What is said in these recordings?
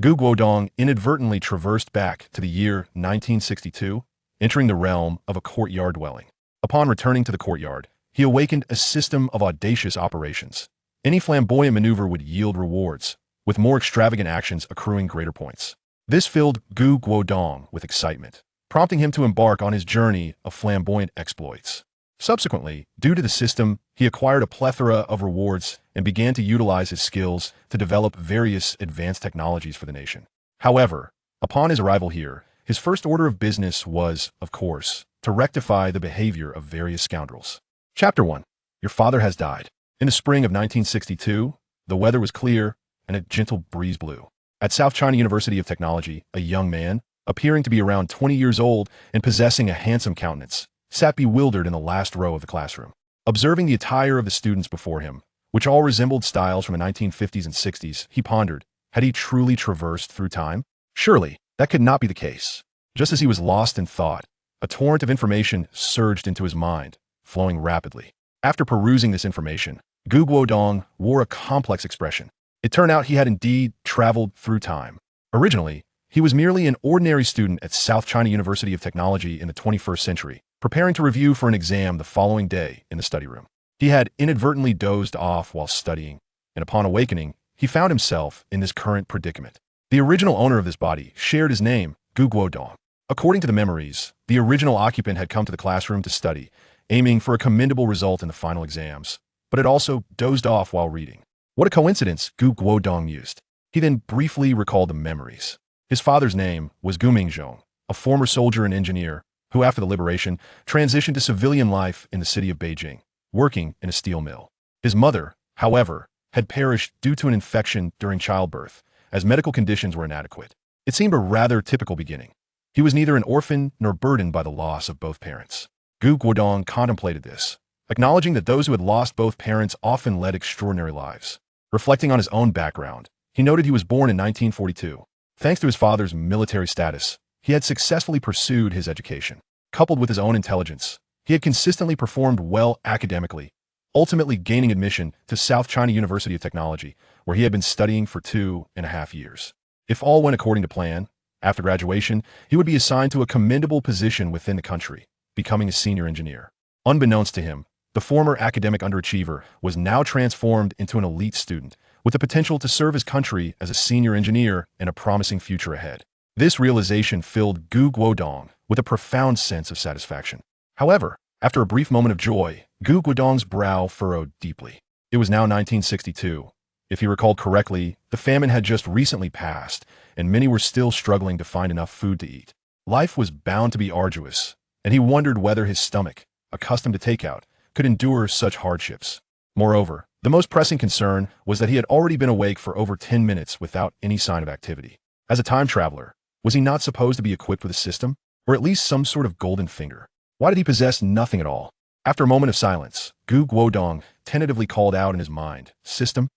Guodong inadvertently traversed back to the year 1962, entering the realm of a courtyard dwelling. Upon returning to the courtyard, he awakened a system of audacious operations. Any flamboyant maneuver would yield rewards, with more extravagant actions accruing greater points. This filled Guodong with excitement, prompting him to embark on his journey of flamboyant exploits. Subsequently, due to the system, he acquired a plethora of rewards and began to utilize his skills to develop various advanced technologies for the nation. However, upon his arrival here, his first order of business was, of course, to rectify the behavior of various scoundrels. Chapter 1. Your father has died. In the spring of 1962, the weather was clear and a gentle breeze blew. At South China University of Technology, a young man, appearing to be around 20 years old and possessing a handsome countenance, sat bewildered in the last row of the classroom. Observing the attire of the students before him, which all resembled styles from the 1950s and 60s, he pondered, had he truly traversed through time? Surely, that could not be the case. Just as he was lost in thought, a torrent of information surged into his mind, flowing rapidly. After perusing this information, Guodong wore a complex expression. It turned out he had indeed traveled through time. Originally, he was merely an ordinary student at South China University of Technology in the 21st century, preparing to review for an exam the following day in the study room. He had inadvertently dozed off while studying, and upon awakening, he found himself in this current predicament. The original owner of this body shared his name, Guodong. According to the memories, the original occupant had come to the classroom to study, aiming for a commendable result in the final exams, but had also dozed off while reading. What a coincidence, Guodong mused. He then briefly recalled the memories. His father's name was Guomingzhong, a former soldier and engineer who, after the liberation, transitioned to civilian life in the city of Beijing, working in a steel mill. His mother, however, had perished due to an infection during childbirth, as medical conditions were inadequate. It seemed a rather typical beginning. He was neither an orphan nor burdened by the loss of both parents. Guodong contemplated this, acknowledging that those who had lost both parents often led extraordinary lives. Reflecting on his own background, he noted he was born in 1942. Thanks to his father's military status, he had successfully pursued his education. Coupled with his own intelligence, he had consistently performed well academically, ultimately gaining admission to South China University of Technology, where he had been studying for 2.5 years. If all went according to plan, after graduation, he would be assigned to a commendable position within the country, becoming a senior engineer. Unbeknownst to him, the former academic underachiever was now transformed into an elite student, with the potential to serve his country as a senior engineer and a promising future ahead. This realization filled Guodong with a profound sense of satisfaction. However, after a brief moment of joy, Guodong's brow furrowed deeply. It was now 1962. If he recalled correctly, the famine had just recently passed, and many were still struggling to find enough food to eat. Life was bound to be arduous, and he wondered whether his stomach, accustomed to takeout, could endure such hardships. Moreover, the most pressing concern was that he had already been awake for over 10 minutes without any sign of activity. As a time traveler, was he not supposed to be equipped with a system, or at least some sort of golden finger? Why did he possess nothing at all? After a moment of silence, Guodong tentatively called out in his mind, "System?"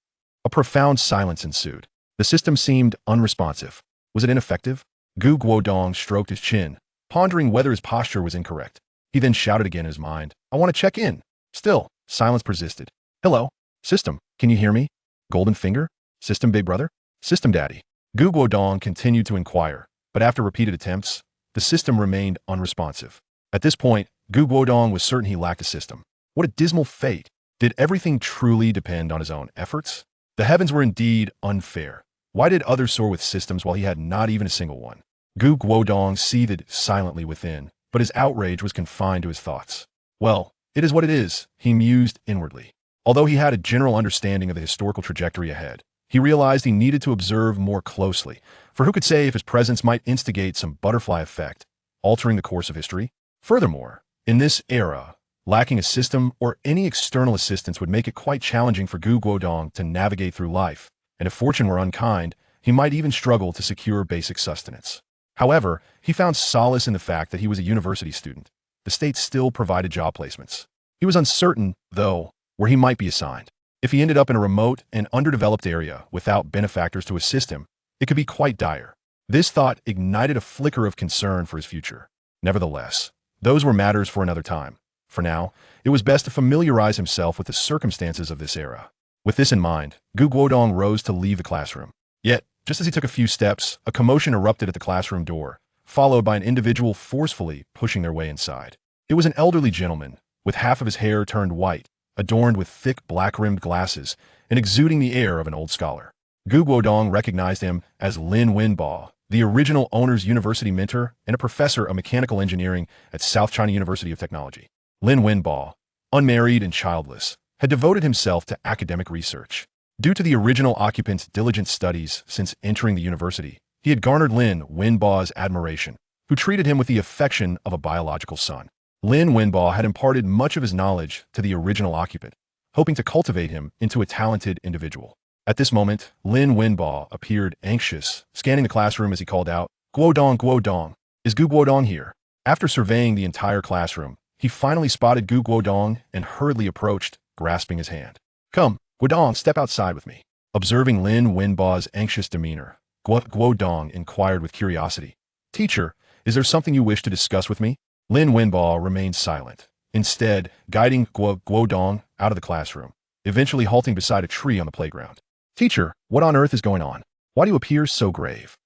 A profound silence ensued. The system seemed unresponsive. Was it ineffective? Guodong stroked his chin, pondering whether his posture was incorrect. He then shouted again in his mind, "I want to check in." Still, silence persisted. "Hello? System, can you hear me? Golden finger? System big brother? System daddy?" Guodong continued to inquire, but after repeated attempts, the system remained unresponsive. At this point, Guodong was certain he lacked a system. What a dismal fate! Did everything truly depend on his own efforts? The heavens were indeed unfair. Why did others soar with systems while he had not even a single one? Guodong seethed silently within, but his outrage was confined to his thoughts. Well, it is what it is, he mused inwardly. Although he had a general understanding of the historical trajectory ahead, he realized he needed to observe more closely, for who could say if his presence might instigate some butterfly effect, altering the course of history? Furthermore, in this era, lacking a system or any external assistance would make it quite challenging for Guodong to navigate through life, and if fortune were unkind, he might even struggle to secure basic sustenance. However, he found solace in the fact that he was a university student. The state still provided job placements. He was uncertain, though, where he might be assigned. If he ended up in a remote and underdeveloped area without benefactors to assist him, it could be quite dire. This thought ignited a flicker of concern for his future. Nevertheless, those were matters for another time. For now, it was best to familiarize himself with the circumstances of this era. With this in mind, Guodong rose to leave the classroom. Yet, Just as he took a few steps, a commotion erupted at the classroom door, followed by an individual forcefully pushing their way inside. It was an elderly gentleman, with half of his hair turned white, adorned with thick black-rimmed glasses, and exuding the air of an old scholar. Guodong recognized him as Lin Wenbo, the original owner's university mentor and a professor of mechanical engineering at South China University of Technology. Lin Wenbo, unmarried and childless, had devoted himself to academic research. Due to the original occupant's diligent studies since entering the university, he had garnered Lin Wenbo's admiration, who treated him with the affection of a biological son. Lin Wenbo had imparted much of his knowledge to the original occupant, hoping to cultivate him into a talented individual. At this moment, Lin Wenbo appeared anxious, scanning the classroom as he called out, "Guodong, Guodong, is Guodong here?" After surveying the entire classroom, he finally spotted Guodong and hurriedly approached, grasping his hand. "Come, Guodong, step outside with me." Observing Lin Wenbo's anxious demeanor, Guodong inquired with curiosity, "Teacher, is there something you wish to discuss with me?" Lin Wenbo remained silent, instead guiding Guodong out of the classroom, eventually halting beside a tree on the playground. "Teacher, what on earth is going on? Why do you appear so grave?"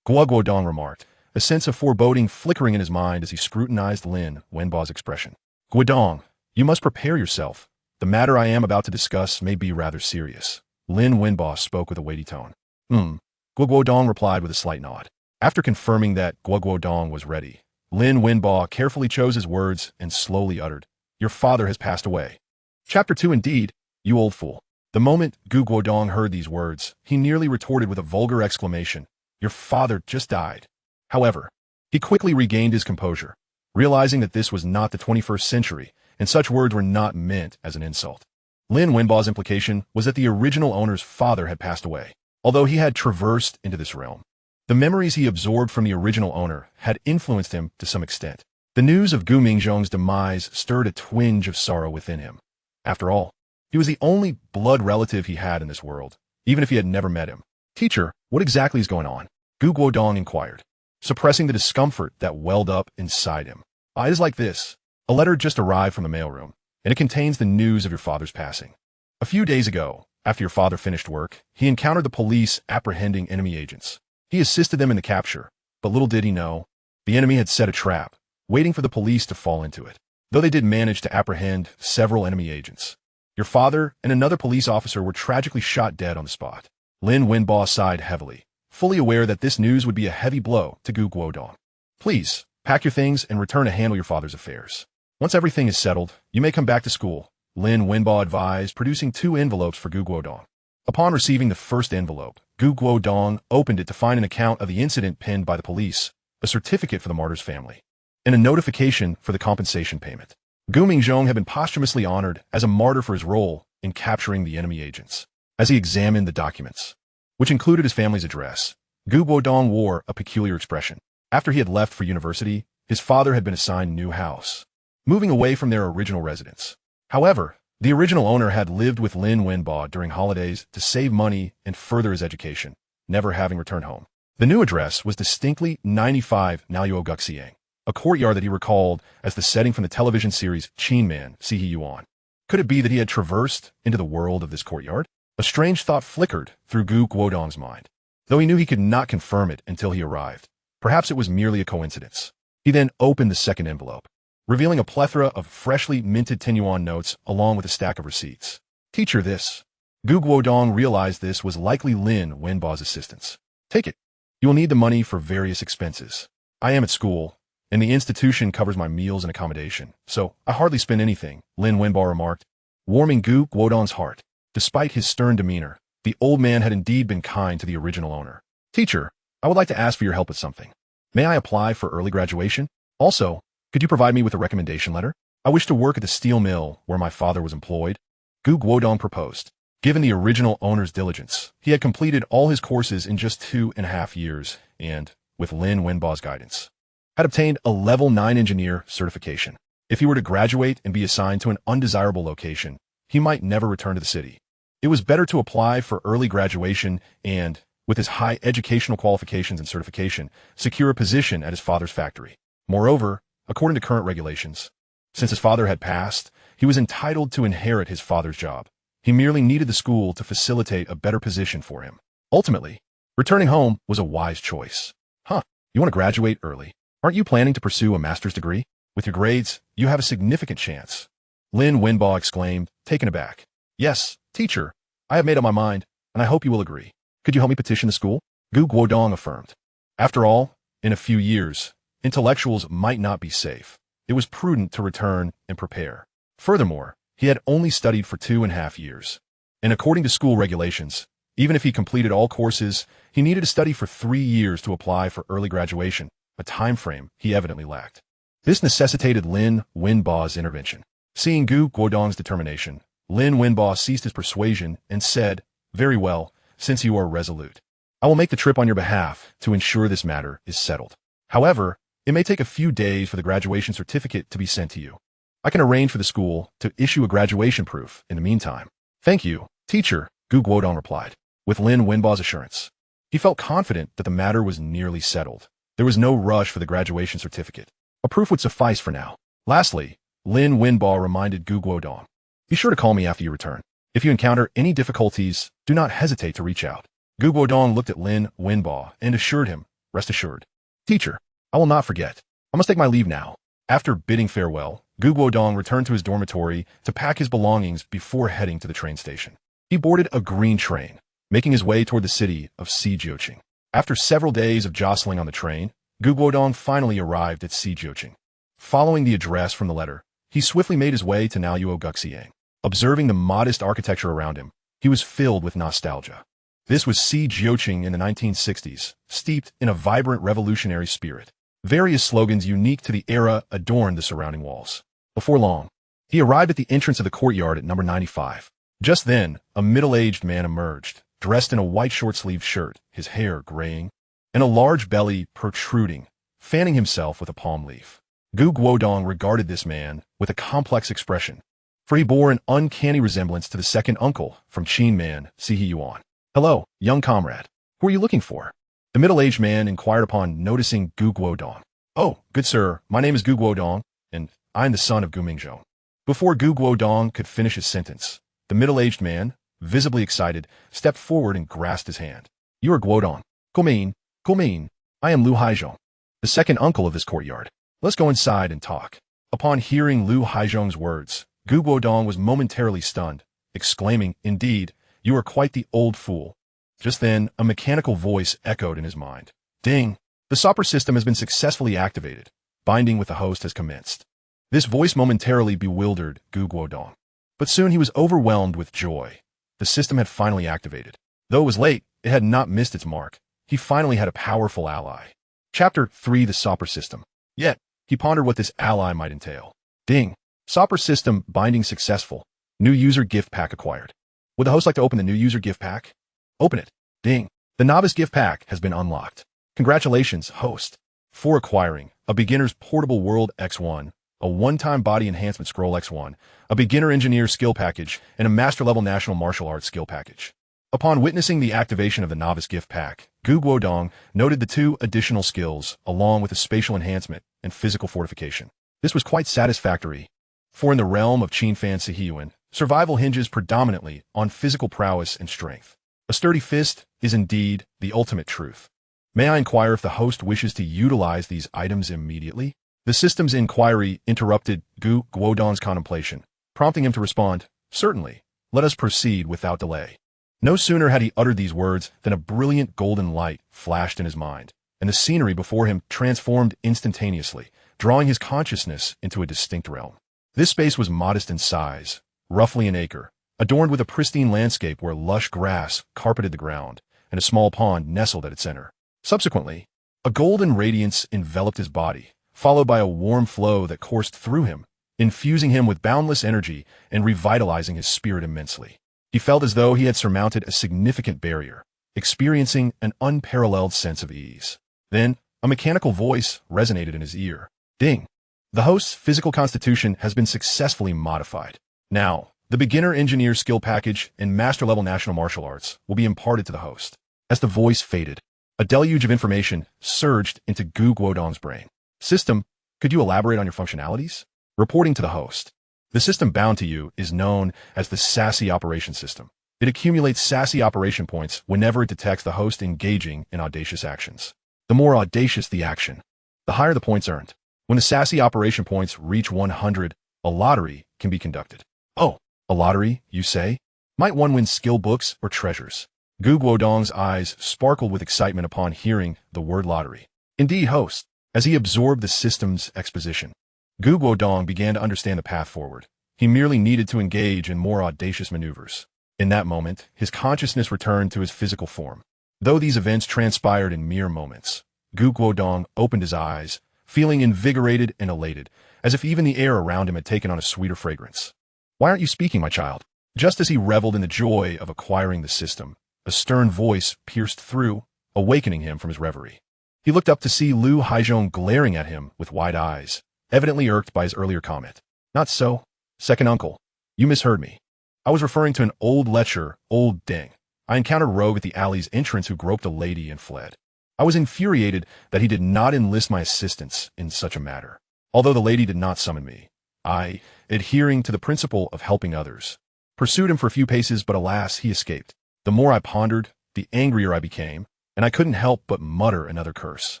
Guodong remarked, a sense of foreboding flickering in his mind as he scrutinized Lin Wenbo's expression. "Guodong, you must prepare yourself. The matter I am about to discuss may be rather serious." Lin Wenbo spoke with a weighty tone. Guodong replied with a slight nod. After confirming that Guodong was ready, Lin Wenbo carefully chose his words and slowly uttered, "Your father has passed away." Chapter 2 Indeed, you old fool. The moment Guodong heard these words, he nearly retorted with a vulgar exclamation, "Your father just died." However, he quickly regained his composure, realizing that this was not the 21st century, and such words were not meant as an insult. Lin Wenbo's implication was that the original owner's father had passed away, although he had traversed into this realm. The memories he absorbed from the original owner had influenced him to some extent. The news of Gu Mingzhong's demise stirred a twinge of sorrow within him. After all, he was the only blood relative he had in this world, even if he had never met him. "Teacher, what exactly is going on?" Guodong inquired, suppressing the discomfort that welled up inside him. "It is like this. A letter just arrived from the mailroom, and it contains the news of your father's passing. A few days ago, after your father finished work, he encountered the police apprehending enemy agents. He assisted them in the capture, but little did he know, the enemy had set a trap, waiting for the police to fall into it. Though they did manage to apprehend several enemy agents, your father and another police officer were tragically shot dead on the spot." Lin Wenbo sighed heavily, fully aware that this news would be a heavy blow to Guodong. "Please, pack your things and return to handle your father's affairs. Once everything is settled, you may come back to school," Lin Wenbo advised, producing 2 envelopes for Guodong. Upon receiving the first envelope, Guodong opened it to find an account of the incident penned by the police, a certificate for the martyr's family, and a notification for the compensation payment. Gu Mingzhong had been posthumously honored as a martyr for his role in capturing the enemy agents. As he examined the documents, which included his family's address, Guodong wore a peculiar expression. After he had left for university, his father had been assigned a new house, moving away from their original residence. However, the original owner had lived with Lin Wenbo during holidays to save money and further his education, never having returned home. The new address was distinctly 95 Naluo Guxiang, a courtyard that he recalled as the setting from the television series Qin Man, Si He Yuan. Could it be that he had traversed into the world of this courtyard? A strange thought flickered through Guodong's mind, though he knew he could not confirm it until he arrived. Perhaps it was merely a coincidence. He then opened the second envelope, revealing a plethora of freshly minted 10-yuan notes along with a stack of receipts. "Teacher, this." Guodong realized this was likely Lin Wenbo's assistance. "Take it. You will need the money for various expenses. I am at school, and the institution covers my meals and accommodation, so I hardly spend anything," Lin Wenbo remarked, warming Guodong's heart. Despite his stern demeanor, the old man had indeed been kind to the original owner. "Teacher, I would like to ask for your help with something. May I apply for early graduation? Also, could you provide me with a recommendation letter? I wish to work at the steel mill where my father was employed," Guodong proposed. Given the original owner's diligence, he had completed all his courses in just 2.5 years and, with Lin Wenbo's guidance, had obtained a Level 9 engineer certification. If he were to graduate and be assigned to an undesirable location, he might never return to the city. It was better to apply for early graduation and, with his high educational qualifications and certification, secure a position at his father's factory. Moreover, according to current regulations, since his father had passed, he was entitled to inherit his father's job. He merely needed the school to facilitate a better position for him. Ultimately, Returning home was a wise choice. Huh, you want to graduate early? Aren't you planning to pursue a master's degree? With your grades, you have a significant chance. Lin Wenbo exclaimed, taken aback. Yes, teacher, I have made up my mind, and I hope you will agree. Could you help me petition the school? Guodong affirmed. After all, in a few years, intellectuals might not be safe. It was prudent to return and prepare. Furthermore, he had only studied for 2.5 years. And according to school regulations, even if he completed all courses, he needed to study for 3 years to apply for early graduation, a time frame he evidently lacked. This necessitated Lin Wenbo's intervention. Seeing Guodong's determination, Lin Wenbo ceased his persuasion and said, "Very well, since you are resolute. I will make the trip on your behalf to ensure this matter is settled. However, it may take a few days for the graduation certificate to be sent to you. I can arrange for the school to issue a graduation proof in the meantime." "Thank you, teacher," Guodong replied, with Lin Wenbo's assurance. He felt confident that the matter was nearly settled. There was no rush for the graduation certificate. A proof would suffice for now. Lastly, Lin Wenbo reminded Guodong, "Be sure to call me after you return. If you encounter any difficulties, do not hesitate to reach out." Guodong looked at Lin Wenbo and assured him, "Rest assured. Teacher, I will not forget. I must take my leave now." After bidding farewell, Guodong returned to his dormitory to pack his belongings before heading to the train station. He boarded a green train, making his way toward the city of Xijioqing. After several days of jostling on the train, Guodong finally arrived at Xijioqing. Following the address from the letter, he swiftly made his way to Naoyuoguxiang. Observing the modest architecture around him, he was filled with nostalgia. This was Xijioqing in the 1960s, steeped in a vibrant revolutionary spirit. Various slogans unique to the era adorned the surrounding walls. Before long, he arrived at the entrance of the courtyard at number 95. Just then, a middle-aged man emerged, dressed in a white short-sleeved shirt, his hair graying, and a large belly protruding, fanning himself with a palm leaf. Guodong regarded this man with a complex expression, for he bore an uncanny resemblance to the second uncle from Qin Man Sihiyuan. "Hello, young comrade. Who are you looking for?" The middle-aged man inquired upon noticing Guodong. "Oh, good sir, my name is Guodong, and I am the son of Gu Mingzhou." Before Guodong could finish his sentence, the middle-aged man, visibly excited, stepped forward and grasped his hand. "You are Guodong. Gumin, I am Lu Haizhong, the second uncle of this courtyard. Let's go inside and talk." Upon hearing Lu Haizhong's words, Guodong was momentarily stunned, exclaiming, "Indeed, you are quite the old fool." Just then, a mechanical voice echoed in his mind. "Ding! The Sopper system has been successfully activated. Binding with the host has commenced." This voice momentarily bewildered Guodong, but soon he was overwhelmed with joy. The system had finally activated. Though it was late, it had not missed its mark. He finally had a powerful ally. Chapter 3: The Sopper System. Yet, he pondered what this ally might entail. Ding! Sopper system binding successful. New user gift pack acquired. Would the host like to open the new user gift pack? Open it. Ding! The novice gift pack has been unlocked. Congratulations, host. For acquiring a beginner's portable world X1, a one-time body enhancement scroll X1, a beginner engineer skill package, and a master-level national martial arts skill package. Upon witnessing the activation of the novice gift pack, Guodong noted the 2 additional skills, along with a spatial enhancement and physical fortification. This was quite satisfactory, for in the realm of Qin Fan Sihiyuan, survival hinges predominantly on physical prowess and strength. A sturdy fist is indeed the ultimate truth. May I inquire if the host wishes to utilize these items immediately? The system's inquiry interrupted Guodong's contemplation, prompting him to respond, "Certainly, let us proceed without delay." No sooner had he uttered these words than a brilliant golden light flashed in his mind, and the scenery before him transformed instantaneously, drawing his consciousness into a distinct realm. This space was modest in size, roughly an acre, adorned with a pristine landscape where lush grass carpeted the ground, and a small pond nestled at its center. Subsequently, a golden radiance enveloped his body, followed by a warm flow that coursed through him, infusing him with boundless energy and revitalizing his spirit immensely. He felt as though he had surmounted a significant barrier, experiencing an unparalleled sense of ease. Then, a mechanical voice resonated in his ear. Ding! The host's physical constitution has been successfully modified. Now, the beginner engineer skill package and master-level national martial arts will be imparted to the host. As the voice faded, a deluge of information surged into Guodong's brain. System, could you elaborate on your functionalities? Reporting to the host. The system bound to you is known as the SASE operation system. It accumulates sassy operation points whenever it detects the host engaging in audacious actions. The more audacious the action, the higher the points earned. When the sassy operation points reach 100, a lottery can be conducted. Oh, a lottery, you say? Might one win skill books or treasures? Guodong's eyes sparkled with excitement upon hearing the word lottery. Indeed, host. As he absorbed the system's exposition, Guodong began to understand the path forward. He merely needed to engage in more audacious maneuvers. In that moment, his consciousness returned to his physical form. Though these events transpired in mere moments, Guodong opened his eyes, feeling invigorated and elated, as if even the air around him had taken on a sweeter fragrance. Why aren't you speaking, my child? Just as he reveled in the joy of acquiring the system, a stern voice pierced through, awakening him from his reverie. He looked up to see Lu Haizhong glaring at him with wide eyes, evidently irked by his earlier comment. Not so, second uncle. You misheard me. I was referring to an old lecher, old Deng. I encountered a rogue at the alley's entrance who groped a lady and fled. I was infuriated that he did not enlist my assistance in such a matter. Although the lady did not summon me, I, adhering to the principle of helping others, pursued him for a few paces, but alas, he escaped. The more I pondered, the angrier I became, and I couldn't help but mutter another curse.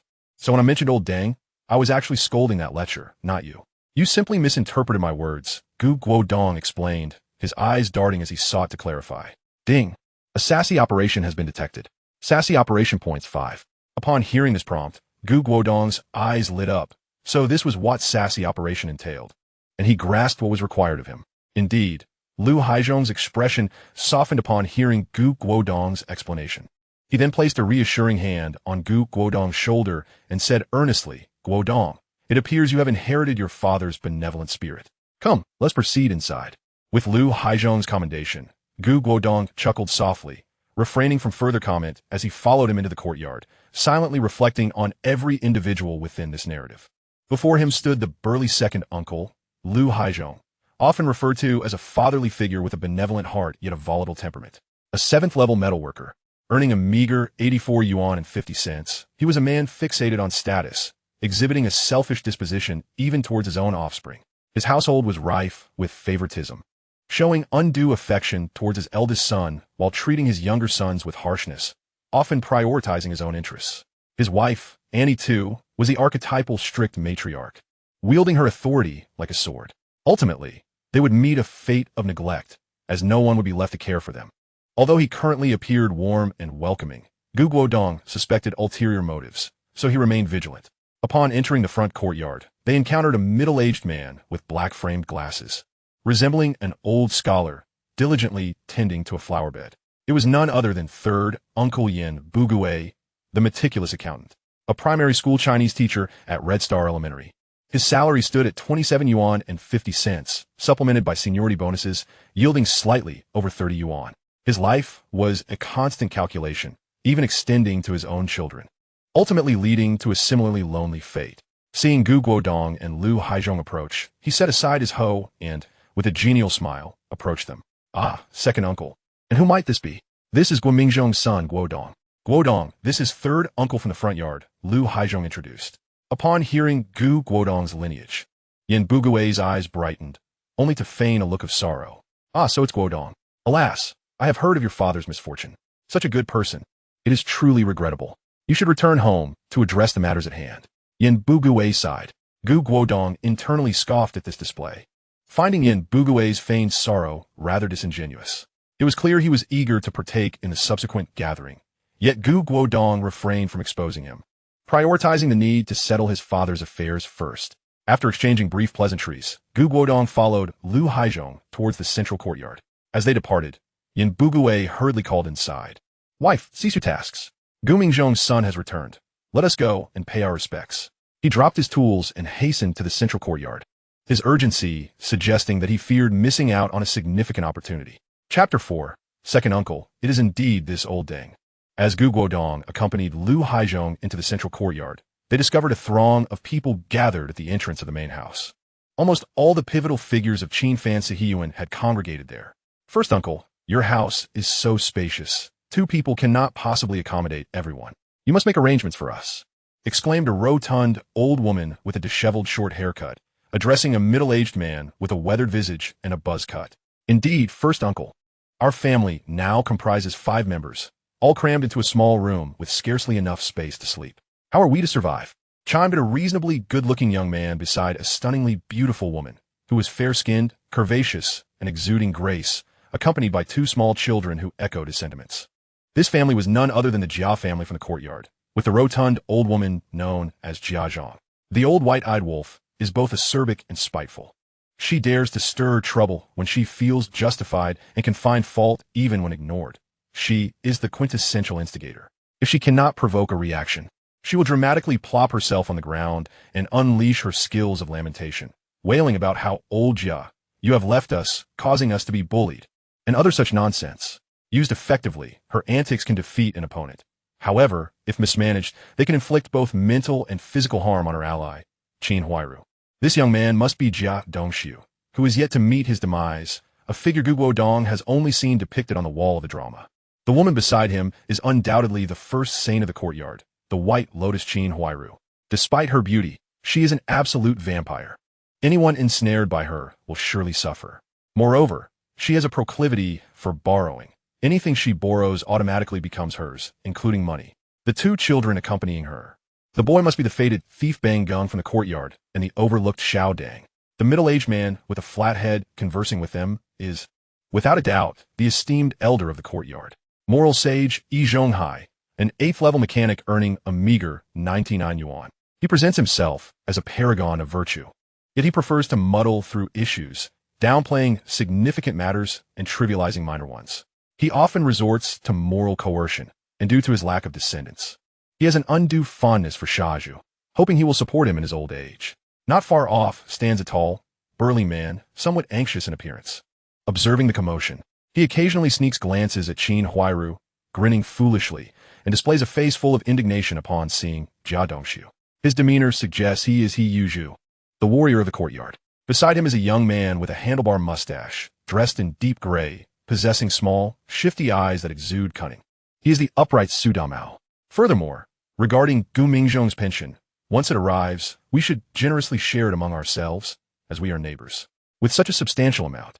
So when I mentioned old Deng, I was actually scolding that lecher, not you. You simply misinterpreted my words, Guodong explained, his eyes darting as he sought to clarify. Ding. A sassy operation has been detected. Sassy operation points 5. Upon hearing this prompt, Guodong's eyes lit up. So this was what sassy operation entailed, and he grasped what was required of him. Indeed, Lu Haizhong's expression softened upon hearing Guodong's explanation. He then placed a reassuring hand on Guodong's shoulder and said earnestly, Guodong, it appears you have inherited your father's benevolent spirit. Come, let's proceed inside. With Lu Haizhong's commendation, Guodong chuckled softly, refraining from further comment as he followed him into the courtyard, silently reflecting on every individual within this narrative. Before him stood the burly second uncle, Lu Haizhong, often referred to as a fatherly figure with a benevolent heart yet a volatile temperament. A 7th-level metalworker, earning a meager 84 yuan and 50 cents, he was a man fixated on status, exhibiting a selfish disposition even towards his own offspring. His household was rife with favoritism, showing undue affection towards his eldest son while treating his younger sons with harshness, often prioritizing his own interests. His wife, Annie too, was the archetypal strict matriarch, wielding her authority like a sword. Ultimately, they would meet a fate of neglect, as no one would be left to care for them. Although he currently appeared warm and welcoming, Guodong suspected ulterior motives, so he remained vigilant. Upon entering the front courtyard, they encountered a middle-aged man with black-framed glasses, resembling an old scholar, diligently tending to a flower bed. It was none other than third Uncle Yin Bugui, the meticulous accountant, a primary school Chinese teacher at Red Star Elementary. His salary stood at 27 yuan and 50 cents, supplemented by seniority bonuses, yielding slightly over 30 yuan. His life was a constant calculation, even extending to his own children, ultimately leading to a similarly lonely fate. Seeing Guodong and Lu Haizhong approach, he set aside his hoe and, with a genial smile, approached them. Ah, second uncle. And who might this be? This is Guomingzhong's son, Guodong. Guodong, this is third uncle from the front yard, Lu Haizhong introduced. Upon hearing Guodong's lineage, Yin Bugui's eyes brightened, only to feign a look of sorrow. Ah, so it's Guodong. Alas, I have heard of your father's misfortune. Such a good person. It is truly regrettable. You should return home to address the matters at hand. Yin Bugui sighed. Guodong internally scoffed at this display, finding Yin Bugui's feigned sorrow rather disingenuous. It was clear he was eager to partake in the subsequent gathering, yet Guodong refrained from exposing him, prioritizing the need to settle his father's affairs first. After exchanging brief pleasantries, Guodong followed Lu Haizhong towards the central courtyard. As they departed, Yin Bugui hurriedly called inside. Wife, cease your tasks. Guomingzhong's son has returned. Let us go and pay our respects. He dropped his tools and hastened to the central courtyard, his urgency suggesting that he feared missing out on a significant opportunity. Chapter 4. Second Uncle. It is indeed this old Deng. As Guodong accompanied Lu Haizhong into the central courtyard, they discovered a throng of people gathered at the entrance of the main house. Almost all the pivotal figures of Qin Fan Sihiyuan had congregated there. First Uncle, your house is so spacious. 2 people cannot possibly accommodate everyone. You must make arrangements for us, exclaimed a rotund old woman with a disheveled short haircut, addressing a middle-aged man with a weathered visage and a buzz cut. Indeed, First Uncle, Our family now comprises 5 members, all crammed into a small room with scarcely enough space to sleep. How are we to survive? Chimed a reasonably good-looking young man beside a stunningly beautiful woman, who was fair-skinned, curvaceous, and exuding grace, accompanied by 2 small children who echoed his sentiments. This family was none other than the Jia family from the courtyard, with the rotund old woman known as Jia Zhang. The old white-eyed wolf is both acerbic and spiteful. She dares to stir trouble when she feels justified and can find fault even when ignored. She is the quintessential instigator. If she cannot provoke a reaction, she will dramatically plop herself on the ground and unleash her skills of lamentation, wailing about how, old Jia, you have left us, causing us to be bullied, and other such nonsense. Used effectively, her antics can defeat an opponent. However, if mismanaged, they can inflict both mental and physical harm on her ally, Qin Huairu. This young man must be Jia Dongxiu, who is yet to meet his demise, a figure Guodong has only seen depicted on the wall of the drama. The woman beside him is undoubtedly the first saint of the courtyard, the White Lotus Qin Huairu. Despite her beauty, she is an absolute vampire. Anyone ensnared by her will surely suffer. Moreover, she has a proclivity for borrowing. Anything she borrows automatically becomes hers, including money. The 2 children accompanying her. The boy must be the fated thief Bang Gung from the courtyard and the overlooked Xiao Dang. The middle-aged man with a flat head conversing with them is, without a doubt, the esteemed elder of the courtyard. Moral sage Yi Zhonghai, an 8th-level mechanic earning a meager 99 yuan. He presents himself as a paragon of virtue. Yet he prefers to muddle through issues, downplaying significant matters and trivializing minor ones. He often resorts to moral coercion, and due to his lack of descendants, he has an undue fondness for Shaju, hoping he will support him in his old age. Not far off stands a tall, burly man, somewhat anxious in appearance. Observing the commotion, he occasionally sneaks glances at Qin Huairu, grinning foolishly, and displays a face full of indignation upon seeing Jia Dongxiu. His demeanor suggests he is He Yuzhu, the warrior of the courtyard. Beside him is a young man with a handlebar mustache, dressed in deep gray, possessing small, shifty eyes that exude cunning. He is the upright Su Damao. Furthermore, regarding Gu Mingzhong's pension, once it arrives, we should generously share it among ourselves, as we are neighbors. With such a substantial amount,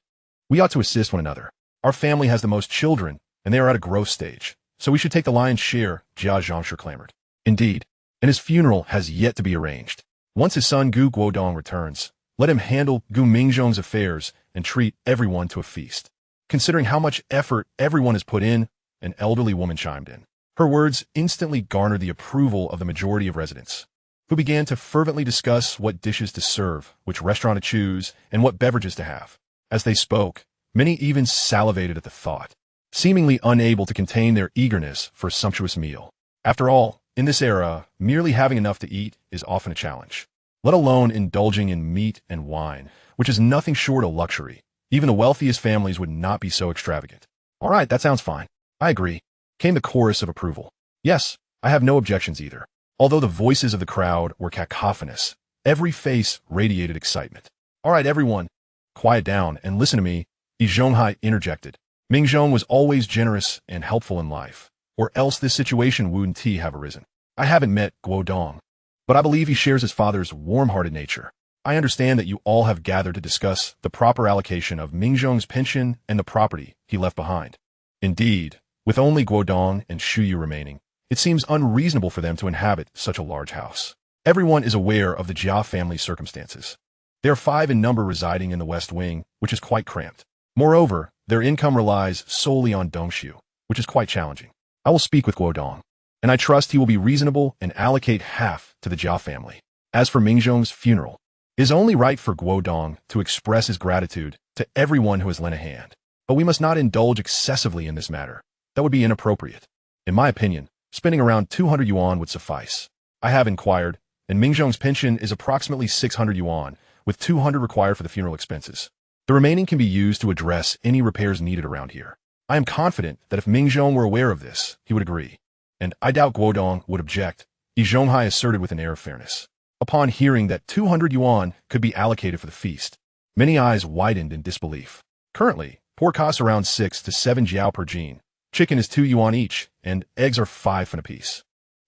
we ought to assist one another. Our family has the most children, and they are at a growth stage, so we should take the lion's share, Jia Zhangshi clamored. Indeed, and his funeral has yet to be arranged. Once his son Gu Guodong returns, let him handle Gu Mingzhong's affairs and treat everyone to a feast. Considering how much effort everyone has put in, an elderly woman chimed in. Her words instantly garnered the approval of the majority of residents, who began to fervently discuss what dishes to serve, which restaurant to choose, and what beverages to have. As they spoke, many even salivated at the thought, seemingly unable to contain their eagerness for a sumptuous meal. After all, in this era, merely having enough to eat is often a challenge, let alone indulging in meat and wine, which is nothing short of luxury. Even the wealthiest families would not be so extravagant. All right, that sounds fine. I agree, came the chorus of approval. Yes, I have no objections either. Although the voices of the crowd were cacophonous, every face radiated excitement. All right, everyone, quiet down and listen to me, Yi Zhonghai interjected. Mingzhong was always generous and helpful in life, or else this situation wouldn't have arisen. I haven't met Guodong, but I believe he shares his father's warm-hearted nature. I understand that you all have gathered to discuss the proper allocation of Mingzhong's pension and the property he left behind. Indeed, with only Guodong and Shuyu remaining, it seems unreasonable for them to inhabit such a large house. Everyone is aware of the Jia family's circumstances. There are 5 in number residing in the West Wing, which is quite cramped. Moreover, their income relies solely on Dongxiu, which is quite challenging. I will speak with Guodong, and I trust he will be reasonable and allocate half to the Jia family. As for Mingzhong's funeral, it is only right for Guodong to express his gratitude to everyone who has lent a hand. But we must not indulge excessively in this matter. That would be inappropriate. In my opinion, spending around 200 yuan would suffice. I have inquired, and Mingzhong's pension is approximately 600 yuan, with 200 required for the funeral expenses. The remaining can be used to address any repairs needed around here. I am confident that if Mingzhong were aware of this, he would agree. And I doubt Guodong would object, Yi Zhonghai asserted with an air of fairness. Upon hearing that 200 yuan could be allocated for the feast, many eyes widened in disbelief. Currently, pork costs around 6 to 7 jiao per jin. Chicken is 2 yuan each, and eggs are 5 for a piece.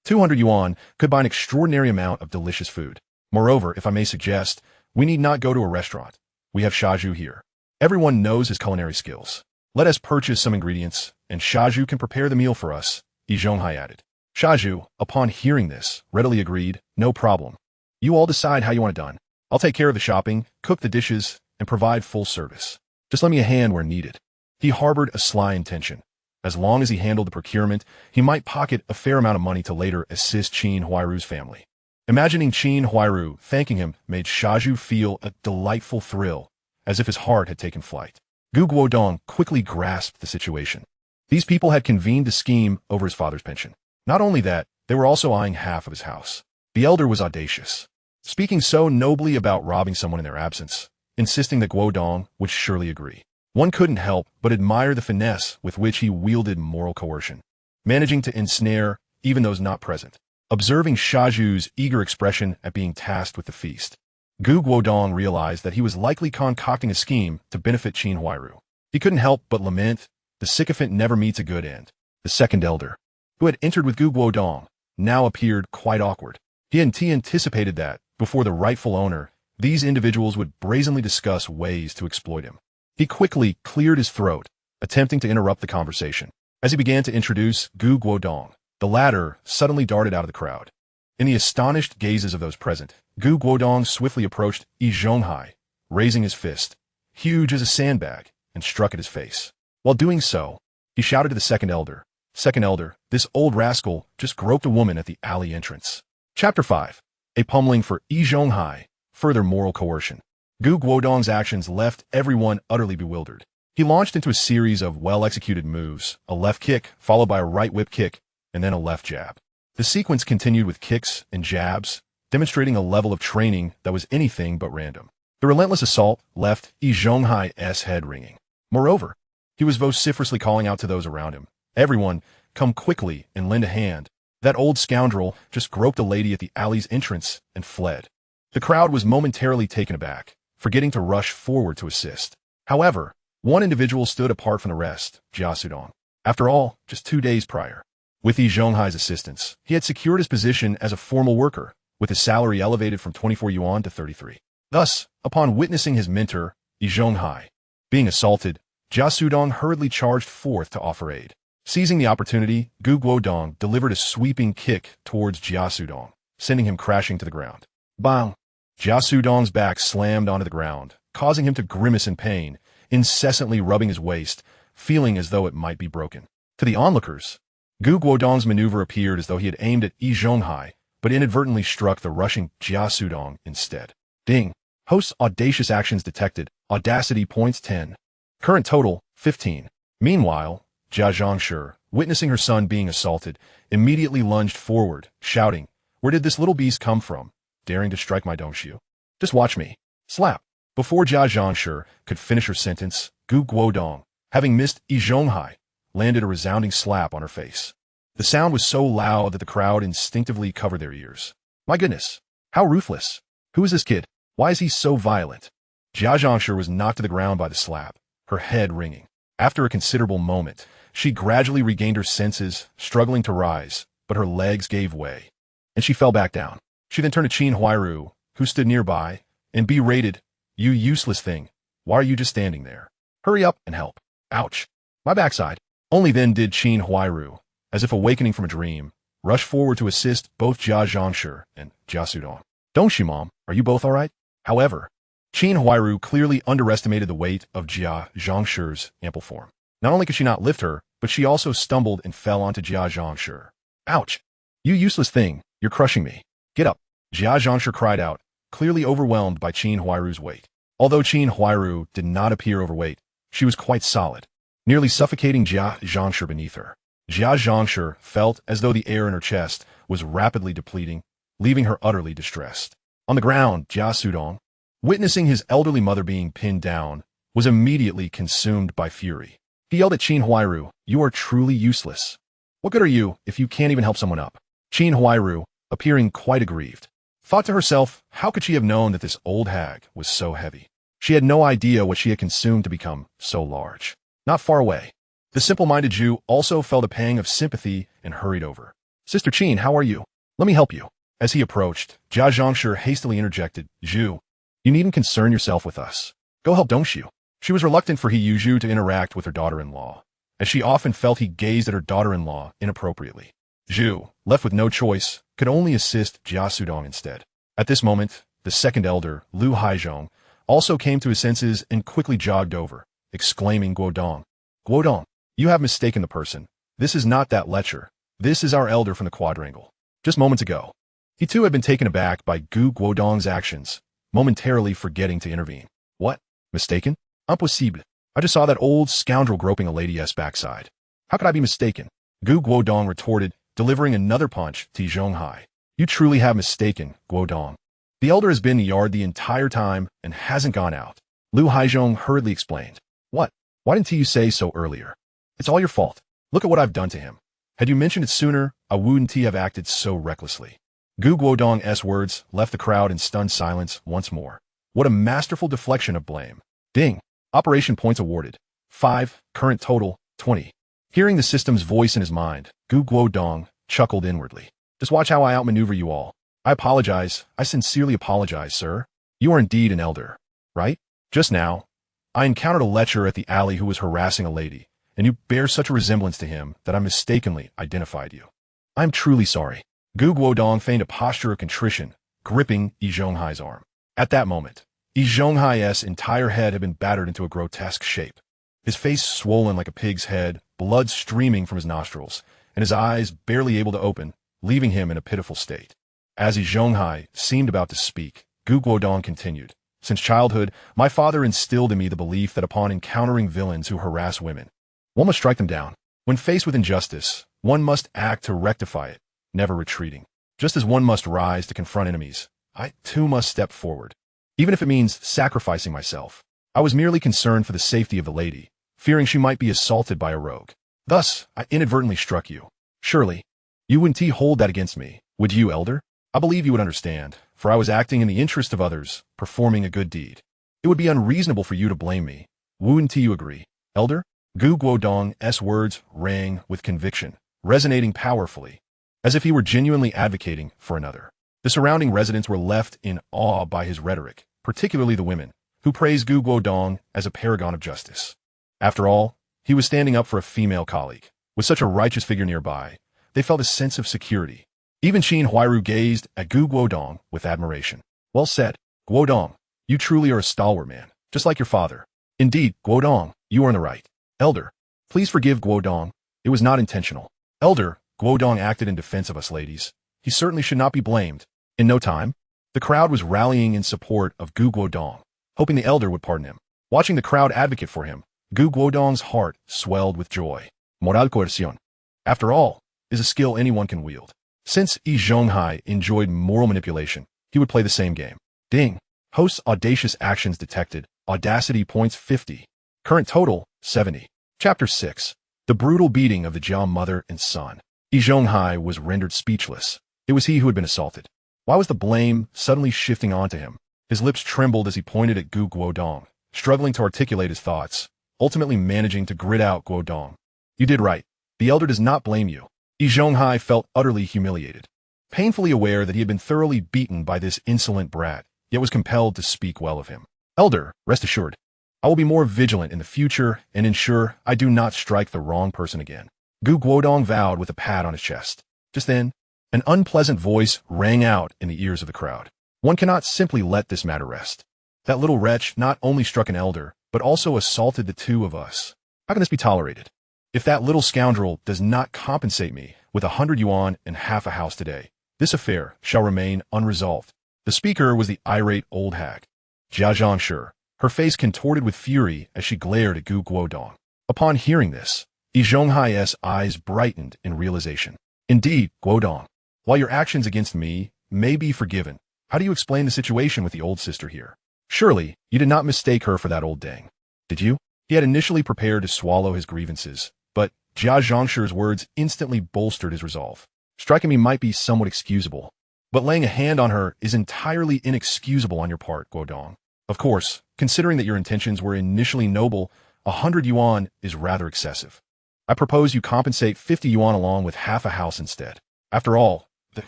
200 yuan could buy an extraordinary amount of delicious food. Moreover, if I may suggest, we need not go to a restaurant. We have Shaju here. Everyone knows his culinary skills. Let us purchase some ingredients, and Shaju can prepare the meal for us, Yi Zhonghai added. Shaju, upon hearing this, readily agreed, no problem. You all decide how you want it done. I'll take care of the shopping, cook the dishes, and provide full service. Just lend me a hand where needed. He harbored a sly intention. As long as he handled the procurement, he might pocket a fair amount of money to later assist Qin Huairu's family. Imagining Qin Huairu thanking him made Shaju feel a delightful thrill, as if his heart had taken flight. Guodong quickly grasped the situation. These people had convened to scheme over his father's pension. Not only that, they were also eyeing half of his house. The elder was audacious, speaking so nobly about robbing someone in their absence, insisting that Guodong would surely agree. One couldn't help but admire the finesse with which he wielded moral coercion, managing to ensnare even those not present. Observing Shaju's eager expression at being tasked with the feast, Guodong realized that he was likely concocting a scheme to benefit Qin Huairu. He couldn't help but lament, the sycophant never meets a good end. The second elder, who had entered with Guodong, now appeared quite awkward. He anticipated that, before the rightful owner, these individuals would brazenly discuss ways to exploit him. He quickly cleared his throat, attempting to interrupt the conversation. As he began to introduce Guodong, the latter suddenly darted out of the crowd. In the astonished gazes of those present, Guodong swiftly approached Yi Zhonghai, raising his fist, huge as a sandbag, and struck at his face. While doing so, he shouted to the second elder, "Second elder, this old rascal just groped a woman at the alley entrance." Chapter 5. A pummeling for Yi Zhonghai, further moral coercion. Guodong's actions left everyone utterly bewildered. He launched into a series of well-executed moves, a left kick, followed by a right whip kick, and then a left jab. The sequence continued with kicks and jabs, demonstrating a level of training that was anything but random. The relentless assault left Yi Zhonghai's head ringing. Moreover, he was vociferously calling out to those around him, "Everyone, come quickly and lend a hand. That old scoundrel just groped a lady at the alley's entrance and fled." The crowd was momentarily taken aback, forgetting to rush forward to assist. However, one individual stood apart from the rest, Jiasudong. After all, just 2 days prior, with Yi Zhonghai's assistance, he had secured his position as a formal worker, with his salary elevated from 24 yuan to 33. Thus, upon witnessing his mentor, Yi Zhonghai, being assaulted, Jiasudong hurriedly charged forth to offer aid. Seizing the opportunity, Guodong delivered a sweeping kick towards Jiasudong, sending him crashing to the ground. Bang! Jiasudong's back slammed onto the ground, causing him to grimace in pain, incessantly rubbing his waist, feeling as though it might be broken. To the onlookers, Guodong's maneuver appeared as though he had aimed at Yi Zhonghai, but inadvertently struck the rushing Jiasudong instead. Ding! Host's audacious actions detected. Audacity points 10. Current total, 15. Meanwhile, Jia Zhangshi, witnessing her son being assaulted, immediately lunged forward, shouting, "Where did this little beast come from, daring to strike my Dongxiu? Just watch me." Slap! Before Jia Zhangshi could finish her sentence, Guodong, having missed Yi Zhonghai, landed a resounding slap on her face. The sound was so loud that the crowd instinctively covered their ears. My goodness, how ruthless. Who is this kid? Why is he so violent? Jia Zhangshi was knocked to the ground by the slap, her head ringing. After a considerable moment, she gradually regained her senses, struggling to rise, but her legs gave way, and she fell back down. She then turned to Qin Huairu, who stood nearby, and berated, "You useless thing, why are you just standing there? Hurry up and help." Ouch! My backside. Only then did Qin Huairu, as if awakening from a dream, rush forward to assist both Jia Zhangshi and Jiasudong. "Dongxi, Mom, are you both all right?" However, Qin Huairu clearly underestimated the weight of Jia Zhangshi's ample form. Not only could she not lift her, but she also stumbled and fell onto Jia Zhangshi. "Ouch! You useless thing, you're crushing me. Get up." Jia Zhangshi cried out, clearly overwhelmed by Qin Huairu's weight. Although Qin Huairu did not appear overweight, she was quite solid, nearly suffocating Jia Zhangshi beneath her. Jia Zhangshi felt as though the air in her chest was rapidly depleting, leaving her utterly distressed. On the ground, Jiasudong, witnessing his elderly mother being pinned down, was immediately consumed by fury. He yelled at Qin Huairu, "You are truly useless. What good are you if you can't even help someone up?" Qin Huairu, appearing quite aggrieved, thought to herself, how could she have known that this old hag was so heavy? She had no idea what she had consumed to become so large. Not far away, the simple-minded Jew also felt a pang of sympathy and hurried over. "Sister Qin, how are you? Let me help you." As he approached, Jia Zhangshi hastily interjected, "Zhu, you needn't concern yourself with us. Go help Dongxiu." She was reluctant for he Yuzhu to interact with her daughter-in-law, as she often felt he gazed at her daughter-in-law inappropriately. Zhu, left with no choice, could only assist Jia Sudong instead. At this moment, the second elder, Lu Haizhong, also came to his senses and quickly jogged over, exclaiming, Guodong. Guodong, you have mistaken the person. This is not that lecher. This is our elder from the quadrangle. Just moments ago. He too had been taken aback by Guodong's actions, momentarily forgetting to intervene. What? Mistaken? Impossible. I just saw that old scoundrel groping a lady's backside. How could I be mistaken? Guodong retorted, delivering another punch to Zhonghai. You truly have mistaken, Guodong. The elder has been in the yard the entire time and hasn't gone out. Lu Haizhong hurriedly explained. What? Why didn't you say so earlier? It's all your fault. Look at what I've done to him. Had you mentioned it sooner, I wouldn't have acted so recklessly. Guodong's words left the crowd in stunned silence once more. What a masterful deflection of blame. Ding. Operation points awarded. 5, current total, 20. Hearing the system's voice in his mind, Guodong chuckled inwardly. Just watch how I outmaneuver you all. I apologize. I sincerely apologize, sir. You are indeed an elder, right? Just now, I encountered a lecher at the alley who was harassing a lady, and you bear such a resemblance to him that I mistakenly identified you. I am truly sorry. Guodong feigned a posture of contrition, gripping Yi Zhonghai's arm. At that moment, Yi Zhonghai's entire head had been battered into a grotesque shape. His face swollen like a pig's head, blood streaming from his nostrils, and his eyes barely able to open, leaving him in a pitiful state. As Yi Zhonghai seemed about to speak, Guodong continued. Since childhood, my father instilled in me the belief that upon encountering villains who harass women, one must strike them down. When faced with injustice, one must act to rectify it, never retreating. Just as one must rise to confront enemies, I too must step forward. Even if it means sacrificing myself. I was merely concerned for the safety of the lady, fearing she might be assaulted by a rogue. Thus, I inadvertently struck you. Surely, you wouldn't hold that against me, would you, elder? I believe you would understand, for I was acting in the interest of others, performing a good deed. It would be unreasonable for you to blame me. Wouldn't you agree, elder? Guodong's words rang with conviction, resonating powerfully, as if he were genuinely advocating for another. The surrounding residents were left in awe by his rhetoric, particularly the women, who praised Guodong as a paragon of justice. After all, he was standing up for a female colleague. With such a righteous figure nearby, they felt a sense of security. Even Qin Huairu gazed at Guodong with admiration. Well said, Guodong. You truly are a stalwart man, just like your father. Indeed, Guodong, you are in the right. Elder, please forgive Guodong. It was not intentional. Elder, Guodong acted in defense of us ladies. He certainly should not be blamed. In no time, the crowd was rallying in support of Guodong, hoping the elder would pardon him. Watching the crowd advocate for him, Guodong's heart swelled with joy. Moral coercion, after all, is a skill anyone can wield. Since Yi Zhonghai enjoyed moral manipulation, he would play the same game. Ding. Host's audacious actions detected. Audacity points 50. Current total, 70. Chapter 6. The brutal beating of the Jia mother and son. Yi Zhonghai was rendered speechless. It was he who had been assaulted. Why was the blame suddenly shifting onto him? His lips trembled as he pointed at Guodong, struggling to articulate his thoughts, ultimately managing to grit out Guodong. You did right. The elder does not blame you. Yi Zhonghai felt utterly humiliated, painfully aware that he had been thoroughly beaten by this insolent brat, yet was compelled to speak well of him. Elder, rest assured, I will be more vigilant in the future and ensure I do not strike the wrong person again. Guodong vowed with a pat on his chest. Just then, an unpleasant voice rang out in the ears of the crowd. One cannot simply let this matter rest. That little wretch not only struck an elder, but also assaulted the two of us. How can this be tolerated? If that little scoundrel does not compensate me with 100 yuan and half a house today, this affair shall remain unresolved. The speaker was the irate old hag, Jia Zhangshi, her face contorted with fury as she glared at Guodong. Upon hearing this, Yi Zhonghai's eyes brightened in realization. Indeed, Guodong, while your actions against me may be forgiven, how do you explain the situation with the old sister here? Surely, you did not mistake her for that old dang, did you? He had initially prepared to swallow his grievances, but Jia Zhangshi's words instantly bolstered his resolve. Striking me might be somewhat excusable, but laying a hand on her is entirely inexcusable on your part, Guodong. Of course, considering that your intentions were initially noble, 100 yuan is rather excessive. I propose you compensate 50 yuan along with half a house instead. After all, the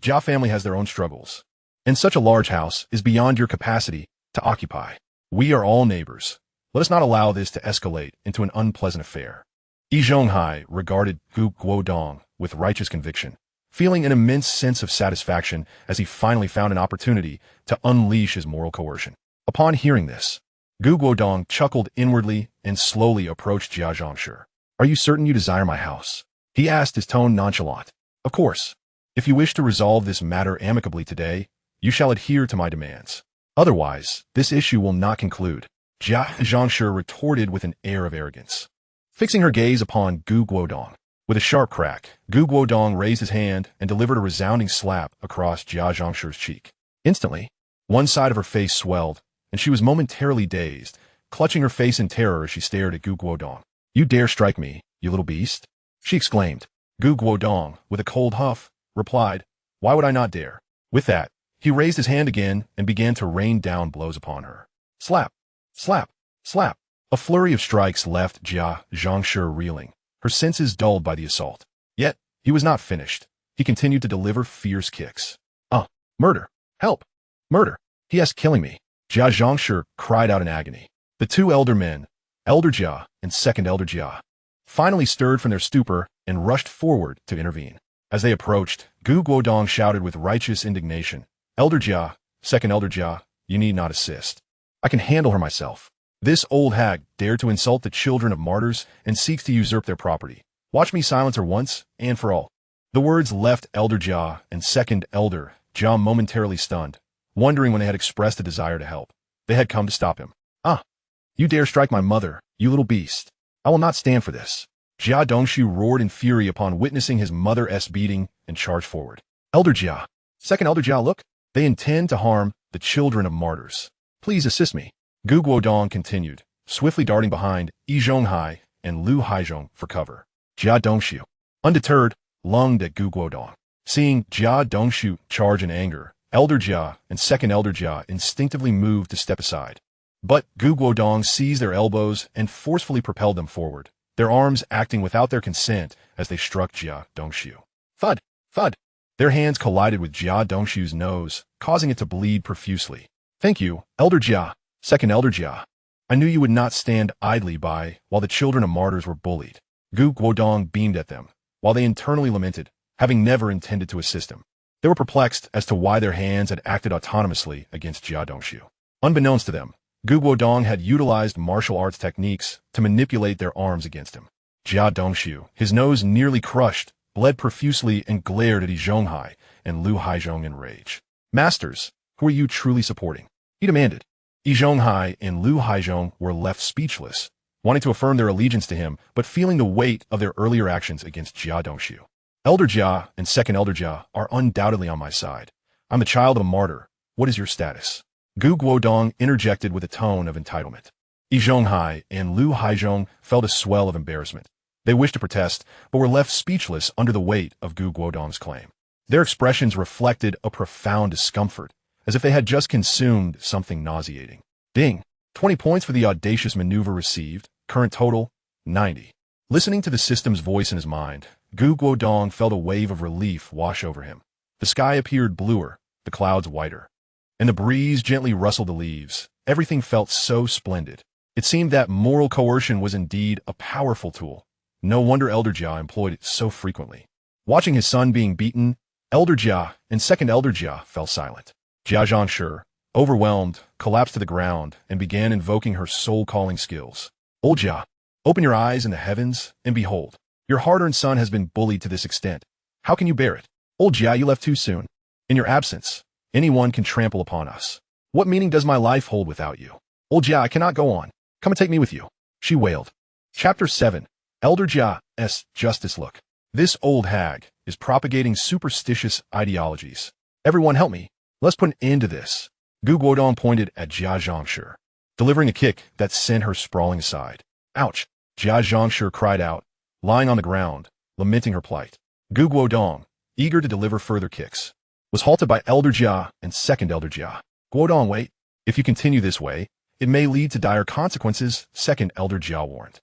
Jia family has their own struggles, and such a large house is beyond your capacity to occupy. We are all neighbors. Let us not allow this to escalate into an unpleasant affair. Yi Zhonghai regarded Guodong with righteous conviction, feeling an immense sense of satisfaction as he finally found an opportunity to unleash his moral coercion. Upon hearing this, Guodong chuckled inwardly and slowly approached Jia Zhangshi. "Are you certain you desire my house?" he asked, his tone nonchalant. "Of course. If you wish to resolve this matter amicably today, you shall adhere to my demands. Otherwise, this issue will not conclude," Jia Zhangshi retorted with an air of arrogance. Fixing her gaze upon Guodong, with a sharp crack, Guodong raised his hand and delivered a resounding slap across Jia Zhangshi's cheek. Instantly, one side of her face swelled, and she was momentarily dazed, clutching her face in terror as she stared at Guodong. "You dare strike me, you little beast?" she exclaimed. Guodong, with a cold huff, replied, "Why would I not dare?" With that, he raised his hand again and began to rain down blows upon her. Slap, slap, slap. A flurry of strikes left Jia Zhangshi reeling, her senses dulled by the assault. Yet, he was not finished. He continued to deliver fierce kicks. Murder! Help! Murder! He is killing me!" Jia Zhangshi cried out in agony. The two elder men, Elder Jia and Second Elder Jia, finally stirred from their stupor and rushed forward to intervene. As they approached, Guodong shouted with righteous indignation, "Elder Jia, Second Elder Jia, you need not assist. I can handle her myself. This old hag dared to insult the children of martyrs and seeks to usurp their property. Watch me silence her once and for all." The words left Elder Jia and Second Elder Jia momentarily stunned, wondering when they had expressed a desire to help. They had come to stop him. "You dare strike my mother, you little beast. I will not stand for this." Jia Dongxu roared in fury upon witnessing his mother's beating and charged forward. "Elder Jia, Second Elder Jia, look. They intend to harm the children of martyrs. Please assist me." Guodong continued, swiftly darting behind Yi Zhonghai and Lu Haizhong for cover. Jia Dongxu, undeterred, lunged at Guodong. Seeing Jia Dongxu charge in anger, Elder Jia and Second Elder Jia instinctively moved to step aside. But Guodong seized their elbows and forcefully propelled them forward, their arms acting without their consent as they struck Jia Dongxu. Thud! Thud! Their hands collided with Jia Dongxu's nose, causing it to bleed profusely. "Thank you, Elder Jia, Second Elder Jia. I knew you would not stand idly by while the children of martyrs were bullied." Guodong beamed at them, while they internally lamented, having never intended to assist him. They were perplexed as to why their hands had acted autonomously against Jia Dongxu. Unbeknownst to them, Guodong had utilized martial arts techniques to manipulate their arms against him. Jia Dongxu, his nose nearly crushed, bled profusely and glared at Yi Zhonghai and Lu Haizhong in rage. "Masters, who are you truly supporting?" he demanded. Yi Zhonghai and Lu Haizhong were left speechless, wanting to affirm their allegiance to him, but feeling the weight of their earlier actions against Jia Dongxu. "Elder Jia and Second Elder Jia are undoubtedly on my side. I'm the child of a martyr. What is your status?" Guodong interjected with a tone of entitlement. Yi Zhonghai and Lu Haizhong felt a swell of embarrassment. They wished to protest, but were left speechless under the weight of Guodong's claim. Their expressions reflected a profound discomfort, as if they had just consumed something nauseating. Ding! 20 points for the audacious maneuver received. Current total, 90. Listening to the system's voice in his mind, Guodong felt a wave of relief wash over him. The sky appeared bluer, the clouds whiter, and the breeze gently rustled the leaves. Everything felt so splendid. It seemed that moral coercion was indeed a powerful tool. No wonder Elder Jia employed it so frequently. Watching his son being beaten, Elder Jia and Second Elder Jia fell silent. Jia Zhangshi, overwhelmed, collapsed to the ground and began invoking her soul-calling skills. "Old Jia, open your eyes in the heavens and behold. Your hard-earned son has been bullied to this extent. How can you bear it? Old Jia, you left too soon. In your absence, anyone can trample upon us. What meaning does my life hold without you? Old Jia, I cannot go on. Come and take me with you," she wailed. Chapter 7. Elder Jia's Justice Look. This old hag is propagating superstitious ideologies. "Everyone help me. Let's put an end to this." Guodong pointed at Jia Zhangshi, delivering a kick that sent her sprawling aside. "Ouch!" Jia Zhangshi cried out, lying on the ground, lamenting her plight. Guodong, eager to deliver further kicks, was halted by Elder Jia and Second Elder Jia. "Guodong, wait. If you continue this way, it may lead to dire consequences," Second Elder Jia warned.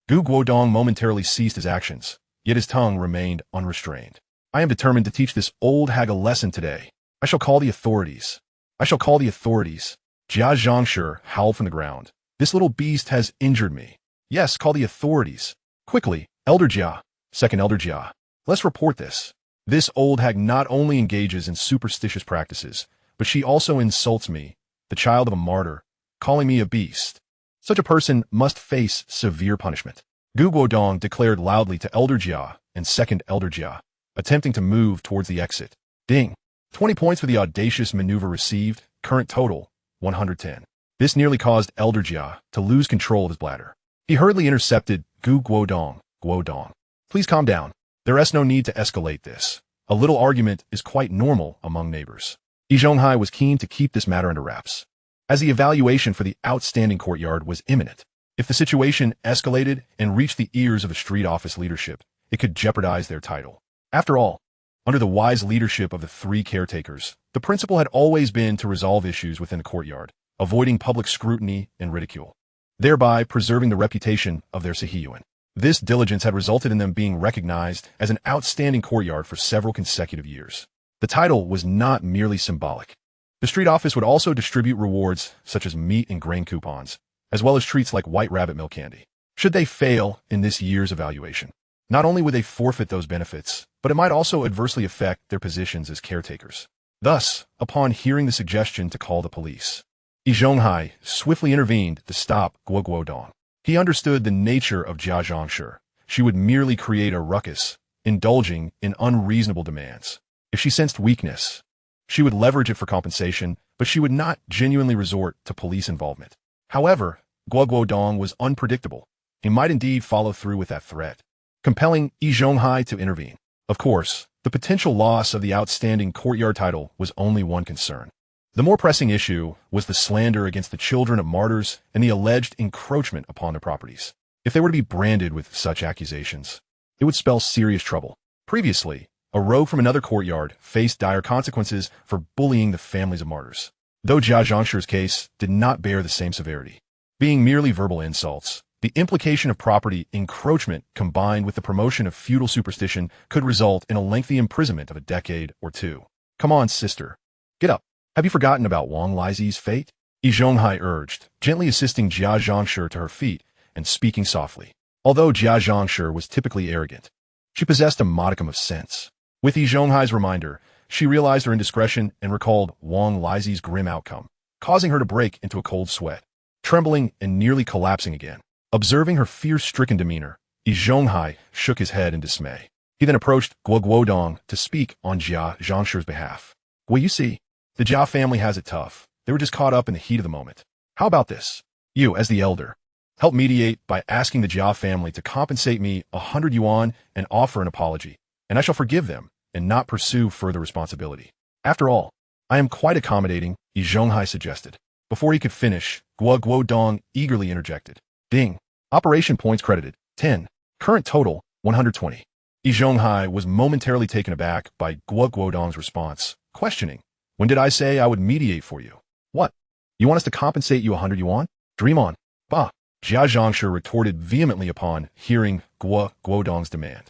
Guodong momentarily ceased his actions, yet his tongue remained unrestrained. "I am determined to teach this old hag a lesson today. I shall call the authorities. I shall call the authorities." Jia Zhangshi howled from the ground, This little beast has injured me. Yes, call the authorities. Quickly, Elder Jia. Second Elder Jia. Let's report this. This old hag not only engages in superstitious practices, but she also insults me, the child of a martyr, calling me a beast. Such a person must face severe punishment. Guodong declared loudly to Elder Jia and second Elder Jia, attempting to move towards the exit. Ding. 20 points for the audacious maneuver received, current total, 110. This nearly caused Elder Jia to lose control of his bladder. He hurriedly intercepted Guodong. Guodong. Please calm down. There is no need to escalate this. A little argument is quite normal among neighbors. Zhonghai was keen to keep this matter under wraps, as the evaluation for the outstanding courtyard was imminent. If the situation escalated and reached the ears of the street office leadership, it could jeopardize their title. After all, under the wise leadership of the three caretakers, the principle had always been to resolve issues within the courtyard, avoiding public scrutiny and ridicule, thereby preserving the reputation of their Sihiyuan. This diligence had resulted in them being recognized as an outstanding courtyard for several consecutive years. The title was not merely symbolic. The street office would also distribute rewards such as meat and grain coupons, as well as treats like white rabbit milk candy. Should they fail in this year's evaluation, not only would they forfeit those benefits, but it might also adversely affect their positions as caretakers. Thus, upon hearing the suggestion to call the police, Zhonghai swiftly intervened to stop Guodong. He understood the nature of Jia Zhangshi. She would merely create a ruckus, indulging in unreasonable demands. If she sensed weakness, she would leverage it for compensation, but she would not genuinely resort to police involvement. However, Guodong was unpredictable. He might indeed follow through with that threat, compelling Zhonghai to intervene. Of course, the potential loss of the outstanding courtyard title was only one concern. The more pressing issue was the slander against the children of martyrs and the alleged encroachment upon their properties. If they were to be branded with such accusations, it would spell serious trouble. Previously, a rogue from another courtyard faced dire consequences for bullying the families of martyrs, though Jia Zhangshi's case did not bear the same severity. Being merely verbal insults, the implication of property encroachment combined with the promotion of feudal superstition could result in a lengthy imprisonment of a decade or two. Come on, sister. Get up. Have you forgotten about Wang Lizi's fate? Zhonghai urged, gently assisting Jia Zhangshi to her feet and speaking softly. Although Jia Zhangshi was typically arrogant, she possessed a modicum of sense. With Zhonghai's reminder, she realized her indiscretion and recalled Wang Lizi's grim outcome, causing her to break into a cold sweat, trembling and nearly collapsing again. Observing her fear-stricken demeanor, Zhonghai shook his head in dismay. He then approached Guodong to speak on Jia Zhangshi's behalf. Well, you see, the Jia family has it tough. They were just caught up in the heat of the moment. How about this? You, as the elder, help mediate by asking the Jia family to compensate me 100 yuan and offer an apology, and I shall forgive them and not pursue further responsibility. After all, I am quite accommodating, Zhonghai suggested. Before he could finish, Guodong eagerly interjected. Ding. Operation points credited, 10. Current total, 120. Zhonghai was momentarily taken aback by Guodong's response, questioning. When did I say I would mediate for you? What? You want us to compensate you 100 yuan? Dream on. Bah. Jia Zhangshi retorted vehemently upon hearing Guodong's demand.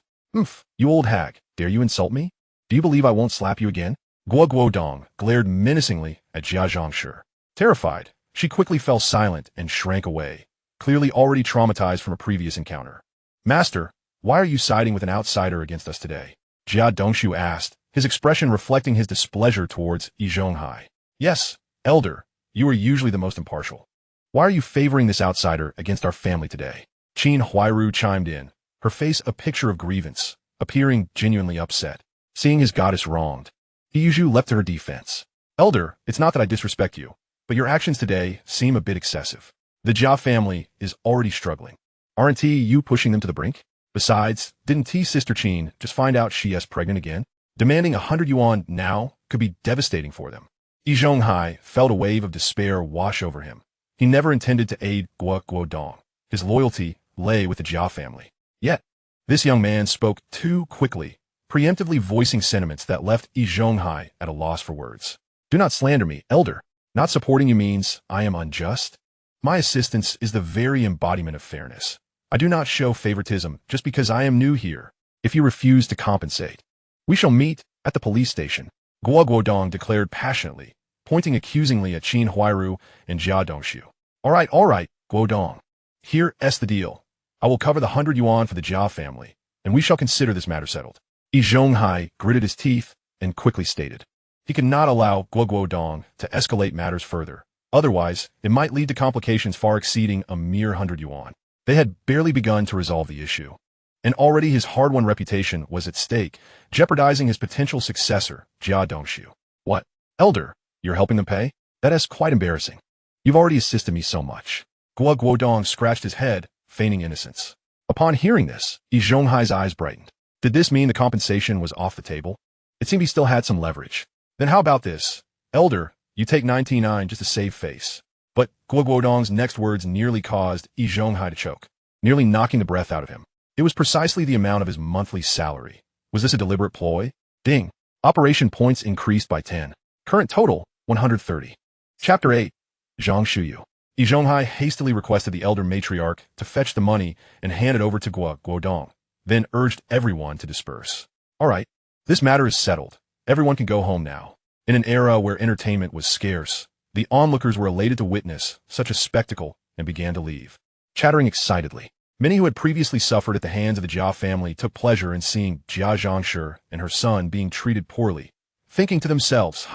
You old hag, dare you insult me? Do you believe I won't slap you again? Guodong glared menacingly at Jia Zhangshi. Terrified, she quickly fell silent and shrank away, clearly already traumatized from a previous encounter. Master, why are you siding with an outsider against us today? Jia Dongshu asked, his expression reflecting his displeasure towards Zhonghai. Yes, elder, you are usually the most impartial. Why are you favoring this outsider against our family today? Qin Huairu chimed in, her face a picture of grievance, appearing genuinely upset. Seeing his goddess wronged, Yuzhu leapt to her defense. Elder, it's not that I disrespect you, but your actions today seem a bit excessive. The Jia family is already struggling. Aren't you pushing them to the brink? Besides, didn't Sister Qin just find out she is pregnant again? Demanding 100 yuan now could be devastating for them. Zhonghai felt a wave of despair wash over him. He never intended to aid Guodong. His loyalty lay with the Jia family. Yet, this young man spoke too quickly, preemptively voicing sentiments that left Zhonghai at a loss for words. Do not slander me, elder. Not supporting you means I am unjust. My assistance is the very embodiment of fairness. I do not show favoritism just because I am new here. If you refuse to compensate, we shall meet at the police station, Guodong declared passionately, pointing accusingly at Qin Huairu and Jia Dongshu. All right, Guodong. Here's the deal. I will cover the 100 yuan for the Jia family, and we shall consider this matter settled. Yi Zhonghai gritted his teeth and quickly stated. He could not allow Guodong to escalate matters further. Otherwise, it might lead to complications far exceeding a mere 100 yuan. They had barely begun to resolve the issue, and already his hard-won reputation was at stake, jeopardizing his potential successor, Jia Dongshu. What? Elder, you're helping them pay? That is quite embarrassing. You've already assisted me so much. Guodong scratched his head, feigning innocence. Upon hearing this, Yi Zhonghai's eyes brightened. Did this mean the compensation was off the table? It seemed he still had some leverage. Then how about this? Elder, you take 99 just to save face. But Guodong's next words nearly caused Yi Zhonghai to choke, nearly knocking the breath out of him. It was precisely the amount of his monthly salary. Was this a deliberate ploy? Ding. Operation points increased by 10. Current total, 130. Chapter 8. Zhang Shuyu. Yi Zhonghai hastily requested the elder matriarch to fetch the money and hand it over to Guodong, then urged everyone to disperse. All right, this matter is settled. Everyone can go home now. In an era where entertainment was scarce, the onlookers were elated to witness such a spectacle and began to leave, chattering excitedly. Many who had previously suffered at the hands of the Jia family took pleasure in seeing Jia Zhangshi and her son being treated poorly, thinking to themselves,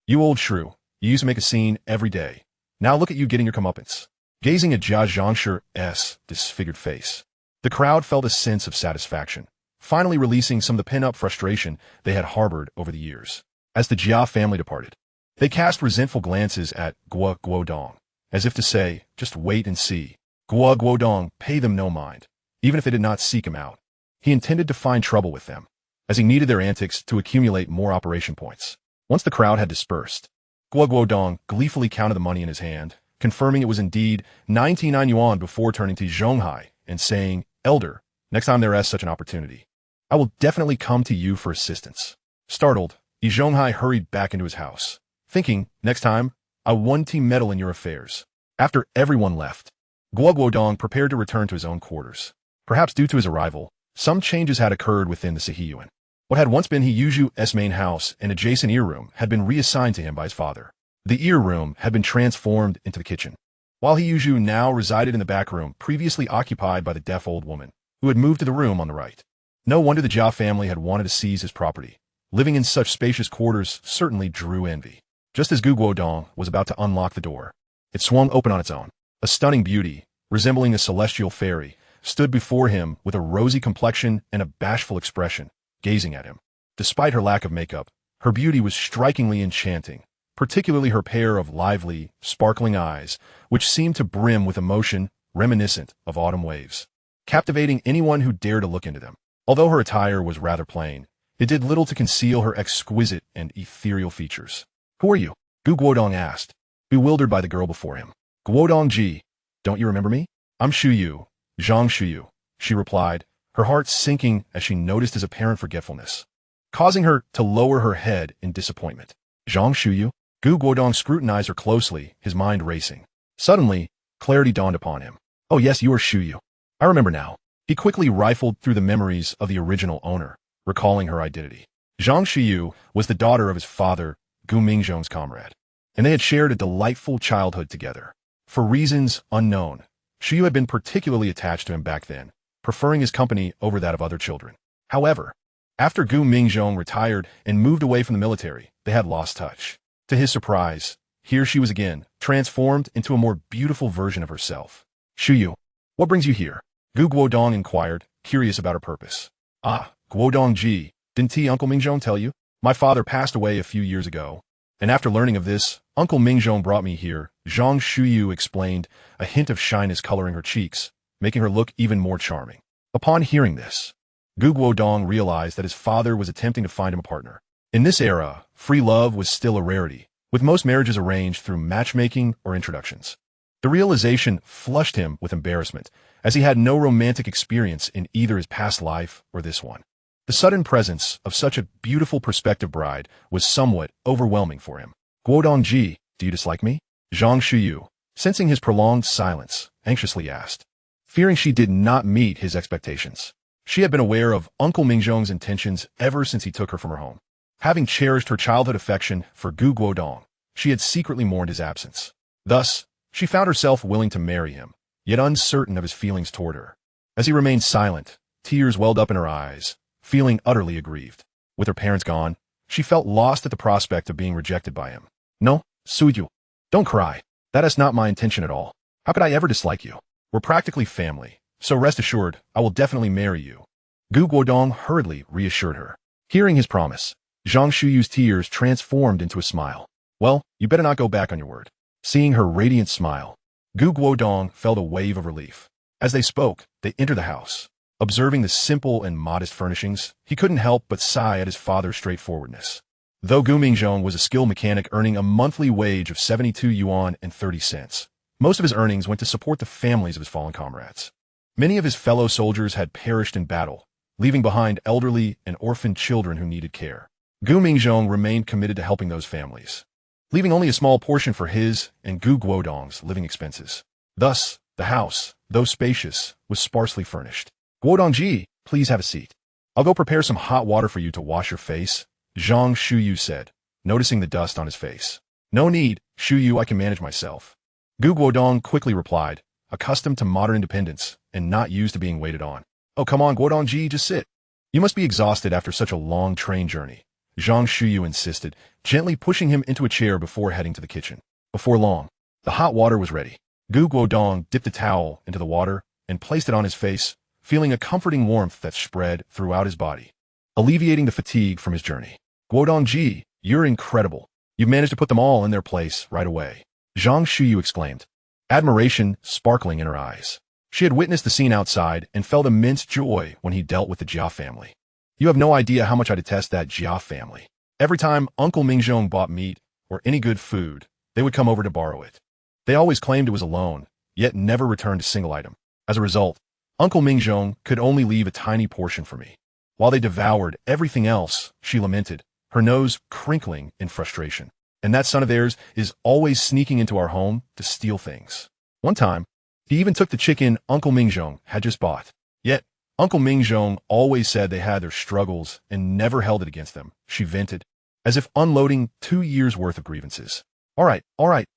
you old shrew, you used to make a scene every day. Now look at you getting your comeuppance. Gazing at Jia Zhangshi's disfigured face, the crowd felt a sense of satisfaction, finally releasing some of the pent-up frustration they had harbored over the years. As the Jia family departed, they cast resentful glances at Guodong, as if to say, just wait and see. Guodong paid them no mind, even if they did not seek him out. He intended to find trouble with them, as he needed their antics to accumulate more operation points. Once the crowd had dispersed, Guodong gleefully counted the money in his hand, confirming it was indeed 99 yuan before turning to Zhonghai and saying, Elder, next time there is such an opportunity, I will definitely come to you for assistance. Startled, Yi Zhonghai hurried back into his house, thinking, next time, I won't meddle in your affairs. After everyone left, Guodong prepared to return to his own quarters. Perhaps due to his arrival, some changes had occurred within the Sihiyuan. What had once been Hiyuju's main house and adjacent ear room had been reassigned to him by his father. The ear room had been transformed into the kitchen, while Hiyuju now resided in the back room previously occupied by the deaf old woman, who had moved to the room on the right. No wonder the Jia family had wanted to seize his property. Living in such spacious quarters certainly drew envy. Just as Guodong was about to unlock the door, it swung open on its own. A stunning beauty, resembling a celestial fairy, stood before him with a rosy complexion and a bashful expression, gazing at him. Despite her lack of makeup, her beauty was strikingly enchanting, particularly her pair of lively, sparkling eyes, which seemed to brim with emotion reminiscent of autumn waves, captivating anyone who dared to look into them. Although her attire was rather plain, it did little to conceal her exquisite and ethereal features. Who are you? Guodong asked, bewildered by the girl before him. Guodong Ji, don't you remember me? I'm Shuyu, Zhang Shuyu, she replied, her heart sinking as she noticed his apparent forgetfulness, causing her to lower her head in disappointment. Zhang Shuyu? Guodong scrutinized her closely, his mind racing. Suddenly, clarity dawned upon him. Oh yes, you are Shuyu. I remember now. He quickly rifled through the memories of the original owner, recalling her identity. Zhang Shuyu was the daughter of his father, Gu Mingzhong's comrade, and they had shared a delightful childhood together. For reasons unknown, Shuyu had been particularly attached to him back then, preferring his company over that of other children. However, after Gu Mingzhong retired and moved away from the military, they had lost touch. To his surprise, here she was again, transformed into a more beautiful version of herself. Shuyu, what brings you here? Guodong inquired, curious about her purpose. Guodong Ji, didn't Uncle Mingzhong tell you? My father passed away a few years ago, and after learning of this, Uncle Mingzhong brought me here, Zhang Shuyu explained, a hint of shyness coloring her cheeks, making her look even more charming. Upon hearing this, Guodong realized that his father was attempting to find him a partner. In this era, free love was still a rarity, with most marriages arranged through matchmaking or introductions. The realization flushed him with embarrassment, as he had no romantic experience in either his past life or this one. The sudden presence of such a beautiful prospective bride was somewhat overwhelming for him. Guodong Ji, do you dislike me? Zhang Shuyu, sensing his prolonged silence, anxiously asked, fearing she did not meet his expectations. She had been aware of Uncle Mingzhong's intentions ever since he took her from her home. Having cherished her childhood affection for Guodong, she had secretly mourned his absence. Thus, She found herself willing to marry him, yet uncertain of his feelings toward her. As he remained silent, tears welled up in her eyes, feeling utterly aggrieved. With her parents gone, she felt lost at the prospect of being rejected by him. No, Suyu. Don't cry. That is not my intention at all. How could I ever dislike you? We're practically family, so rest assured, I will definitely marry you. Guodong hurriedly reassured her. Hearing his promise, Zhang Shuyu's tears transformed into a smile. Well, you better not go back on your word. Seeing her radiant smile, Guodong felt a wave of relief. As they spoke, they entered the house. Observing the simple and modest furnishings, he couldn't help but sigh at his father's straightforwardness. Though Gu Mingjong was a skilled mechanic earning a monthly wage of 72 yuan and 30 cents, most of his earnings went to support the families of his fallen comrades. Many of his fellow soldiers had perished in battle, leaving behind elderly and orphaned children who needed care. Gu Mingjong remained committed to helping those families, leaving only a small portion for his and Gu Guodong's living expenses. Thus, the house, though spacious, was sparsely furnished. Guodongji, please have a seat. I'll go prepare some hot water for you to wash your face, Zhang Shuyu said, noticing the dust on his face. No need, Shuyu, I can manage myself. Gu Guodong quickly replied, accustomed to modern independence and not used to being waited on. Oh, come on, Guodongji, just sit. You must be exhausted after such a long train journey, Zhang Shuyu insisted, gently pushing him into a chair before heading to the kitchen. Before long, the hot water was ready. Gu Guodong dipped a towel into the water and placed it on his face, feeling a comforting warmth that spread throughout his body, alleviating the fatigue from his journey. Guodongji, you're incredible. You've managed to put them all in their place right away, Zhang Shuyu exclaimed, admiration sparkling in her eyes. She had witnessed the scene outside and felt immense joy when he dealt with the Jia family. You have no idea how much I detest that Jia family. Every time Uncle Mingjong bought meat or any good food, they would come over to borrow it. They always claimed it was a loan, yet never returned a single item. As a result, Uncle Mingjong could only leave a tiny portion for me. While they devoured everything else, she lamented, her nose crinkling in frustration. And that son of theirs is always sneaking into our home to steal things. One time, he even took the chicken Uncle Mingjong had just bought. Yet, Uncle Mingjong always said they had their struggles and never held it against them, she vented, as if unloading 2 years' worth of grievances. All right,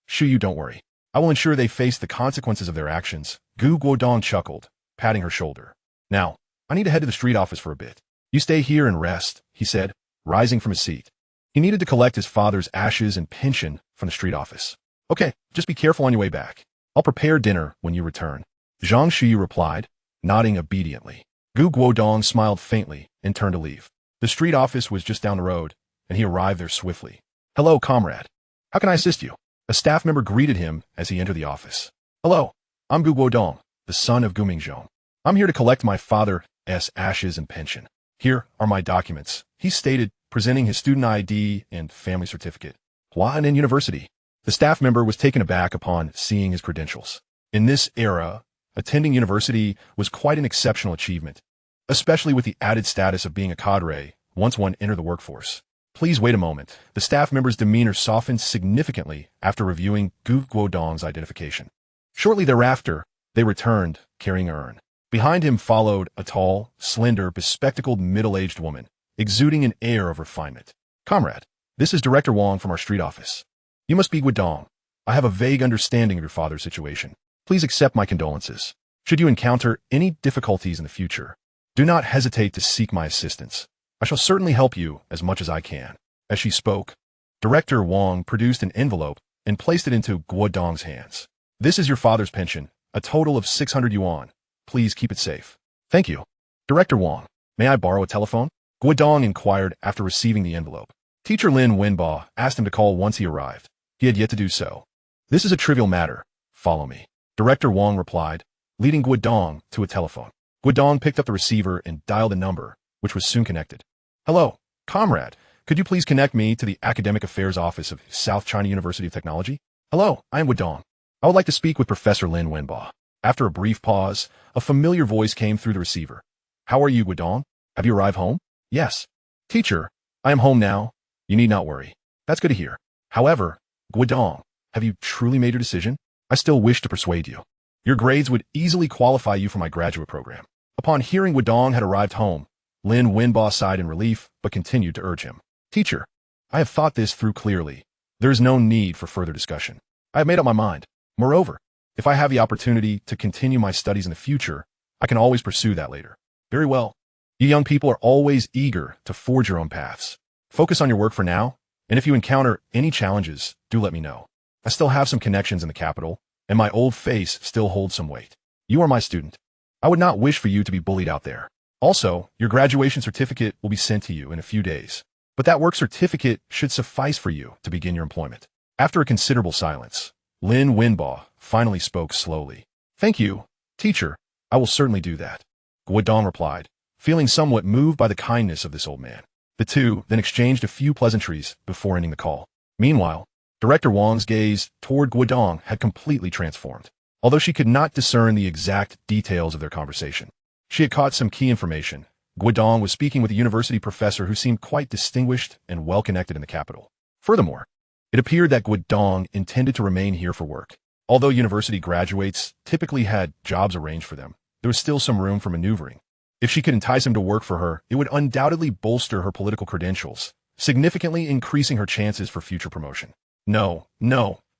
Shuyu, don't worry. I will ensure they face the consequences of their actions, Gu Guodong chuckled, patting her shoulder. Now, I need to head to the street office for a bit. You stay here and rest, he said, rising from his seat. He needed to collect his father's ashes and pension from the street office. Okay, just be careful on your way back. I'll prepare dinner when you return. Zhang Shuyu replied, nodding obediently. Gu Guodong smiled faintly and turned to leave. The street office was just down the road, and he arrived there swiftly. Hello, comrade. How can I assist you? A staff member greeted him as he entered the office. Hello, I'm Gu Guodong, the son of Gu Mingjong. I'm here to collect my father's ashes and pension. Here are my documents, he stated, presenting his student ID and family certificate. Huanan University. The staff member was taken aback upon seeing his credentials. In this era, attending university was quite an exceptional achievement, especially with the added status of being a cadre once one entered the workforce. Please wait a moment. The staff member's demeanor softened significantly after reviewing Gu Guodong's identification. Shortly thereafter, they returned, carrying an urn. Behind him followed a tall, slender, bespectacled middle-aged woman, exuding an air of refinement. Comrade, this is Director Wang from our street office. You must be Guodong. I have a vague understanding of your father's situation. Please accept my condolences. Should you encounter any difficulties in the future, do not hesitate to seek my assistance. I shall certainly help you as much as I can. As she spoke, Director Wang produced an envelope and placed it into Guodong's hands. This is your father's pension, a total of 600 yuan. Please keep it safe. Thank you. Director Wang, may I borrow a telephone? Guodong inquired after receiving the envelope. Teacher Lin Wenba asked him to call once he arrived. He had yet to do so. This is a trivial matter. Follow me. Director Wang replied, leading Guodong to a telephone. Guodong picked up the receiver and dialed a number, which was soon connected. Hello, comrade. Could you please connect me to the Academic Affairs Office of South China University of Technology? Hello, I am Guodong. I would like to speak with Professor Lin Wenba. After a brief pause, a familiar voice came through the receiver. How are you, Guodong? Have you arrived home? Yes. Teacher, I am home now. You need not worry. That's good to hear. However, Guodong, have you truly made your decision? I still wish to persuade you. Your grades would easily qualify you for my graduate program. Upon hearing Guodong had arrived home, Lin Wenba sighed in relief, but continued to urge him. Teacher, I have thought this through clearly. There is no need for further discussion. I have made up my mind. Moreover, if I have the opportunity to continue my studies in the future, I can always pursue that later. Very well. You young people are always eager to forge your own paths. Focus on your work for now, and if you encounter any challenges, do let me know. I still have some connections in the capital, and my old face still holds some weight. You are my student. I would not wish for you to be bullied out there. Also, your graduation certificate will be sent to you in a few days. But that work certificate should suffice for you to begin your employment. After a considerable silence, Lin Wenbo finally spoke slowly. Thank you, teacher. I will certainly do that. Guodong replied, feeling somewhat moved by the kindness of this old man. The two then exchanged a few pleasantries before ending the call. Meanwhile, Director Wang's gaze toward Guodong had completely transformed. Although she could not discern the exact details of their conversation, she had caught some key information. Guodong was speaking with a university professor who seemed quite distinguished and well-connected in the capital. Furthermore, it appeared that Guodong intended to remain here for work. Although university graduates typically had jobs arranged for them, there was still some room for maneuvering. If she could entice him to work for her, it would undoubtedly bolster her political credentials, significantly increasing her chances for future promotion. No,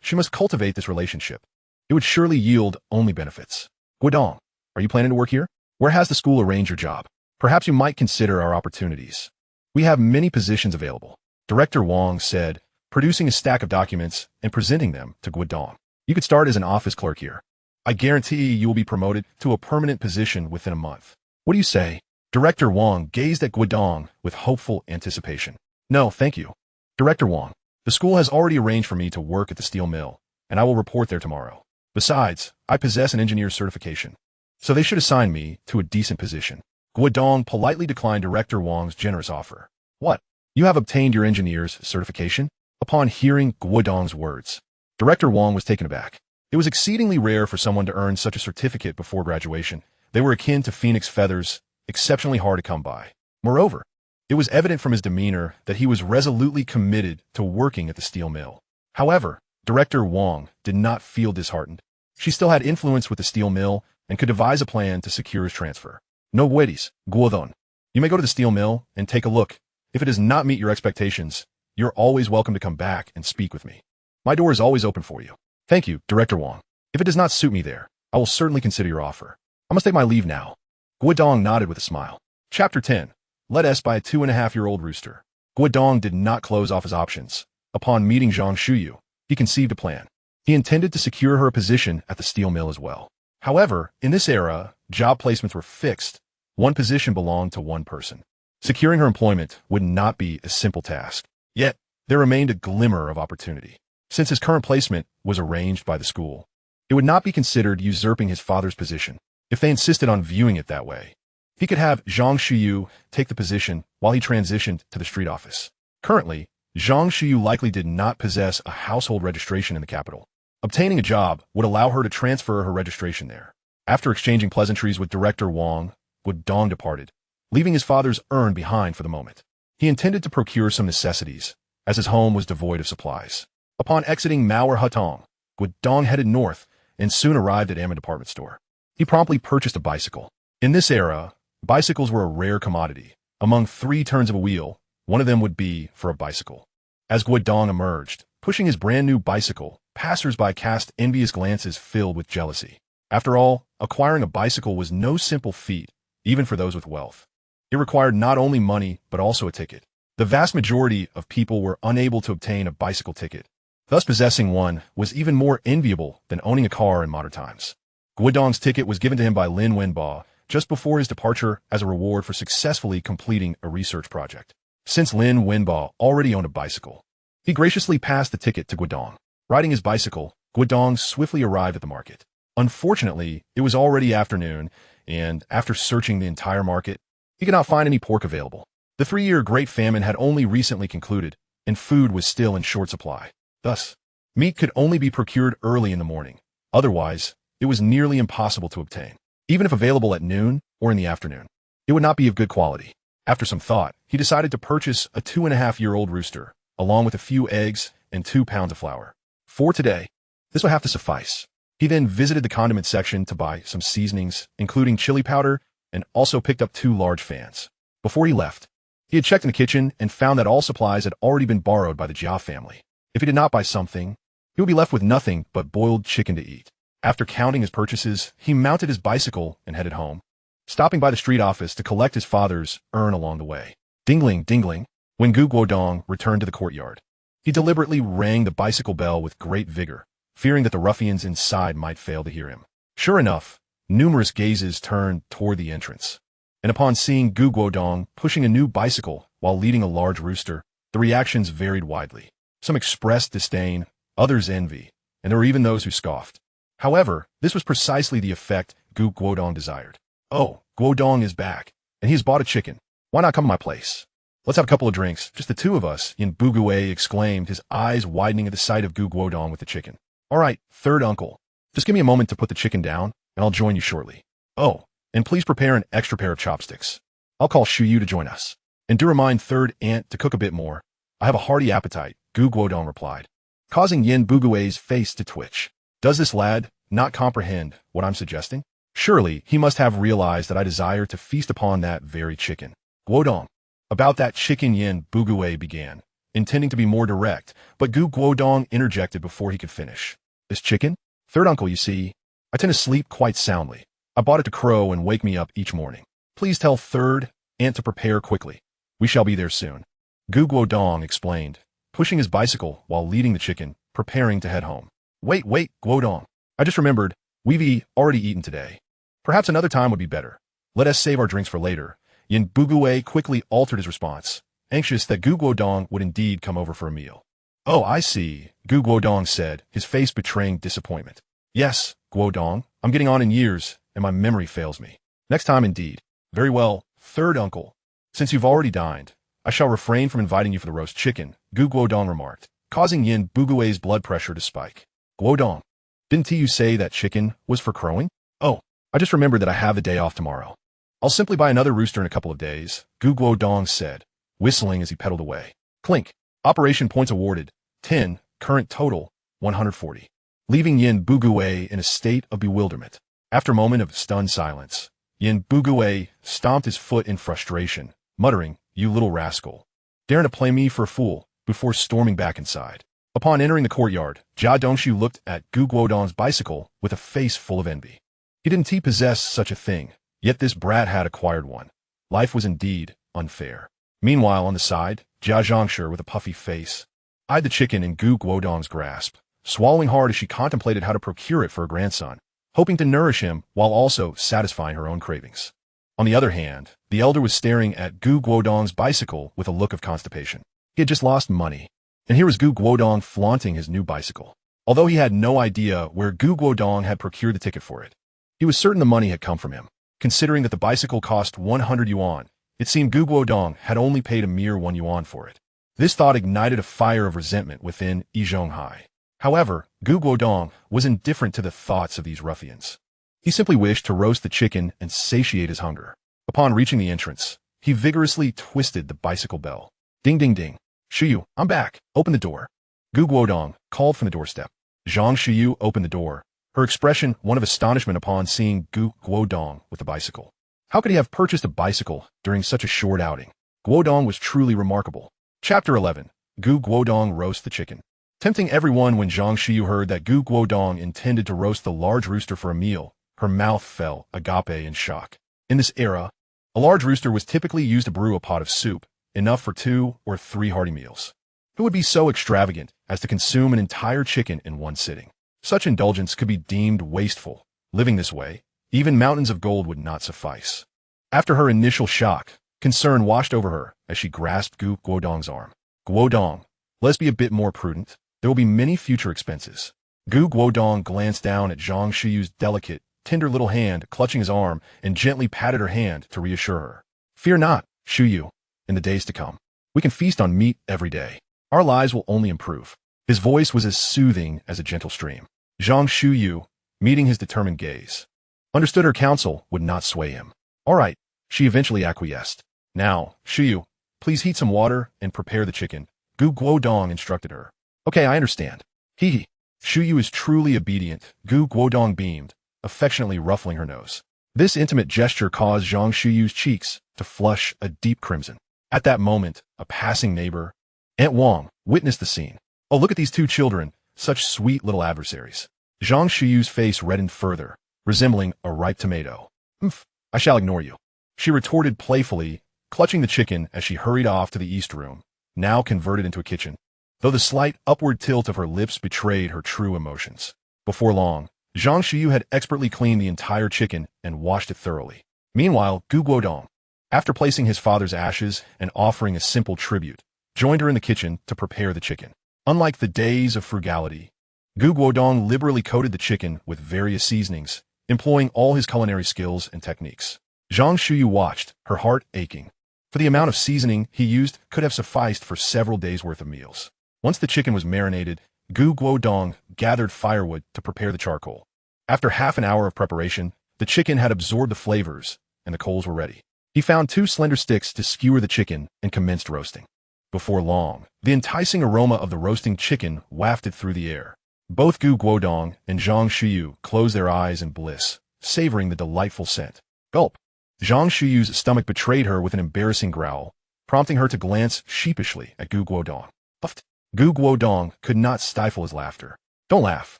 she must cultivate this relationship. It would surely yield only benefits. Guodong, are you planning to work here? Where has the school arranged your job? Perhaps you might consider our opportunities. We have many positions available, Director Wang said, producing a stack of documents and presenting them to Guodong. You could start as an office clerk here. I guarantee you will be promoted to a permanent position within a month. What do you say? Director Wang gazed at Guodong with hopeful anticipation. No, thank you. Director Wang, the school has already arranged for me to work at the steel mill, and I will report there tomorrow. Besides, I possess an engineer's certification, so they should assign me to a decent position. Guodong politely declined Director Wang's generous offer. What? You have obtained your engineer's certification? Upon hearing Guodong's words, Director Wang was taken aback. It was exceedingly rare for someone to earn such a certificate before graduation. They were akin to phoenix feathers, exceptionally hard to come by. Moreover, it was evident from his demeanor that he was resolutely committed to working at the steel mill. However, Director Wang did not feel disheartened. She still had influence with the steel mill and could devise a plan to secure his transfer. No worries, Guodong. You may go to the steel mill and take a look. If it does not meet your expectations, you're always welcome to come back and speak with me. My door is always open for you. Thank you, Director Wang. If it does not suit me there, I will certainly consider your offer. I must take my leave now. Guodong nodded with a smile. Chapter 10. Led us by a 2.5-year-old rooster. Guodong did not close off his options. Upon meeting Zhang Shuyu, he conceived a plan. He intended to secure her a position at the steel mill as well. However, in this era, job placements were fixed. One position belonged to one person. Securing her employment would not be a simple task. Yet, there remained a glimmer of opportunity. Since his current placement was arranged by the school, it would not be considered usurping his father's position if they insisted on viewing it that way. He could have Zhang Shuyu take the position while he transitioned to the street office. Currently, Zhang Shuyu likely did not possess a household registration in the capital. Obtaining a job would allow her to transfer her registration there. After exchanging pleasantries with Director Wang, Guodong departed, leaving his father's urn behind for the moment. He intended to procure some necessities, as his home was devoid of supplies. Upon exiting Mauer Hutong, Guodong headed north and soon arrived at Ammon Department Store. He promptly purchased a bicycle. In this era, bicycles were a rare commodity. Among 3 turns of a wheel, one of them would be for a bicycle. As Guodong emerged, pushing his brand-new bicycle, passers-by cast envious glances filled with jealousy. After all, acquiring a bicycle was no simple feat, even for those with wealth. It required not only money, but also a ticket. The vast majority of people were unable to obtain a bicycle ticket. Thus possessing one was even more enviable than owning a car in modern times. Guodong's ticket was given to him by Lin Wenbo just before his departure as a reward for successfully completing a research project. Since Lin Wenbo already owned a bicycle, he graciously passed the ticket to Guodong. Riding his bicycle, Guodong swiftly arrived at the market. Unfortunately, it was already afternoon, and after searching the entire market, he could not find any pork available. The 3-year Great Famine had only recently concluded, and food was still in short supply. Thus, meat could only be procured early in the morning. Otherwise, it was nearly impossible to obtain. Even if available at noon or in the afternoon, it would not be of good quality. After some thought, he decided to purchase a 2.5-year-old rooster, along with a few eggs and 2 pounds of flour. For today, this would have to suffice. He then visited the condiment section to buy some seasonings, including chili powder, and also picked up 2 large fans. Before he left, he had checked in the kitchen and found that all supplies had already been borrowed by the Jia family. If he did not buy something, He would be left with nothing but boiled chicken to eat. After counting his purchases, he mounted his bicycle and headed home, stopping by the street office to collect his father's urn along the way. Dingling, dingling. When Guodong returned to the courtyard, he deliberately rang the bicycle bell with great vigor, fearing that the ruffians inside might fail to hear him. Sure enough, numerous gazes turned toward the entrance, and upon seeing Guodong pushing a new bicycle while leading a large rooster, the reactions varied widely. Some expressed disdain, others envy, and there were even those who scoffed. However, this was precisely the effect Guodong desired. Oh, Guodong is back, and he has bought a chicken. Why not come to my place? Let's have a couple of drinks, just the two of us, Yin Bugue exclaimed, his eyes widening at the sight of Guodong with the chicken. All right, third uncle. Just give me a moment to put the chicken down, and I'll join you shortly. Oh, and please prepare an extra pair of chopsticks. I'll call Shuyu to join us. And do remind third aunt to cook a bit more. I have a hearty appetite, Guodong replied, causing Yin Bugue's face to twitch. Does this lad not comprehend what I'm suggesting? Surely he must have realized that I desire to feast upon that very chicken. Guodong. About that chicken, Yin Bugue began, intending to be more direct, but Guodong interjected before he could finish. This chicken? Third uncle, you see, I tend to sleep quite soundly. I bought it to crow and wake me up each morning. Please tell third aunt to prepare quickly. We shall be there soon. Guodong explained, pushing his bicycle while leading the chicken, preparing to head home. Wait, Guodong. I just remembered, we've already eaten today. Perhaps another time would be better. Let us save our drinks for later. Yin Bugue quickly altered his response, anxious that Guodong would indeed come over for a meal. Oh, I see, Guodong said, his face betraying disappointment. Yes, Guodong, I'm getting on in years, and my memory fails me. Next time indeed. Very well, third uncle. Since you've already dined, I shall refrain from inviting you for the roast chicken, Guodong remarked, causing Yin Bugue's blood pressure to spike. Guodong, didn't you say that chicken was for crowing? Oh, I just remembered that I have the day off tomorrow. I'll simply buy another rooster in a couple of days, Guodong said, whistling as he pedaled away. Clink. Operation points awarded, 10, current total, 140. Leaving Yin Bugue in a state of bewilderment. After a moment of stunned silence, Yin Bugue stomped his foot in frustration, muttering, You little rascal. Daring to play me for a fool, before storming back inside. Upon entering the courtyard, Jia Dongshu looked at Guodong's bicycle with a face full of envy. He didn't possess such a thing, yet this brat had acquired one. Life was indeed unfair. Meanwhile, on the side, Jia Zhongshi, with a puffy face, eyed the chicken in Guodong's grasp, swallowing hard as she contemplated how to procure it for her grandson, hoping to nourish him while also satisfying her own cravings. On the other hand, the elder was staring at Guodong's bicycle with a look of constipation. He had just lost money, and here was Guodong flaunting his new bicycle. Although he had no idea where Guodong had procured the ticket for it, he was certain the money had come from him. Considering that the bicycle cost 100 yuan, it seemed Guodong had only paid a mere 1 yuan for it. This thought ignited a fire of resentment within Zhonghai. However, Guodong was indifferent to the thoughts of these ruffians. He simply wished to roast the chicken and satiate his hunger. Upon reaching the entrance, he vigorously twisted the bicycle bell. Ding ding ding. Shuyu, I'm back. Open the door. Guodong called from the doorstep. Zhang Shuyu opened the door, her expression one of astonishment upon seeing Guodong with the bicycle. How could he have purchased a bicycle during such a short outing? Guodong was truly remarkable. Chapter 11. Guodong roasts the chicken. Tempting everyone when Zhang Shuyu heard that Guodong intended to roast the large rooster for a meal, her mouth fell agape in shock. In this era, a large rooster was typically used to brew a pot of soup, enough for 2 or 3 hearty meals. Who would be so extravagant as to consume an entire chicken in one sitting? Such indulgence could be deemed wasteful. Living this way, even mountains of gold would not suffice. After her initial shock, concern washed over her as she grasped Guodong's arm. Guodong, let's be a bit more prudent. There will be many future expenses. Guodong glanced down at Zhang Shuyu's delicate, tender little hand clutching his arm and gently patted her hand to reassure her. Fear not, Shuyu. In the days to come, we can feast on meat every day. Our lives will only improve. His voice was as soothing as a gentle stream. Zhang Shuyu, meeting his determined gaze, understood her counsel would not sway him. All right, she eventually acquiesced. Now, Shuyu, please heat some water and prepare the chicken, Guodong instructed her. Okay, I understand. Hee. Shuyu is truly obedient, Guodong beamed, affectionately ruffling her nose. This intimate gesture caused Zhang Shuyu's cheeks to flush a deep crimson. At that moment, a passing neighbor, Aunt Wang, witnessed the scene. Oh, look at these two children. such sweet little adversaries. Zhang Shuyu's face reddened further, resembling a ripe tomato. "Umph, I shall ignore you," she retorted playfully, clutching the chicken as she hurried off to the east room, now converted into a kitchen, though the slight upward tilt of her lips betrayed her true emotions. Before long, Zhang Shuyu had expertly cleaned the entire chicken and washed it thoroughly. Meanwhile, Guodong, after placing his father's ashes and offering a simple tribute, joined her in the kitchen to prepare the chicken. Unlike the days of frugality, Guodong liberally coated the chicken with various seasonings, employing all his culinary skills and techniques. Zhang Shuyu watched, her heart aching, for the amount of seasoning he used could have sufficed for several days' worth of meals. Once the chicken was marinated, Guodong gathered firewood to prepare the charcoal. After half an hour of preparation, the chicken had absorbed the flavors, and the coals were ready. He found 2 slender sticks to skewer the chicken and commenced roasting. Before long, the enticing aroma of the roasting chicken wafted through the air. Both Guodong and Zhang Shuyu closed their eyes in bliss, savoring the delightful scent. Gulp! Zhang Shuyu's stomach betrayed her with an embarrassing growl, prompting her to glance sheepishly at Guodong. Puffed. Guodong could not stifle his laughter. "Don't laugh."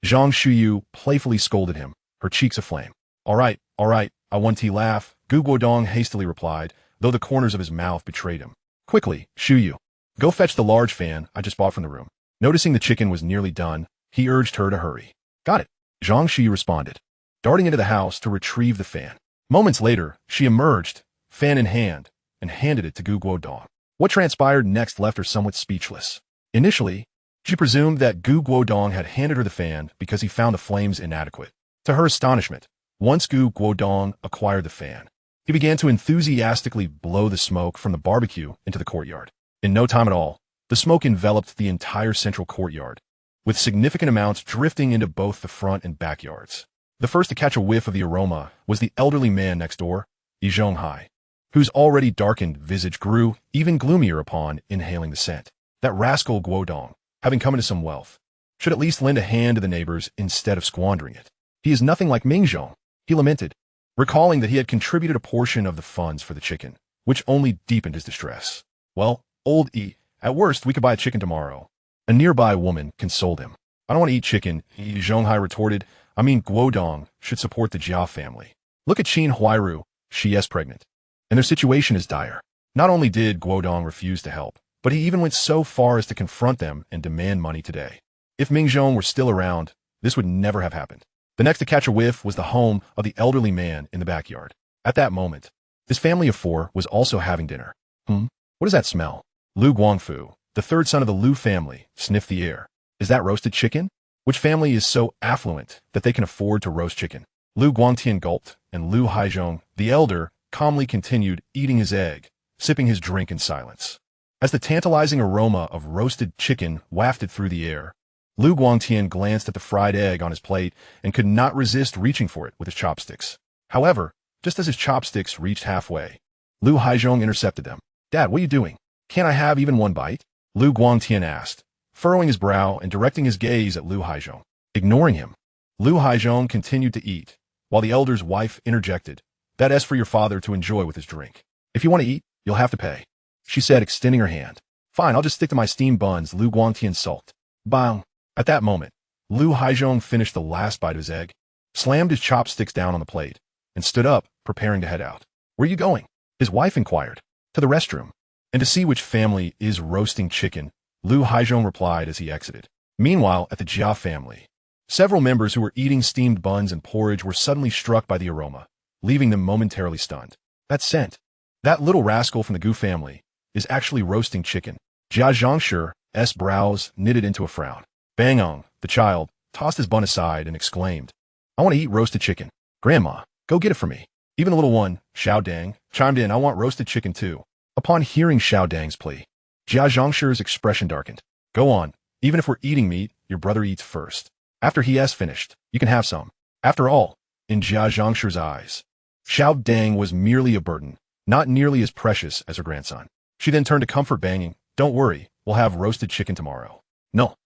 Zhang Shuyu playfully scolded him, her cheeks aflame. All right, I want to laugh," Guodong hastily replied, though the corners of his mouth betrayed him. "Quickly, Shuyu, go fetch the large fan I just bought from the room." Noticing the chicken was nearly done, he urged her to hurry. "Got it," Zhang Shuyu responded, darting into the house to retrieve the fan. Moments later, she emerged, fan in hand, and handed it to Guodong. What transpired next left her somewhat speechless. Initially, she presumed that Guodong had handed her the fan because he found the flames inadequate. To her astonishment, once Guodong acquired the fan, he began to enthusiastically blow the smoke from the barbecue into the courtyard. In no time at all, the smoke enveloped the entire central courtyard, with significant amounts drifting into both the front and backyards. The first to catch a whiff of the aroma was the elderly man next door, Yi Zhonghai, whose already darkened visage grew even gloomier upon inhaling the scent. That rascal Guodong, having come into some wealth, should at least lend a hand to the neighbors instead of squandering it. He is nothing like Mingzhong, he lamented, recalling that he had contributed a portion of the funds for the chicken, which only deepened his distress. "Well, old Yi, at worst we could buy a chicken tomorrow." A nearby woman consoled him. "I don't want to eat chicken," Yi Zhonghai retorted. "I mean, Guodong should support the Jia family. Look at Qin Huairu, she is pregnant, and their situation is dire." Not only did Guodong refuse to help, but he even went so far as to confront them and demand money today. If Mingzhong were still around, this would never have happened. The next to catch a whiff was the home of the elderly man in the backyard. At that moment, his family of 4 was also having dinner. What is that smell?" Lu Guangfu, the third son of the Lu family, sniffed the air. "Is that roasted chicken? Which family is so affluent that they can afford to roast chicken?" Lu Guangtian gulped, and Lu Haizhong, the elder, calmly continued eating his egg, sipping his drink in silence. As the tantalizing aroma of roasted chicken wafted through the air, Lu Guangtian glanced at the fried egg on his plate and could not resist reaching for it with his chopsticks. However, just as his chopsticks reached halfway, Lu Haizhong intercepted them. "Dad, what are you doing? Can't I have even one bite?" Lu Guangtian asked, furrowing his brow and directing his gaze at Lu Haizhong. Ignoring him, Lu Haizhong continued to eat, while the elder's wife interjected, "That is for your father to enjoy with his drink. If you want to eat, you'll have to pay," she said, extending her hand. "Fine, I'll just stick to my steamed buns," Lu Guangtian sulked. Bang! At that moment, Lu Haizhong finished the last bite of his egg, slammed his chopsticks down on the plate, and stood up, preparing to head out. "Where are you going?" his wife inquired. "To the restroom, and to see which family is roasting chicken," Lu Haizhong replied as he exited. Meanwhile, at the Jia family, several members who were eating steamed buns and porridge were suddenly struck by the aroma, leaving them momentarily stunned. "That scent! That little rascal from the Gu family is actually roasting chicken." Jia Zhangshur's brows knitted into a frown. Bangong, the child, tossed his bun aside and exclaimed, "I want to eat roasted chicken. Grandma, go get it for me." Even the little one, Xiao Dang, chimed in, "I want roasted chicken too." Upon hearing Xiao Dang's plea, Jia Zhangshur's expression darkened. "Go on, even if we're eating meat, your brother eats first. After he has finished, you can have some." After all, in Jia Zhangshur's eyes, Xiao Dang was merely a burden, not nearly as precious as her grandson. She then turned to comfort Banging, "Don't worry, we'll have roasted chicken tomorrow." No,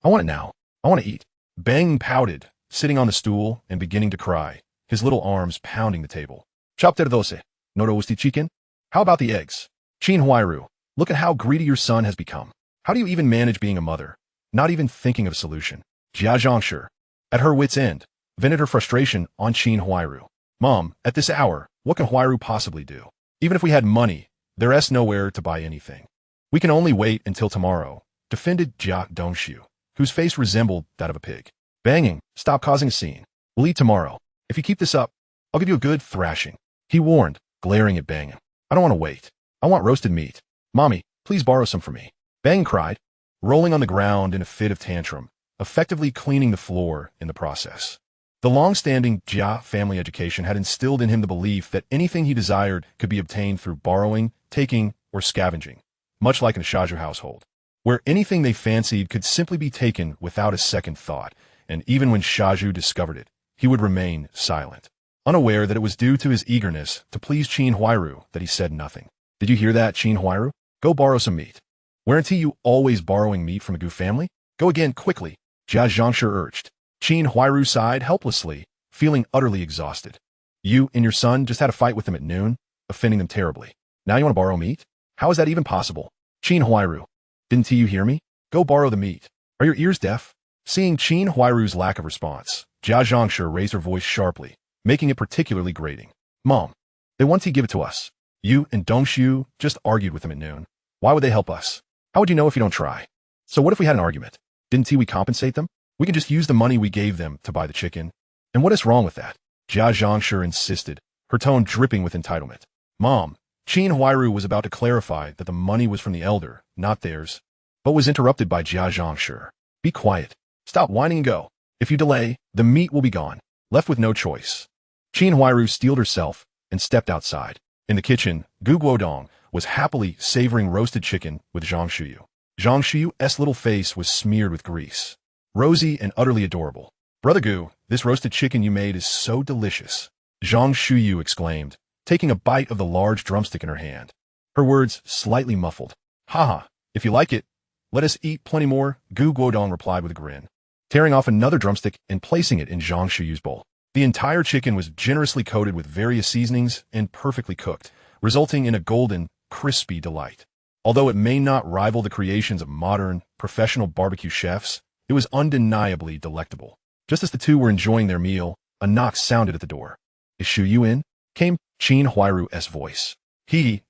I want it now. I want to eat." Bang pouted, sitting on the stool and beginning to cry, his little arms pounding the table. "Chop doce, no roasted chicken? How about the eggs? Qin Huairu, look at how greedy your son has become. How do you even manage being a mother? not even thinking of a solution. Jia Zhangshi, at her wit's end, vented her frustration on Qin Huairu. Mom, at this hour, what can Huairu possibly do? Even if we had money, there's nowhere to buy anything. We can only wait until tomorrow, defended Jia Dongshu, whose face resembled that of a pig. Banging, stop causing a scene. We'll eat tomorrow. If you keep this up, I'll give you a good thrashing, he warned, glaring at Banging. I don't want to wait. I want roasted meat. Mommy, please borrow some for me. Bang cried, rolling on the ground in a fit of tantrum, effectively cleaning the floor in the process. The long-standing Jia family education had instilled in him the belief that anything he desired could be obtained through borrowing, taking, or scavenging, much like in a Shaju household, where anything they fancied could simply be taken without a second thought, and even when Shaju discovered it, he would remain silent, unaware that it was due to his eagerness to please Qin Huairu that he said nothing. Did you hear that, Qin Huairu? Go borrow some meat. Weren't you always borrowing meat from a Gu family? Go again quickly, Jia Zhangshi urged. Qin Huairu sighed helplessly, feeling utterly exhausted. You and your son just had a fight with them at noon, offending them terribly. Now you want to borrow meat? How is that even possible? Qin Huairu, didn't you hear me? Go borrow the meat. Are your ears deaf? Seeing Qin Huairu's lack of response, Jia Zhangshi raised her voice sharply, making it particularly grating. Mom, they want to give it to us. You and Dongshu just argued with them at noon. Why would they help us? How would you know if you don't try? So what if we had an argument? Didn't we compensate them? We can just use the money we gave them to buy the chicken. And what is wrong with that? Jia Zhangshi insisted, her tone dripping with entitlement. Mom, Qin Huairu was about to clarify that the money was from the elder, not theirs, but was interrupted by Jia Zhangshi. Be quiet. Stop whining and go. If you delay, the meat will be gone, left with no choice. Qin Huairu steeled herself and stepped outside. In the kitchen, Guodong was happily savoring roasted chicken with Zhang Shuyu. Zhang Shuyu's little face was smeared with grease. Rosy and utterly adorable. Brother Gu, this roasted chicken you made is so delicious, Zhang Shuyu exclaimed, taking a bite of the large drumstick in her hand. Her words slightly muffled. Haha, if you like it, let us eat plenty more, Gu Guodong replied with a grin, tearing off another drumstick and placing it in Zhang Shuyu's bowl. The entire chicken was generously coated with various seasonings and perfectly cooked, resulting in a golden, crispy delight. Although it may not rival the creations of modern, professional barbecue chefs, it was undeniably delectable. Just as the two were enjoying their meal, a knock sounded at the door. Is Shuyu in? Came Qin Huairu's voice. He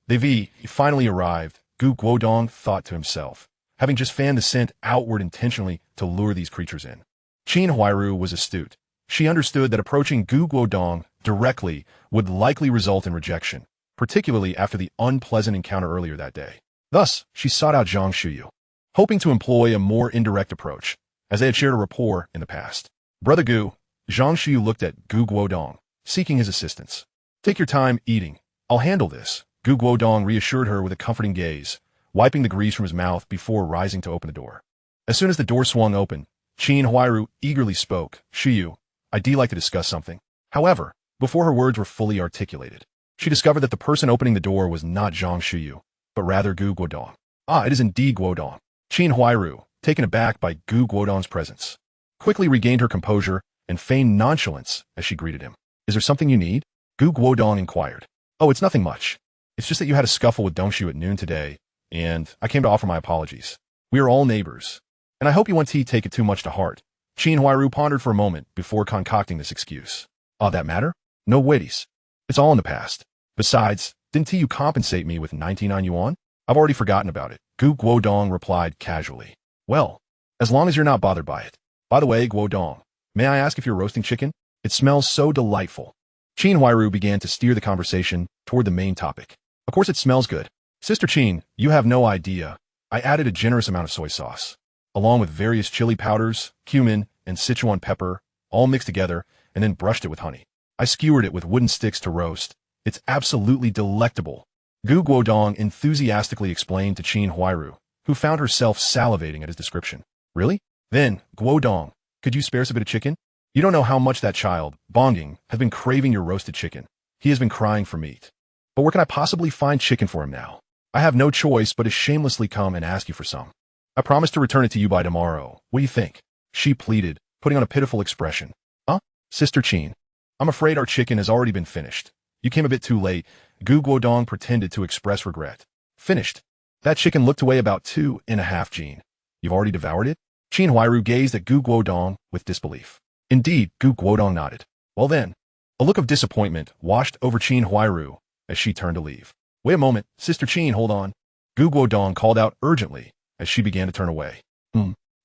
finally arrived, Gu Guodong thought to himself, having just fanned the scent outward intentionally to lure these creatures in. Qin Huairu was astute. She understood that approaching Gu Guodong directly would likely result in rejection, particularly after the unpleasant encounter earlier that day. Thus, she sought out Zhang Shuyu, hoping to employ a more indirect approach, as they had shared a rapport in the past. Brother Gu, Zhang Shuyu looked at Gu Guodong, seeking his assistance. Take your time eating. I'll handle this, Gu Guodong reassured her with a comforting gaze, wiping the grease from his mouth before rising to open the door. As soon as the door swung open, Qin Huairu eagerly spoke. Shuyu, I'd like to discuss something. However, before her words were fully articulated, she discovered that the person opening the door was not Zhang Shuyu, but rather Gu Guodong. Ah, it is indeed Guodong. Qin Huairu, taken aback by Gu Guodong's presence, quickly regained her composure and feigned nonchalance as she greeted him. Is there something you need? Gu Guodong inquired. Oh, it's nothing much. It's just that you had a scuffle with Dongshu at noon today, and I came to offer my apologies. We are all neighbors, and I hope you won't take it too much to heart. Qin Huairu pondered for a moment before concocting this excuse. Oh, that matter? No worries. It's all in the past. Besides, didn't you compensate me with 99 yuan? I've already forgotten about it, Gu Guodong replied casually. Well, as long as you're not bothered by it. By the way, Guodong, may I ask if you're roasting chicken? It smells so delightful. Qin Huairu began to steer the conversation toward the main topic. Of course it smells good. Sister Qin, you have no idea. I added a generous amount of soy sauce, along with various chili powders, cumin, and Sichuan pepper, all mixed together, and then brushed it with honey. I skewered it with wooden sticks to roast. It's absolutely delectable, Gu Guodong enthusiastically explained to Qin Huairu, who found herself salivating at his description. Really? Then, Guodong, could you spare us a bit of chicken? You don't know how much that child, Bonging, has been craving your roasted chicken. He has been crying for meat. But where can I possibly find chicken for him now? I have no choice but to shamelessly come and ask you for some. I promise to return it to you by tomorrow. What do you think? She pleaded, putting on a pitiful expression. Huh? Sister Qin, I'm afraid our chicken has already been finished. You came a bit too late. Gu Guodong pretended to express regret. Finished? That chicken looked to weigh about 2.5 jin. You've already devoured it? Qin Huairu gazed at Gu Guodong with disbelief. Indeed, Gu Guodong nodded. Well then, a look of disappointment washed over Qin Huairu as she turned to leave. Wait a moment, Sister Qin, hold on. Gu Guodong called out urgently as she began to turn away.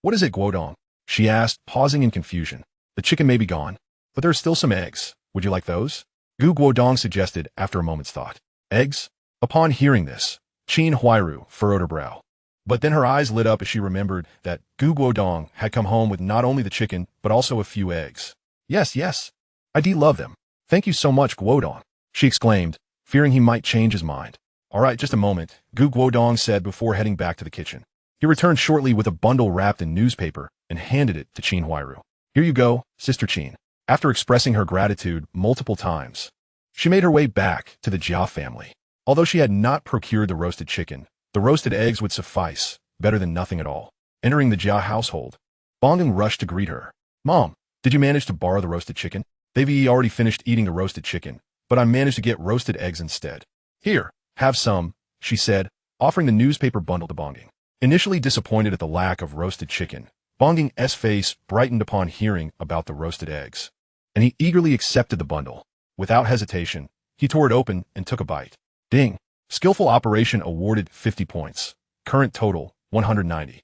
What is it, Guodong? She asked, pausing in confusion. The chicken may be gone, but there are still some eggs. Would you like those? Gu Guodong suggested after a moment's thought. Eggs? Upon hearing this, Qin Huairu furrowed her brow. But then her eyes lit up as she remembered that Gu Guodong had come home with not only the chicken, but also a few eggs. Yes, I do love them. Thank you so much, Guodong, she exclaimed, fearing he might change his mind. All right, just a moment, Gu Guodong said before heading back to the kitchen. He returned shortly with a bundle wrapped in newspaper and handed it to Qin Huairu. Here you go, Sister Qin. After expressing her gratitude multiple times, she made her way back to the Jia family. Although she had not procured the roasted chicken, the roasted eggs would suffice, better than nothing at all. Entering the Jia household, Bongang rushed to greet her. Mom, did you manage to borrow the roasted chicken? They've already finished eating the roasted chicken, but I managed to get roasted eggs instead. Here, have some, she said, offering the newspaper bundle to Bongang. Initially disappointed at the lack of roasted chicken, Bonggang's face brightened upon hearing about the roasted eggs, and he eagerly accepted the bundle. Without hesitation, he tore it open and took a bite. Ding! Skillful operation awarded 50 points. Current total, 190.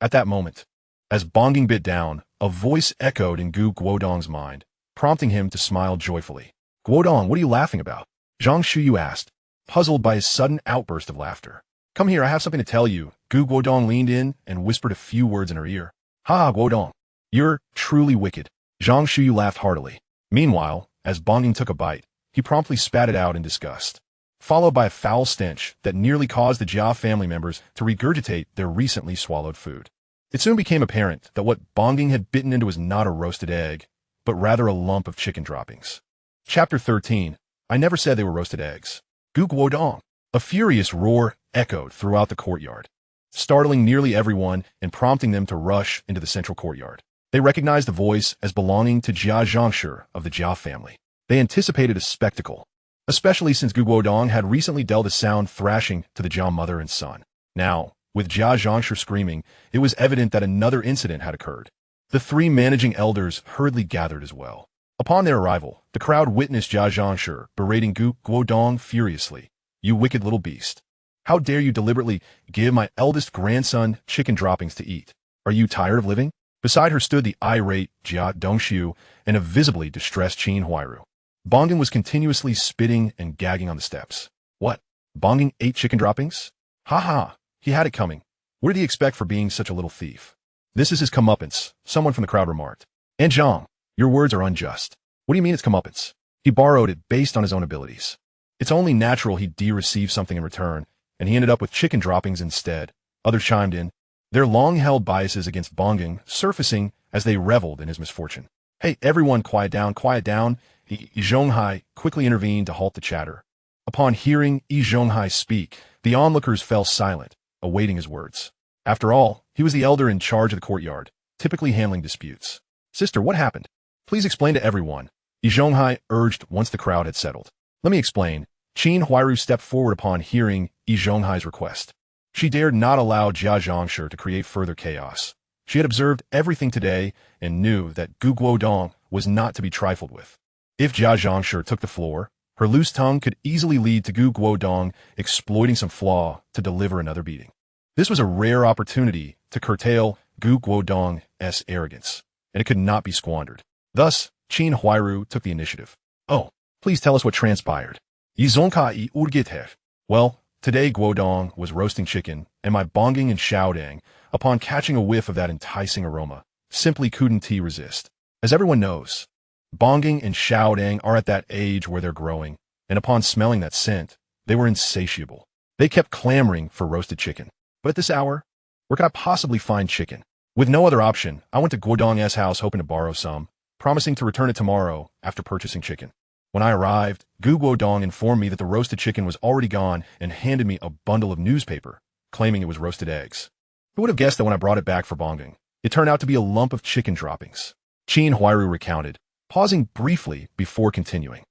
At that moment, as Bongang bit down, a voice echoed in Gu Guodong's mind, prompting him to smile joyfully. Guodong, what are you laughing about? Zhang Shuyu asked, puzzled by his sudden outburst of laughter. Come here, I have something to tell you. Gu Guodong leaned in and whispered a few words in her ear. Ha, Guodong. You're truly wicked. Zhang Shuyu laughed heartily. Meanwhile, as Bongang took a bite, he promptly spat it out in disgust, followed by a foul stench that nearly caused the Jia family members to regurgitate their recently swallowed food. It soon became apparent that what Bongang had bitten into was not a roasted egg, but rather a lump of chicken droppings. Chapter 13. I never said they were roasted eggs. Gu Guodong. A furious roar echoed throughout the courtyard, startling nearly everyone and prompting them to rush into the central courtyard. They recognized the voice as belonging to Jia Zhangshi of the Jia family. They anticipated a spectacle, especially since Gu Guodong had recently dealt a sound thrashing to the Jia mother and son. Now, with Jia Zhangshi screaming, it was evident that another incident had occurred. The three managing elders hurriedly gathered as well. Upon their arrival, the crowd witnessed Jia Zhangshi berating Gu Guodong furiously. You wicked little beast. How dare you deliberately give my eldest grandson chicken droppings to eat? Are you tired of living? Beside her stood the irate Jia Dongxiu and a visibly distressed Qin Huairu. Bongang was continuously spitting and gagging on the steps. What? Bongang ate chicken droppings? Ha ha, he had it coming. What did he expect for being such a little thief? This is his comeuppance, someone from the crowd remarked. And Zhang, your words are unjust. What do you mean it's comeuppance? He borrowed it based on his own abilities. It's only natural he'd receive something in return, and he ended up with chicken droppings instead. Others chimed in, their long-held biases against Bongang surfacing as they reveled in his misfortune. Hey, everyone, quiet down, quiet down. Yi Zhonghai quickly intervened to halt the chatter. Upon hearing Yi Zhonghai speak, the onlookers fell silent, awaiting his words. After all, he was the elder in charge of the courtyard, typically handling disputes. Sister, what happened? Please explain to everyone, Yi Zhonghai urged once the crowd had settled. Let me explain. Qin Huairu stepped forward upon hearing Yi Zhonghai's request. She dared not allow Jia Zhangshi to create further chaos. She had observed everything today and knew that Gu Guodong was not to be trifled with. If Jia Zhangshi took the floor, her loose tongue could easily lead to Gu Guodong exploiting some flaw to deliver another beating. This was a rare opportunity to curtail Gu Guodong's arrogance, and it could not be squandered. Thus, Qin Huairu took the initiative. Oh, please tell us what transpired. Yi Zhongkai urgite. Well, today Guodong was roasting chicken, and my Bongang and Xiaodang, upon catching a whiff of that enticing aroma, simply couldn't resist. As everyone knows, Bongang and Xiaodang are at that age where they're growing, and upon smelling that scent, they were insatiable. They kept clamoring for roasted chicken. But at this hour, where could I possibly find chicken? With no other option, I went to Guodong's house hoping to borrow some, promising to return it tomorrow after purchasing chicken. When I arrived, Gu Guodong informed me that the roasted chicken was already gone and handed me a bundle of newspaper, claiming it was roasted eggs. Who would have guessed that when I brought it back for Bongang, it turned out to be a lump of chicken droppings? Qin Huairu recounted, pausing briefly before continuing.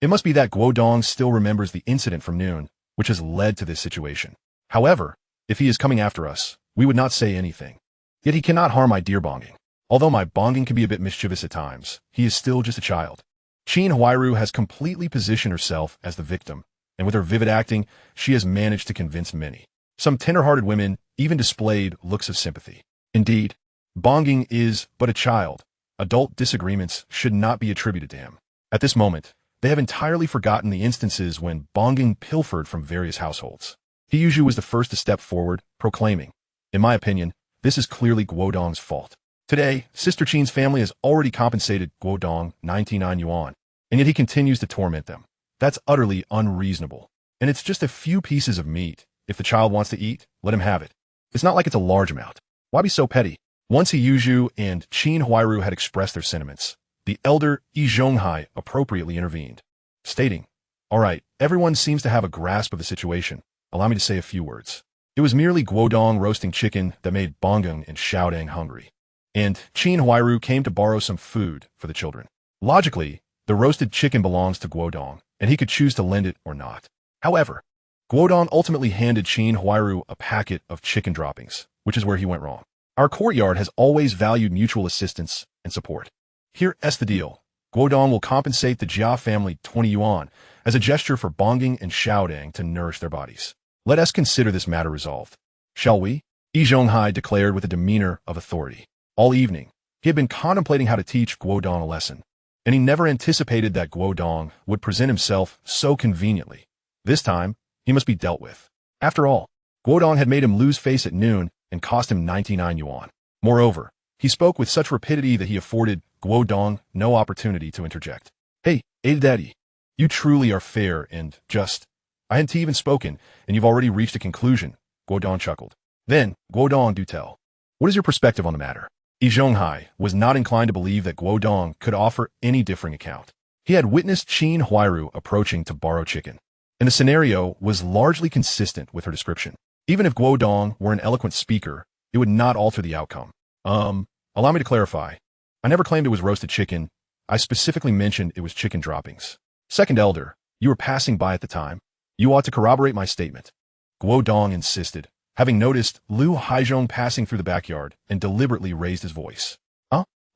It must be that Guodong still remembers the incident from noon, which has led to this situation. However, if he is coming after us, we would not say anything. Yet he cannot harm my dear Bonging. Although my Bonging can be a bit mischievous at times, he is still just a child. Chin Huairu has completely positioned herself as the victim, and with her vivid acting, she has managed to convince many. Some tender-hearted women even displayed looks of sympathy. Indeed, Bonging is but a child. Adult disagreements should not be attributed to him. At this moment, they have entirely forgotten the instances when Bonging pilfered from various households. He was the first to step forward, proclaiming, "In my opinion, this is clearly Guodong's fault." Today, Sister Chin's family has already compensated Guodong 99 yuan, and yet he continues to torment them. That's utterly unreasonable. And it's just a few pieces of meat. If the child wants to eat, let him have it. It's not like it's a large amount. Why be so petty? Once Yuzhu and Chin Huairu had expressed their sentiments, the elder Yi Zhonghai appropriately intervened, stating, "All right, everyone seems to have a grasp of the situation. Allow me to say a few words. It was merely Guodong roasting chicken that made Bongeng and Xiaodang hungry. And Chin Huairu came to borrow some food for the children. Logically, the roasted chicken belongs to Guodong, and he could choose to lend it or not. However, Guodong ultimately handed Chin Huairu a packet of chicken droppings, which is where he went wrong. Our courtyard has always valued mutual assistance and support. Here's the deal. Guodong will compensate the Jia family 20 yuan as a gesture for Bonging and Xiaodang to nourish their bodies. Let us consider this matter resolved. Shall we?" Yi Zhonghai declared with a demeanor of authority. All evening, he had been contemplating how to teach Guodong a lesson, and he never anticipated that Guodong would present himself so conveniently. This time, he must be dealt with. After all, Guodong had made him lose face at noon and cost him 99 yuan. Moreover, he spoke with such rapidity that he afforded Guodong no opportunity to interject. "Hey, Daddy, you truly are fair and just. I hadn't even spoken, and you've already reached a conclusion," Guodong chuckled. "Then, Guodong, do tell. What is your perspective on the matter?" Yi Zhonghai was not inclined to believe that Guodong could offer any differing account. He had witnessed Chin Huairu approaching to borrow chicken, and the scenario was largely consistent with her description. Even if Guodong were an eloquent speaker, it would not alter the outcome. Allow me to clarify. I never claimed it was roasted chicken. I specifically mentioned it was chicken droppings. Second elder, you were passing by at the time. You ought to corroborate my statement." Guodong insisted, having noticed Liu Haizhong passing through the backyard, and deliberately raised his voice.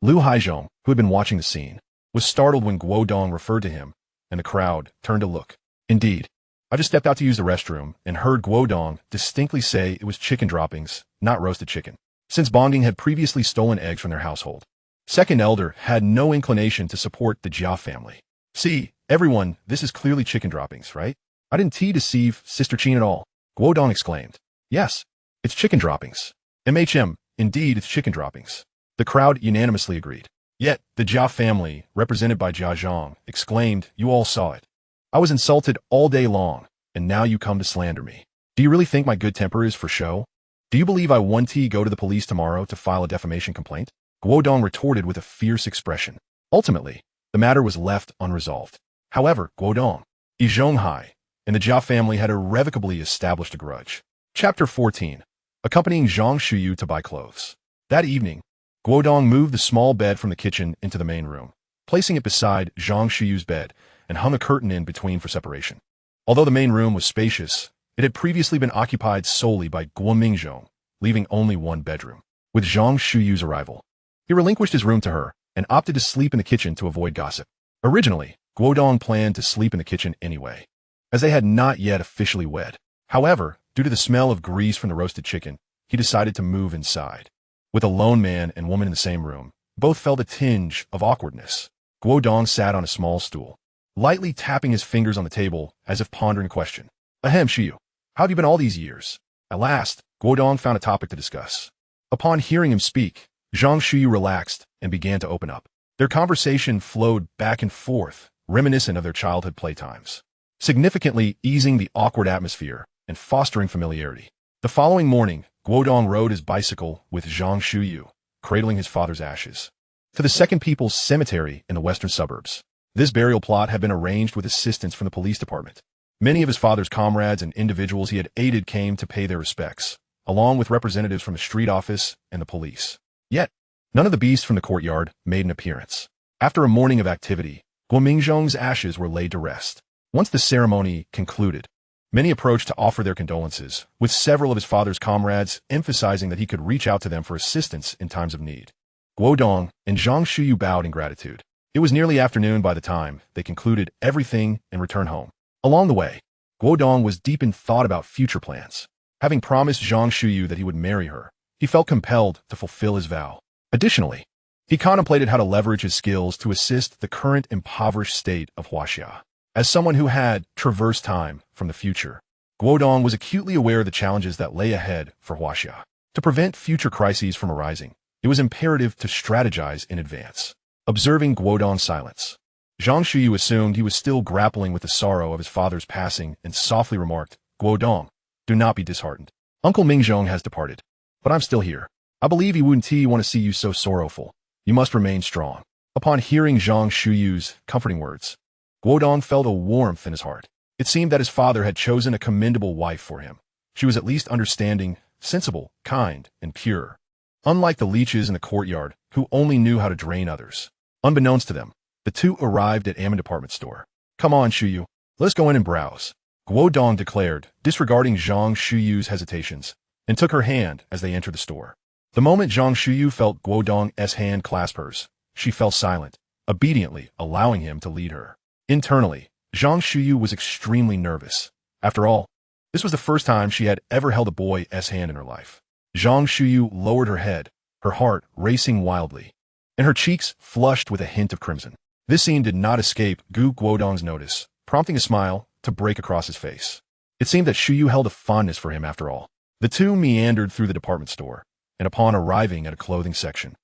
Liu Haizhong, who had been watching the scene, was startled when Guodong referred to him, and the crowd turned to look. Indeed, I just stepped out to use the restroom and heard Guodong distinctly say it was chicken droppings, not roasted chicken, since Bonging had previously stolen eggs from their household. Second elder had no inclination to support the Jia family. "See, everyone, this is clearly chicken droppings, right? I didn't deceive Sister Chin at all," Guodong exclaimed. "Yes, it's chicken droppings. Indeed, it's chicken droppings." The crowd unanimously agreed. Yet, the Jia family, represented by Jia Zhang, exclaimed, "You all saw it. I was insulted all day long, and now you come to slander me. Do you really think my good temper is for show? Do you believe I want to go to the police tomorrow to file a defamation complaint?" Guodong retorted with a fierce expression. Ultimately, the matter was left unresolved. However, Guodong, Yi Zhonghai, and the Jia family had irrevocably established a grudge. Chapter 14. Accompanying Zhang Shuyu to buy clothes. That evening, Guodong moved the small bed from the kitchen into the main room, placing it beside Zhang Shuyu's bed, and hung a curtain in between for separation. Although the main room was spacious, it had previously been occupied solely by Guo Mingzhong, leaving only one bedroom. With Zhang Shuyu's arrival, he relinquished his room to her and opted to sleep in the kitchen to avoid gossip. Originally, Guodong planned to sleep in the kitchen anyway, as they had not yet officially wed. However, due to the smell of grease from the roasted chicken, he decided to move inside. With a lone man and woman in the same room, both felt a tinge of awkwardness. Guodong sat on a small stool, lightly tapping his fingers on the table as if pondering a question. "Ahem, Shiyu, how have you been all these years?" At last, Guodong found a topic to discuss. Upon hearing him speak, Zhang Shuyu relaxed and began to open up. Their conversation flowed back and forth, reminiscent of their childhood playtimes, significantly easing the awkward atmosphere and fostering familiarity. The following morning, Guodong rode his bicycle with Zhang Shuyu, cradling his father's ashes, to the Second People's Cemetery in the western suburbs. This burial plot had been arranged with assistance from the police department. Many of his father's comrades and individuals he had aided came to pay their respects, along with representatives from the street office and the police. Yet, none of the beasts from the courtyard made an appearance. After a morning of activity, Guo Mingzhong's ashes were laid to rest. Once the ceremony concluded, Many approached to offer their condolences, with several of his father's comrades emphasizing that he could reach out to them for assistance in times of need. Guodong and Zhang Shuyu bowed in gratitude. It was nearly afternoon by the time they concluded everything and returned home. Along the way, Guodong was deep in thought about future plans. Having promised Zhang Shuyu that he would marry her, he felt compelled to fulfill his vow. Additionally, he contemplated how to leverage his skills to assist the current impoverished state of Huaxia. As someone who had traversed time from the future, Guodong was acutely aware of the challenges that lay ahead for Huaxia. To prevent future crises from arising, it was imperative to strategize in advance. Observing Guodong's silence, Zhang Shuyu assumed he was still grappling with the sorrow of his father's passing and softly remarked, "Guodong, do not be disheartened. Uncle Mingzhong has departed, but I'm still here. I believe he wouldn't want to see you so sorrowful. You must remain strong." Upon hearing Zhang Shuyu's comforting words, Guodong felt a warmth in his heart. It seemed that his father had chosen a commendable wife for him. She was at least understanding, sensible, kind, and pure. Unlike the leeches in the courtyard, who only knew how to drain others. Unbeknownst to them, the two arrived at Ammon department store. "Come on, Shuyu. Let's go in and browse," Guodong declared, disregarding Zhang Shuyu's hesitations, and took her hand as they entered the store. The moment Zhang Shuyu felt Guodong's hand clasp hers, she fell silent, obediently allowing him to lead her. Internally, Zhang Shuyu was extremely nervous. After all, this was the first time she had ever held a boy's hand in her life. Zhang Shuyu lowered her head, her heart racing wildly, and her cheeks flushed with a hint of crimson. This scene did not escape Guodong's notice, prompting a smile to break across his face. It seemed that Shuyu held a fondness for him after all. The two meandered through the department store, and upon arriving at a clothing section,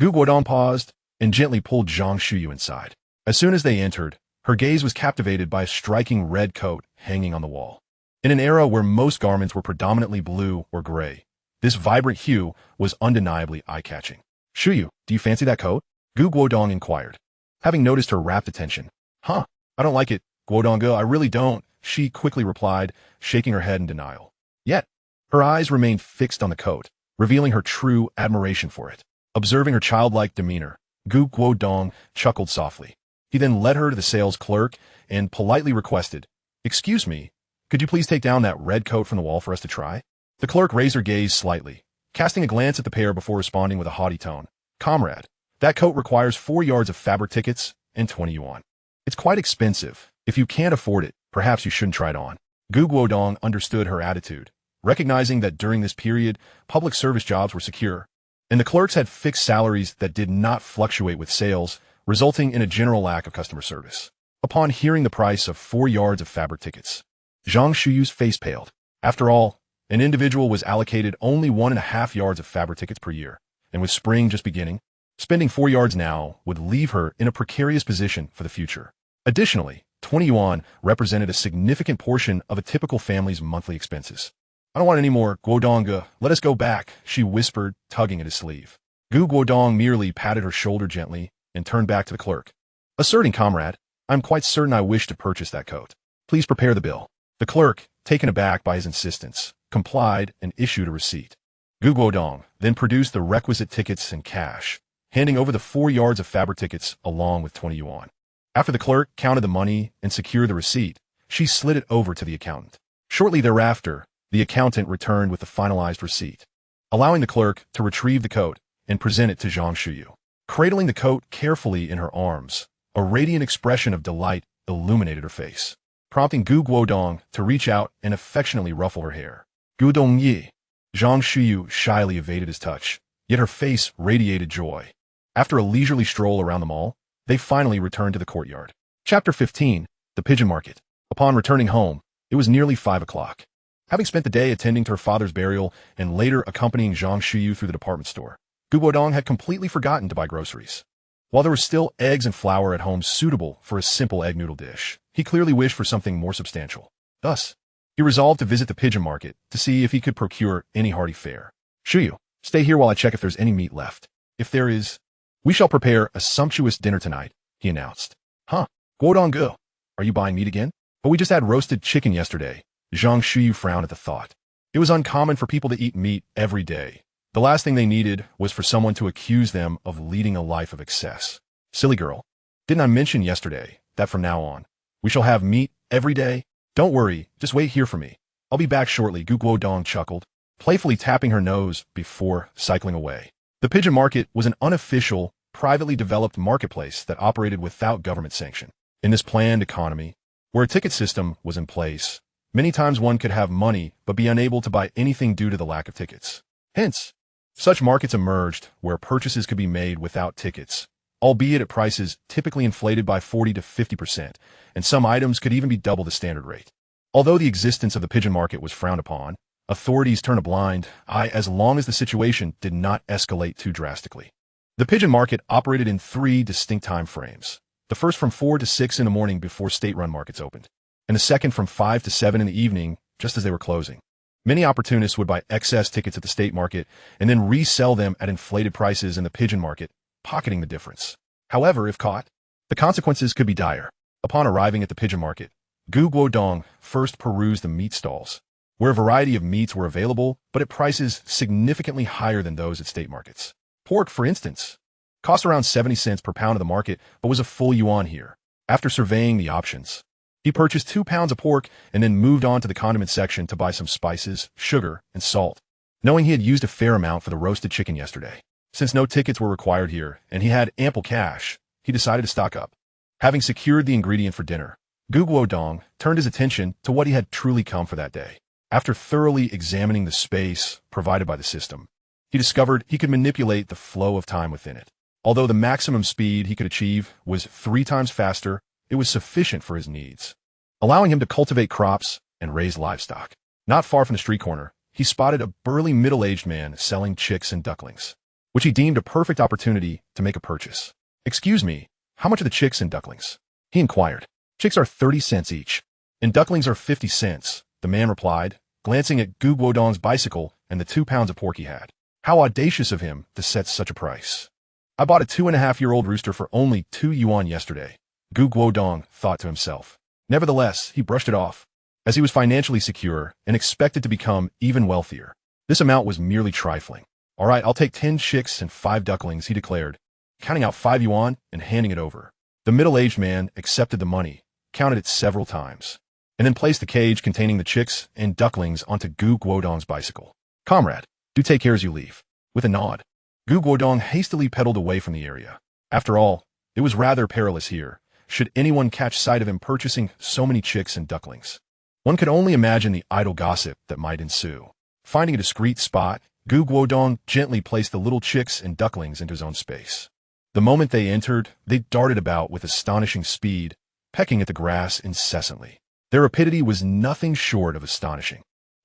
Guodong paused and gently pulled Zhang Shuyu inside. As soon as they entered, her gaze was captivated by a striking red coat hanging on the wall. In an era where most garments were predominantly blue or gray, this vibrant hue was undeniably eye-catching. "Shuyu, do you fancy that coat?" Guodong inquired, having noticed her rapt attention. "Huh, I don't like it, Guodong, I really don't," she quickly replied, shaking her head in denial. Yet, her eyes remained fixed on the coat, revealing her true admiration for it. Observing her childlike demeanor, Guodong chuckled softly. He then led her to the sales clerk and politely requested, "Excuse me, could you please take down that red coat from the wall for us to try?" The clerk raised her gaze slightly, casting a glance at the pair before responding with a haughty tone. "Comrade, that coat requires 4 yards of fabric tickets and 20 yuan. It's quite expensive. If you can't afford it, perhaps you shouldn't try it on." Guodong understood her attitude, recognizing that during this period, public service jobs were secure, and the clerks had fixed salaries that did not fluctuate with sales, resulting in a general lack of customer service. Upon hearing the price of 4 yards of fabric tickets, Zhang Shuyu's face paled. After all, an individual was allocated only 1.5 yards of fabric tickets per year, and with spring just beginning, spending 4 yards now would leave her in a precarious position for the future. Additionally, 20 yuan represented a significant portion of a typical family's monthly expenses. "I don't want any more, Guodong, let us go back," she whispered, tugging at his sleeve. Guodong merely patted her shoulder gently and turned back to the clerk, asserting, "Comrade, I'm quite certain I wish to purchase that coat. Please prepare the bill." The clerk, taken aback by his insistence, complied and issued a receipt. Guodong then produced the requisite tickets and cash, handing over the 4 yards of fabric tickets along with 20 yuan. After the clerk counted the money and secured the receipt, she slid it over to the accountant. Shortly thereafter, the accountant returned with the finalized receipt, allowing the clerk to retrieve the coat and present it to Zhang Shuyu. Cradling the coat carefully in her arms, a radiant expression of delight illuminated her face, prompting Guodong to reach out and affectionately ruffle her hair. "Guodong Yi." Zhang Shuyu shyly evaded his touch, yet her face radiated joy. After a leisurely stroll around the mall, they finally returned to the courtyard. Chapter 15, The Pigeon Market. Upon returning home, it was nearly 5 o'clock. Having spent the day attending to her father's burial and later accompanying Zhang Shuyu through the department store, Guodong had completely forgotten to buy groceries. While there were still eggs and flour at home suitable for a simple egg noodle dish, he clearly wished for something more substantial. Thus, he resolved to visit the pigeon market to see if he could procure any hearty fare. "Shuyu, stay here while I check if there's any meat left. If there is, we shall prepare a sumptuous dinner tonight," he announced. "Huh, Guodong, are you buying meat again? But we just had roasted chicken yesterday." Zhang Shuyu frowned at the thought. It was uncommon for people to eat meat every day. The last thing they needed was for someone to accuse them of leading a life of excess. "Silly girl, didn't I mention yesterday that from now on, we shall have meat every day?" Don't worry, just wait here for me. I'll be back shortly, Guodong chuckled, playfully tapping her nose before cycling away. The pigeon market was an unofficial, privately developed marketplace that operated without government sanction. In this planned economy, where a ticket system was in place, many times one could have money but be unable to buy anything due to the lack of tickets. Hence, such markets emerged where purchases could be made without tickets, albeit at prices typically inflated by 40 to 50%, and some items could even be double the standard rate. Although the existence of the pigeon market was frowned upon, authorities turned a blind eye as long as the situation did not escalate too drastically. The pigeon market operated in 3 distinct time frames. The first from 4 to 6 in the morning before state-run markets opened, and the second from 5 to 7 in the evening just as they were closing. Many opportunists would buy excess tickets at the state market and then resell them at inflated prices in the pigeon market, pocketing the difference. However, if caught, the consequences could be dire. Upon arriving at the pigeon market, Guodong first perused the meat stalls, where a variety of meats were available, but at prices significantly higher than those at state markets. Pork, for instance, cost around 70 cents per pound of the market, but was a full yuan here. After surveying the options, he purchased 2 pounds of pork and then moved on to the condiment section to buy some spices, sugar, and salt, knowing he had used a fair amount for the roasted chicken yesterday. Since no tickets were required here and he had ample cash, he decided to stock up. Having secured the ingredient for dinner, Guodong turned his attention to what he had truly come for that day. After thoroughly examining the space provided by the system, he discovered he could manipulate the flow of time within it. Although the maximum speed he could achieve was 3 times faster, it was sufficient for his needs, allowing him to cultivate crops and raise livestock. Not far from the street corner, he spotted a burly middle-aged man selling chicks and ducklings, which he deemed a perfect opportunity to make a purchase. "Excuse me, how much are the chicks and ducklings?" he inquired. "Chicks are 30 cents each, and ducklings are 50 cents, the man replied, glancing at Guodong's bicycle and the 2 pounds of pork he had. How audacious of him to set such a price. "I bought a 2.5-year-old rooster for only 2 yuan yesterday," Guodong thought to himself. Nevertheless, he brushed it off, as he was financially secure and expected to become even wealthier. This amount was merely trifling. "All right, I'll take 10 chicks and 5 ducklings," he declared, counting out 5 yuan and handing it over. The middle-aged man accepted the money, counted it several times, and then placed the cage containing the chicks and ducklings onto Guodong's bicycle. "Comrade, do take care as you leave." With a nod, Guodong hastily pedaled away from the area. After all, it was rather perilous here, should anyone catch sight of him purchasing so many chicks and ducklings. One could only imagine the idle gossip that might ensue. Finding a discreet spot, Guodong gently placed the little chicks and ducklings into his own space. The moment they entered, they darted about with astonishing speed, pecking at the grass incessantly. Their rapidity was nothing short of astonishing.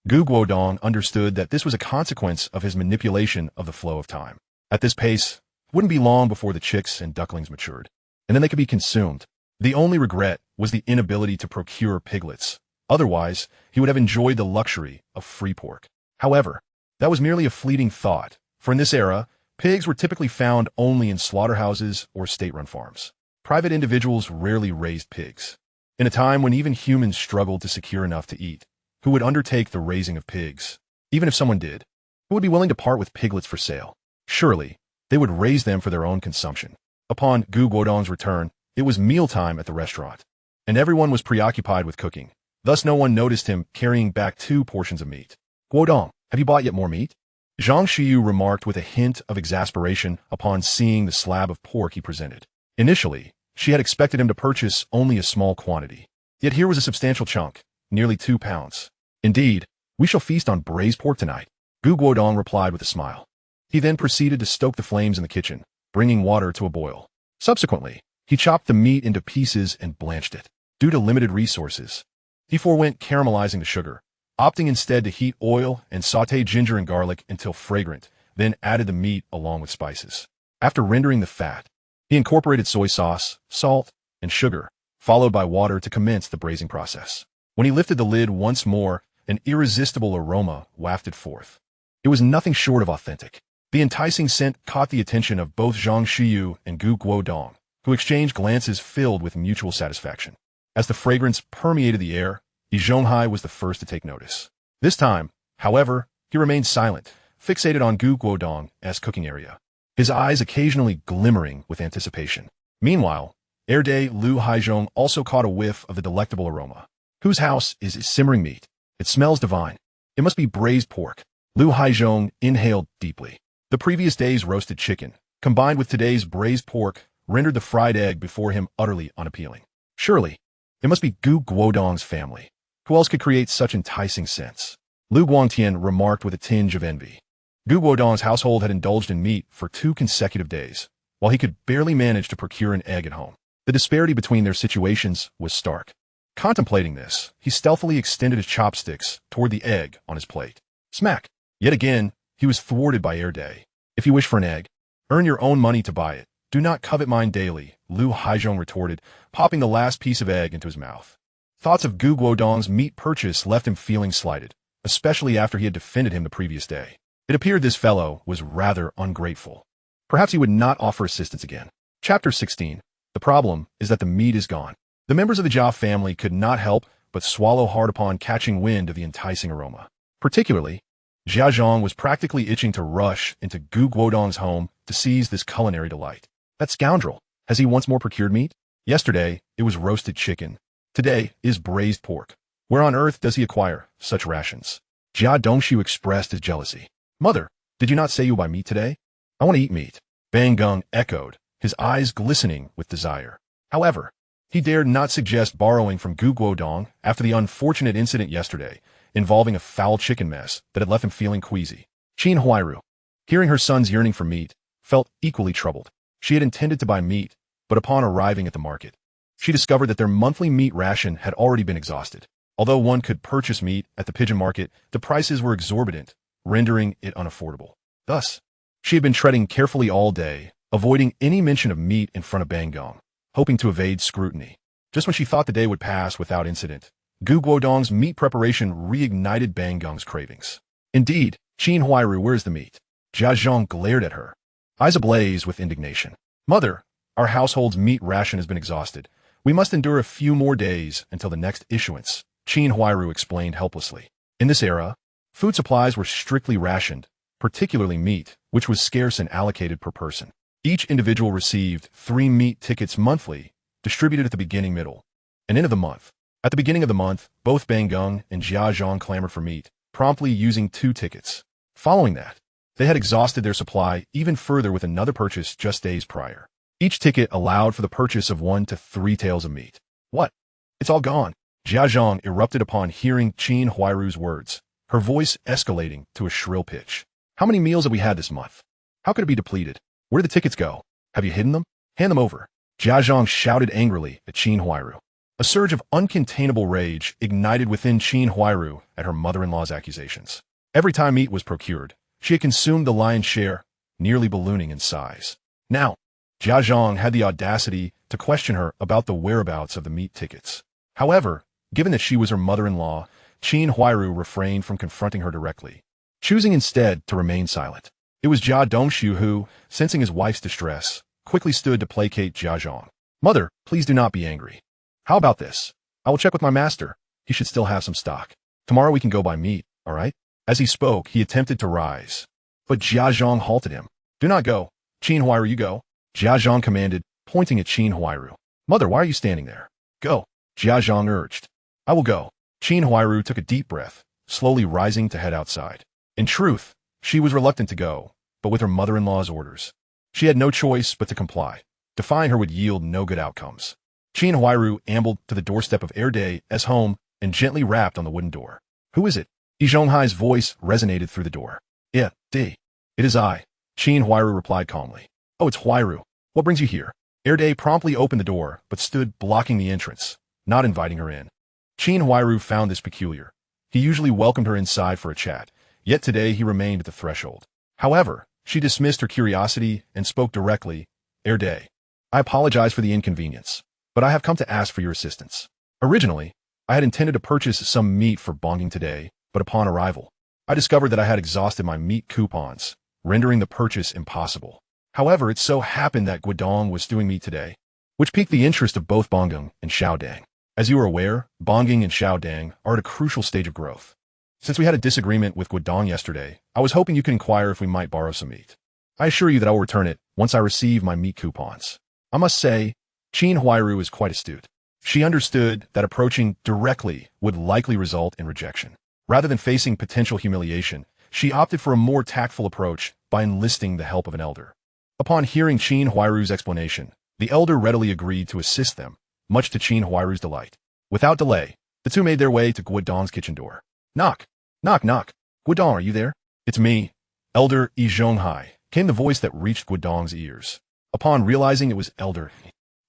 Guodong understood that this was a consequence of his manipulation of the flow of time. At this pace, it wouldn't be long before the chicks and ducklings matured, and then they could be consumed. The only regret was the inability to procure piglets. Otherwise, he would have enjoyed the luxury of free pork. However, that was merely a fleeting thought, for in this era, pigs were typically found only in slaughterhouses or state-run farms. Private individuals rarely raised pigs. In a time when even humans struggled to secure enough to eat, who would undertake the raising of pigs? Even if someone did, who would be willing to part with piglets for sale? Surely, they would raise them for their own consumption. Upon Guodong's return, it was mealtime at the restaurant, and everyone was preoccupied with cooking. Thus no one noticed him carrying back 2 portions of meat. "Guodong, have you bought yet more meat?" Zhang Xiyu remarked with a hint of exasperation upon seeing the slab of pork he presented. Initially, she had expected him to purchase only a small quantity. Yet here was a substantial chunk, nearly 2 pounds. "Indeed, we shall feast on braised pork tonight," Guodong replied with a smile. He then proceeded to stoke the flames in the kitchen, bringing water to a boil. Subsequently, he chopped the meat into pieces and blanched it. Due to limited resources, he forewent caramelizing the sugar, opting instead to heat oil and saute ginger and garlic until fragrant, then added the meat along with spices. After rendering the fat, he incorporated soy sauce, salt, and sugar, followed by water to commence the braising process. When he lifted the lid once more, an irresistible aroma wafted forth. It was nothing short of authentic. The enticing scent caught the attention of both Zhang Xiyu and Guodong, who exchanged glances filled with mutual satisfaction. As the fragrance permeated the air, Yi Zhonghai was the first to take notice. This time, however, he remained silent, fixated on Guodong's cooking area, his eyes occasionally glimmering with anticipation. Meanwhile, Erde Lu Haizhong also caught a whiff of the delectable aroma. Whose house is simmering meat? It smells divine. It must be braised pork. Lu Haizhong inhaled deeply. The previous day's roasted chicken, combined with today's braised pork, rendered the fried egg before him utterly unappealing. Surely, it must be Guodong's family. Who else could create such enticing scents? Lu Guangtian remarked with a tinge of envy. Guodong's household had indulged in meat for 2 consecutive days, while he could barely manage to procure an egg at home. The disparity between their situations was stark. Contemplating this, he stealthily extended his chopsticks toward the egg on his plate. Smack! Yet again, he was thwarted by Erday. If you wish for an egg, earn your own money to buy it. Do not covet mine daily, Lu Haizhong retorted, popping the last piece of egg into his mouth. Thoughts of Guodong's meat purchase left him feeling slighted, especially after he had defended him the previous day. It appeared this fellow was rather ungrateful. Perhaps he would not offer assistance again. Chapter 16. The problem is that the meat is gone. The members of the Jia family could not help but swallow hard upon catching wind of the enticing aroma. Particularly, Jia Zhang was practically itching to rush into Guodong's home to seize this culinary delight. That scoundrel, has he once more procured meat? Yesterday, it was roasted chicken. Today is braised pork. Where on earth does he acquire such rations? Jia Dongshu expressed his jealousy. Mother, did you not say you buy meat today? I want to eat meat. Bang Gung echoed, his eyes glistening with desire. However, he dared not suggest borrowing from Guodong after the unfortunate incident yesterday, involving a foul chicken mess that had left him feeling queasy. Qin Huairu, hearing her son's yearning for meat, felt equally troubled. She had intended to buy meat, but upon arriving at the market, she discovered that their monthly meat ration had already been exhausted. Although one could purchase meat at the pigeon market, the prices were exorbitant, rendering it unaffordable. Thus, she had been treading carefully all day, avoiding any mention of meat in front of Bang Gong, hoping to evade scrutiny. Just when she thought the day would pass without incident, Guodong's meat preparation reignited Bang Gong's cravings. Indeed, Qin Huairu, where's the meat? Jia Zhang glared at her, eyes ablaze with indignation. Mother, our household's meat ration has been exhausted. We must endure a few more days until the next issuance, Qin Huairu explained helplessly. In this era, food supplies were strictly rationed, particularly meat, which was scarce and allocated per person. Each individual received 3 meat tickets monthly, distributed at the beginning, middle, and end of the month. At the beginning of the month, both Bang Gung and Jia Zhang clamored for meat, promptly using 2 tickets. Following that, they had exhausted their supply even further with another purchase just days prior. Each ticket allowed for the purchase of 1 to 3 taels of meat. What? It's all gone. Jia Zhang erupted upon hearing Qin Huairu's words, her voice escalating to a shrill pitch. How many meals have we had this month? How could it be depleted? Where did the tickets go? Have you hidden them? Hand them over. Jia Zhang shouted angrily at Qin Huairu. A surge of uncontainable rage ignited within Qin Huairu at her mother-in-law's accusations. Every time meat was procured, she had consumed the lion's share, nearly ballooning in size. Now, Jia Zhang had the audacity to question her about the whereabouts of the meat tickets. However, given that she was her mother-in-law, Qin Huairu refrained from confronting her directly, choosing instead to remain silent. It was Jia Dongshu who, sensing his wife's distress, quickly stood to placate Jia Zhang. Mother, please do not be angry. How about this? I will check with my master. He should still have some stock. Tomorrow we can go buy meat, all right? As he spoke, he attempted to rise, but Jia Zhang halted him. Do not go. Qin Huairu, you go. Jia Zhang commanded, pointing at Qin Huairu. Mother, why are you standing there? Go. Jia Zhang urged. I will go. Qin Huairu took a deep breath, slowly rising to head outside. In truth, she was reluctant to go, but with her mother-in-law's orders, she had no choice but to comply. Defying her would yield no good outcomes. Qin Huairu ambled to the doorstep of Erday's home and gently rapped on the wooden door. Who is it? Yi Zhonghai's voice resonated through the door. Yeah, It is I. Qin Huairu replied calmly. Oh, it's Huairu. What brings you here? Erday promptly opened the door, but stood blocking the entrance, not inviting her in. Qin Huairu found this peculiar. He usually welcomed her inside for a chat, yet today he remained at the threshold. However, she dismissed her curiosity and spoke directly. Erday, I apologize for the inconvenience, but I have come to ask for your assistance. Originally, I had intended to purchase some meat for bonging today, but upon arrival, I discovered that I had exhausted my meat coupons, rendering the purchase impossible. However, it so happened that Guodong was stewing meat today, which piqued the interest of both Bongong and Xiaodang. As you are aware, Bongong and Xiaodang are at a crucial stage of growth. Since we had a disagreement with Guodong yesterday, I was hoping you could inquire if we might borrow some meat. I assure you that I will return it once I receive my meat coupons. I must say, Qin Huairu is quite astute. She understood that approaching directly would likely result in rejection. Rather than facing potential humiliation, she opted for a more tactful approach by enlisting the help of an elder. Upon hearing Qin Huairu's explanation, the elder readily agreed to assist them, much to Qin Huairu's delight. Without delay, the two made their way to Guodong's kitchen door. Knock, knock, knock. Guodong, are you there? It's me, Elder Yi Zhonghai, came the voice that reached Guodong's ears. Upon realizing it was Elder,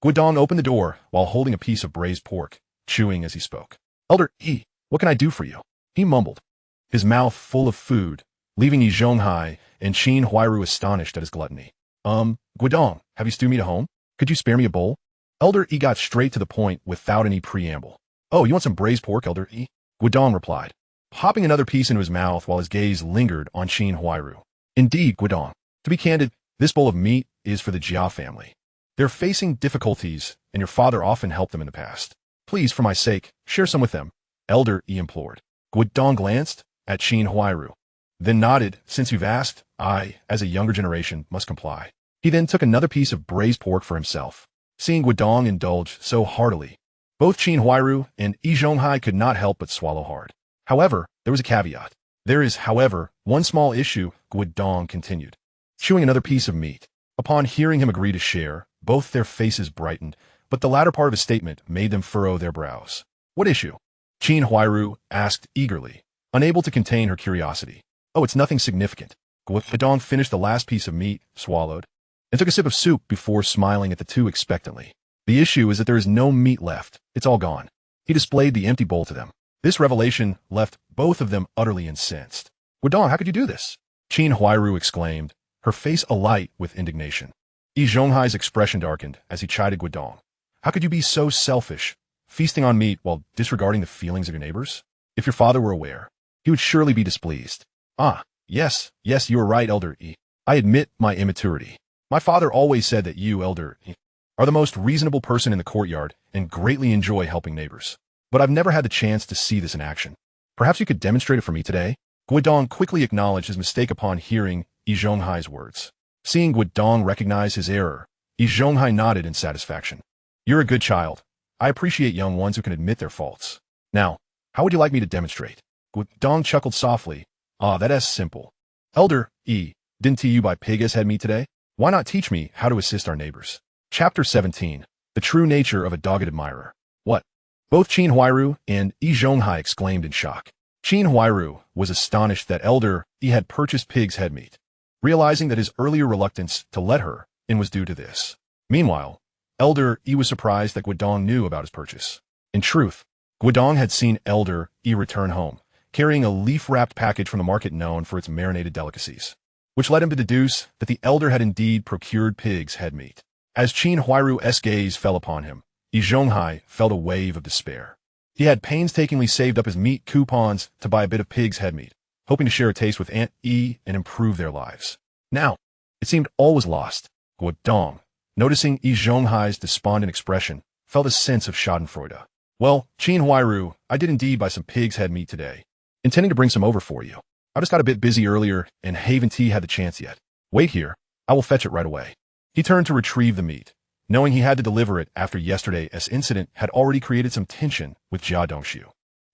Guodong opened the door while holding a piece of braised pork, chewing as he spoke. Elder Yi, what can I do for you? He mumbled, his mouth full of food, leaving Yi Zhonghai and Qin Huairu astonished at his gluttony. Guodong, have you stewed me to home? Could you spare me a bowl? Elder Yi got straight to the point without any preamble. Oh, you want some braised pork, Elder Yi? Guodong replied, popping another piece into his mouth while his gaze lingered on Qin Huairu. Indeed, Guodong. To be candid, this bowl of meat is for the Jia family. They're facing difficulties, and your father often helped them in the past. Please, for my sake, share some with them, Elder Yi implored. Guodong glanced at Qin Huairu, then nodded. Since you've asked, I, as a younger generation, must comply. He then took another piece of braised pork for himself. Seeing Guodong indulge so heartily, both Qin Huairu and Yi Zhonghai could not help but swallow hard. However, there was a caveat. There is, however, one small issue, Guodong continued, chewing another piece of meat. Upon hearing him agree to share, both their faces brightened, but the latter part of his statement made them furrow their brows. What issue? Qin Huairu asked eagerly, unable to contain her curiosity. Oh, it's nothing significant. Guodong finished the last piece of meat, swallowed, and took a sip of soup before smiling at the two expectantly. The issue is that there is no meat left. It's all gone. He displayed the empty bowl to them. This revelation left both of them utterly incensed. Guodong, how could you do this? Qin Huairu exclaimed, her face alight with indignation. Yi Zhonghai's expression darkened as he chided Guodong. How could you be so selfish, feasting on meat while disregarding the feelings of your neighbors? If your father were aware, he would surely be displeased. Ah, yes, you are right, Elder Yi. I admit my immaturity. My father always said that you, Elder Yi, are the most reasonable person in the courtyard and greatly enjoy helping neighbors. But I've never had the chance to see this in action. Perhaps you could demonstrate it for me today? Guodong quickly acknowledged his mistake upon hearing Yi Zhonghai's words. Seeing Guodong recognize his error, Yi Zhonghai nodded in satisfaction. You're a good child. I appreciate young ones who can admit their faults. Now, how would you like me to demonstrate? Guodong chuckled softly. Ah, that's simple. Elder Yi, didn't you buy pig as head meat today? Why not teach me how to assist our neighbors? Chapter 17. The True Nature of a Dogged Admirer. What? Both Qin Huairu and Yi Zhonghai exclaimed in shock. Qin Huairu was astonished that Elder Yi had purchased pig's head meat, realizing that his earlier reluctance to let her in was due to this. Meanwhile, Elder Yi was surprised that Guodong knew about his purchase. In truth, Guodong had seen Elder Yi return home, carrying a leaf-wrapped package from the market known for its marinated delicacies, which led him to deduce that the elder had indeed procured pig's head meat. As Qin Huairu's gaze fell upon him, Yi Zhonghai felt a wave of despair. He had painstakingly saved up his meat coupons to buy a bit of pig's head meat, hoping to share a taste with Aunt Yi and improve their lives. Now, it seemed all was lost. Guodong, noticing Yi Zhonghai's despondent expression, felt a sense of schadenfreude. Well, Qin Huairu, I did indeed buy some pig's head meat today, intending to bring some over for you. I just got a bit busy earlier, and haven't had the chance yet. Wait here, I will fetch it right away. He turned to retrieve the meat, knowing he had to deliver it after yesterday's incident had already created some tension with Jia Dongshu.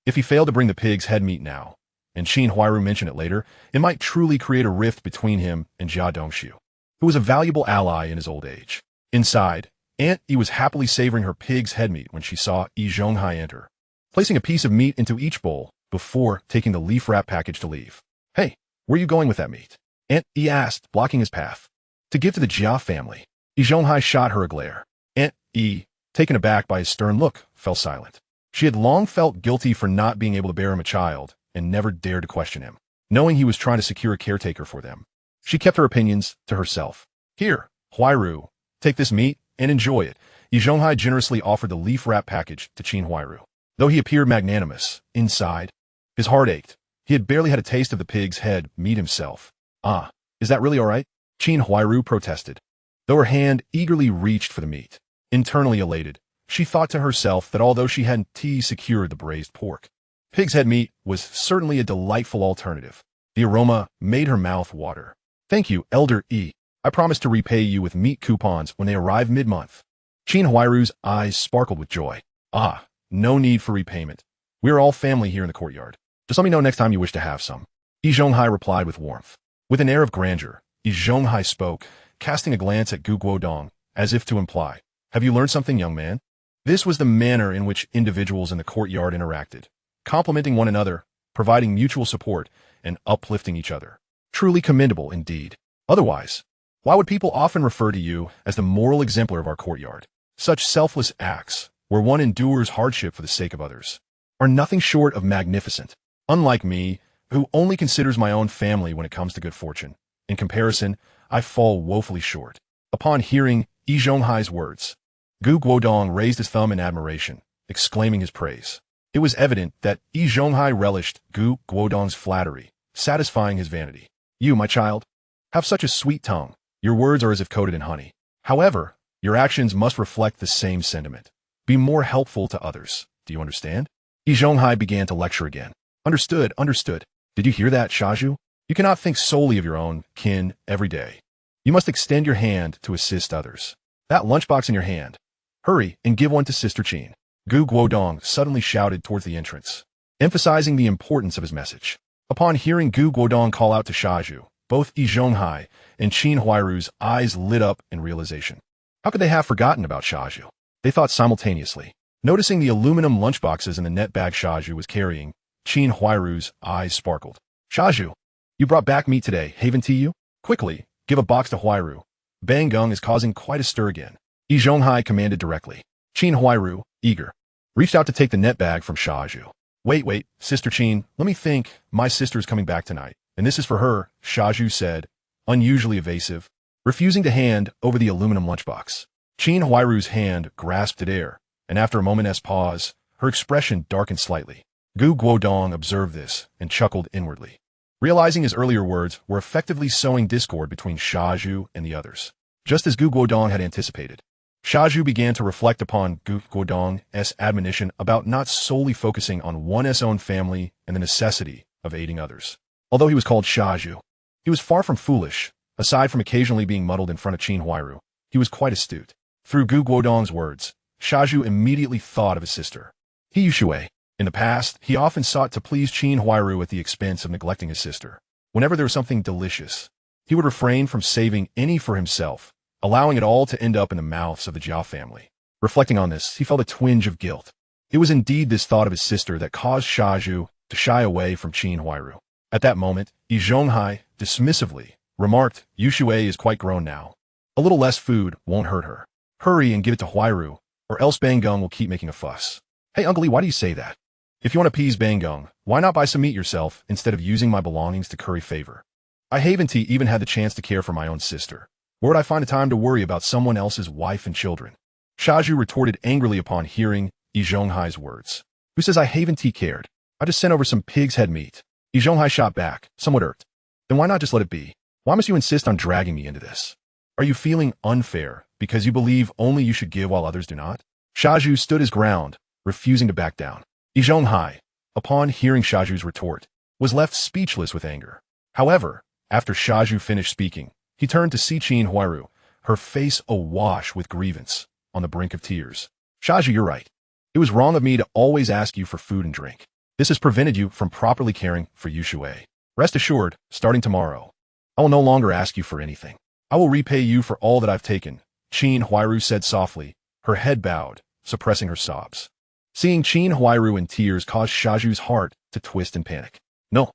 If he failed to bring the pig's head meat now, and Qin Huairu mentioned it later, it might truly create a rift between him and Jia Dongshu, who was a valuable ally in his old age. Inside, Aunt Yi was happily savoring her pig's head meat when she saw Yi Zhonghai enter, placing a piece of meat into each bowl before taking the leaf-wrap package to leave. Hey, where are you going with that meat? Aunt Yi asked, blocking his path. To give to the Jia family. Yi Zhonghai shot her a glare. Aunt Yi, taken aback by his stern look, fell silent. She had long felt guilty for not being able to bear him a child and never dared to question him, knowing he was trying to secure a caretaker for them. She kept her opinions to herself. Here, Huairu, take this meat and enjoy it. Yi Zhonghai generously offered the leaf-wrap package to Qin Huairu. Though he appeared magnanimous, inside, his heart ached. He had barely had a taste of the pig's head meat himself. Ah, is that really all right? Qin Huairu protested, though her hand eagerly reached for the meat. Internally elated, she thought to herself that although she hadn't secured the braised pork, pig's head meat was certainly a delightful alternative. The aroma made her mouth water. Thank you, Elder Yi. I promise to repay you with meat coupons when they arrive mid-month. Qin Huairu's eyes sparkled with joy. Ah, no need for repayment. We are all family here in the courtyard. Just let me know next time you wish to have some. Yi Zhonghai replied with warmth. With an air of grandeur, Yi Zhonghai spoke, casting a glance at Guodong, as if to imply, have you learned something, young man? This was the manner in which individuals in the courtyard interacted, complimenting one another, providing mutual support, and uplifting each other. Truly commendable indeed. Otherwise, why would people often refer to you as the moral exemplar of our courtyard? Such selfless acts, where one endures hardship for the sake of others, are nothing short of magnificent. Unlike me, who only considers my own family when it comes to good fortune, in comparison, I fall woefully short. Upon hearing Yi Zhonghai's words, Guodong raised his thumb in admiration, exclaiming his praise. It was evident that Yi Zhonghai relished Guodong's flattery, satisfying his vanity. You, my child, have such a sweet tongue. Your words are as if coated in honey. However, your actions must reflect the same sentiment. Be more helpful to others. Do you understand? Yi Zhonghai began to lecture again. Understood, understood. Did you hear that, Shaju? You cannot think solely of your own kin every day. You must extend your hand to assist others. That lunchbox in your hand. Hurry and give one to Sister Qin. Guodong suddenly shouted towards the entrance, emphasizing the importance of his message. Upon hearing Guodong call out to Shaju, both Yi Zhonghai and Qin Huairu's eyes lit up in realization. How could they have forgotten about Shaju? They thought simultaneously. Noticing the aluminum lunchboxes in the net bag Shaju was carrying, Qin Huairu's eyes sparkled. Shaju, you brought back meat today, haven't you? Quickly, give a box to Huairu. Bang Gung is causing quite a stir again. Yi Zhonghai commanded directly. Qin Huairu, eager, reached out to take the net bag from Shaju. Wait, Sister Qin, let me think. My sister is coming back tonight, and this is for her, Shaju said, unusually evasive, refusing to hand over the aluminum lunchbox. Qin Huairu's hand grasped at air, and after a moment's pause, her expression darkened slightly. Guodong observed this and chuckled inwardly, realizing his earlier words were effectively sowing discord between Shaju and the others. Just as Guodong had anticipated, Shaju began to reflect upon Guodong's admonition about not solely focusing on one's own family and the necessity of aiding others. Although he was called Shaju, he was far from foolish. Aside from occasionally being muddled in front of Qin Huairu, he was quite astute. Through Guodong's words, Shaju immediately thought of his sister. He Yushui. In the past, he often sought to please Qin Huairu at the expense of neglecting his sister. Whenever there was something delicious, he would refrain from saving any for himself, allowing it all to end up in the mouths of the Jia family. Reflecting on this, he felt a twinge of guilt. It was indeed this thought of his sister that caused Shaju to shy away from Qin Huairu. At that moment, Yi Zhonghai, dismissively, remarked, Yushui is quite grown now. A little less food won't hurt her. Hurry and give it to Huairu, or else Bang Gung will keep making a fuss. Hey, Uncle Lee, why do you say that? If you want to appease Bang Gung, why not buy some meat yourself instead of using my belongings to curry favor? I haven't even had the chance to care for my own sister. Where would I find the time to worry about someone else's wife and children? Shaju retorted angrily upon hearing Yi Zhonghai's words. Who says I haven't cared? I just sent over some pig's head meat. Yi Zhonghai shot back, somewhat irked. Then why not just let it be? Why must you insist on dragging me into this? Are you feeling unfair because you believe only you should give while others do not? Shaju stood his ground, refusing to back down. Yi Zhonghai, upon hearing Shaju's retort, was left speechless with anger. However, after Shaju finished speaking, he turned to see Qin Huairu, her face awash with grievance, on the brink of tears. Shaju, you're right. It was wrong of me to always ask you for food and drink. This has prevented you from properly caring for Yushui. Rest assured, starting tomorrow, I will no longer ask you for anything. I will repay you for all that I've taken, Qin Huairu said softly, her head bowed, suppressing her sobs. Seeing Qin Huairu in tears caused Shaju's heart to twist in panic. No.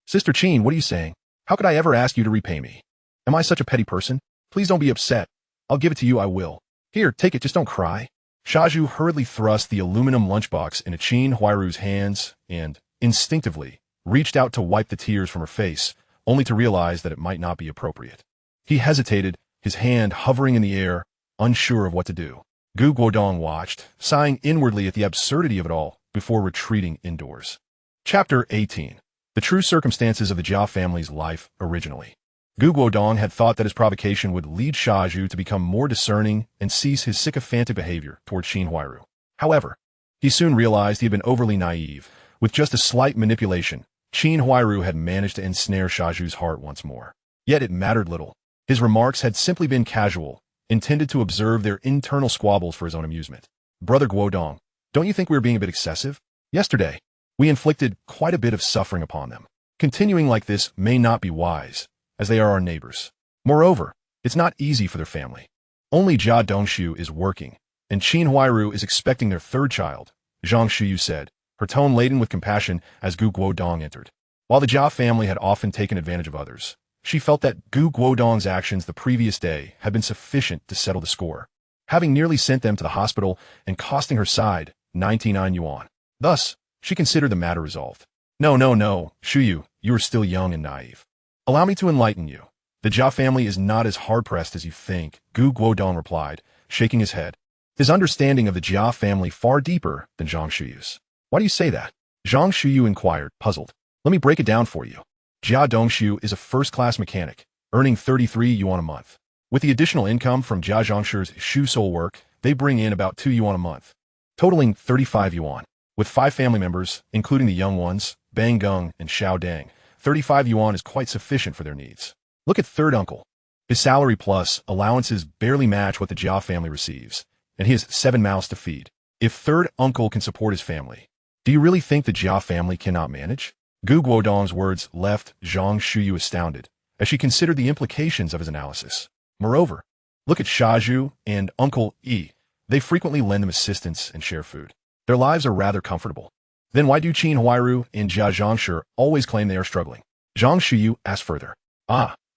Sister Qin, what are you saying? How could I ever ask you to repay me? Am I such a petty person? Please don't be upset. I'll give it to you, I will. Here, take it, just don't cry. Shaju hurriedly thrust the aluminum lunchbox into Qin Huairu's hands and, instinctively, reached out to wipe the tears from her face, only to realize that it might not be appropriate. He hesitated, his hand hovering in the air, unsure of what to do. Guodong watched, sighing inwardly at the absurdity of it all, before retreating indoors. Chapter 18. The true circumstances of the Jia family's life originally. Guodong had thought that his provocation would lead Shaju to become more discerning and cease his sycophantic behavior toward Qin Huairu. However, he soon realized he had been overly naive. With just a slight manipulation, Qin Huairu had managed to ensnare Shaju's heart once more. Yet it mattered little. His remarks had simply been casual, intended to observe their internal squabbles for his own amusement. Brother Guodong, Don't you think we were being a bit excessive? Yesterday, we inflicted quite a bit of suffering upon them. Continuing like this may not be wise, as they are our neighbors. Moreover, it's not easy for their family. Only Jia Dongshu is working, and Qin Huairu is expecting their third child, Zhang Shuyu said, her tone laden with compassion as Gu Guodong entered. While the Jia family had often taken advantage of others, she felt that Gu Guodong's actions the previous day had been sufficient to settle the score, having nearly sent them to the hospital and costing her side 99 yuan. Thus, she considered the matter resolved. No, Shuyu, you are still young and naive. Allow me to enlighten you. The Jia family is not as hard-pressed as you think, Gu Guodong replied, shaking his head. His understanding of the Jia family far deeper than Zhang Shuyu's. Why do you say that? Zhang Shuyu inquired, puzzled. Let me break it down for you. Jia Dongshu is a first-class mechanic, earning 33 yuan a month. With the additional income from Jia Zhongshu's shoe sole work, they bring in about 2 yuan a month, totaling 35 yuan. With 5 family members, including the young ones, Bang Gung and Xiao Dang, 35 yuan is quite sufficient for their needs. Look at third uncle. His salary plus allowances barely match what the Jia family receives, and he has 7 mouths to feed. If third uncle can support his family, do you really think the Jia family cannot manage? Gu Guodong's words left Zhang Shuyu astounded, as she considered the implications of his analysis. Moreover, look at Shaju and Uncle Yi. They frequently lend them assistance and share food. Their lives are rather comfortable. Then why do Qin Huairu and Jia Zhongshu always claim they are struggling? Zhang Shuyu asked further.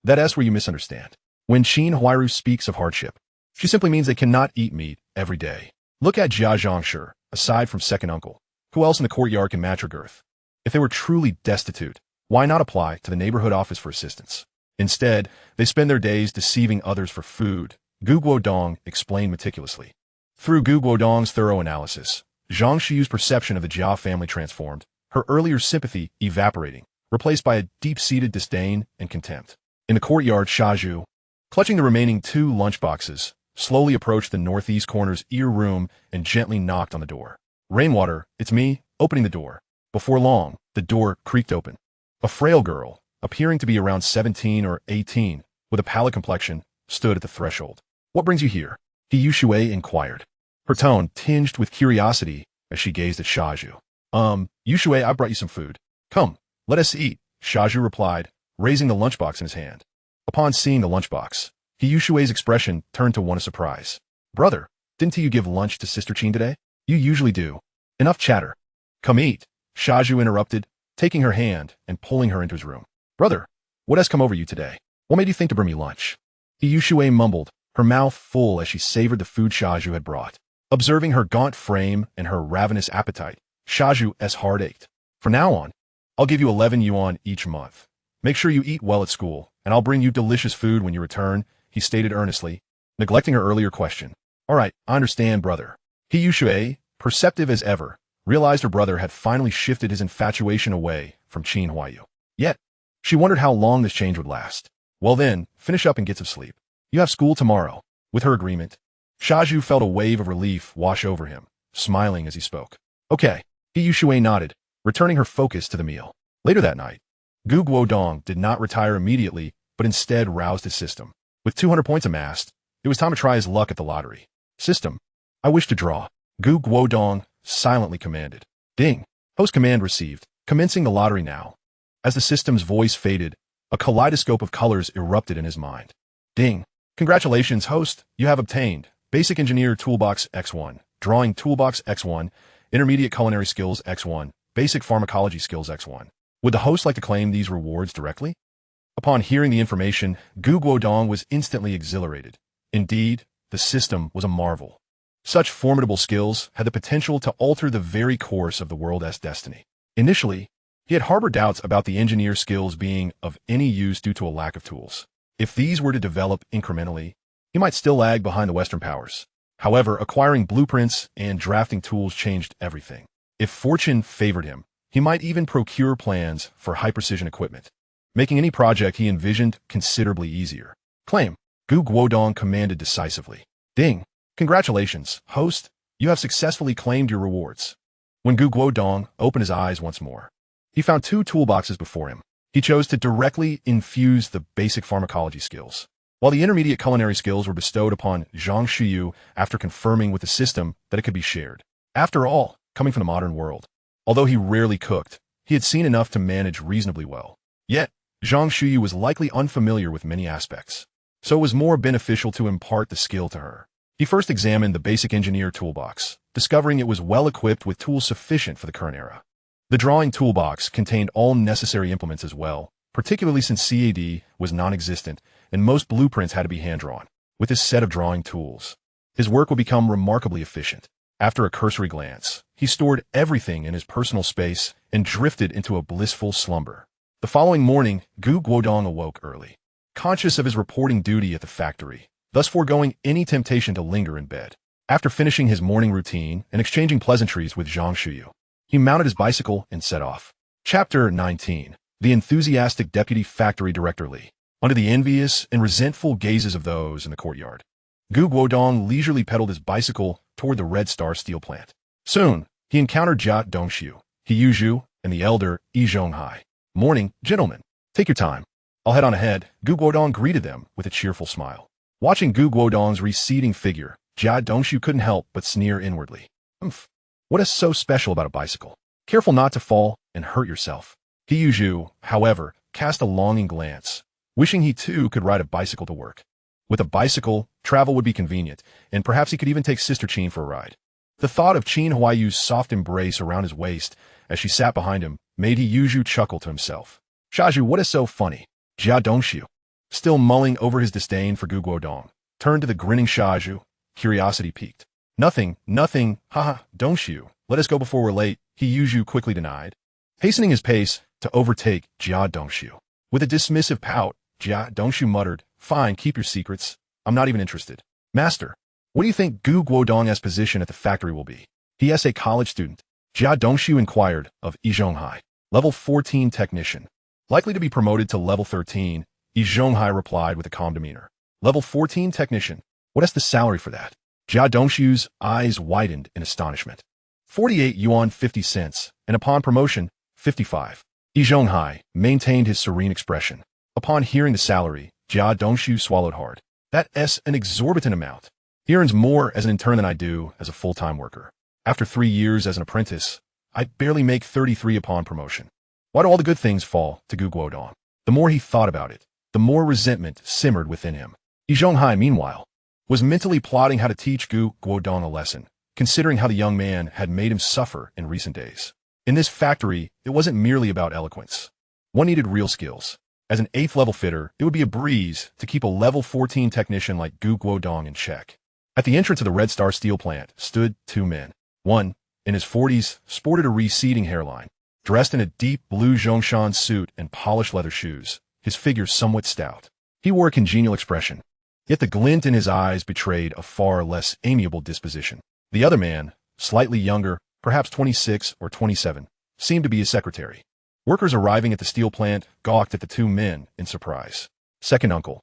That's where you misunderstand. When Qin Huairu speaks of hardship, she simply means they cannot eat meat every day. Look at Jia Zhongshu, aside from second uncle. Who else in the courtyard can match her girth? If they were truly destitute, why not apply to the neighborhood office for assistance? Instead, they spend their days deceiving others for food, Gu Guodong explained meticulously. Through Gu Guodong's thorough analysis, Zhang Shuyu's perception of the Jia family transformed, her earlier sympathy evaporating, replaced by a deep-seated disdain and contempt. In the courtyard, Shaju, clutching the remaining 2 lunchboxes, slowly approached the northeast corner's ear room and gently knocked on the door. Rainwater, it's me, opening the door. Before long, the door creaked open. A frail girl, appearing to be around 17 or 18, with a pallid complexion, stood at the threshold. What brings you here? He Yushui inquired, her tone tinged with curiosity as she gazed at Shaju. Yushui, I brought you some food. Come, let us eat, Shaju replied, raising the lunchbox in his hand. Upon seeing the lunchbox, He Yushui's expression turned to one of surprise. Brother, didn't you give lunch to Sister Qin today? You usually do. Enough chatter. Come eat, Shaju interrupted, taking her hand and pulling her into his room. Brother, what has come over you today? What made you think to bring me lunch? He Yushui mumbled, her mouth full as she savored the food Shaju had brought. Observing her gaunt frame and her ravenous appetite, Shaju's heart ached. From now on, I'll give you 11 yuan each month. Make sure you eat well at school, and I'll bring you delicious food when you return, he stated earnestly, neglecting her earlier question. All right, I understand, brother. He Yushui, perceptive as ever, realized her brother had finally shifted his infatuation away from Qin Huaiyu. Yet, she wondered how long this change would last. Well then, finish up and get some sleep. You have school tomorrow. With her agreement, Shaju felt a wave of relief wash over him, smiling as he spoke. Okay, He Yushui nodded, returning her focus to the meal. Later that night, Gu Guodong did not retire immediately, but instead roused his system. With 200 points amassed, it was time to try his luck at the lottery. System, I wish to draw. Gu Guodong silently commanded. Ding. Host command received. Commencing the lottery now. As the system's voice faded, a kaleidoscope of colors erupted in his mind. Ding. Congratulations, host. You have obtained Basic Engineer Toolbox X1, Drawing Toolbox X1, Intermediate Culinary Skills X1, Basic Pharmacology Skills X1. Would the host like to claim these rewards directly? Upon hearing the information, Gu Guodong was instantly exhilarated. Indeed, the system was a marvel. Such formidable skills had the potential to alter the very course of the world's destiny. Initially, he had harbored doubts about the engineer skills being of any use due to a lack of tools. If these were to develop incrementally, he might still lag behind the Western powers. However, acquiring blueprints and drafting tools changed everything. If fortune favored him, he might even procure plans for high-precision equipment, making any project he envisioned considerably easier. Claim, Gu Guodong commanded decisively. Ding. Congratulations, host. You have successfully claimed your rewards. When Gu Guodong opened his eyes once more, he found 2 toolboxes before him. He chose to directly infuse the basic pharmacology skills, while the intermediate culinary skills were bestowed upon Zhang Shuyu after confirming with the system that it could be shared. After all, coming from the modern world, although he rarely cooked, he had seen enough to manage reasonably well. Yet, Zhang Shuyu was likely unfamiliar with many aspects, so it was more beneficial to impart the skill to her. He first examined the basic engineer toolbox, discovering it was well equipped with tools sufficient for the current era. The drawing toolbox contained all necessary implements as well, particularly since CAD was non-existent and most blueprints had to be hand-drawn. With his set of drawing tools, his work would become remarkably efficient. After a cursory glance, he stored everything in his personal space and drifted into a blissful slumber. The following morning, Guodong awoke early, conscious of his reporting duty at the factory, thus foregoing any temptation to linger in bed. After finishing his morning routine and exchanging pleasantries with Zhang Shuyu, he mounted his bicycle and set off. Chapter 19. The enthusiastic deputy factory director Li. Under the envious and resentful gazes of those in the courtyard, Guodong leisurely pedaled his bicycle toward the Red Star steel plant. Soon, he encountered Jia Dongshu, He Yuzhu, and the elder Yi Zhonghai. "Morning, gentlemen. Take your time. I'll head on ahead." Guodong greeted them with a cheerful smile. Watching Guodong's receding figure, Jia Dongshu couldn't help but sneer inwardly. What is so special about a bicycle? Careful not to fall and hurt yourself. He Yuzhu, however, cast a longing glance, wishing he too could ride a bicycle to work. With a bicycle, travel would be convenient, and perhaps he could even take Sister Qin for a ride. The thought of Qin Huayu's soft embrace around his waist as she sat behind him made He Yuzhu chuckle to himself. "Shaju, what is so funny?" Jia Dongshu, still mulling over his disdain for Guodong, turned to the grinning Shaju, curiosity piqued. Nothing, haha, Dongshu, let us go before we're late," He Yuzhu quickly denied, hastening his pace to overtake Jia Dongshu. With a dismissive pout, Jia Dongshu muttered, "Fine, keep your secrets. I'm not even interested." "Master, what do you think Guodong's position at the factory will be?" He is a college student. Jia Dongshu inquired of Yi Zhonghai. "Level 14 technician. Likely to be promoted to level 13, Yi Zhonghai replied with a calm demeanor. "Level 14 technician? What is the salary for that?" Jia Dongshu's eyes widened in astonishment. 48 yuan 50 cents, and upon promotion, 55. Yi Zhonghai maintained his serene expression. Upon hearing the salary, Jia Dongshu swallowed hard. "That's an exorbitant amount. He earns more as an intern than I do as a full-time worker. After 3 years as an apprentice, I barely make 33 upon promotion. Why do all the good things fall to Guodong?" The more he thought about it, the more resentment simmered within him. Yi Zhonghai, meanwhile, was mentally plotting how to teach Guodong a lesson, considering how the young man had made him suffer in recent days. In this factory, it wasn't merely about eloquence. One needed real skills. As an 8th level fitter, it would be a breeze to keep a level 14 technician like Guodong in check. At the entrance of the Red Star steel plant stood 2 men. One, in his 40s, sported a receding hairline, dressed in a deep blue Zhongshan suit and polished leather shoes, his figure somewhat stout. He wore a congenial expression, yet the glint in his eyes betrayed a far less amiable disposition. The other man, slightly younger, perhaps 26 or 27, seemed to be his secretary. Workers arriving at the steel plant gawked at the 2 men in surprise. Second uncle,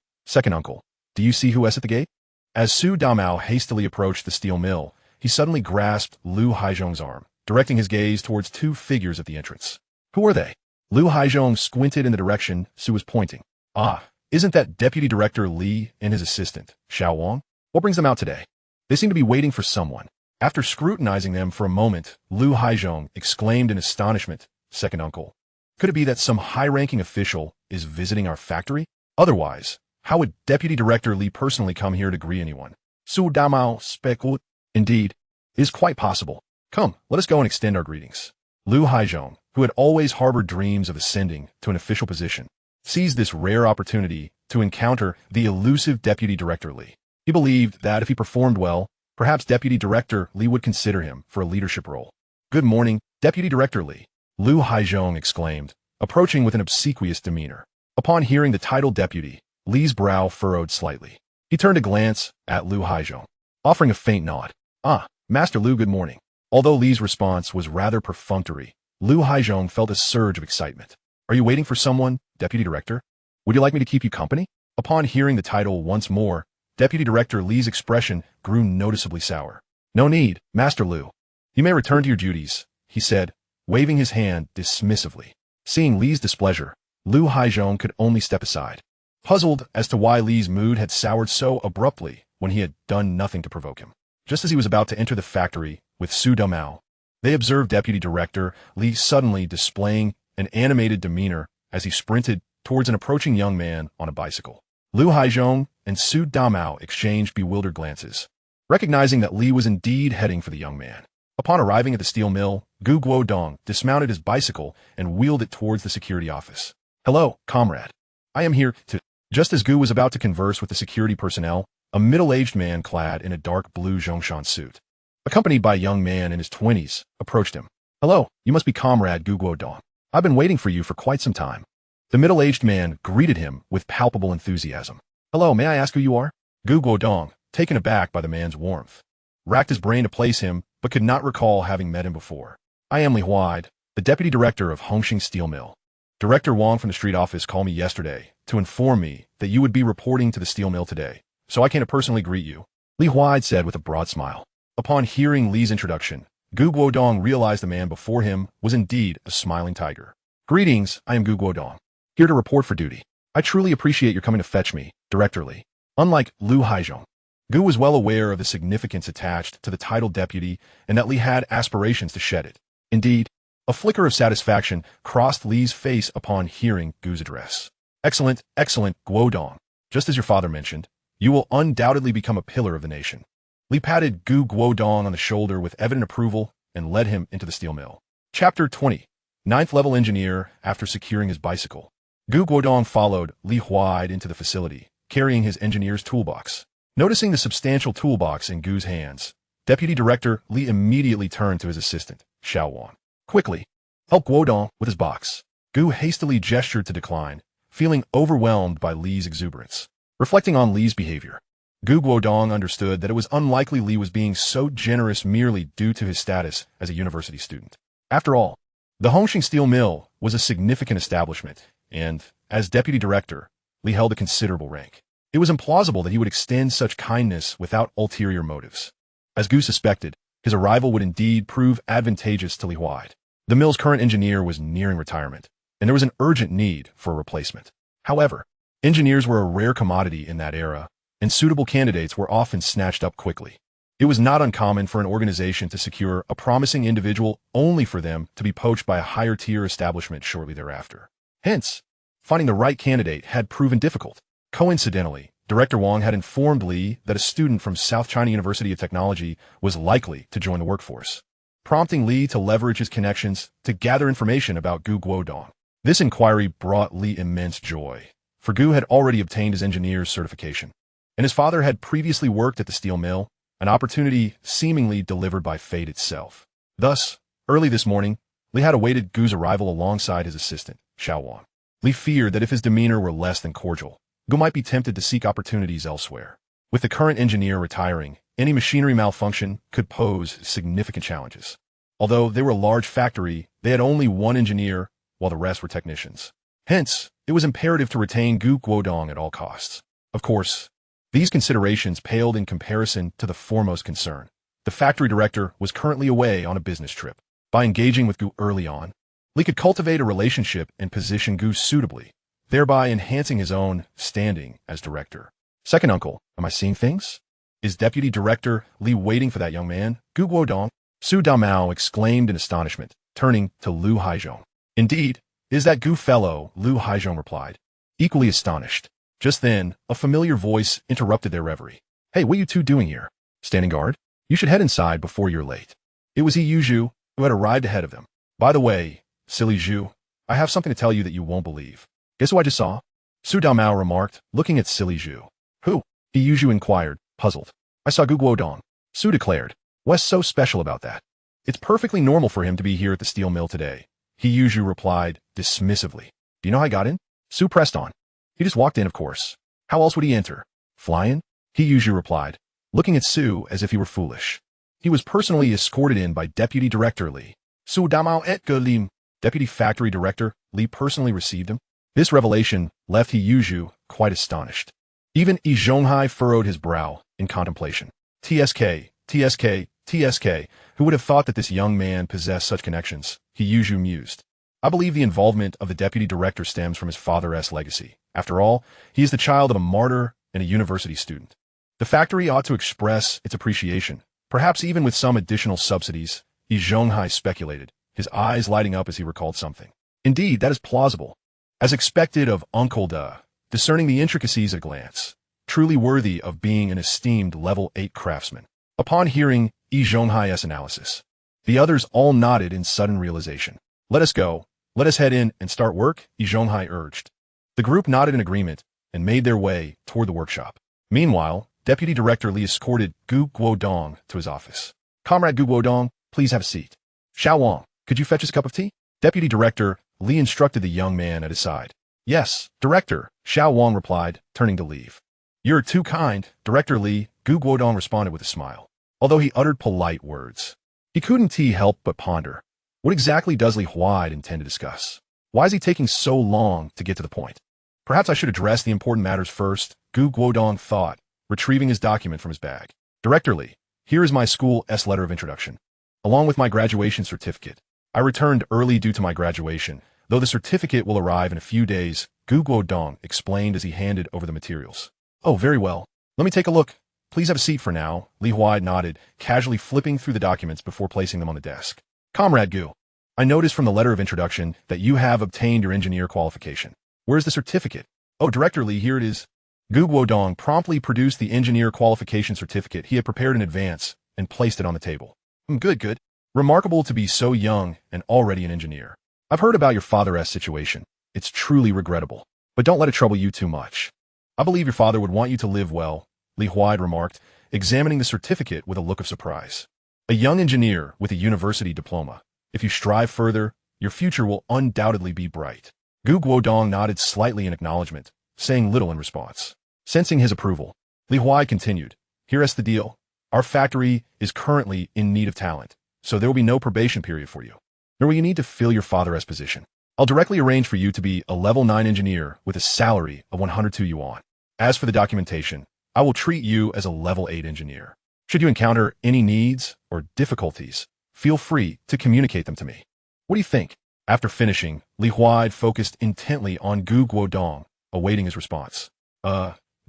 do you see who is at the gate?" As Su Damao hastily approached the steel mill, he suddenly grasped Lu Haizhong's arm, directing his gaze towards 2 figures at the entrance. "Who are they?" Lu Haizhong squinted in the direction Su was pointing. "Ah, isn't that Deputy Director Li and his assistant, Xiao Wang? What brings them out today? They seem to be waiting for someone." After scrutinizing them for a moment, Lu Haizhong exclaimed in astonishment, "Second uncle, could it be that some high-ranking official is visiting our factory? Otherwise, how would Deputy Director Li personally come here to greet anyone?" Su Damao speculated. "Indeed, it is quite possible. Come, let us go and extend our greetings." Lu Haizhong, who had always harbored dreams of ascending to an official position, seized this rare opportunity to encounter the elusive Deputy Director Li. He believed that if he performed well, perhaps Deputy Director Li would consider him for a leadership role. "Good morning, Deputy Director Li," Lu Haizhong exclaimed, approaching with an obsequious demeanor. Upon hearing the title deputy, Li's brow furrowed slightly. He turned a glance at Lu Haizhong, offering a faint nod. "Ah, Master Lu, good morning." Although Li's response was rather perfunctory, Lu Haizhong felt a surge of excitement. "Are you waiting for someone, Deputy Director? Would you like me to keep you company?" Upon hearing the title once more, Deputy Director Li's expression grew noticeably sour. "No need, Master Lu. You may return to your duties," he said, waving his hand dismissively. Seeing Li's displeasure, Lu Haizhong could only step aside, puzzled as to why Li's mood had soured so abruptly when he had done nothing to provoke him. just as he was about to enter the factory with Su Damao. They observed Deputy Director Li suddenly displaying an animated demeanor as he sprinted towards an approaching young man on a bicycle. Liu Haizhong and Su Damao exchanged bewildered glances, recognizing that Li was indeed heading for the young man. Upon arriving at the steel mill, Guodong dismounted his bicycle and wheeled it towards the security office. "Hello, comrade. I am here to—" Just as Gu was about to converse with the security personnel, a middle-aged man clad in a dark blue Zhongshan suit, accompanied by a young man in his 20s, approached him. "Hello, you must be Comrade Guodong. I've been waiting for you for quite some time." The middle-aged man greeted him with palpable enthusiasm. "Hello, may I ask who you are?" Guodong, taken aback by the man's warmth, racked his brain to place him, but could not recall having met him before. "I am Li Huide, the deputy director of Hongqing Steel Mill. Director Wang from the street office called me yesterday to inform me that you would be reporting to the steel mill today, so I came to personally greet you," Li Huide said with a broad smile. Upon hearing Li's introduction, Guodong realized the man before him was indeed a smiling tiger. "Greetings, I am Guodong, here to report for duty. I truly appreciate your coming to fetch me, Director Li." Unlike Liu Haizhong, Gu was well aware of the significance attached to the title deputy and that Li had aspirations to shed it. Indeed, a flicker of satisfaction crossed Li's face upon hearing Gu's address. "Excellent, excellent, Guodong. Just as your father mentioned, you will undoubtedly become a pillar of the nation." Li patted Guodong on the shoulder with evident approval and led him into the steel mill. Chapter 20. Ninth-level engineer after securing his bicycle. Guodong followed Li Huide into the facility, carrying his engineer's toolbox. Noticing the substantial toolbox in Gu's hands, Deputy Director Li immediately turned to his assistant, Xiao Wan. "Quickly, help Guodong with his box." Gu hastily gestured to decline, feeling overwhelmed by Li's exuberance. Reflecting on Li's behavior, Guodong understood that it was unlikely Li was being so generous merely due to his status as a university student. After all, the Hongqing Steel Mill was a significant establishment, and, as deputy director, Li held a considerable rank. It was implausible that he would extend such kindness without ulterior motives. As Gu suspected, his arrival would indeed prove advantageous to Li Huide. The mill's current engineer was nearing retirement, and there was an urgent need for a replacement. However, engineers were a rare commodity in that era, and suitable candidates were often snatched up quickly. It was not uncommon for an organization to secure a promising individual only for them to be poached by a higher-tier establishment shortly thereafter. Hence, finding the right candidate had proven difficult. Coincidentally, Director Wang had informed Li that a student from South China University of Technology was likely to join the workforce, prompting Li to leverage his connections to gather information about Guodong. This inquiry brought Li immense joy, for Gu had already obtained his engineer's certification, and his father had previously worked at the steel mill, an opportunity seemingly delivered by fate itself. Thus, early this morning, Li had awaited Gu's arrival alongside his assistant, Xiao Wan. Li feared that if his demeanor were less than cordial, Gu might be tempted to seek opportunities elsewhere. With the current engineer retiring, any machinery malfunction could pose significant challenges. Although they were a large factory, they had only one engineer, while the rest were technicians. Hence, it was imperative to retain Guodong at all costs. Of course, these considerations paled in comparison to the foremost concern. The factory director was currently away on a business trip. By engaging with Gu early on, Li could cultivate a relationship and position Gu suitably, thereby enhancing his own standing as director. "Second uncle, am I seeing things? Is Deputy Director Li waiting for that young man, Guodong?" Su Damao exclaimed in astonishment, turning to Liu Haizhong. "Indeed, is that Gu fellow," Liu Haizhong replied, equally astonished. Just then, a familiar voice interrupted their reverie. "Hey, what are you two doing here? Standing guard? You should head inside before you're late." It was Yi Yuzhu, who had arrived ahead of them. "By the way, silly Zhu, I have something to tell you that you won't believe." "Guess who I just saw?" Su Damao remarked, looking at silly Zhu. "Who?" Yi Yuzhu inquired, puzzled. "I saw Guodong," Su declared. "What's so special about that?" "It's perfectly normal for him to be here at the steel mill today," Yi Yuzhu replied, dismissively. "Do you know how he got in?" Su pressed on. "He just walked in, of course. How else would he enter? Flying?" Yi Yuzhu replied, looking at Su as if he were foolish. "He was personally escorted in by Deputy Director Li. Su Damao et Ge Lim." Deputy Factory Director Li personally received him. This revelation left Yi Yuzhu quite astonished. Even Yi Zhonghai furrowed his brow in contemplation. TSK, TSK, TSK, who would have thought that this young man possessed such connections? Yi Yuzhu mused. "I believe the involvement of the deputy director stems from his father's legacy. After all, he is the child of a martyr and a university student. The factory ought to express its appreciation Perhaps even with some additional subsidies, Yi Zhonghai speculated, his eyes lighting up as he recalled something. Indeed, that is plausible. As expected of Uncle Da, discerning the intricacies at a glance, truly worthy of being an esteemed level 8 craftsman. Upon hearing Yi Zhonghai's analysis, the others all nodded in sudden realization. Let us go. Let us head in and start work, Yi Zhonghai urged. The group nodded in agreement and made their way toward the workshop. Meanwhile, Deputy Director Li escorted Guodong to his office. Comrade Guodong, please have a seat. Xiao Wang, could you fetch us a cup of tea? Deputy Director Li instructed the young man at his side. Yes, Director, Xiao Wang replied, turning to leave. You're too kind, Director Li, Guodong responded with a smile. Although he uttered polite words, he couldn't help but ponder. What exactly does Li Huai intend to discuss? Why is he taking so long to get to the point? Perhaps I should address the important matters first, Guodong thought, retrieving his document from his bag. Director Li, here is my school's letter of introduction, along with my graduation certificate. I returned early due to my graduation, though the certificate will arrive in a few days, Guodong explained as he handed over the materials. Oh, very well. Let me take a look. Please have a seat for now, Li Huai nodded, casually flipping through the documents before placing them on the desk. Comrade Gu, I noticed from the letter of introduction that you have obtained your engineer qualification. Where's the certificate? Oh, Director Li, here it is. Guodong promptly produced the engineer qualification certificate he had prepared in advance and placed it on the table. Good. Remarkable to be so young and already an engineer. I've heard about your father's situation. It's truly regrettable. But don't let it trouble you too much. I believe your father would want you to live well, Li Huai remarked, examining the certificate with a look of surprise. A young engineer with a university diploma. If you strive further, your future will undoubtedly be bright. Guodong nodded slightly in acknowledgement, saying little in response. Sensing his approval, Li Huai continued, Here's the deal. Our factory is currently in need of talent, so there will be no probation period for you. Nor will you need to fill your father's position. I'll directly arrange for you to be a level 9 engineer with a salary of 102 yuan. As for the documentation, I will treat you as a level 8 engineer. Should you encounter any needs or difficulties, feel free to communicate them to me. What do you think? After finishing, Li Huai focused intently on Guodong, awaiting his response.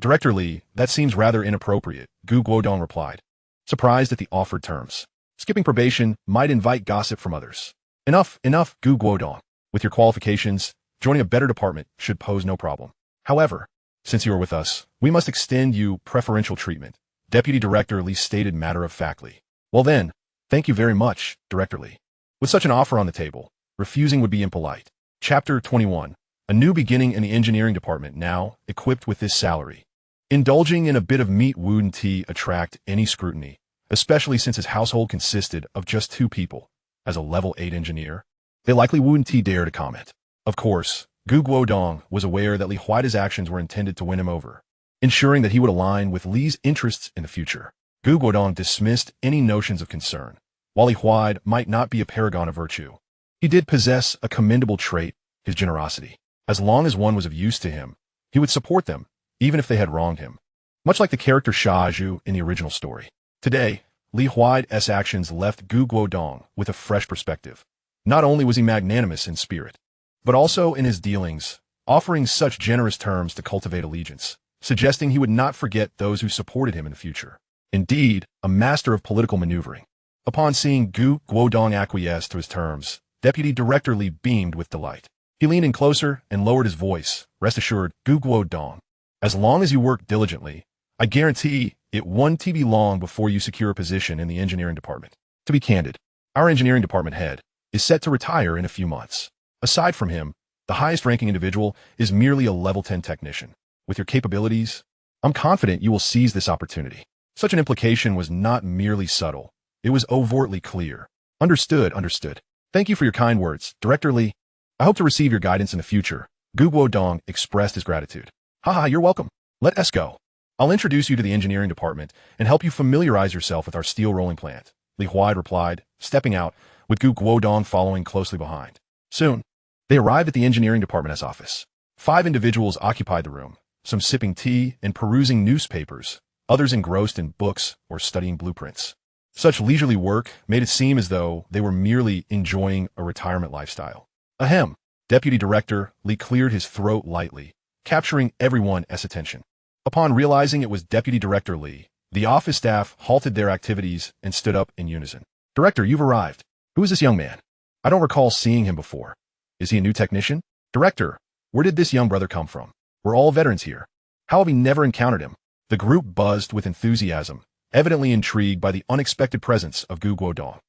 Director Li, that seems rather inappropriate, Guodong replied, surprised at the offered terms. Skipping probation might invite gossip from others. Enough, Guodong. With your qualifications, joining a better department should pose no problem. However, since you are with us, we must extend you preferential treatment, Deputy Director Li stated matter-of-factly. Well then, thank you very much, Director Li. With such an offer on the table, refusing would be impolite. Chapter 21. A new beginning in the engineering department now, equipped with this salary. Indulging in a bit of meat wouldn't attract any scrutiny, especially since his household consisted of just 2 people. As a level 8 engineer, they likely wouldn't dare to comment. Of course, Guodong was aware that Li Huai's actions were intended to win him over, ensuring that he would align with Li's interests in the future. Guodong dismissed any notions of concern. While Li Huai might not be a paragon of virtue, he did possess a commendable trait, his generosity. As long as one was of use to him, he would support them, even if they had wronged him. Much like the character Sha Zhu in the original story. Today, Li Huai's actions left Guodong with a fresh perspective. Not only was he magnanimous in spirit, but also in his dealings, offering such generous terms to cultivate allegiance, suggesting he would not forget those who supported him in the future. Indeed, a master of political maneuvering. Upon seeing Guodong acquiesce to his terms, Deputy Director Li beamed with delight. He leaned in closer and lowered his voice. Rest assured, Guodong, as long as you work diligently, I guarantee it won't be long before you secure a position in the engineering department. To be candid, our engineering department head is set to retire in a few months. Aside from him, the highest-ranking individual is merely a level 10 technician. With your capabilities, I'm confident you will seize this opportunity. Such an implication was not merely subtle. It was overtly clear. Understood. Thank you for your kind words, Director Li. I hope to receive your guidance in the future. Guodong expressed his gratitude. Haha, you're welcome. Let us go. I'll introduce you to the engineering department and help you familiarize yourself with our steel rolling plant, Li Huai replied, stepping out, with Guodong following closely behind. Soon, they arrived at the engineering department's office. 5 individuals occupied the room, some sipping tea and perusing newspapers, others engrossed in books or studying blueprints. Such leisurely work made it seem as though they were merely enjoying a retirement lifestyle. Ahem. Deputy Director Li cleared his throat lightly, capturing everyone's attention. Upon realizing it was Deputy Director Li, The office staff halted their activities and stood up in unison. Director, you've arrived. Who is this young man? I don't recall seeing him before. Is he a new technician? Director, where did this young brother come from? We're all veterans here. How have we never encountered him? The group buzzed with enthusiasm, evidently intrigued by the unexpected presence of Guodong.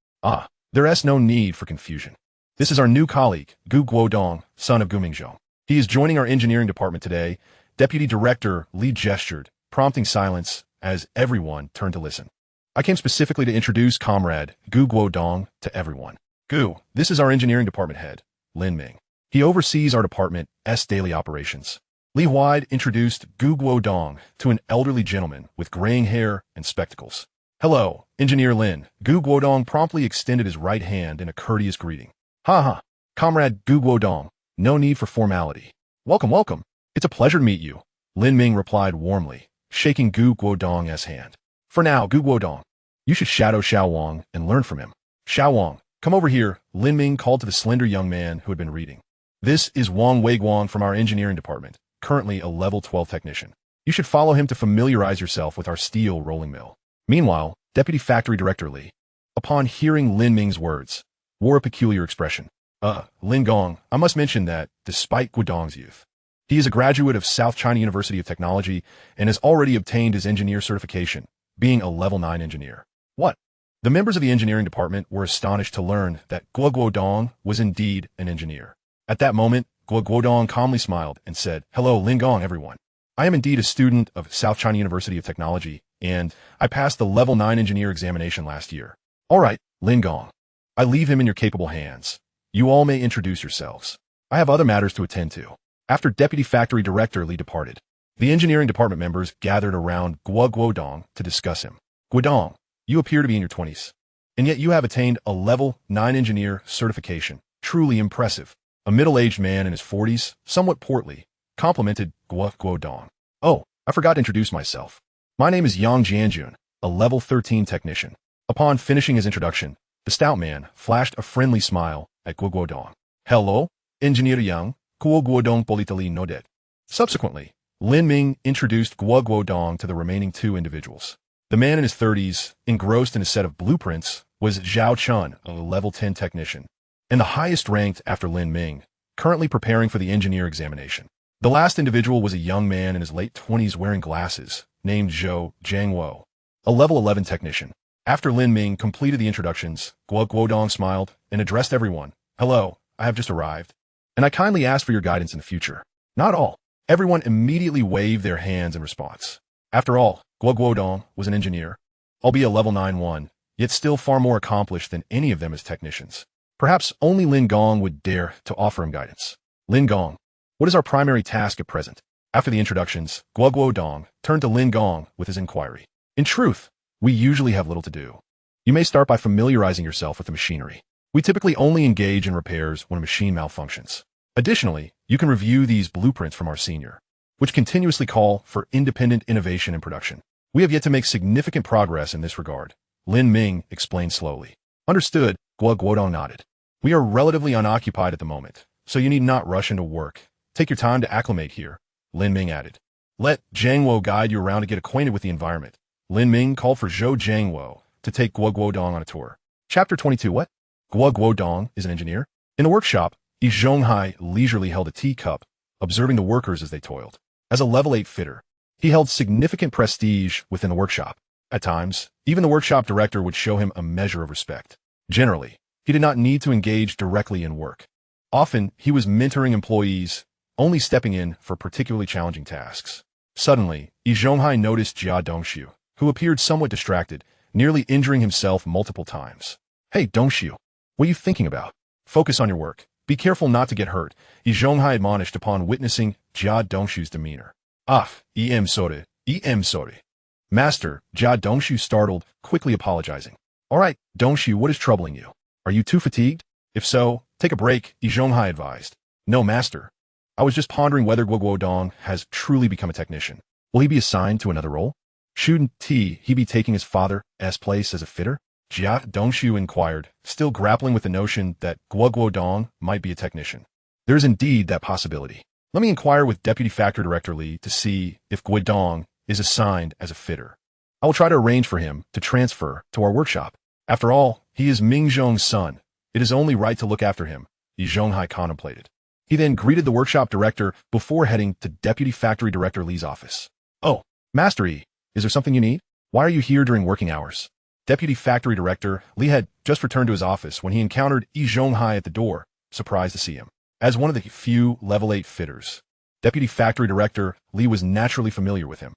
There is no need for confusion. This is our new colleague, Guodong, son of Gumingjong. He is joining our engineering department today. Deputy Director Li gestured, prompting silence as everyone turned to listen. I came specifically to introduce Comrade Guodong to everyone. Gu, this is our engineering department head, Lin Ming. He oversees our department's daily operations. Li Huide introduced Guodong to an elderly gentleman with graying hair and spectacles. Hello, Engineer Lin. Guodong promptly extended his right hand in a courteous greeting. Comrade Guodong, no need for formality. Welcome, welcome. It's a pleasure to meet you. Lin Ming replied warmly, shaking Guodong's hand. For now, Guodong, you should shadow Xiao Wang and learn from him. Xiao Wang, come over here, Lin Ming called to the slender young man who had been reading. This is Wang Weiguang from our engineering department, currently a level 12 technician. You should follow him to familiarize yourself with our steel rolling mill. Meanwhile, Deputy Factory Director Li, upon hearing Lin Ming's words, wore a peculiar expression. Lin Gong, I must mention that, despite Guodong's youth, he is a graduate of South China University of Technology and has already obtained his engineer certification, being a level 9 engineer. What? The members of the engineering department were astonished to learn that Guodong was indeed an engineer. At that moment, Guodong calmly smiled and said, Hello, Lin Gong, everyone. I am indeed a student of South China University of Technology, and I passed the level 9 engineer examination last year. All right, Lin Gong. I leave him in your capable hands. You all may introduce yourselves. I have other matters to attend to. After Deputy Factory Director Li departed, the engineering department members gathered around Guodong to discuss him. Guodong, you appear to be in your 20s, and yet you have attained a level 9 engineer certification. Truly impressive. A middle-aged man in his 40s, somewhat portly, complimented Guodong. Oh, I forgot to introduce myself. My name is Yang Jianjun, a level 13 technician. Upon finishing his introduction, the stout man flashed a friendly smile at Guodong. Hello, Engineer Yang, Guodong Politali Nodet. Subsequently, Lin Ming introduced Guodong to the remaining 2 individuals. The man in his 30s, engrossed in a set of blueprints, was Zhao Chun, a level 10 technician, and the highest ranked after Lin Ming, currently preparing for the engineer examination. The last individual was a young man in his late 20s wearing glasses, named Zhou Jiangwo, a level 11 technician. After Lin Ming completed the introductions, Guodong smiled and addressed everyone. Hello, I have just arrived, and I kindly ask for your guidance in the future. Not all. Everyone immediately waved their hands in response. After all, Guodong was an engineer, albeit a level 9-1, yet still far more accomplished than any of them as technicians. Perhaps only Lin Gong would dare to offer him guidance. Lin Gong, what is our primary task at present? After the introductions, Guodong turned to Lin Gong with his inquiry. In truth, we usually have little to do. You may start by familiarizing yourself with the machinery. We typically only engage in repairs when a machine malfunctions. Additionally, you can review these blueprints from our senior, which continuously call for independent innovation and production. We have yet to make significant progress in this regard, Lin Ming explained slowly. Understood, Guodong nodded. We are relatively unoccupied at the moment, so you need not rush into work. Take your time to acclimate here, Lin Ming added. Let Jiangwo guide you around to get acquainted with the environment. Lin Ming called for Zhou Jiangwo to take Guodong on a tour. Chapter 22. What? Guodong is an engineer? In the workshop, Yi Zhonghai leisurely held a teacup, observing the workers as they toiled. As a level 8 fitter, he held significant prestige within the workshop. At times, even the workshop director would show him a measure of respect. Generally, he did not need to engage directly in work. Often, he was mentoring employees, only stepping in for particularly challenging tasks. Suddenly, Yi Zhonghai noticed Jia Dongshu, who appeared somewhat distracted, nearly injuring himself multiple times. Hey, Dongshu, what are you thinking about? Focus on your work. Be careful not to get hurt, Yi Zhonghai admonished upon witnessing Jia Dongshu's demeanor. Em sorry. Master, Jia Dongshu startled, quickly apologizing. All right, Dongshu, what is troubling you? Are you too fatigued? If so, take a break, Yi Zhonghai advised. No, master. I was just pondering whether Guodong has truly become a technician. Will he be assigned to another role? Shouldn't he be taking his father's place as a fitter? Jia Dongshu inquired, still grappling with the notion that Guodong might be a technician. There is indeed that possibility. Let me inquire with Deputy Factory Director Li to see if Guodong is assigned as a fitter. I will try to arrange for him to transfer to our workshop. After all, he is Ming Zhong's son. It is only right to look after him, Yi Zhonghai contemplated. He then greeted the workshop director before heading to Deputy Factory Director Li's office. Oh, Master Yi, is there something you need? Why are you here during working hours? Deputy Factory Director Li had just returned to his office when he encountered Yi Zhonghai at the door, surprised to see him. As one of the few level 8 fitters, Deputy Factory Director Li was naturally familiar with him.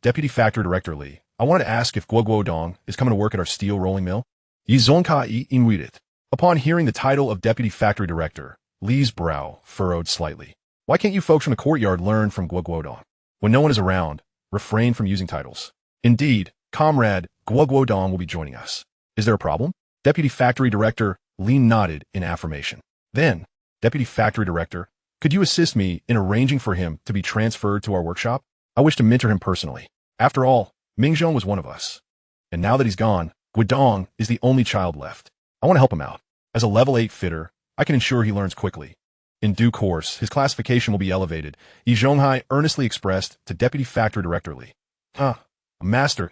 Deputy Factory Director Li, I wanted to ask if Guodong is coming to work at our steel rolling mill? Yi Zhonghai invited. Upon hearing the title of Deputy Factory Director, Li's brow furrowed slightly. Why can't you folks from the courtyard learn from Guodong? When no one is around, refrain from using titles. Indeed, Comrade Guodong will be joining us. Is there a problem? Deputy Factory Director Li nodded in affirmation. Then, Deputy Factory Director, could you assist me in arranging for him to be transferred to our workshop? I wish to mentor him personally. After all, Ming Zhong was one of us. And now that he's gone, Guodong is the only child left. I want to help him out. As a level 8 fitter, I can ensure he learns quickly. In due course, his classification will be elevated, Yi Zhonghai earnestly expressed to Deputy Factory Director Li. Master,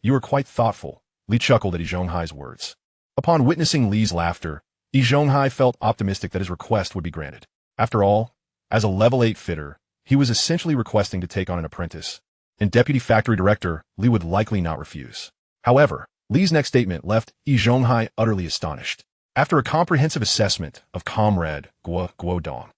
you are quite thoughtful, Li chuckled at Yi Zhonghai's words. Upon witnessing Li's laughter, Yi Zhonghai felt optimistic that his request would be granted. After all, as a level 8 fitter, he was essentially requesting to take on an apprentice, and Deputy Factory Director Li would likely not refuse. However, Li's next statement left Yi Zhonghai utterly astonished. After a comprehensive assessment of Comrade Guodong,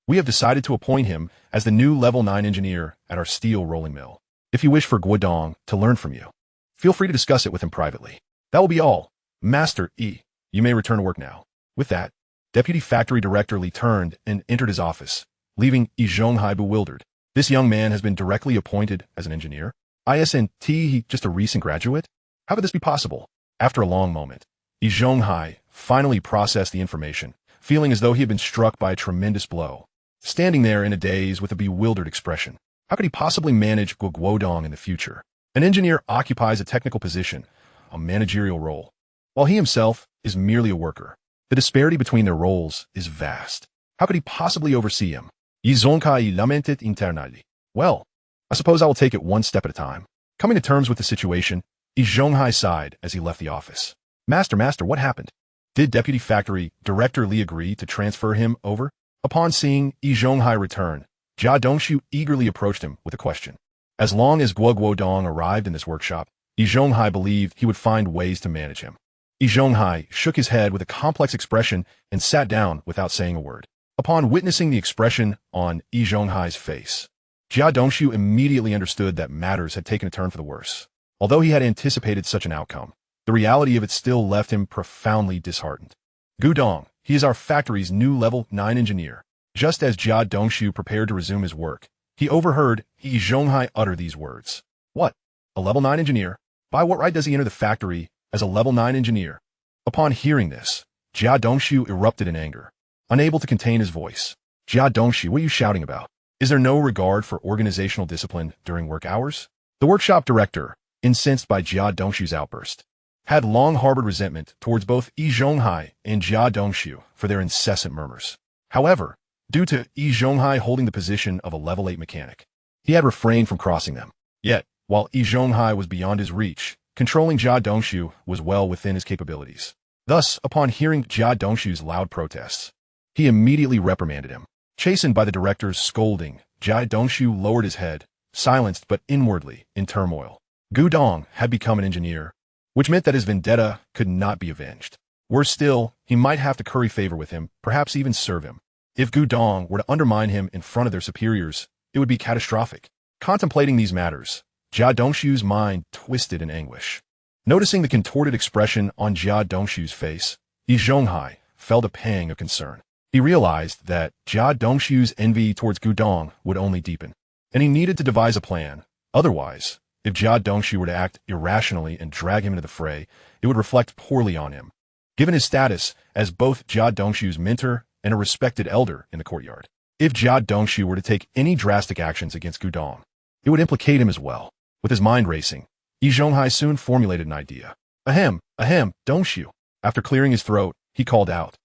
we have decided to appoint him as the new level 9 engineer at our steel rolling mill. If you wish for Guodong to learn from you, feel free to discuss it with him privately. That will be all. Master Yi, you may return to work now. With that, Deputy Factory Director Li turned and entered his office, leaving Yi Zhonghai bewildered. This young man has been directly appointed as an engineer? Isn't he just a recent graduate? How could this be possible? After a long moment, Yi Zhonghai finally processed the information, feeling as though he had been struck by a tremendous blow. Standing there in a daze with a bewildered expression, how could he possibly manage Guodong in the future? An engineer occupies a technical position, a managerial role, while he himself is merely a worker. The disparity between their roles is vast. How could he possibly oversee him? Yi Zhonghai lamented internally. Well, I suppose I will take it one step at a time. Coming to terms with the situation, Yi Zhonghai sighed as he left the office. Master, what happened? Did Deputy Factory Director Li agree to transfer him over? Upon seeing Yi Zhonghai return, Jia Dongshu eagerly approached him with a question. As long as Guodong arrived in this workshop, Yi Zhonghai believed he would find ways to manage him. Yi Zhonghai shook his head with a complex expression and sat down without saying a word. Upon witnessing the expression on Yi Zhonghai's face, Jia Dongshu immediately understood that matters had taken a turn for the worse. Although he had anticipated such an outcome, the reality of it still left him profoundly disheartened. Guodong, he is our factory's new level 9 engineer. Just as Jia Dongshu prepared to resume his work, he overheard Yi Zhonghai utter these words. What? A level 9 engineer? By what right does he enter the factory as a level 9 engineer? Upon hearing this, Jia Dongshu erupted in anger. Unable to contain his voice. Jia Dongshu, what are you shouting about? Is there no regard for organizational discipline during work hours? The workshop director, incensed by Jia Dongshu's outburst, had long harbored resentment towards both Yi Zhonghai and Jia Dongshu for their incessant murmurs. However, due to Yi Zhonghai holding the position of a level 8 mechanic, he had refrained from crossing them. Yet, while Yi Zhonghai was beyond his reach, controlling Jia Dongshu was well within his capabilities. Thus, upon hearing Jia Dongshu's loud protests, he immediately reprimanded him. Chastened by the director's scolding, Jia Dongshu lowered his head, silenced but inwardly in turmoil. Guodong had become an engineer, which meant that his vendetta could not be avenged. Worse still, he might have to curry favor with him, perhaps even serve him. If Guodong were to undermine him in front of their superiors, it would be catastrophic. Contemplating these matters, Jia Dongshu's mind twisted in anguish. Noticing the contorted expression on Jia Dongshu's face, Yi Zhonghai felt a pang of concern. He realized that Jia Dongshu's envy towards Guodong would only deepen, and he needed to devise a plan. Otherwise, if Jia Dongshu were to act irrationally and drag him into the fray, it would reflect poorly on him, given his status as both Jia Dongshu's mentor and a respected elder in the courtyard. If Jia Dongshu were to take any drastic actions against Guodong, it would implicate him as well. With his mind racing, Yi Zhonghai soon formulated an idea. Ahem, Dongshu. After clearing his throat, he called out,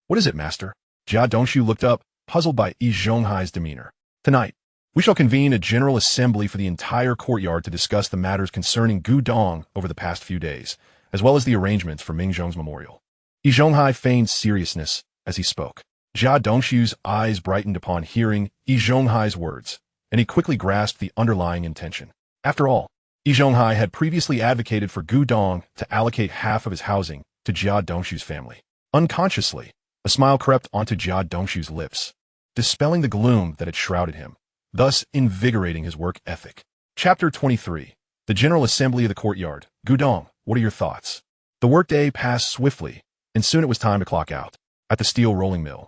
What is it, master? Jia Dongshu looked up, puzzled by Yi Zhonghai's demeanor. Tonight, We shall convene a general assembly for the entire courtyard to discuss the matters concerning Guodong over the past few days, as well as the arrangements for Mingzhong's memorial. Yi Zhonghai feigned seriousness as he spoke. Jia Dongshu's eyes brightened upon hearing Yi Zhonghai's words, and he quickly grasped the underlying intention. After all, Yi Zhonghai had previously advocated for Guodong to allocate half of his housing to Jia Dongshu's family. Unconsciously, a smile crept onto Jia Dongshu's lips, dispelling the gloom that had shrouded him, thus invigorating his work ethic. Chapter 23. The General Assembly of the Courtyard. Guodong, what are your thoughts? The workday passed swiftly, and soon it was time to clock out. At the steel rolling mill,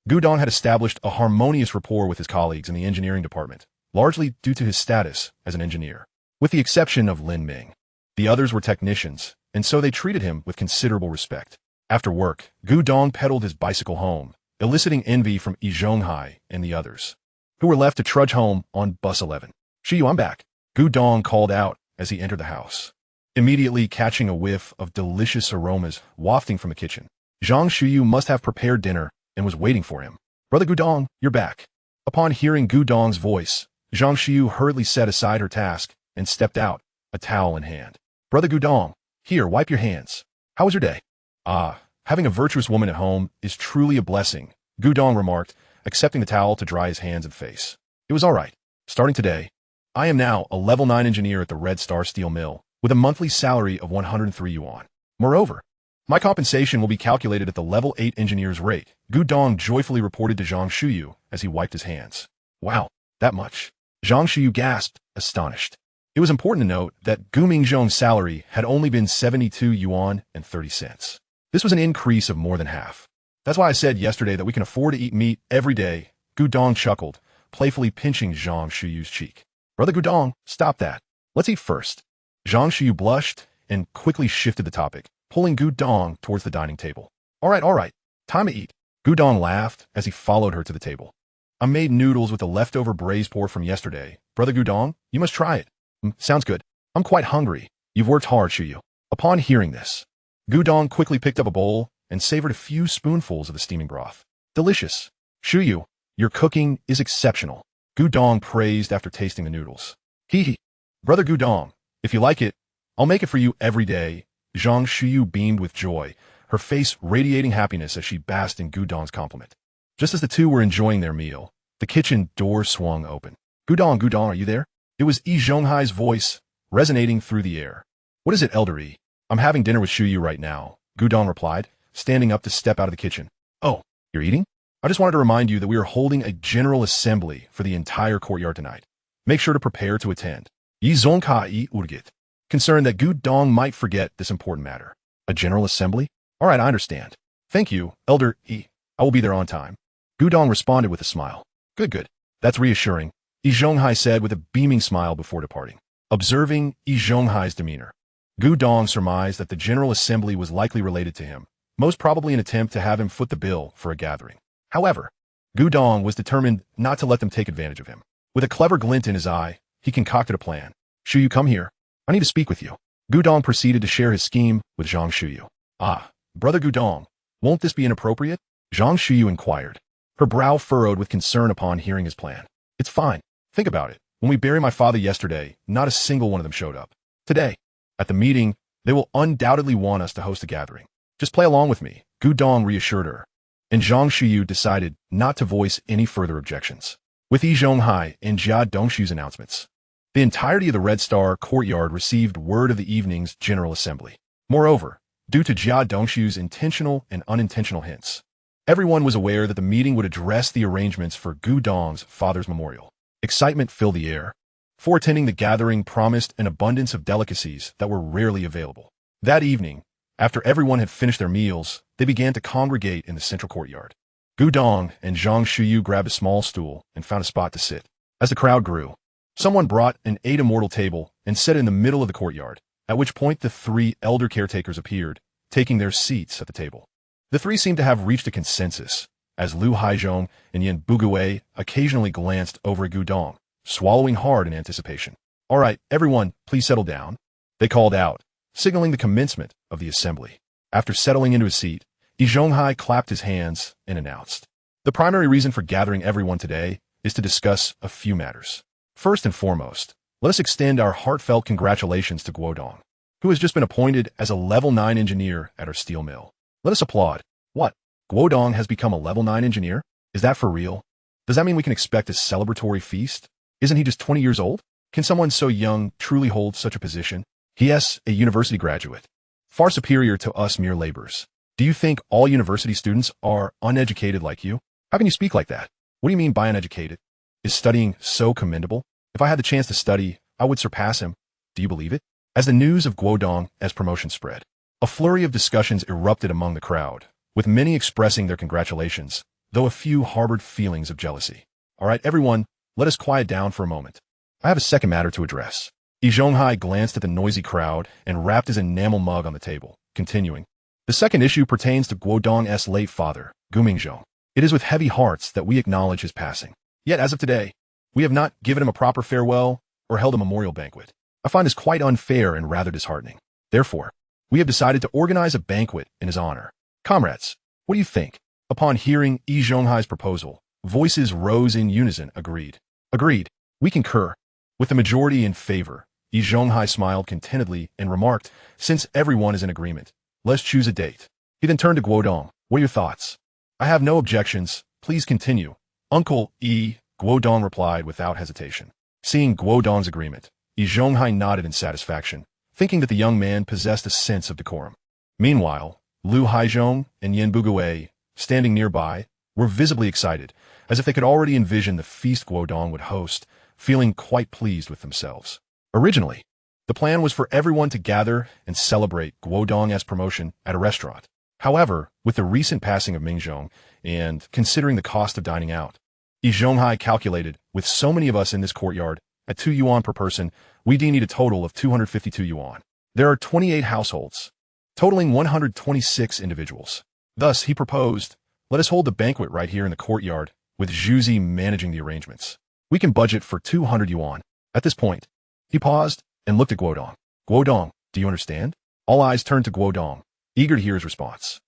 Guodong had established a harmonious rapport with his colleagues in the engineering department, largely due to his status as an engineer. With the exception of Lin Ming, the others were technicians, and so they treated him with considerable respect. After work, Guodong pedaled his bicycle home, eliciting envy from Yi Zhonghai and the others, who were left to trudge home on bus 11. "Shiyu, I'm back," Guodong called out as he entered the house, immediately catching a whiff of delicious aromas wafting from the kitchen. Zhang Shuyu must have prepared dinner and was waiting for him. "Brother Guodong, you're back." Upon hearing Guodong's voice, Zhang Shuyu hurriedly set aside her task and stepped out, a towel in hand. "Brother Guodong, here, wipe your hands. How was your day?" "Ah, having a virtuous woman at home is truly a blessing," Guodong remarked, accepting the towel to dry his hands and face. "It was all right. Starting today, I am now a level 9 engineer at the Red Star Steel Mill, with a monthly salary of 103 yuan. Moreover, my compensation will be calculated at the level 8 engineer's rate," Guodong joyfully reported to Zhang Shuyu as he wiped his hands. "Wow, that much?" Zhang Shuyu gasped, astonished. It was important to note that Gu Mingzhong's salary had only been 72 yuan and 30 cents. This was an increase of more than half. "That's why I said yesterday that we can afford to eat meat every day," Guodong chuckled, playfully pinching Zhang Shuyu's cheek. "Brother Guodong, stop that. Let's eat first." Zhang Shuyu blushed and quickly shifted the topic, pulling Guodong towards the dining table. All right, time to eat." Guodong laughed as he followed her to the table. "I made noodles with the leftover braised pork from yesterday. Brother Guodong, you must try it." Sounds good. I'm quite hungry. You've worked hard, Shuyu." Upon hearing this, Guodong quickly picked up a bowl and savored a few spoonfuls of the steaming broth. "Delicious. Shuyu, your cooking is exceptional," Guodong praised after tasting the noodles. "Hee. Brother Guodong, if you like it, I'll make it for you every day." Zhang Shuyu beamed with joy, her face radiating happiness as she basked in Guodong's compliment. Just as the two were enjoying their meal, the kitchen door swung open. Guodong, are you there?" It was Yi Zhonghai's voice, resonating through the air. "What is it, Elder Yi?" "I'm having dinner with Shuyu right now," Guodong replied, standing up to step out of the kitchen. "Oh, you're eating? I just wanted to remind you that we are holding a general assembly for the entire courtyard tonight. Make sure to prepare to attend." Yi Zhonghai urgit, concerned that Guodong might forget this important matter. "A general assembly? All right, I understand. Thank you, Elder Yi. I will be there on time." Guodong responded with a smile. Good. That's reassuring," Yi Zhonghai said with a beaming smile before departing. Observing Yi Zhonghai's demeanor, Guodong surmised that the General Assembly was likely related to him, most probably an attempt to have him foot the bill for a gathering. However, Guodong was determined not to let them take advantage of him. With a clever glint in his eye, he concocted a plan. "Shuyu, come here. I need to speak with you." Guodong proceeded to share his scheme with Zhang Shuyu. "Ah, Brother Guodong, won't this be inappropriate?" Zhang Shuyu inquired, her brow furrowed with concern upon hearing his plan. "It's fine. Think about it. When we buried my father yesterday, not a single one of them showed up. Today, at the meeting, they will undoubtedly want us to host a gathering. Just play along with me," Guodong reassured her, and Zhang Shuyu decided not to voice any further objections. With Yi Zhonghai and Jia Dongshu's announcements, the entirety of the Red Star Courtyard received word of the evening's General Assembly. Moreover, due to Jia Dongshu's intentional and unintentional hints, everyone was aware that the meeting would address the arrangements for Guodong's father's memorial. Excitement filled the air, for attending the gathering promised an abundance of delicacies that were rarely available. That evening, after everyone had finished their meals, they began to congregate in the central courtyard. Guodong and Zhang Shuyu grabbed a small stool and found a spot to sit. As the crowd grew, someone brought an 8 immortal table and set it in the middle of the courtyard, at which point the 3 elder caretakers appeared, taking their seats at the table. The 3 seemed to have reached a consensus, as Lu Haizhong and Yin Bugue occasionally glanced over at Guodong, swallowing hard in anticipation. "All right, everyone, please settle down," they called out, signaling the commencement of the assembly. After settling into his seat, Yi Zhonghai clapped his hands and announced, "The primary reason for gathering everyone today is to discuss a few matters. First and foremost, let us extend our heartfelt congratulations to Guodong, who has just been appointed as a level 9 engineer at our steel mill. Let us applaud. What? Guodong has become a level 9 engineer? Is that for real? Does that mean we can expect a celebratory feast? Isn't he just 20 years old? Can someone so young truly hold such a position? Yes, a university graduate. Far superior to us mere laborers. Do you think all university students are uneducated like you? How can you speak like that? What do you mean by uneducated? Is studying so commendable? If I had the chance to study, I would surpass him. Do you believe it? As the news of Guodong's promotion spread, a flurry of discussions erupted among the crowd, with many expressing their congratulations, though a few harbored feelings of jealousy. All right, everyone, let us quiet down for a moment. I have a second matter to address. Yi Zhonghai glanced at the noisy crowd and rapped his enamel mug on the table, continuing. The second issue pertains to Guodong's late father, Gu Mingzhong. It is with heavy hearts that we acknowledge his passing. Yet, as of today, we have not given him a proper farewell or held a memorial banquet. I find this quite unfair and rather disheartening. Therefore, we have decided to organize a banquet in his honor. Comrades, what do you think? Upon hearing Yi Zhonghai's proposal, voices rose in unison. Agreed. Agreed. We concur. With the majority in favor, Yi Zhonghai smiled contentedly and remarked, since everyone is in agreement, let's choose a date. He then turned to Guodong. What are your thoughts? I have no objections. Please continue. Uncle Yi, Guodong replied without hesitation. Seeing Guodong's agreement, Yi Zhonghai nodded in satisfaction, thinking that the young man possessed a sense of decorum. Meanwhile, Lu Haizhong and Yan Bugue, standing nearby, were visibly excited, as if they could already envision the feast Guodong would host, feeling quite pleased with themselves. Originally, the plan was for everyone to gather and celebrate Guodong's promotion at a restaurant. However, with the recent passing of Mingzhong and considering the cost of dining out, Yi Zhonghai calculated, with so many of us in this courtyard, at 2 yuan per person, we need a total of 252 yuan. There are 28 households, totaling 126 individuals. Thus, he proposed, let us hold the banquet right here in the courtyard, with Zhuzi managing the arrangements. We can budget for 200 yuan. At this point, he paused and looked at Guodong. Guodong, do you understand? All eyes turned to Guodong, eager to hear his response.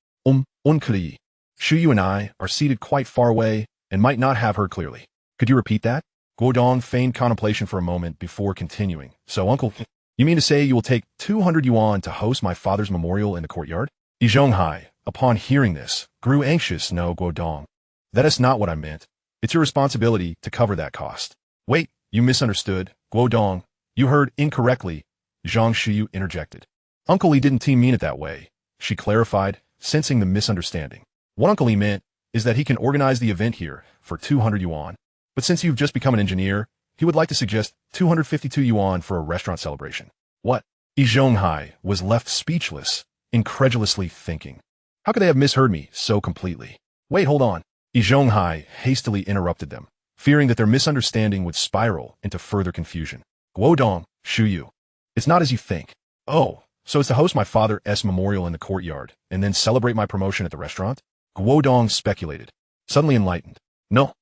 Unclear. Shu Yu and I are seated quite far away and might not have heard clearly. Could you repeat that? Guodong feigned contemplation for a moment before continuing. So, uncle, you mean to say you will take 200 yuan to host my father's memorial in the courtyard? Yi Zhonghai, upon hearing this, grew anxious. No, Guodong. That is not what I meant. It's your responsibility to cover that cost. Wait, you misunderstood. Guodong, you heard incorrectly. Zhang Shiyu interjected. Uncle Li didn't mean it that way, she clarified, sensing the misunderstanding. What Uncle Li meant is that he can organize the event here for 200 yuan. But since you've just become an engineer, he would like to suggest 252 yuan for a restaurant celebration. What? Yi Zhonghai was left speechless, incredulously thinking. How could they have misheard me so completely? Wait, hold on. Yi Zhonghai hastily interrupted them, fearing that their misunderstanding would spiral into further confusion. Guodong, Shu Yu. It's not as you think. Oh, so it's to host my father's memorial in the courtyard, and then celebrate my promotion at the restaurant? Guodong speculated, suddenly enlightened. No,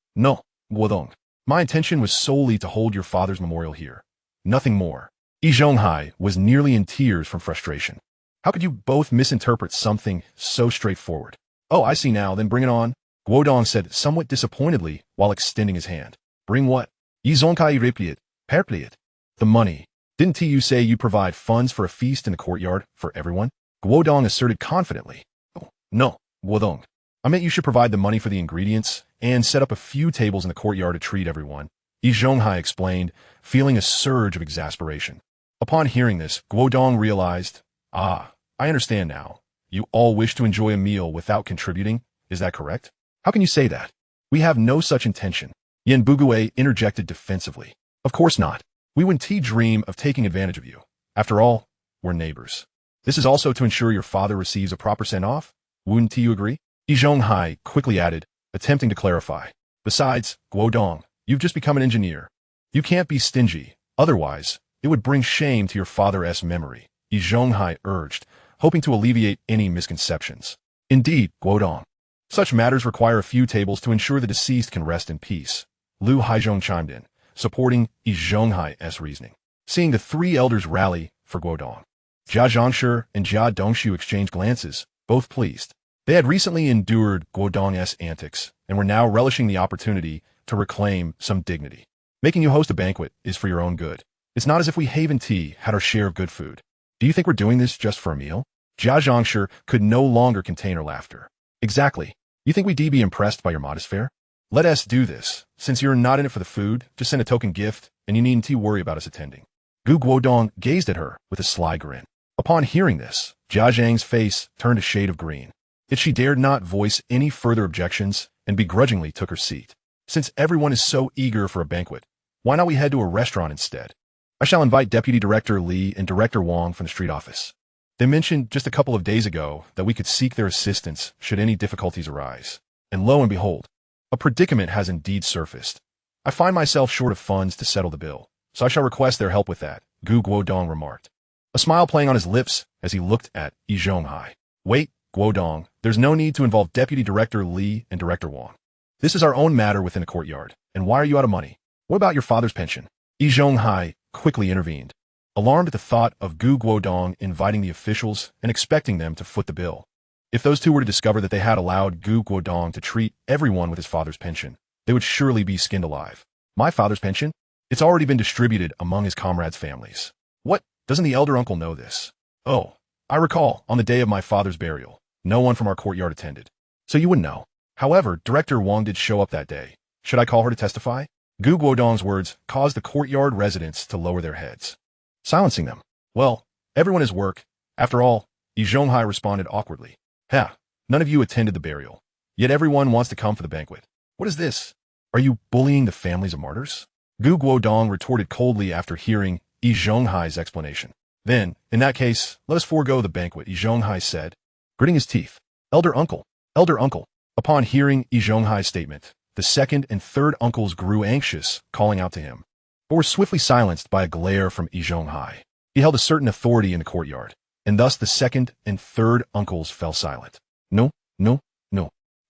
Guodong. My intention was solely to hold your father's memorial here. Nothing more. Yi Zhonghai was nearly in tears from frustration. How could you both misinterpret something so straightforward? Oh, I see now, then bring it on. Guodong said somewhat disappointedly while extending his hand. Bring what? Yi Zhonghai replied, perplied. The money. Didn't you say you provide funds for a feast in the courtyard for everyone? Guodong asserted confidently. Oh, no, Guodong. I meant you should provide the money for the ingredients and set up a few tables in the courtyard to treat everyone. Yi Zhonghai explained, feeling a surge of exasperation. Upon hearing this, Guodong realized, I understand now. You all wish to enjoy a meal without contributing, is that correct? How can you say that? We have no such intention. Yan Bugue interjected defensively. Of course not. We wouldn't dream of taking advantage of you. After all, we're neighbors. This is also to ensure your father receives a proper send-off. Wouldn't you agree? Yi Zhonghai quickly added, attempting to clarify. Besides, Guodong, you've just become an engineer. You can't be stingy. Otherwise, it would bring shame to your father's memory, Yi Zhonghai urged, hoping to alleviate any misconceptions. Indeed, Guodong. Such matters require a few tables to ensure the deceased can rest in peace. Lu Haizhong chimed in, supporting Yi Zhonghai's reasoning. Seeing the three elders rally for Guodong, Jia Zhangshi and Jia Dongshu exchanged glances, both pleased. They had recently endured Guodong's antics and were now relishing the opportunity to reclaim some dignity. Making you host a banquet is for your own good. It's not as if we Haven Tea had our share of good food. Do you think we're doing this just for a meal? Jia Zhangshi could no longer contain her laughter. Exactly. You think we'd be impressed by your modest fare? Let us do this. Since you're not in it for the food, just send a token gift, and you needn't worry about us attending. Guodong gazed at her with a sly grin. Upon hearing this, Jia Zhang's face turned a shade of green. Yet she dared not voice any further objections and begrudgingly took her seat. Since everyone is so eager for a banquet, why not we head to a restaurant instead? I shall invite Deputy Director Li and Director Wang from the street office. They mentioned just a couple of days ago that we could seek their assistance should any difficulties arise. And lo and behold, a predicament has indeed surfaced. I find myself short of funds to settle the bill, so I shall request their help with that, Guodong remarked, a smile playing on his lips as he looked at Yi Zhonghai. Wait, Guodong, there's no need to involve Deputy Director Li and Director Wang. This is our own matter within the courtyard, and why are you out of money? What about your father's pension? Yi Zhonghai quickly intervened, alarmed at the thought of Guodong inviting the officials and expecting them to foot the bill. If those two were to discover that they had allowed Guodong to treat everyone with his father's pension, they would surely be skinned alive. My father's pension? It's already been distributed among his comrades' families. What? Doesn't the elder uncle know this? Oh, I recall, on the day of my father's burial, no one from our courtyard attended. So you wouldn't know. However, Director Wang did show up that day. Should I call her to testify? Guodong's words caused the courtyard residents to lower their heads, silencing them. Well, everyone has work. After all, Yi Zhonghai responded awkwardly. None of you attended the burial. Yet everyone wants to come for the banquet. What is this? Are you bullying the families of martyrs? Guodong retorted coldly after hearing Yi Zhonghai's explanation. Then, in that case, let us forego the banquet, Yi Zhonghai said, gritting his teeth. Elder uncle, elder uncle. Upon hearing Yi Zhonghai's statement, the second and third uncles grew anxious, calling out to him, but were swiftly silenced by a glare from Yi Zhonghai. He held a certain authority in the courtyard, and thus the second and third uncles fell silent. No.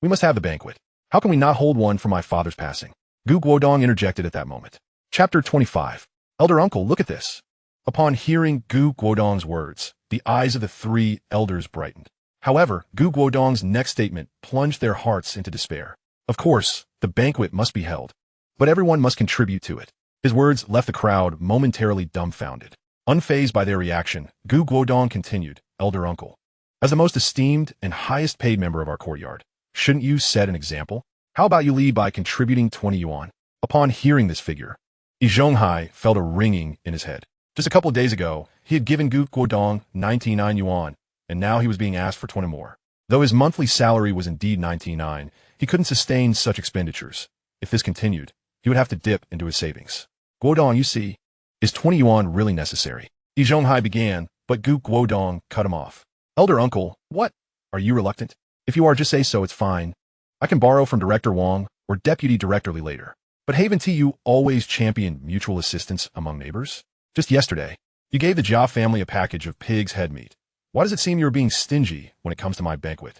We must have the banquet. How can we not hold one for my father's passing? Guodong interjected at that moment. Chapter 25. Elder uncle, look at this. Upon hearing Guodong's words, the eyes of the three elders brightened. However, Guodong's next statement plunged their hearts into despair. Of course, the banquet must be held, but everyone must contribute to it. His words left the crowd momentarily dumbfounded. Unfazed by their reaction, Guodong continued, Elder uncle, as the most esteemed and highest paid member of our courtyard, shouldn't you set an example? How about you lead by contributing 20 yuan? Upon hearing this figure, Yi Zhonghai felt a ringing in his head. Just a couple of days ago, he had given Guodong 99 yuan, and now he was being asked for 20 more. Though his monthly salary was indeed 99, he couldn't sustain such expenditures. If this continued, he would have to dip into his savings. Guodong, you see, is 20 yuan really necessary? Yi Zhonghai began, but Guodong cut him off. Elder uncle, what? Are you reluctant? If you are, just say so, it's fine. I can borrow from Director Wang or Deputy Director Li later. But haven't you always championed mutual assistance among neighbors? Just yesterday, you gave the Jia family a package of pig's head meat. Why does it seem you're being stingy when it comes to my banquet?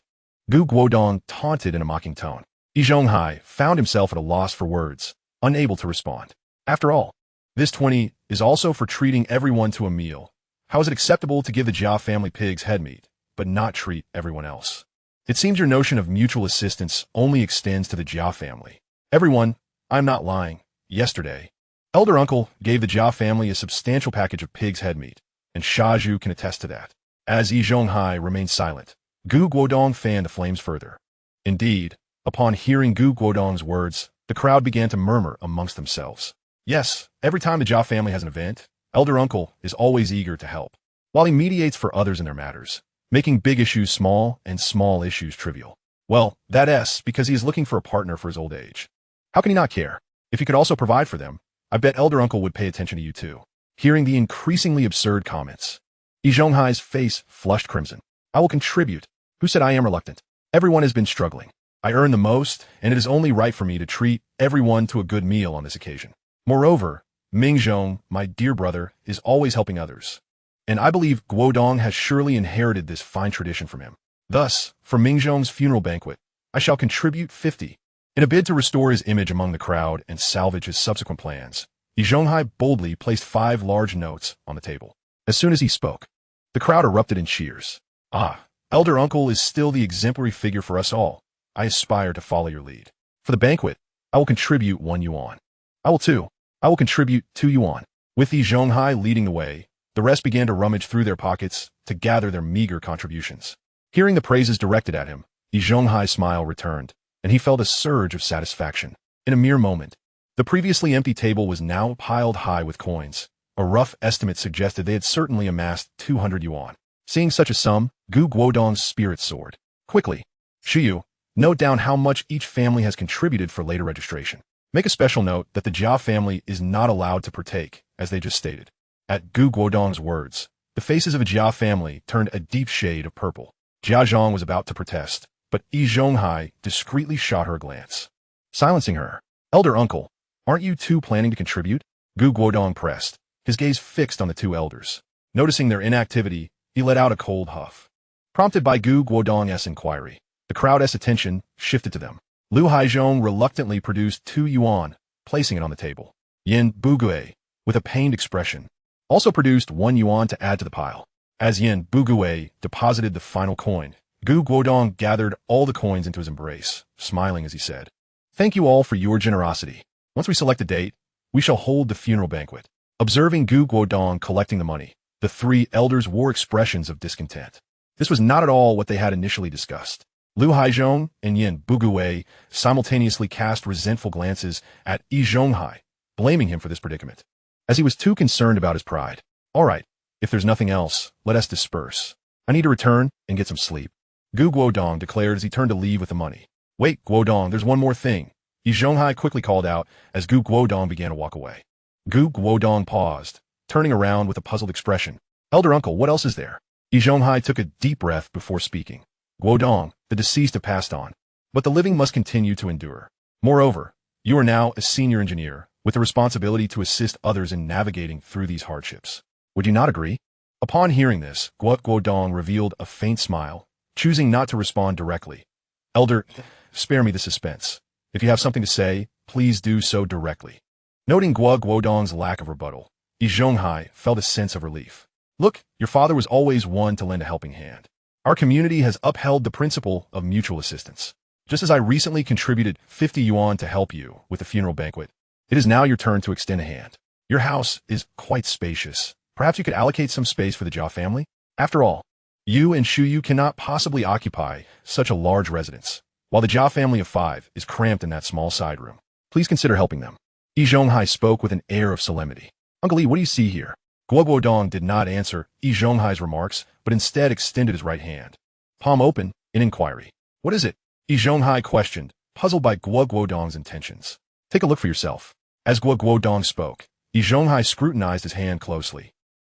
Guodong taunted in a mocking tone. Yi Zhonghai found himself at a loss for words, unable to respond. After all, this 20 is also for treating everyone to a meal. How is it acceptable to give the Jia family pig's head meat, but not treat everyone else? It seems your notion of mutual assistance only extends to the Jia family. Everyone, I'm not lying, yesterday, Elder Uncle gave the Jia family a substantial package of pig's head meat, and Shaju can attest to that. As Yi Zhonghai remained silent, Guodong fanned the flames further. Indeed, upon hearing Guodong's words, the crowd began to murmur amongst themselves. Yes, every time the Jia family has an event, Elder Uncle is always eager to help, while he mediates for others in their matters, making big issues small and small issues trivial. Well, that's because he is looking for a partner for his old age. How can he not care? If he could also provide for them, I bet Elder Uncle would pay attention to you too. Hearing the increasingly absurd comments, Yi Zhonghai's face flushed crimson. I will contribute. Who said I am reluctant? Everyone has been struggling. I earn the most, and it is only right for me to treat everyone to a good meal on this occasion. Moreover, Mingzhong, my dear brother, is always helping others, and I believe Guodong has surely inherited this fine tradition from him. Thus, for Mingzhong's funeral banquet, I shall contribute 50. In a bid to restore his image among the crowd and salvage his subsequent plans, Yi Zhonghai boldly placed 5 large notes on the table. As soon as he spoke, the crowd erupted in cheers. Ah, Elder Uncle is still the exemplary figure for us all. I aspire to follow your lead. For the banquet, I will contribute 1 yuan. I will 2. I will contribute 2 yuan. With Yi Zhonghai leading the way, the rest began to rummage through their pockets to gather their meager contributions. Hearing the praises directed at him, Yi Zhonghai's smile returned, and he felt a surge of satisfaction. In a mere moment, the previously empty table was now piled high with coins. A rough estimate suggested they had certainly amassed 200 yuan. Seeing such a sum, Guodong's spirits soared. Quickly, Shiyu, note down how much each family has contributed for later registration. Make a special note that the Jia family is not allowed to partake, as they just stated. At Guodong's words, the faces of the Jia family turned a deep shade of purple. Jia Zhang was about to protest, but Yi Zhonghai discreetly shot her a glance. Silencing her. Elder uncle, aren't you two planning to contribute? Guodong pressed, his gaze fixed on the two elders. Noticing their inactivity, he let out a cold huff. Prompted by Guodong's inquiry, the crowd's attention shifted to them. Lu Haizhong reluctantly produced 2 yuan, placing it on the table. Yin Bugue, with a pained expression, also produced 1 yuan to add to the pile. As Yin Bugue deposited the final coin, Guodong gathered all the coins into his embrace, smiling as he said, "Thank you all for your generosity. Once we select a date, we shall hold the funeral banquet." Observing Guodong collecting the money, the three elders wore expressions of discontent. This was not at all what they had initially discussed. Lu Haizhong and Yin Bugue simultaneously cast resentful glances at Yi Zhonghai, blaming him for this predicament, as he was too concerned about his pride. "All right, if there's nothing else, let us disperse. I need to return and get some sleep," Guodong declared as he turned to leave with the money. "Wait, Guodong, there's one more thing," Yi Zhonghai quickly called out as Guodong began to walk away. Guodong paused, turning around with a puzzled expression. "Elder uncle, what else is there?" Yi Zhonghai took a deep breath before speaking. "Guodong, the deceased have passed on, but the living must continue to endure. Moreover, you are now a senior engineer with the responsibility to assist others in navigating through these hardships. Would you not agree?" Upon hearing this, Guodong revealed a faint smile, choosing not to respond directly. "Elder, spare me the suspense. If you have something to say, please do so directly." Noting Guodong's lack of rebuttal, Yi Zhonghai felt a sense of relief. "Look, your father was always one to lend a helping hand. Our community has upheld the principle of mutual assistance. Just as I recently contributed 50 yuan to help you with the funeral banquet, it is now your turn to extend a hand. Your house is quite spacious. Perhaps you could allocate some space for the Jia family? After all, you and Shuyu cannot possibly occupy such a large residence, while the Jia family of 5 is cramped in that small side room. Please consider helping them." Yi Zhonghai spoke with an air of solemnity. "Uncle Yi, what do you see here?" Guodong did not answer Yi Zhonghai's remarks, but instead extended his right hand, palm open, in inquiry. "What is it?" Yi Zhonghai questioned, puzzled by Guodong's intentions. "Take a look for yourself." As Guodong spoke, Yi Zhonghai scrutinized his hand closely.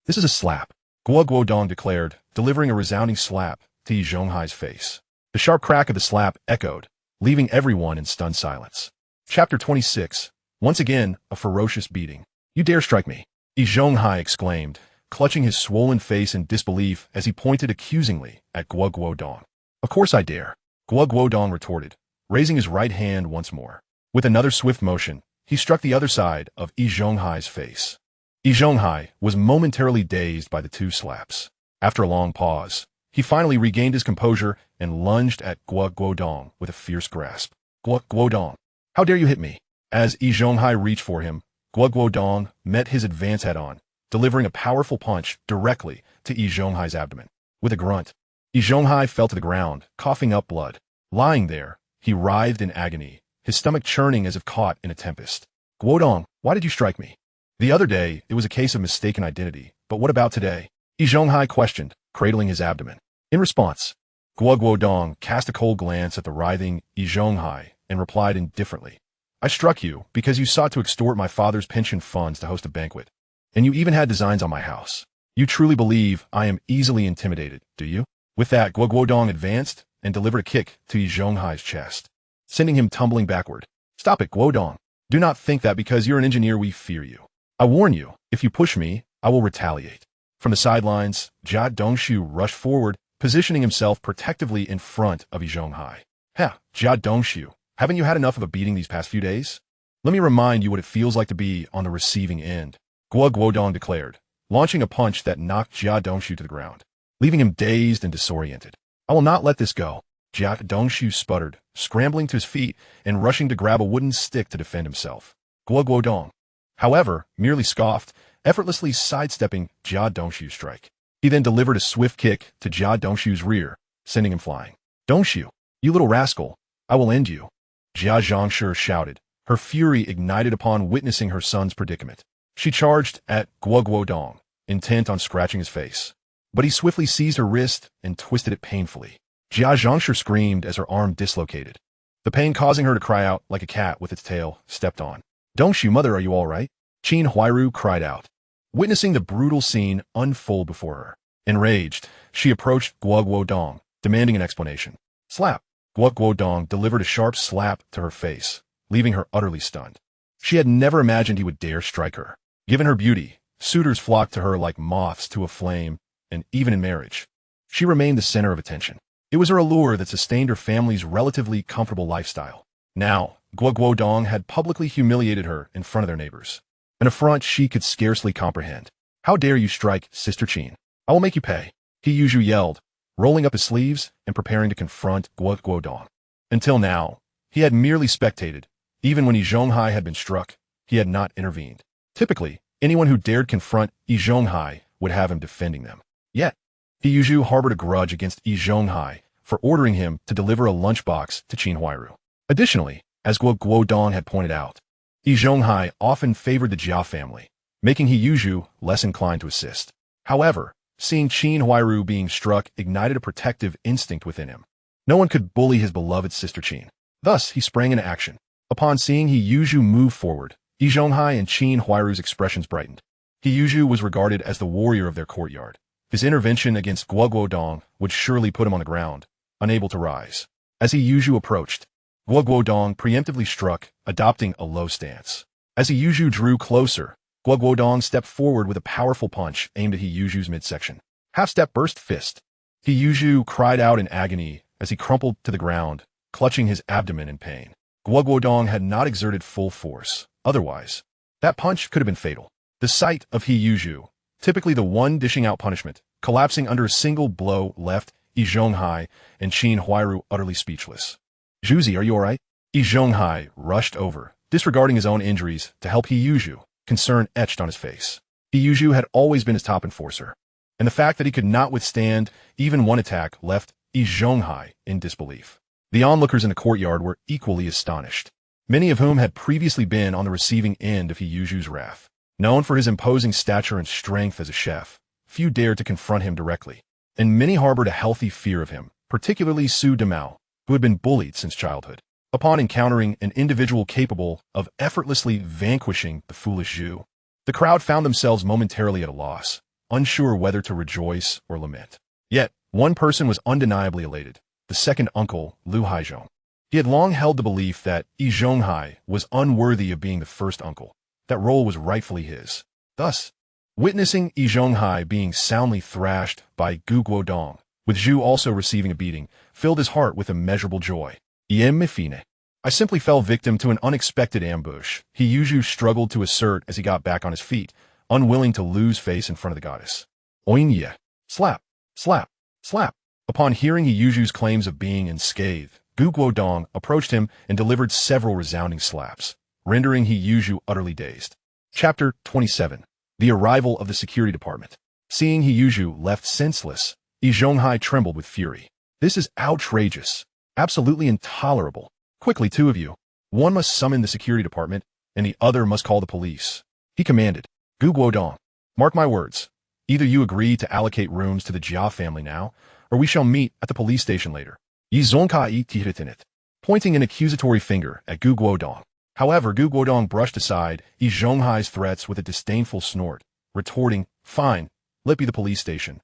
"This is a slap," Guodong declared, delivering a resounding slap to Yi Zhonghai's face. The sharp crack of the slap echoed, leaving everyone in stunned silence. Chapter 26. Once again, a ferocious beating. "You dare strike me?" Yi Zhonghai exclaimed, clutching his swollen face in disbelief as he pointed accusingly at Guodong. "Of course I dare," Guodong retorted, raising his right hand once more. With another swift motion, he struck the other side of Yi Zhonghai's face. Yi Zhonghai was momentarily dazed by the two slaps. After a long pause, he finally regained his composure and lunged at Guodong with a fierce grasp. "Guodong, how dare you hit me?" As Yi Zhonghai reached for him, Guodong met his advance head-on, delivering a powerful punch directly to Yi Zhonghai's abdomen. With a grunt, Yi Zhonghai fell to the ground, coughing up blood. Lying there, he writhed in agony, his stomach churning as if caught in a tempest. "Guodong, why did you strike me?" The other day, it was a case of mistaken identity, but what about today? Yi Zhonghai questioned, cradling his abdomen. In response, Guodong cast a cold glance at the writhing Yi Zhonghai and replied indifferently. "I struck you because you sought to extort my father's pension funds to host a banquet. And you even had designs on my house. You truly believe I am easily intimidated, do you?" With that, Guodong advanced and delivered a kick to Yi Zhonghai's chest, sending him tumbling backward. "Stop it, Guodong. Do not think that because you're an engineer we fear you. I warn you, if you push me, I will retaliate." From the sidelines, Jia Dongshu rushed forward, positioning himself protectively in front of Yi Zhonghai. "Ha, Jia Dongshu. Haven't you had enough of a beating these past few days? Let me remind you what it feels like to be on the receiving end," Guodong declared, launching a punch that knocked Jia Dongshu to the ground, leaving him dazed and disoriented. "I will not let this go." Jia Dongshu sputtered, scrambling to his feet and rushing to grab a wooden stick to defend himself. Guodong, however, merely scoffed, effortlessly sidestepping Jia Dongshu's strike. He then delivered a swift kick to Jia Dongshu's rear, sending him flying. Dongshu, you little rascal, I will end you. Jia Zhangshi shouted, her fury ignited upon witnessing her son's predicament. She charged at Guodong, intent on scratching his face. But he swiftly seized her wrist and twisted it painfully. Jia Zhangshi screamed as her arm dislocated, the pain causing her to cry out like a cat with its tail stepped on. Dongshu, mother, are you all right? Qin Huairu cried out, witnessing the brutal scene unfold before her. Enraged, she approached Guodong, demanding an explanation. Slap! Guodong delivered a sharp slap to her face, leaving her utterly stunned. She had never imagined he would dare strike her. Given her beauty, suitors flocked to her like moths to a flame, and even in marriage, she remained the center of attention. It was her allure that sustained her family's relatively comfortable lifestyle. Now, Guodong had publicly humiliated her in front of their neighbors, an affront she could scarcely comprehend. How dare you strike, Sister Qin? I will make you pay, He Yuzhu yelled, rolling up his sleeves and preparing to confront Guodong. Until now, he had merely spectated. Even when Yi Zhonghai had been struck, he had not intervened. Typically, anyone who dared confront Yi Zhonghai would have him defending them. Yet, He Yuzhu harbored a grudge against Yi Zhonghai for ordering him to deliver a lunchbox to Qin Huairu. Additionally, as Guodong had pointed out, Yi Zhonghai often favored the Jia family, making He Yuzhu less inclined to assist. However, seeing Qin Huairu being struck ignited a protective instinct within him. No one could bully his beloved sister Qin. Thus, he sprang into action. Upon seeing He Yuzhu move forward, Yi Zhonghai and Qin Huairu's expressions brightened. He Yuzhu was regarded as the warrior of their courtyard. His intervention against Guodong would surely put him on the ground, unable to rise. As He Yuzhu approached, Guodong preemptively struck, adopting a low stance. As He Yuzhu drew closer, Guodong stepped forward with a powerful punch aimed at He Yuzhu's midsection. Half-step burst fist. He Yuzhu cried out in agony as he crumpled to the ground, clutching his abdomen in pain. Guodong had not exerted full force. Otherwise, that punch could have been fatal. The sight of He Yuzhu, typically the one dishing out punishment, collapsing under a single blow left Yi Zhonghai and Qin Huairu utterly speechless. Zhuzi, are you all right? Yi Zhonghai rushed over, disregarding his own injuries, to help He Yuzhu, concern etched on his face. He Yuzhu had always been his top enforcer, and the fact that he could not withstand even one attack left Yi Zhonghai in disbelief. The onlookers in the courtyard were equally astonished, many of whom had previously been on the receiving end of He Yuzhu's wrath. Known for his imposing stature and strength as a chef, few dared to confront him directly, and many harbored a healthy fear of him, particularly Su Demao, who had been bullied since childhood. Upon encountering an individual capable of effortlessly vanquishing the foolish Zhu, the crowd found themselves momentarily at a loss, unsure whether to rejoice or lament. Yet, one person was undeniably elated, the second uncle, Lu Haizhong. He had long held the belief that Yi Zhonghai was unworthy of being the first uncle. That role was rightfully his. Thus, witnessing Yi Zhonghai being soundly thrashed by Guodong, with Zhu also receiving a beating, filled his heart with immeasurable joy. I simply fell victim to an unexpected ambush. He Yuzhu struggled to assert as he got back on his feet, unwilling to lose face in front of the goddess. Oinya! Slap! Slap! Slap! Upon hearing He Yuzhu's claims of being unscathed, Guodong approached him and delivered several resounding slaps, rendering He Yuzhu utterly dazed. Chapter 27. The Arrival of the Security Department. Seeing He Yuzhu left senseless, Yi Zhonghai trembled with fury. This is outrageous. Absolutely intolerable. Quickly, two of you. One must summon the security department, and the other must call the police. He commanded. Guodong, mark my words. Either you agree to allocate rooms to the Jia family now, or we shall meet at the police station later. Yi Zhonghai tihritinit, pointing an accusatory finger at Guodong. However, Guodong brushed aside Yi Zhonghai's threats with a disdainful snort, retorting, fine, let be the police station.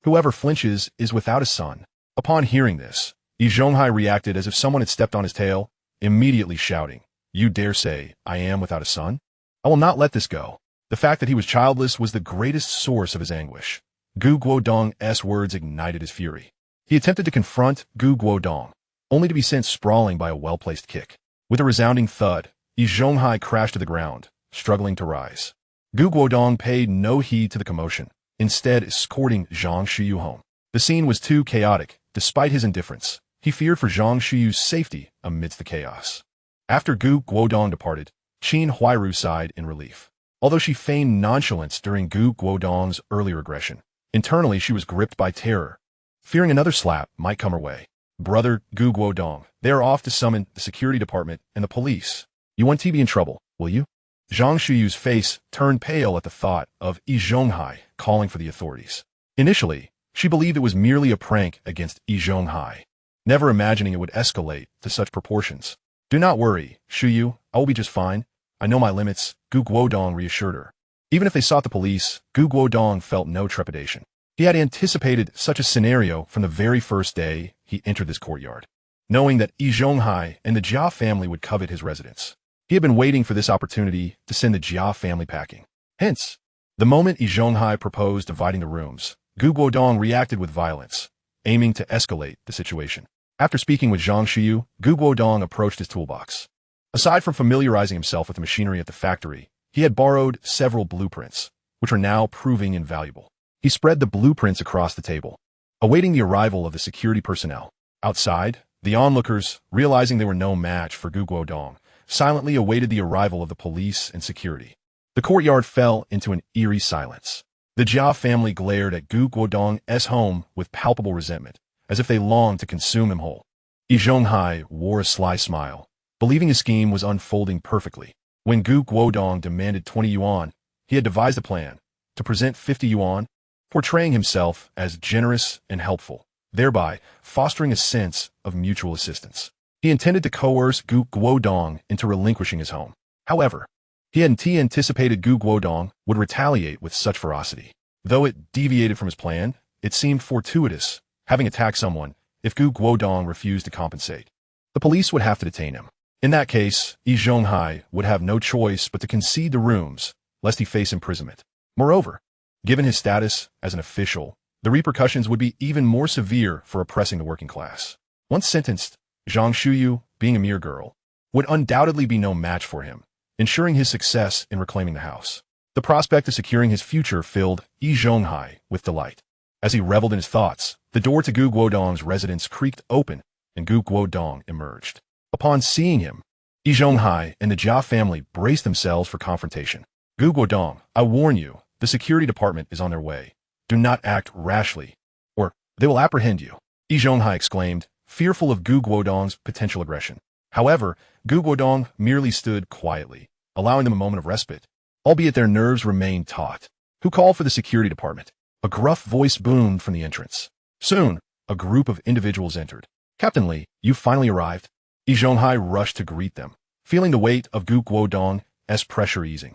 Whoever flinches is without a son. Upon hearing this, Yi Zhonghai reacted as if someone had stepped on his tail, immediately shouting, you dare say I am without a son? I will not let this go. The fact that he was childless was the greatest source of his anguish. Guodong's words ignited his fury. He attempted to confront Guodong, only to be sent sprawling by a well-placed kick. With a resounding thud, Yi Zhonghai crashed to the ground, struggling to rise. Guodong paid no heed to the commotion, instead escorting Zhang Shiyu home. The scene was too chaotic. Despite his indifference, He feared for Zhang Shuyu's safety amidst the chaos. After Gu Guodong departed, Qin Huairu sighed in relief. Although she feigned nonchalance during Gu Guodong's earlier aggression, internally she was gripped by terror, fearing another slap might come her way. Brother Gu Guodong, they are off to summon the security department and the police. You won't be in trouble, will you? Zhang Shuyu's face turned pale at the thought of Yi Zhonghai calling for the authorities. Initially, she believed it was merely a prank against Yi Zhonghai, never imagining it would escalate to such proportions. Do not worry, Shuyu, I will be just fine. I know my limits, Gu Guodong reassured her. Even if they sought the police, Gu Guodong felt no trepidation. He had anticipated such a scenario from the very first day he entered this courtyard, knowing that Yi Zhonghai and the Jia family would covet his residence. He had been waiting for this opportunity to send the Jia family packing. Hence, the moment Yi Zhonghai proposed dividing the rooms, Gu Guodong reacted with violence, aiming to escalate the situation. After speaking with Zhang Shuyu, Gu Guodong approached his toolbox. Aside from familiarizing himself with the machinery at the factory, he had borrowed several blueprints, which are now proving invaluable. He spread the blueprints across the table, awaiting the arrival of the security personnel. Outside, the onlookers, realizing they were no match for Gu Guodong, silently awaited the arrival of the police and security. The courtyard fell into an eerie silence. The Jia family glared at Gu Guodong's home with palpable resentment, as if they longed to consume him whole. Yi Zhonghai wore a sly smile, believing his scheme was unfolding perfectly. When Gu Guodong demanded 20 yuan, he had devised a plan to present 50 yuan, portraying himself as generous and helpful, thereby fostering a sense of mutual assistance. He intended to coerce Gu Guodong into relinquishing his home. However, he hadn't anticipated Gu Guodong would retaliate with such ferocity. Though it deviated from his plan, it seemed fortuitous, having attacked someone, if Gu Guodong refused to compensate. The police would have to detain him. In that case, Yi Zhonghai would have no choice but to concede the rooms, lest he face imprisonment. Moreover, given his status as an official, the repercussions would be even more severe for oppressing the working class. Once sentenced, Zhang Shuyu, being a mere girl, would undoubtedly be no match for him, ensuring his success in reclaiming the house. The prospect of securing his future filled Yi Zhonghai with delight. As he reveled in his thoughts, the door to Gu Guodong's residence creaked open, and Gu Guodong emerged. Upon seeing him, Yi Zhonghai and the Jia family braced themselves for confrontation. Gu Guodong, I warn you, the security department is on their way. Do not act rashly, or they will apprehend you, Yi Zhonghai exclaimed, fearful of Gu Guodong's potential aggression. However, Gu Guodong merely stood quietly, allowing them a moment of respite, albeit their nerves remained taut. Who called for the security department? A gruff voice boomed from the entrance. Soon, a group of individuals entered. Captain Li, you finally arrived. Yi Zhonghai rushed to greet them, feeling the weight of Gu Guodong's pressure easing.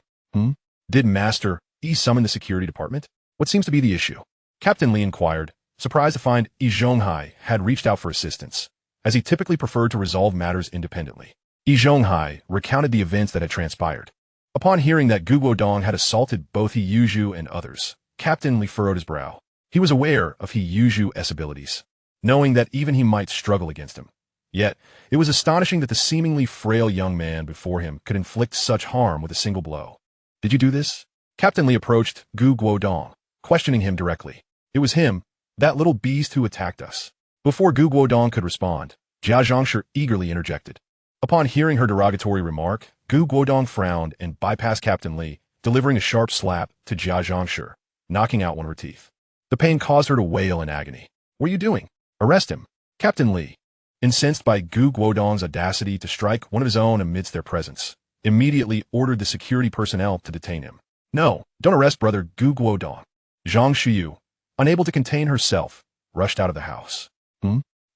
Did Master Yi summon the security department? What seems to be the issue? Captain Li inquired, surprised to find Yi Zhonghai had reached out for assistance, as he typically preferred to resolve matters independently. Yi Zhonghai recounted the events that had transpired. Upon hearing that Gu Guodong had assaulted both He Yuzhu and others, Captain Li furrowed his brow. He was aware of He Yuzhu's abilities, knowing that even he might struggle against him. Yet, it was astonishing that the seemingly frail young man before him could inflict such harm with a single blow. Did you do this? Captain Li approached Gu Guodong, questioning him directly. It was him, that little beast who attacked us. Before Gu Guodong could respond, Jia Zhangshi eagerly interjected. Upon hearing her derogatory remark, Gu Guodong frowned and bypassed Captain Li, delivering a sharp slap to Jia Zhangshi, knocking out one of her teeth. The pain caused her to wail in agony. What are you doing? Arrest him. Captain Li, incensed by Gu Guodong's audacity to strike one of his own amidst their presence, immediately ordered the security personnel to detain him. No, don't arrest brother Gu Guodong. Zhang Shuyu, unable to contain herself, rushed out of the house.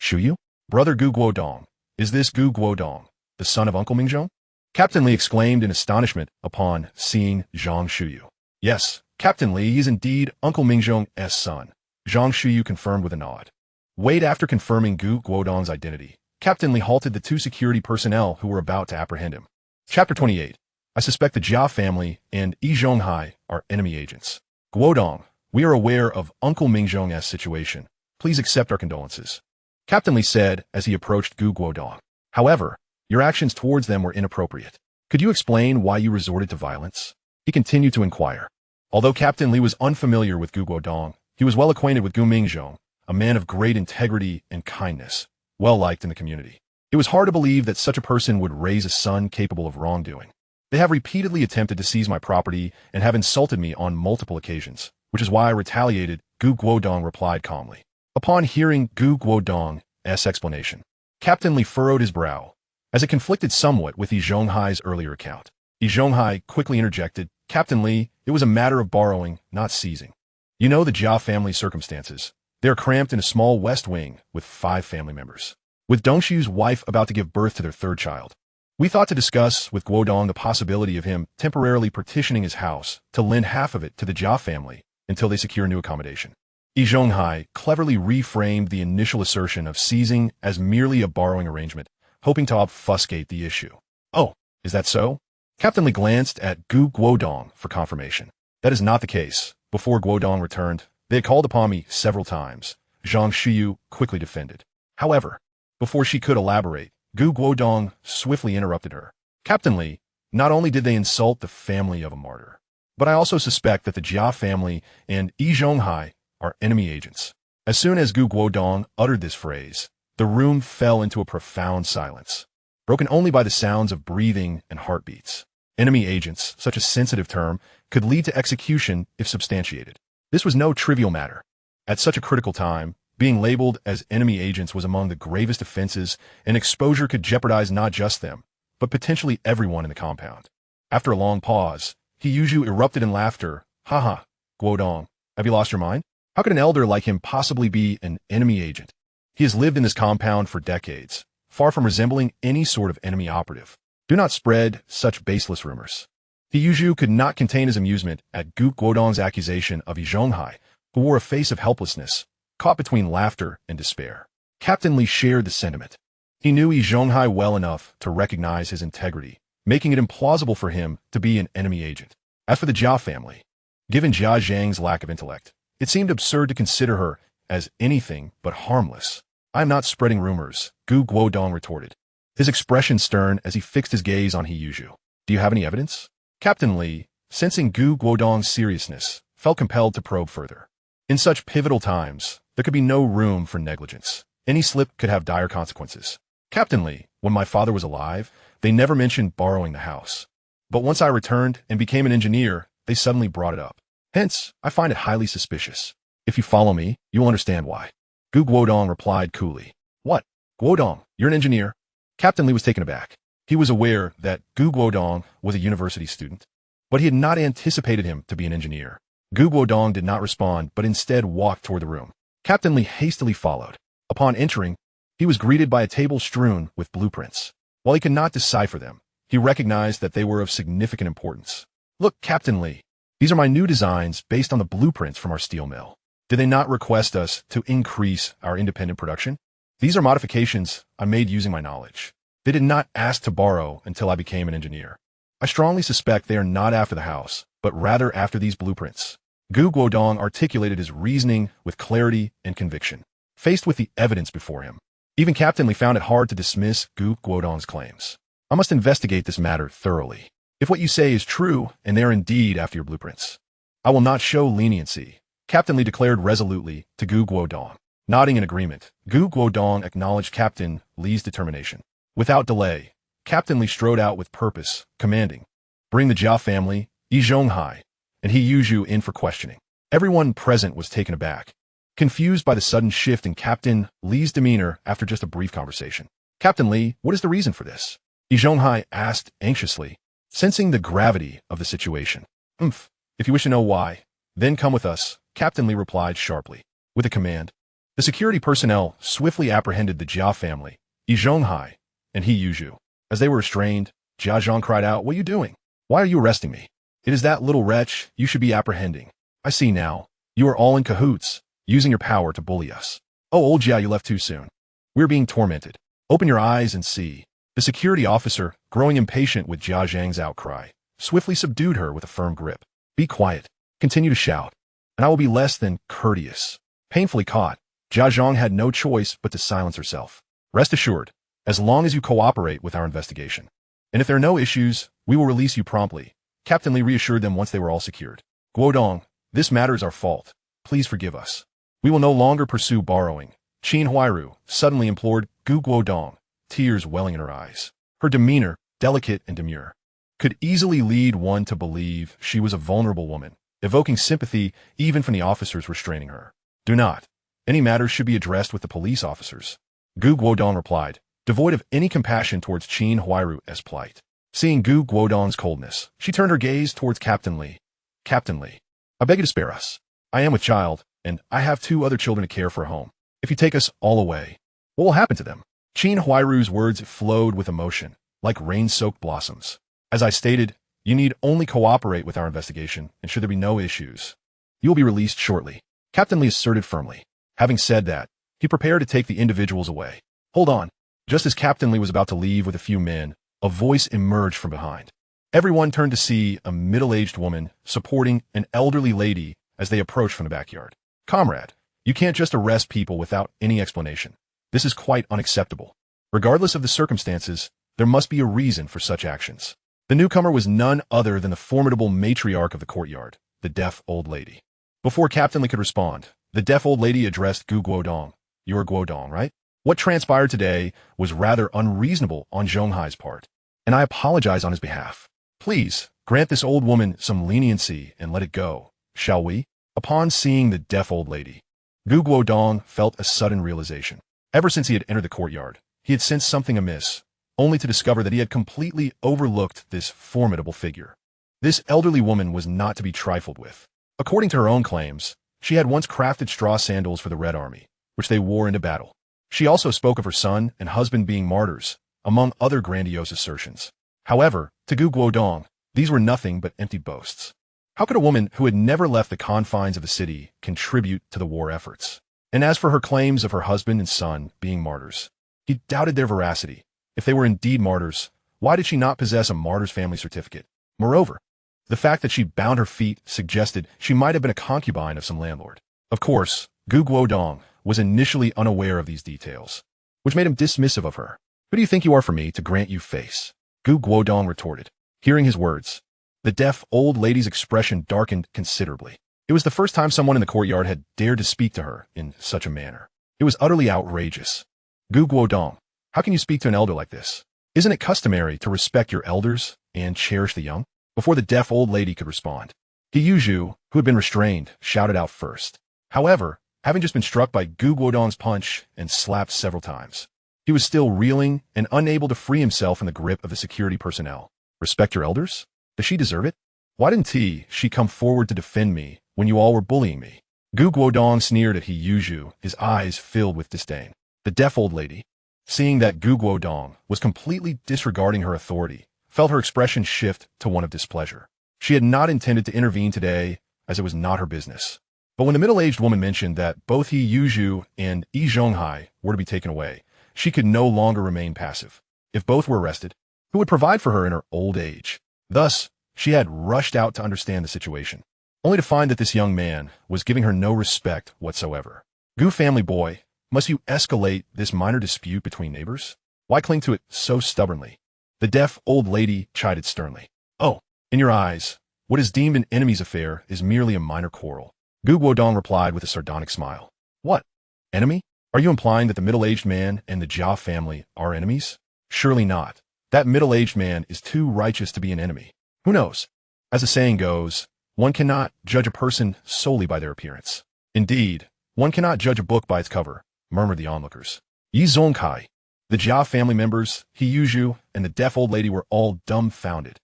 Shuyu? Brother Gu Guodong. Is this Gu Guodong, the son of Uncle Mingzhong? Captain Li exclaimed in astonishment upon seeing Zhang Shuyu. Yes, Captain Li is indeed Uncle Mingzhong's son, Zhang Shuyu confirmed with a nod. Wait, after confirming Gu Guodong's identity, Captain Li halted the two security personnel who were about to apprehend him. Chapter 28. I suspect the Jia family and Yi Zhonghai are enemy agents. Guodong, we are aware of Uncle Mingzhong's situation. Please accept our condolences, Captain Li said as he approached Gu Guodong. However, your actions towards them were inappropriate. Could you explain why you resorted to violence? He continued to inquire. Although Captain Li was unfamiliar with Gu Guodong, he was well acquainted with Gu Mingzhong, a man of great integrity and kindness. well-liked in the community. It was hard to believe that such a person would raise a son capable of wrongdoing. They have repeatedly attempted to seize my property and have insulted me on multiple occasions, which is why I retaliated, Guodong replied calmly. Upon hearing Guodong's explanation, Captain Li furrowed his brow, as it conflicted somewhat with Yi Zhonghai's earlier account. Yi Zhonghai quickly interjected, Captain Li, it was a matter of borrowing, not seizing. You know the Jia family's circumstances. They are cramped in a small west wing with 5 family members, with Dongxiu's wife about to give birth to their 3rd child. We thought to discuss with Guodong the possibility of him temporarily partitioning his house to lend half of it to the Jia family until they secure new accommodation. Yi Zhonghai cleverly reframed the initial assertion of seizing as merely a borrowing arrangement, hoping to obfuscate the issue. Oh, is that so? Captain Li glanced at Guodong for confirmation. That is not the case. Before Guodong returned, they had called upon me several times. Zhang Xiyu quickly defended. However, before she could elaborate, Guodong swiftly interrupted her. Captain Li, not only did they insult the family of a martyr, but I also suspect that the Jia family and Yi Zhonghai are enemy agents. As soon as Guodong uttered this phrase, the room fell into a profound silence, broken only by the sounds of breathing and heartbeats. Enemy agents, such a sensitive term, could lead to execution if substantiated. This was no trivial matter. At such a critical time, being labeled as enemy agents was among the gravest offenses, and exposure could jeopardize not just them, but potentially everyone in the compound. After a long pause, Hiyuju erupted in laughter. Haha, Guodong, have you lost your mind? How could an elder like him possibly be an enemy agent? He has lived in this compound for decades, far from resembling any sort of enemy operative. Do not spread such baseless rumors. Hiyuju could not contain his amusement at Guodong's accusation of Yi Zhonghai, who wore a face of helplessness, caught between laughter and despair. Captain Li shared the sentiment. He knew Yi Zhonghai well enough to recognize his integrity, making it implausible for him to be an enemy agent. As for the Jia family, given Jia Zhang's lack of intellect, it seemed absurd to consider her as anything but harmless. I am not spreading rumors, Guodong retorted, his expression stern as he fixed his gaze on Hiyuju. Do you have any evidence? Captain Li, sensing Guodong's seriousness, felt compelled to probe further. In such pivotal times, there could be no room for negligence. Any slip could have dire consequences. Captain Li, when my father was alive, they never mentioned borrowing the house. But once I returned and became an engineer, they suddenly brought it up. Hence, I find it highly suspicious. If you follow me, you'll understand why. Guodong replied coolly. What? Guodong, you're an engineer? Captain Li was taken aback. He was aware that Guodong was a university student, but he had not anticipated him to be an engineer. Guodong did not respond, but instead walked toward the room. Captain Li hastily followed. Upon entering, he was greeted by a table strewn with blueprints. While he could not decipher them, he recognized that they were of significant importance. Look, Captain Li, these are my new designs based on the blueprints from our steel mill. Did they not request us to increase our independent production? These are modifications I made using my knowledge. They did not ask to borrow until I became an engineer. I strongly suspect they are not after the house, but rather after these blueprints. Guodong articulated his reasoning with clarity and conviction. Faced with the evidence before him, even Captain Li found it hard to dismiss Guodong's claims. I must investigate this matter thoroughly. If what you say is true, and they are indeed after your blueprints, I will not show leniency, Captain Li declared resolutely to Guodong. Nodding in agreement, Guodong acknowledged Captain Li's determination. Without delay, Captain Li strode out with purpose, commanding, bring the Jia family, Yi Zhonghai, and Hiyuju in for questioning. Everyone present was taken aback, confused by the sudden shift in Captain Li's demeanor after just a brief conversation. Captain Li, what is the reason for this? Yi Zhonghai asked anxiously, sensing the gravity of the situation. If you wish to know why, then come with us, Captain Li replied sharply. With a command, the security personnel swiftly apprehended the Jia family, Yi Zhonghai, and Hiyuju. As they were restrained, Jia Zhang cried out, what are you doing? Why are you arresting me? It is that little wretch you should be apprehending. I see now. You are all in cahoots, using your power to bully us. Oh, old Jia, you left too soon. We're being tormented. Open your eyes and see. The security officer, growing impatient with Jia Zhang's outcry, swiftly subdued her with a firm grip. Be quiet. Continue to shout, and I will be less than courteous. Painfully caught, Jia Zhang had no choice but to silence herself. Rest assured, as long as you cooperate with our investigation, and if there are no issues, we will release you promptly, Captain Li reassured them once they were all secured. Guodong, this matter is our fault. Please forgive us. We will no longer pursue borrowing, Qin Huairu suddenly implored Gu Guodong, tears welling in her eyes. Her demeanor, delicate and demure, could easily lead one to believe she was a vulnerable woman, evoking sympathy even from the officers restraining her. Do not. Any matters should be addressed with the police officers. Gu Guodong replied, devoid of any compassion towards Qin Huairu's plight. Seeing Gu Guodong's coldness, she turned her gaze towards Captain Li. Captain Li, I beg you to spare us. I am with child, and I have 2 other children to care for at home. If you take us all away, what will happen to them? Qin Huairu's words flowed with emotion, like rain-soaked blossoms. As I stated, you need only cooperate with our investigation, and should there be no issues, you will be released shortly. Captain Li asserted firmly. Having said that, he prepared to take the individuals away. Hold on. Just as Captain Li was about to leave with a few men, a voice emerged from behind. Everyone turned to see a middle-aged woman supporting an elderly lady as they approached from the backyard. Comrade, you can't just arrest people without any explanation. This is quite unacceptable. Regardless of the circumstances, there must be a reason for such actions. The newcomer was none other than the formidable matriarch of the courtyard, the deaf old lady. Before Captain Li could respond, the deaf old lady addressed Gu Guodong. You're Guodong, right? What transpired today was rather unreasonable on Zhonghai's part, and I apologize on his behalf. Please, grant this old woman some leniency and let it go, shall we? Upon seeing the deaf old lady, Gu Guodong felt a sudden realization. Ever since he had entered the courtyard, he had sensed something amiss, only to discover that he had completely overlooked this formidable figure. This elderly woman was not to be trifled with. According to her own claims, she had once crafted straw sandals for the Red Army, which they wore into battle. She also spoke of her son and husband being martyrs, among other grandiose assertions. However, to Gu Guodong, these were nothing but empty boasts. How could a woman who had never left the confines of the city contribute to the war efforts? And as for her claims of her husband and son being martyrs, he doubted their veracity. If they were indeed martyrs, why did she not possess a martyr's family certificate? Moreover, the fact that she bound her feet suggested she might have been a concubine of some landlord. Of course, Gu Guodong was initially unaware of these details, which made him dismissive of her. Who do you think you are for me to grant you face? Gu Guodong retorted. Hearing his words, the deaf old lady's expression darkened considerably. It was the first time someone in the courtyard had dared to speak to her in such a manner. It was utterly outrageous. Gu Guodong, how can you speak to an elder like this? Isn't it customary to respect your elders and cherish the young? Before the deaf old lady could respond, He Yuju, who had been restrained, shouted out first. However, having just been struck by Gu Guodong's punch and slapped several times, he was still reeling and unable to free himself from the grip of the security personnel. Respect your elders? Does she deserve it? Why didn't she come forward to defend me when you all were bullying me? Gu Guodong sneered at He Yuju, his eyes filled with disdain. The deaf old lady, seeing that Gu Guodong was completely disregarding her authority, felt her expression shift to one of displeasure. She had not intended to intervene today, as it was not her business. But when the middle-aged woman mentioned that both He Yuju and Yi Zhonghai were to be taken away, she could no longer remain passive. If both were arrested, who would provide for her in her old age? Thus, she had rushed out to understand the situation, only to find that this young man was giving her no respect whatsoever. Gu family boy, must you escalate this minor dispute between neighbors? Why cling to it so stubbornly? The deaf old lady chided sternly. Oh, in your eyes, what is deemed an enemy's affair is merely a minor quarrel. Gu Guodong replied with a sardonic smile. What? Enemy? Are you implying that the middle-aged man and the Jia family are enemies? Surely not. That middle-aged man is too righteous to be an enemy. Who knows? As the saying goes, one cannot judge a person solely by their appearance. Indeed, one cannot judge a book by its cover, murmured the onlookers. Yi Zhongkai, the Jia family members, He Yuju, and the deaf old lady were all dumbfounded.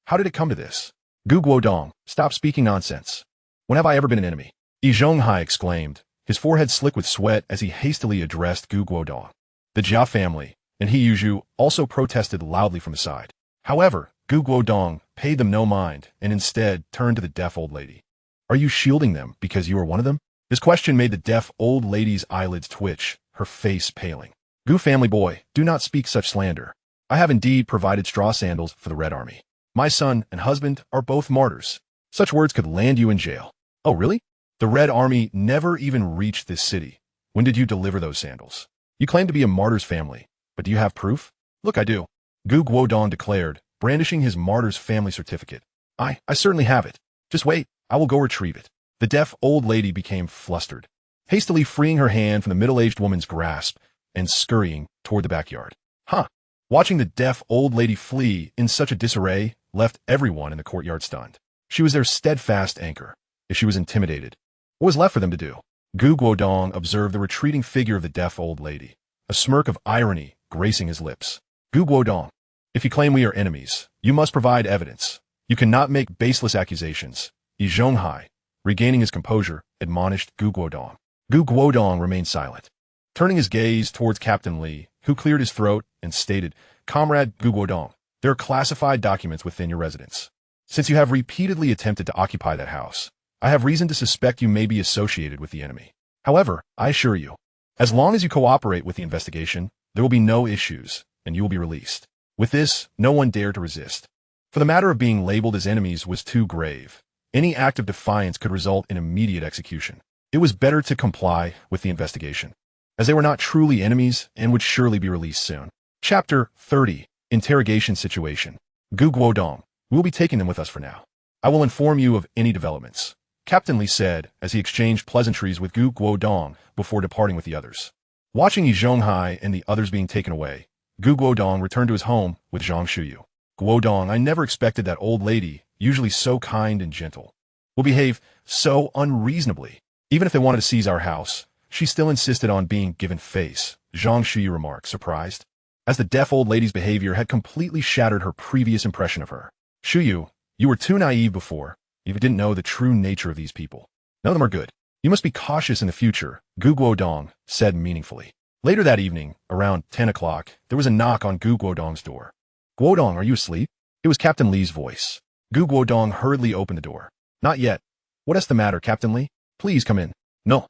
How did it come to this? Gu Guodong, stop speaking nonsense. When have I ever been an enemy? Yi Zhonghai exclaimed, his forehead slick with sweat as he hastily addressed Gu Guodong. The Jia family and He Yuju also protested loudly from his side. However, Gu Guodong paid them no mind and instead turned to the deaf old lady. Are you shielding them because you are one of them? This question made the deaf old lady's eyelids twitch, her face paling. Gu family boy, do not speak such slander. I have indeed provided straw sandals for the Red Army. My son and husband are both martyrs. Such words could land you in jail. Oh, really? The Red Army never even reached this city. When did you deliver those sandals? You claim to be a martyr's family, but do you have proof? Look, I do. Gu Guodong declared, brandishing his martyr's family certificate. I certainly have it. Just wait, I will go retrieve it. The deaf old lady became flustered. hastily freeing her hand from the middle-aged woman's grasp and scurrying toward the backyard. Huh. Watching the deaf old lady flee in such a disarray left everyone in the courtyard stunned. She was their steadfast anchor. If she was intimidated, what was left for them to do? Guodong observed the retreating figure of the deaf old lady, a smirk of irony gracing his lips. Guodong, if you claim we are enemies, you must provide evidence. You cannot make baseless accusations. Yi Zhonghai, regaining his composure, admonished Guodong. Guodong remained silent, turning his gaze towards Captain Li, who cleared his throat and stated, Comrade Guodong, there are classified documents within your residence. Since you have repeatedly attempted to occupy that house, I have reason to suspect you may be associated with the enemy. However, I assure you, as long as you cooperate with the investigation, there will be no issues, and you will be released. With this, no one dared to resist. For the matter of being labeled as enemies was too grave. Any act of defiance could result in immediate execution. It was better to comply with the investigation, as they were not truly enemies and would surely be released soon. Chapter 30. Interrogation Situation. Guodong, we will be taking them with us for now. I will inform you of any developments, Captain Li said as he exchanged pleasantries with Guodong before departing with the others. Watching Yi Zhonghai and the others being taken away, Guodong returned to his home with Zhang Shuyu. Guodong, I never expected that old lady, usually so kind and gentle, will behave so unreasonably. Even if they wanted to seize our house, she still insisted on being given face, Zhang Shuyu remarked, surprised, as the deaf old lady's behavior had completely shattered her previous impression of her. Shuyu, you were too naive before. You didn't know the true nature of these people. None of them are good. You must be cautious in the future, Guodong said meaningfully. Later that evening, around 10 o'clock, there was a knock on Guodong's door. Guodong, are you asleep? It was Captain Li's voice. Guodong hurriedly opened the door. Not yet. What is the matter, Captain Li? Please come in. No,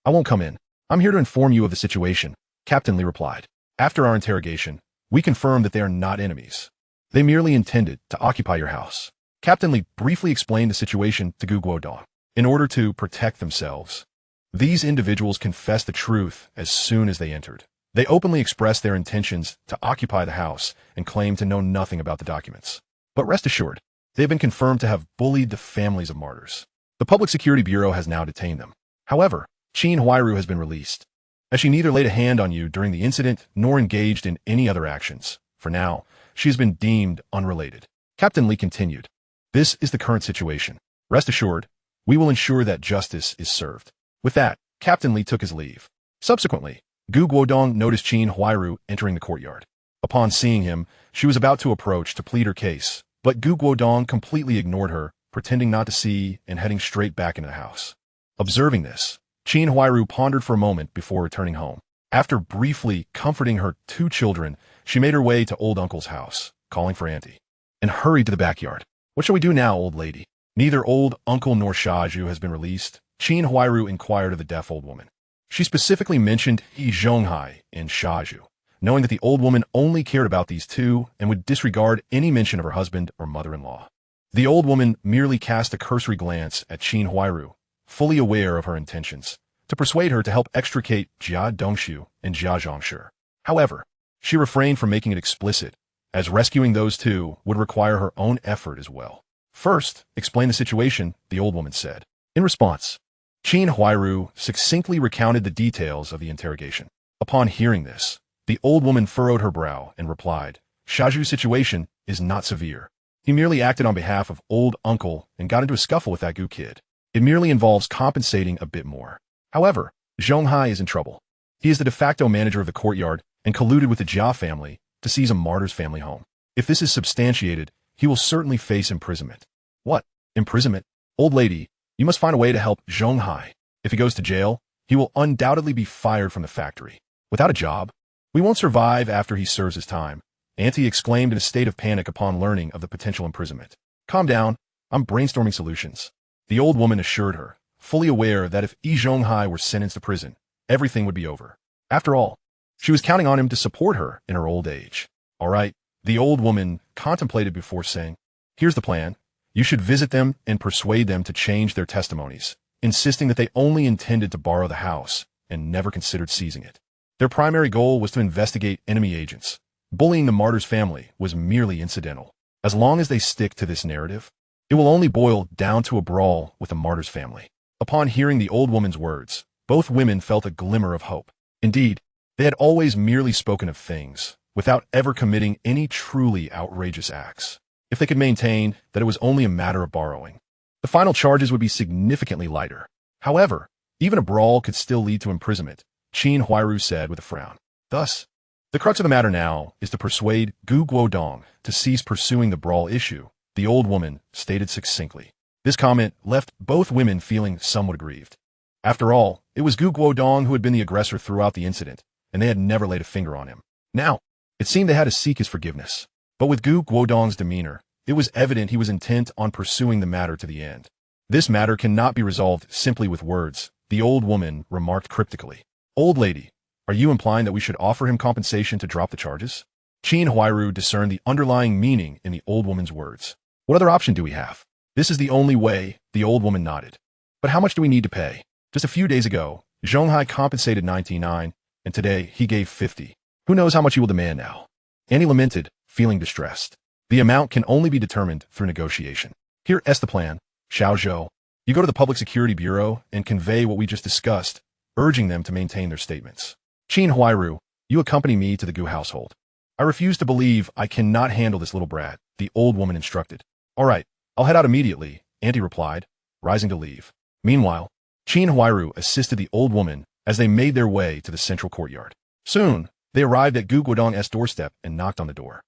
I won't come in. I'm here to inform you of the situation, Captain Li replied. After our interrogation, we confirmed that they are not enemies. They merely intended to occupy your house. Captain Li briefly explained the situation to Guodong. In order to protect themselves, these individuals confessed the truth as soon as they entered. They openly expressed their intentions to occupy the house and claimed to know nothing about the documents. But rest assured, they have been confirmed to have bullied the families of martyrs. The Public Security Bureau has now detained them. However, Qin Huairu has been released, as she neither laid a hand on you during the incident nor engaged in any other actions. For now, she has been deemed unrelated. Captain Li continued. This is the current situation. Rest assured, we will ensure that justice is served. With that, Captain Li took his leave. Subsequently, Guodong noticed Qin Huairu entering the courtyard. Upon seeing him, she was about to approach to plead her case, but Guodong completely ignored her, pretending not to see and heading straight back into the house. Observing this, Qin Huairu pondered for a moment before returning home. After briefly comforting her two children, she made her way to old uncle's house, calling for Auntie, and hurried to the backyard. What shall we do now, old lady? Neither old uncle nor Shaju has been released, Qin Huairu inquired of the deaf old woman. She specifically mentioned Yi Zhonghai and Shaju, knowing that the old woman only cared about these two and would disregard any mention of her husband or mother-in-law. The old woman merely cast a cursory glance at Qin Huairu, fully aware of her intentions, to persuade her to help extricate Jia Dongshu and Jia Zhongshi. However, she refrained from making it explicit, as rescuing those two would require her own effort as well. First, explain the situation, the old woman said. In response, Qin Huairu succinctly recounted the details of the interrogation. Upon hearing this, the old woman furrowed her brow and replied, Shaju's situation is not severe. He merely acted on behalf of old uncle and got into a scuffle with that Gu kid. It merely involves compensating a bit more. However, Zhonghai is in trouble. He is the de facto manager of the courtyard and colluded with the Jia family to seize a martyr's family home. If this is substantiated, he will certainly face imprisonment. What? Imprisonment? Old lady, you must find a way to help Zhonghai. If he goes to jail, he will undoubtedly be fired from the factory. Without a job, we won't survive after he serves his time, Auntie exclaimed in a state of panic upon learning of the potential imprisonment. Calm down, I'm brainstorming solutions. The old woman assured her, fully aware that if Yi Zhonghai were sentenced to prison, everything would be over. After all, she was counting on him to support her in her old age. All right, the old woman contemplated before saying, here's the plan. You should visit them and persuade them to change their testimonies, insisting that they only intended to borrow the house and never considered seizing it. Their primary goal was to investigate enemy agents. Bullying the martyr's family was merely incidental. As long as they stick to this narrative, it will only boil down to a brawl with the martyr's family. Upon hearing the old woman's words, both women felt a glimmer of hope. Indeed, they had always merely spoken of things, without ever committing any truly outrageous acts. If they could maintain that it was only a matter of borrowing, the final charges would be significantly lighter. However, even a brawl could still lead to imprisonment, Qin Huairu said with a frown. Thus, the crux of the matter now is to persuade Guodong to cease pursuing the brawl issue, the old woman stated succinctly. This comment left both women feeling somewhat aggrieved. After all, it was Guodong who had been the aggressor throughout the incident, and they had never laid a finger on him. Now, it seemed they had to seek his forgiveness. But with Guodong's demeanor, it was evident he was intent on pursuing the matter to the end. This matter cannot be resolved simply with words, the old woman remarked cryptically. Old lady, are you implying that we should offer him compensation to drop the charges? Qin Huairu discerned the underlying meaning in the old woman's words. What other option do we have? This is the only way, the old woman nodded. But how much do we need to pay? Just a few days ago, Zhonghai compensated 99, and today he gave 50. Who knows how much he will demand now? Annie lamented, feeling distressed. The amount can only be determined through negotiation. Here is the plan, Xiao Zhou. You go to the Public Security Bureau and convey what we just discussed, urging them to maintain their statements. Qin Huairu, you accompany me to the Gu household. I refuse to believe I cannot handle this little brat, the old woman instructed. All right, I'll head out immediately, Auntie replied, rising to leave. Meanwhile, Qin Huairu assisted the old woman as they made their way to the central courtyard. Soon, they arrived at Guodong's doorstep and knocked on the door.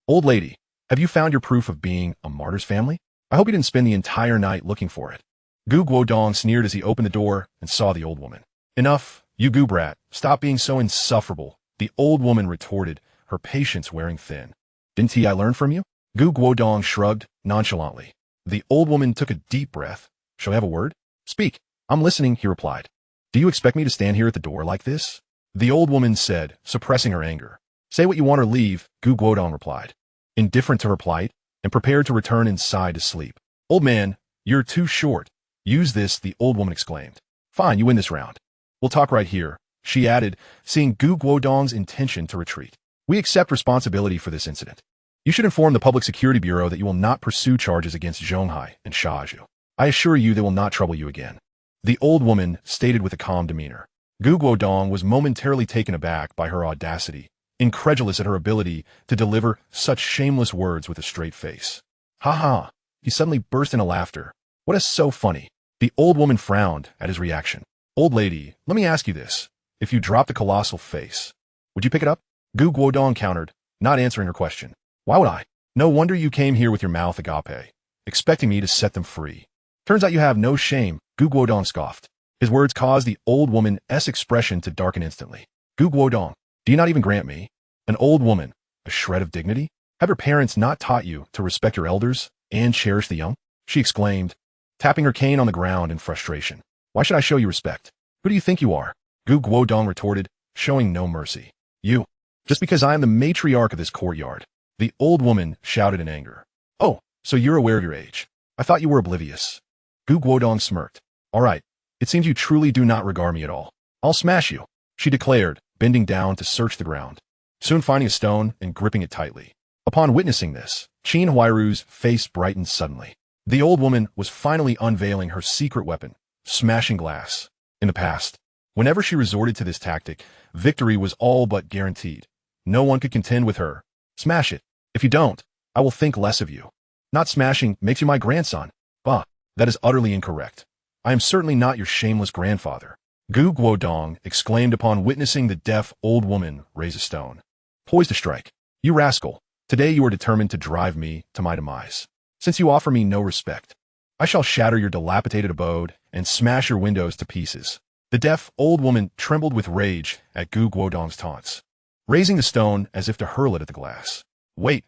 Old lady, have you found your proof of being a martyr's family? I hope you didn't spend the entire night looking for it. Guodong sneered as he opened the door and saw the old woman. Enough, you Gu brat, stop being so insufferable, the old woman retorted, her patience wearing thin. Didn't I learn from you? Guodong shrugged nonchalantly. The old woman took a deep breath. Shall I have a word? Speak. I'm listening, he replied. Do you expect me to stand here at the door like this? The old woman said, suppressing her anger. Say what you want or leave, Guodong replied. Indifferent to her plight, and prepared to return inside to sleep. Old man, you're too short. Use this, the old woman exclaimed. Fine, you win this round. We'll talk right here, she added, seeing Guodong's intention to retreat. We accept responsibility for this incident. You should inform the Public Security Bureau that you will not pursue charges against Zhonghai and Shaju. I assure you they will not trouble you again. The old woman stated with a calm demeanor. Guodong was momentarily taken aback by her audacity, incredulous at her ability to deliver such shameless words with a straight face. Ha ha, he suddenly burst into laughter. What is so funny? The old woman frowned at his reaction. Old lady, let me ask you this. If you dropped a colossal face, would you pick it up? Guodong countered, not answering her question. Why would I? No wonder you came here with your mouth agape, expecting me to set them free. Turns out you have no shame, Guodong scoffed. His words caused the old woman's expression to darken instantly. Guodong, do you not even grant me, an old woman, a shred of dignity? Have your parents not taught you to respect your elders and cherish the young? She exclaimed, tapping her cane on the ground in frustration. Why should I show you respect? Who do you think you are? Guodong retorted, showing no mercy. You. Just because I am the matriarch of this courtyard. The old woman shouted in anger. Oh, so you're aware of your age. I thought you were oblivious. Guodong smirked. All right, it seems you truly do not regard me at all. I'll smash you, she declared, bending down to search the ground, soon finding a stone and gripping it tightly. Upon witnessing this, Qin Huairu's face brightened suddenly. The old woman was finally unveiling her secret weapon, smashing glass. In the past, whenever she resorted to this tactic, victory was all but guaranteed. No one could contend with her. Smash it. If you don't, I will think less of you. Not smashing makes you my grandson. Bah, that is utterly incorrect. I am certainly not your shameless grandfather. Guodong exclaimed upon witnessing the deaf old woman raise a stone. Poised to strike. You rascal, today you are determined to drive me to my demise. Since you offer me no respect, I shall shatter your dilapidated abode and smash your windows to pieces. The deaf old woman trembled with rage at Guodong's taunts, raising the stone as if to hurl it at the glass. Wait,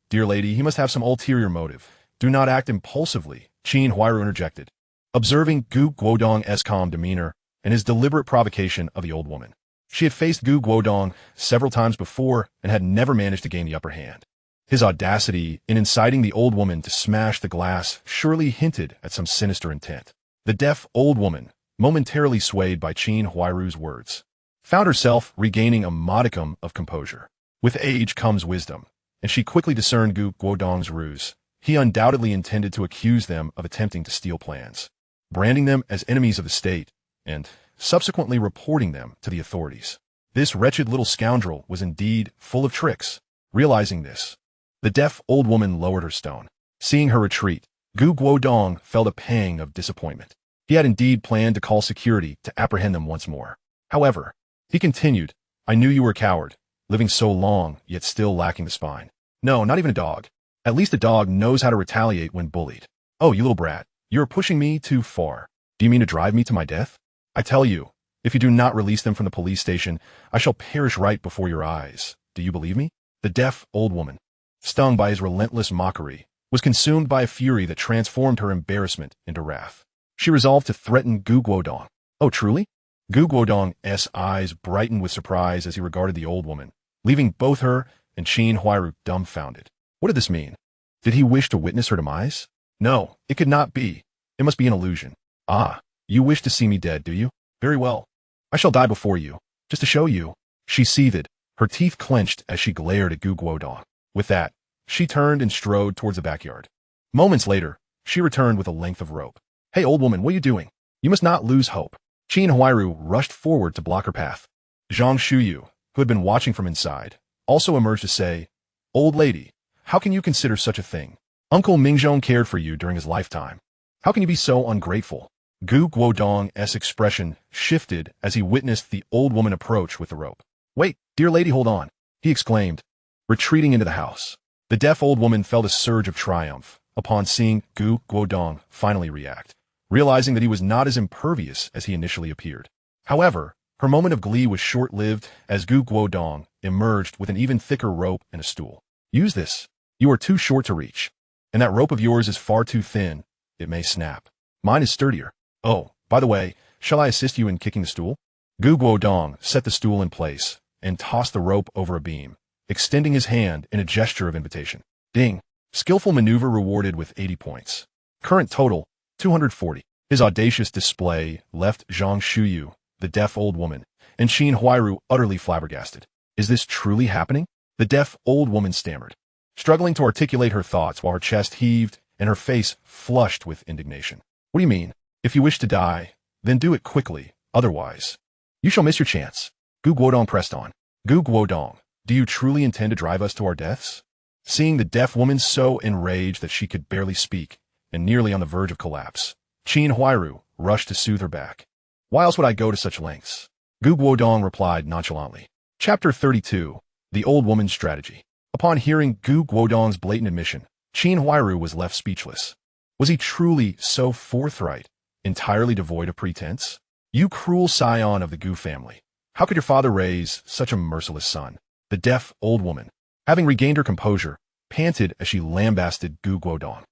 dear lady, he must have some ulterior motive. Do not act impulsively, Qin Huairu interjected, observing Guodong's calm demeanor and his deliberate provocation of the old woman. She had faced Guodong several times before and had never managed to gain the upper hand. His audacity in inciting the old woman to smash the glass surely hinted at some sinister intent. The deaf old woman, momentarily swayed by Qin Huairu's words, found herself regaining a modicum of composure. With age comes wisdom, and she quickly discerned Guodong's ruse. He undoubtedly intended to accuse them of attempting to steal plans, branding them as enemies of the state, and subsequently reporting them to the authorities. This wretched little scoundrel was indeed full of tricks. Realizing this, the deaf old woman lowered her stone. Seeing her retreat, Guodong felt a pang of disappointment. He had indeed planned to call security to apprehend them once more. However, he continued, "I knew you were a coward, living so long, yet still lacking the spine. No, not even a dog. At least a dog knows how to retaliate when bullied. Oh, you little brat, you are pushing me too far. Do you mean to drive me to my death? I tell you, if you do not release them from the police station, I shall perish right before your eyes. Do you believe me?" The deaf old woman, stung by his relentless mockery, was consumed by a fury that transformed her embarrassment into wrath. She resolved to threaten Guodong. Oh, truly? Guodong's eyes brightened with surprise as he regarded the old woman, leaving both her and Qin Huairu dumbfounded. What did this mean? Did he wish to witness her demise? No, it could not be. It must be an illusion. Ah, you wish to see me dead, do you? Very well. I shall die before you, just to show you. She seethed, her teeth clenched as she glared at Guodong. With that, she turned and strode towards the backyard. Moments later, she returned with a length of rope. Hey, old woman, what are you doing? You must not lose hope. Qin Huairu rushed forward to block her path. Zhang Shuyu, who had been watching from inside, also emerged to say, "Old lady, how can you consider such a thing? Uncle Mingzhong cared for you during his lifetime. How can you be so ungrateful?" Guodong's expression shifted as he witnessed the old woman approach with the rope. "Wait, dear lady, hold on," he exclaimed, retreating into the house. The deaf old woman felt a surge of triumph upon seeing Guodong finally react, realizing that he was not as impervious as he initially appeared. However, her moment of glee was short-lived as Guodong emerged with an even thicker rope and a stool. "Use this. You are too short to reach. And that rope of yours is far too thin. It may snap. Mine is sturdier. Oh, by the way, shall I assist you in kicking the stool?" Guodong set the stool in place and tossed the rope over a beam, extending his hand in a gesture of invitation. Ding! Skillful maneuver rewarded with 80 points. Current total, 240. His audacious display left Zhang Shuyu, the deaf old woman, and Qin Huairu utterly flabbergasted. Is this truly happening? The deaf old woman stammered, struggling to articulate her thoughts while her chest heaved and her face flushed with indignation. "What do you mean? If you wish to die, then do it quickly. Otherwise, you shall miss your chance." Guodong pressed on. "Guodong, do you truly intend to drive us to our deaths?" Seeing the deaf woman so enraged that she could barely speak and nearly on the verge of collapse, Qin Huairu rushed to soothe her back. "Why else would I go to such lengths?" Guodong replied nonchalantly. Chapter 32. The Old Woman's Strategy. Upon hearing Guodong's blatant admission, Qin Huairu was left speechless. Was he truly so forthright, entirely devoid of pretense? "You cruel scion of the Gu family. How could your father raise such a merciless son?" The deaf old woman, having regained her composure, panted as she lambasted Guodong.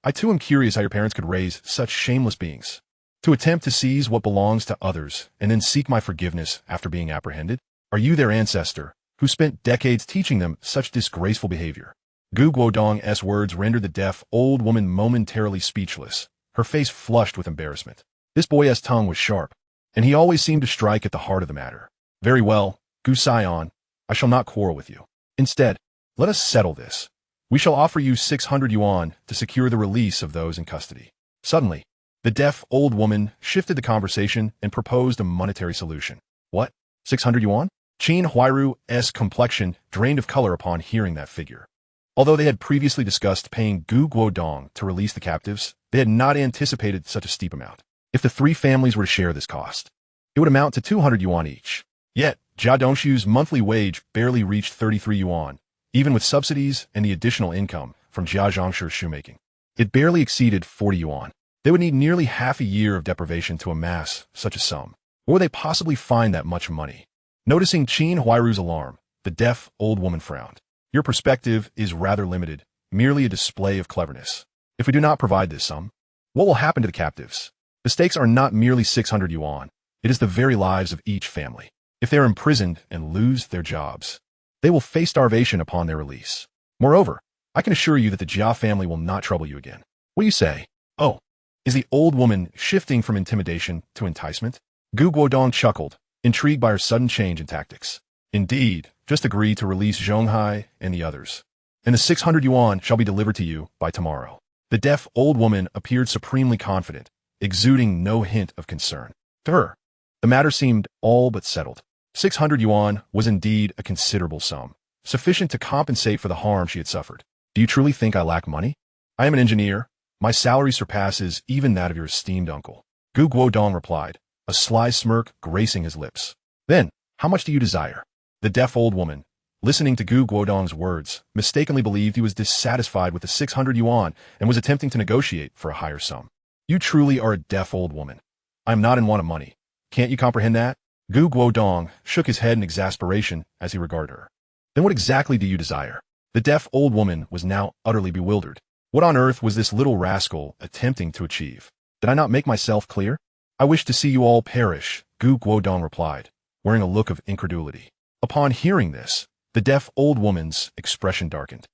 I too am curious how your parents could raise such shameless beings. To attempt to seize what belongs to others and then seek my forgiveness after being apprehended? Are you their ancestor, who spent decades teaching them such disgraceful behavior? Guodong's words rendered the deaf old woman momentarily speechless, her face flushed with embarrassment. This boy's tongue was sharp, and he always seemed to strike at the heart of the matter. "Very well, Gu Scion, I shall not quarrel with you. Instead, let us settle this. We shall offer you 600 yuan to secure the release of those in custody." Suddenly, the deaf old woman shifted the conversation and proposed a monetary solution. "What? 600 yuan? Qin Huairu's complexion drained of color upon hearing that figure. Although they had previously discussed paying Guodong to release the captives, they had not anticipated such a steep amount. If the three families were to share this cost, it would amount to 200 yuan each. Yet, Jia Dongshu's monthly wage barely reached 33 yuan, even with subsidies and the additional income from Jia Zhongshu's shoemaking. It barely exceeded 40 yuan. They would need nearly half a year of deprivation to amass such a sum. Where would they possibly find that much money? Noticing Qin Huairu's alarm, the deaf old woman frowned. "Your perspective is rather limited, merely a display of cleverness. If we do not provide this sum, what will happen to the captives? The stakes are not merely 600 yuan. It is the very lives of each family. If they are imprisoned and lose their jobs, they will face starvation upon their release. Moreover, I can assure you that the Jia family will not trouble you again. What do you say?" "Oh, is the old woman shifting from intimidation to enticement?" Guodong chuckled, intrigued by her sudden change in tactics. "Indeed, just agree to release Zhonghai and the others, and the 600 yuan shall be delivered to you by tomorrow." The deaf old woman appeared supremely confident, exuding no hint of concern. To her, The matter seemed all but settled. 600 yuan was indeed a considerable sum, sufficient to compensate for the harm she had suffered. Do you truly think I lack money? I am an engineer. My salary surpasses even that of your esteemed uncle. Guodong replied, a sly smirk gracing his lips. Then, how much do you desire? The deaf old woman, listening to Guodong's words, mistakenly believed he was dissatisfied with the 600 yuan and was attempting to negotiate for a higher sum. You truly are a deaf old woman. I am not in want of money. Can't you comprehend that? Guodong shook his head in exasperation as he regarded her. Then what exactly do you desire? The deaf old woman was now utterly bewildered. What on earth was this little rascal attempting to achieve? Did I not make myself clear? I wish to see you all perish, Guodong replied, wearing a look of incredulity. Upon hearing this, the deaf old woman's expression darkened.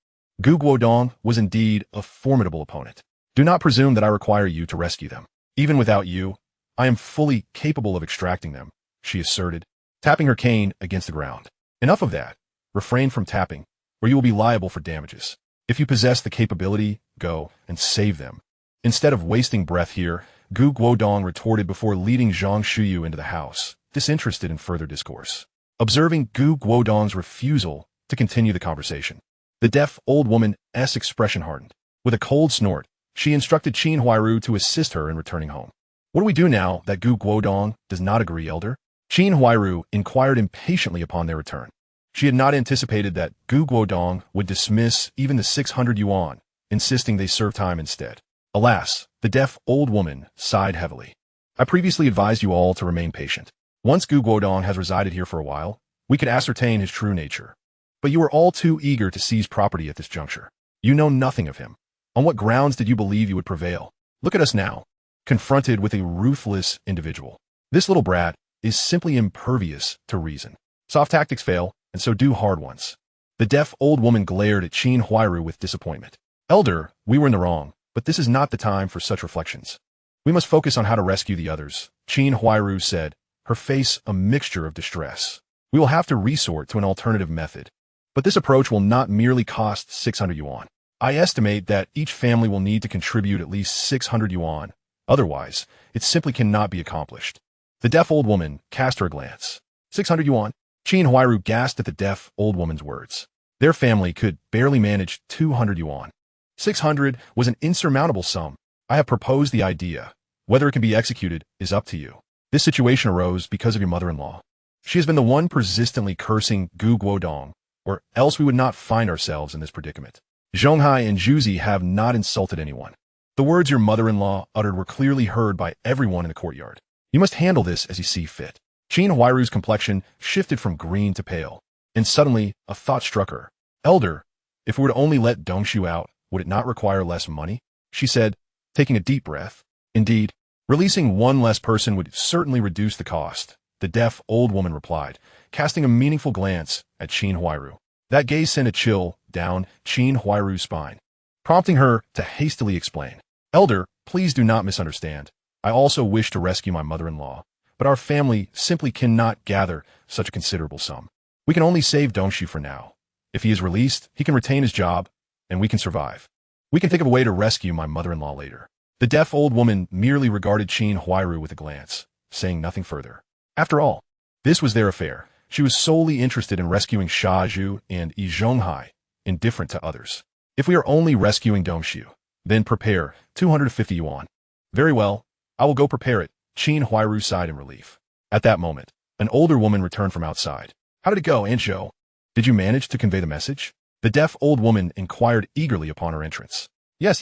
Guodong was indeed a formidable opponent. Do not presume that I require you to rescue them. Even without you, I am fully capable of extracting them, she asserted, tapping her cane against the ground. Enough of that. Refrain from tapping, or you will be liable for damages. If you possess the capability, go and save them. Instead of wasting breath here, Guodong retorted before leading Zhang Shuyu into the house, disinterested in further discourse. Observing Guodong's refusal to continue the conversation, the deaf old woman's expression hardened. With a cold snort, she instructed Qin Huairu to assist her in returning home. What do we do now that Guodong does not agree, elder? Qin Huairu inquired impatiently upon their return. She had not anticipated that Guodong would dismiss even the 600 yuan, insisting they serve time instead. Alas, the deaf old woman sighed heavily. I previously advised you all to remain patient. Once Guodong has resided here for a while, we could ascertain his true nature. But you are all too eager to seize property at this juncture. You know nothing of him. On what grounds did you believe you would prevail? Look at us now, confronted with a ruthless individual. This little brat is simply impervious to reason. Soft tactics fail, and so do hard ones. The deaf old woman glared at Qin Huairu with disappointment. Elder, we were in the wrong, but this is not the time for such reflections. We must focus on how to rescue the others, Qin Huairu said, her face a mixture of distress. We will have to resort to an alternative method. But this approach will not merely cost 600 yuan. I estimate that each family will need to contribute at least 600 yuan. Otherwise, it simply cannot be accomplished. The deaf old woman cast her a glance. 600 yuan? Qin Huairu gasped at the deaf old woman's words. Their family could barely manage 200 yuan. 600 was an insurmountable sum. I have proposed the idea. Whether it can be executed is up to you. This situation arose because of your mother-in-law. She has been the one persistently cursing Guodong, or else we would not find ourselves in this predicament. Zhonghai and Juzi have not insulted anyone. The words your mother-in-law uttered were clearly heard by everyone in the courtyard. You must handle this as you see fit. Qin Huairu's complexion shifted from green to pale, and suddenly a thought struck her. Elder, if we were to only let Dongshu out, would it not require less money? She said, taking a deep breath. Indeed, releasing one less person would certainly reduce the cost, the deaf old woman replied, casting a meaningful glance at Qin Huairu. That gaze sent a chill down Qin Huairu's spine, prompting her to hastily explain. Elder, please do not misunderstand. I also wish to rescue my mother-in-law, but our family simply cannot gather such a considerable sum. We can only save Dongshu for now. If he is released, he can retain his job, and we can survive. We can think of a way to rescue my mother-in-law later. The deaf old woman merely regarded Qin Huairu with a glance, saying nothing further. After all, this was their affair. She was solely interested in rescuing Sha Zhu and Yi Zhonghai, indifferent to others. If we are only rescuing Dongshu, then prepare 250 yuan. Very well, I will go prepare it, Qin Huairu sighed in relief. At that moment, an older woman returned from outside. How did it go, Aunt Zhou? Did you manage to convey the message? The deaf old woman inquired eagerly upon her entrance. Yes.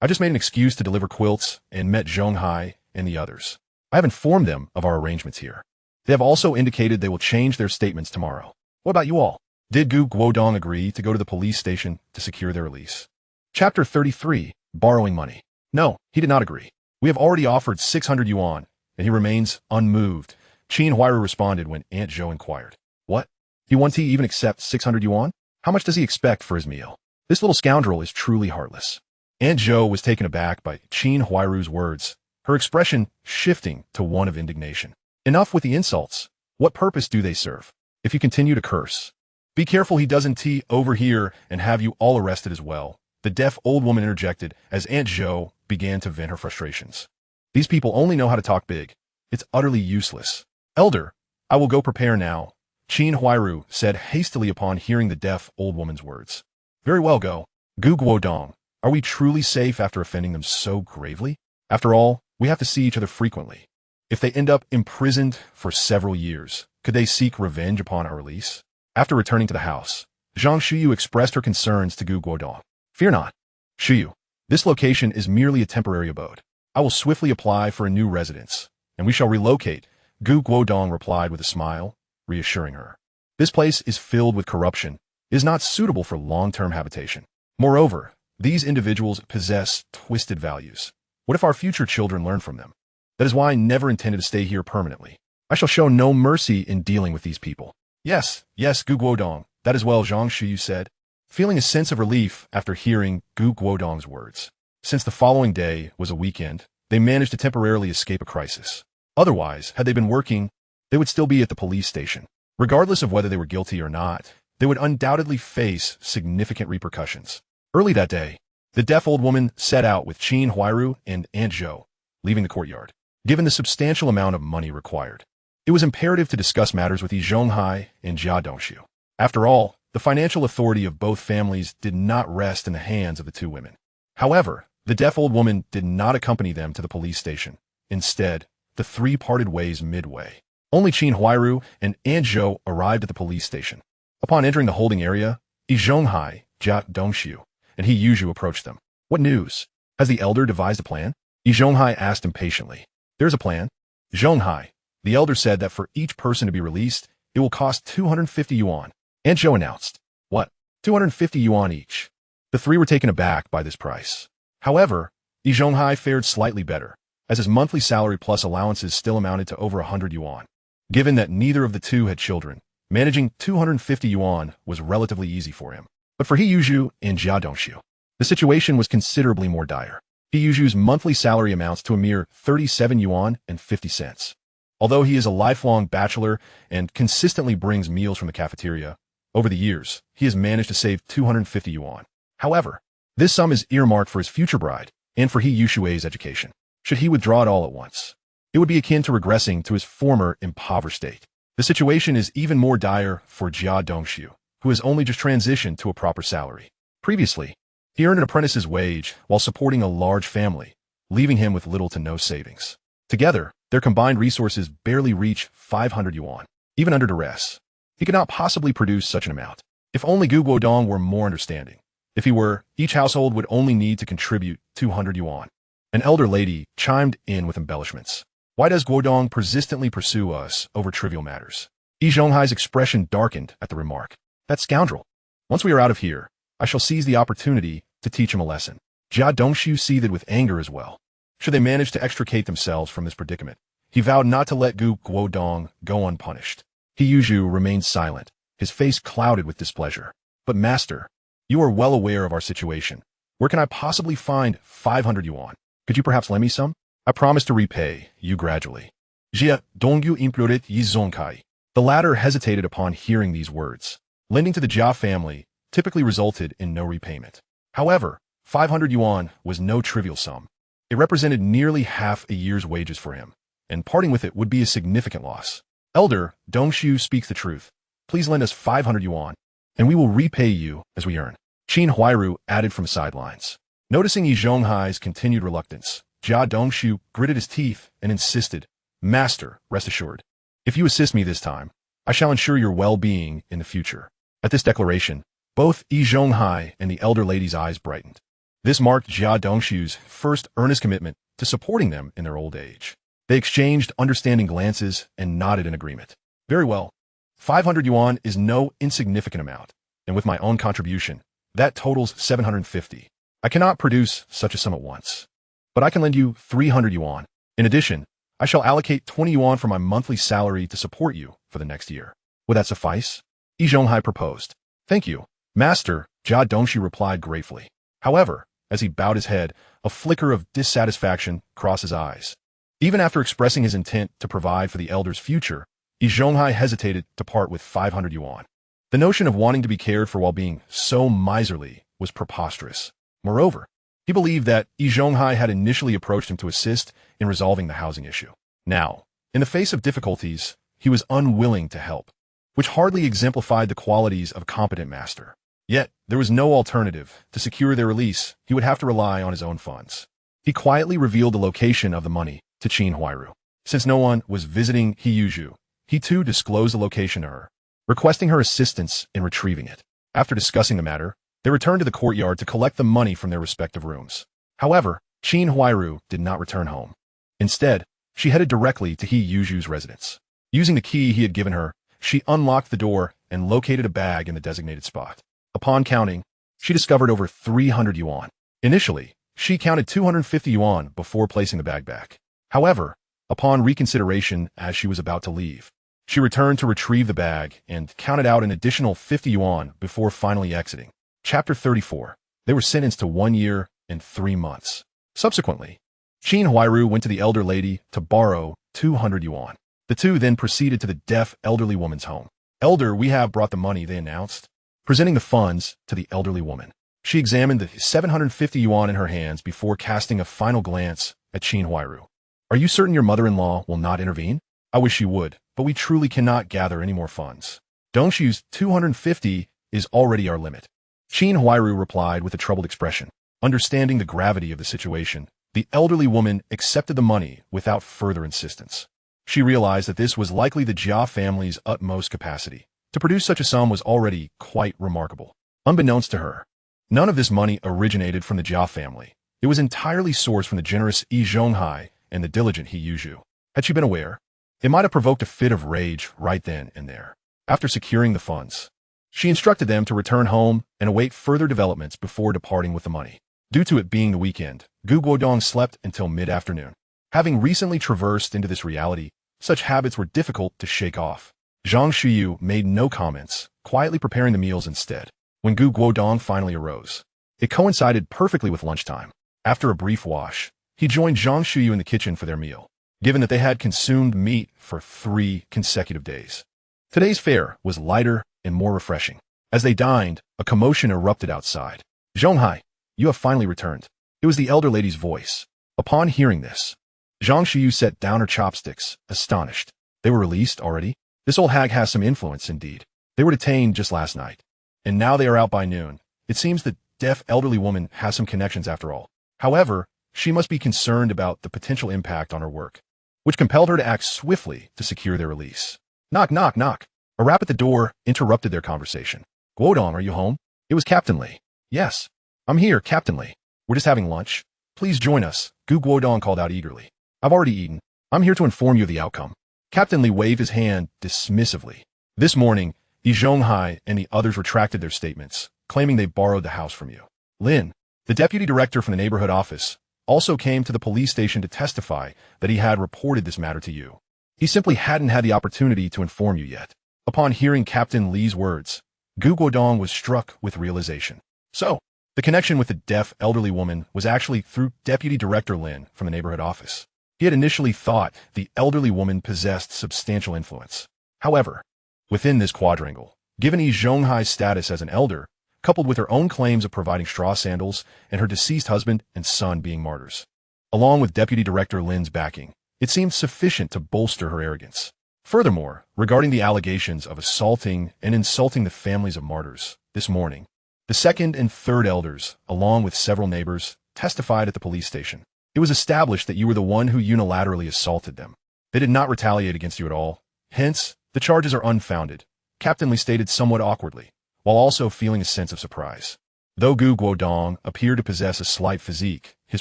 I just made an excuse to deliver quilts and met Zhonghai and the others. I have informed them of our arrangements here. They have also indicated they will change their statements tomorrow. What about you all? Did Guodong agree to go to the police station to secure their release? Chapter 33, Borrowing Money. No, he did not agree. We have already offered 600 yuan, and he remains unmoved. Qin Huairu responded when Aunt Zhou inquired. What? He won't even accept 600 yuan? How much does he expect for his meal? This little scoundrel is truly heartless. Aunt Zhou was taken aback by Qin Huairu's words, her expression shifting to one of indignation. Enough with the insults. What purpose do they serve? If you continue to curse, be careful he doesn't over here and have you all arrested as well. The deaf old woman interjected as Aunt Zhou began to vent her frustrations. These people only know how to talk big. It's utterly useless. Elder, I will go prepare now, Qin Huairu said hastily upon hearing the deaf old woman's words. Very well, go. Guodong, are we truly safe after offending them so gravely? After all, we have to see each other frequently. If they end up imprisoned for several years, could they seek revenge upon our release? After returning to the house, Zhang Shuyu expressed her concerns to Guodong. Fear not, Shuyu. This location is merely a temporary abode. I will swiftly apply for a new residence, and we shall relocate, Guodong replied with a smile, reassuring her. This place is filled with corruption. It is not suitable for long-term habitation. Moreover, these individuals possess twisted values. What if our future children learn from them? That is why I never intended to stay here permanently. I shall show no mercy in dealing with these people. Yes, Guodong, that is well, Zhang Shuyu said, feeling a sense of relief after hearing Guodong's words. Since the following day was a weekend, they managed to temporarily escape a crisis. Otherwise, had they been working, they would still be at the police station. Regardless of whether they were guilty or not, they would undoubtedly face significant repercussions. Early that day, the deaf old woman set out with Qin Huairu and Aunt Zhou, leaving the courtyard. Given the substantial amount of money required, it was imperative to discuss matters with Yi Zhonghai and Jia Dongshu. After all, the financial authority of both families did not rest in the hands of the two women. However, the deaf old woman did not accompany them to the police station. Instead, the three parted ways midway. Only Qin Huairu and Aunt Zhou arrived at the police station. Upon entering the holding area, Yi Zhonghai, Jia Dongshu, and He Yuzhu approached them. What news? Has the elder devised a plan? Yi Zhonghai asked impatiently. There's a plan. Zhonghai, the elder said that for each person to be released, it will cost 250 yuan. Aunt Zhou announced. What? 250 yuan each. The three were taken aback by this price. However, Yi Zhonghai fared slightly better, as his monthly salary plus allowances still amounted to over 100 yuan. Given that neither of the two had children, managing 250 yuan was relatively easy for him. But for He Yuzhu and Jia Dongshu, the situation was considerably more dire. He Yuzhu's monthly salary amounts to a mere 37 yuan and 50 cents. Although he is a lifelong bachelor and consistently brings meals from the cafeteria, over the years, he has managed to save 250 yuan. However, this sum is earmarked for his future bride and for He Yushui's education. Should he withdraw it all at once, it would be akin to regressing to his former impoverished state. The situation is even more dire for Jia Dongshu, who has only just transitioned to a proper salary. Previously, he earned an apprentice's wage while supporting a large family, leaving him with little to no savings. Together, their combined resources barely reach 500 yuan. Even under duress, he could not possibly produce such an amount. If only Guodong were more understanding. If he were, each household would only need to contribute 200 yuan. An elder lady chimed in with embellishments. Why does Guodong persistently pursue us over trivial matters? Yi Zhonghai's expression darkened at the remark. That scoundrel. Once we are out of here, I shall seize the opportunity to teach him a lesson. Jia Dongshu seethed with anger as well. Should they manage to extricate themselves from this predicament, he vowed not to let Guodong go unpunished. He Yuzhu remained silent, his face clouded with displeasure. But master, you are well aware of our situation. Where can I possibly find 500 yuan? Could you perhaps lend me some? I promise to repay you gradually. Jia Dongyu implored Yi Zhonghai. The latter hesitated upon hearing these words. Lending to the Jia family typically resulted in no repayment. However, 500 yuan was no trivial sum. It represented nearly half a year's wages for him, and parting with it would be a significant loss. Elder, Dongshu speaks the truth. Please lend us 500 yuan, and we will repay you as we earn. Qin Huairu added from sidelines. Noticing Yi Zhonghai's continued reluctance, Jia Dongshu gritted his teeth and insisted, Master, rest assured. If you assist me this time, I shall ensure your well-being in the future. At this declaration, both Yi Zhonghai and the elder lady's eyes brightened. This marked Jia Dongshu's first earnest commitment to supporting them in their old age. They exchanged understanding glances and nodded in agreement. Very well. 500 yuan is no insignificant amount, and with my own contribution, that totals 750. I cannot produce such a sum at once, but I can lend you 300 yuan. In addition, I shall allocate 20 yuan from my monthly salary to support you for the next year. Would that suffice? Yi Zhonghai proposed. Thank you, Master, Jia Dongshu replied gratefully. However, as he bowed his head, a flicker of dissatisfaction crossed his eyes. Even after expressing his intent to provide for the elder's future, Yi Zhonghai hesitated to part with 500 yuan. The notion of wanting to be cared for while being so miserly was preposterous. Moreover, he believed that Yi Zhonghai had initially approached him to assist in resolving the housing issue. Now, in the face of difficulties, he was unwilling to help, which hardly exemplified the qualities of a competent master. Yet, there was no alternative. To secure their release, he would have to rely on his own funds. He quietly revealed the location of the money to Qin Huairu. Since no one was visiting Hiyuju, he too disclosed the location to her, requesting her assistance in retrieving it. After discussing the matter, they returned to the courtyard to collect the money from their respective rooms. However, Qin Huairu did not return home. Instead, she headed directly to Hiyuju's residence. Using the key he had given her, she unlocked the door and located a bag in the designated spot. Upon counting, she discovered over 300 yuan. Initially, she counted 250 yuan before placing the bag back. However, upon reconsideration as she was about to leave, she returned to retrieve the bag and counted out an additional 50 yuan before finally exiting. Chapter 34. They were sentenced to 1 year and 3 months. Subsequently, Qin Huairu went to the elder lady to borrow 200 yuan. The two then proceeded to the deaf elderly woman's home. "Elder, we have brought the money," they announced, presenting the funds to the elderly woman. She examined the 750 yuan in her hands before casting a final glance at Qin Huairu. "Are you certain your mother-in-law will not intervene?" "I wish she would, but we truly cannot gather any more funds. Dongshu's 250 is already our limit." Qin Huairu replied with a troubled expression. Understanding the gravity of the situation, the elderly woman accepted the money without further insistence. She realized that this was likely the Jia family's utmost capacity. To produce such a sum was already quite remarkable. Unbeknownst to her, none of this money originated from the Jia family. It was entirely sourced from the generous Yi Zhonghai and the diligent He Yuzhu. Had she been aware, it might have provoked a fit of rage right then and there. After securing the funds, she instructed them to return home and await further developments before departing with the money. Due to it being the weekend, Guodong slept until mid-afternoon. Having recently traversed into this reality, such habits were difficult to shake off. Zhang Shuyu made no comments, quietly preparing the meals instead. When Guodong finally arose, it coincided perfectly with lunchtime. After a brief wash, he joined Zhang Shuyu in the kitchen for their meal, given that they had consumed meat for 3 consecutive days. Today's fare was lighter and more refreshing. As they dined, a commotion erupted outside. "Zhonghai, you have finally returned." It was the elder lady's voice. Upon hearing this, Zhang Shuyu set down her chopsticks, astonished. They were released already? This old hag has some influence indeed. They were detained just last night, and now they are out by noon. It seems the deaf elderly woman has some connections after all. However, she must be concerned about the potential impact on her work, which compelled her to act swiftly to secure their release. Knock, knock, knock. A rap at the door interrupted their conversation. "Guodong, are you home?" It was Captain Li. "Yes, I'm here, Captain Li. We're just having lunch. Please join us," Guodong called out eagerly. "I've already eaten. I'm here to inform you of the outcome." Captain Li waved his hand dismissively. This morning, Yi Zhonghai and the others retracted their statements, claiming they borrowed the house from you. Lin, the deputy director from the neighborhood office, also came to the police station to testify that he had reported this matter to you. He simply hadn't had the opportunity to inform you yet. Upon hearing Captain Li's words, Guodong was struck with realization. So, the connection with the deaf elderly woman was actually through Deputy Director Lin from the neighborhood office. He had initially thought the elderly woman possessed substantial influence. However, within this quadrangle, given Yi Zhonghai's status as an elder, coupled with her own claims of providing straw sandals and her deceased husband and son being martyrs, along with Deputy Director Lin's backing, it seemed sufficient to bolster her arrogance. Furthermore, regarding the allegations of assaulting and insulting the families of martyrs, this morning, the second and third elders, along with several neighbors, testified at the police station. It was established that you were the one who unilaterally assaulted them. They did not retaliate against you at all. Hence, the charges are unfounded, Captain Li stated somewhat awkwardly, while also feeling a sense of surprise. Though Guodong appeared to possess a slight physique, his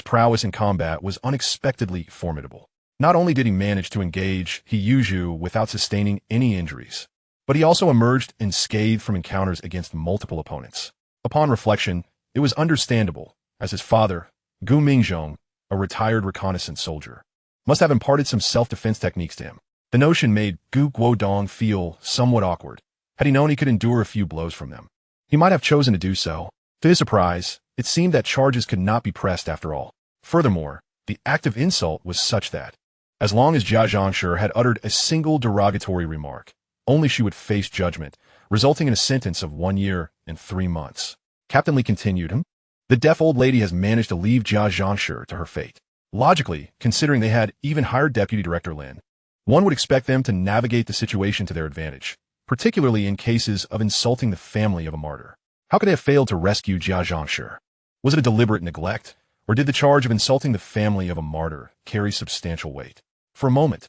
prowess in combat was unexpectedly formidable. Not only did he manage to engage He Yuzhu without sustaining any injuries, but he also emerged unscathed from encounters against multiple opponents. Upon reflection, it was understandable, as his father, Gu Mingzhong, a retired reconnaissance soldier, must have imparted some self-defense techniques to him. The notion made Guodong feel somewhat awkward. Had he known he could endure a few blows from them, he might have chosen to do so. To his surprise, it seemed that charges could not be pressed after all. Furthermore, the act of insult was such that, as long as Jia Zhangshi had uttered a single derogatory remark, only she would face judgment, resulting in a sentence of 1 year and 3 months. Captain Li continued him. The deaf old lady has managed to leave Jia Zhangshi to her fate. Logically, considering they had even hired Deputy Director Lin, One would expect them to navigate the situation to their advantage, particularly in cases of insulting the family of a martyr. How could they have failed to rescue Jia Zhangshi? Was it a deliberate neglect, or did the charge of insulting the family of a martyr carry substantial weight? For a moment,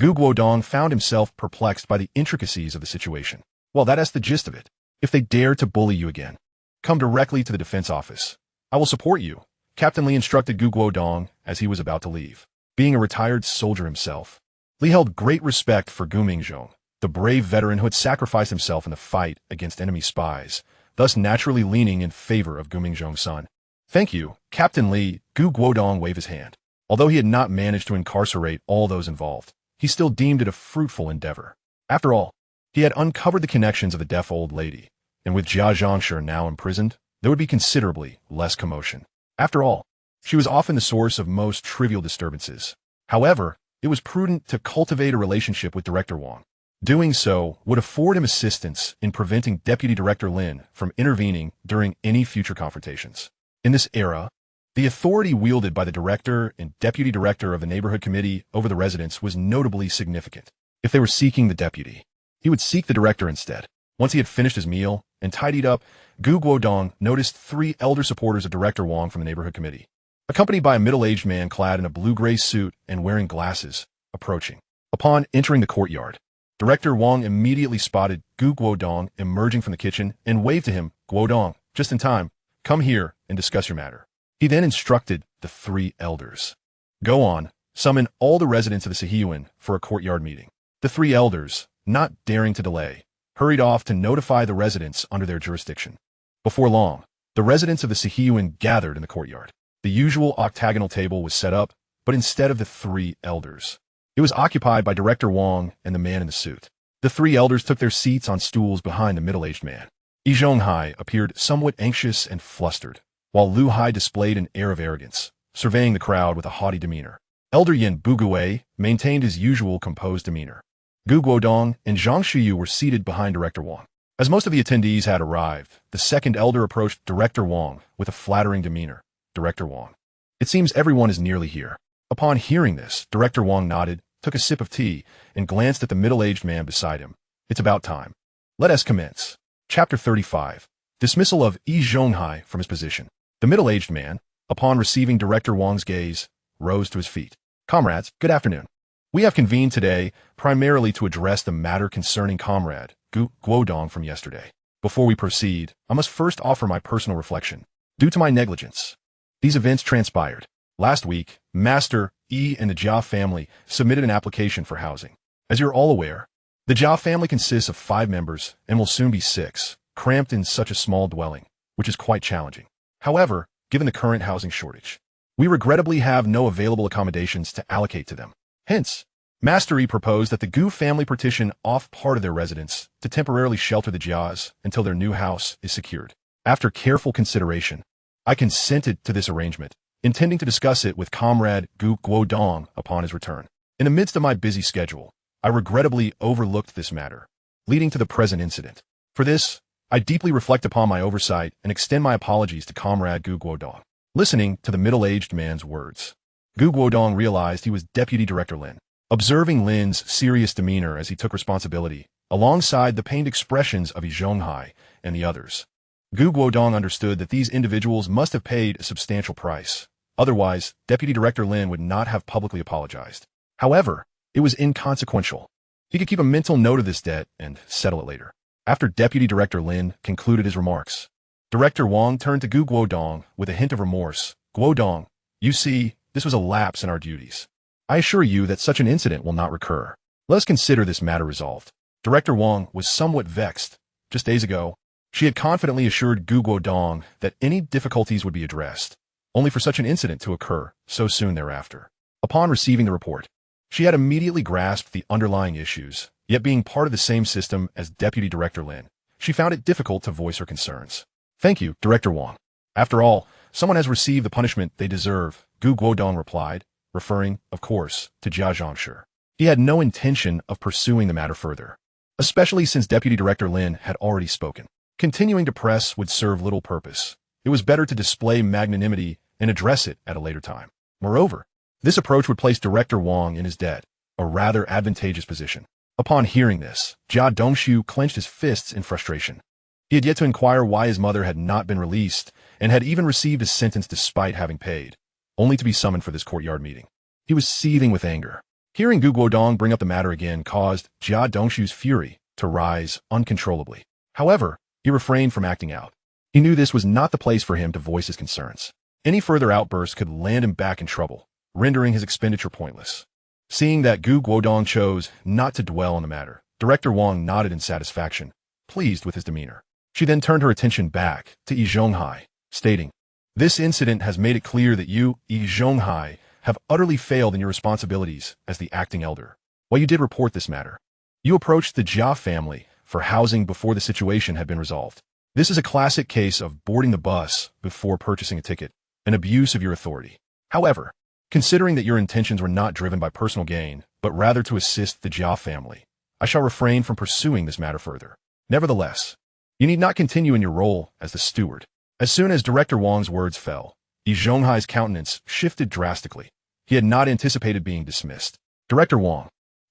Guodong found himself perplexed by the intricacies of the situation. Well, that's the gist of it. If they dare to bully you again, come directly to the defense office. I will support you, Captain Li instructed Guodong as he was about to leave. Being a retired soldier himself, Li held great respect for Gu Mingzhong, the brave veteran who had sacrificed himself in the fight against enemy spies, thus naturally leaning in favor of Gu Mingzhong's son. Thank you, Captain Li. Guodong waved his hand. Although he had not managed to incarcerate all those involved, he still deemed it a fruitful endeavor. After all, he had uncovered the connections of the deaf old lady, and with Jia Zhangshi now imprisoned, there would be considerably less commotion. After all, she was often the source of most trivial disturbances. However, it was prudent to cultivate a relationship with Director Wang. Doing so would afford him assistance in preventing Deputy Director Lin from intervening during any future confrontations. In this era, the authority wielded by the director and deputy director of the neighborhood committee over the residents was notably significant. If they were seeking the deputy, he would seek the director instead. Once he had finished his meal and tidied up, Guodong noticed 3 elder supporters of Director Wang from the neighborhood committee, accompanied by a middle-aged man clad in a blue-gray suit and wearing glasses, approaching. Upon entering the courtyard, Director Wang immediately spotted Guodong emerging from the kitchen and waved to him. Guodong, just in time, come here and discuss your matter. He then instructed the 3 elders. Go on, summon all the residents of the Sihiyuan for a courtyard meeting. The 3 elders, not daring to delay, hurried off to notify the residents under their jurisdiction. Before long, the residents of the Sihiyuan gathered in the courtyard. The usual octagonal table was set up, but instead of the 3 elders, it was occupied by Director Wang and the man in the suit. The 3 elders took their seats on stools behind the middle-aged man. Yi Zhonghai appeared somewhat anxious and flustered, while Lu Hai displayed an air of arrogance, surveying the crowd with a haughty demeanor. Elder Yin Buguei maintained his usual composed demeanor. Guodong and Zhang Shiyu were seated behind Director Wang. As most of the attendees had arrived, the second elder approached Director Wang with a flattering demeanor. Director Wang, it seems everyone is nearly here. Upon hearing this, Director Wang nodded, took a sip of tea, and glanced at the middle-aged man beside him. It's about time. Let us commence. Chapter 35. Dismissal of Yi Zhonghai from his position. The middle-aged man, upon receiving Director Wang's gaze, rose to his feet. Comrades, good afternoon. We have convened today primarily to address the matter concerning Comrade Guodong from yesterday. Before we proceed, I must first offer my personal reflection. Due to my negligence, these events transpired. Last week, Master Yi and the Jia family submitted an application for housing. As you're all aware, the Jia family consists of 5 members and will soon be 6, cramped in such a small dwelling, which is quite challenging. However, given the current housing shortage, we regrettably have no available accommodations to allocate to them. Hence, Master Yi proposed that the Gu family partition off part of their residence to temporarily shelter the Jias until their new house is secured. After careful consideration, I consented to this arrangement, intending to discuss it with Comrade Guodong upon his return. In the midst of my busy schedule, I regrettably overlooked this matter, leading to the present incident. For this, I deeply reflect upon my oversight and extend my apologies to Comrade Guodong. Listening to the middle-aged man's words, Guodong realized he was Deputy Director Lin. Observing Lin's serious demeanor as he took responsibility, alongside the pained expressions of Yi Zhonghai and the others, Guodong understood that these individuals must have paid a substantial price. Otherwise, Deputy Director Lin would not have publicly apologized. However, it was inconsequential. He could keep a mental note of this debt and settle it later. After Deputy Director Lin concluded his remarks, Director Wang turned to Guodong with a hint of remorse. Guodong, you see, this was a lapse in our duties. I assure you that such an incident will not recur. Let us consider this matter resolved. Director Wang was somewhat vexed. Just days ago, she had confidently assured Guodong that any difficulties would be addressed, only for such an incident to occur so soon thereafter. Upon receiving the report, she had immediately grasped the underlying issues, yet being part of the same system as Deputy Director Lin, she found it difficult to voice her concerns. Thank you, Director Wang. After all, someone has received the punishment they deserve, Guodong replied, referring, of course, to Jia Zhangshi. He had no intention of pursuing the matter further, especially since Deputy Director Lin had already spoken. Continuing to press would serve little purpose. It was better to display magnanimity and address it at a later time. Moreover, this approach would place Director Wang in his debt, a rather advantageous position. Upon hearing this, Jia Dongshu clenched his fists in frustration. He had yet to inquire why his mother had not been released and had even received a sentence despite having paid, only to be summoned for this courtyard meeting. He was seething with anger. Hearing Guodong bring up the matter again caused Jia Dongshu's fury to rise uncontrollably. However, he refrained from acting out. He knew this was not the place for him to voice his concerns. Any further outbursts could land him back in trouble, rendering his expenditure pointless. Seeing that Guodong chose not to dwell on the matter, Director Wang nodded in satisfaction, pleased with his demeanor. She then turned her attention back to Yi Zhonghai, stating, "This incident has made it clear that you, Yi Zhonghai, have utterly failed in your responsibilities as the acting elder. While you did report this matter, you approached the Jia family for housing before the situation had been resolved. This is a classic case of boarding the bus before purchasing a ticket, an abuse of your authority. However, considering that your intentions were not driven by personal gain, but rather to assist the Jia family, I shall refrain from pursuing this matter further. Nevertheless, you need not continue in your role as the steward." As soon as Director Wang's words fell, Yi Zhonghai's countenance shifted drastically. He had not anticipated being dismissed. "Director Wang,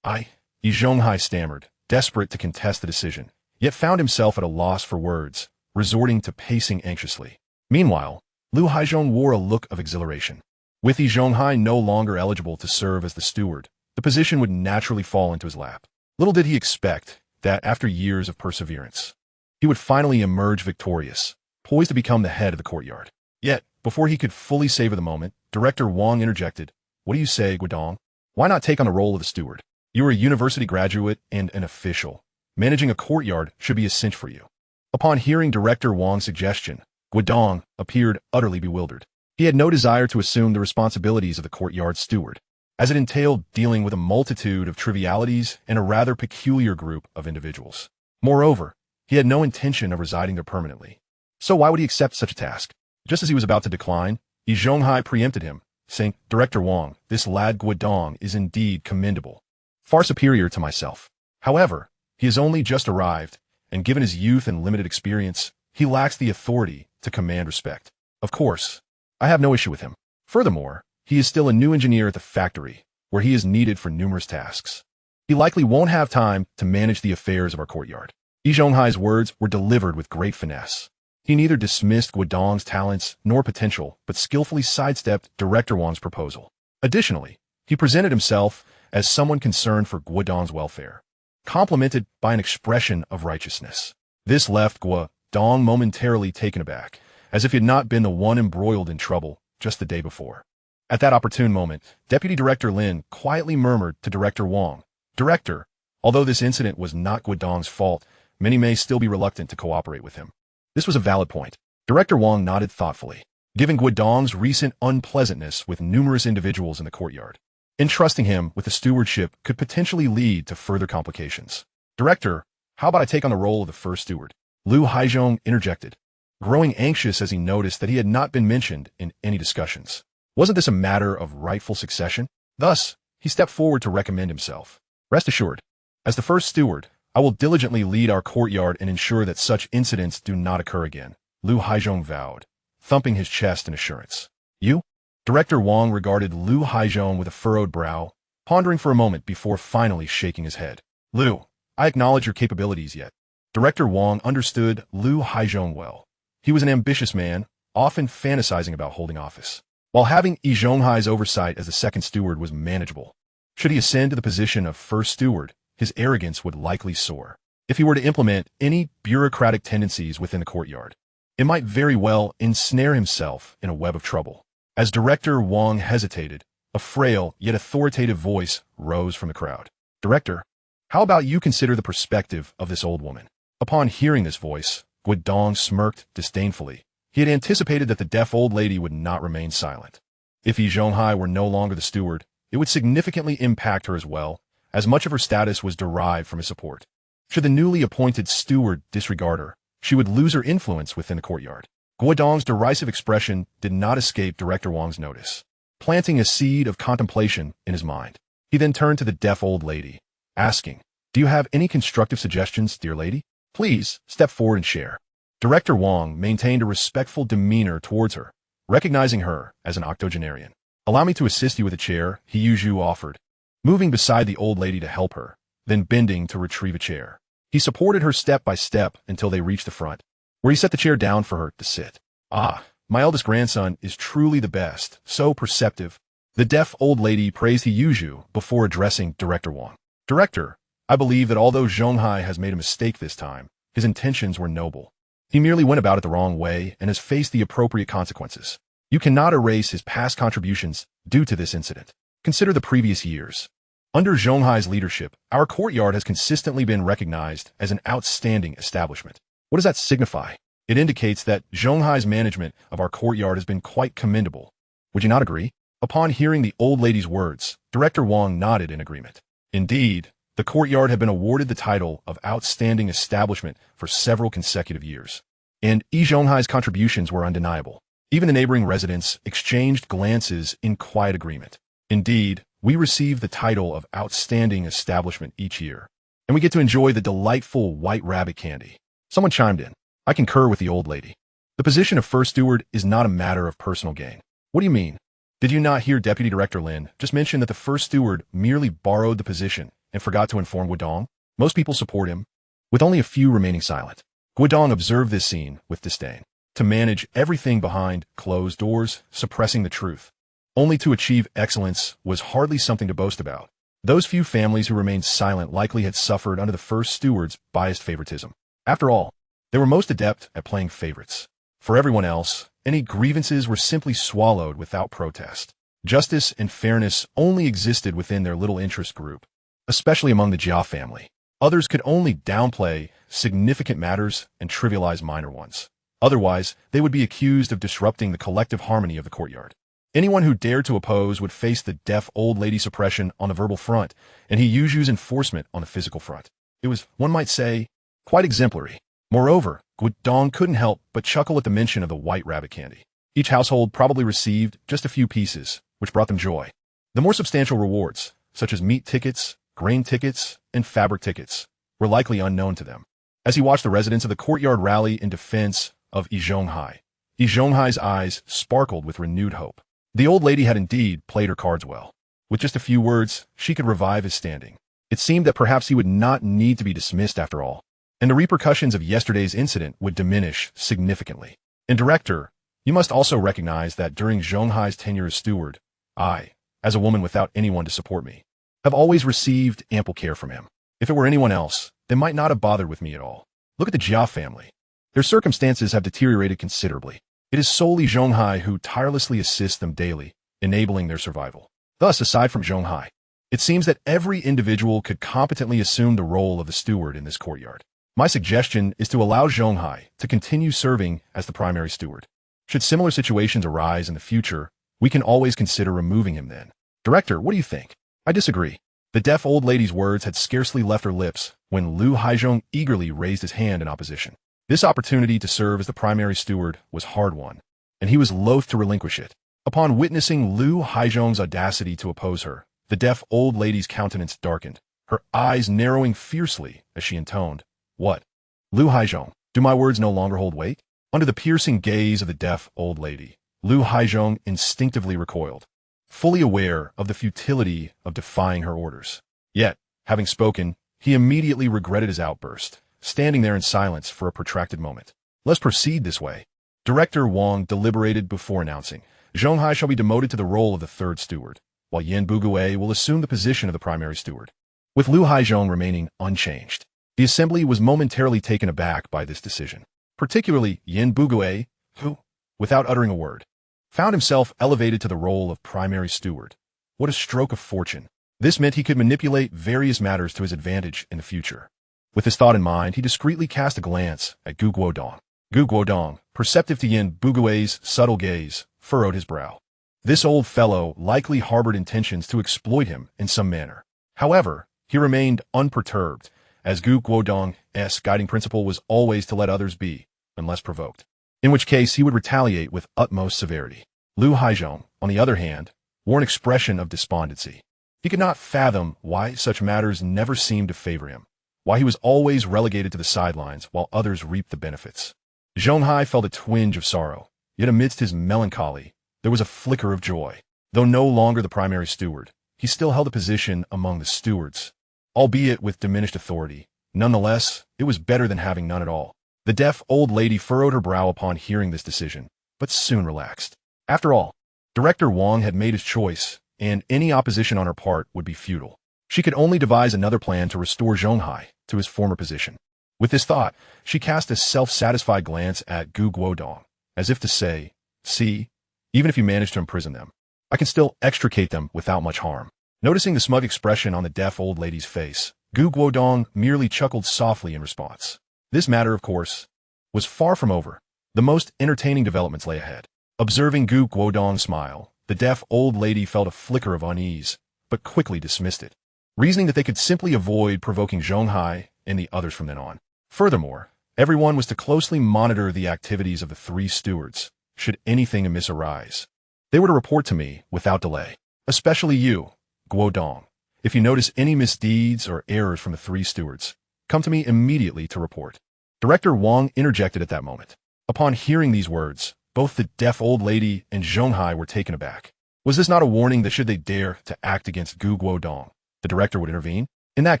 Yi Zhonghai stammered, desperate to contest the decision, yet found himself at a loss for words, resorting to pacing anxiously. Meanwhile, Lu Haizhong wore a look of exhilaration. With Yi Zhonghai no longer eligible to serve as the steward, the position would naturally fall into his lap. Little did he expect that after years of perseverance, he would finally emerge victorious, poised to become the head of the courtyard. Yet, before he could fully savor the moment, Director Wang interjected, "What do you say, Guodong? Why not take on the role of the steward? You are a university graduate and an official. Managing a courtyard should be a cinch for you." Upon hearing Director Wang's suggestion, Guodong appeared utterly bewildered. He had no desire to assume the responsibilities of the courtyard steward, as it entailed dealing with a multitude of trivialities and a rather peculiar group of individuals. Moreover, he had no intention of residing there permanently. So why would he accept such a task? Just as he was about to decline, Yi Zhonghai preempted him, saying, "Director Wang, this lad Guodong is indeed commendable, far superior to myself. However, he has only just arrived, and given his youth and limited experience, he lacks the authority to command respect. Of course, I have no issue with him. Furthermore, he is still a new engineer at the factory, where he is needed for numerous tasks. He likely won't have time to manage the affairs of our courtyard." Yi Zhonghai's words were delivered with great finesse. He neither dismissed Guodong's talents nor potential, but skillfully sidestepped Director Wang's proposal. Additionally, he presented himself as someone concerned for Guodong's welfare, complemented by an expression of righteousness. This left Guodong momentarily taken aback, as if he had not been the one embroiled in trouble just the day before. At that opportune moment, Deputy Director Lin quietly murmured to Director Wang, "Director, although this incident was not Guodong's fault, many may still be reluctant to cooperate with him." This was a valid point. Director Wang nodded thoughtfully, given Guodong's recent unpleasantness with numerous individuals in the courtyard. Entrusting him with the stewardship could potentially lead to further complications. "Director, how about I take on the role of the first steward?" Lu Haizhong interjected, growing anxious as he noticed that he had not been mentioned in any discussions. Wasn't this a matter of rightful succession? Thus, he stepped forward to recommend himself. "Rest assured, as the first steward, I will diligently lead our courtyard and ensure that such incidents do not occur again," Lu Haizhong vowed, thumping his chest in assurance. "You?" Director Wang regarded Lu Haizhong with a furrowed brow, pondering for a moment before finally shaking his head. "Lu, I acknowledge your capabilities yet." Director Wang understood Lu Haizhong well. He was an ambitious man, often fantasizing about holding office. While having Yi Zhonghai's oversight as the second steward was manageable, should he ascend to the position of first steward, his arrogance would likely soar. If he were to implement any bureaucratic tendencies within the courtyard, it might very well ensnare himself in a web of trouble. As Director Wang hesitated, a frail yet authoritative voice rose from the crowd. "Director, how about you consider the perspective of this old woman?" Upon hearing this voice, Guodong smirked disdainfully. He had anticipated that the deaf old lady would not remain silent. If Yi Zhonghai were no longer the steward, it would significantly impact her as well, as much of her status was derived from his support. Should the newly appointed steward disregard her, she would lose her influence within the courtyard. Guodong's derisive expression did not escape Director Wang's notice, planting a seed of contemplation in his mind. He then turned to the deaf old lady, asking, "Do you have any constructive suggestions, dear lady? Please step forward and share." Director Wang maintained a respectful demeanor towards her, recognizing her as an octogenarian. "Allow me to assist you with a chair," he offered, moving beside the old lady to help her, then bending to retrieve a chair. He supported her step by step until they reached the front, where he set the chair down for her to sit. "Ah, my eldest grandson is truly the best, so perceptive." The deaf old lady praised He before addressing Director Wang. "Director, I believe that although Zhonghai has made a mistake this time, his intentions were noble. He merely went about it the wrong way and has faced the appropriate consequences. You cannot erase his past contributions due to this incident. Consider the previous years. Under Zhonghai's leadership, our courtyard has consistently been recognized as an outstanding establishment. What does that signify? It indicates that Zhonghai's management of our courtyard has been quite commendable. Would you not agree?" Upon hearing the old lady's words, Director Wang nodded in agreement. Indeed, the courtyard had been awarded the title of Outstanding Establishment for several consecutive years. And Zhonghai's contributions were undeniable. Even the neighboring residents exchanged glances in quiet agreement. Indeed, we receive the title of Outstanding Establishment each year, and we get to enjoy the delightful white rabbit candy. Someone chimed in. I concur with the old lady. The position of first steward is not a matter of personal gain. What do you mean? Did you not hear Deputy Director Lin just mention that the first steward merely borrowed the position and forgot to inform Guodong? Most people support him, with only a few remaining silent. Guodong observed this scene with disdain. To manage everything behind closed doors, suppressing the truth, only to achieve excellence, was hardly something to boast about. Those few families who remained silent likely had suffered under the first steward's biased favoritism. After all, they were most adept at playing favorites. For everyone else, any grievances were simply swallowed without protest. Justice and fairness only existed within their little interest group, especially among the Jia family. Others could only downplay significant matters and trivialize minor ones. Otherwise, they would be accused of disrupting the collective harmony of the courtyard. Anyone who dared to oppose would face the deaf old lady suppression on the verbal front, and He enforcement on the physical front. It was, one might say, quite exemplary. Moreover, Guodong couldn't help but chuckle at the mention of the white rabbit candy. Each household probably received just a few pieces, which brought them joy. The more substantial rewards, such as meat tickets, grain tickets, and fabric tickets, were likely unknown to them. As he watched the residents of the courtyard rally in defense of Zhonghai's eyes sparkled with renewed hope. The old lady had indeed played her cards well. With just a few words, she could revive his standing. It seemed that perhaps he would not need to be dismissed after all, and the repercussions of yesterday's incident would diminish significantly. And Director, you must also recognize that during Zhonghai's tenure as steward, I, as a woman without anyone to support me, have always received ample care from him. If it were anyone else, they might not have bothered with me at all. Look at the Jia family. Their circumstances have deteriorated considerably. It is solely Zhonghai who tirelessly assists them daily, enabling their survival. Thus, aside from Zhonghai, it seems that every individual could competently assume the role of the steward in this courtyard. My suggestion is to allow Zhonghai to continue serving as the primary steward. Should similar situations arise in the future, we can always consider removing him then. Director, what do you think? I disagree. The deaf old lady's words had scarcely left her lips when Lu Haizhong eagerly raised his hand in opposition. This opportunity to serve as the primary steward was hard-won, and he was loath to relinquish it. Upon witnessing Lu Haizhong's audacity to oppose her, the deaf old lady's countenance darkened, her eyes narrowing fiercely as she intoned, "What? Lu Haizhong, do my words no longer hold weight?" Under the piercing gaze of the deaf old lady, Lu Haizhong instinctively recoiled, fully aware of the futility of defying her orders. Yet, having spoken, he immediately regretted his outburst, standing there in silence for a protracted moment. Let's proceed this way. Director Wang deliberated before announcing, Zhonghai shall be demoted to the role of the third steward, while Yan Bugui will assume the position of the primary steward, with Lu Haizhong remaining unchanged. The assembly was momentarily taken aback by this decision, particularly Yan Bugui, who, without uttering a word, found himself elevated to the role of primary steward. What a stroke of fortune. This meant he could manipulate various matters to his advantage in the future. With this thought in mind, he discreetly cast a glance at Guodong. Guodong, perceptive to Yan Bugui's subtle gaze, furrowed his brow. This old fellow likely harbored intentions to exploit him in some manner. However, he remained unperturbed, as Guodong's guiding principle was always to let others be, unless provoked, in which case he would retaliate with utmost severity. Lu Haizhong, on the other hand, wore an expression of despondency. He could not fathom why such matters never seemed to favor him, why he was always relegated to the sidelines while others reaped the benefits. Zhonghai felt a twinge of sorrow, yet amidst his melancholy, there was a flicker of joy. Though no longer the primary steward, he still held a position among the stewards, albeit with diminished authority. Nonetheless, it was better than having none at all. The deaf old lady furrowed her brow upon hearing this decision, but soon relaxed. After all, Director Wong had made his choice, and any opposition on her part would be futile. She could only devise another plan to restore Zhonghai to his former position. With this thought, she cast a self-satisfied glance at Guodong, as if to say, "See, even if you manage to imprison them, I can still extricate them without much harm." Noticing the smug expression on the deaf old lady's face, Guodong merely chuckled softly in response. This matter, of course, was far from over. The most entertaining developments lay ahead. Observing Guodong smile, the deaf old lady felt a flicker of unease, but quickly dismissed it, reasoning that they could simply avoid provoking Zhonghai and the others from then on. Furthermore, everyone was to closely monitor the activities of the three stewards, should anything amiss arise. They were to report to me without delay. Especially you, Guodong. If you notice any misdeeds or errors from the three stewards, come to me immediately to report. Director Wong interjected at that moment. Upon hearing these words, both the deaf old lady and Zhonghai were taken aback. Was this not a warning that should they dare to act against Guodong, the director would intervene? In that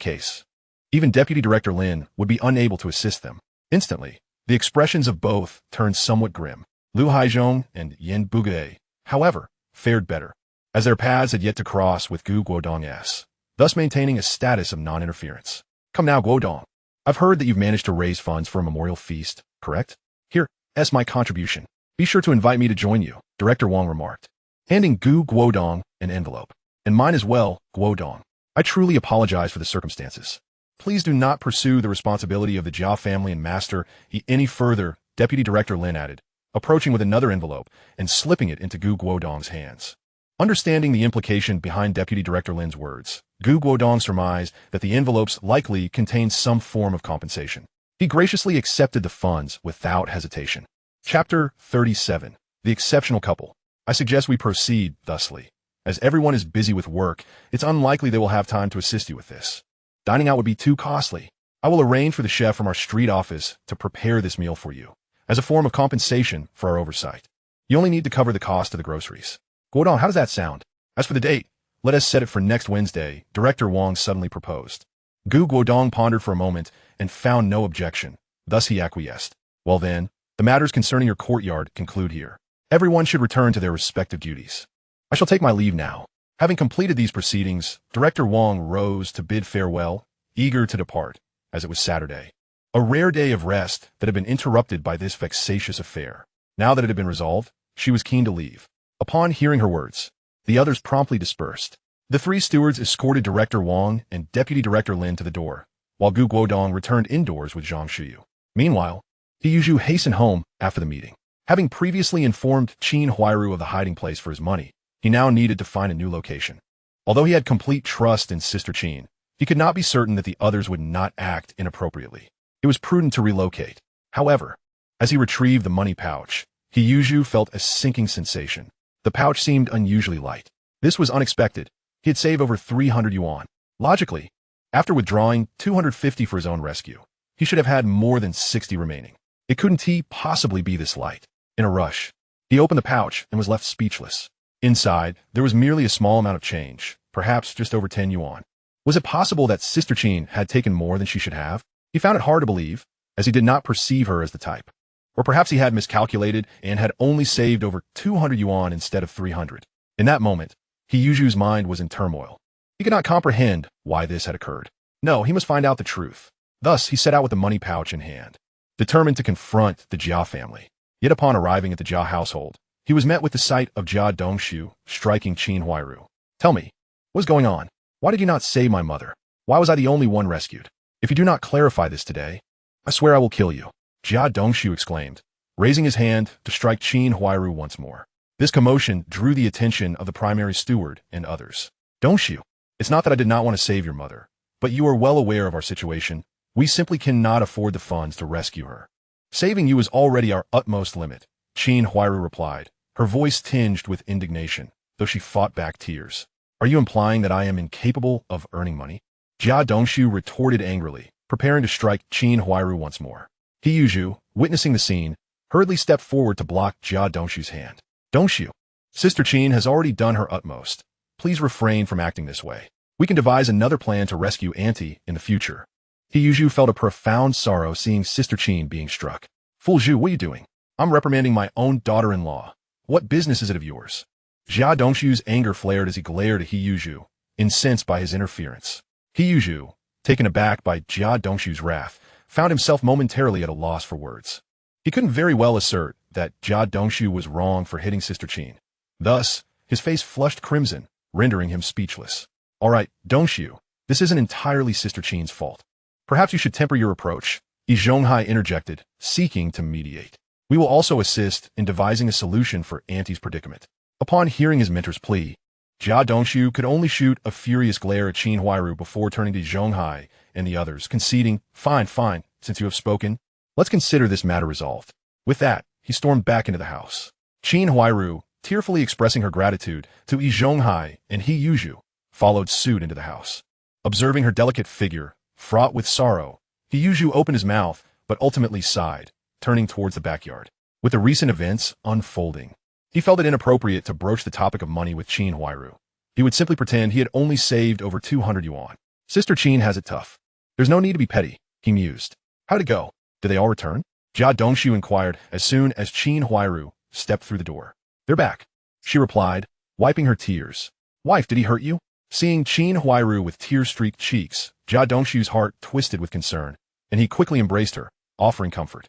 case, even Deputy Director Lin would be unable to assist them. Instantly, the expressions of both turned somewhat grim. Liu Haizhong and Yin Buge, however, fared better, as their paths had yet to cross with Guodong, thus maintaining a status of non-interference. Come now, Guodong. I've heard that you've managed to raise funds for a memorial feast, correct? Here, as my contribution. Be sure to invite me to join you, Director Wong remarked, handing Guodong an envelope. And mine as well, Guodong. I truly apologize for the circumstances. Please do not pursue the responsibility of the Jia family and master any further, Deputy Director Lin added, approaching with another envelope and slipping it into Guodong's hands. Understanding the implication behind Deputy Director Lin's words, Guodong surmised that the envelopes likely contained some form of compensation. He graciously accepted the funds without hesitation. Chapter 37. The Exceptional Couple. I suggest we proceed thusly. As everyone is busy with work, it's unlikely they will have time to assist you with this. Dining out would be too costly. I will arrange for the chef from our street office to prepare this meal for you, as a form of compensation for our oversight. You only need to cover the cost of the groceries. Guodong, how does that sound? As for the date, let us set it for next Wednesday, Director Wong suddenly proposed. Guodong pondered for a moment and found no objection. Thus he acquiesced. Well then, the matters concerning your courtyard conclude here. Everyone should return to their respective duties. I shall take my leave now. Having completed these proceedings, Director Wong rose to bid farewell, eager to depart, as it was Saturday. A rare day of rest that had been interrupted by this vexatious affair. Now that it had been resolved, she was keen to leave. Upon hearing her words, the others promptly dispersed. The three stewards escorted Director Wong and Deputy Director Lin to the door, while Guodong returned indoors with Zhang Shuyu. Meanwhile, He Yuzhu hastened home after the meeting. Having previously informed Qin Huairu of the hiding place for his money, he now needed to find a new location. Although he had complete trust in Sister Qin, he could not be certain that the others would not act inappropriately. It was prudent to relocate. However, as he retrieved the money pouch, He Yuzhu felt a sinking sensation. The pouch seemed unusually light. This was unexpected. He had saved over 300 yuan. Logically, after withdrawing 250 for his own rescue, he should have had more than 60 remaining. It couldn't possibly be this light. In a rush, he opened the pouch and was left speechless. Inside, there was merely a small amount of change, perhaps just over 10 yuan. Was it possible that Sister Qin had taken more than she should have? He found it hard to believe, as he did not perceive her as the type. Or perhaps he had miscalculated and had only saved over 200 yuan instead of 300. In that moment, He Yuzhu's mind was in turmoil. He could not comprehend why this had occurred. No, he must find out the truth. Thus, he set out with the money pouch in hand, determined to confront the Jia family. Yet upon arriving at the Jia household, he was met with the sight of Jia Dongshu striking Qin Huairu. Tell me, what's going on? Why did you not save my mother? Why was I the only one rescued? If you do not clarify this today, I swear I will kill you, Jia Dongshu exclaimed, raising his hand to strike Qin Huairu once more. This commotion drew the attention of the primary steward and others. Dongshu, it's not that I did not want to save your mother, but you are well aware of our situation. We simply cannot afford the funds to rescue her. Saving you is already our utmost limit, Qin Huairu replied, her voice tinged with indignation, though she fought back tears. Are you implying that I am incapable of earning money? Jia Dongshu retorted angrily, preparing to strike Qin Huairu once more. He Yuzhu, witnessing the scene, hurriedly stepped forward to block Jia Dongshu's hand. Dongshu, Sister Qin has already done her utmost. please refrain from acting this way. We can devise another plan to rescue Auntie in the future. He Yuzhu felt a profound sorrow seeing Sister Qin being struck. Fool Zhu, what are you doing? I'm reprimanding my own daughter-in-law. What business is it of yours? Jia Dongshu's anger flared as he glared at He Yuzhu, incensed by his interference. He Yuzhu, taken aback by Jia Dongshu's wrath, found himself momentarily at a loss for words. He couldn't very well assert that Jia Dongshu was wrong for hitting Sister Qin. Thus, his face flushed crimson, rendering him speechless. All right, Dongshu, this isn't entirely Sister Qin's fault. Perhaps you should temper your approach, Yi Zhonghai interjected, seeking to mediate. We will also assist in devising a solution for Auntie's predicament. Upon hearing his mentor's plea, Jia Dongshu could only shoot a furious glare at Qin Huairu before turning to Zhonghai and the others, conceding, Fine, since you have spoken, let's consider this matter resolved. With that, he stormed back into the house. Qin Huairu, tearfully expressing her gratitude to Yi Zhonghai and He Yuzhu, followed suit into the house. Observing her delicate figure, fraught with sorrow, He Yuzhu opened his mouth, but ultimately sighed, turning towards the backyard. With the recent events unfolding, he felt it inappropriate to broach the topic of money with Qin Huairu. He would simply pretend he had only saved over 200 yuan. Sister Qin has it tough. There's no need to be petty, he mused. How'd it go? Did they all return? Jia Dongshu inquired as soon as Qin Huairu stepped through the door. They're back, she replied, wiping her tears. Wife, did he hurt you? Seeing Qin Huairu with tear-streaked cheeks, Jia Dongshu's heart twisted with concern, and he quickly embraced her, offering comfort.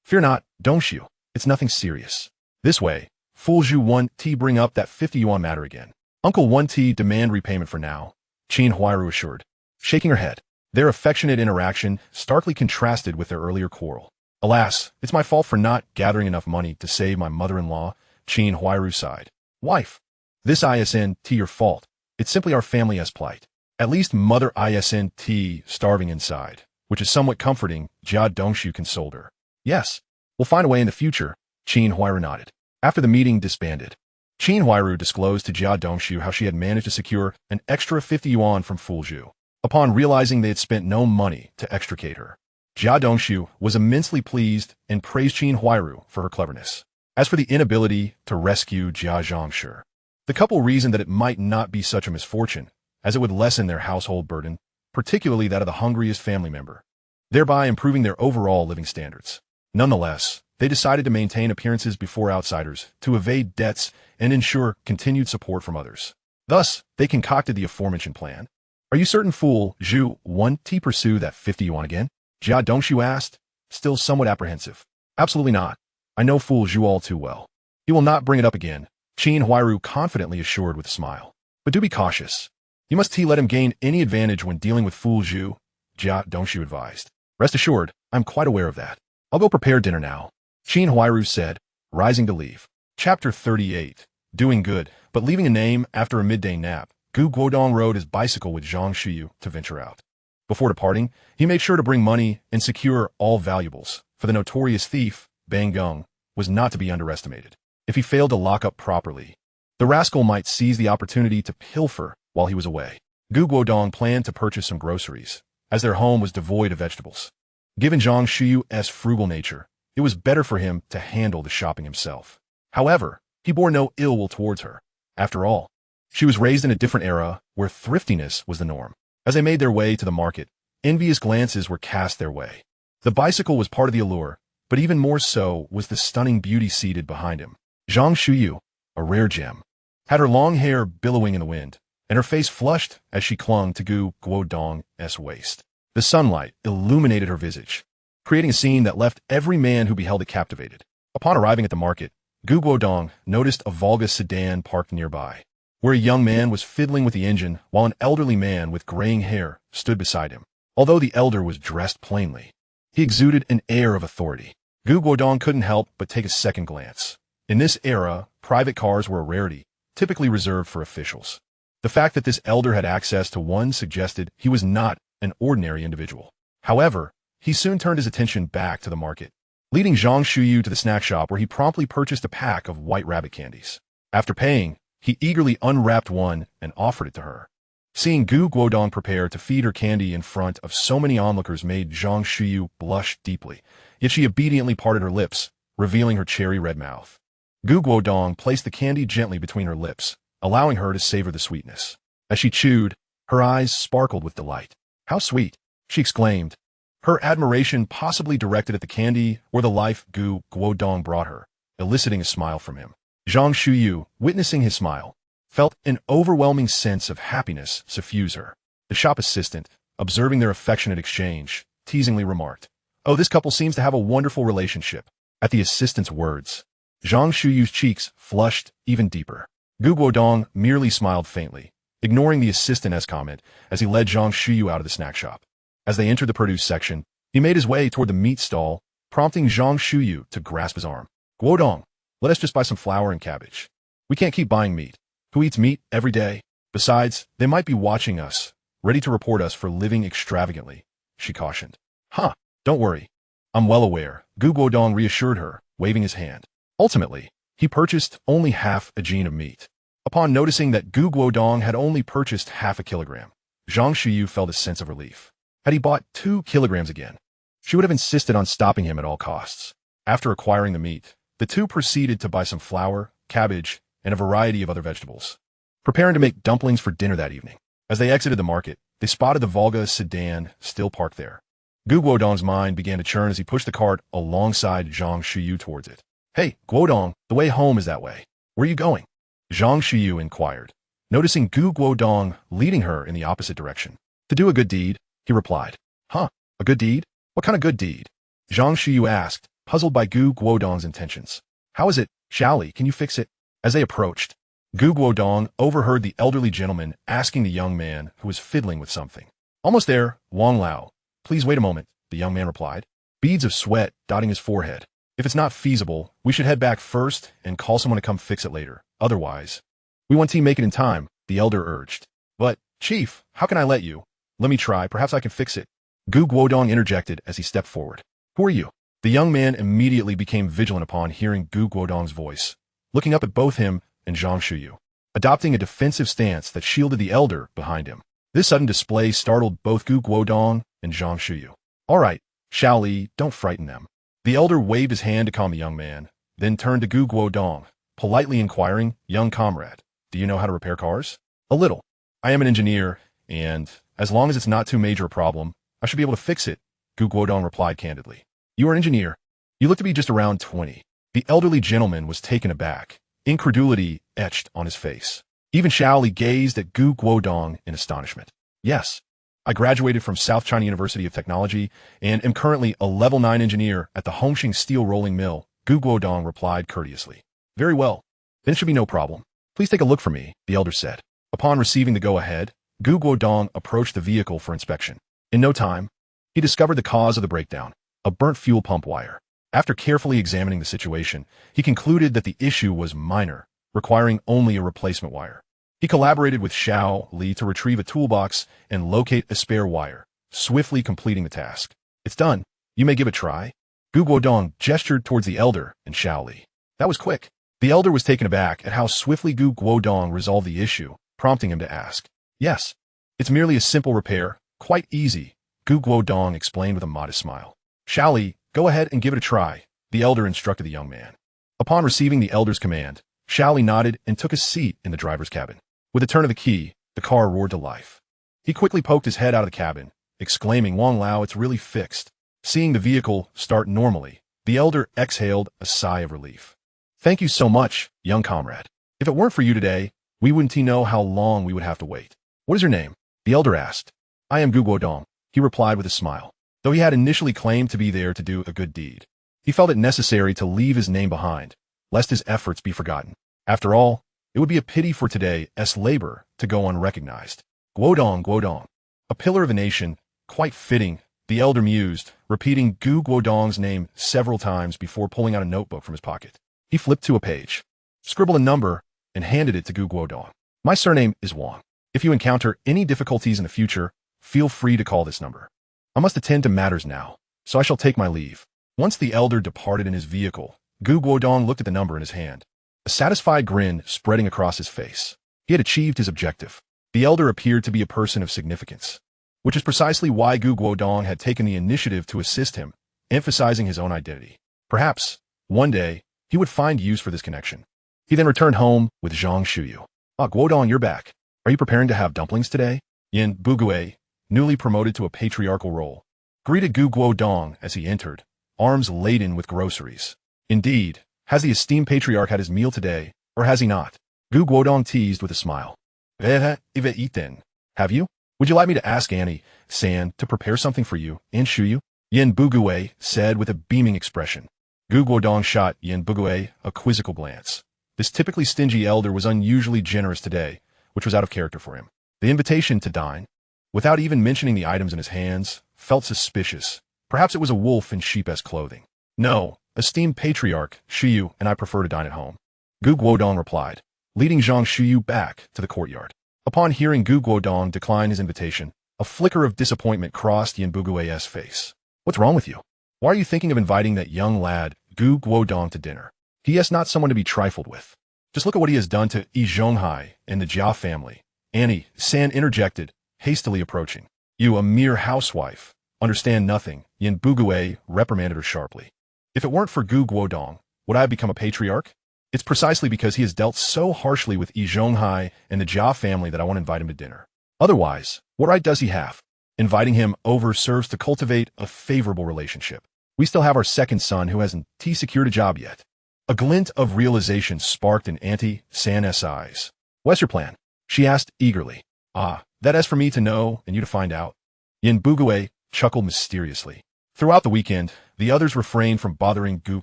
Fear not, Dongshu, it's nothing serious. This way, Fool Zhu 1T bring up that 50 yuan matter again. Uncle 1T demand repayment for now, Qin Huairu assured, shaking her head. Their affectionate interaction starkly contrasted with their earlier quarrel. Alas, it's my fault for not gathering enough money to save my mother-in-law, Qin Huairu sighed. Wife, this isn't your fault. It's simply our family's plight. At least mother isn't starving inside, which is somewhat comforting, Jia Dongshu consoled her. Yes, we'll find a way in the future, Qin Huairu nodded. After the meeting disbanded, Qin Huairu disclosed to Jia Dongshu how she had managed to secure an extra 50 yuan from Fool Zhu. Upon realizing they had spent no money to extricate her, Jia Dongshu was immensely pleased and praised Qin Huairu for her cleverness. As for the inability to rescue Jia Zhongshi, the couple reasoned that it might not be such a misfortune, as it would lessen their household burden, particularly that of the hungriest family member, thereby improving their overall living standards. Nonetheless, they decided to maintain appearances before outsiders to evade debts and ensure continued support from others. Thus, they concocted the aforementioned plan. Are you certain Fool Zhu 1T pursue that 50 yuan again? Jia Dongshu asked, still somewhat apprehensive. Absolutely not. I know Fool Zhu all too well. He will not bring it up again, Qin Huairu confidently assured with a smile. But do be cautious. You must let him gain any advantage when dealing with Fool Zhu, Jia Dongshu advised. Rest assured, I'm quite aware of that. I'll go prepare dinner now, Qin Huairu said, rising to leave. Chapter 38. Doing good, but leaving a name after a midday nap, Guodong rode his bicycle with Zhang Shuyu to venture out. Before departing, he made sure to bring money and secure all valuables, for the notorious thief, Bang Geng, was not to be underestimated. If he failed to lock up properly, the rascal might seize the opportunity to pilfer while he was away. Guodong planned to purchase some groceries, as their home was devoid of vegetables. Given Zhang Shuyu's frugal nature, it was better for him to handle the shopping himself. However, he bore no ill will towards her. After all, she was raised in a different era where thriftiness was the norm. As they made their way to the market, envious glances were cast their way. The bicycle was part of the allure, but even more so was the stunning beauty seated behind him. Zhang Shuyu, a rare gem, had her long hair billowing in the wind, and her face flushed as she clung to Guodong's waist. The sunlight illuminated her visage, creating a scene that left every man who beheld it captivated. Upon arriving at the market, Guodong noticed a Volga sedan parked nearby, where a young man was fiddling with the engine while an elderly man with graying hair stood beside him. Although the elder was dressed plainly, he exuded an air of authority. Guodong couldn't help but take a second glance. In this era, private cars were a rarity, typically reserved for officials. The fact that this elder had access to one suggested he was not an ordinary individual. However, he soon turned his attention back to the market, leading Zhang Shuyu to the snack shop where he promptly purchased a pack of white rabbit candies. After paying, he eagerly unwrapped one and offered it to her. Seeing Guodong prepare to feed her candy in front of so many onlookers made Zhang Shuyu blush deeply, yet she obediently parted her lips, revealing her cherry red mouth. Guodong placed the candy gently between her lips, allowing her to savor the sweetness. As she chewed, her eyes sparkled with delight. "How sweet!" she exclaimed, her admiration possibly directed at the candy or the life Guodong brought her, eliciting a smile from him. Zhang Shuyu, witnessing his smile, felt an overwhelming sense of happiness suffuse her. The shop assistant, observing their affectionate exchange, teasingly remarked, "Oh, this couple seems to have a wonderful relationship." At the assistant's words, Zhang Shuyu's cheeks flushed even deeper. Guodong merely smiled faintly, ignoring the assistant's comment as he led Zhang Shuyu out of the snack shop. As they entered the produce section, he made his way toward the meat stall, prompting Zhang Shuyu to grasp his arm. "Guodong, let us just buy some flour and cabbage. We can't keep buying meat. Who eats meat every day? Besides, they might be watching us, ready to report us for living extravagantly," she cautioned. "Huh, don't worry. I'm well aware," Guodong reassured her, waving his hand. Ultimately, he purchased only half a gene of meat. Upon noticing that Guodong had only purchased half a kilogram, Zhang Shuyu felt a sense of relief. Had he bought 2 kilograms again, she would have insisted on stopping him at all costs. After acquiring the meat, the two proceeded to buy some flour, cabbage, and a variety of other vegetables, preparing to make dumplings for dinner that evening. As they exited the market, they spotted the Volga sedan still parked there. Guodong's mind began to churn as he pushed the cart alongside Zhang Shuyu towards it. "Hey, Guodong, the way home is that way. Where are you going?" Zhang Shuyu inquired, noticing Guodong leading her in the opposite direction. "To do a good deed," he replied. "Huh, a good deed? What kind of good deed?" Zhang Shuyu asked, puzzled by Guodong's intentions. "How is it, Xiaoli, can you fix it?" As they approached, Guodong overheard the elderly gentleman asking the young man who was fiddling with something. "Almost there, Wang Lao. Please wait a moment," the young man replied, beads of sweat dotting his forehead. "If it's not feasible, we should head back first and call someone to come fix it later. Otherwise, we want to make it in time," the elder urged. "But, Chief, how can I let you? Let me try, perhaps I can fix it." Guodong interjected as he stepped forward. "Who are you?" The young man immediately became vigilant upon hearing Guodong's voice, looking up at both him and Zhang Shuyu, adopting a defensive stance that shielded the elder behind him. This sudden display startled both Guodong and Zhang Shuyu. "All right, Xiaoli, don't frighten them." The elder waved his hand to calm the young man, then turned to Guodong, politely inquiring, "Young comrade, do you know how to repair cars?" "A little. I am an engineer, and, as long as it's not too major a problem, I should be able to fix it," Guodong replied candidly. "You are an engineer. You look to be just around 20. The elderly gentleman was taken aback, incredulity etched on his face. Even Xiaoli gazed at Guodong in astonishment. "Yes. I graduated from South China University of Technology and am currently a level 9 engineer at the Hongqing Steel Rolling Mill," Guodong replied courteously. "Very well. Then it should be no problem. Please take a look for me," the elder said. Upon receiving the go-ahead, Guodong approached the vehicle for inspection. In no time, he discovered the cause of the breakdown, a burnt fuel pump wire. After carefully examining the situation, he concluded that the issue was minor, requiring only a replacement wire. He collaborated with Xiaoli to retrieve a toolbox and locate a spare wire, swiftly completing the task. "It's done. You may give it a try." Guodong gestured towards the elder and Xiaoli. That was quick. The elder was taken aback at how swiftly Guodong resolved the issue, prompting him to ask. "Yes, it's merely a simple repair, quite easy," Guodong explained with a modest smile. "Xiaoli, go ahead and give it a try," the elder instructed the young man. Upon receiving the elder's command, Xiaoli nodded and took a seat in the driver's cabin. With a turn of the key, the car roared to life. He quickly poked his head out of the cabin, exclaiming, "Wang Lao, it's really fixed." Seeing the vehicle start normally, the elder exhaled a sigh of relief. "Thank you so much, young comrade. If it weren't for you today, we wouldn't know how long we would have to wait." "What is your name?" the elder asked. "I am Guodong," he replied with a smile. Though he had initially claimed to be there to do a good deed, he felt it necessary to leave his name behind, lest his efforts be forgotten. After all, it would be a pity for today's labor to go unrecognized. Guodong, a pillar of a nation, quite fitting, the elder mused, repeating Guodong's name several times before pulling out a notebook from his pocket. He flipped to a page, scribbled a number, and handed it to Guodong. "My surname is Wang. If you encounter any difficulties in the future, feel free to call this number. I must attend to matters now, so I shall take my leave." Once the elder departed in his vehicle, Guodong looked at the number in his hand, a satisfied grin spreading across his face. He had achieved his objective. The elder appeared to be a person of significance, which is precisely why Guodong had taken the initiative to assist him, emphasizing his own identity. Perhaps, one day, he would find use for this connection. He then returned home with Zhang Shuyu. Ah, Guodong, you're back. Are you preparing to have dumplings today? Yin Bugue, newly promoted to a patriarchal role, greeted Gu Guodong as he entered, arms laden with groceries. Indeed, has the esteemed patriarch had his meal today, or has he not? Gu Guodong teased with a smile. Have you? Would you like me to ask Annie, San, to prepare something for you, and shoe you? Yin Bugue said with a beaming expression. Gu Guodong shot Yin Bugue a quizzical glance. This typically stingy elder was unusually generous today, which was out of character for him. The invitation to dine, without even mentioning the items in his hands, felt suspicious. Perhaps it was a wolf in sheep-esque clothing. No, esteemed patriarch, Shiyu and I prefer to dine at home. Gu Guodong replied, leading Zhang Shiyu back to the courtyard. Upon hearing Gu Guodong decline his invitation, a flicker of disappointment crossed Yin Bugue's face. What's wrong with you? Why are you thinking of inviting that young lad, Gu Guodong, to dinner? He is not someone to be trifled with. Just look at what he has done to Yi Zhonghai and the Jia family. Annie, San interjected, hastily approaching. You, a mere housewife, understand nothing, Yin Bugue reprimanded her sharply. If it weren't for Gu Guodong, would I have become a patriarch? It's precisely because he has dealt so harshly with Yi Zhonghai and the Jia family that I want to invite him to dinner. Otherwise, what right does he have? Inviting him over serves to cultivate a favorable relationship. We still have our second son who hasn't secured a job yet. A glint of realization sparked in Auntie San's eyes. What's your plan? She asked eagerly. Ah, that is for me to know and you to find out. Yin Bugue chuckled mysteriously. Throughout the weekend, the others refrained from bothering Gu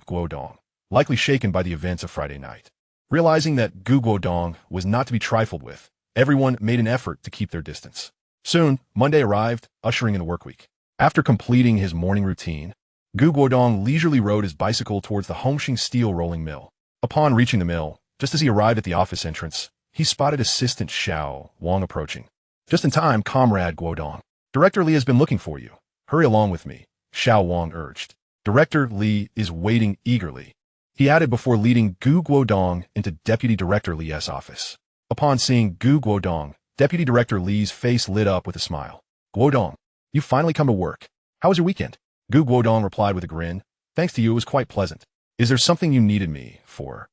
Guodong, likely shaken by the events of Friday night. Realizing that Gu Guodong was not to be trifled with, everyone made an effort to keep their distance. Soon, Monday arrived, ushering in the work week. After completing his morning routine, Gu Guodong leisurely rode his bicycle towards the Hongxing steel rolling mill. Upon reaching the mill, just as he arrived at the office entrance, he spotted assistant Xiao Wang approaching. Just in time, Comrade Guodong. Director Li has been looking for you. Hurry along with me, Xiao Wang urged. Director Li is waiting eagerly, he added before leading Gu Guodong into Deputy Director Li's office. Upon seeing Gu Guodong, Deputy Director Li's face lit up with a smile. Guodong, you finally come to work. How was your weekend? Gu Guodong replied with a grin. Thanks to you, it was quite pleasant. Is there something you needed me for?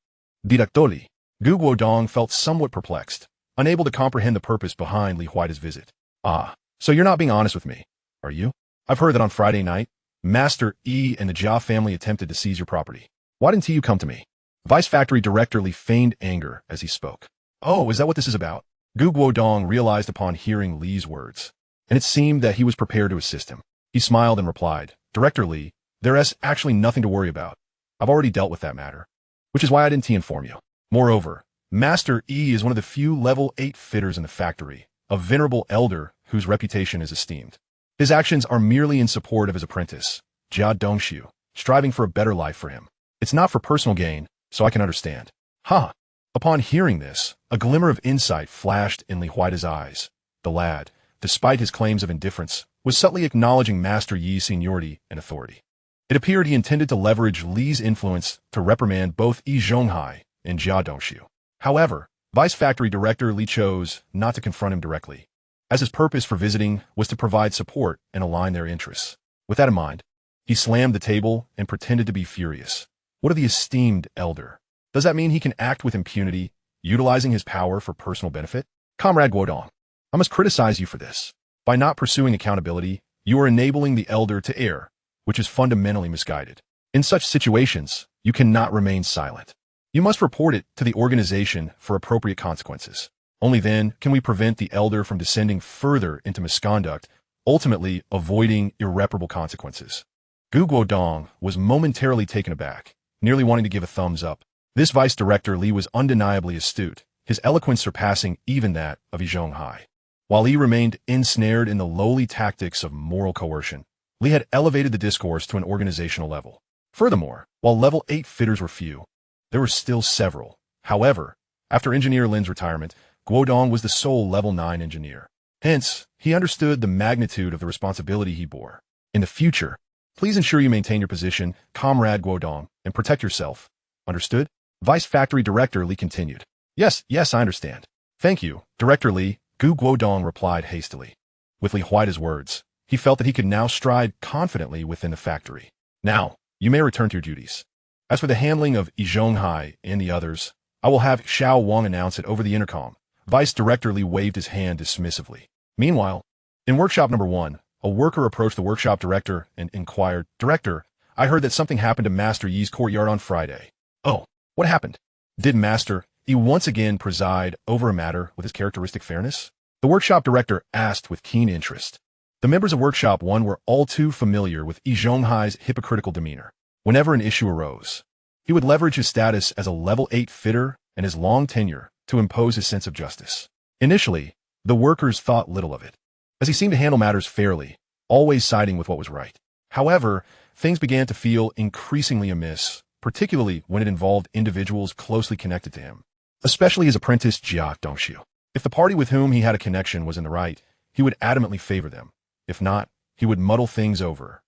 Director Li. Gu Guodong felt somewhat perplexed, unable to comprehend the purpose behind Li Huaida's visit. Ah, so you're not being honest with me, are you? I've heard that on Friday night, Master Yi and the Jia family attempted to seize your property. Why didn't you come to me? Vice Factory Director Li feigned anger as he spoke. Oh, is that what this is about? Gu Guodong realized upon hearing Li's words, and it seemed that he was prepared to assist him. He smiled and replied, Director Li, there is actually nothing to worry about. I've already dealt with that matter, which is why I didn't inform you. Moreover, Master Yi is one of the few level 8 fitters in the factory, a venerable elder whose reputation is esteemed. His actions are merely in support of his apprentice, Jia Dongxiu, striving for a better life for him. It's not for personal gain, so I can understand. Huh. Upon hearing this, a glimmer of insight flashed in Li Huaida's eyes. The lad, despite his claims of indifference, was subtly acknowledging Master Yi's seniority and authority. It appeared he intended to leverage Li's influence to reprimand both Yi Zhonghai and Jia Dongxiu. However, Vice Factory Director Li chose not to confront him directly, as his purpose for visiting was to provide support and align their interests. With that in mind, he slammed the table and pretended to be furious. What of the esteemed elder? Does that mean he can act with impunity, utilizing his power for personal benefit? Comrade Guodong, I must criticize you for this. By not pursuing accountability, you are enabling the elder to err, which is fundamentally misguided. In such situations, you cannot remain silent. You must report it to the organization for appropriate consequences. Only then can we prevent the elder from descending further into misconduct, ultimately avoiding irreparable consequences. Gu Guodong was momentarily taken aback, nearly wanting to give a thumbs up. This Vice Director Li was undeniably astute, his eloquence surpassing even that of Yi Zhonghai. While Li remained ensnared in the lowly tactics of moral coercion, Li had elevated the discourse to an organizational level. Furthermore, while level 8 fitters were few, there were still several. However, after Engineer Lin's retirement, Guodong was the sole level 9 engineer. Hence, he understood the magnitude of the responsibility he bore. In the future, please ensure you maintain your position, Comrade Guodong, and protect yourself. Understood? Vice Factory Director Li continued. Yes, I understand. Thank you, Director Li, Gu Guodong replied hastily. With Li Huaida's words, he felt that he could now stride confidently within the factory. Now, you may return to your duties. As for the handling of Yi Zhonghai and the others, I will have Xiao Wang announce it over the intercom, Vice Director Li waved his hand dismissively. Meanwhile, in workshop number 1, a worker approached the workshop director and inquired, "Director, I heard that something happened to Master Yi's courtyard on Friday." "Oh, what happened?" Did Master Yi once again preside over a matter with his characteristic fairness? The workshop director asked with keen interest. The members of Workshop 1 were all too familiar with Yi Zhonghai's hypocritical demeanor. Whenever an issue arose, he would leverage his status as a level 8 fitter and his long tenure to impose his sense of justice. Initially, the workers thought little of it, as he seemed to handle matters fairly, always siding with what was right. However, things began to feel increasingly amiss, particularly when it involved individuals closely connected to him, especially his apprentice Jia Dongxiu. If the party with whom he had a connection was in the right, he would adamantly favor them. If not, he would muddle things over,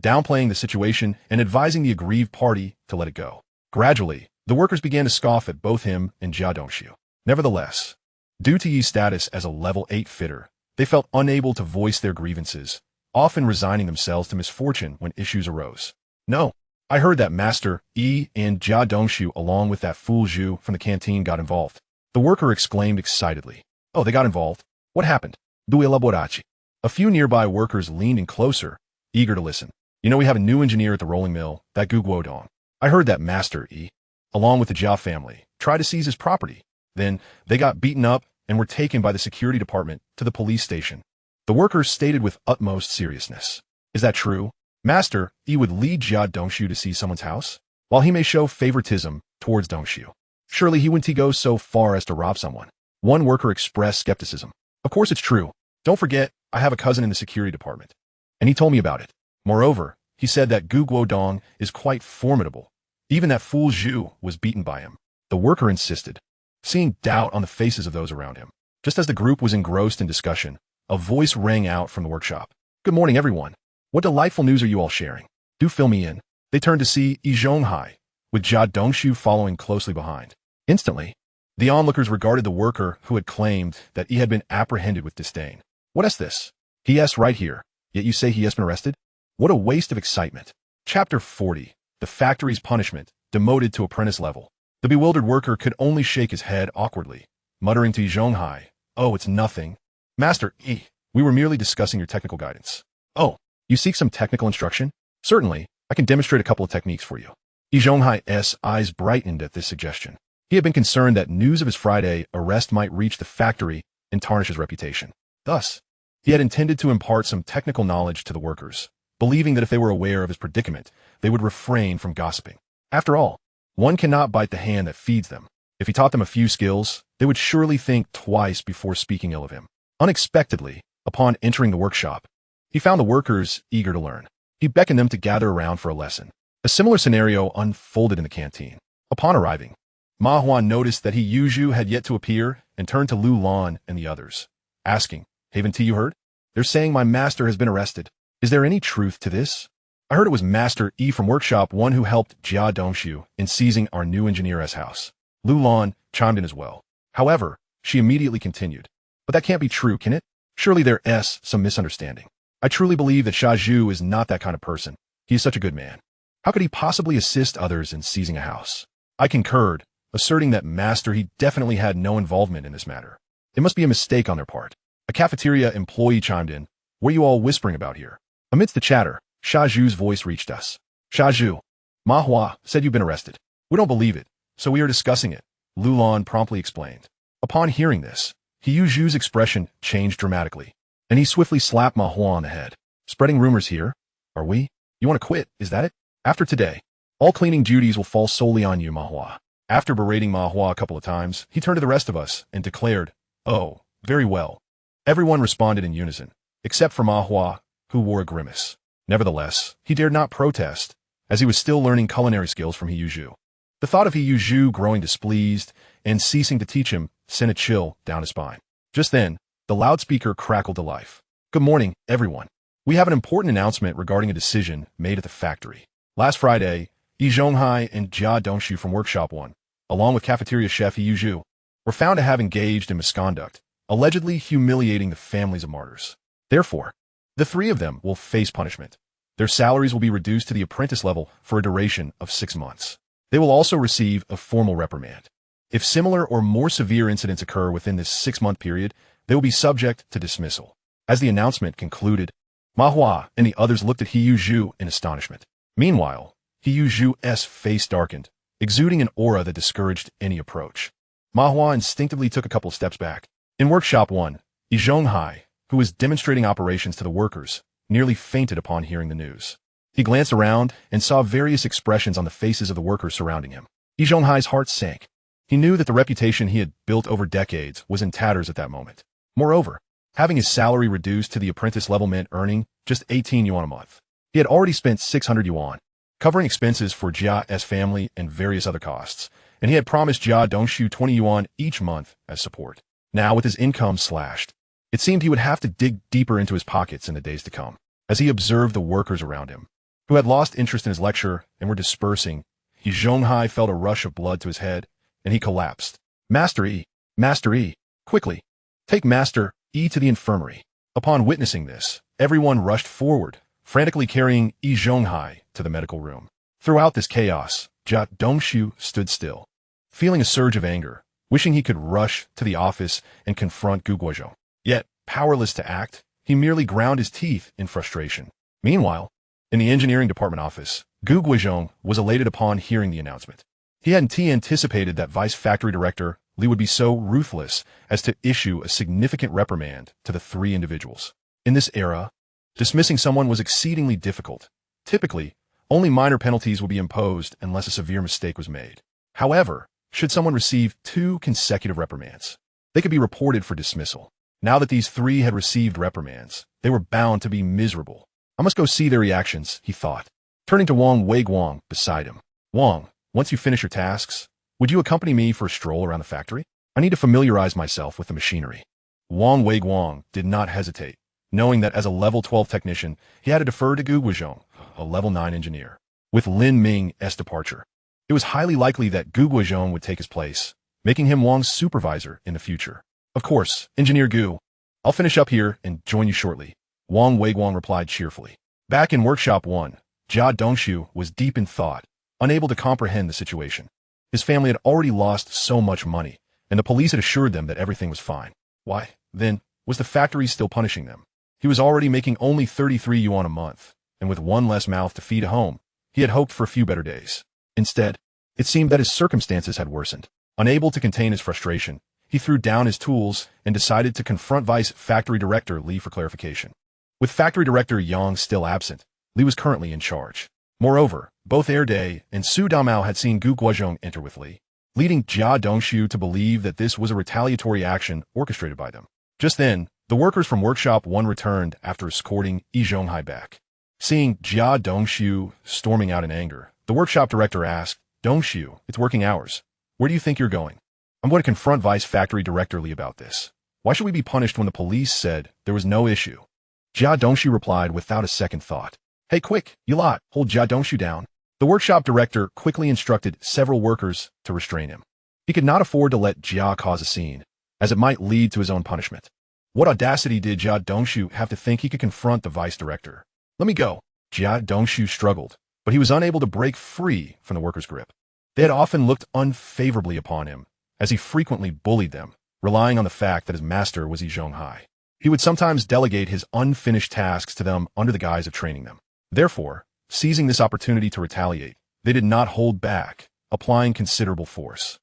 downplaying the situation and advising the aggrieved party to let it go. Gradually, the workers began to scoff at both him and Jia Dongxiu. Nevertheless, due to Yi's status as a level 8 fitter, they felt unable to voice their grievances, often resigning themselves to misfortune when issues arose. "No, I heard that Master Yi and Jia Dongxiu along with that fool Zhu from the canteen got involved." The worker exclaimed excitedly. "Oh, they got involved? What happened?" "Due elaboraci." A few nearby workers leaned in closer, eager to listen. "You know, we have a new engineer at the rolling mill, that Guodong. I heard that Master Yi, along with the Jia family, tried to seize his property. Then they got beaten up and were taken by the security department to the police station." The workers stated with utmost seriousness. "Is that true? Master Yi would lead Jia Dongxiu to seize someone's house? While he may show favoritism towards Dongxiu, surely he wouldn't go so far as to rob someone." One worker expressed skepticism. "Of course it's true. Don't forget, I have a cousin in the security department, and he told me about it. Moreover, he said that Guodong is quite formidable. Even that fool Zhu was beaten by him." The worker insisted, seeing doubt on the faces of those around him. Just as the group was engrossed in discussion, a voice rang out from the workshop. "Good morning, everyone. What delightful news are you all sharing? Do fill me in." They turned to see Yi Zhonghai, with Jia Dongxiu following closely behind. Instantly, the onlookers regarded the worker who had claimed that he had been apprehended with disdain. "What is this? He is right here, yet you say he has been arrested? What a waste of excitement." Chapter 40. The Factory's Punishment, demoted to apprentice level. The bewildered worker could only shake his head awkwardly, muttering to Yi Zhonghai, "Oh, it's nothing. Master Yi, we were merely discussing your technical guidance." "Oh, you seek some technical instruction? Certainly, I can demonstrate a couple of techniques for you." Yi Zhonghai's eyes brightened at this suggestion. He had been concerned that news of his Friday arrest might reach the factory and tarnish his reputation. Thus, he had intended to impart some technical knowledge to the workers, believing that if they were aware of his predicament, they would refrain from gossiping. After all, one cannot bite the hand that feeds them. If he taught them a few skills, they would surely think twice before speaking ill of him. Unexpectedly, upon entering the workshop, he found the workers eager to learn. He beckoned them to gather around for a lesson. A similar scenario unfolded in the canteen. Upon arriving, Ma Huan noticed that Yu Zhu had yet to appear and turned to Lu Lan and the others, asking, "Haven't you heard? They're saying my master has been arrested. Is there any truth to this? I heard it was Master Yi from Workshop 1 who helped Jia Dongxiu in seizing our new engineer's house." Lu Lan chimed in as well. However, she immediately continued, "But that can't be true, can it? Surely there is some misunderstanding. I truly believe that Sha Zhu is not that kind of person. He is such a good man. How could he possibly assist others in seizing a house?" I concurred, asserting that Master Yi definitely had no involvement in this matter. It must be a mistake on their part. A cafeteria employee chimed in. "What are you all whispering about here?" Amidst the chatter, Sha Zhu's voice reached us. "Sha Zhu, Ma Hua said you've been arrested. We don't believe it, so we are discussing it," Lu Lan promptly explained. Upon hearing this, Yu Zhu's expression changed dramatically, and he swiftly slapped Ma Hua on the head. "Spreading rumors here? Are we? You want to quit, is that it? After today, all cleaning duties will fall solely on you, Ma Hua." After berating Ma Hua a couple of times, he turned to the rest of us and declared, "Oh, very well." Everyone responded in unison, except for Ma Hua, who wore a grimace. Nevertheless, he dared not protest, as he was still learning culinary skills from Yu Zhu. The thought of Yu Zhu growing displeased and ceasing to teach him sent a chill down his spine. Just then, the loudspeaker crackled to life. "Good morning, everyone. We have an important announcement regarding a decision made at the factory. Last Friday, Yi Zhonghai and Jia Dongxiu from Workshop 1, along with cafeteria chef Yu Zhu, were found to have engaged in misconduct, allegedly humiliating the families of martyrs. Therefore, the three of them will face punishment. Their salaries will be reduced to the apprentice level for a duration of 6 months. They will also receive a formal reprimand. If similar or more severe incidents occur within this 6-month period, they will be subject to dismissal. As the announcement concluded, Ma Hua and the others looked at He Zhu in astonishment. Meanwhile, He Zhu's face darkened, exuding an aura that discouraged any approach. Ma Hua instinctively took a couple steps back. In Workshop 1, Yi Zhonghai, who was demonstrating operations to the workers, nearly fainted upon hearing the news. He glanced around and saw various expressions on the faces of the workers surrounding him. Yi Zhonghai's heart sank. He knew that the reputation he had built over decades was in tatters at that moment. Moreover, having his salary reduced to the apprentice level meant earning just 18 yuan a month. He had already spent 600 yuan, covering expenses for Jia's family and various other costs, and he had promised Jia Dongshu 20 yuan each month as support. Now, with his income slashed, it seemed he would have to dig deeper into his pockets in the days to come. As he observed the workers around him, who had lost interest in his lecture and were dispersing, Yi Zhonghai felt a rush of blood to his head, and he collapsed. Master E, quickly, take Master E to the infirmary. Upon witnessing this, everyone rushed forward, frantically carrying Yi Zhonghai to the medical room. Throughout this chaos, Jia Dongshu stood still, feeling a surge of anger, wishing he could rush to the office and confront Guodong. Yet, powerless to act, he merely ground his teeth in frustration. Meanwhile, in the engineering department office, Guodong was elated upon hearing the announcement. He hadn't anticipated that Vice Factory Director Li would be so ruthless as to issue a significant reprimand to the 3 individuals. In this era, dismissing someone was exceedingly difficult. Typically, only minor penalties would be imposed unless a severe mistake was made. However, should someone receive 2 consecutive reprimands, they could be reported for dismissal. Now that these 3 had received reprimands, they were bound to be miserable. I must go see their reactions, he thought, turning to Wang Weiguang beside him. Wang, once you finish your tasks, would you accompany me for a stroll around the factory? I need to familiarize myself with the machinery. Wang Weiguang did not hesitate, knowing that as a level 12 technician, he had to defer to Guodong, a level 9 engineer. With Lin Ming's departure, it was highly likely that Guodong would take his place, making him Wang's supervisor in the future. Of course, Engineer Gu. I'll finish up here and join you shortly, Wang Weiguang replied cheerfully. Back in Workshop 1, Jia Dongshu was deep in thought, unable to comprehend the situation. His family had already lost so much money, and the police had assured them that everything was fine. Why, then, was the factory still punishing them? He was already making only 33 yuan a month, and with one less mouth to feed at home, he had hoped for a few better days. Instead, it seemed that his circumstances had worsened. Unable to contain his frustration, he threw down his tools and decided to confront Vice Factory Director Li for clarification. With Factory Director Yang still absent, Li was currently in charge. Moreover, both Day and Su Damao had seen Guodong enter with Li, leading Jia Dongshu to believe that this was a retaliatory action orchestrated by them. Just then, the workers from Workshop 1 returned after escorting Yi Zhonghai back. Seeing Jia Dongshu storming out in anger, the workshop director asked, Dongshu, it's working hours. Where do you think you're going? I'm going to confront Vice Factory Director Li about this. Why should we be punished when the police said there was no issue? Jia Dongshu replied without a second thought. Hey, quick, you lot, hold Jia Dongshu down. The workshop director quickly instructed several workers to restrain him. He could not afford to let Jia cause a scene, as it might lead to his own punishment. What audacity did Jia Dongshu have to think he could confront the vice director? Let me go. Jia Dongshu struggled, but he was unable to break free from the workers' grip. They had often looked unfavorably upon him, as he frequently bullied them, relying on the fact that his master was Yi Zhonghai. He would sometimes delegate his unfinished tasks to them under the guise of training them. Therefore, seizing this opportunity to retaliate, they did not hold back, applying considerable force.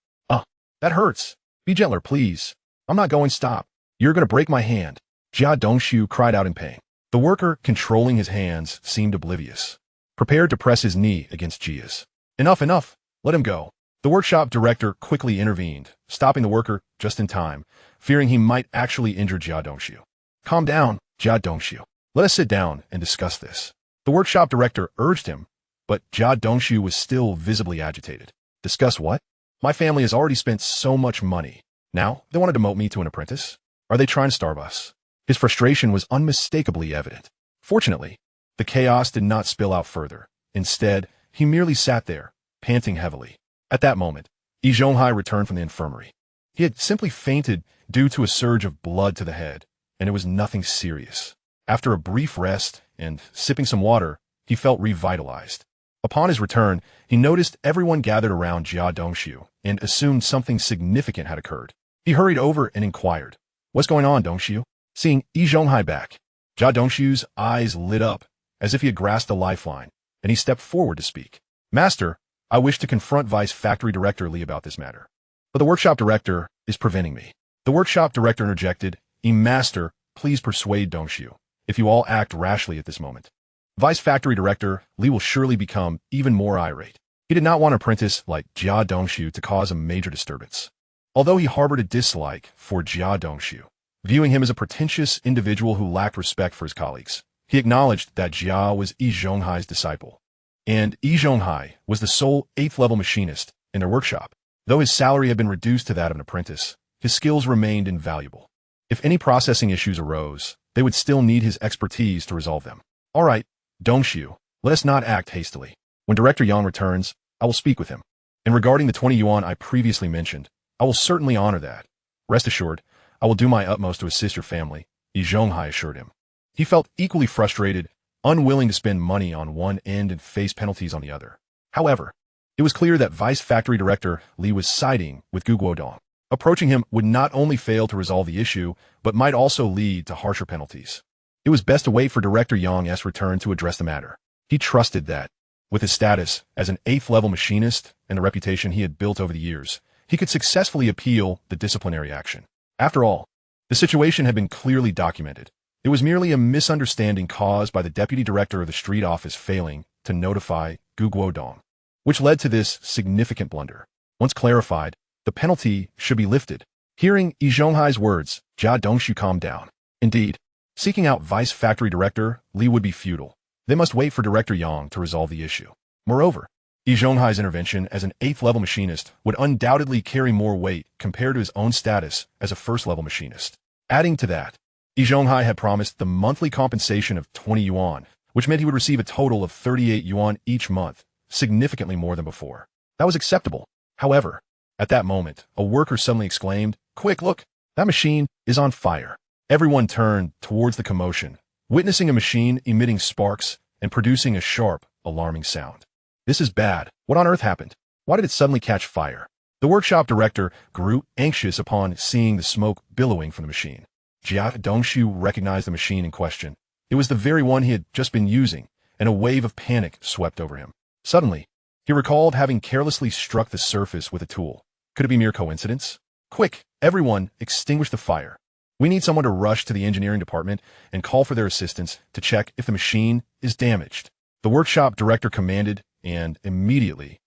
That hurts. Be gentler, please. I'm not going to stop. You're going to break my hand. Jia Dongshu cried out in pain. The worker controlling his hands seemed oblivious, prepared to press his knee against Jia's. Enough. Let him go. The workshop director quickly intervened, stopping the worker just in time, fearing he might actually injure Jia Dongshu. Calm down, Jia Dongshu. Let us sit down and discuss this. The workshop director urged him, but Jia Dongshu was still visibly agitated. Discuss what? My family has already spent so much money. Now, they want to demote me to an apprentice? Are they trying to starve us? His frustration was unmistakably evident. Fortunately, the chaos did not spill out further. Instead, he merely sat there, panting heavily. At that moment, Yi Zhonghai returned from the infirmary. He had simply fainted due to a surge of blood to the head, and it was nothing serious. After a brief rest and sipping some water, he felt revitalized. Upon his return, he noticed everyone gathered around Jia Dongshu and assumed something significant had occurred. He hurried over and inquired, "What's going on, Dongshu?" Seeing Yi Zhonghai back, Jia Dongshu's eyes lit up as if he had grasped a lifeline, and he stepped forward to speak. "Master, I wish to confront Vice Factory Director Li about this matter, but the workshop director is preventing me." The workshop director interjected, "Master, please persuade Dongshu, if you all act rashly at this moment. Vice Factory Director Li will surely become even more irate." He did not want an apprentice like Jia Dongshu to cause a major disturbance. Although he harbored a dislike for Jia Dongshu, viewing him as a pretentious individual who lacked respect for his colleagues, he acknowledged that Jia was Yi Zhonghai's disciple, and Yi Zhonghai was the sole 8th-level machinist in their workshop. Though his salary had been reduced to that of an apprentice, his skills remained invaluable. If any processing issues arose, they would still need his expertise to resolve them. "All right, Dongshu, let us not act hastily. When Director Yang returns, I will speak with him. And regarding the 20 yuan I previously mentioned, I will certainly honor that. Rest assured, I will do my utmost to assist your family," Yi Zhonghai assured him. He felt equally frustrated, unwilling to spend money on one end and face penalties on the other. However, it was clear that Vice Factory Director Li was siding with Guodong. Approaching him would not only fail to resolve the issue, but might also lead to harsher penalties. It was best to wait for Director Yang's return to address the matter. He trusted that, with his status as an 8th-level machinist and the reputation he had built over the years, he could successfully appeal the disciplinary action. After all, the situation had been clearly documented. It was merely a misunderstanding caused by the deputy director of the street office failing to notify Guodong, which led to this significant blunder. Once clarified, the penalty should be lifted. Hearing Yi Zhonghai's words, Jia Dongshu calmed down. Indeed, seeking out Vice Factory Director Li would be futile. They must wait for Director Yang to resolve the issue. Moreover, Yi Zhonghai's intervention as an 8th-level machinist would undoubtedly carry more weight compared to his own status as a 1st-level machinist. Adding to that, Yi Zhonghai had promised the monthly compensation of 20 yuan, which meant he would receive a total of 38 yuan each month, significantly more than before. That was acceptable. However, at that moment, a worker suddenly exclaimed, "Quick, look, that machine is on fire." Everyone turned towards the commotion, witnessing a machine emitting sparks and producing a sharp, alarming sound. "This is bad. What on earth happened? Why did it suddenly catch fire?" The workshop director grew anxious upon seeing the smoke billowing from the machine. Jia Dongshu recognized the machine in question. It was the very one he had just been using, and a wave of panic swept over him. Suddenly, he recalled having carelessly struck the surface with a tool. Could it be mere coincidence? "Quick, everyone, extinguish the fire. We need someone to rush to the engineering department and call for their assistance to check if the machine is damaged." The workshop director commanded, and immediately,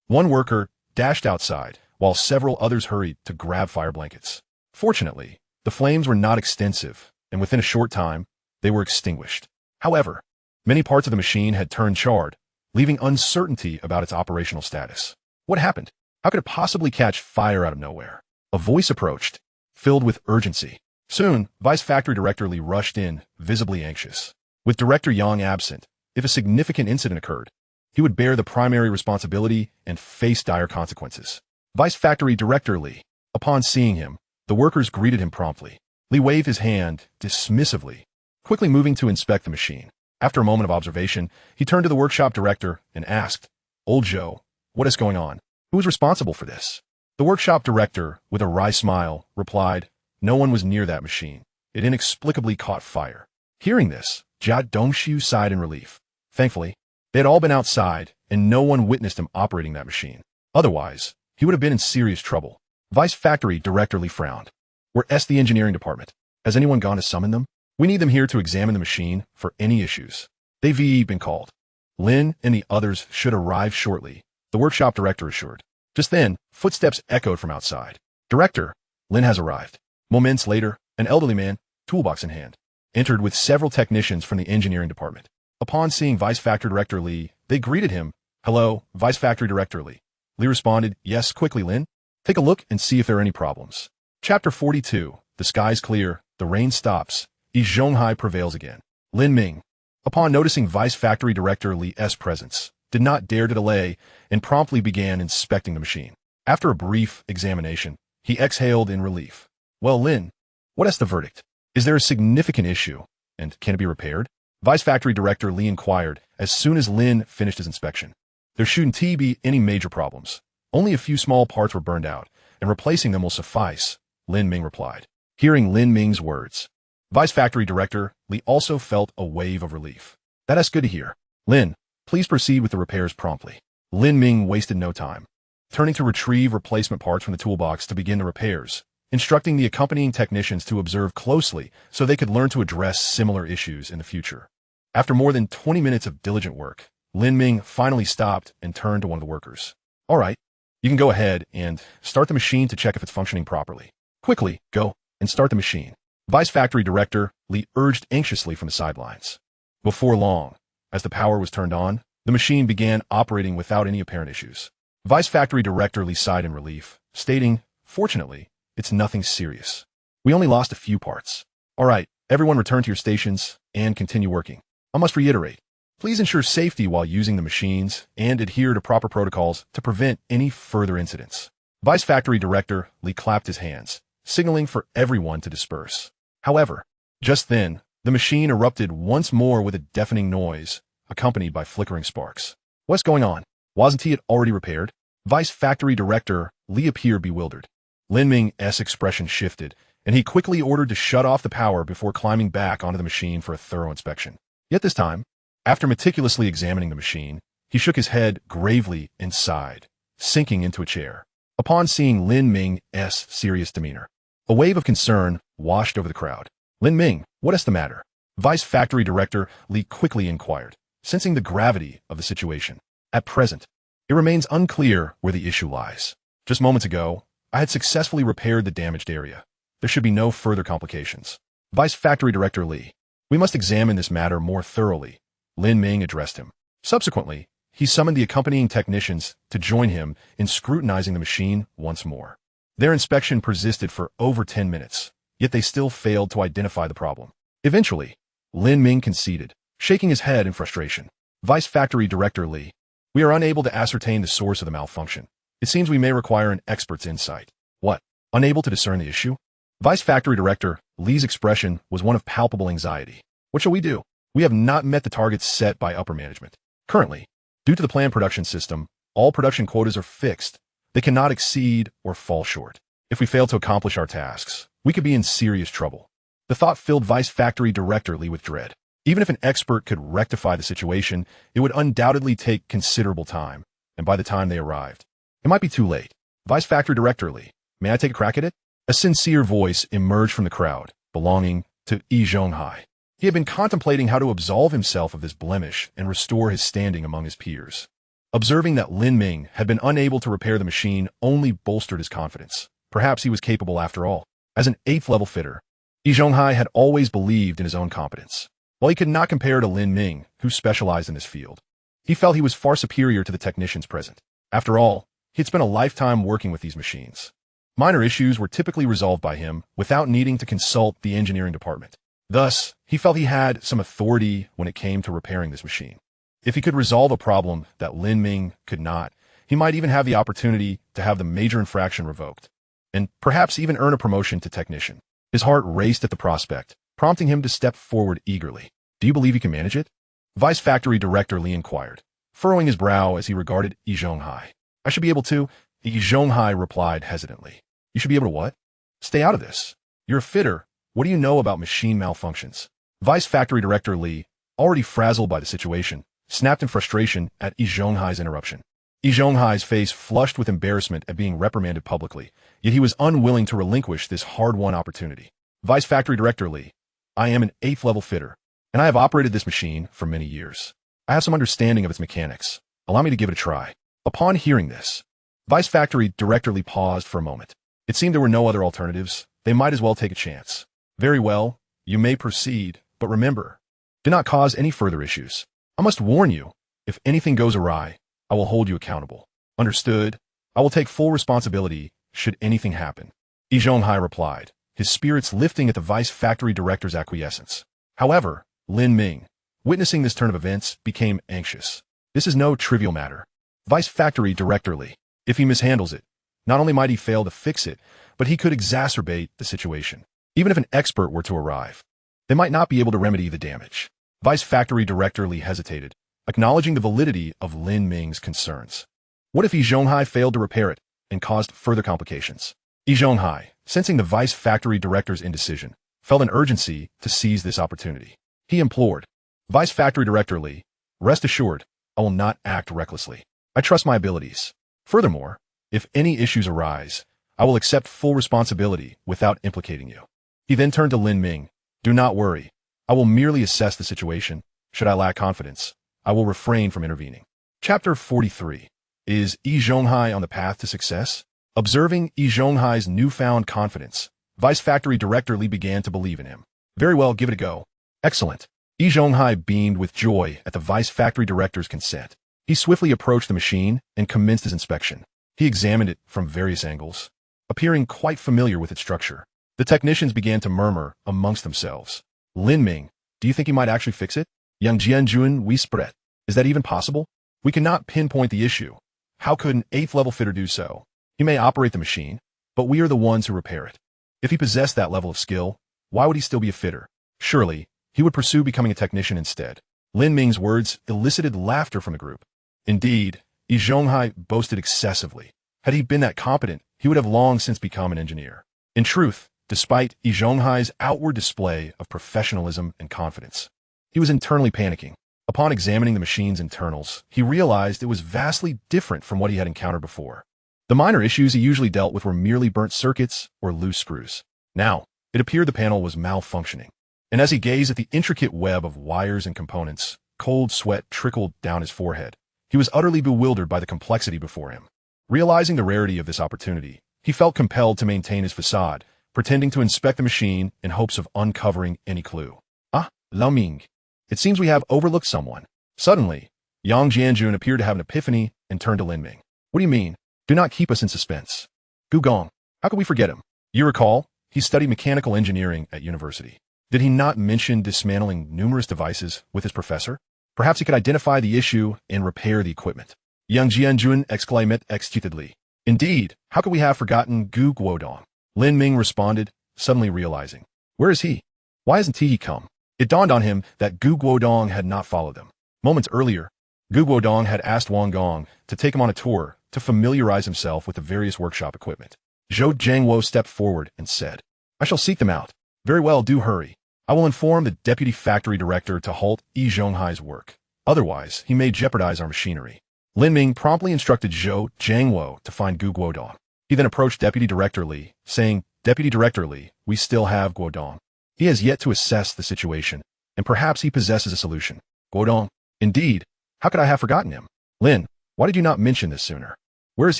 one worker dashed outside, while several others hurried to grab fire blankets. Fortunately, the flames were not extensive, and within a short time, they were extinguished. However, many parts of the machine had turned charred, leaving uncertainty about its operational status. What happened? How could it possibly catch fire out of nowhere? A voice approached, filled with urgency. Soon, Vice Factory Director Li rushed in, visibly anxious. With Director Yang absent, if a significant incident occurred, he would bear the primary responsibility and face dire consequences. Vice Factory Director Li. Upon seeing him, the workers greeted him promptly. Li waved his hand dismissively, quickly moving to inspect the machine. After a moment of observation, he turned to the workshop director and asked, "Old Joe, what is going on? Who is responsible for this?" The workshop director, with a wry smile, replied, "No one was near that machine. It inexplicably caught fire." Hearing this, Jia Dongshu sighed in relief. Thankfully, they had all been outside, and no one witnessed him operating that machine. Otherwise, he would have been in serious trouble. Vice Factory Director Li frowned. "Where's the engineering department? Has anyone gone to summon them? We need them here to examine the machine for any issues. They've been called. Lin and the others should arrive shortly," the workshop director assured. Just then, footsteps echoed from outside. "Director, Lin has arrived." Moments later, an elderly man, toolbox in hand, entered with several technicians from the engineering department. Upon seeing Vice Factory Director Li, they greeted him. "Hello, Vice Factory Director Li." Li responded, "Yes, quickly, Lin. Take a look and see if there are any problems." Chapter 42. The sky's clear, the rain stops, Yi Zhonghai prevails again. Lin Ming, upon noticing Vice Factory Director Li's presence, did not dare to delay and promptly began inspecting the machine. After a brief examination, he exhaled in relief. "Well, Lin, what is the verdict? Is there a significant issue, and can it be repaired?" Vice Factory Director Li inquired as soon as Lin finished his inspection. There shouldn't be any major problems. Only a few small parts were burned out, and replacing them will suffice, Lin Ming replied. Hearing Lin Ming's words, Vice Factory Director Li also felt a wave of relief. That's good to hear. Lin, please proceed with the repairs promptly. Lin Ming wasted no time, turning to retrieve replacement parts from the toolbox to begin the repairs, instructing the accompanying technicians to observe closely so they could learn to address similar issues in the future. After more than 20 minutes of diligent work, Lin Ming finally stopped and turned to one of the workers. All right, you can go ahead and start the machine to check if it's functioning properly. Quickly, go and start the machine. Vice Factory Director Li urged anxiously from the sidelines. Before long, as the power was turned on, the machine began operating without any apparent issues. Vice Factory Director Li sighed in relief, stating, "Fortunately, it's nothing serious. We only lost a few parts. All right, everyone return to your stations and continue working. I must reiterate, please ensure safety while using the machines and adhere to proper protocols to prevent any further incidents." Vice Factory Director Li clapped his hands, signaling for everyone to disperse. However, just then, the machine erupted once more with a deafening noise, accompanied by flickering sparks. What's going on? Wasn't it already repaired? Vice Factory Director Li appeared bewildered. Lin Ming's expression shifted, and he quickly ordered to shut off the power before climbing back onto the machine for a thorough inspection. Yet this time, after meticulously examining the machine, he shook his head gravely and sighed, sinking into a chair. Upon seeing Lin Ming's serious demeanor, a wave of concern washed over the crowd. Lin Ming, what is the matter? Vice Factory Director Li quickly inquired, sensing the gravity of the situation. At present, it remains unclear where the issue lies. Just moments ago, I had successfully repaired the damaged area. There should be no further complications. Vice Factory Director Li, we must examine this matter more thoroughly, Lin Ming addressed him. Subsequently, he summoned the accompanying technicians to join him in scrutinizing the machine once more. Their inspection persisted for over 10 minutes, yet they still failed to identify the problem. Eventually, Lin Ming conceded, shaking his head in frustration. Vice Factory Director Li, we are unable to ascertain the source of the malfunction. It seems we may require an expert's insight. What? Unable to discern the issue? Vice Factory Director Li's expression was one of palpable anxiety. What shall we do? We have not met the targets set by upper management. Currently, due to the planned production system, all production quotas are fixed. They cannot exceed or fall short. If we fail to accomplish our tasks, we could be in serious trouble. The thought filled Vice Factory Director Li with dread. Even if an expert could rectify the situation, it would undoubtedly take considerable time, and by the time they arrived, it might be too late. Vice Factory Director Li, may I take a crack at it? A sincere voice emerged from the crowd, belonging to Zhonghai. He had been contemplating how to absolve himself of this blemish and restore his standing among his peers. Observing that Lin Ming had been unable to repair the machine only bolstered his confidence. Perhaps he was capable after all. As an 8th-level fitter, Zhonghai had always believed in his own competence. While he could not compare to Lin Ming, who specialized in this field, he felt he was far superior to the technicians present. After all, he had spent a lifetime working with these machines. Minor issues were typically resolved by him without needing to consult the engineering department. Thus, he felt he had some authority when it came to repairing this machine. If he could resolve a problem that Lin Ming could not, he might even have the opportunity to have the major infraction revoked, and perhaps even earn a promotion to technician. His heart raced at the prospect, prompting him to step forward eagerly. Do you believe you can manage it? Vice Factory Director Li inquired, furrowing his brow as he regarded Zhonghai. I should be able to, Zhonghai replied hesitantly. You should be able to what? Stay out of this. You're a fitter. What do you know about machine malfunctions? Vice Factory Director Li, already frazzled by the situation, snapped in frustration at Zhonghai's interruption. Zhonghai's face flushed with embarrassment at being reprimanded publicly, yet he was unwilling to relinquish this hard-won opportunity. Vice Factory Director Li, I am an 8th-level fitter, and I have operated this machine for many years. I have some understanding of its mechanics. Allow me to give it a try. Upon hearing this, Vice Factory Director Li paused for a moment. It seemed there were no other alternatives. They might as well take a chance. Very well, you may proceed, but remember, do not cause any further issues. I must warn you, if anything goes awry, I will hold you accountable. Understood? I will take full responsibility should anything happen. Zhonghai replied, his spirits lifting at the Vice Factory Director's acquiescence. However, Lin Ming, witnessing this turn of events, became anxious. This is no trivial matter. Vice Factory Director Li, if he mishandles it, not only might he fail to fix it, but he could exacerbate the situation. Even if an expert were to arrive, they might not be able to remedy the damage. Vice Factory Director Li hesitated, acknowledging the validity of Lin Ming's concerns. What if Yi Zhonghai failed to repair it and caused further complications? Yi Zhonghai, sensing the vice factory director's indecision, felt an urgency to seize this opportunity. He implored, "Vice factory director Li, rest assured, I will not act recklessly. I trust my abilities. Furthermore, if any issues arise, I will accept full responsibility without implicating you." He then turned to Lin Ming. "Do not worry. I will merely assess the situation. Should I lack confidence, I will refrain from intervening." Chapter 43. Is Yi Zhonghai on the path to success? Observing Yi Zhonghai's newfound confidence, Vice Factory Director Li began to believe in him. "Very well, give it a go." "Excellent." Yi Zhonghai beamed with joy at the Vice Factory Director's consent. He swiftly approached the machine and commenced his inspection. He examined it from various angles, appearing quite familiar with its structure. The technicians began to murmur amongst themselves. "Lin Ming, do you think he might actually fix it?" "Yang Jianjun whispered. Is that even possible? We cannot pinpoint the issue. How could an 8th-level fitter do so? He may operate the machine, but we are the ones who repair it. If he possessed that level of skill, why would he still be a fitter? Surely, he would pursue becoming a technician instead." Lin Ming's words elicited laughter from the group. Indeed, Yi Zhonghai boasted excessively. Had he been that competent, he would have long since become an engineer. In truth, despite Yi Zhonghai's outward display of professionalism and confidence, he was internally panicking. Upon examining the machine's internals, he realized it was vastly different from what he had encountered before. The minor issues he usually dealt with were merely burnt circuits or loose screws. Now, it appeared the panel was malfunctioning. And as he gazed at the intricate web of wires and components, cold sweat trickled down his forehead. He was utterly bewildered by the complexity before him. Realizing the rarity of this opportunity, he felt compelled to maintain his facade, pretending to inspect the machine in hopes of uncovering any clue. "Ah, Lao Ming. It seems we have overlooked someone." Suddenly, Yang Jianjun appeared to have an epiphany and turned to Lin Ming. "What do you mean? Do not keep us in suspense." "Guodong. How could we forget him? You recall, he studied mechanical engineering at university. Did he not mention dismantling numerous devices with his professor? Perhaps he could identify the issue and repair the equipment." Yang Jianjun exclaimed excitedly. "Indeed, how could we have forgotten Guodong?" Lin Ming responded, suddenly realizing. "Where is he? Why hasn't he come?" It dawned on him that Guodong had not followed them. Moments earlier, Guodong had asked Wang Gong to take him on a tour to familiarize himself with the various workshop equipment. Zhou Jiangwo stepped forward and said, "I shall seek them out." "Very well, do hurry. I will inform the deputy factory director to halt Yi Zhonghai's work. Otherwise, he may jeopardize our machinery." Lin Ming promptly instructed Zhou Jiangwo to find Guodong. He then approached Deputy Director Li, saying, "Deputy Director Li, we still have Guodong. He has yet to assess the situation, and perhaps he possesses a solution." "Guodong? Indeed. How could I have forgotten him? Lin, why did you not mention this sooner? Where is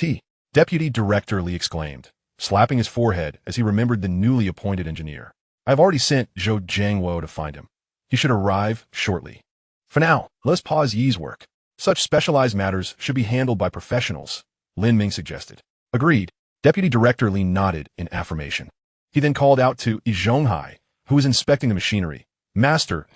he?" Deputy Director Li exclaimed, slapping his forehead as he remembered the newly appointed engineer. "I have already sent Zhou Jiangwo to find him. He should arrive shortly. For now, let's pause Yi's work. Such specialized matters should be handled by professionals," Lin Ming suggested. "Agreed." Deputy Director Li nodded in affirmation. He then called out to Yi Zhonghai, who was inspecting the machinery. "Master,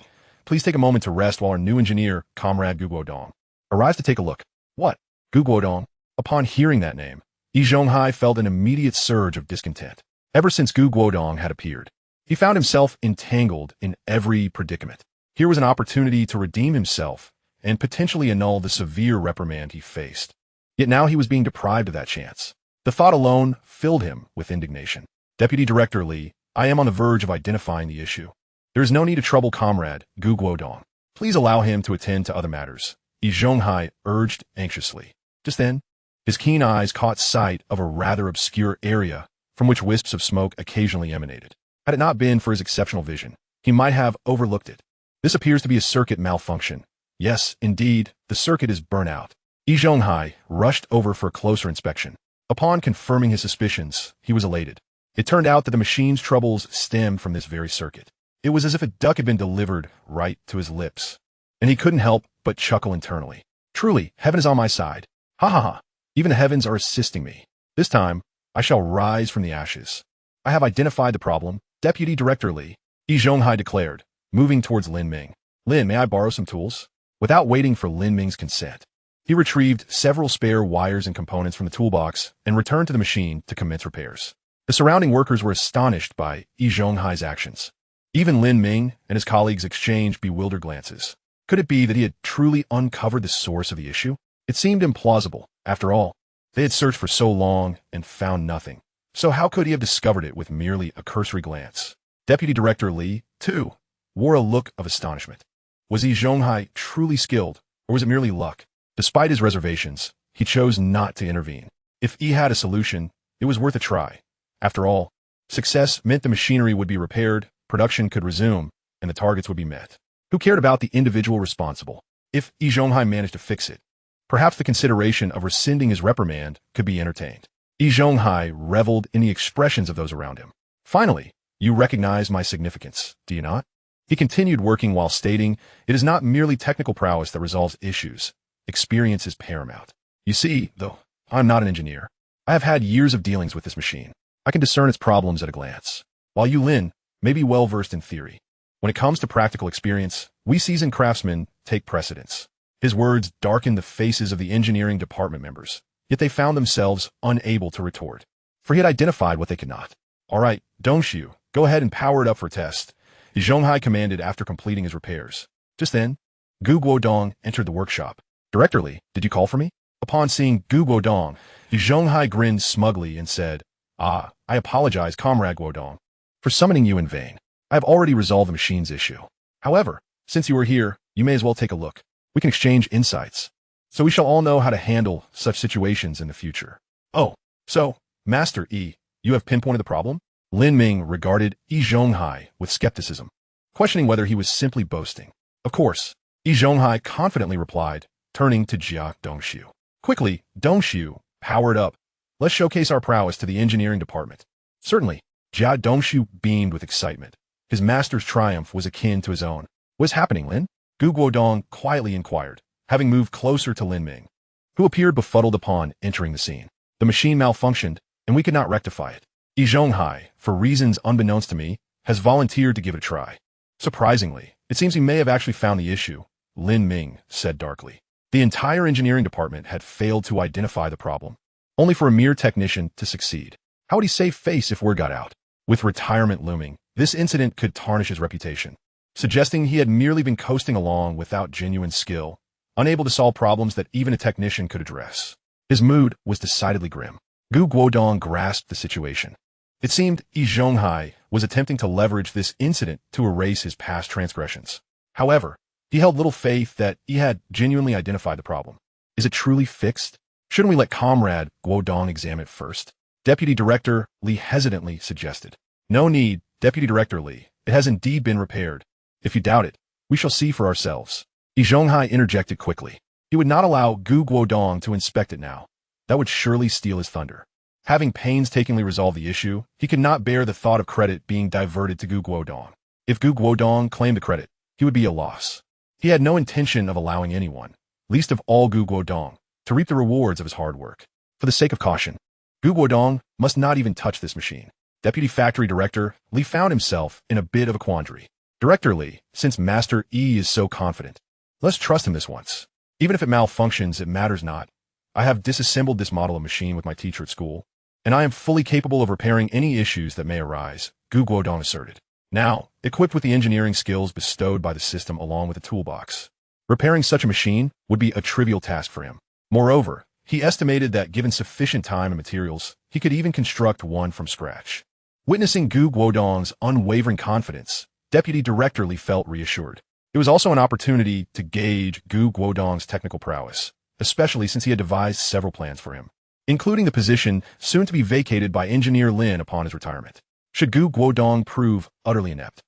please take a moment to rest while our new engineer, Comrade Guodong, arrives to take a look." "What? Guodong?" Upon hearing that name, Yi Zhonghai felt an immediate surge of discontent. Ever since Guodong had appeared, he found himself entangled in every predicament. Here was an opportunity to redeem himself and potentially annul the severe reprimand he faced. Yet now he was being deprived of that chance. The thought alone filled him with indignation. "Deputy Director Li, I am on the verge of identifying the issue. There is no need to trouble Comrade Guodong. Please allow him to attend to other matters," Yi Zhonghai urged anxiously. Just then, his keen eyes caught sight of a rather obscure area from which wisps of smoke occasionally emanated. Had it not been for his exceptional vision, he might have overlooked it. "This appears to be a circuit malfunction. Yes, indeed, the circuit is burnt out." Yi Zhonghai rushed over for a closer inspection. Upon confirming his suspicions, he was elated. It turned out that the machine's troubles stemmed from this very circuit. It was as if a duck had been delivered right to his lips, and he couldn't help but chuckle internally. Truly, heaven is on my side. Ha ha ha. Even the heavens are assisting me. This time, I shall rise from the ashes. I have identified the problem, Deputy Director Li, Yi Zhonghai declared, moving towards Lin Ming. Lin, may I borrow some tools? Without waiting for Lin Ming's consent, he retrieved several spare wires and components from the toolbox and returned to the machine to commence repairs. The surrounding workers were astonished by Yi Zhonghai's actions. Even Lin Ming and his colleagues exchanged bewildered glances. Could it be that he had truly uncovered the source of the issue? It seemed implausible. After all, they had searched for so long and found nothing. So how could he have discovered it with merely a cursory glance? Deputy Director Li, too, wore a look of astonishment. Was Yi Zhonghai truly skilled, or was it merely luck? Despite his reservations, he chose not to intervene. If he had a solution, it was worth a try. After all, success meant the machinery would be repaired, production could resume, and the targets would be met. Who cared about the individual responsible? If Yi Zhonghai managed to fix it, perhaps the consideration of rescinding his reprimand could be entertained. Yi Zhonghai reveled in the expressions of those around him. Finally, you recognize my significance, do you not? He continued working while stating, it is not merely technical prowess that resolves issues. Experience is paramount. You see, though, I'm not an engineer. I have had years of dealings with this machine. I can discern its problems at a glance. While you, Lin, may be well-versed in theory, when it comes to practical experience, we seasoned craftsmen take precedence. His words darkened the faces of the engineering department members, yet they found themselves unable to retort, for he had identified what they could not. All right, Dongxiu, go ahead and power it up for a test, Yi Zhonghai commanded after completing his repairs. Just then, Guodong entered the workshop. Director Li, did you call for me? Upon seeing Guodong, Yi Zhonghai grinned smugly and said, I apologize, Comrade Guodong, for summoning you in vain. I have already resolved the machine's issue. However, since you are here, you may as well take a look. We can exchange insights, so we shall all know how to handle such situations in the future. Oh, so, Master Yi, you have pinpointed the problem? Lin Ming regarded Yi Zhonghai with skepticism, questioning whether he was simply boasting. Of course, Yi Zhonghai confidently replied, turning to Jia Dongxiu. Quickly, Dongxiu, powered up. Let's showcase our prowess to the engineering department. Certainly, Jia Dongxiu beamed with excitement. His master's triumph was akin to his own. What's happening, Lin? Guodong quietly inquired, having moved closer to Lin Ming, who appeared befuddled upon entering the scene. The machine malfunctioned, and we could not rectify it. Yi Zhonghai, for reasons unbeknownst to me, has volunteered to give it a try. Surprisingly, it seems he may have actually found the issue, Lin Ming said darkly. The entire engineering department had failed to identify the problem, only for a mere technician to succeed. How would he save face if word got out? With retirement looming, this incident could tarnish his reputation, suggesting he had merely been coasting along without genuine skill, unable to solve problems that even a technician could address. His mood was decidedly grim. Guodong grasped the situation. It seemed Yi Zhonghai was attempting to leverage this incident to erase his past transgressions. However, he held little faith that he had genuinely identified the problem. Is it truly fixed? Shouldn't we let Comrade Guodong examine it first? Deputy Director Li hesitantly suggested. No need, Deputy Director Li. It has indeed been repaired. If you doubt it, we shall see for ourselves. Yi Zhonghai interjected quickly. He would not allow Guodong to inspect it now. That would surely steal his thunder. Having painstakingly resolved the issue, he could not bear the thought of credit being diverted to Guodong. If Guodong claimed the credit, he would be a loss. He had no intention of allowing anyone, least of all Guodong, to reap the rewards of his hard work. For the sake of caution, Guodong must not even touch this machine. Deputy Factory Director Li found himself in a bit of a quandary. Director Li, since Master Yi is so confident, let's trust him this once. Even if it malfunctions, it matters not. I have disassembled this model of machine with my teacher at school, and I am fully capable of repairing any issues that may arise, Guodong asserted. Now, equipped with the engineering skills bestowed by the system along with a toolbox, repairing such a machine would be a trivial task for him. Moreover, he estimated that given sufficient time and materials, he could even construct one from scratch. Witnessing Guodong's unwavering confidence, Deputy Director Li felt reassured. It was also an opportunity to gauge Guodong's technical prowess, especially since he had devised several plans for him, including the position soon to be vacated by Engineer Lin upon his retirement. Should Guodong prove utterly inept,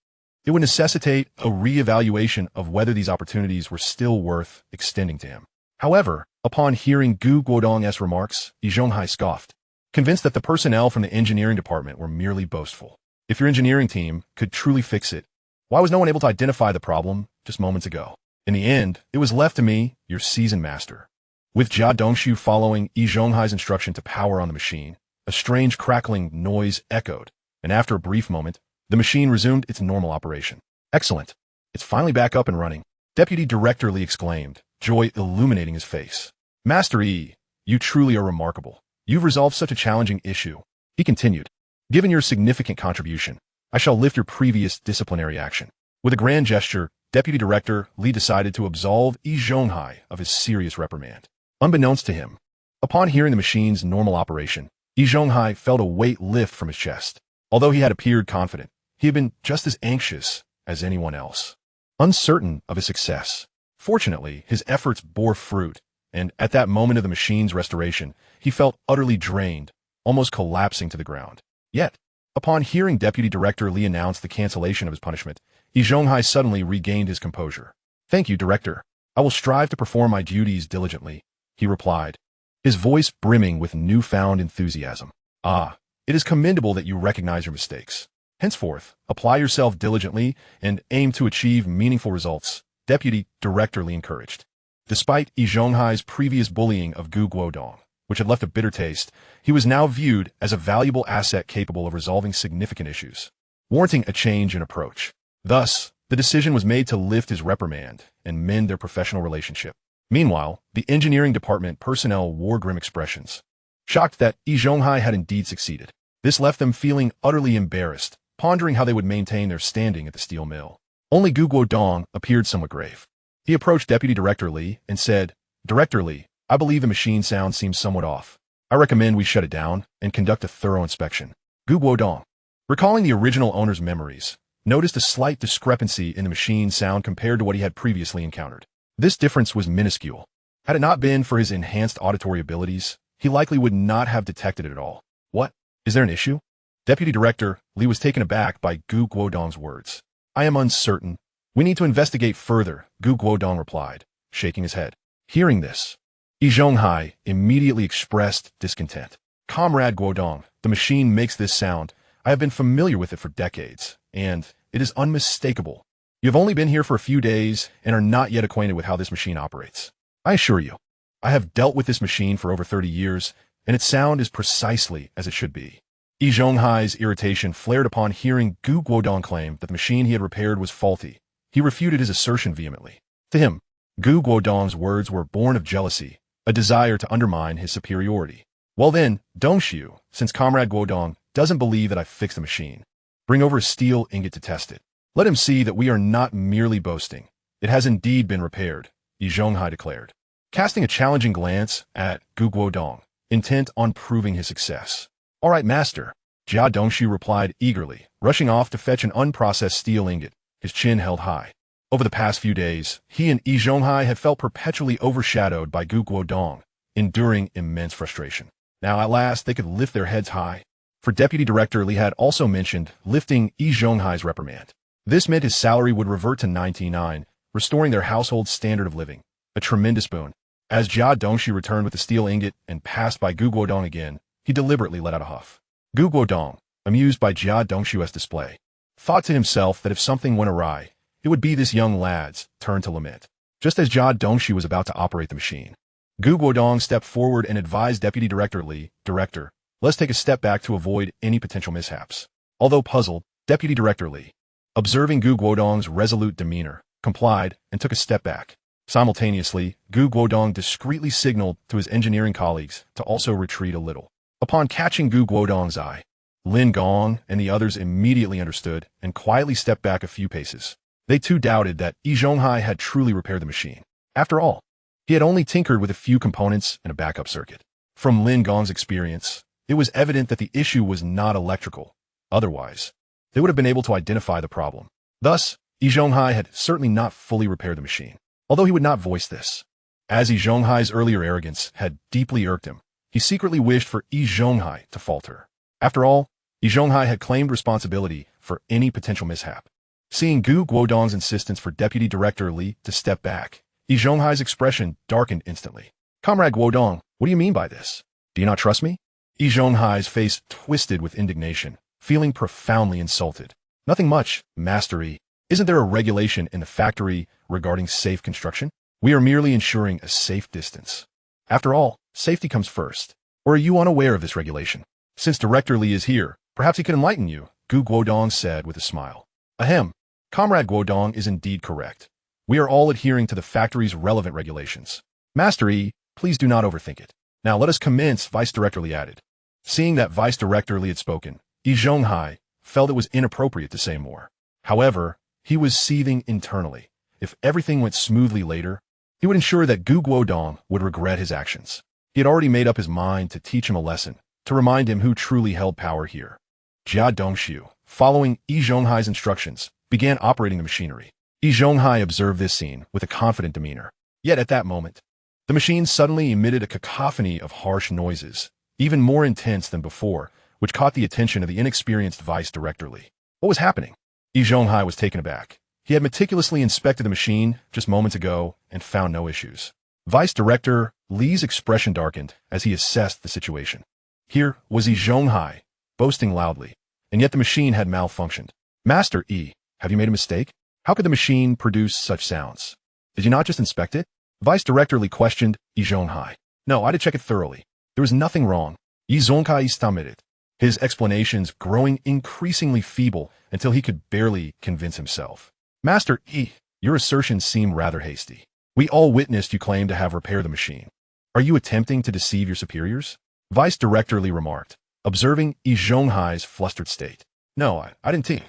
it would necessitate a re-evaluation of whether these opportunities were still worth extending to him. However, upon hearing Guodong's remarks, Yi Zhonghai scoffed, convinced that the personnel from the engineering department were merely boastful. If your engineering team could truly fix it, why was no one able to identify the problem just moments ago? In the end, it was left to me, your seasoned master. With Jia Dongxiu following Yi Zhonghai's instruction to power on the machine, a strange crackling noise echoed, and after a brief moment, the machine resumed its normal operation. Excellent. It's finally back up and running. Deputy Director Li exclaimed, joy illuminating his face. Master Yi, you truly are remarkable. You've resolved such a challenging issue. He continued. Given your significant contribution, I shall lift your previous disciplinary action. With a grand gesture, Deputy Director Li decided to absolve Yi Zhonghai of his serious reprimand. Unbeknownst to him, upon hearing the machine's normal operation, Yi Zhonghai felt a weight lift from his chest. Although he had appeared confident, he had been just as anxious as anyone else, uncertain of his success. Fortunately, his efforts bore fruit, and at that moment of the machine's restoration, he felt utterly drained, almost collapsing to the ground. Yet, upon hearing Deputy Director Li announce the cancellation of his punishment, Yi Zhonghai suddenly regained his composure. "Thank you, Director. I will strive to perform my duties diligently," he replied, his voice brimming with newfound enthusiasm. "Ah, it is commendable that you recognize your mistakes. Henceforth, apply yourself diligently and aim to achieve meaningful results," Deputy Director Li encouraged. Despite Yi Zhonghai's previous bullying of Guodong, which had left a bitter taste, he was now viewed as a valuable asset capable of resolving significant issues, warranting a change in approach. Thus, the decision was made to lift his reprimand and mend their professional relationship. Meanwhile, the engineering department personnel wore grim expressions, shocked that Yi Zhonghai had indeed succeeded. This left them feeling utterly embarrassed, pondering how they would maintain their standing at the steel mill. Only Guodong appeared somewhat grave. He approached Deputy Director Li and said, "Director Li, I believe the machine sound seems somewhat off. I recommend we shut it down and conduct a thorough inspection." Guodong, recalling the original owner's memories, noticed a slight discrepancy in the machine's sound compared to what he had previously encountered. This difference was minuscule. Had it not been for his enhanced auditory abilities, he likely would not have detected it at all. "What? Is there an issue?" Deputy Director Li was taken aback by Guodong's words. "I am uncertain. We need to investigate further," Guodong replied, shaking his head. Hearing this, Yi Zhonghai immediately expressed discontent. "Comrade Guodong, the machine makes this sound. I have been familiar with it for decades, and it is unmistakable. You have only been here for a few days and are not yet acquainted with how this machine operates. I assure you, I have dealt with this machine for over 30 years, and its sound is precisely as it should be." Yi Zhonghai's irritation flared upon hearing Guodong claim that the machine he had repaired was faulty. He refuted his assertion vehemently. To him, Guodong's words were born of jealousy, a desire to undermine his superiority. "Well then, Dongshu, since Comrade Guodong doesn't believe that I fixed the machine, bring over a steel ingot to test it. Let him see that we are not merely boasting. It has indeed been repaired," Yi Zhonghai declared, casting a challenging glance at Guodong, intent on proving his success. "All right, master," Dongshu replied eagerly, rushing off to fetch an unprocessed steel ingot, his chin held high. Over the past few days, he and Yi Zhonghai had felt perpetually overshadowed by Guodong, enduring immense frustration. Now at last they could lift their heads high. For Deputy Director Li had also mentioned lifting Yi Zhonghai's reprimand. This meant his salary would revert to 99, restoring their household standard of living. A tremendous boon. As Dongshu returned with the steel ingot and passed by Guodong again, he deliberately let out a huff. Guodong, amused by Dongshu's display, thought to himself that if something went awry, it would be this young lad's turn to lament. Just as Dongshu was about to operate the machine, Guodong stepped forward and advised Deputy Director Li, "Director, let's take a step back to avoid any potential mishaps." Although puzzled, Deputy Director Li, observing Guodong's resolute demeanor, complied and took a step back. Simultaneously, Guodong discreetly signaled to his engineering colleagues to also retreat a little. Upon catching Guodong's eye, Lin Gong and the others immediately understood and quietly stepped back a few paces. They too doubted that Yi Zhonghai had truly repaired the machine. After all, he had only tinkered with a few components and a backup circuit. From Lin Gong's experience, it was evident that the issue was not electrical. Otherwise, they would have been able to identify the problem. Thus, Yi Zhonghai had certainly not fully repaired the machine, although he would not voice this. As Yi Zhonghai's earlier arrogance had deeply irked him, he secretly wished for Yi Zhonghai to falter. After all, Yi Zhonghai had claimed responsibility for any potential mishap. Seeing Guodong's insistence for Deputy Director Li to step back, Yi Zhonghai's expression darkened instantly. "Comrade Guodong, what do you mean by this? Do you not trust me?" Yi Zhonghai's face twisted with indignation, feeling profoundly insulted. "Nothing much, Master Yi. Isn't there a regulation in the factory regarding safe construction? We are merely ensuring a safe distance. After all, safety comes first. Or are you unaware of this regulation? Since Director Li is here, perhaps he can enlighten you," Guodong said with a smile. "Ahem. Comrade Guodong is indeed correct. We are all adhering to the factory's relevant regulations. Master Yi, please do not overthink it. Now let us commence," Vice Director Li added. Seeing that Vice Director Li had spoken, Yi Zhonghai felt it was inappropriate to say more. However, he was seething internally. if everything went smoothly later, he would ensure that Guodong would regret his actions. He had already made up his mind to teach him a lesson, to remind him who truly held power here. Jia Dongxiu, following Yi Zhonghai's instructions, began operating the machinery. Yi Zhonghai observed this scene with a confident demeanor. Yet at that moment, the machine suddenly emitted a cacophony of harsh noises, even more intense than before, which caught the attention of the inexperienced vice director Li. What was happening? Yi Zhonghai was taken aback. He had meticulously inspected the machine just moments ago and found no issues. Vice Director Li's expression darkened as he assessed the situation. Here was Yi Zhonghai, boasting loudly, and yet the machine had malfunctioned. Master Yi, have you made a mistake? How could the machine produce such sounds? Did you not just inspect it? Vice Director Li questioned Yi Zhonghai. No, I did check it thoroughly. There was nothing wrong. Yi Zhonghai stammered, his explanations growing increasingly feeble until he could barely convince himself. Master Yi, your assertions seem rather hasty. We all witnessed you claim to have repaired the machine. Are you attempting to deceive your superiors? Vice Director Li remarked, observing Yi Zhonghai's flustered state. No, I didn't think.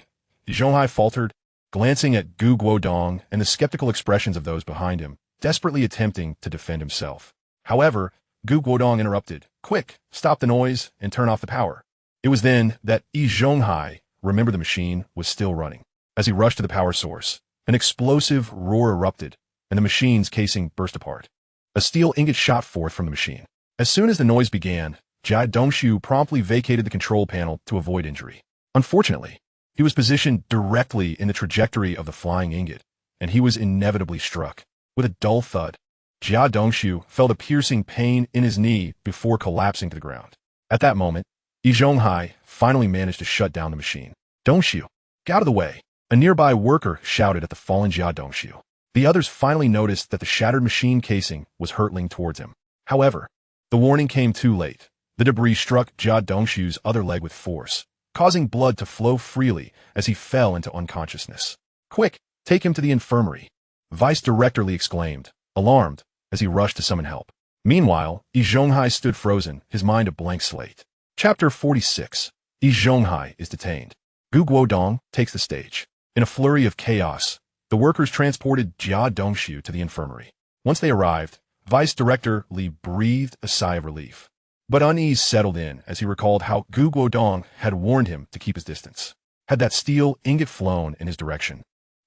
Yi Zhonghai faltered, glancing at Guodong and the skeptical expressions of those behind him, desperately attempting to defend himself. However, Guodong interrupted. Quick, stop the noise and turn off the power. It was then that Yi Zhonghai remembered the machine was still running. As he rushed to the power source, an explosive roar erupted, and the machine's casing burst apart. A steel ingot shot forth from the machine. As soon as the noise began, Jia Dongxiu promptly vacated the control panel to avoid injury. Unfortunately, he was positioned directly in the trajectory of the flying ingot, and he was inevitably struck. With a dull thud, Jia Dongxiu felt a piercing pain in his knee before collapsing to the ground. At that moment, Yi Zhonghai finally managed to shut down the machine. Dongxiu, get out of the way. A nearby worker shouted at the fallen Jia Dongxiu. The others finally noticed that the shattered machine casing was hurtling towards him. However, the warning came too late. The debris struck Jia Dongxiu's other leg with force, causing blood to flow freely as he fell into unconsciousness. Quick, take him to the infirmary, Vice Director Li exclaimed, alarmed, as he rushed to summon help. Meanwhile, Yi Zhonghai stood frozen, his mind a blank slate. Chapter 46. Yi Zhonghai is detained. Guodong takes the stage. In a flurry of chaos, the workers transported Jia Dongxiu to the infirmary. Once they arrived, Vice Director Li breathed a sigh of relief. But unease settled in as he recalled how Guodong had warned him to keep his distance. Had that steel ingot flown in his direction,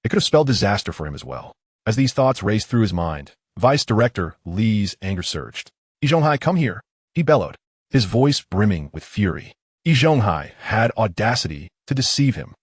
it could have spelled disaster for him as well. As these thoughts raced through his mind, Vice Director Li's anger surged. Yi Zhonghai, come here, he bellowed, his voice brimming with fury. Yi Zhonghai had audacity to deceive him.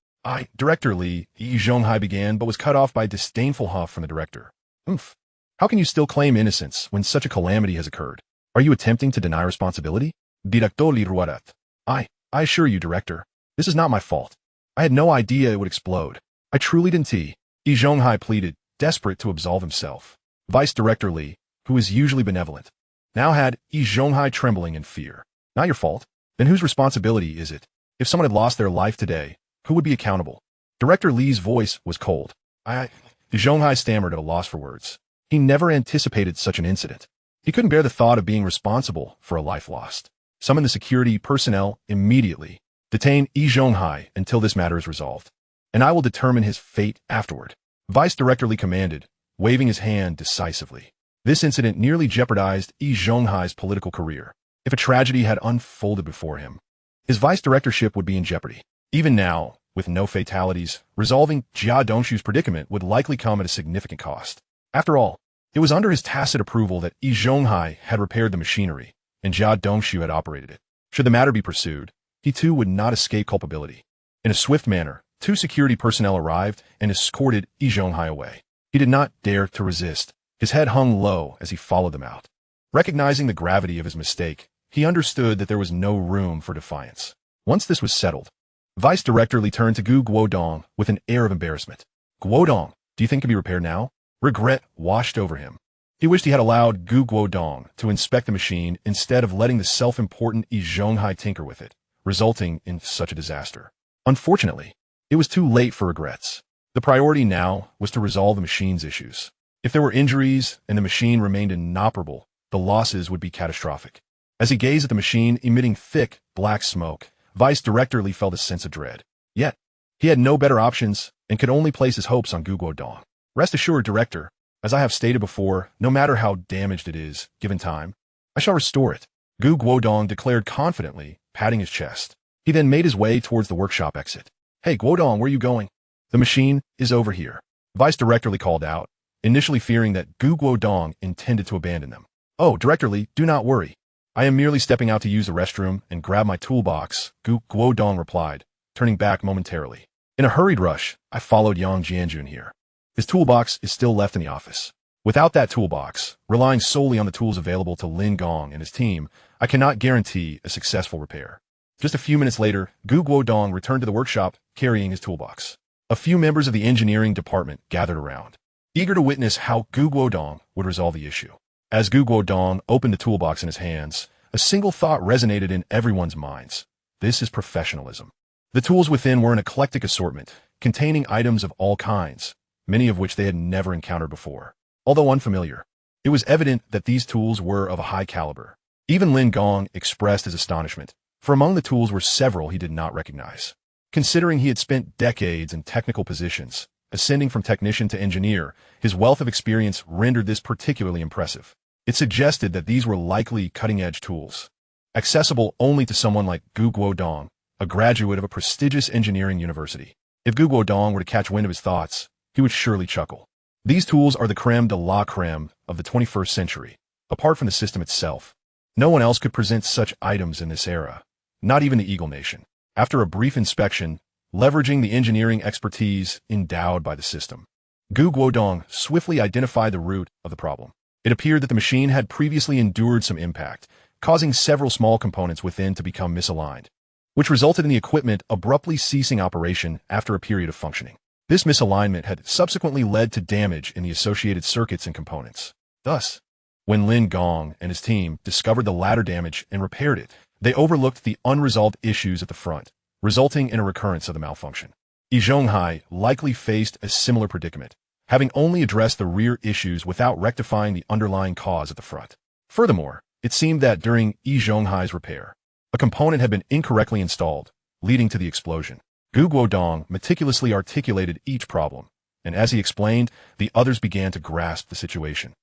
Director Li, Yi Zhonghai began, but was cut off by a disdainful huff from the director. How can you still claim innocence when such a calamity has occurred? Are you attempting to deny responsibility? Director Li ruarat. I assure you, Director, this is not my fault. I had no idea it would explode. I truly didn't. Yi Zhonghai pleaded, desperate to absolve himself. Vice Director Li, who is usually benevolent, now had Yi Zhonghai trembling in fear. Not your fault? Then whose responsibility is it? If someone had lost their life today, who would be accountable? Director Li's voice was cold. Yi Zhonghai stammered at a loss for words. He never anticipated such an incident. He couldn't bear the thought of being responsible for a life lost. Summon the security personnel immediately. Detain Yi Zhonghai until this matter is resolved, and I will determine his fate afterward. Vice Director Li commanded, waving his hand decisively. This incident nearly jeopardized Yi Zhonghai's political career. If a tragedy had unfolded before him, his vice directorship would be in jeopardy. Even now, with no fatalities, resolving Jia Dongxiu's predicament would likely come at a significant cost. After all, it was under his tacit approval that Yi Zhonghai had repaired the machinery, and Jia Dongxiu had operated it. Should the matter be pursued, he too would not escape culpability. In a swift manner, 2 security personnel arrived and escorted Yi Zhonghai away. He did not dare to resist. His head hung low as he followed them out. Recognizing the gravity of his mistake, he understood that there was no room for defiance. Once this was settled, Vice Director Li turned to Guodong with an air of embarrassment. Guodong, do you think it can be repaired now? Regret washed over him. He wished he had allowed Guodong to inspect the machine instead of letting the self-important Yi Zhonghai tinker with it, resulting in such a disaster. Unfortunately, it was too late for regrets. The priority now was to resolve the machine's issues. If there were injuries and the machine remained inoperable, the losses would be catastrophic. As he gazed at the machine emitting thick, black smoke, Vice Director Li felt a sense of dread. Yet, he had no better options and could only place his hopes on Guodong. Rest assured, Director, as I have stated before, no matter how damaged it is, given time, I shall restore it, Guodong declared confidently, patting his chest. He then made his way towards the workshop exit. Hey, Guodong, where are you going? The machine is over here, Vice Director Li called out, initially fearing that Guodong intended to abandon them. Oh, Director Li, do not worry. I am merely stepping out to use the restroom and grab my toolbox, Guodong replied, turning back momentarily. In a hurried rush, I followed Yang Jianjun here. His toolbox is still left in the office. Without that toolbox, relying solely on the tools available to Lin Gong and his team, I cannot guarantee a successful repair. Just a few minutes later, Guodong returned to the workshop carrying his toolbox. A few members of the engineering department gathered around, eager to witness how Guodong would resolve the issue. As Guodong opened the toolbox in his hands, a single thought resonated in everyone's minds. This is professionalism. The tools within were an eclectic assortment, containing items of all kinds, many of which they had never encountered before. Although unfamiliar, it was evident that these tools were of a high caliber. Even Lin Gong expressed his astonishment, for among the tools were several he did not recognize. Considering he had spent decades in technical positions, ascending from technician to engineer, his wealth of experience rendered this particularly impressive. It suggested that these were likely cutting-edge tools, accessible only to someone like Guodong, a graduate of a prestigious engineering university. If Guodong were to catch wind of his thoughts, he would surely chuckle. These tools are the creme de la creme of the 21st century. Apart from the system itself, no one else could present such items in this era, not even the Eagle Nation. After a brief inspection, leveraging the engineering expertise endowed by the system, Guodong swiftly identified the root of the problem. It appeared that the machine had previously endured some impact, causing several small components within to become misaligned, which resulted in the equipment abruptly ceasing operation after a period of functioning. This misalignment had subsequently led to damage in the associated circuits and components. Thus, when Lin Gong and his team discovered the latter damage and repaired it, they overlooked the unresolved issues at the front, resulting in a recurrence of the malfunction. Yi Zhonghai likely faced a similar predicament, having only addressed the rear issues without rectifying the underlying cause at the front. Furthermore, it seemed that during Yi Zhonghai's repair, a component had been incorrectly installed, leading to the explosion. Guodong meticulously articulated each problem, and as he explained, the others began to grasp the situation.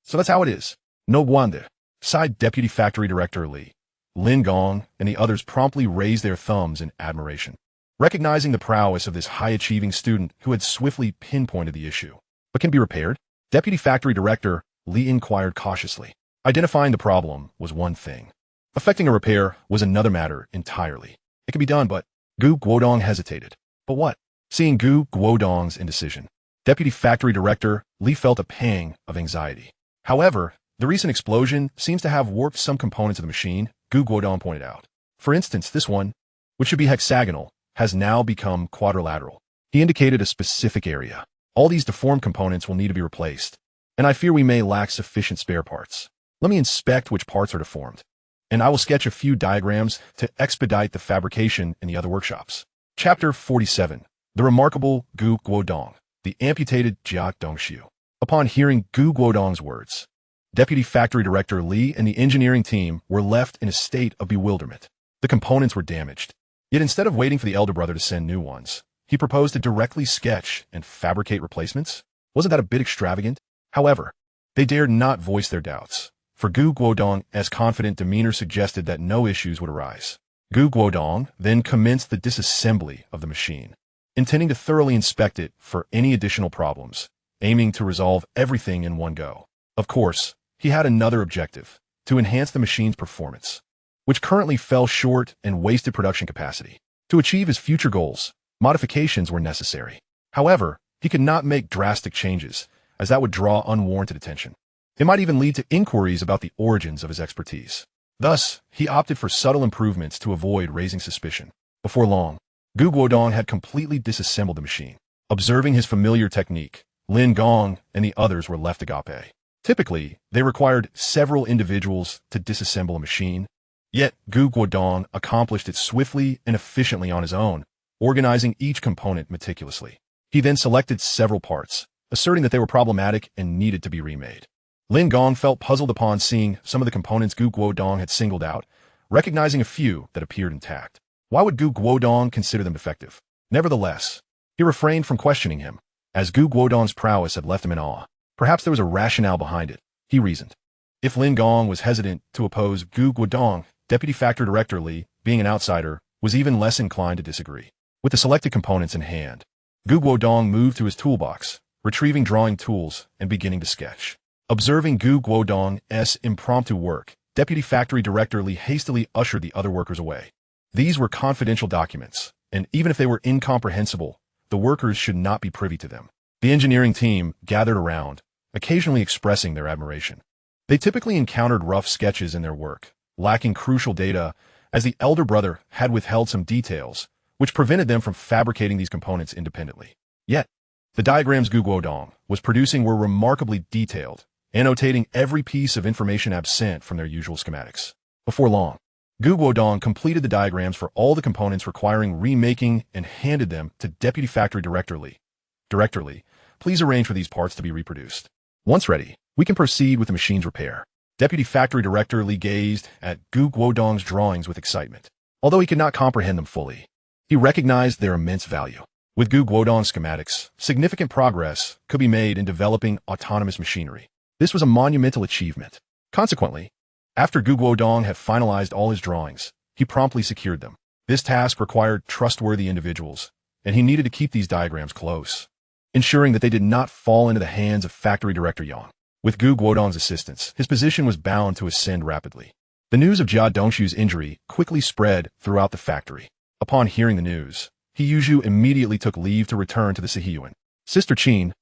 So that's how it is. No wonder, sighed Deputy Factory Director Li. Lin Gong and the others promptly raised their thumbs in admiration, recognizing the prowess of this high-achieving student who had swiftly pinpointed the issue. But can be repaired? Deputy Factory Director Li inquired cautiously. Identifying the problem was one thing. Effecting a repair was another matter entirely. It can be done, but Guodong hesitated. But what? Seeing Guodong's indecision, Deputy Factory Director Li felt a pang of anxiety. However, the recent explosion seems to have warped some components of the machine, Guodong pointed out. For instance, this one, which should be hexagonal, has now become quadrilateral. He indicated a specific area. All these deformed components will need to be replaced, and I fear we may lack sufficient spare parts. Let me inspect which parts are deformed, and I will sketch a few diagrams to expedite the fabrication in the other workshops. Chapter 47. The Remarkable Guodong, the Amputated Jia Dongxiu. Upon hearing Guodong's words, Deputy Factory Director Li and the engineering team were left in a state of bewilderment. The components were damaged. Yet instead of waiting for the elder brother to send new ones, he proposed to directly sketch and fabricate replacements. Wasn't that a bit extravagant? However, they dared not voice their doubts, for Guodong's confident demeanor suggested that no issues would arise. Guodong then commenced the disassembly of the machine, intending to thoroughly inspect it for any additional problems, aiming to resolve everything in one go. Of course, he had another objective, to enhance the machine's performance, which currently fell short and wasted production capacity. To achieve his future goals, modifications were necessary. However, he could not make drastic changes, as that would draw unwarranted attention. It might even lead to inquiries about the origins of his expertise. Thus, he opted for subtle improvements to avoid raising suspicion. Before long, Guodong had completely disassembled the machine. Observing his familiar technique, Lin Gong and the others were left agape. Typically, they required several individuals to disassemble a machine, yet Guodong accomplished it swiftly and efficiently on his own, organizing each component meticulously. He then selected several parts, asserting that they were problematic and needed to be remade. Lin Gong felt puzzled upon seeing some of the components Guodong had singled out, recognizing a few that appeared intact. Why would Guodong consider them defective? Nevertheless, he refrained from questioning him, as Guodong's prowess had left him in awe. Perhaps there was a rationale behind it, he reasoned. If Lin Gong was hesitant to oppose Guodong, Deputy Factory Director Li, being an outsider, was even less inclined to disagree. With the selected components in hand, Guodong moved to his toolbox, retrieving drawing tools and beginning to sketch. Observing Guodong's impromptu work, Deputy Factory Director Li hastily ushered the other workers away. These were confidential documents, and even if they were incomprehensible, the workers should not be privy to them. The engineering team gathered around, occasionally expressing their admiration. They typically encountered rough sketches in their work, lacking crucial data, as the elder brother had withheld some details, which prevented them from fabricating these components independently. Yet, the diagrams Guodong was producing were remarkably detailed, annotating every piece of information absent from their usual schematics. Before long, Guodong completed the diagrams for all the components requiring remaking and handed them to Deputy Factory Director Li. Director Li, please arrange for these parts to be reproduced. Once ready, we can proceed with the machine's repair. Deputy Factory Director Li gazed at Guodong's drawings with excitement. Although he could not comprehend them fully, he recognized their immense value. With Guodong's schematics, significant progress could be made in developing autonomous machinery. This was a monumental achievement. Consequently, after Guodong had finalized all his drawings, he promptly secured them. This task required trustworthy individuals, and he needed to keep these diagrams close, ensuring that they did not fall into the hands of Factory Director Yang. With Guodong's assistance, his position was bound to ascend rapidly. The news of Jia Dongshu's injury quickly spread throughout the factory. Upon hearing the news, He Yuzhu immediately took leave to return to the Sihiyuan. Sister Qin,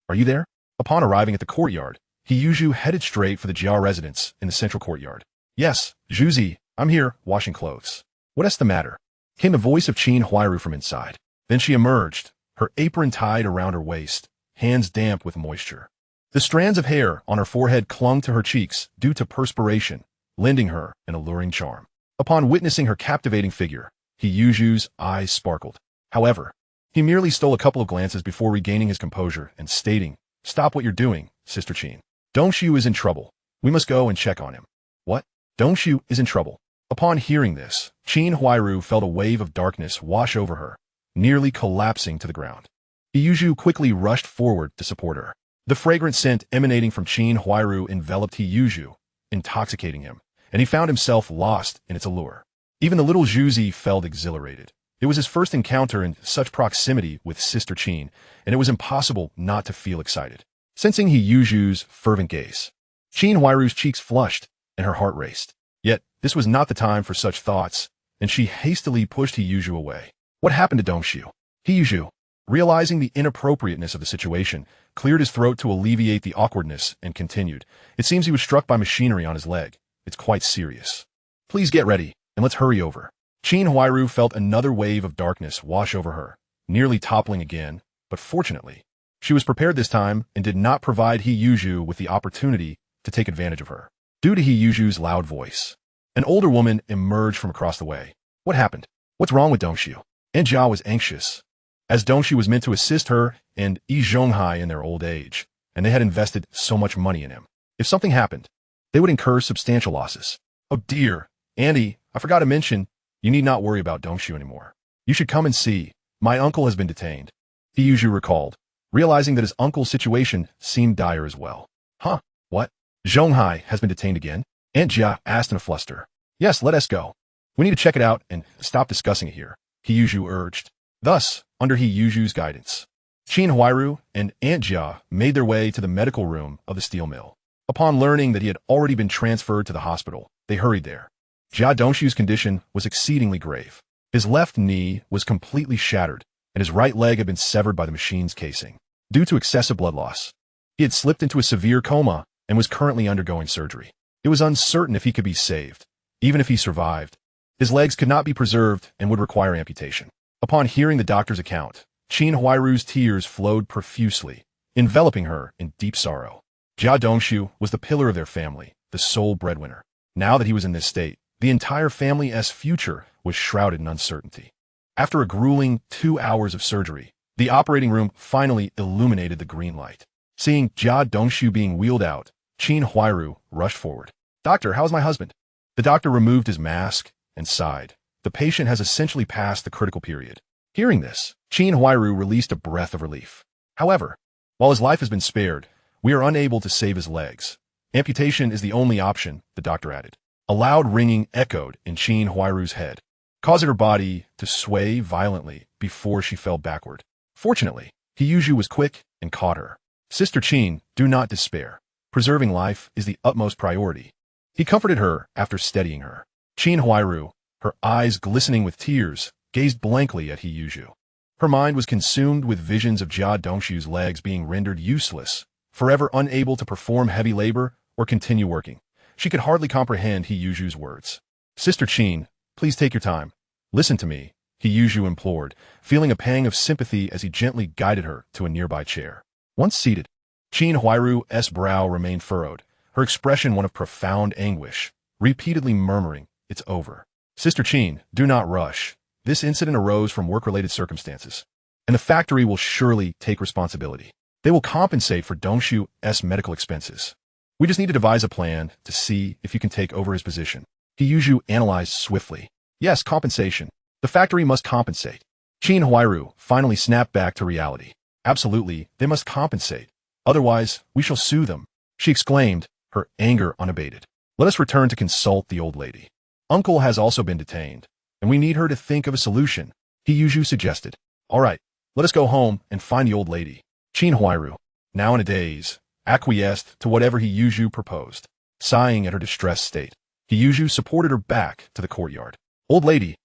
are you there? Upon arriving at the courtyard, He Yuzhu headed straight for the Jia residence in the central courtyard. Yes, Zhuzi, I'm here, washing clothes. What's the matter? Came the voice of Qin Huairu from inside. Then she emerged, her apron tied around her waist, hands damp with moisture. The strands of hair on her forehead clung to her cheeks due to perspiration, lending her an alluring charm. Upon witnessing her captivating figure, He Yuzhu's eyes sparkled. However, he merely stole a couple of glances before regaining his composure and stating, "Stop what you're doing, Sister Qin. Dongshu is in trouble. We must go and check on him." What? Dongshu is in trouble? Upon hearing this, Qin Huairu felt a wave of darkness wash over her, nearly collapsing to the ground. He Yuzhu quickly rushed forward to support her. The fragrant scent emanating from Qin Huairu enveloped He Yuzhu, intoxicating him, and he found himself lost in its allure. Even the little Zhuzi felt exhilarated. It was his first encounter in such proximity with Sister Qin, and it was impossible not to feel excited. Sensing He Yuzhu's fervent gaze, Qin Huairu's cheeks flushed, and her heart raced. Yet, this was not the time for such thoughts, and she hastily pushed He Yuzhu away. What happened to Dongshu? He Yuzhu, realizing the inappropriateness of the situation, cleared his throat to alleviate the awkwardness and continued. It seems he was struck by machinery on his leg. It's quite serious. Please get ready, and let's hurry over. Qin Huairu felt another wave of darkness wash over her, nearly toppling again, but fortunately, she was prepared this time and did not provide He Yuzhu with the opportunity to take advantage of her. Due to He Yuzhu's loud voice, an older woman emerged from across the way. What happened? What's wrong with Dongshu? And Jia was anxious, as Dongshu was meant to assist her and Yi Zhonghai in their old age, and they had invested so much money in him. If something happened, they would incur substantial losses. Oh dear, Andy, I forgot to mention, you need not worry about Dongshu anymore. You should come and see. My uncle has been detained. He Yuzhu recalled, realizing that his uncle's situation seemed dire as well. Huh? What? Zhonghai has been detained again? Aunt Jia asked in a fluster. Yes, let us go. We need to check it out and stop discussing it here, He Yuzhu urged. Thus, under He Yuzhu's guidance, Qin Huairu and Aunt Jia made their way to the medical room of the steel mill. Upon learning that he had already been transferred to the hospital, they hurried there. Jia Dongshu's condition was exceedingly grave. His left knee was completely shattered, and his right leg had been severed by the machine's casing. Due to excessive blood loss, he had slipped into a severe coma and was currently undergoing surgery. It was uncertain if he could be saved. Even if he survived, his legs could not be preserved and would require amputation. Upon hearing the doctor's account, Qin Huairu's tears flowed profusely, enveloping her in deep sorrow. Jia Dongshu was the pillar of their family, the sole breadwinner. Now that he was in this state, the entire family's future was shrouded in uncertainty. After a grueling 2 hours of surgery, the operating room finally illuminated the green light. Seeing Jia Dongshu being wheeled out, Qin Huairu rushed forward. "Doctor, how's my husband?" The doctor removed his mask and sighed. The patient has essentially passed the critical period. Hearing this, Qin Huairu released a breath of relief. However, while his life has been spared, we are unable to save his legs. Amputation is the only option, the doctor added. A loud ringing echoed in Qin Huairu's head, causing her body to sway violently before she fell backward. Fortunately, Hiyuju was quick and caught her. Sister Qin, do not despair. Preserving life is the utmost priority. He comforted her after steadying her. Qin Huairu, her eyes glistening with tears, gazed blankly at Hiyuju. Her mind was consumed with visions of Jia Dongshu's legs being rendered useless, forever unable to perform heavy labor or continue working. She could hardly comprehend Hiyuju's words. Sister Qin, please take your time. Listen to me, Hiyuju implored, feeling a pang of sympathy as he gently guided her to a nearby chair. Once seated, Qin Huairu's brow remained furrowed, her expression one of profound anguish, repeatedly murmuring, "It's over." Sister Qin, do not rush. This incident arose from work-related circumstances, and the factory will surely take responsibility. They will compensate for Dongshu's medical expenses. We just need to devise a plan to see if you can take over his position. Hiyuju analyzed swiftly. Yes, compensation. The factory must compensate. Qin Huairu finally snapped back to reality. Absolutely, they must compensate. Otherwise, we shall sue them, she exclaimed, her anger unabated. Let us return to consult the old lady. Uncle has also been detained, and we need her to think of a solution, Hiyuju suggested. All right, let us go home and find the old lady. Qin Huairu, now in a daze, acquiesced to whatever Hiyuju proposed. Sighing at her distressed state, Hiyuju supported her back to the courtyard. Old lady,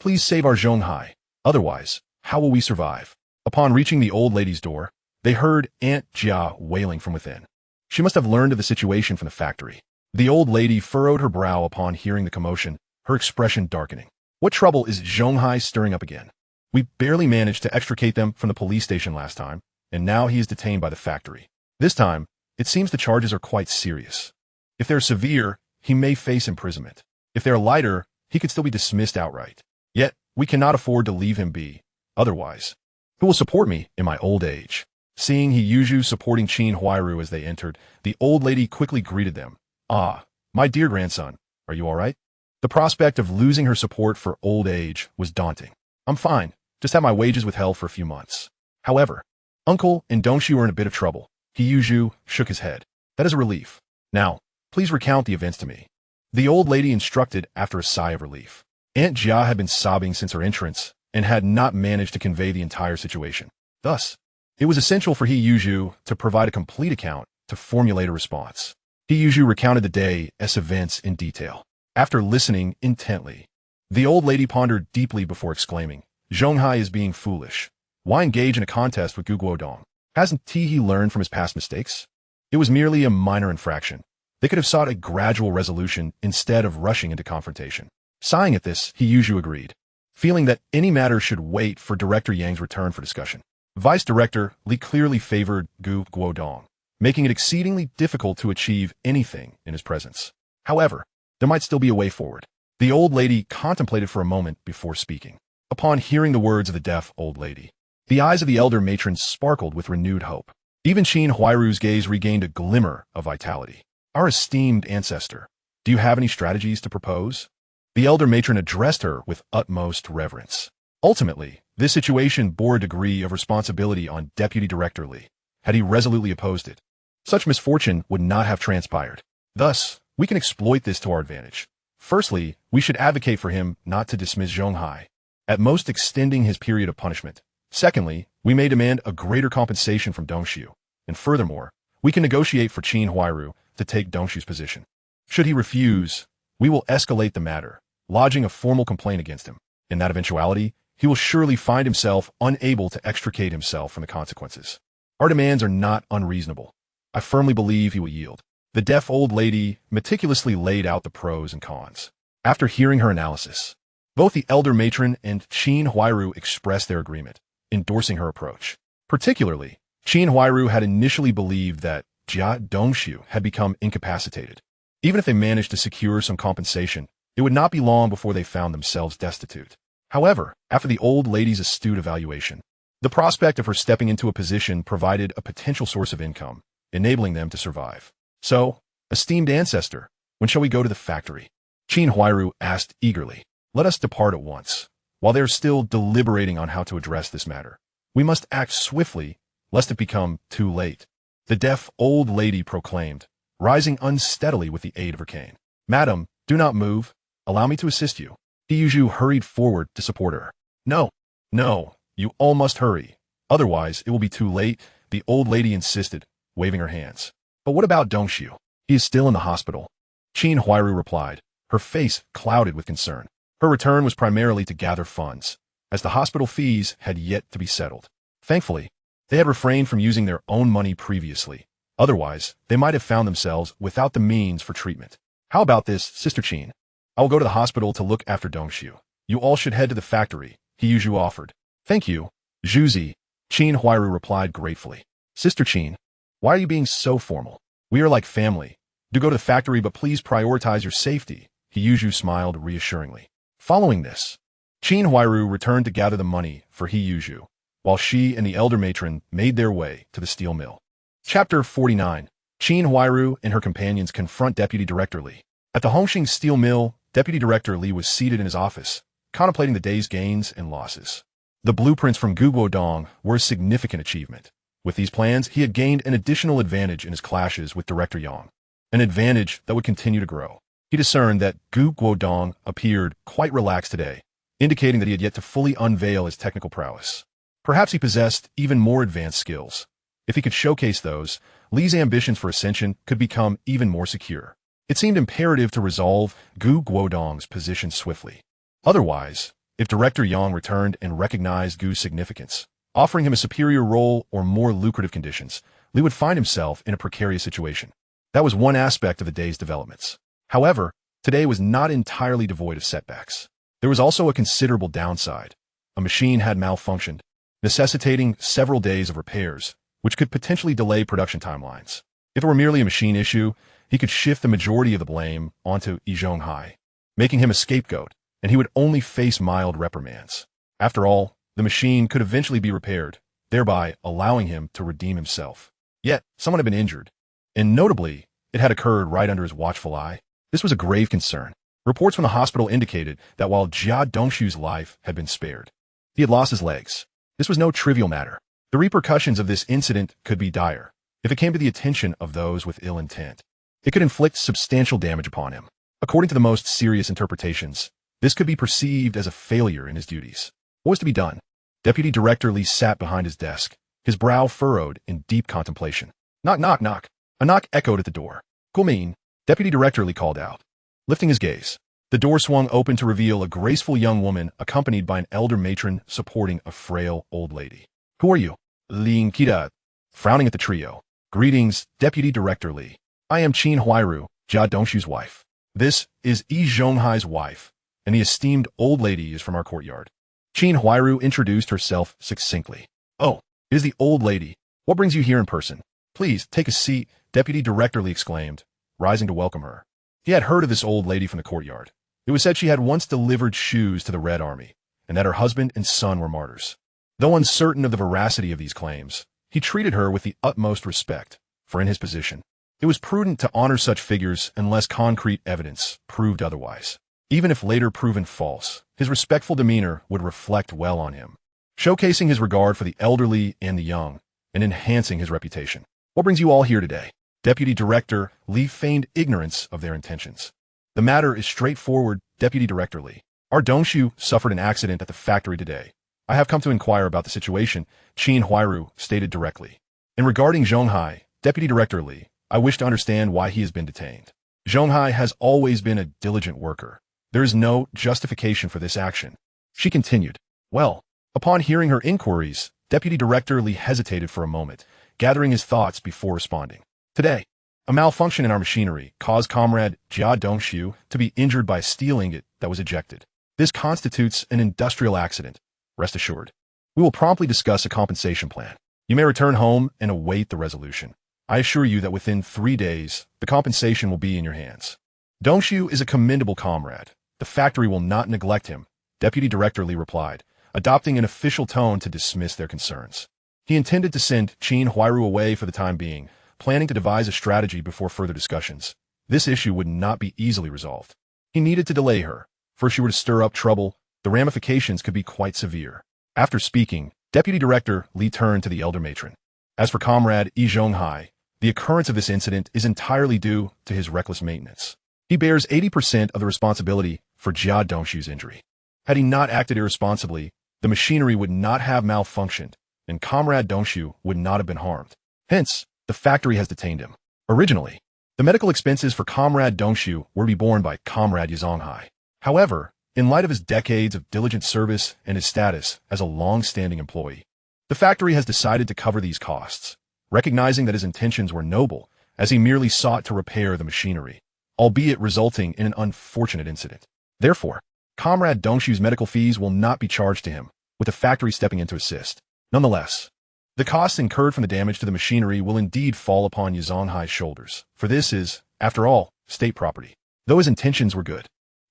please save our Zhonghai. Otherwise, how will we survive? Upon reaching the old lady's door, they heard Aunt Jia wailing from within. She must have learned of the situation from the factory. The old lady furrowed her brow upon hearing the commotion, her expression darkening. What trouble is Zhonghai stirring up again? We barely managed to extricate them from the police station last time, and now he is detained by the factory. This time, it seems the charges are quite serious. If they're severe, he may face imprisonment. If they're lighter, he could still be dismissed outright. Yet, we cannot afford to leave him be. Otherwise, who will support me in my old age? Seeing Hiyuju supporting Qin Huairu as they entered, the old lady quickly greeted them. Ah, my dear grandson, are you all right? The prospect of losing her support for old age was daunting. I'm fine, just have my wages withheld for a few months. However, Uncle and Dongshu are in a bit of trouble. Hiyuju shook his head. That is a relief. Now, please recount the events to me. The old lady instructed after a sigh of relief. Aunt Jia had been sobbing since her entrance and had not managed to convey the entire situation. Thus, it was essential for Hiyuju to provide a complete account to formulate a response. Hiyuju recounted the day's events in detail. After listening intently, the old lady pondered deeply before exclaiming, Zhonghai is being foolish. Why engage in a contest with Guodong? Hasn't he learned from his past mistakes? It was merely a minor infraction. They could have sought a gradual resolution instead of rushing into confrontation. Sighing at this, Hiyuju agreed, feeling that any matter should wait for Director Yang's return for discussion. Vice Director Li clearly favored Guodong, making it exceedingly difficult to achieve anything in his presence. However, there might still be a way forward. The old lady contemplated for a moment before speaking. Upon hearing the words of the deaf old lady, the eyes of the elder matron sparkled with renewed hope. Even Qin Huairu's gaze regained a glimmer of vitality. Our esteemed ancestor, do you have any strategies to propose? The elder matron addressed her with utmost reverence. Ultimately, this situation bore a degree of responsibility on Deputy Director Li, had he resolutely opposed it. Such misfortune would not have transpired. Thus, we can exploit this to our advantage. Firstly, we should advocate for him not to dismiss Zhonghai, at most extending his period of punishment. Secondly, we may demand a greater compensation from Dongshu. And furthermore, we can negotiate for Qin Huairu to take Dongshu's position. Should he refuse, we will escalate the matter, lodging a formal complaint against him. In that eventuality, he will surely find himself unable to extricate himself from the consequences. Our demands are not unreasonable. I firmly believe he will yield. The deaf old lady meticulously laid out the pros and cons. After hearing her analysis, both the elder matron and Qin Huairu expressed their agreement, endorsing her approach. Particularly, Qin Huairu had initially believed that Jia Dongshu had become incapacitated. Even if they managed to secure some compensation, it would not be long before they found themselves destitute. However, after the old lady's astute evaluation, the prospect of her stepping into a position provided a potential source of income, enabling them to survive. So, esteemed ancestor, when shall we go to the factory? Qin Huairu asked eagerly. Let us depart at once. While they are still deliberating on how to address this matter, we must act swiftly, lest it become too late. The deaf old lady proclaimed, rising unsteadily with the aid of her cane. Madam, do not move. Allow me to assist you. Hiyuju hurried forward to support her. No, no, you all must hurry. Otherwise, it will be too late, the old lady insisted, waving her hands. But what about Dongshu? He is still in the hospital. Qin Huairu replied, her face clouded with concern. Her return was primarily to gather funds, as the hospital fees had yet to be settled. Thankfully, they had refrained from using their own money previously. Otherwise, they might have found themselves without the means for treatment. How about this, Sister Qin? I will go to the hospital to look after Dongshu. You all should head to the factory, Hiyuju offered. Thank you, Zhuzi, Qin Huairu replied gratefully. Sister Qin, why are you being so formal? We are like family. Do go to the factory, but please prioritize your safety, Hiyuju smiled reassuringly. Following this, Qin Huairu returned to gather the money for Hiyuju, while she and the elder matron made their way to the steel mill. Chapter 49. Qin Huairu and her companions confront Deputy Director Li. At the Hongqing Steel Mill, Deputy Director Li was seated in his office, contemplating the day's gains and losses. The blueprints from Guodong were a significant achievement. With these plans, he had gained an additional advantage in his clashes with Director Yang, an advantage that would continue to grow. He discerned that Guodong appeared quite relaxed today, indicating that he had yet to fully unveil his technical prowess. Perhaps he possessed even more advanced skills. If he could showcase those, Li's ambitions for ascension could become even more secure. It seemed imperative to resolve Guodong's position swiftly. Otherwise, if Director Yang returned and recognized Gu's significance, offering him a superior role or more lucrative conditions, Li would find himself in a precarious situation. That was one aspect of the day's developments. However, today was not entirely devoid of setbacks. There was also a considerable downside. A machine had malfunctioned, necessitating several days of repairs, which could potentially delay production timelines. If it were merely a machine issue, he could shift the majority of the blame onto Yi Zhonghai, making him a scapegoat, and he would only face mild reprimands. After all, the machine could eventually be repaired, thereby allowing him to redeem himself. Yet, someone had been injured, and notably, it had occurred right under his watchful eye. This was a grave concern. Reports from the hospital indicated that while Jia Dongshu's life had been spared, he had lost his legs. This was no trivial matter. The repercussions of this incident could be dire. If it came to the attention of those with ill intent, it could inflict substantial damage upon him. According to the most serious interpretations, this could be perceived as a failure in his duties. What was to be done? Deputy Director Li sat behind his desk, his brow furrowed in deep contemplation. Knock, knock, knock. A knock echoed at the door. Gumin, Deputy Director Li called out. Lifting his gaze, the door swung open to reveal a graceful young woman accompanied by an elder matron supporting a frail old lady. Who are you? Lin Kita, frowning at the trio. Greetings, Deputy Director Li. I am Qin Huairu, Jia Dongshu's wife. This is Yi Zhonghai's wife, and the esteemed old lady is from our courtyard. Qin Huairu introduced herself succinctly. Oh, it is the old lady. What brings you here in person? Please, take a seat, Deputy Director Li exclaimed, rising to welcome her. He had heard of this old lady from the courtyard. It was said she had once delivered shoes to the Red Army, and that her husband and son were martyrs. Though uncertain of the veracity of these claims, he treated her with the utmost respect, for in his position, it was prudent to honor such figures unless concrete evidence proved otherwise. Even if later proven false, his respectful demeanor would reflect well on him, showcasing his regard for the elderly and the young, and enhancing his reputation. What brings you all here today? Deputy Director Li feigned ignorance of their intentions. The matter is straightforward, Deputy Director Li. Our Dongshu suffered an accident at the factory today. I have come to inquire about the situation, Qin Huairu stated directly. And regarding Zhonghai, Deputy Director Li, I wish to understand why he has been detained. Zhonghai has always been a diligent worker. There is no justification for this action. She continued. Well, upon hearing her inquiries, Deputy Director Li hesitated for a moment, gathering his thoughts before responding. Today, a malfunction in our machinery caused Comrade Jia Dongshu to be injured by a steel ingot that was ejected. This constitutes an industrial accident. Rest assured. We will promptly discuss a compensation plan. You may return home and await the resolution. I assure you that within 3 days, the compensation will be in your hands. Dongshu is a commendable comrade. The factory will not neglect him, Deputy Director Li replied, adopting an official tone to dismiss their concerns. He intended to send Qin Huairu away for the time being, planning to devise a strategy before further discussions. This issue would not be easily resolved. He needed to delay her, for if she were to stir up trouble, the ramifications could be quite severe. After speaking, Deputy Director Li turned to the elder matron. As for Comrade Yi Zhonghai, the occurrence of this incident is entirely due to his reckless maintenance. He bears 80% of the responsibility for Jia Dongshu's injury. Had he not acted irresponsibly, the machinery would not have malfunctioned, and Comrade Dongshu would not have been harmed. Hence, the factory has detained him. Originally, the medical expenses for Comrade Dongshu were to be borne by Comrade Yi Zhonghai. However, in light of his decades of diligent service and his status as a long-standing employee, the factory has decided to cover these costs, recognizing that his intentions were noble as he merely sought to repair the machinery, albeit resulting in an unfortunate incident. Therefore, Comrade Dongshu's medical fees will not be charged to him, with the factory stepping in to assist. Nonetheless, the costs incurred from the damage to the machinery will indeed fall upon Yi Zhonghai's shoulders, for this is, after all, state property. Though his intentions were good,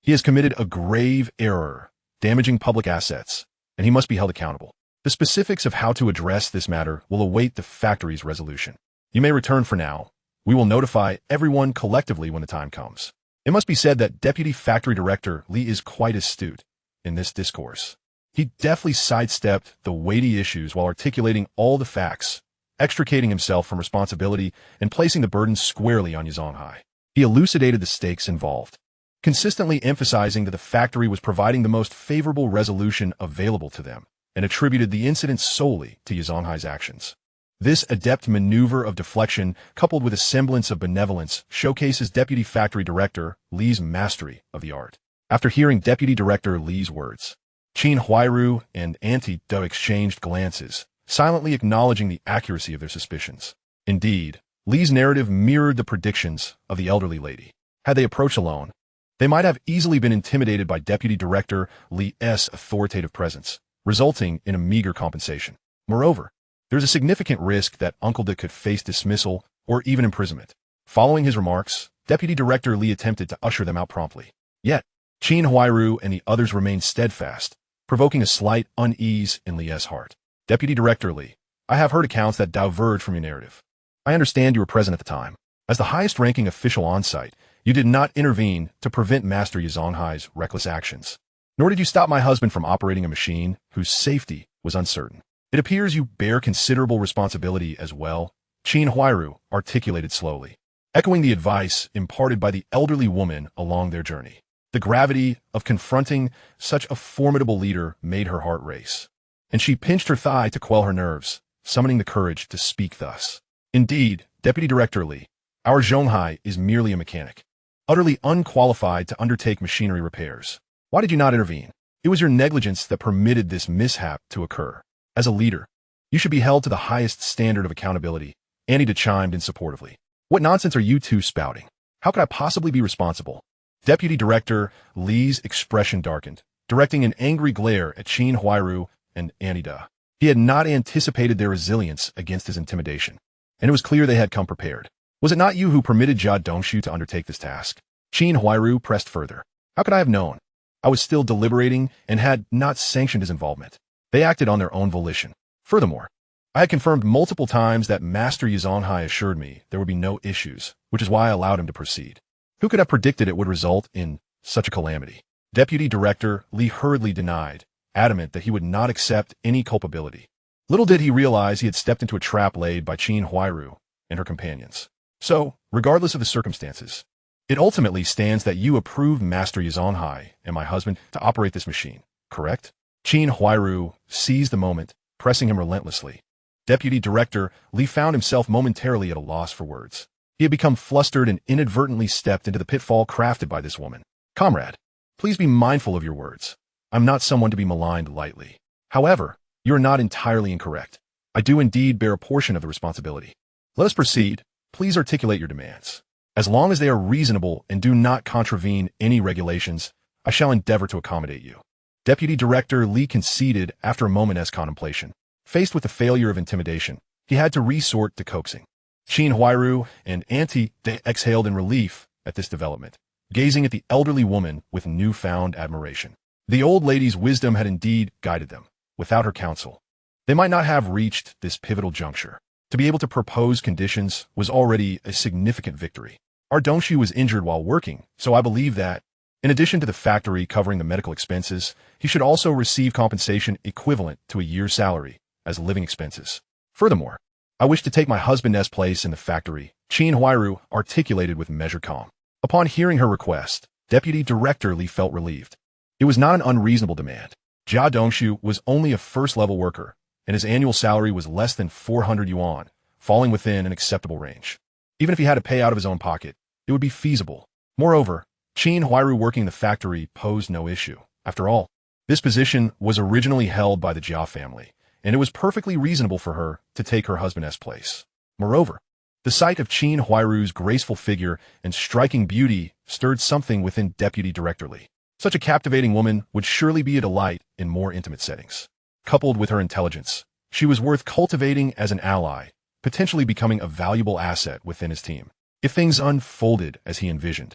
he has committed a grave error, damaging public assets, and he must be held accountable. The specifics of how to address this matter will await the factory's resolution. You may return for now. We will notify everyone collectively when the time comes. It must be said that Deputy Factory Director Li is quite astute in this discourse. He deftly sidestepped the weighty issues while articulating all the facts, extricating himself from responsibility and placing the burden squarely on Yi Zhonghai. He elucidated the stakes involved, consistently emphasizing that the factory was providing the most favorable resolution available to them, and attributed the incident solely to Yi Zhonghai's actions. This adept maneuver of deflection, coupled with a semblance of benevolence, showcases Deputy Factory Director Li's mastery of the art. After hearing Deputy Director Li's words, Qin Huairu and Auntie Do exchanged glances, silently acknowledging the accuracy of their suspicions. Indeed, Li's narrative mirrored the predictions of the elderly lady. Had they approached alone, they might have easily been intimidated by Deputy Director Li's authoritative presence, resulting in a meager compensation. Moreover, there is a significant risk that Uncle Dick could face dismissal or even imprisonment. Following his remarks, Deputy Director Li attempted to usher them out promptly. Yet, Qin Huairu and the others remained steadfast, provoking a slight unease in Li's heart. Deputy Director Li, I have heard accounts that diverge from your narrative. I understand you were present at the time. As the highest-ranking official on site, you did not intervene to prevent Master Yi Zhonghai's reckless actions. Nor did you stop my husband from operating a machine whose safety was uncertain. It appears you bear considerable responsibility as well, Qin Huairu articulated slowly, echoing the advice imparted by the elderly woman along their journey. The gravity of confronting such a formidable leader made her heart race, and she pinched her thigh to quell her nerves, summoning the courage to speak thus. Indeed, Deputy Director Li, our Zhonghai is merely a mechanic, utterly unqualified to undertake machinery repairs. Why did you not intervene? It was your negligence that permitted this mishap to occur. As a leader, you should be held to the highest standard of accountability. Anita chimed in supportively. What nonsense are you two spouting? How could I possibly be responsible? Deputy Director Li's expression darkened, directing an angry glare at Qin Huairu and Anita. He had not anticipated their resilience against his intimidation, and it was clear they had come prepared. Was it not you who permitted Jia Dongshu to undertake this task? Qin Huairu pressed further. How could I have known? I was still deliberating and had not sanctioned his involvement. They acted on their own volition. Furthermore, I had confirmed multiple times that Master Yi Zhonghai assured me there would be no issues, which is why I allowed him to proceed. Who could have predicted it would result in such a calamity? Deputy Director Li hurriedly denied, adamant that he would not accept any culpability. Little did he realize he had stepped into a trap laid by Qin Huairu and her companions. So, regardless of the circumstances, it ultimately stands that you approved Master Yi Zhonghai and my husband to operate this machine, correct? Qin Huairu seized the moment, pressing him relentlessly. Deputy Director Li found himself momentarily at a loss for words. He had become flustered and inadvertently stepped into the pitfall crafted by this woman. Comrade, please be mindful of your words. I'm not someone to be maligned lightly. However, you are not entirely incorrect. I do indeed bear a portion of the responsibility. Let us proceed. Please articulate your demands. As long as they are reasonable and do not contravene any regulations, I shall endeavor to accommodate you. Deputy Director Li conceded after a moment's contemplation. Faced with the failure of intimidation, he had to resort to coaxing. Qin Huairu and Auntie De exhaled in relief at this development, gazing at the elderly woman with newfound admiration. The old lady's wisdom had indeed guided them. Without her counsel, they might not have reached this pivotal juncture. To be able to propose conditions was already a significant victory. Our Dongshu was injured while working, so I believe that, In addition to the factory covering the medical expenses, he should also receive compensation equivalent to a year's salary as living expenses. Furthermore, I wish to take my husband's place in the factory, Qin Huairu articulated with measured calm. Upon hearing her request, Deputy Director Li felt relieved. It was not an unreasonable demand. Jia Dongshu was only a first-level worker, and his annual salary was less than 400 yuan, falling within an acceptable range. Even if he had to pay out of his own pocket, it would be feasible. Moreover, Qin Huairu working in the factory posed no issue. After all, this position was originally held by the Jia family, and it was perfectly reasonable for her to take her husband's place. Moreover, the sight of Qin Huairu's graceful figure and striking beauty stirred something within Deputy Director Li. Such a captivating woman would surely be a delight in more intimate settings. Coupled with her intelligence, she was worth cultivating as an ally, potentially becoming a valuable asset within his team. If things unfolded as he envisioned,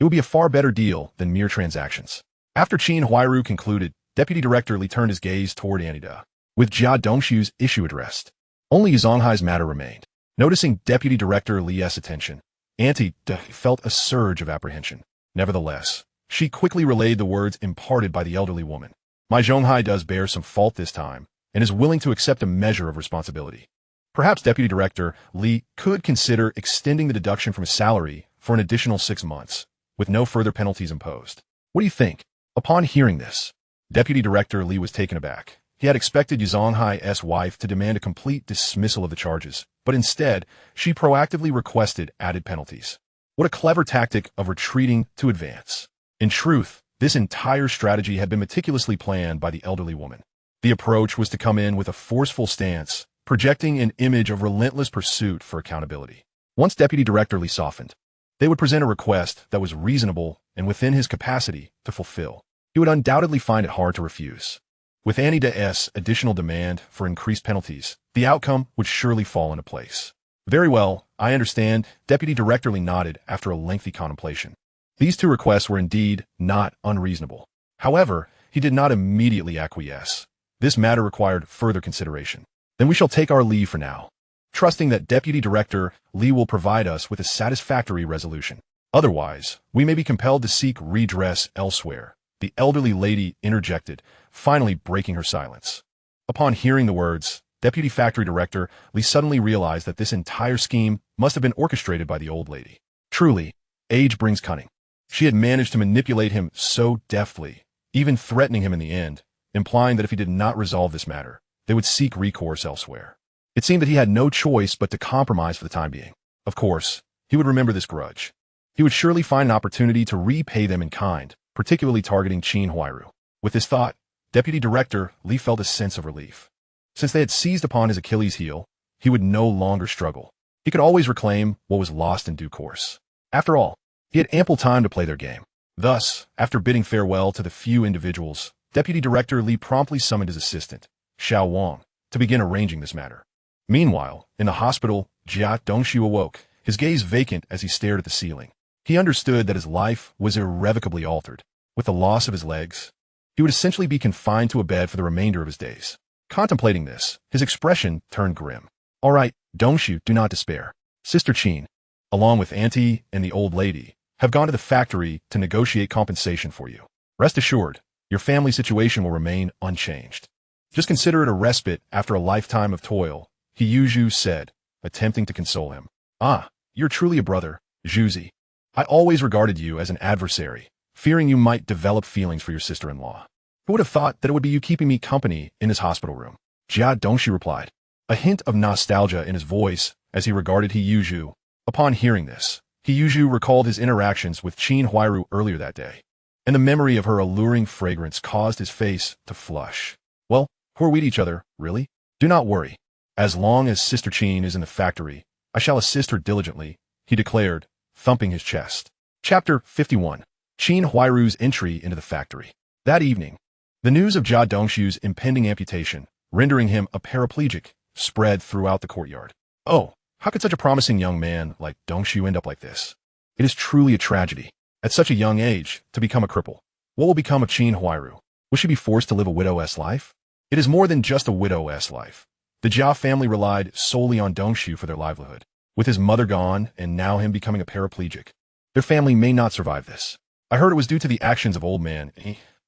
it would be a far better deal than mere transactions. After Qin Huairu concluded, Deputy Director Li turned his gaze toward Anida. With Jia Dongshu's issue addressed, only Zhonghai's matter remained. Noticing Deputy Director Li's attention, Anida felt a surge of apprehension. Nevertheless, she quickly relayed the words imparted by the elderly woman. My Zhonghai does bear some fault this time, and is willing to accept a measure of responsibility. Perhaps Deputy Director Li could consider extending the deduction from his salary for an additional 6 months, with no further penalties imposed. What do you think? Upon hearing this, Deputy Director Li was taken aback. He had expected Zhonghai's wife to demand a complete dismissal of the charges, but instead, she proactively requested added penalties. What a clever tactic of retreating to advance. In truth, this entire strategy had been meticulously planned by the elderly woman. The approach was to come in with a forceful stance, projecting an image of relentless pursuit for accountability. Once Deputy Director Li softened, they would present a request that was reasonable and within his capacity to fulfill. He would undoubtedly find it hard to refuse. With Anida's additional demand for increased penalties, the outcome would surely fall into place. Very well, I understand, Deputy Director Li nodded after a lengthy contemplation. These two requests were indeed not unreasonable. However, he did not immediately acquiesce. This matter required further consideration. Then we shall take our leave for now, trusting that Deputy Director Li will provide us with a satisfactory resolution. Otherwise, we may be compelled to seek redress elsewhere. The elderly lady interjected, finally breaking her silence. Upon hearing the words, Deputy Factory Director Li suddenly realized that this entire scheme must have been orchestrated by the old lady. Truly, age brings cunning. She had managed to manipulate him so deftly, even threatening him in the end, implying that if he did not resolve this matter, they would seek recourse elsewhere. It seemed that he had no choice but to compromise for the time being. Of course, he would remember this grudge. He would surely find an opportunity to repay them in kind, particularly targeting Qin Huairu. With this thought, Deputy Director Li felt a sense of relief. Since they had seized upon his Achilles heel, he would no longer struggle. He could always reclaim what was lost in due course. After all, he had ample time to play their game. Thus, after bidding farewell to the few individuals, Deputy Director Li promptly summoned his assistant, Xiao Wang, to begin arranging this matter. Meanwhile, in the hospital, Jia Dongshu awoke, his gaze vacant as he stared at the ceiling. He understood that his life was irrevocably altered. With the loss of his legs, he would essentially be confined to a bed for the remainder of his days. Contemplating this, his expression turned grim. All right, Dongshu, do not despair. Sister Qin, along with Auntie and the old lady, have gone to the factory to negotiate compensation for you. Rest assured, your family situation will remain unchanged. Just consider it a respite after a lifetime of toil, He Yuzhu said, attempting to console him. Ah, you're truly a brother, Zhuzi. I always regarded you as an adversary, fearing you might develop feelings for your sister-in-law. Who would have thought that it would be you keeping me company in his hospital room? Jia Dongshi replied, a hint of nostalgia in his voice as he regarded He Yuzhu. Upon hearing this, He Yuzhu recalled his interactions with Qin Huairu earlier that day, and the memory of her alluring fragrance caused his face to flush. Well, who are we to each other, really? Do not worry. As long as Sister Qin is in the factory, I shall assist her diligently, he declared, thumping his chest. Chapter 51. Qin Huairu's entry into the factory. That evening, the news of Jia Dongshu's impending amputation, rendering him a paraplegic, spread throughout the courtyard. Oh, how could such a promising young man like Dongshu end up like this? It is truly a tragedy. At such a young age, to become a cripple. What will become of Qin Huairu? Will she be forced to live a widow's life? It is more than just a widow's life. The Jia family relied solely on Dongshu for their livelihood. With his mother gone, and now him becoming a paraplegic, their family may not survive this. I heard it was due to the actions of old man,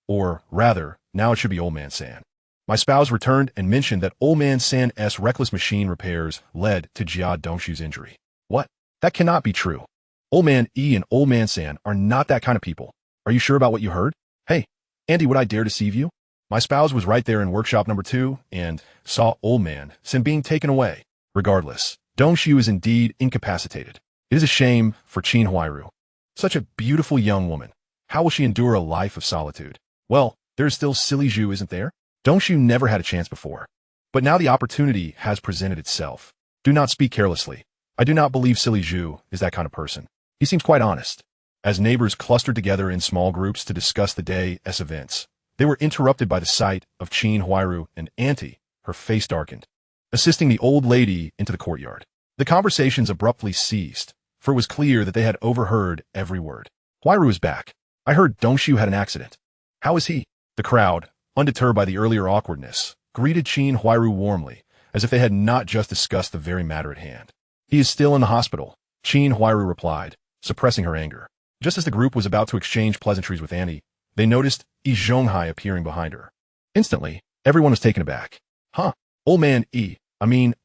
or rather, now it should be old man San. My spouse returned and mentioned that old man San's reckless machine repairs led to Jia Dongshu's injury. What? That cannot be true. Old man E and old man San are not that kind of people. Are you sure about what you heard? Hey, Andy, would I dare deceive you? My spouse was right there in workshop number 2 and saw old man San being taken away. Regardless, Dongshu is indeed incapacitated. It is a shame for Qin Huairu. Such a beautiful young woman. How will she endure a life of solitude? Well, there is still Silly Zhu, isn't there? Dongshu never had a chance before. But now the opportunity has presented itself. Do not speak carelessly. I do not believe Silly Zhu is that kind of person. He seems quite honest. As neighbors clustered together in small groups to discuss the day's events, they were interrupted by the sight of Qin Huairu and Auntie, her face darkened, assisting the old lady into the courtyard. The conversations abruptly ceased, for it was clear that they had overheard every word. Huairu is back. I heard Dongshu had an accident. How is he? The crowd, undeterred by the earlier awkwardness, greeted Qin Huairu warmly, as if they had not just discussed the very matter at hand. He is still in the hospital, Qin Huairu replied, suppressing her anger. Just as the group was about to exchange pleasantries with Annie, they noticed Yi Zhonghai appearing behind her. Instantly, everyone was taken aback. Huh? Old man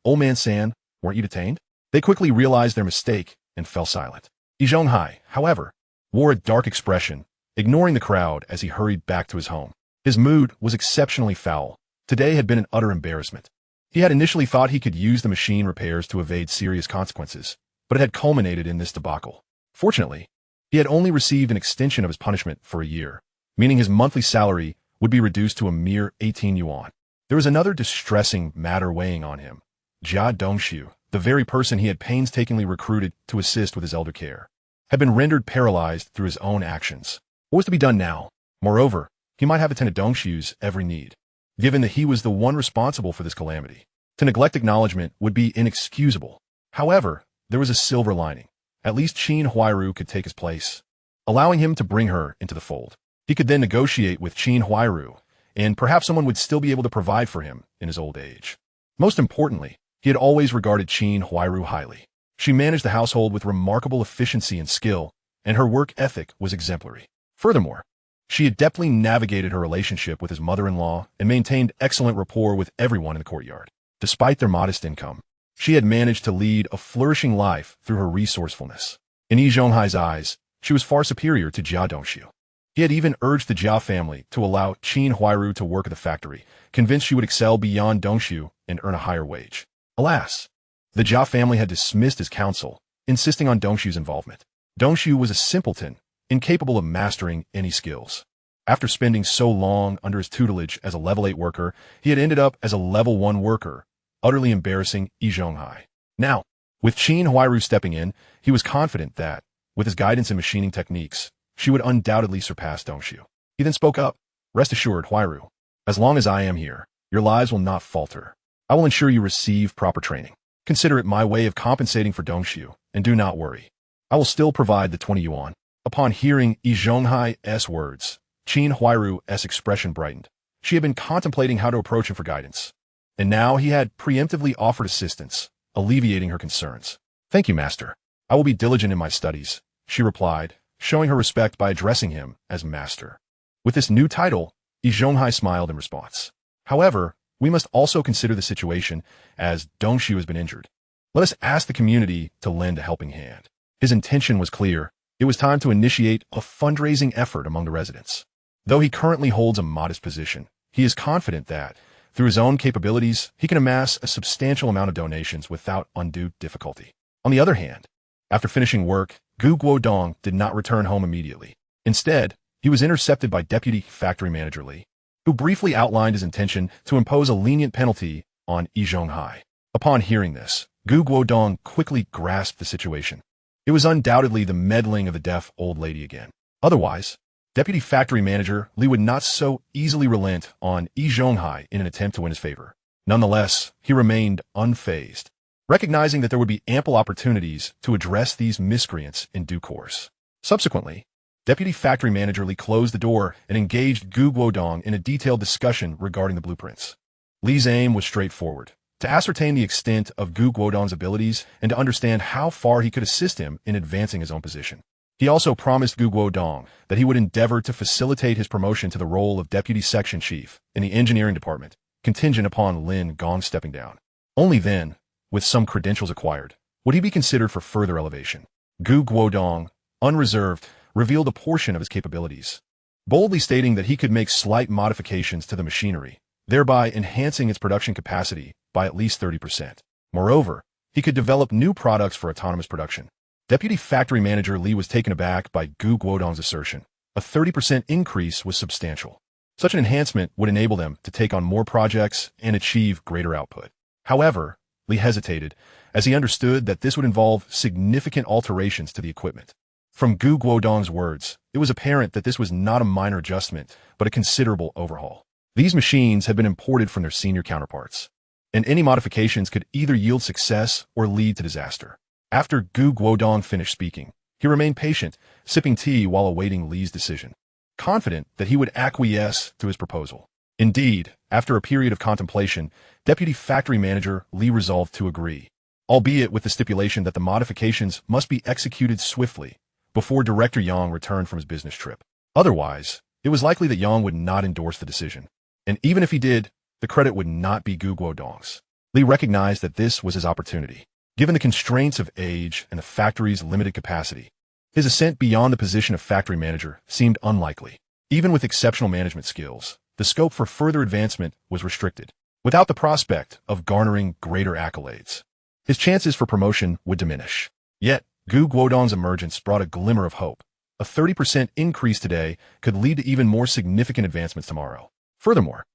old man San, weren't you detained? They quickly realized their mistake and fell silent. Yi Zhonghai, however, wore a dark expression, ignoring the crowd as he hurried back to his home. His mood was exceptionally foul. Today had been an utter embarrassment. He had initially thought he could use the machine repairs to evade serious consequences, but it had culminated in this debacle. Fortunately, he had only received an extension of his punishment for a year, meaning his monthly salary would be reduced to a mere 18 yuan. There was another distressing matter weighing on him. Jia Dongshu, the very person he had painstakingly recruited to assist with his elder care, had been rendered paralyzed through his own actions. What was to be done now? Moreover, he might have attended Dongshu's every need, given that he was the one responsible for this calamity. To neglect acknowledgement would be inexcusable. However, there was a silver lining. At least Qin Huairu could take his place, allowing him to bring her into the fold. He could then negotiate with Qin Huairu, and perhaps someone would still be able to provide for him in his old age. Most importantly, he had always regarded Qin Huairu highly. She managed the household with remarkable efficiency and skill, and her work ethic was exemplary. Furthermore, she adeptly navigated her relationship with his mother-in-law and maintained excellent rapport with everyone in the courtyard. Despite their modest income, she had managed to lead a flourishing life through her resourcefulness. In Yi Zhonghai's eyes, she was far superior to Jia Dongshu. He had even urged the Jia family to allow Qin Huairu to work at the factory, convinced she would excel beyond Dongshu and earn a higher wage. Alas, the Jia family had dismissed his counsel, insisting on Dongshu's involvement. Dongshu was a simpleton, incapable of mastering any skills. After spending so long under his tutelage as a level 8 worker, he had ended up as a level 1 worker, utterly embarrassing Yi Zhonghai. Now, with Qin Huairu stepping in, he was confident that, with his guidance and machining techniques, she would undoubtedly surpass Dongshu. He then spoke up. Rest assured, Huairu, as long as I am here, your lives will not falter. I will ensure you receive proper training. Consider it my way of compensating for Dongshu, and do not worry. I will still provide the 20 yuan. Upon hearing Yi Zhonghai's words, Qin Huairu's expression brightened. She had been contemplating how to approach him for guidance, and now he had preemptively offered assistance, alleviating her concerns. Thank you, master. I will be diligent in my studies, she replied, showing her respect by addressing him as master. With this new title, Yi Zhonghai smiled in response. However, we must also consider the situation as Dongshu has been injured. Let us ask the community to lend a helping hand. His intention was clear. It was time to initiate a fundraising effort among the residents. Though he currently holds a modest position, he is confident that, through his own capabilities, he can amass a substantial amount of donations without undue difficulty. On the other hand, after finishing work, Guodong did not return home immediately. Instead, he was intercepted by Deputy Factory Manager Li, who briefly outlined his intention to impose a lenient penalty on Yi Zhonghai. Upon hearing this, Guodong quickly grasped the situation. It was undoubtedly the meddling of the deaf old lady again. Otherwise, Deputy Factory Manager Li would not so easily relent on Yi Zhonghai in an attempt to win his favor. Nonetheless, he remained unfazed, recognizing that there would be ample opportunities to address these miscreants in due course. Subsequently, Deputy Factory Manager Li closed the door and engaged Guodong in a detailed discussion regarding the blueprints. Li's aim was straightforward: to ascertain the extent of Guodong's abilities and to understand how far he could assist him in advancing his own position. He also promised Guodong that he would endeavor to facilitate his promotion to the role of deputy section chief in the engineering department, contingent upon Lin Gong stepping down. Only then, with some credentials acquired, would he be considered for further elevation. Guodong, unreserved, revealed a portion of his capabilities, boldly stating that he could make slight modifications to the machinery, thereby enhancing its production capacity by at least 30%. Moreover, he could develop new products for autonomous production. Deputy Factory Manager Li was taken aback by Guodong's assertion. A 30% increase was substantial. Such an enhancement would enable them to take on more projects and achieve greater output. However, Li hesitated, as he understood that this would involve significant alterations to the equipment. From Guodong's words, it was apparent that this was not a minor adjustment, but a considerable overhaul. These machines had been imported from their senior counterparts, and any modifications could either yield success or lead to disaster. After Guodong finished speaking, he remained patient, sipping tea while awaiting Li's decision, confident that he would acquiesce to his proposal. Indeed, after a period of contemplation, Deputy Factory Manager Li resolved to agree, albeit with the stipulation that the modifications must be executed swiftly before Director Yang returned from his business trip. Otherwise, it was likely that Yang would not endorse the decision, and even if he did, the credit would not be Guodong's. Li recognized that this was his opportunity. Given the constraints of age and the factory's limited capacity, his ascent beyond the position of factory manager seemed unlikely. Even with exceptional management skills, the scope for further advancement was restricted. Without the prospect of garnering greater accolades, his chances for promotion would diminish. Yet, Guodong's emergence brought a glimmer of hope. A 30% increase today could lead to even more significant advancements tomorrow. Furthermore,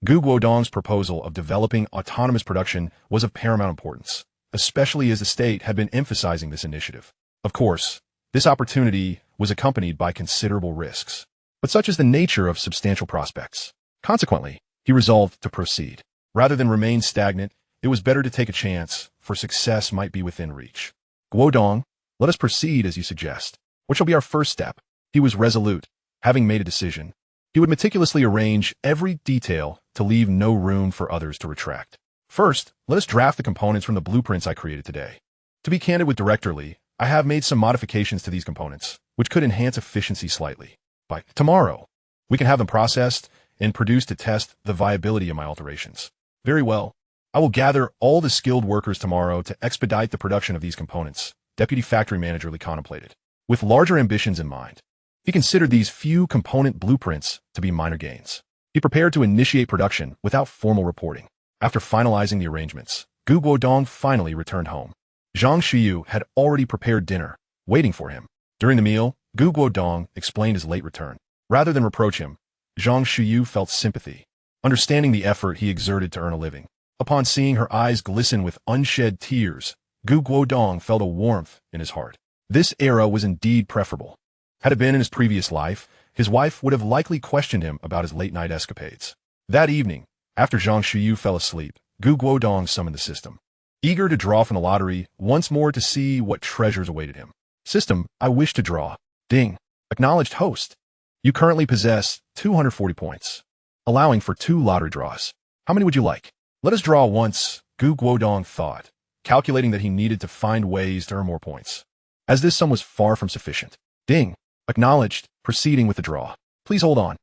Guodong's proposal of developing autonomous production was of paramount importance, especially as the state had been emphasizing this initiative. Of course, this opportunity was accompanied by considerable risks, but such is the nature of substantial prospects. Consequently, he resolved to proceed. Rather than remain stagnant, it was better to take a chance, for success might be within reach. Guodong, let us proceed as you suggest. What shall be our first step? He was resolute. Having made a decision, he would meticulously arrange every detail to leave no room for others to retract. First, let us draft the components from the blueprints I created today. To be candid with Director Li, I have made some modifications to these components, which could enhance efficiency slightly. By tomorrow, we can have them processed and produced to test the viability of my alterations. Very well. I will gather all the skilled workers tomorrow to expedite the production of these components, Deputy Factory Manager Li contemplated. With larger ambitions in mind, he considered these few component blueprints to be minor gains. He prepared to initiate production without formal reporting. After finalizing the arrangements, Guodong finally returned home. Zhang Xiyu had already prepared dinner, waiting for him. During the meal, Guodong explained his late return. Rather than reproach him, Zhang Xiyu felt sympathy, understanding the effort he exerted to earn a living. Upon seeing her eyes glisten with unshed tears, Guodong felt a warmth in his heart. This era was indeed preferable. Had it been in his previous life, his wife would have likely questioned him about his late-night escapades. That evening, after Zhang Xiyu fell asleep, Guodong summoned the system, eager to draw from the lottery once more to see what treasures awaited him. System, I wish to draw. Ding. Acknowledged host. You currently possess 240 points, allowing for 2 lottery draws. How many would you like? Let us draw once, Guodong thought, calculating that he needed to find ways to earn more points, as this sum was far from sufficient. Ding. Acknowledged, proceeding with the draw. Please hold on.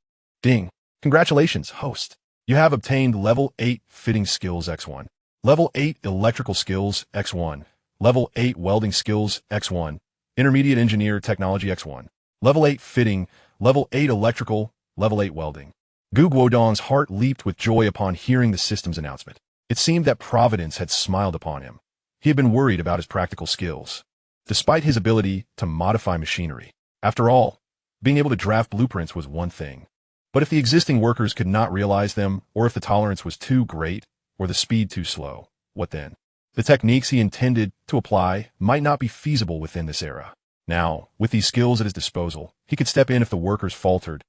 Ding. Congratulations, host. You have obtained Level 8 Fitting Skills X1, Level 8 Electrical Skills X1, Level 8 Welding Skills X1, Intermediate Engineer Technology X1, Level 8 Fitting, Level 8 Electrical, Level 8 Welding. Guodong's heart leaped with joy upon hearing the system's announcement. It seemed that Providence had smiled upon him. He had been worried about his practical skills, despite his ability to modify machinery. After all, being able to draft blueprints was one thing. But if the existing workers could not realize them, or if the tolerance was too great, or the speed too slow, what then? The techniques he intended to apply might not be feasible within this era. Now, with these skills at his disposal, he could step in if the workers faltered,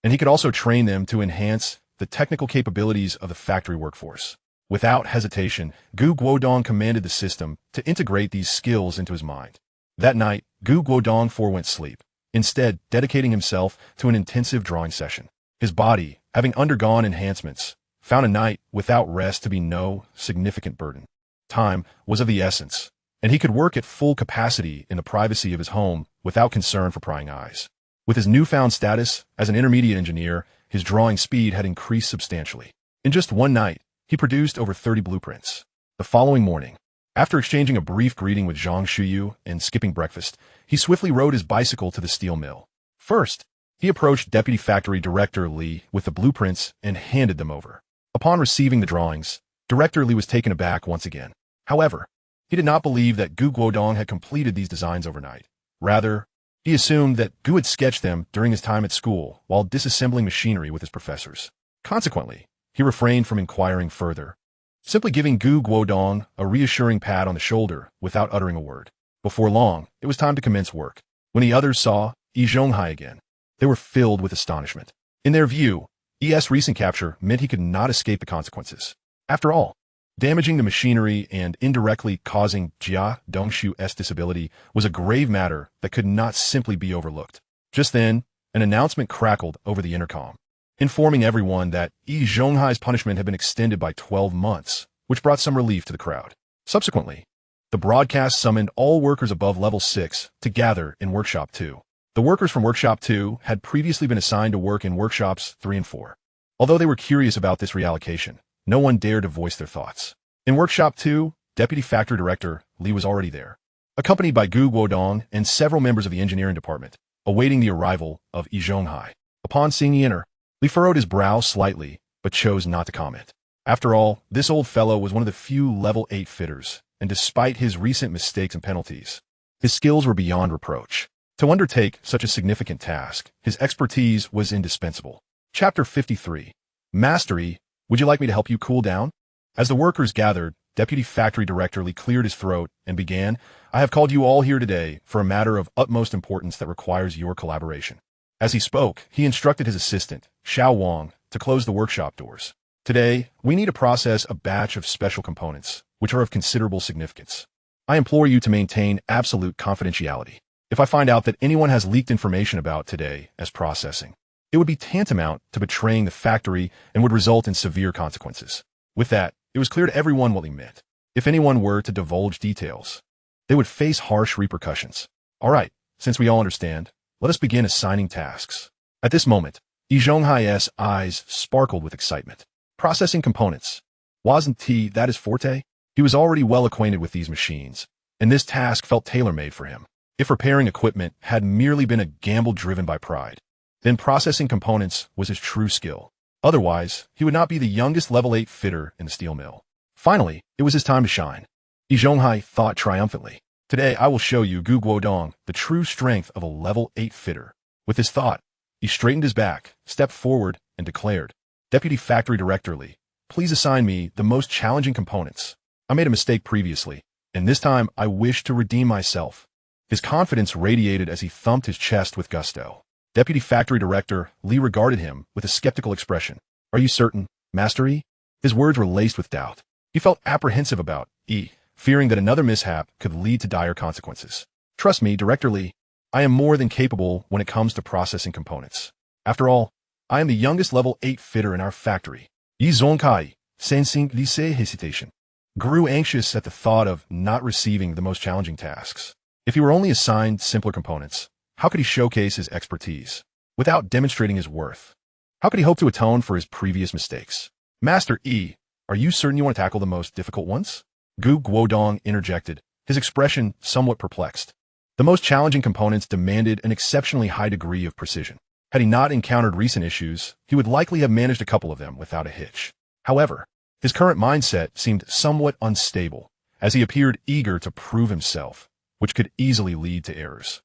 and he could also train them to enhance the technical capabilities of the factory workforce. Without hesitation, Guodong commanded the system to integrate these skills into his mind. That night, Guodong forewent sleep, instead dedicating himself to an intensive drawing session. His body, having undergone enhancements, found a night without rest to be no significant burden. Time was of the essence, and he could work at full capacity in the privacy of his home without concern for prying eyes. With his newfound status as an intermediate engineer, his drawing speed had increased substantially. In just one night, he produced over 30 blueprints. The following morning, after exchanging a brief greeting with Zhang Shuyu and skipping breakfast, he swiftly rode his bicycle to the steel mill. First, he approached Deputy Factory Director Li with the blueprints and handed them over. Upon receiving the drawings, Director Li was taken aback once again. However, he did not believe that Guodong had completed these designs overnight. Rather, he assumed that Gu had sketched them during his time at school while disassembling machinery with his professors. Consequently, he refrained from inquiring further, simply giving Guodong a reassuring pat on the shoulder without uttering a word. Before long, it was time to commence work. When the others saw Yi Zhonghai again, they were filled with astonishment. In their view, Yi's recent capture meant he could not escape the consequences. After all, damaging the machinery and indirectly causing Jia Dongshu's disability was a grave matter that could not simply be overlooked. Just then, an announcement crackled over the intercom, informing everyone that Yi Zhonghai's punishment had been extended by 12 months, which brought some relief to the crowd. Subsequently, the broadcast summoned all workers above level 6 to gather in Workshop 2. The workers from Workshop 2 had previously been assigned to work in Workshops 3 and 4. Although they were curious about this reallocation, no one dared to voice their thoughts. In Workshop 2, Deputy Factory Director Li was already there, accompanied by Guodong and several members of the engineering department, awaiting the arrival of Yi Zhonghai. Upon seeing Yi enter, Li furrowed his brow slightly, but chose not to comment. After all, this old fellow was one of the few level 8 fitters, and despite his recent mistakes and penalties, his skills were beyond reproach. To undertake such a significant task, his expertise was indispensable. Chapter 53. Mastery, would you like me to help you cool down? As the workers gathered, Deputy Factory Director Li cleared his throat and began, I have called you all here today for a matter of utmost importance that requires your collaboration. As he spoke, he instructed his assistant, Xiao Wang, to close the workshop doors. Today, we need to process a batch of special components, which are of considerable significance. I implore you to maintain absolute confidentiality. If I find out that anyone has leaked information about today as processing, it would be tantamount to betraying the factory and would result in severe consequences. With that, it was clear to everyone what he meant. If anyone were to divulge details, they would face harsh repercussions. All right, since we all understand, let us begin assigning tasks. At this moment, Yi Zhonghai's eyes sparkled with excitement. Processing components. Wasn't he that his forte? He was already well acquainted with these machines, and this task felt tailor-made for him. If repairing equipment had merely been a gamble driven by pride, then processing components was his true skill. Otherwise, he would not be the youngest level 8 fitter in the steel mill. Finally, it was his time to shine. Yi Zhonghai thought triumphantly. Today I will show you Guodong the true strength of a level 8 fitter. With this thought, he straightened his back, stepped forward, and declared, Deputy Factory Director Li, please assign me the most challenging components. I made a mistake previously, and this time I wish to redeem myself. His confidence radiated as he thumped his chest with gusto. Deputy Factory Director Li regarded him with a skeptical expression. Are you certain, Master Yi? His words were laced with doubt. He felt apprehensive about Yi, fearing that another mishap could lead to dire consequences. Trust me, Director Li, I am more than capable when it comes to processing components. After all, I am the youngest level 8 fitter in our factory. Yi Zhonghai, sensing this hesitation, grew anxious at the thought of not receiving the most challenging tasks. If he were only assigned simpler components, how could he showcase his expertise without demonstrating his worth? How could he hope to atone for his previous mistakes? Master Yi, are you certain you want to tackle the most difficult ones? Guodong interjected, his expression somewhat perplexed. The most challenging components demanded an exceptionally high degree of precision. Had he not encountered recent issues, he would likely have managed a couple of them without a hitch. However, his current mindset seemed somewhat unstable, as he appeared eager to prove himself, which could easily lead to errors.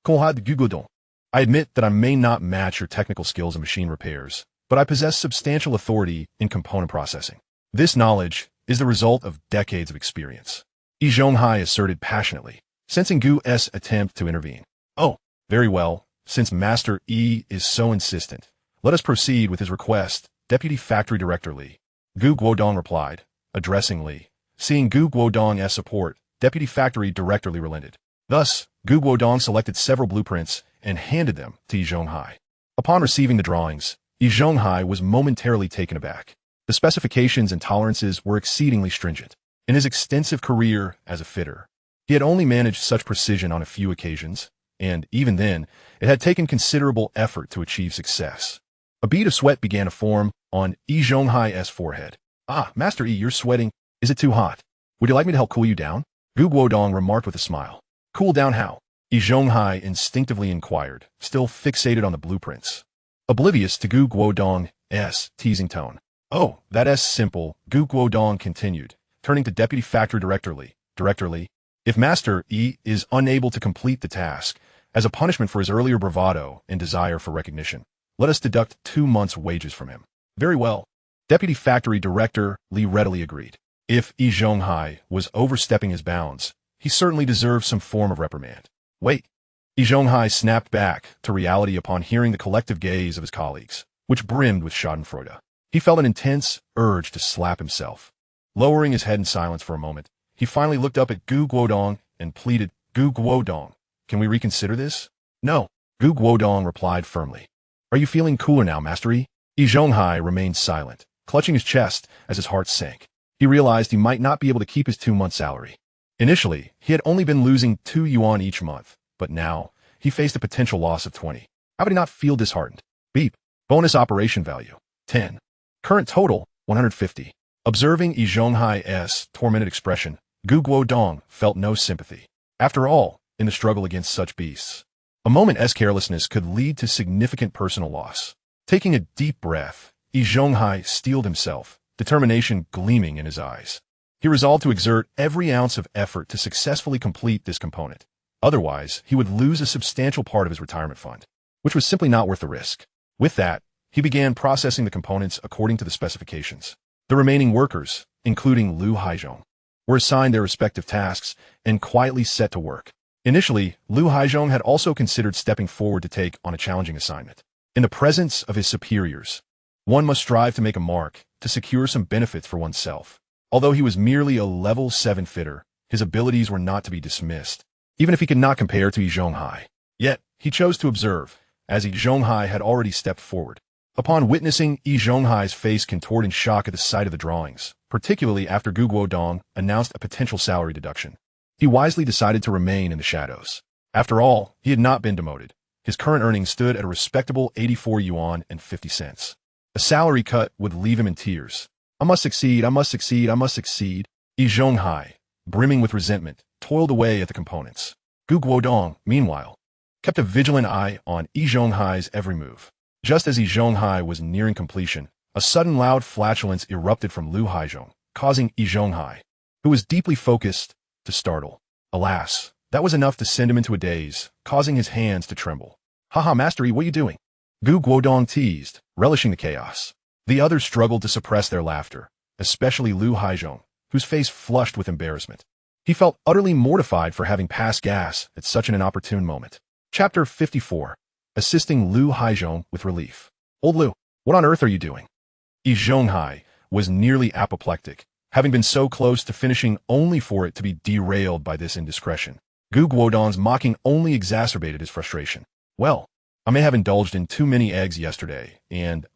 Guodong. I admit that I may not match your technical skills in machine repairs, but I possess substantial authority in component processing. This knowledge is the result of decades of experience. Yi Zhonghai asserted passionately, sensing Gu's attempt to intervene. Oh, very well, since Master Yi is so insistent, let us proceed with his request, Deputy Factory Director Li. Guodong replied, addressing Li. Seeing Guodong's support, Deputy Factory Director Li relented. Thus, Guodong selected several blueprints and handed them to Yi Zhonghai. Upon receiving the drawings, Yi Zhonghai was momentarily taken aback. The specifications and tolerances were exceedingly stringent. In his extensive career as a fitter, He had only managed such precision on a few occasions, and even then, it had taken considerable effort to achieve success. A bead of sweat began to form on Yi Zhonghai's forehead. "Ah, Master Yi, you're sweating. Is it too hot? Would you like me to help cool you down?" Guodong remarked with a smile. "Cool down how?" Yi Zhonghai instinctively inquired, still fixated on the blueprints. Oblivious to Guodong's teasing tone. "Oh, that's simple," Guodong continued, turning to Deputy Factory Director Li. "Director Li, if Master Yi is unable to complete the task, as a punishment for his earlier bravado and desire for recognition, let us deduct 2 months' wages from him." "Very well." Deputy Factory Director Li readily agreed. If Yi Zhonghai was overstepping his bounds, he certainly deserved some form of reprimand. "Wait." Yi Zhonghai snapped back to reality upon hearing the collective gaze of his colleagues, which brimmed with schadenfreude. He felt an intense urge to slap himself. Lowering his head in silence for a moment, he finally looked up at Guodong and pleaded, "Guodong, can we reconsider this?" "No," Guodong replied firmly. "Are you feeling cooler now, Master Yi?" Yi Zhonghai remained silent, clutching his chest as his heart sank. He realized he might not be able to keep his 2-month salary. Initially, he had only been losing 2 yuan each month, but now he faced a potential loss of 20. How would he not feel disheartened? Beep. Bonus operation value, 10. Current total, 150. Observing Yi Zhonghai's tormented expression, Guodong felt no sympathy. After all, in the struggle against such beasts, a moment's carelessness could lead to significant personal loss. Taking a deep breath, Yi Zhonghai steeled himself, determination gleaming in his eyes. He resolved to exert every ounce of effort to successfully complete this component. Otherwise, he would lose a substantial part of his retirement fund, which was simply not worth the risk. With that, he began processing the components according to the specifications. The remaining workers, including Lu Haizhong, were assigned their respective tasks and quietly set to work. Initially, Lu Haizhong had also considered stepping forward to take on a challenging assignment. In the presence of his superiors, one must strive to make a mark, to secure some benefits for oneself. Although he was merely a level 7 fitter, his abilities were not to be dismissed, even if he could not compare to Yi Zhonghai. Yet, he chose to observe, as Yi Zhonghai had already stepped forward. Upon witnessing Yi Zhonghai's face contort in shock at the sight of the drawings, particularly after Guodong announced a potential salary deduction, he wisely decided to remain in the shadows. After all, he had not been demoted. His current earnings stood at a respectable 84 yuan and 50 cents. A salary cut would leave him in tears. "I must succeed, I must succeed, I must succeed." Yi Zhonghai, brimming with resentment, toiled away at the components. Guodong, meanwhile, kept a vigilant eye on Yi Zhonghai's every move. Just as Yi Zhonghai was nearing completion, a sudden loud flatulence erupted from Lu Haizhong, causing Yi Zhonghai, who was deeply focused, to startle. Alas, that was enough to send him into a daze, causing his hands to tremble. "Haha, Master Yi, what are you doing?" Guodong teased, relishing the chaos. The others struggled to suppress their laughter, especially Lu Haizhong, whose face flushed with embarrassment. He felt utterly mortified for having passed gas at such an inopportune moment. Chapter 54. Assisting Lu Haizhong with relief. "Old Lu, what on earth are you doing?" Yi Zhonghai was nearly apoplectic, having been so close to finishing only for it to be derailed by this indiscretion. Guodong's mocking only exacerbated his frustration. "Well, I may have indulged in too many eggs yesterday, and,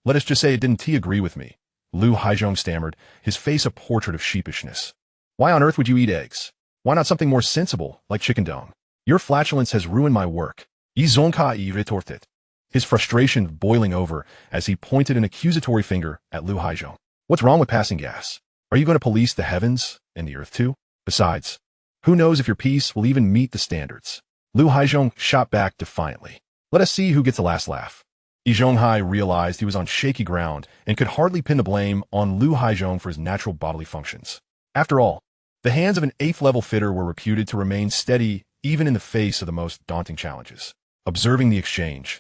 let us just say it didn't agree with me," Lu Haizhong stammered, his face a portrait of sheepishness. "Why on earth would you eat eggs? Why not something more sensible, like chicken dong? Your flatulence has ruined my work." Yi Zhonghai retorted, his frustration boiling over as he pointed an accusatory finger at Lu Haizhong. "What's wrong with passing gas? Are you going to police the heavens and the earth too? Besides, who knows if your piece will even meet the standards?" Lu Haizhong shot back defiantly. "Let us see who gets the last laugh." Yi Zhonghai realized he was on shaky ground and could hardly pin the blame on Lu Haizhong for his natural bodily functions. After all, the hands of an 8th-level fitter were reputed to remain steady even in the face of the most daunting challenges. Observing the exchange,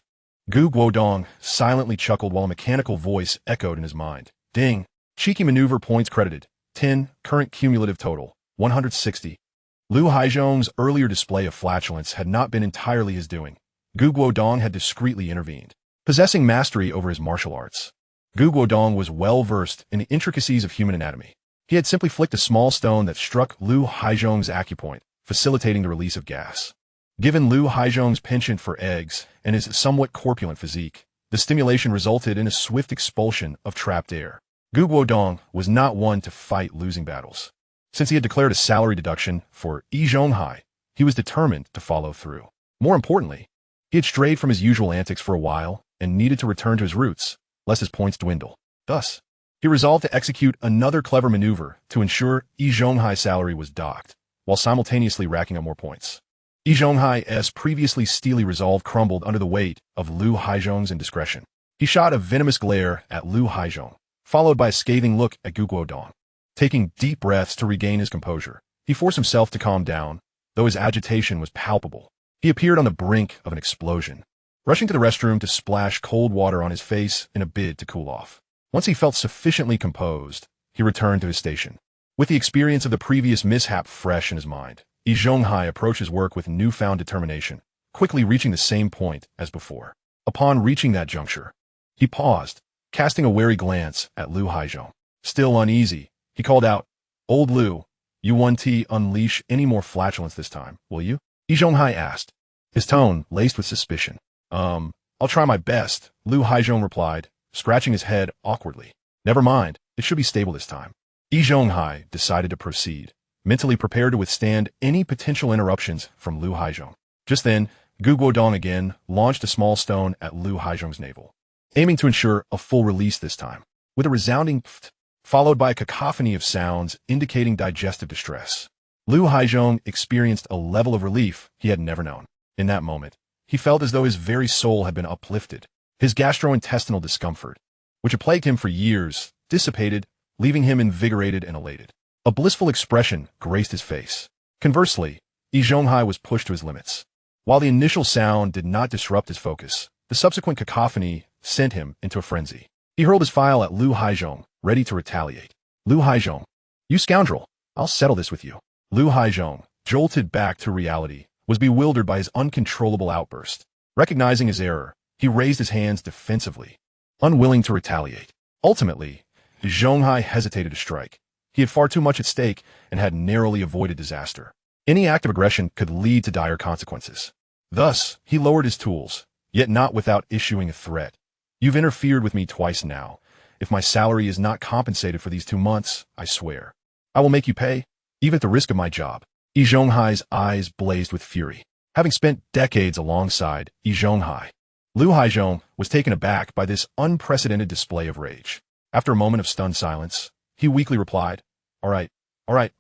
Guodong silently chuckled while a mechanical voice echoed in his mind. "Ding! Cheeky maneuver points credited. 10, current cumulative total, 160. Lu Haizhong's earlier display of flatulence had not been entirely his doing. Guodong had discreetly intervened. Possessing mastery over his martial arts, Guodong was well versed in the intricacies of human anatomy. He had simply flicked a small stone that struck Lu Haizhong's acupoint, facilitating the release of gas. Given Lu Haizhong's penchant for eggs and his somewhat corpulent physique, the stimulation resulted in a swift expulsion of trapped air. Guodong was not one to fight losing battles. Since he had declared a salary deduction for Yi Zhonghai, he was determined to follow through. More importantly, he had strayed from his usual antics for a while and needed to return to his roots, lest his points dwindle. Thus, he resolved to execute another clever maneuver to ensure Yi Zhonghai's salary was docked, while simultaneously racking up more points. Yi Zhonghai's previously steely resolve crumbled under the weight of Lu Haizhong's indiscretion. He shot a venomous glare at Lu Haizhong, followed by a scathing look at Guodong. Taking deep breaths to regain his composure, he forced himself to calm down, though his agitation was palpable. He appeared on the brink of an explosion, rushing to the restroom to splash cold water on his face in a bid to cool off. Once he felt sufficiently composed, he returned to his station. With the experience of the previous mishap fresh in his mind, Yi Zhonghai approached his work with newfound determination, quickly reaching the same point as before. Upon reaching that juncture, he paused, casting a wary glance at Lu Haizhong. Still uneasy, he called out, "Old Lu, you won't unleash any more flatulence this time, will you?" Yi Zhonghai asked, his tone laced with suspicion. I'll try my best," Lu Haizhong replied, scratching his head awkwardly. "Never mind, it should be stable this time." Yi Zhonghai decided to proceed, mentally prepared to withstand any potential interruptions from Lu Haizhong. Just then, Guodong again launched a small stone at Lu Haizhong's navel, aiming to ensure a full release this time. With a resounding pft, followed by a cacophony of sounds indicating digestive distress, Lu Haizhong experienced a level of relief he had never known. In that moment, he felt as though his very soul had been uplifted. His gastrointestinal discomfort, which had plagued him for years, dissipated, leaving him invigorated and elated. A blissful expression graced his face. Conversely, Yi Zhonghai was pushed to his limits. While the initial sound did not disrupt his focus, the subsequent cacophony sent him into a frenzy. He hurled his file at Lu Haizhong, ready to retaliate. "Lu Haizhong, you scoundrel, I'll settle this with you." Lu Haizhong, jolted back to reality, was bewildered by his uncontrollable outburst. Recognizing his error, he raised his hands defensively, unwilling to retaliate. Ultimately, Zhonghai hesitated to strike. He had far too much at stake and had narrowly avoided disaster. Any act of aggression could lead to dire consequences. Thus, he lowered his tools, yet not without issuing a threat. "You've interfered with me twice now. If my salary is not compensated for these 2 months, I swear, I will make you pay, even at the risk of my job." Yi Zhonghai's eyes blazed with fury. Having spent decades alongside Yi Zhonghai, Lu Haizhong was taken aback by this unprecedented display of rage. After a moment of stunned silence, he weakly replied, all right,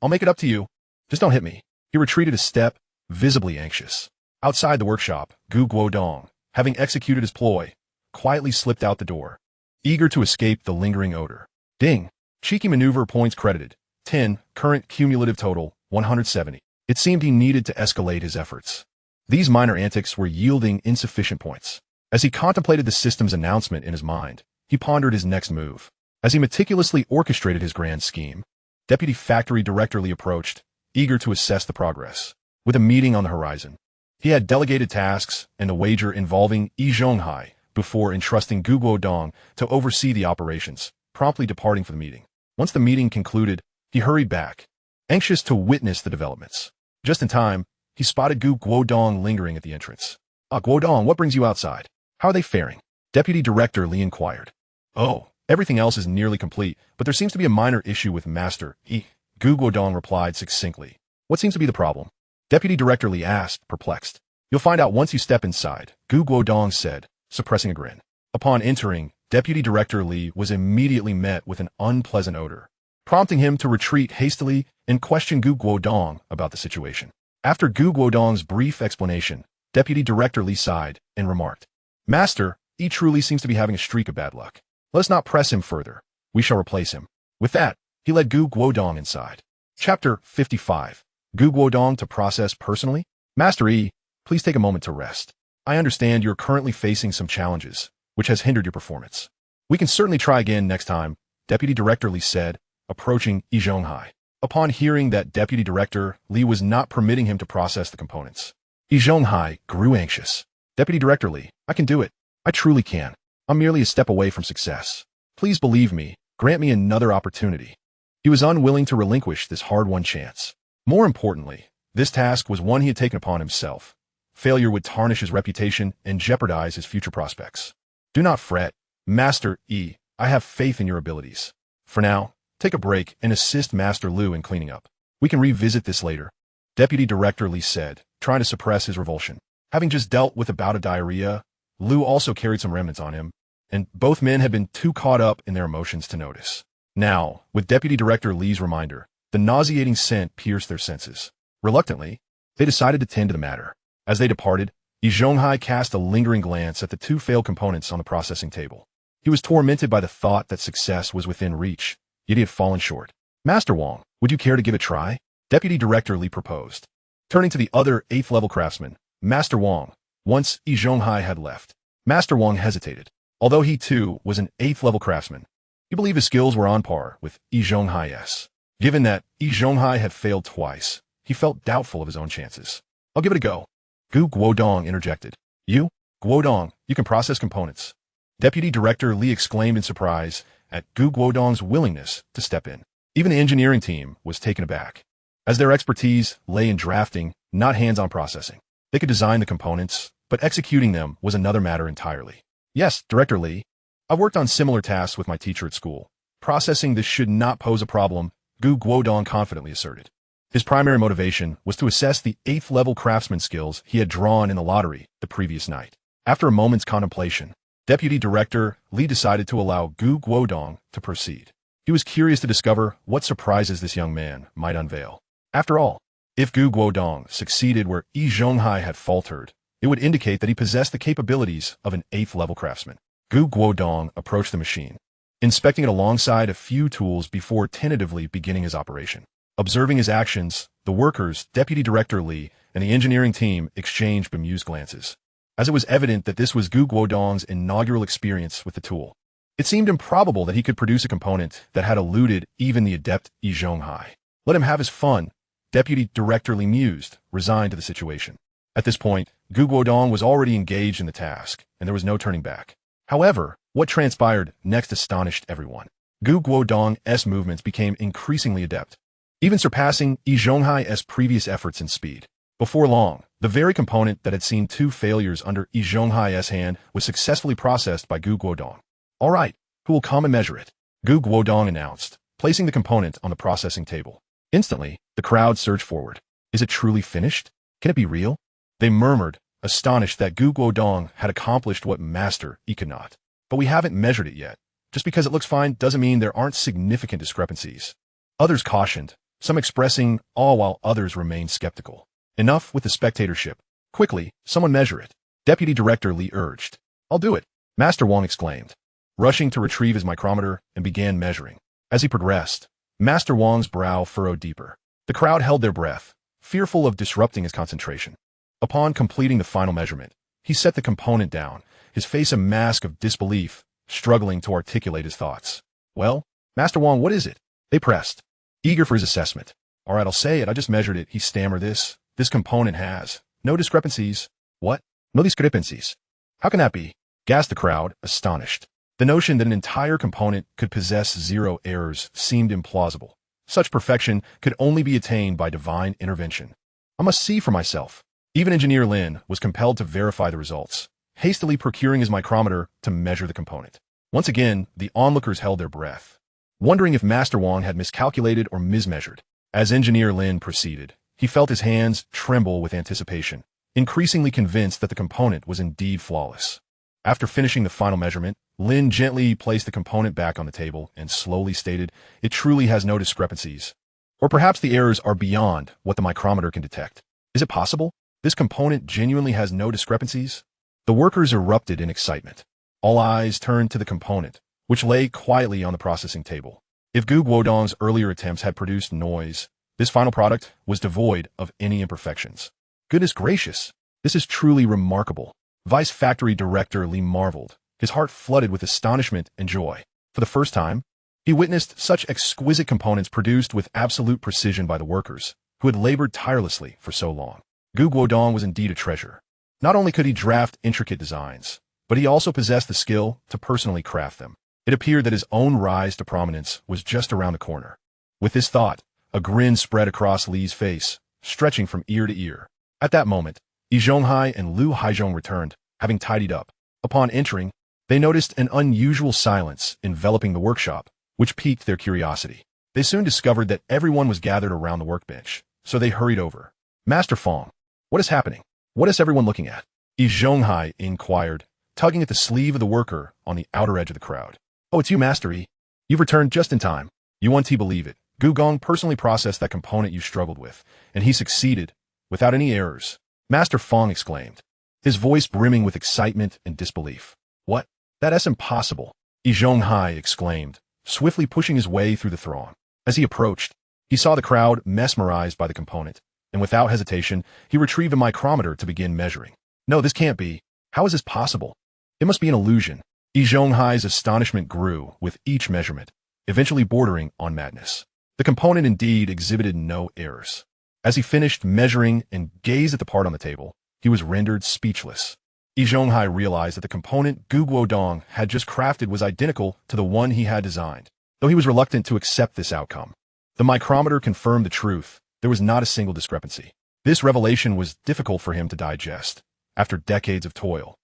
I'll make it up to you. Just don't hit me." He retreated a step, visibly anxious. Outside the workshop, Guodong, having executed his ploy, quietly slipped out the door, eager to escape the lingering odor. Ding! Cheeky maneuver points credited. 10, current cumulative total, 170. It seemed he needed to escalate his efforts. These minor antics were yielding insufficient points. As he contemplated the system's announcement in his mind, he pondered his next move. As he meticulously orchestrated his grand scheme, Deputy Factory Director Li approached, eager to assess the progress. With a meeting on the horizon, he had delegated tasks and a wager involving Yi Zhonghai before entrusting Guodong to oversee the operations, promptly departing for the meeting. Once the meeting concluded, he hurried back, anxious to witness the developments. Just in time, he spotted Guodong lingering at the entrance. Guodong, what brings you outside? How are they faring?" Deputy Director Li inquired. "Oh, everything else is nearly complete, but there seems to be a minor issue with Master Yi," Guodong replied succinctly. "What seems to be the problem?" Deputy Director Li asked, perplexed. "You'll find out once you step inside," Guodong said, suppressing a grin. Upon entering, Deputy Director Li was immediately met with an unpleasant odor, prompting him to retreat hastily and question Guodong about the situation. After Guodong's brief explanation, Deputy Director Li sighed and remarked, "Master, he truly seems to be having a streak of bad luck. Let us not press him further. We shall replace him." With that, he led Guodong inside. Chapter 55. Guodong to process personally? "Master Yi, please take a moment to rest. I understand you're currently facing some challenges, which has hindered your performance. We can certainly try again next time," Deputy Director Li said, approaching Yi Zhonghai. Upon hearing that Deputy Director Li was not permitting him to process the components, Yi Zhonghai grew anxious. "Deputy Director Li, I can do it. I truly can. I'm merely a step away from success. Please believe me, grant me another opportunity." He was unwilling to relinquish this hard-won chance. More importantly, this task was one he had taken upon himself. Failure would tarnish his reputation and jeopardize his future prospects. "Do not fret, Master Yi. I have faith in your abilities. For now, take a break and assist Master Lu in cleaning up." We can revisit this later, Deputy Director Li said, trying to suppress his revulsion. Having just dealt with a bout of diarrhea, Liu also carried some remnants on him, and both men had been too caught up in their emotions to notice. Now, with Deputy Director Li's reminder, the nauseating scent pierced their senses. Reluctantly, they decided to tend to the matter. As they departed, Yi Zhonghai cast a lingering glance at the two failed components on the processing table. He was tormented by the thought that success was within reach, yet he had fallen short. Master Wang, would you care to give it a try? Deputy Director Li proposed. Turning to the other 8th-level craftsman, Master Wang, once Yi Zhonghai had left. Master Wang hesitated. Although he too was an 8th-level craftsman, he believed his skills were on par with Yi Zhonghai's. Given that Yi Zhonghai had failed twice, he felt doubtful of his own chances. I'll give it a go. Guodong interjected. You? Guodong, you can process components. Deputy Director Li exclaimed in surprise at Guodong's willingness to step in. Even the engineering team was taken aback, as their expertise lay in drafting, not hands-on processing. They could design the components, but executing them was another matter entirely. Yes, Director Li. I've worked on similar tasks with my teacher at school. Processing this should not pose a problem, Guodong confidently asserted. His primary motivation was to assess the 8th-level craftsman skills he had drawn in the lottery the previous night. After a moment's contemplation, Deputy Director Li decided to allow Guodong to proceed. He was curious to discover what surprises this young man might unveil. After all, if Guodong succeeded where Yi Zhonghai had faltered, it would indicate that he possessed the capabilities of an 8th-level craftsman. Guodong approached the machine, inspecting it alongside a few tools before tentatively beginning his operation. Observing his actions, the workers, Deputy Director Li, and the engineering team exchanged bemused glances, as it was evident that this was Guodong's inaugural experience with the tool. It seemed improbable that he could produce a component that had eluded even the adept Yi Zhonghai. Let him have his fun, Deputy Director Li mused, resigned to the situation. At this point, Guodong was already engaged in the task, and there was no turning back. However, what transpired next astonished everyone. Guodong's movements became increasingly adept, even surpassing Yi Zhonghai's previous efforts in speed. Before long, the very component that had seen 2 failures under Yi Zhonghai's hand was successfully processed by Guodong. All right, who will come and measure it? Guodong announced, placing the component on the processing table. Instantly, the crowd surged forward. Is it truly finished? Can it be real? They murmured, astonished that Guodong had accomplished what Master Yi could not. But we haven't measured it yet. Just because it looks fine doesn't mean there aren't significant discrepancies. Others cautioned, some expressing awe while others remained skeptical. Enough with the spectatorship. Quickly, someone measure it. Deputy Director Li urged. I'll do it, Master Wang exclaimed, rushing to retrieve his micrometer and began measuring. As he progressed, Master Wang's brow furrowed deeper. The crowd held their breath, fearful of disrupting his concentration. Upon completing the final measurement, he set the component down, his face a mask of disbelief, struggling to articulate his thoughts. Well, Master Wang, what is it? They pressed, eager for his assessment. All right, I'll say it. I just measured it. He stammered this. This component has no discrepancies. What? No discrepancies. How can that be? Gasped the crowd, astonished. The notion that an entire component could possess 0 errors seemed implausible. Such perfection could only be attained by divine intervention. I must see for myself. Even Engineer Lin was compelled to verify the results, hastily procuring his micrometer to measure the component. Once again, the onlookers held their breath, wondering if Master Wang had miscalculated or mismeasured. As Engineer Lin proceeded, he felt his hands tremble with anticipation, increasingly convinced that the component was indeed flawless. After finishing the final measurement, Lin gently placed the component back on the table and slowly stated, "It truly has no discrepancies. Or perhaps the errors are beyond what the micrometer can detect. Is it possible? This component genuinely has no discrepancies?" The workers erupted in excitement. All eyes turned to the component, which lay quietly on the processing table. If Guodong's earlier attempts had produced noise, this final product was devoid of any imperfections. Goodness gracious, this is truly remarkable. Vice Factory Director Li marveled, his heart flooded with astonishment and joy. For the first time, he witnessed such exquisite components produced with absolute precision by the workers, who had labored tirelessly for so long. Guodong was indeed a treasure. Not only could he draft intricate designs, but he also possessed the skill to personally craft them. It appeared that his own rise to prominence was just around the corner. With this thought, a grin spread across Li's face, stretching from ear to ear. At that moment, Yi Zhonghai and Liu Haizhong returned, having tidied up. Upon entering, they noticed an unusual silence enveloping the workshop, which piqued their curiosity. They soon discovered that everyone was gathered around the workbench, so they hurried over. Master Fong, what is happening? What is everyone looking at? Yi Zhonghai inquired, tugging at the sleeve of the worker on the outer edge of the crowd. Oh, it's you, Master Yi. You've returned just in time. You won't believe it. Guodong personally processed that component you struggled with, and he succeeded, without any errors. Master Fong exclaimed, his voice brimming with excitement and disbelief. What? That's impossible. Yi Zhonghai exclaimed, swiftly pushing his way through the throng. As he approached, he saw the crowd mesmerized by the component, and without hesitation, he retrieved a micrometer to begin measuring. No, this can't be. How is this possible? It must be an illusion. Yi Zhonghai's astonishment grew with each measurement, eventually bordering on madness. The component indeed exhibited no errors. As he finished measuring and gazed at the part on the table, he was rendered speechless. Yi Zhonghai realized that the component Guodong had just crafted was identical to the one he had designed, though he was reluctant to accept this outcome. The micrometer confirmed the truth. There was not a single discrepancy. This revelation was difficult for him to digest. After decades of toil,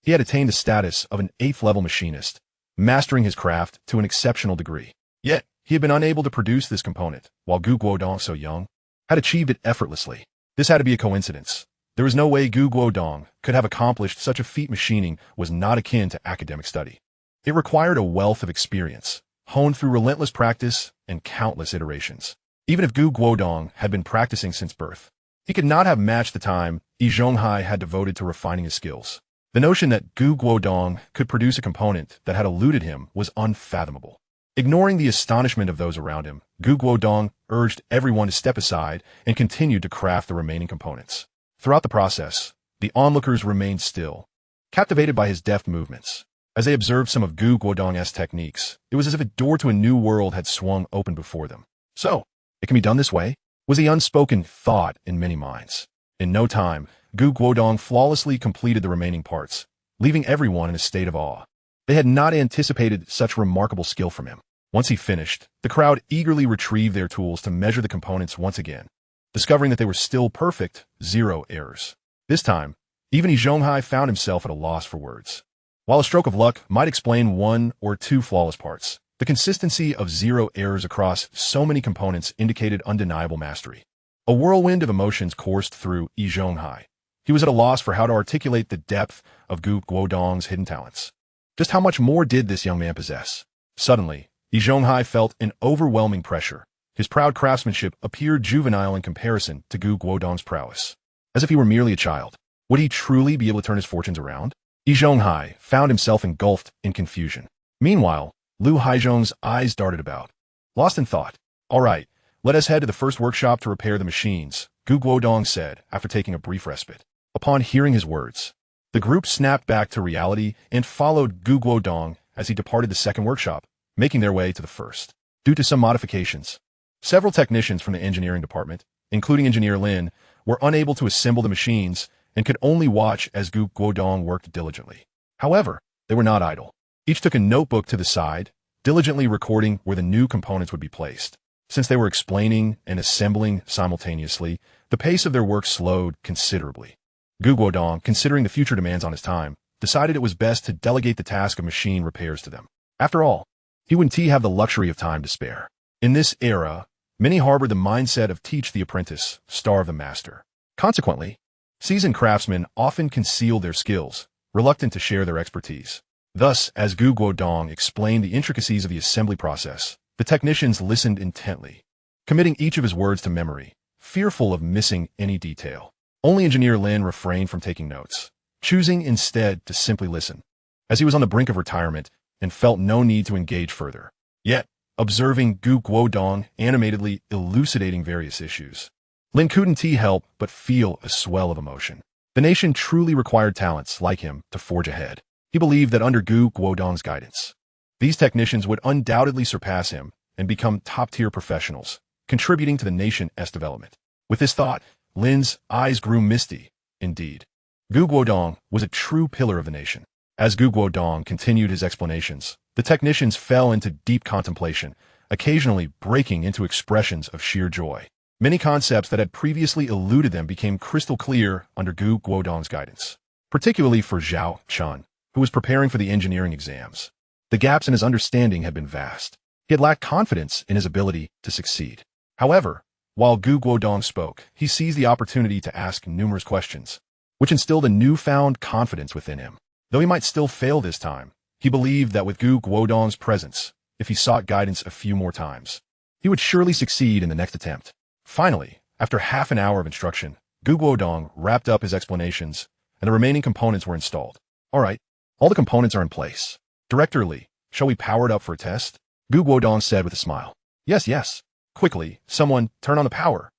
he had attained the status of an 8th-level machinist, mastering his craft to an exceptional degree. Yet, he had been unable to produce this component, while Guodong, so young, had achieved it effortlessly. This had to be a coincidence. There was no way Guodong could have accomplished such a feat. Machining was not akin to academic study. It required a wealth of experience, honed through relentless practice and countless iterations. Even if Guodong had been practicing since birth, he could not have matched the time Yi Zhonghai had devoted to refining his skills. The notion that Guodong could produce a component that had eluded him was unfathomable. Ignoring the astonishment of those around him, Guodong urged everyone to step aside and continued to craft the remaining components. Throughout the process, the onlookers remained still, captivated by his deft movements. As they observed some of Guodong's techniques, it was as if a door to a new world had swung open before them. So, it can be done this way? Was the unspoken thought in many minds. In no time, Guodong flawlessly completed the remaining parts, leaving everyone in a state of awe. They had not anticipated such remarkable skill from him. Once he finished, the crowd eagerly retrieved their tools to measure the components once again, discovering that they were still perfect, 0 errors. This time, even Yi Zhonghai found himself at a loss for words. While a stroke of luck might explain 1 or 2 flawless parts, the consistency of 0 errors across so many components indicated undeniable mastery. A whirlwind of emotions coursed through Yi Zhonghai. He was at a loss for how to articulate the depth of Guodong's hidden talents. Just how much more did this young man possess? Suddenly, Yi Zhonghai felt an overwhelming pressure. His proud craftsmanship appeared juvenile in comparison to Guodong's prowess. As if he were merely a child. Would he truly be able to turn his fortunes around? Yi Zhonghai found himself engulfed in confusion. Meanwhile, Lu Haizhong's eyes darted about. Lost in thought. All right, let us head to the first workshop to repair the machines, Guodong said after taking a brief respite. Upon hearing his words, the group snapped back to reality and followed Guodong as he departed the second workshop, making their way to the first. Due to some modifications, several technicians from the engineering department, including Engineer Lin, were unable to assemble the machines and could only watch as Guodong worked diligently. However, they were not idle. Each took a notebook to the side, diligently recording where the new components would be placed. Since they were explaining and assembling simultaneously, the pace of their work slowed considerably. Guodong, considering the future demands on his time, decided it was best to delegate the task of machine repairs to them. After all, he wouldn't have the luxury of time to spare. In this era, many harbored the mindset of teach the apprentice, starve the master. Consequently, seasoned craftsmen often concealed their skills, reluctant to share their expertise. Thus, as Guodong explained the intricacies of the assembly process, the technicians listened intently, committing each of his words to memory, fearful of missing any detail. Only Engineer Lin refrained from taking notes, choosing instead to simply listen, as he was on the brink of retirement and felt no need to engage further. Yet, observing Guodong animatedly elucidating various issues, Lin couldn't help but feel a swell of emotion. The nation truly required talents like him to forge ahead. He believed that under Guodong's guidance, these technicians would undoubtedly surpass him and become top-tier professionals, contributing to the nation's development. With this thought, Lin's eyes grew misty. Indeed, Guodong was a true pillar of the nation. As Guodong continued his explanations, the technicians fell into deep contemplation, occasionally breaking into expressions of sheer joy. Many concepts that had previously eluded them became crystal clear under Guodong's guidance, particularly for Zhao Chun, who was preparing for the engineering exams. The gaps in his understanding had been vast. He had lacked confidence in his ability to succeed. However, while Guodong spoke, he seized the opportunity to ask numerous questions, which instilled a newfound confidence within him. Though he might still fail this time, he believed that with Guodong's presence, if he sought guidance a few more times, he would surely succeed in the next attempt. Finally, after half an hour of instruction, Guodong wrapped up his explanations, and the remaining components were installed. All right, all the components are in place. Director Lee, shall we power it up for a test? Guodong said with a smile. Yes. Quickly, someone turn on the power.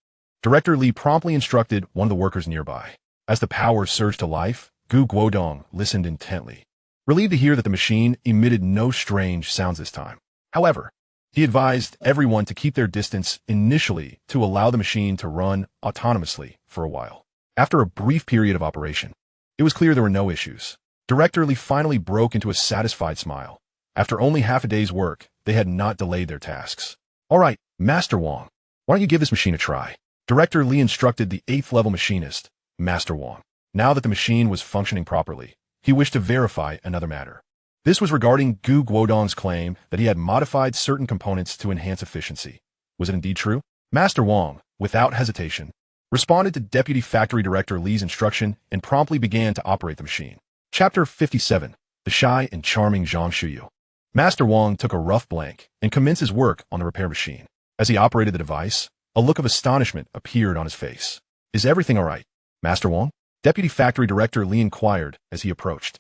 Director Lee promptly instructed one of the workers nearby. As the power surged to life, Guodong listened intently, relieved to hear that the machine emitted no strange sounds this time. However, he advised everyone to keep their distance initially to allow the machine to run autonomously for a while. After a brief period of operation, it was clear there were no issues. Director Lee finally broke into a satisfied smile. After only half a day's work, they had not delayed their tasks. All right, Master Wong, why don't you give this machine a try? Director Lee instructed the 8th level machinist, Master Wong. Now that the machine was functioning properly, he wished to verify another matter. This was regarding Guodong's claim that he had modified certain components to enhance efficiency. Was it indeed true? Master Wong, without hesitation, responded to Deputy Factory Director Lee's instruction and promptly began to operate the machine. Chapter 57. The Shy and Charming Zhang Shuyu. Master Wong took a rough blank and commenced his work on the repair machine. As he operated the device, a look of astonishment appeared on his face. Is everything all right, Master Wong? Deputy Factory Director Lee inquired as he approached.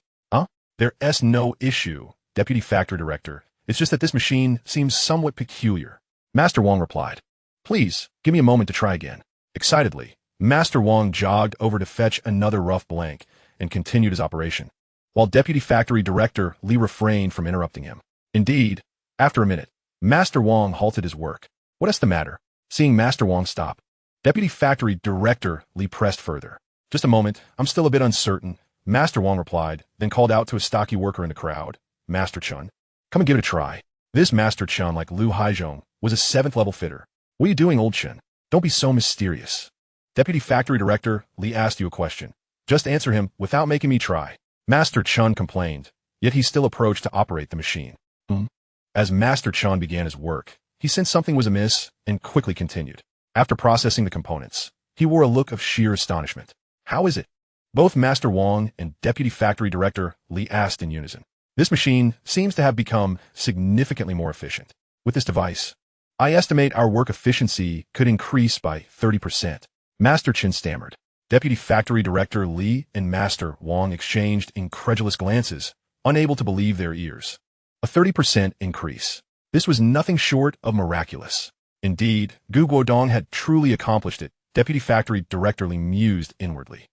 There's no issue, Deputy Factory Director. It's just that this machine seems somewhat peculiar. Master Wong replied. Please, give me a moment to try again. Excitedly, Master Wong jogged over to fetch another rough blank and continued his operation, while Deputy Factory Director Lee refrained from interrupting him. Indeed, after a minute, Master Wong halted his work. What's the matter? Seeing Master Wong stop, Deputy Factory Director Lee pressed further. Just a moment, I'm still a bit uncertain, Master Wong replied, then called out to a stocky worker in the crowd. Master Chun, come and give it a try. This Master Chun, like Lu Haizhong, was a 7th level fitter. What are you doing, old Chun? Don't be so mysterious. Deputy Factory Director Lee asked you a question. Just answer him without making me try. Master Chun complained, yet he still approached to operate the machine. As Master Chun began his work, he sensed something was amiss and quickly continued. After processing the components, he wore a look of sheer astonishment. How is it? Both Master Wong and Deputy Factory Director Lee asked in unison. This machine seems to have become significantly more efficient. With this device, I estimate our work efficiency could increase by 30%. Master Chin stammered. Deputy Factory Director Lee and Master Wong exchanged incredulous glances, unable to believe their ears. A 30% increase. This was nothing short of miraculous. Indeed, Guodong had truly accomplished it, Deputy Factory Director Lee mused inwardly.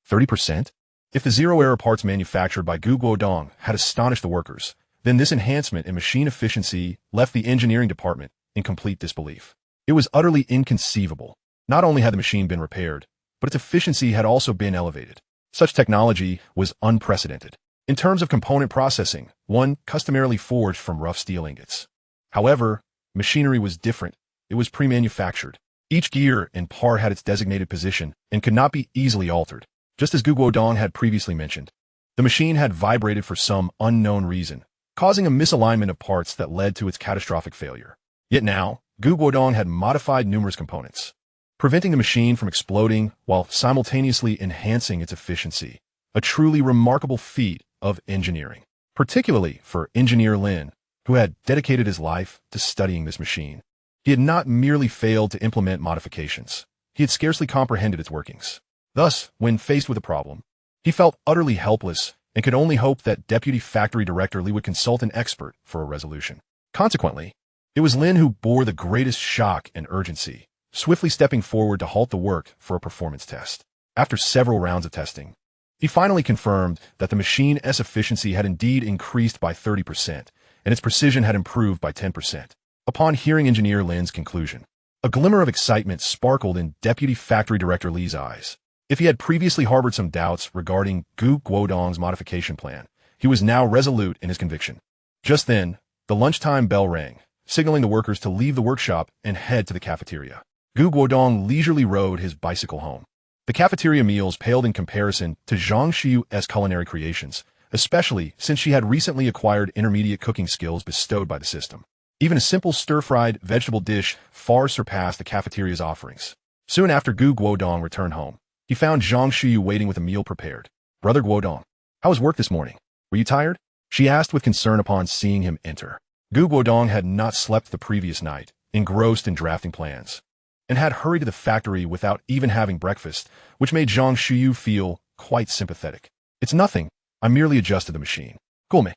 30%? If the zero-error parts manufactured by Guodong had astonished the workers, then this enhancement in machine efficiency left the engineering department in complete disbelief. It was utterly inconceivable. Not only had the machine been repaired, but its efficiency had also been elevated. Such technology was unprecedented. In terms of component processing, one customarily forged from rough steel ingots. However, machinery was different. It was pre-manufactured. Each gear and part had its designated position and could not be easily altered. Just as Guodong had previously mentioned, the machine had vibrated for some unknown reason, causing a misalignment of parts that led to its catastrophic failure. Yet now, Guodong had modified numerous components, preventing the machine from exploding while simultaneously enhancing its efficiency. A truly remarkable feat of engineering, particularly for Engineer Lin, who had dedicated his life to studying this machine. He had not merely failed to implement modifications, he had scarcely comprehended its workings. Thus, when faced with a problem, he felt utterly helpless and could only hope that Deputy Factory Director Lee would consult an expert for a resolution. Consequently, it was Lin who bore the greatest shock and urgency, swiftly stepping forward to halt the work for a performance test. After several rounds of testing, he finally confirmed that the machine's efficiency had indeed increased by 30%, and its precision had improved by 10%. Upon hearing Engineer Lin's conclusion, a glimmer of excitement sparkled in Deputy Factory Director Lee's eyes. If he had previously harbored some doubts regarding Guodong's modification plan, he was now resolute in his conviction. Just then, the lunchtime bell rang, signaling the workers to leave the workshop and head to the cafeteria. Guodong leisurely rode his bicycle home. The cafeteria meals paled in comparison to Zhang Shiyu's culinary creations, especially since she had recently acquired intermediate cooking skills bestowed by the system. Even a simple stir-fried vegetable dish far surpassed the cafeteria's offerings. Soon after Guodong returned home, he found Zhang Shuyu waiting with a meal prepared. "Brother Guodong, how was work this morning? Were you tired?" she asked with concern upon seeing him enter. Guodong had not slept the previous night, engrossed in drafting plans, and had hurried to the factory without even having breakfast, which made Zhang Shuyu feel quite sympathetic. "It's nothing. I merely adjusted the machine. Cool.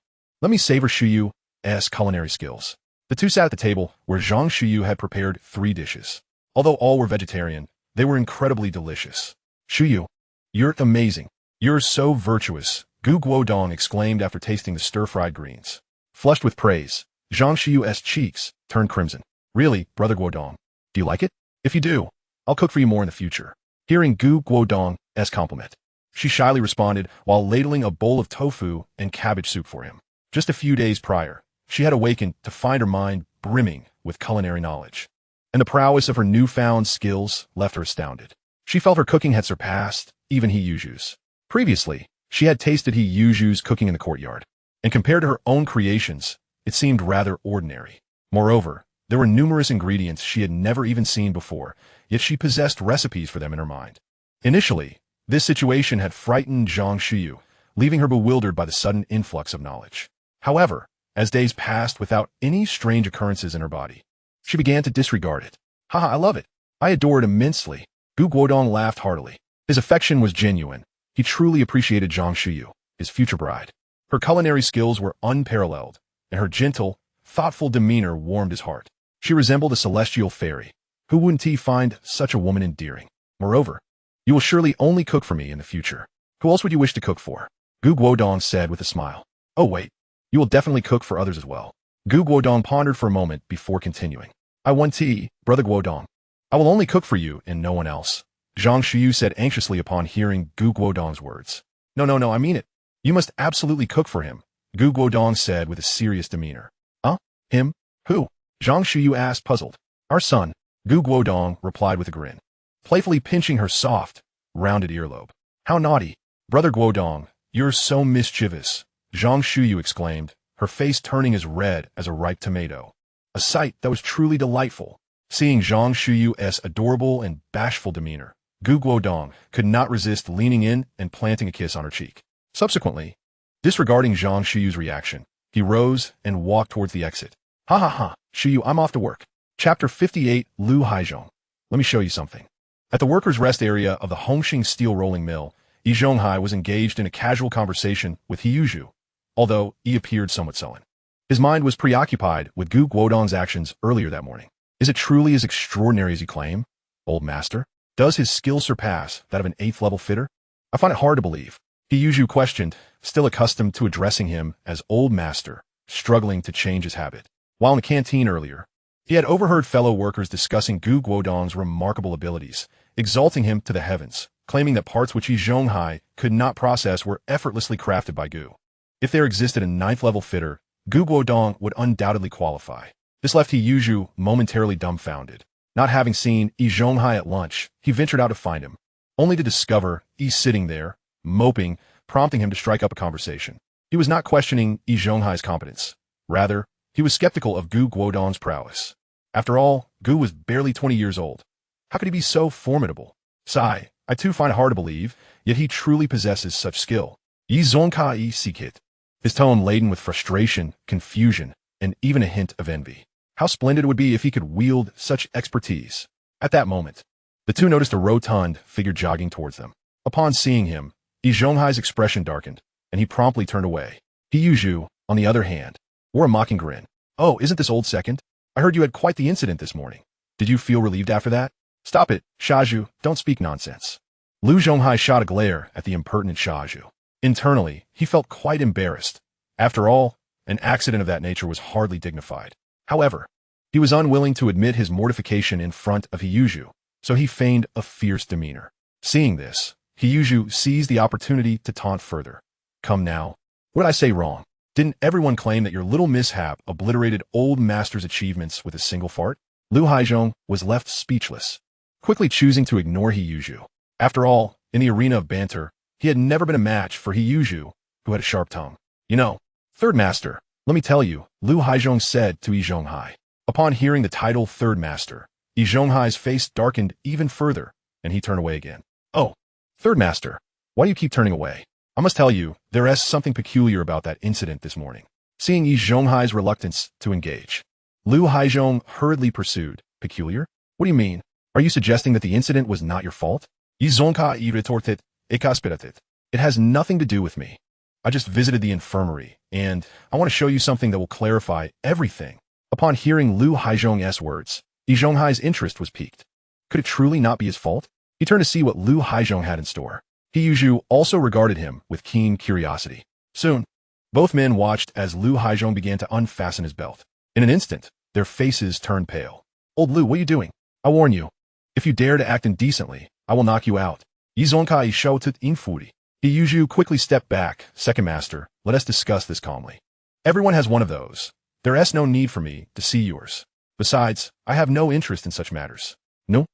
Let me savor Shuyu's culinary skills." The two sat at the table where Zhang Shuyu had prepared 3 dishes. Although all were vegetarian, they were incredibly delicious. "Shuyu, you're amazing. You're so virtuous," Guodong exclaimed after tasting the stir-fried greens. Flushed with praise, Zhang Shuyu's cheeks turned crimson. "Really, Brother Guodong? Do you like it? If you do, I'll cook for you more in the future." Hearing Guodong's compliment, she shyly responded while ladling a bowl of tofu and cabbage soup for him. Just a few days prior, she had awakened to find her mind brimming with culinary knowledge, and the prowess of her newfound skills left her astounded. She felt her cooking had surpassed even Hiyuju's. Previously, she had tasted Hiyuju's cooking in the courtyard, and compared to her own creations, it seemed rather ordinary. Moreover, there were numerous ingredients she had never even seen before, yet she possessed recipes for them in her mind. Initially, this situation had frightened Zhang Shuyu, leaving her bewildered by the sudden influx of knowledge. However, as days passed without any strange occurrences in her body, she began to disregard it. "Haha, I love it. I adore it immensely." Guodong laughed heartily. His affection was genuine. He truly appreciated Zhang Shuyu, his future bride. Her culinary skills were unparalleled, and her gentle, thoughtful demeanor warmed his heart. She resembled a celestial fairy. Who wouldn't he find such a woman endearing? "Moreover, you will surely only cook for me in the future. Who else would you wish to cook for?" Guodong said with a smile. "Oh wait, you will definitely cook for others as well." Guodong pondered for a moment before continuing. "I want tea, Brother Guodong. I will only cook for you and no one else," Zhang Shuyu said anxiously upon hearing Guodong's words. No, I mean it. You must absolutely cook for him," Guodong said with a serious demeanor. "Huh? Him? Who?" Zhang Shuyu asked, puzzled. "Our son," Guodong replied with a grin, playfully pinching her soft, rounded earlobe. "How naughty. Brother Guodong, you're so mischievous," Zhang Shuyu exclaimed, her face turning as red as a ripe tomato. A sight that was truly delightful. Seeing Zhang Shuyu's adorable and bashful demeanor, Guodong could not resist leaning in and planting a kiss on her cheek. Subsequently, disregarding Zhang Shuyu's reaction, he rose and walked towards the exit. Ha, Shuyu, I'm off to work." Chapter 58, Lu Haizhong. Let me show you something. At the workers' rest area of the Hongqing steel rolling mill, Yi Zhonghai was engaged in a casual conversation with Hiyuju, although he appeared somewhat sullen. His mind was preoccupied with Guodong's actions earlier that morning. Is it truly as extraordinary as you claim, old master? Does his skill surpass that of an 8th level fitter? I find it hard to believe. Hiyuju questioned, still accustomed to addressing him as old master, struggling to change his habit. While in the canteen earlier, he had overheard fellow workers discussing Guodong's remarkable abilities, exalting him to the heavens, claiming that parts which Yi Zhonghai could not process were effortlessly crafted by Gu. If there existed a 9th level fitter, Guodong would undoubtedly qualify. This left Hiyuju momentarily dumbfounded. Not having seen Yi Zhonghai at lunch, he ventured out to find him, only to discover Yi sitting there, moping, prompting him to strike up a conversation. He was not questioning Yi Zhonghai's competence. Rather, he was skeptical of Guodong's prowess. After all, Gu was barely 20 years old. How could he be so formidable? Sigh, I too find it hard to believe, yet he truly possesses such skill. Yi Zhonghai Sikit. His tone laden with frustration, confusion, and even a hint of envy. How splendid it would be if he could wield such expertise. At that moment, the two noticed a rotund figure jogging towards them. Upon seeing him, Yi Zhonghai's expression darkened, and he promptly turned away. Hiyuju, on the other hand, wore a mocking grin. "Oh, isn't this old second? I heard you had quite the incident this morning. Did you feel relieved after that?" "Stop it, Shaju, don't speak nonsense." Lu Zhonghai shot a glare at the impertinent Shaju. Internally, he felt quite embarrassed. After all, an accident of that nature was hardly dignified. However, he was unwilling to admit his mortification in front of Hiyuju, so he feigned a fierce demeanor. Seeing this, Hiyuju seized the opportunity to taunt further. "Come now. What did I say wrong? Didn't everyone claim that your little mishap obliterated old master's achievements with a single fart?" Lu Haizhong was left speechless, quickly choosing to ignore Hiyuju. After all, in the arena of banter, he had never been a match for Hiyuju, who had a sharp tongue. "You know, third master, Let me tell you, Lu Haizhong said to Yi Zhonghai. Upon hearing the title Third Master, Yi Zhonghai's face darkened even further, and he turned away again. Oh, Third Master, why do you keep turning away? I must tell you, there is something peculiar about that incident this morning. Seeing Yi Zhonghai's reluctance to engage, Lu Haizhong hurriedly pursued. Peculiar? What do you mean? Are you suggesting that the incident was not your fault? Yi Zhonghai retorted, "Ekaspiratit. It has nothing to do with me. I just visited the infirmary, and I want to show you something that will clarify everything." Upon hearing Lu Haizhong's words, Yi Zhonghai's interest was piqued. Could it truly not be his fault? He turned to see what Lu Haizhong had in store. He Yuzhu also regarded him with keen curiosity. Soon, both men watched as Lu Haizhong began to unfasten his belt. In an instant, their faces turned pale. "Old Lu, what are you doing? I warn you, if you dare to act indecently, I will knock you out." Yi Zhonghai shouted in fury. He Yuzhu quickly stepped back. "Second Master, let us discuss this calmly. Everyone has one of those. There is no need for me to see yours. Besides, I have no interest in such matters." No.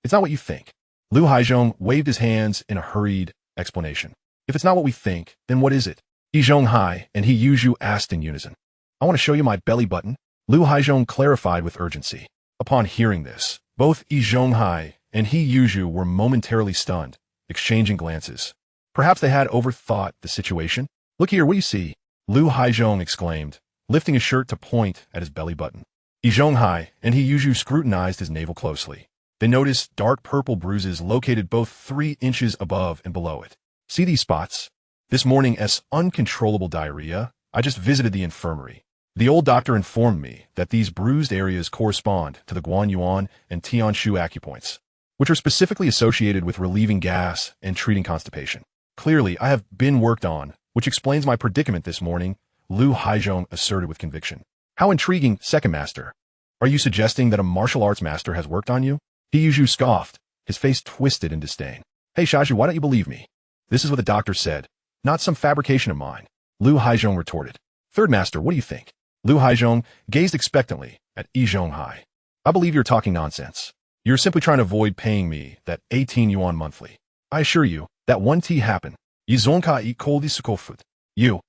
It's not what you think." Lu Haizhong waved his hands in a hurried explanation. "If it's not what we think, then what is it?" Yi Zhonghai and He Yuzhu asked in unison. "I want to show you my belly button," Lu Haizhong clarified with urgency. Upon hearing this, both Yi Zhonghai and He Yuzhu were momentarily stunned, exchanging glances. Perhaps they had overthought the situation. "Look here, what do you see?" Lu Haizhong exclaimed, lifting his shirt to point at his belly button. Yi Zhonghai and He Yuzhu scrutinized his navel closely. They noticed dark purple bruises located both 3 inches above and below it. "See these spots? This morning's uncontrollable diarrhea. I just visited the infirmary. The old doctor informed me that these bruised areas correspond to the Guanyuan and Tianshu acupoints, which are specifically associated with relieving gas and treating constipation. Clearly, I have been worked on, which explains my predicament this morning," Lu Haizhong asserted with conviction. "How intriguing, Second Master. Are you suggesting that a martial arts master has worked on you?" He Yuzhu scoffed, his face twisted in disdain. "Hey Shaju, why don't you believe me? This is what the doctor said, not some fabrication of mine," Lu Haizhong retorted. "Third Master, what do you think?" Lu Haizhong gazed expectantly at Yi Zhonghai. "I believe you're talking nonsense. You're simply trying to avoid paying me that 18 yuan monthly. I assure you, that won't happen." Yi Zhonghai koldisukofut. You.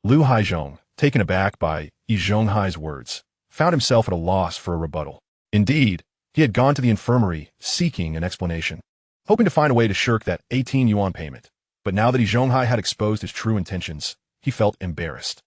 Lu Haizhong, taken aback by Yi Zhonghai's words, found himself at a loss for a rebuttal. Indeed, he had gone to the infirmary seeking an explanation, hoping to find a way to shirk that 18 yuan payment. But now that Yi Zhonghai had exposed his true intentions, he felt embarrassed.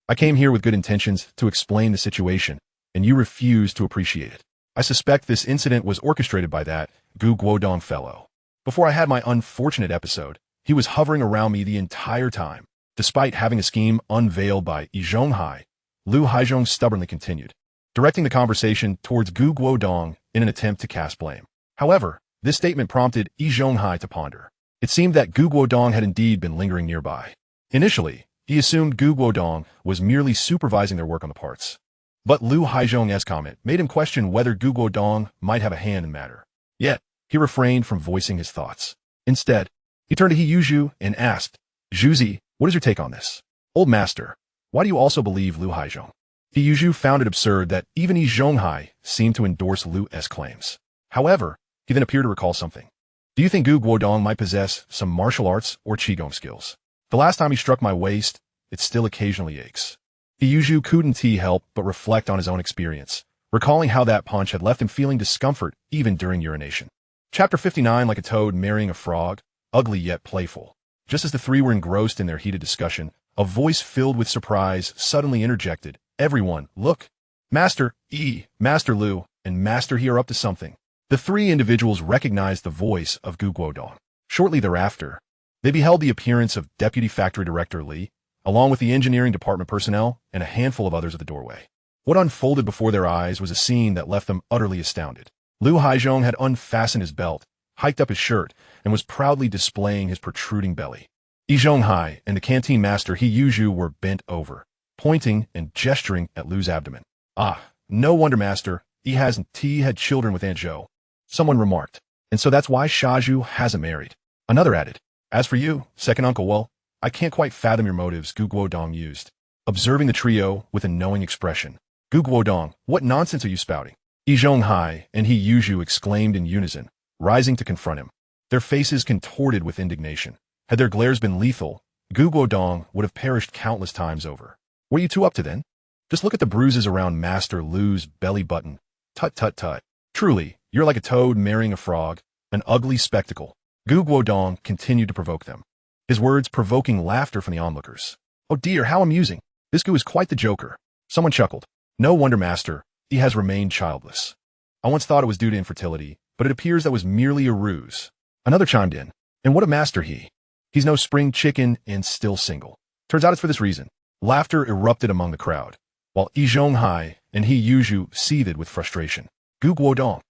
"I came here with good intentions to explain the situation, and you refused to appreciate it. I suspect this incident was orchestrated by that Guodong fellow. Before I had my unfortunate episode, he was hovering around me the entire time." Despite having a scheme unveiled by Yi Zhonghai, Lu Haizhong stubbornly continued, directing the conversation towards Guodong in an attempt to cast blame. However, this statement prompted Yi Zhonghai to ponder. It seemed that Guodong had indeed been lingering nearby. Initially, he assumed Guodong was merely supervising their work on the parts. But Lu Haizhong's comment made him question whether Guodong might have a hand in the matter. Yet, he refrained from voicing his thoughts. Instead, he turned to He Yuzhu and asked, "Zhuzi, what is your take on this? Old Master, why do you also believe Lu Haizhong?" He Yuzhu found it absurd that even Yi Zhonghai seemed to endorse Lu's claims. However, he then appeared to recall something. "Do you think Guodong might possess some martial arts or qigong skills? The last time he struck my waist, it still occasionally aches." He Yuzhu couldn't help but reflect on his own experience, recalling how that punch had left him feeling discomfort even during urination. Chapter 59, like a toad marrying a frog, ugly yet playful. Just as the three were engrossed in their heated discussion, a voice filled with surprise suddenly interjected. "Everyone, look! Master E, Master Lu, and Master He are up to something." The 3 individuals recognized the voice of Guodong. Shortly thereafter, they beheld the appearance of Deputy Factory Director Li, along with the engineering department personnel and a handful of others at the doorway. What unfolded before their eyes was a scene that left them utterly astounded. Lu Haizhong had unfastened his belt, hiked up his shirt, and was proudly displaying his protruding belly. Yi Zhonghai and the canteen master He Yuzhu were bent over, pointing and gesturing at Lu's abdomen. "Ah, no wonder, Master. He hasn't had children with Aunt Zhou," someone remarked. "And so that's why Shaju hasn't married." Another added. "As for you, second uncle, well, I can't quite fathom your motives," Guodong used, observing the trio with a knowing expression. "Guodong, what nonsense are you spouting?" Yi Zhonghai and He Yuzhu exclaimed in unison, rising to confront him. Their faces contorted with indignation. Had their glares been lethal, Guodong would have perished countless times over. What are you two up to then? Just look at the bruises around Master Lu's belly button. Tut tut tut. Truly, you're like a toad marrying a frog, an ugly spectacle. Guodong continued to provoke them, his words provoking laughter from the onlookers. Oh dear, how amusing. This Gu is quite the joker. Someone chuckled. No wonder, Master, he has remained childless. I once thought it was due to infertility, but it appears that was merely a ruse. Another chimed in. And what a master he. He's no spring chicken and still single. Turns out it's for this reason. Laughter erupted among the crowd, while Yi Zhonghai and He Yuzhu seethed with frustration. Gu Guodong.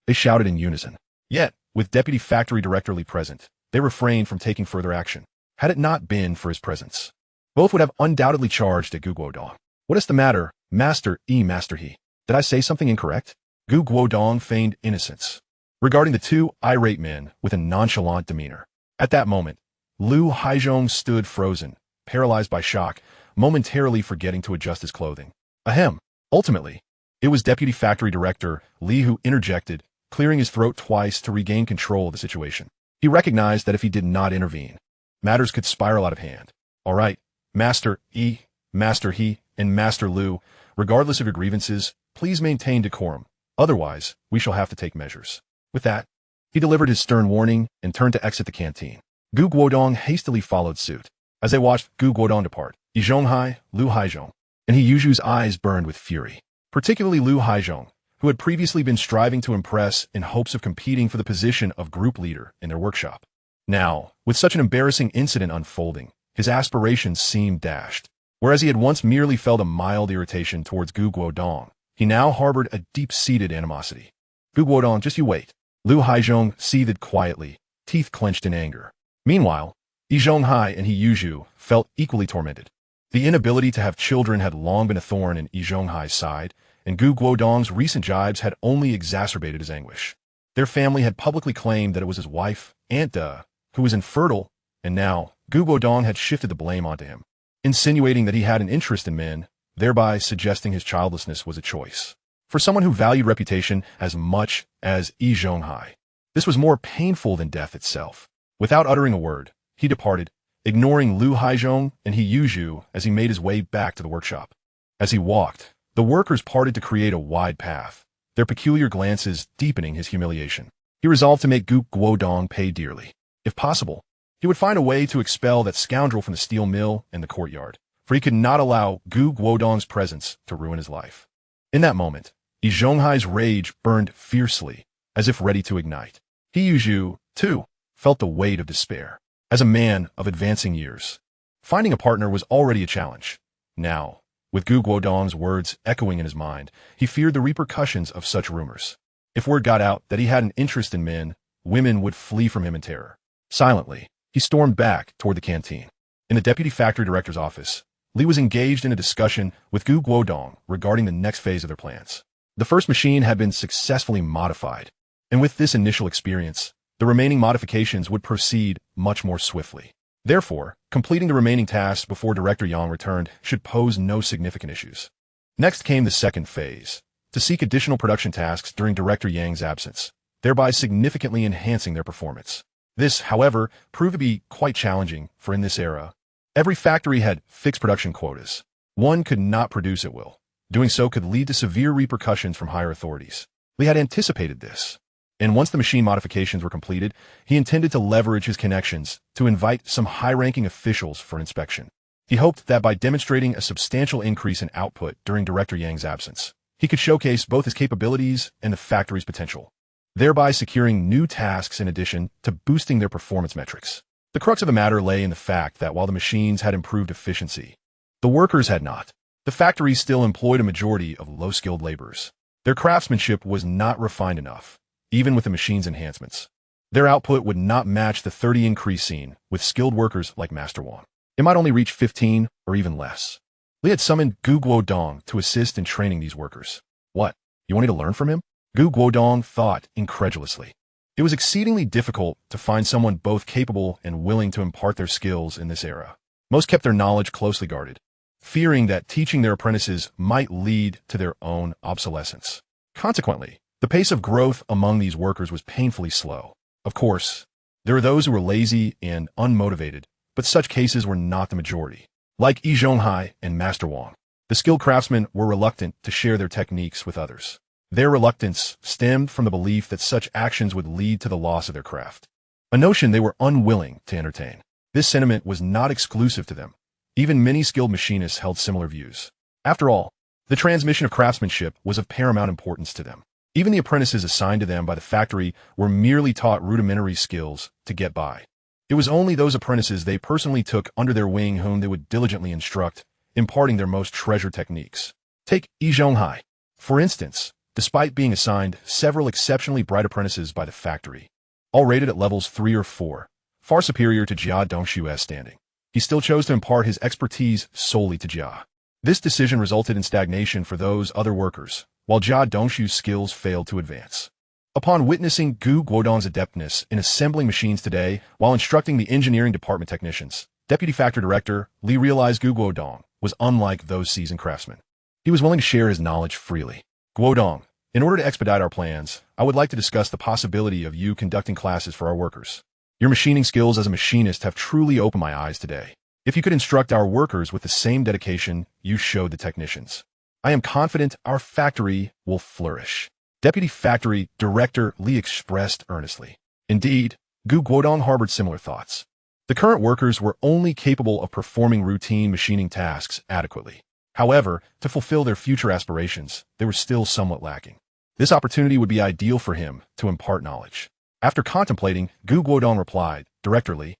They shouted in unison. Yet, with Deputy Factory Director Li present, they refrained from taking further action. Had it not been for his presence, both would have undoubtedly charged at Gu Guodong. What is the matter, Master He? Did I say something incorrect? Gu Guodong feigned innocence, regarding the two irate men with a nonchalant demeanor. At that moment, Lu Haizhong stood frozen, paralyzed by shock, momentarily forgetting to adjust his clothing. Ahem. Ultimately, it was Deputy Factory Director Li who interjected, clearing his throat twice to regain control of the situation. He recognized that if he did not intervene, matters could spiral out of hand. All right, Master He, and Master Lu, regardless of your grievances, please maintain decorum. Otherwise, we shall have to take measures. With that, he delivered his stern warning and turned to exit the canteen. Gu Guodong hastily followed suit. As they watched Gu Guodong depart, Yi Zhonghai, Lu Haizhong, and He Yuzhu's eyes burned with fury. Particularly Lu Haizhong, who had previously been striving to impress in hopes of competing for the position of group leader in their workshop. Now, with such an embarrassing incident unfolding, his aspirations seemed dashed. Whereas he had once merely felt a mild irritation towards Gu Guodong, he now harbored a deep-seated animosity. Gu Guodong, just you wait. Lu Haizhong seethed quietly, teeth clenched in anger. Meanwhile, Yi Zhonghai and He Yuzhu felt equally tormented. The inability to have children had long been a thorn in Yi Zhonghai's side, and Gu Guodong's recent jibes had only exacerbated his anguish. Their family had publicly claimed that it was his wife, Aunt Da, who was infertile, and now Gu Guodong had shifted the blame onto him, insinuating that he had an interest in men, thereby suggesting his childlessness was a choice. For someone who valued reputation as much as Yi Zhonghai, this was more painful than death itself. Without uttering a word, he departed, ignoring Lu Haizhong and He Yuzhu as he made his way back to the workshop. As he walked, the workers parted to create a wide path, their peculiar glances deepening his humiliation. He resolved to make Gu Guodong pay dearly. If possible, he would find a way to expel that scoundrel from the steel mill and the courtyard, for he could not allow Gu Guodong's presence to ruin his life. In that moment, Yi Zhonghai's rage burned fiercely, as if ready to ignite. He Yuzhu, too, felt the weight of despair. As a man of advancing years, finding a partner was already a challenge. Now, with Gu Guodong's words echoing in his mind, he feared the repercussions of such rumors. If word got out that he had an interest in men, women would flee from him in terror. Silently, he stormed back toward the canteen. In the Deputy Factory Director's office, Li was engaged in a discussion with Gu Guodong regarding the next phase of their plans. The first machine had been successfully modified, and with this initial experience, the remaining modifications would proceed much more swiftly. Therefore, completing the remaining tasks before Director Yang returned should pose no significant issues. Next came the second phase, to seek additional production tasks during Director Yang's absence, thereby significantly enhancing their performance. This, however, proved to be quite challenging, for in this era, every factory had fixed production quotas. One could not produce at will. Doing so could lead to severe repercussions from higher authorities. Li had anticipated this, and once the machine modifications were completed, he intended to leverage his connections to invite some high-ranking officials for inspection. He hoped that by demonstrating a substantial increase in output during Director Yang's absence, he could showcase both his capabilities and the factory's potential, thereby securing new tasks in addition to boosting their performance metrics. The crux of the matter lay in the fact that while the machines had improved efficiency, the workers had not. The factory still employed a majority of low-skilled laborers. Their craftsmanship was not refined enough, even with the machine's enhancements. Their output would not match the 30 increase seen with skilled workers like Master Wang. It might only reach 15 or even less. Li had summoned Gu Guodong to assist in training these workers. What? You want me to learn from him? Gu Guodong thought incredulously. It was exceedingly difficult to find someone both capable and willing to impart their skills in this era. Most kept their knowledge closely guarded, fearing that teaching their apprentices might lead to their own obsolescence. Consequently, the pace of growth among these workers was painfully slow. Of course, there were those who were lazy and unmotivated, but such cases were not the majority. Like Yi Zhonghai and Master Wang, the skilled craftsmen were reluctant to share their techniques with others. Their reluctance stemmed from the belief that such actions would lead to the loss of their craft, a notion they were unwilling to entertain. This sentiment was not exclusive to them. Even many skilled machinists held similar views. After all, the transmission of craftsmanship was of paramount importance to them. Even the apprentices assigned to them by the factory were merely taught rudimentary skills to get by. It was only those apprentices they personally took under their wing whom they would diligently instruct, imparting their most treasured techniques. Take Yi Zhonghai, for instance. Despite being assigned several exceptionally bright apprentices by the factory, all rated at levels 3 or 4, far superior to Jia Dongshu's standing, he still chose to impart his expertise solely to Jia. This decision resulted in stagnation for those other workers, while Jia Dongshu's skills failed to advance. Upon witnessing Guodong's adeptness in assembling machines today while instructing the engineering department technicians, Deputy Factory Director Li realized Guodong was unlike those seasoned craftsmen. He was willing to share his knowledge freely. Guodong, in order to expedite our plans, I would like to discuss the possibility of you conducting classes for our workers. Your machining skills as a machinist have truly opened my eyes today. If you could instruct our workers with the same dedication you showed the technicians, I am confident our factory will flourish. Deputy Factory Director Li expressed earnestly. Indeed, Guodong harbored similar thoughts. The current workers were only capable of performing routine machining tasks adequately. However, to fulfill their future aspirations, they were still somewhat lacking. This opportunity would be ideal for him to impart knowledge. After contemplating, Guodong replied, Director Li,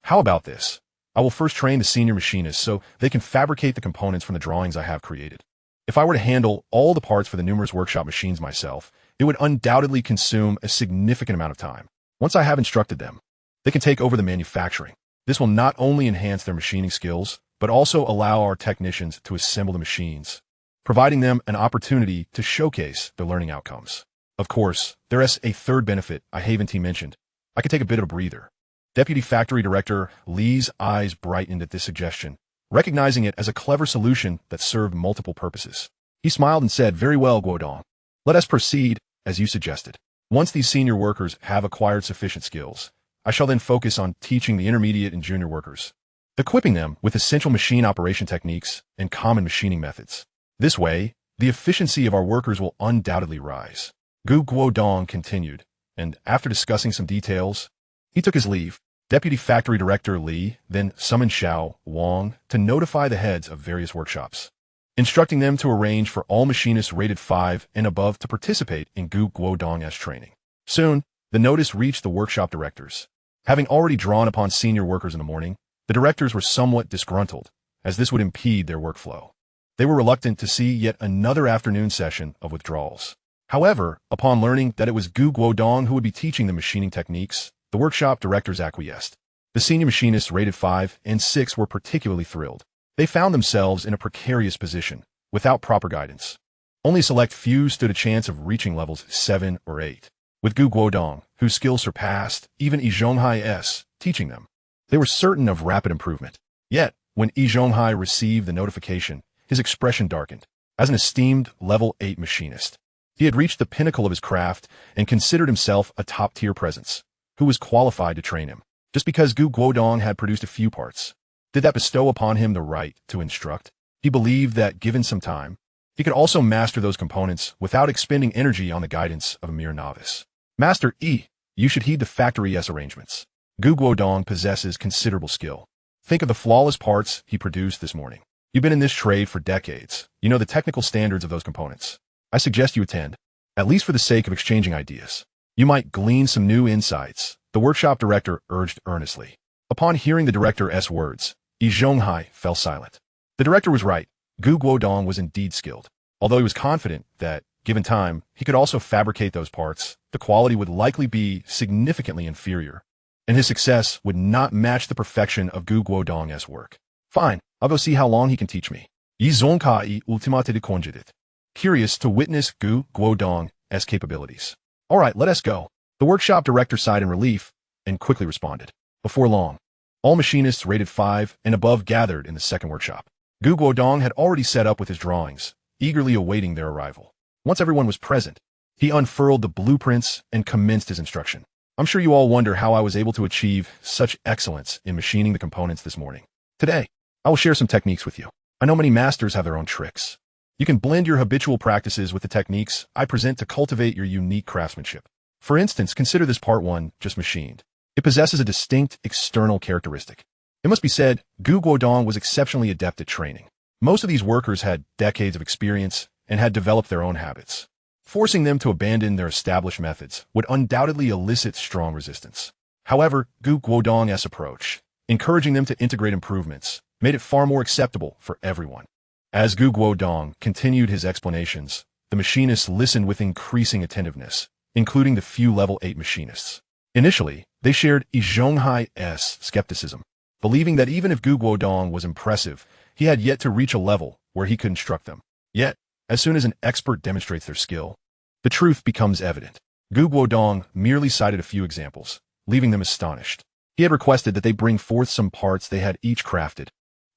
how about this? I will first train the senior machinists so they can fabricate the components from the drawings I have created. If I were to handle all the parts for the numerous workshop machines myself, it would undoubtedly consume a significant amount of time. Once I have instructed them, they can take over the manufacturing. This will not only enhance their machining skills, but also allow our technicians to assemble the machines, providing them an opportunity to showcase their learning outcomes. Of course, there is a third benefit I haven't mentioned. I could take a bit of a breather. Deputy Factory Director Li's eyes brightened at this suggestion, recognizing it as a clever solution that served multiple purposes. He smiled and said, Very well, Guodong. Let us proceed, as you suggested. Once these senior workers have acquired sufficient skills, I shall then focus on teaching the intermediate and junior workers, equipping them with essential machine operation techniques and common machining methods. This way, the efficiency of our workers will undoubtedly rise. Guodong continued, and after discussing some details, he took his leave. Deputy Factory Director Li then summoned Xiao Wang to notify the heads of various workshops, instructing them to arrange for all machinists rated 5 and above to participate in Guodong's training. Soon, the notice reached the workshop directors. Having already drawn upon senior workers in the morning, the directors were somewhat disgruntled, as this would impede their workflow. They were reluctant to see yet another afternoon session of withdrawals. However, upon learning that it was Guodong who would be teaching the machining techniques, the workshop directors acquiesced. The senior machinists rated 5 and 6 were particularly thrilled. They found themselves in a precarious position, without proper guidance. Only a select few stood a chance of reaching levels 7 or 8. With Guodong, whose skills surpassed even Yi Zhonghai's, teaching them, they were certain of rapid improvement. Yet, when Yi Zhonghai received the notification, his expression darkened. As an esteemed level 8 machinist, he had reached the pinnacle of his craft and considered himself a top-tier presence, who was qualified to train him. Just because Guodong had produced a few parts, did that bestow upon him the right to instruct? He believed that, given some time, he could also master those components without expending energy on the guidance of a mere novice. Master Yi, you should heed the factory's arrangements. Guodong possesses considerable skill. Think of the flawless parts he produced this morning. You've been in this trade for decades. You know the technical standards of those components. I suggest you attend, at least for the sake of exchanging ideas. You might glean some new insights, the workshop director urged earnestly. Upon hearing the director's words, Yi Zhonghai fell silent. The director was right. Guodong was indeed skilled. Although he was confident that, given time, he could also fabricate those parts, the quality would likely be significantly inferior, and his success would not match the perfection of Guodong's work. Fine, I'll go see how long he can teach me. Yi Zhonghai ultimate de congedit. Curious to witness Guodong's capabilities. All right, let us go. The workshop director sighed in relief and quickly responded. Before long, all machinists rated 5 and above gathered in the second workshop. Guodong had already set up with his drawings, eagerly awaiting their arrival. Once everyone was present, he unfurled the blueprints and commenced his instruction. I'm sure you all wonder how I was able to achieve such excellence in machining the components this morning. Today, I will share some techniques with you. I know many masters have their own tricks. You can blend your habitual practices with the techniques I present to cultivate your unique craftsmanship. For instance, consider this part 1 just machined. It possesses a distinct external characteristic. It must be said, Guodong was exceptionally adept at training. Most of these workers had decades of experience and had developed their own habits. Forcing them to abandon their established methods would undoubtedly elicit strong resistance. However, Guodong's approach, encouraging them to integrate improvements, made it far more acceptable for everyone. As Guodong continued his explanations, the machinists listened with increasing attentiveness, including the few level 8 machinists. Initially, they shared Zhonghai's skepticism, believing that even if Guodong was impressive, he had yet to reach a level where he could instruct them. Yet, as soon as an expert demonstrates their skill, the truth becomes evident. Guodong merely cited a few examples, leaving them astonished. He had requested that they bring forth some parts they had each crafted,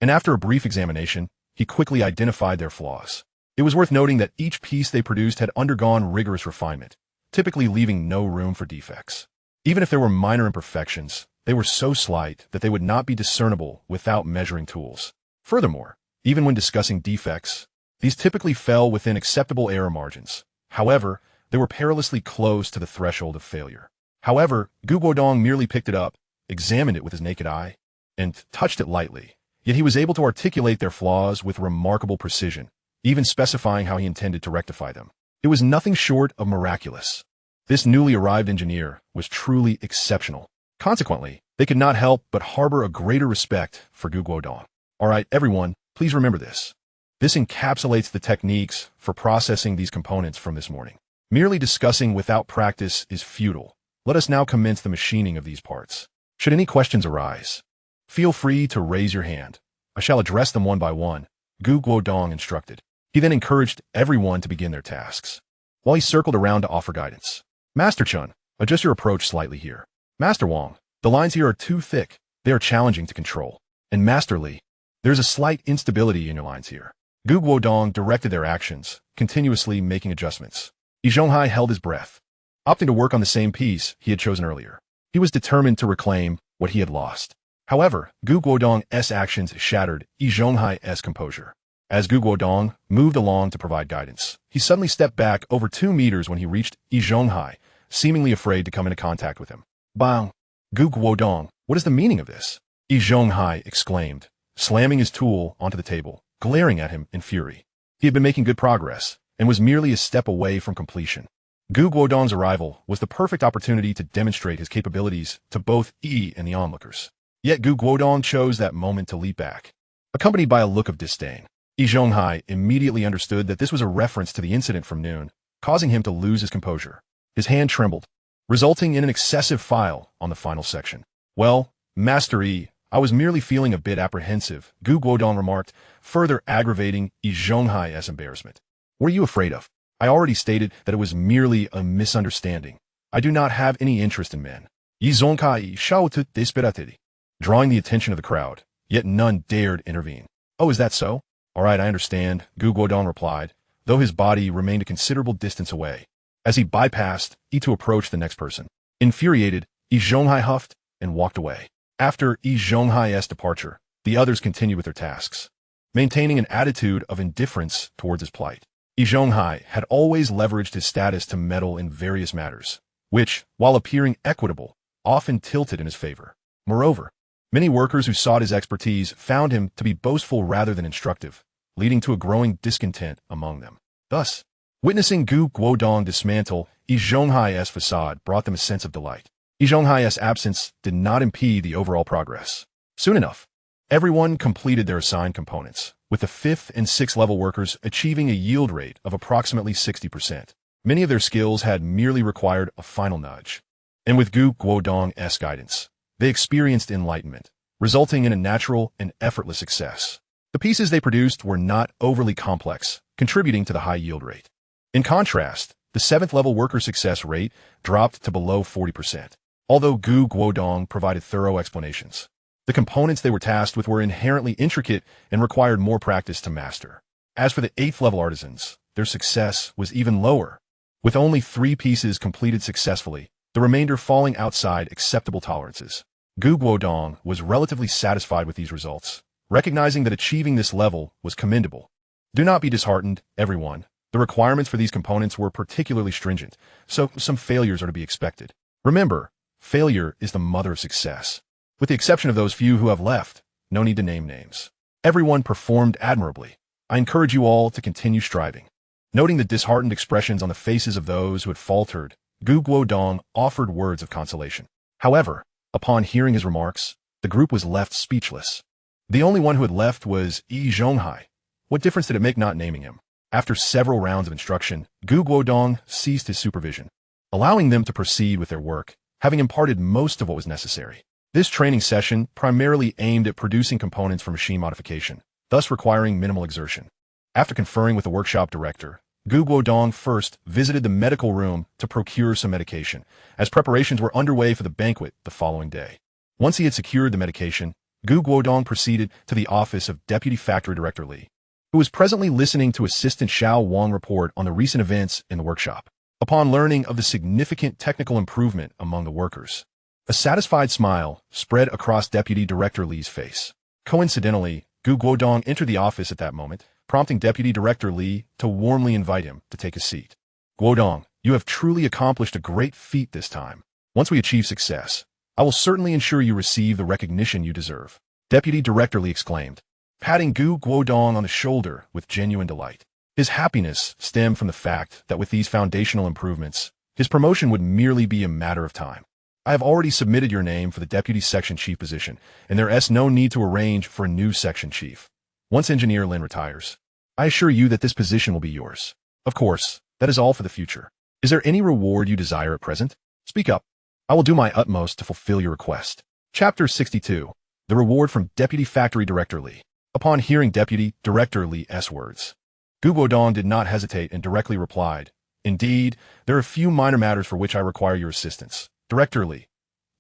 and after a brief examination, he quickly identified their flaws. It was worth noting that each piece they produced had undergone rigorous refinement, typically leaving no room for defects. Even if there were minor imperfections, they were so slight that they would not be discernible without measuring tools. Furthermore, even when discussing defects, these typically fell within acceptable error margins. However, they were perilously close to the threshold of failure. However, Guodong merely picked it up, examined it with his naked eye, and touched it lightly. Yet he was able to articulate their flaws with remarkable precision, even specifying how he intended to rectify them. It was nothing short of miraculous. This newly arrived engineer was truly exceptional. Consequently, they could not help but harbor a greater respect for Guodong. All right, everyone, please remember this. This encapsulates the techniques for processing these components from this morning. Merely discussing without practice is futile. Let us now commence the machining of these parts. Should any questions arise, feel free to raise your hand. I shall address them one by one, Guodong instructed. He then encouraged everyone to begin their tasks, while he circled around to offer guidance. Master Chun, adjust your approach slightly here. Master Wang, the lines here are too thick. They are challenging to control. And Master Li, there's a slight instability in your lines here. Guodong directed their actions, continuously making adjustments. Zhonghai held his breath, opting to work on the same piece he had chosen earlier. He was determined to reclaim what he had lost. However, Guodong's actions shattered Zhonghai's composure. As Guodong moved along to provide guidance, he suddenly stepped back over 2 meters when he reached Zhonghai, seemingly afraid to come into contact with him. Bang! Guodong, what is the meaning of this? Zhonghai exclaimed, slamming his tool onto the table, glaring at him in fury. He had been making good progress, and was merely a step away from completion. Guodong's arrival was the perfect opportunity to demonstrate his capabilities to both and the onlookers. Yet Guodong chose that moment to leap back, accompanied by a look of disdain. Zhonghai immediately understood that this was a reference to the incident from noon, causing him to lose his composure. His hand trembled, resulting in an excessive file on the final section. Well, Master Yi, I was merely feeling a bit apprehensive, Guodong remarked, further aggravating Zhonghai's embarrassment. What are you afraid of? I already stated that it was merely a misunderstanding. I do not have any interest in men. Zhonghai shouted desperately, drawing the attention of the crowd, yet none dared intervene. Oh, is that so? All right, I understand, Guodong replied, though his body remained a considerable distance away, as he bypassed to approach the next person. Infuriated, Zhonghai huffed and walked away. After Zhonghai's departure, the others continued with their tasks, maintaining an attitude of indifference towards his plight. Zhonghai had always leveraged his status to meddle in various matters, which, while appearing equitable, often tilted in his favor. Moreover, many workers who sought his expertise found him to be boastful rather than instructive, leading to a growing discontent among them. Thus, witnessing Guodong dismantle Zhonghai's facade brought them a sense of delight. Zhonghai's absence did not impede the overall progress. Soon enough, everyone completed their assigned components, with the 5th and 6th level workers achieving a yield rate of approximately 60%. Many of their skills had merely required a final nudge. And with Guodong's guidance, they experienced enlightenment, resulting in a natural and effortless success. The pieces they produced were not overly complex, contributing to the high yield rate. In contrast, the 7th level worker success rate dropped to below 40%. Although Guodong provided thorough explanations, the components they were tasked with were inherently intricate and required more practice to master. As for the 8th level artisans, their success was even lower. With only 3 pieces completed successfully, the remainder falling outside acceptable tolerances. Guodong was relatively satisfied with these results, recognizing that achieving this level was commendable. Do not be disheartened, everyone. The requirements for these components were particularly stringent, so some failures are to be expected. Remember, failure is the mother of success. With the exception of those few who have left, no need to name names. Everyone performed admirably. I encourage you all to continue striving. Noting the disheartened expressions on the faces of those who had faltered, Guodong offered words of consolation. However, upon hearing his remarks, the group was left speechless. The only one who had left was Yi Zhonghai. What difference did it make not naming him? After several rounds of instruction, Guodong ceased his supervision, allowing them to proceed with their work, having imparted most of what was necessary. This training session primarily aimed at producing components for machine modification, thus requiring minimal exertion. After conferring with the workshop director, Guodong first visited the medical room to procure some medication, as preparations were underway for the banquet the following day. Once he had secured the medication, Guodong proceeded to the office of Deputy Factory Director Li, who was presently listening to Assistant Xiao Wang report on the recent events in the workshop. Upon learning of the significant technical improvement among the workers, a satisfied smile spread across Deputy Director Li's face. Coincidentally, Guodong entered the office at that moment, prompting Deputy Director Li to warmly invite him to take a seat. Guodong, you have truly accomplished a great feat this time. Once we achieve success, I will certainly ensure you receive the recognition you deserve. Deputy Director Li exclaimed, patting Guodong on the shoulder with genuine delight. His happiness stemmed from the fact that with these foundational improvements, his promotion would merely be a matter of time. I have already submitted your name for the Deputy Section Chief position, and there is no need to arrange for a new Section Chief. Once Engineer Lin retires, I assure you that this position will be yours. Of course, that is all for the future. Is there any reward you desire at present? Speak up. I will do my utmost to fulfill your request. Chapter 62. The Reward from Deputy Factory Director Li. Upon hearing Deputy Director Li's words, Guodong did not hesitate and directly replied, indeed, there are a few minor matters for which I require your assistance. Director Li.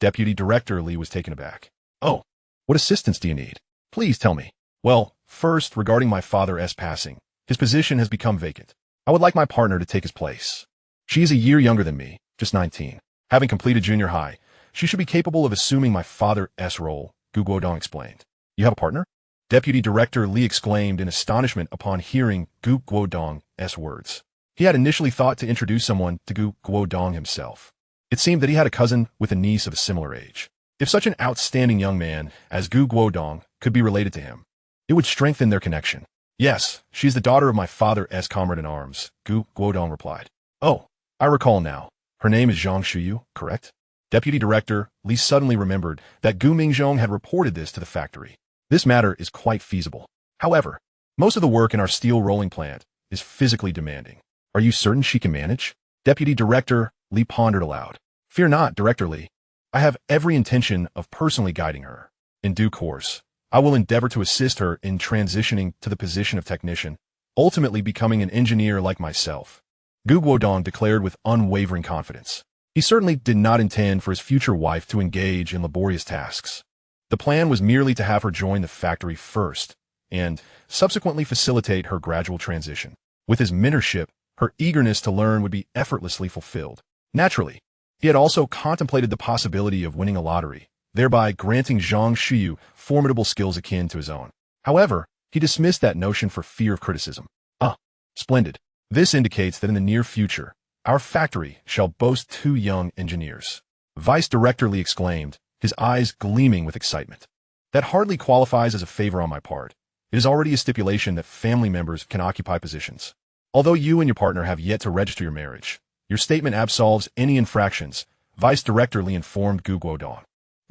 Deputy Director Li was taken aback. Oh, what assistance do you need? Please tell me. Well, first, regarding my father's passing, his position has become vacant. I would like my partner to take his place. She is a year younger than me, just 19. Having completed junior high, she should be capable of assuming my father's role, Guodong explained. You have a partner? Deputy Director Li exclaimed in astonishment upon hearing Guodong's words. He had initially thought to introduce someone to Guodong himself. It seemed that he had a cousin with a niece of a similar age. If such an outstanding young man as Guodong could be related to him, it would strengthen their connection. Yes, she is the daughter of my father's comrade-in-arms, Guodong replied. Oh, I recall now. Her name is Zhang Shuyu, correct? Deputy Director Li suddenly remembered that Gu Mingzhong had reported this to the factory. This matter is quite feasible. However, most of the work in our steel rolling plant is physically demanding. Are you certain she can manage? Deputy Director Li pondered aloud. Fear not, Director Li. I have every intention of personally guiding her. In due course, I will endeavor to assist her in transitioning to the position of technician, ultimately becoming an engineer like myself. Guodong declared with unwavering confidence. He certainly did not intend for his future wife to engage in laborious tasks. The plan was merely to have her join the factory first, and subsequently facilitate her gradual transition. With his mentorship, her eagerness to learn would be effortlessly fulfilled. Naturally, he had also contemplated the possibility of winning a lottery, thereby granting Zhang Shuyu formidable skills akin to his own. However, he dismissed that notion for fear of criticism. Splendid. This indicates that in the near future, our factory shall boast 2 young engineers. Vice Director Li exclaimed, his eyes gleaming with excitement. That hardly qualifies as a favor on my part. It is already a stipulation that family members can occupy positions. Although you and your partner have yet to register your marriage, your statement absolves any infractions, Vice Director Li informed Guodong.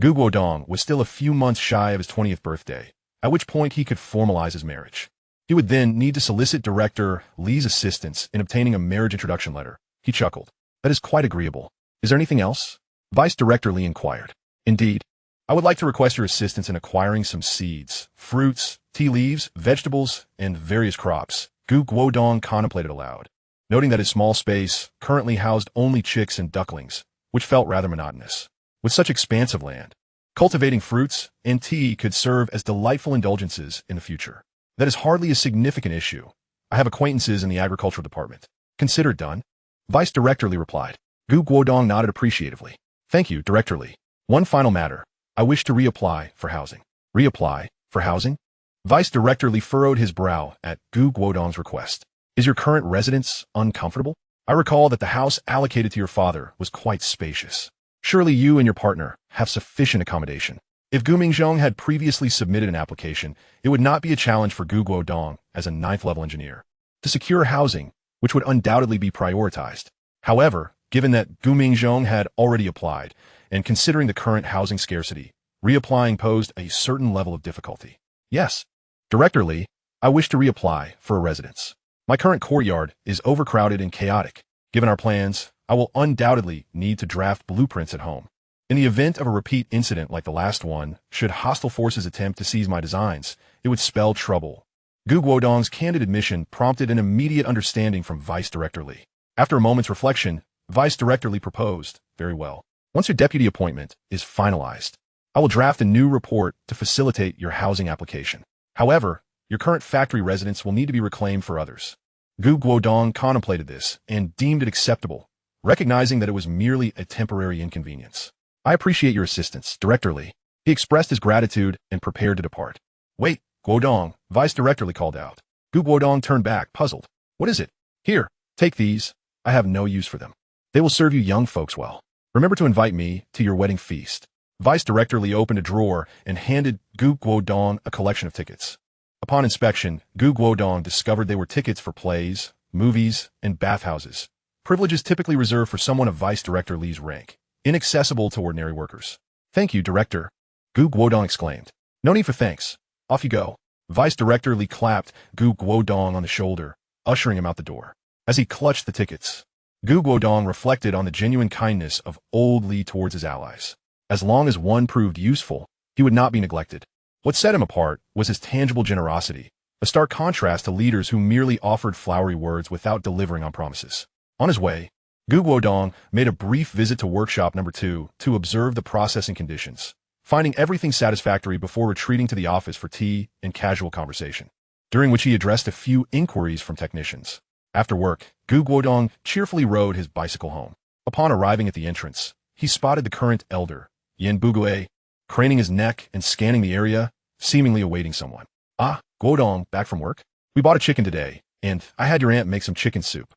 Guodong was still a few months shy of his 20th birthday, at which point he could formalize his marriage. He would then need to solicit Director Li's assistance in obtaining a marriage introduction letter. He chuckled. That is quite agreeable. Is there anything else? Vice Director Li inquired. Indeed. I would like to request your assistance in acquiring some seeds, fruits, tea leaves, vegetables, and various crops. Guodong contemplated aloud, noting that his small space currently housed only chicks and ducklings, which felt rather monotonous. With such expansive land, cultivating fruits and tea could serve as delightful indulgences in the future. That is hardly a significant issue. I have acquaintances in the agricultural department. Consider it done. Vice Director Li replied. Gu Guodong nodded appreciatively. Thank you, Director Li. One final matter. I wish to reapply for housing. Reapply for housing? Vice Director Li furrowed his brow at Gu Guodong's request. Is your current residence uncomfortable? I recall that the house allocated to your father was quite spacious. Surely you and your partner have sufficient accommodation. If Gu Mingjong had previously submitted an application, it would not be a challenge for Gu Guodong as a 9th-level engineer to secure housing, which would undoubtedly be prioritized. However, given that Gu Mingjong had already applied, and considering the current housing scarcity, reapplying posed a certain level of difficulty. Yes, Director Li, I wish to reapply for a residence. My current courtyard is overcrowded and chaotic. Given our plans, I will undoubtedly need to draft blueprints at home. In the event of a repeat incident like the last one, should hostile forces attempt to seize my designs, it would spell trouble. Gu Guodong's candid admission prompted an immediate understanding from Vice Director Li. After a moment's reflection, Vice Director Li proposed, very well. Once your deputy appointment is finalized, I will draft a new report to facilitate your housing application. However, your current factory residence will need to be reclaimed for others. Gu Guodong contemplated this and deemed it acceptable, recognizing that it was merely a temporary inconvenience. I appreciate your assistance, Director Li. He expressed his gratitude and prepared to depart. Wait, Guodong, Vice Director Li called out. Gu Guodong turned back, puzzled. What is it? Here, take these. I have no use for them. They will serve you young folks well. Remember to invite me to your wedding feast. Vice Director Li opened a drawer and handed Gu Guodong a collection of tickets. Upon inspection, Gu Guodong discovered they were tickets for plays, movies, and bathhouses, privileges typically reserved for someone of Vice Director Li's rank, inaccessible to ordinary workers. Thank you, Director, Gu Guodong exclaimed. No need for thanks. Off you go. Vice Director Li clapped Gu Guodong on the shoulder, ushering him out the door. As he clutched the tickets, Gu Guodong reflected on the genuine kindness of old Li towards his allies. As long as one proved useful, he would not be neglected. What set him apart was his tangible generosity, a stark contrast to leaders who merely offered flowery words without delivering on promises. On his way, Gu Guodong made a brief visit to workshop number 2 to observe the processing conditions, finding everything satisfactory before retreating to the office for tea and casual conversation, during which he addressed a few inquiries from technicians. After work, Gu Guodong cheerfully rode his bicycle home. Upon arriving at the entrance, he spotted the current elder, Yin Bugue, craning his neck and scanning the area, seemingly awaiting someone. Ah, Guodong, back from work? We bought a chicken today, and I had your aunt make some chicken soup.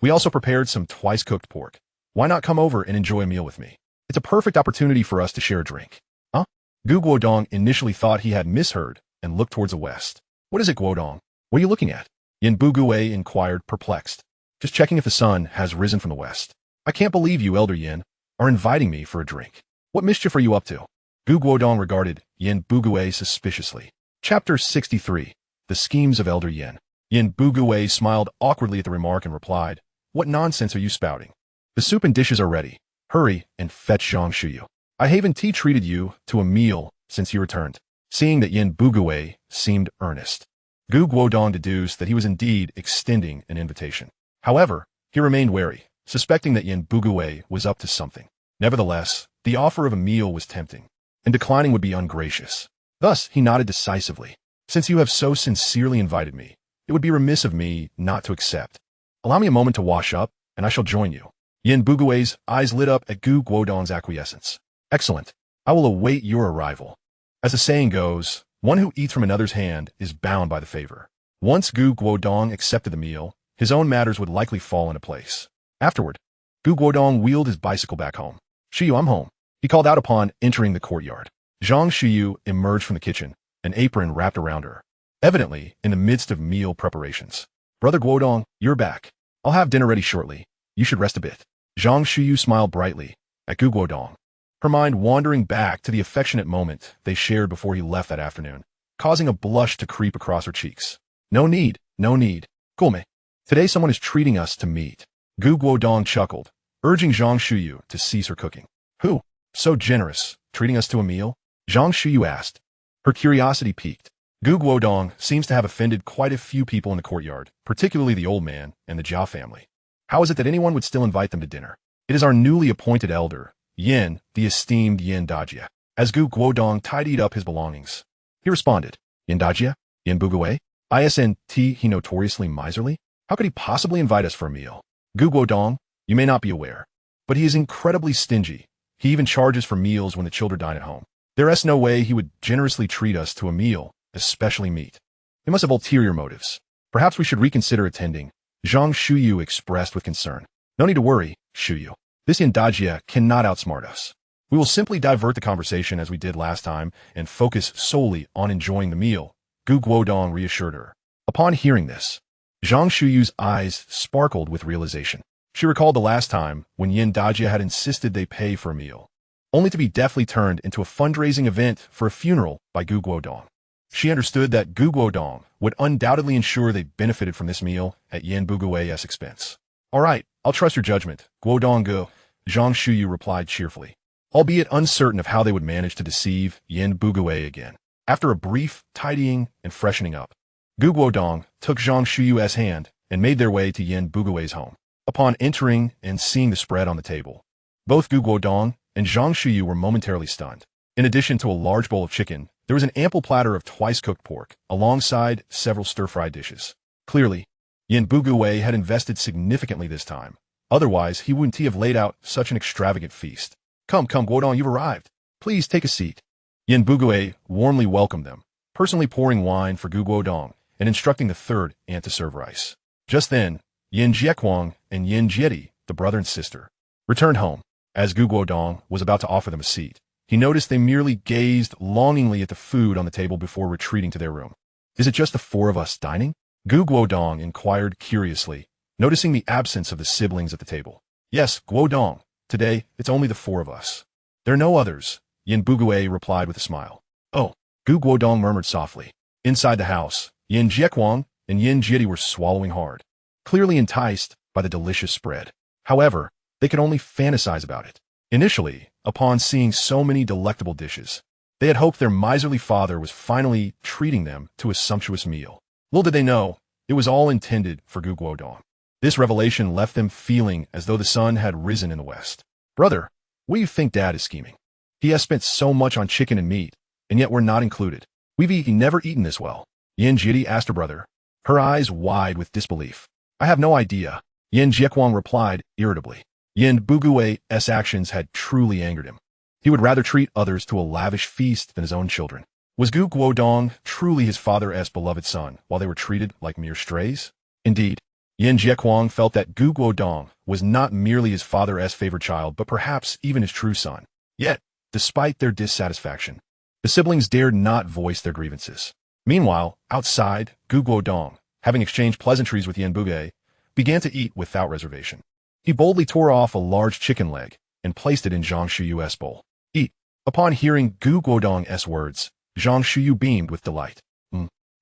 We also prepared some twice-cooked pork. Why not come over and enjoy a meal with me? It's a perfect opportunity for us to share a drink. Huh? Gu Guodong initially thought he had misheard and looked towards the west. What is it, Guodong? What are you looking at? Yin Bugue inquired, perplexed. Just checking if the sun has risen from the west. I can't believe you, Elder Yin, are inviting me for a drink. What mischief are you up to? Gu Guodong regarded Yin Bugue suspiciously. Chapter 63. The Schemes of Elder Yin. Yin Bugue smiled awkwardly at the remark and replied, What nonsense are you spouting? The soup and dishes are ready. Hurry and fetch Zhang Shuyu. I haven't treated you to a meal since you returned. Seeing that Yin Bugue seemed earnest, Gu Guodong deduced that he was indeed extending an invitation. However, he remained wary, suspecting that Yin Bugue was up to something. Nevertheless, the offer of a meal was tempting, and declining would be ungracious. Thus, he nodded decisively. Since you have so sincerely invited me, it would be remiss of me not to accept. Allow me a moment to wash up, and I shall join you. Yin Bugue's eyes lit up at Gu Guodong's acquiescence. Excellent. I will await your arrival. As the saying goes, one who eats from another's hand is bound by the favor. Once Gu Guodong accepted the meal, his own matters would likely fall into place. Afterward, Gu Guodong wheeled his bicycle back home. Shuyu, I'm home, he called out upon entering the courtyard. Zhang Shuyu emerged from the kitchen, an apron wrapped around her, evidently in the midst of meal preparations. Brother Guodong, you're back. I'll have dinner ready shortly. You should rest a bit. Zhang Shuyu smiled brightly at Gu Guodong, her mind wandering back to the affectionate moment they shared before he left that afternoon, causing a blush to creep across her cheeks. No need, no need. Gulme, today someone is treating us to meat. Gu Guodong chuckled, urging Zhang Shuyu to cease her cooking. Who? So generous, treating us to a meal? Zhang Shuyu asked. Her curiosity piqued. Gu Guodong seems to have offended quite a few people in the courtyard, particularly the old man and the Jia family. How is it that anyone would still invite them to dinner? It is our newly appointed elder, Yin, the esteemed Yin Dajia. As Gu Guodong tidied up his belongings, he responded, Yin Dajia? Yin Bugue? Isnt he notoriously miserly? How could he possibly invite us for a meal? Gu Guodong, you may not be aware, but he is incredibly stingy. He even charges for meals when the children dine at home. There's no way he would generously treat us to a meal, especially meat. He must have ulterior motives. Perhaps we should reconsider attending, Zhang Shuyu expressed with concern. No need to worry, Shuyu. This Yandajia cannot outsmart us. We will simply divert the conversation as we did last time and focus solely on enjoying the meal, Guodong reassured her. Upon hearing this, Zhang Shuyu's eyes sparkled with realization. She recalled the last time when Yandajia had insisted they pay for a meal, only to be deftly turned into a fundraising event for a funeral by Guodong. She understood that Guodong would undoubtedly ensure they benefited from this meal at Yan Bugui's expense. All right, I'll trust your judgment, Guodong Gu, Zhang Shuyu replied cheerfully, albeit uncertain of how they would manage to deceive Yan Bugui again. After a brief tidying and freshening up, Guodong took Zhang Shuyu's hand and made their way to Yan Bugui's home. Upon entering and seeing the spread on the table, both Guodong and Zhang Shuyu were momentarily stunned. In addition to a large bowl of chicken, there was an ample platter of twice-cooked pork, alongside several stir-fried dishes. Clearly, Yan Bugui had invested significantly this time. Otherwise, he wouldn't have laid out such an extravagant feast. Come, Guodong, you've arrived. Please take a seat. Yan Bugui warmly welcomed them, personally pouring wine for Guodong and instructing the third aunt to serve rice. Just then, Yan Jiekwang and Yan Jieti, the brother and sister, returned home. As Guodong was about to offer them a seat, he noticed they merely gazed longingly at the food on the table before retreating to their room. Is it just the four of us dining? Guodong inquired curiously, noticing the absence of the siblings at the table. Yes, Guodong. Today, it's only the four of us. There are no others, Yan Bugui replied with a smile. Oh, Guodong murmured softly. Inside the house, Yan Jiekwang and Yan Jieti were swallowing hard, clearly enticed by the delicious spread. However, they could only fantasize about it. Initially, upon seeing so many delectable dishes, they had hoped their miserly father was finally treating them to a sumptuous meal. Little did they know, it was all intended for Guodong. This revelation left them feeling as though the sun had risen in the west. Brother, what do you think Dad is scheming? He has spent so much on chicken and meat, and yet we're not included. We've never eaten this well. Yan Jieti asked her brother, her eyes wide with disbelief. I have no idea, Yan Jiekwang replied irritably. Yan Bugui's actions had truly angered him. He would rather treat others to a lavish feast than his own children. Was Guodong truly his father's beloved son, while they were treated like mere strays? Indeed, Yan Jiekwang felt that Guodong was not merely his father's favored child, but perhaps even his true son. Yet, despite their dissatisfaction, the siblings dared not voice their grievances. Meanwhile, outside, Guodong, having exchanged pleasantries with Yan Bugui, began to eat without reservation. He boldly tore off a large chicken leg and placed it in Zhang Shuyu's bowl. Eat. Upon hearing Guodong's words, Zhang Shuyu beamed with delight.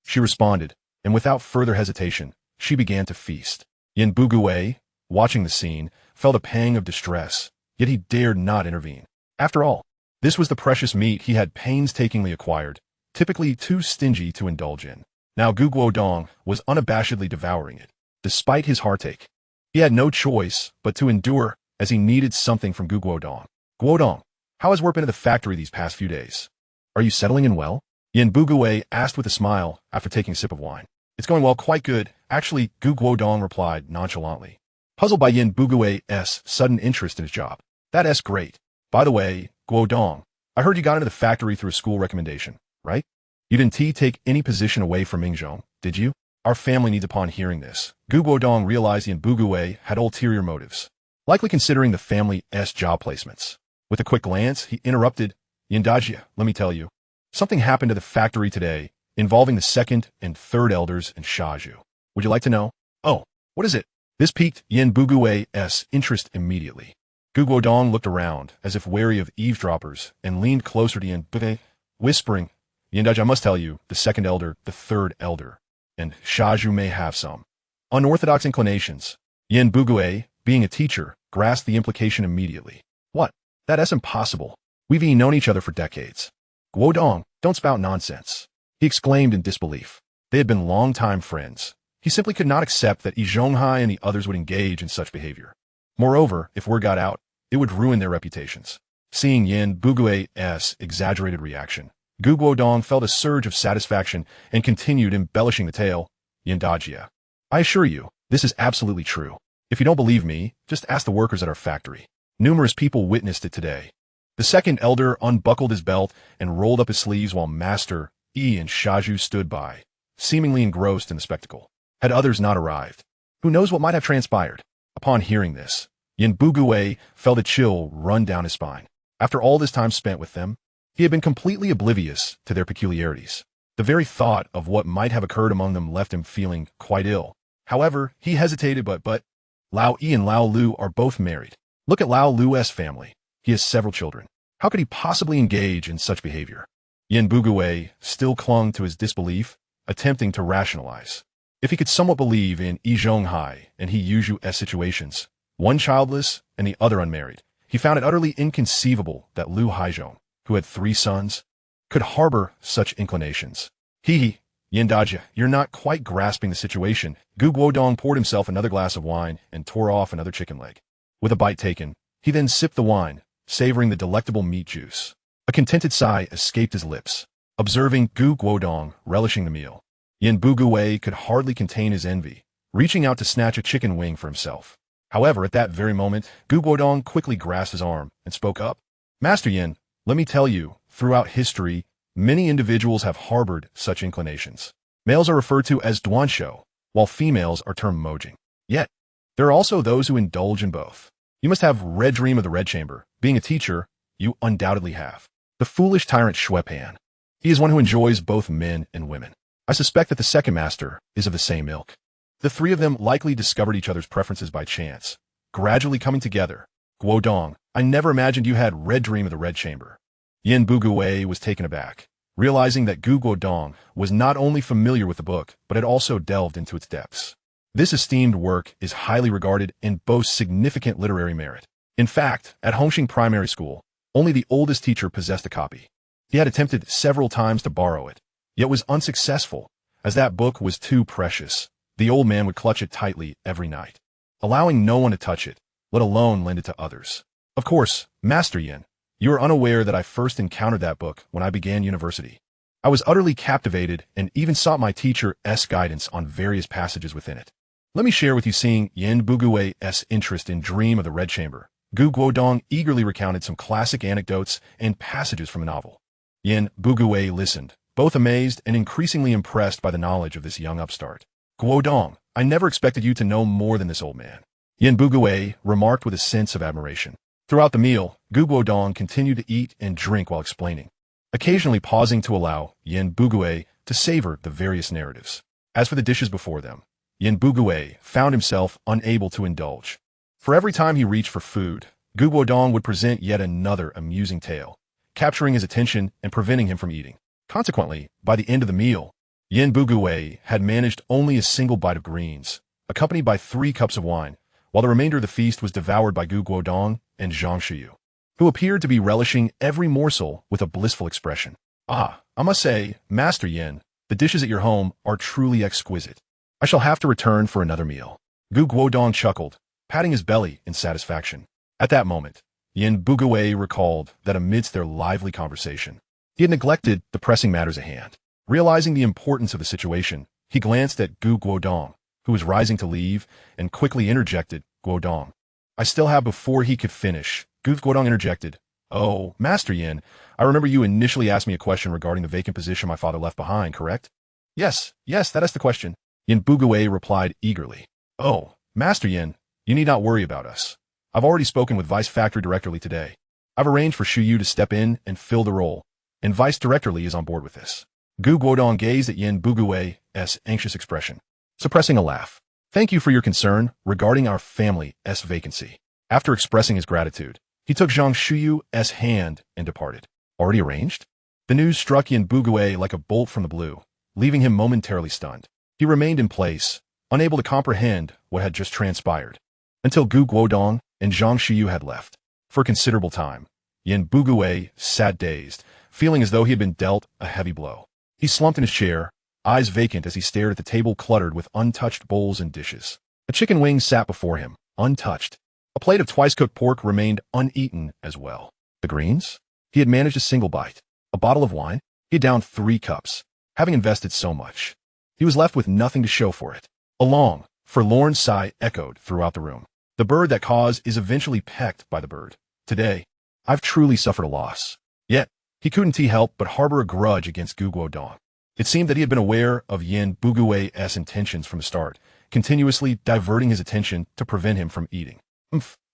She responded, and without further hesitation, she began to feast. Yan Bugui, watching the scene, felt a pang of distress, yet he dared not intervene. After all, this was the precious meat he had painstakingly acquired, typically too stingy to indulge in. Now Guodong was unabashedly devouring it, despite his heartache. He had no choice but to endure, as he needed something from Guodong. Guodong, how has work been at the factory these past few days? Are you settling in well? Yan Bugui asked with a smile after taking a sip of wine. It's going well, quite good. Actually, Guodong replied nonchalantly, puzzled by Yan Bugui's sudden interest in his job. That's great. By the way, Guodong, I heard you got into the factory through a school recommendation, right? You didn't take any position away from Mingjong, did you? Our family needs. Upon hearing this, Guodong realized Yan Bugui had ulterior motives, likely considering the family's job placements. With a quick glance, he interrupted, Yandajia, let me tell you, something happened to the factory today involving the second and third elders and Shaju. Would you like to know? Oh, what is it? This piqued Yan Bugui's interest immediately. Guodong looked around, as if wary of eavesdroppers, and leaned closer to Yan Bugui, whispering, Yandajia, I must tell you, the second elder, the third elder, and Shaju may have some unorthodox inclinations. Yan Bugui, being a teacher, grasped the implication immediately. What? That's impossible. We've known each other for decades. Guodong, don't spout nonsense, he exclaimed in disbelief. They had been long-time friends. He simply could not accept that Zhonghai and the others would engage in such behavior. Moreover, if word got out, it would ruin their reputations. Seeing Yan Bugui's exaggerated reaction, Guodong felt a surge of satisfaction and continued embellishing the tale. Yandajia, I assure you, this is absolutely true. If you don't believe me, just ask the workers at our factory. Numerous people witnessed it today. The second elder unbuckled his belt and rolled up his sleeves while Master Yi and Shaju stood by, seemingly engrossed in the spectacle. Had others not arrived, who knows what might have transpired? Upon hearing this, Yin Bugui felt a chill run down his spine. After all this time spent with them, he had been completely oblivious to their peculiarities. The very thought of what might have occurred among them left him feeling quite ill. However, he hesitated, but Lao Yi and Lao Lu are both married. Look at Lao Lu's family. He has several children. How could he possibly engage in such behavior? Yin Bugui still clung to his disbelief, attempting to rationalize. If he could somewhat believe in Yi Zhonghai and He Yuzhu's situations, one childless and the other unmarried, he found it utterly inconceivable that Lu Haizhong, who had 3 sons, could harbor such inclinations. Yin Daji, you're not quite grasping the situation. Guodong poured himself another glass of wine and tore off another chicken leg. With a bite taken, he then sipped the wine, savoring the delectable meat juice. A contented sigh escaped his lips, observing Guodong relishing the meal. Yin Bugui could hardly contain his envy, reaching out to snatch a chicken wing for himself. However, at that very moment, Guodong quickly grasped his arm and spoke up. Master Yin, let me tell you, throughout history, many individuals have harbored such inclinations. Males are referred to as duansho, while females are termed mojing. Yet, there are also those who indulge in both. You must have red dream of the red chamber. Being a teacher, you undoubtedly have. The foolish tyrant Shuepan. He is one who enjoys both men and women. I suspect that the second master is of the same ilk. The 3 of them likely discovered each other's preferences by chance, gradually coming together. Guodong, I never imagined you had red dream of the red chamber. Yin Bugui was taken aback, realizing that Guodong was not only familiar with the book, but had also delved into its depths. This esteemed work is highly regarded and boasts significant literary merit. In fact, at Hongxing Primary School, only the oldest teacher possessed a copy. He had attempted several times to borrow it, yet was unsuccessful, as that book was too precious. The old man would clutch it tightly every night, allowing no one to touch it, let alone lend it to others. Of course, Master Yin, you are unaware that I first encountered that book when I began university. I was utterly captivated and even sought my teacher's guidance on various passages within it. Let me share with you seeing Yin Bugui's interest in Dream of the Red Chamber. Guodong eagerly recounted some classic anecdotes and passages from the novel. Yin Bugui listened, both amazed and increasingly impressed by the knowledge of this young upstart. Guodong, I never expected you to know more than this old man. Yin Bugui remarked with a sense of admiration. Throughout the meal, Guodong continued to eat and drink while explaining, occasionally pausing to allow Yin Bugui to savor the various narratives. As for the dishes before them, Yin Bugui found himself unable to indulge. For every time he reached for food, Guodong would present yet another amusing tale, capturing his attention and preventing him from eating. Consequently, by the end of the meal, Yin Bugui had managed only a single bite of greens, accompanied by 3 cups of wine, while the remainder of the feast was devoured by Guodong and Zhang Shiyu, who appeared to be relishing every morsel with a blissful expression. I must say, Master Yin, the dishes at your home are truly exquisite. I shall have to return for another meal. Guodong chuckled, patting his belly in satisfaction. At that moment, Yin Bugui recalled that amidst their lively conversation, he had neglected the pressing matters at hand. Realizing the importance of the situation, he glanced at Guodong, who was rising to leave, and quickly interjected, Guodong. I still have before he could finish. Guodong interjected, Oh, Master Yin, I remember you initially asked me a question regarding the vacant position my father left behind, correct? Yes, that is the question. Yin Bugui replied eagerly. Oh, Master Yin, you need not worry about us. I've already spoken with Vice Factory Director Li today. I've arranged for Shu Yu to step in and fill the role, and Vice Director Li is on board with this. Guodong gazed at Yin Bugui's anxious expression, suppressing a laugh. Thank you for your concern regarding our family's vacancy. After expressing his gratitude, he took Zhang Shuyu's hand and departed. Already arranged? The news struck Yin Bugui like a bolt from the blue, leaving him momentarily stunned. He remained in place, unable to comprehend what had just transpired, until Guodong and Zhang Shiyu had left. For a considerable time, Yin Bugui sat dazed, feeling as though he had been dealt a heavy blow. He slumped in his chair, eyes vacant as he stared at the table cluttered with untouched bowls and dishes. A chicken wing sat before him, untouched. A plate of twice-cooked pork remained uneaten as well. The greens? He had managed a single bite. A bottle of wine? He had downed 3 cups. Having invested so much, he was left with nothing to show for it. A long, forlorn sigh echoed throughout the room. The bird that caws is eventually pecked by the bird. Today, I've truly suffered a loss. Yet, he couldn't help but harbor a grudge against Guodong. It seemed that he had been aware of Yin Bugui's intentions from the start, continuously diverting his attention to prevent him from eating.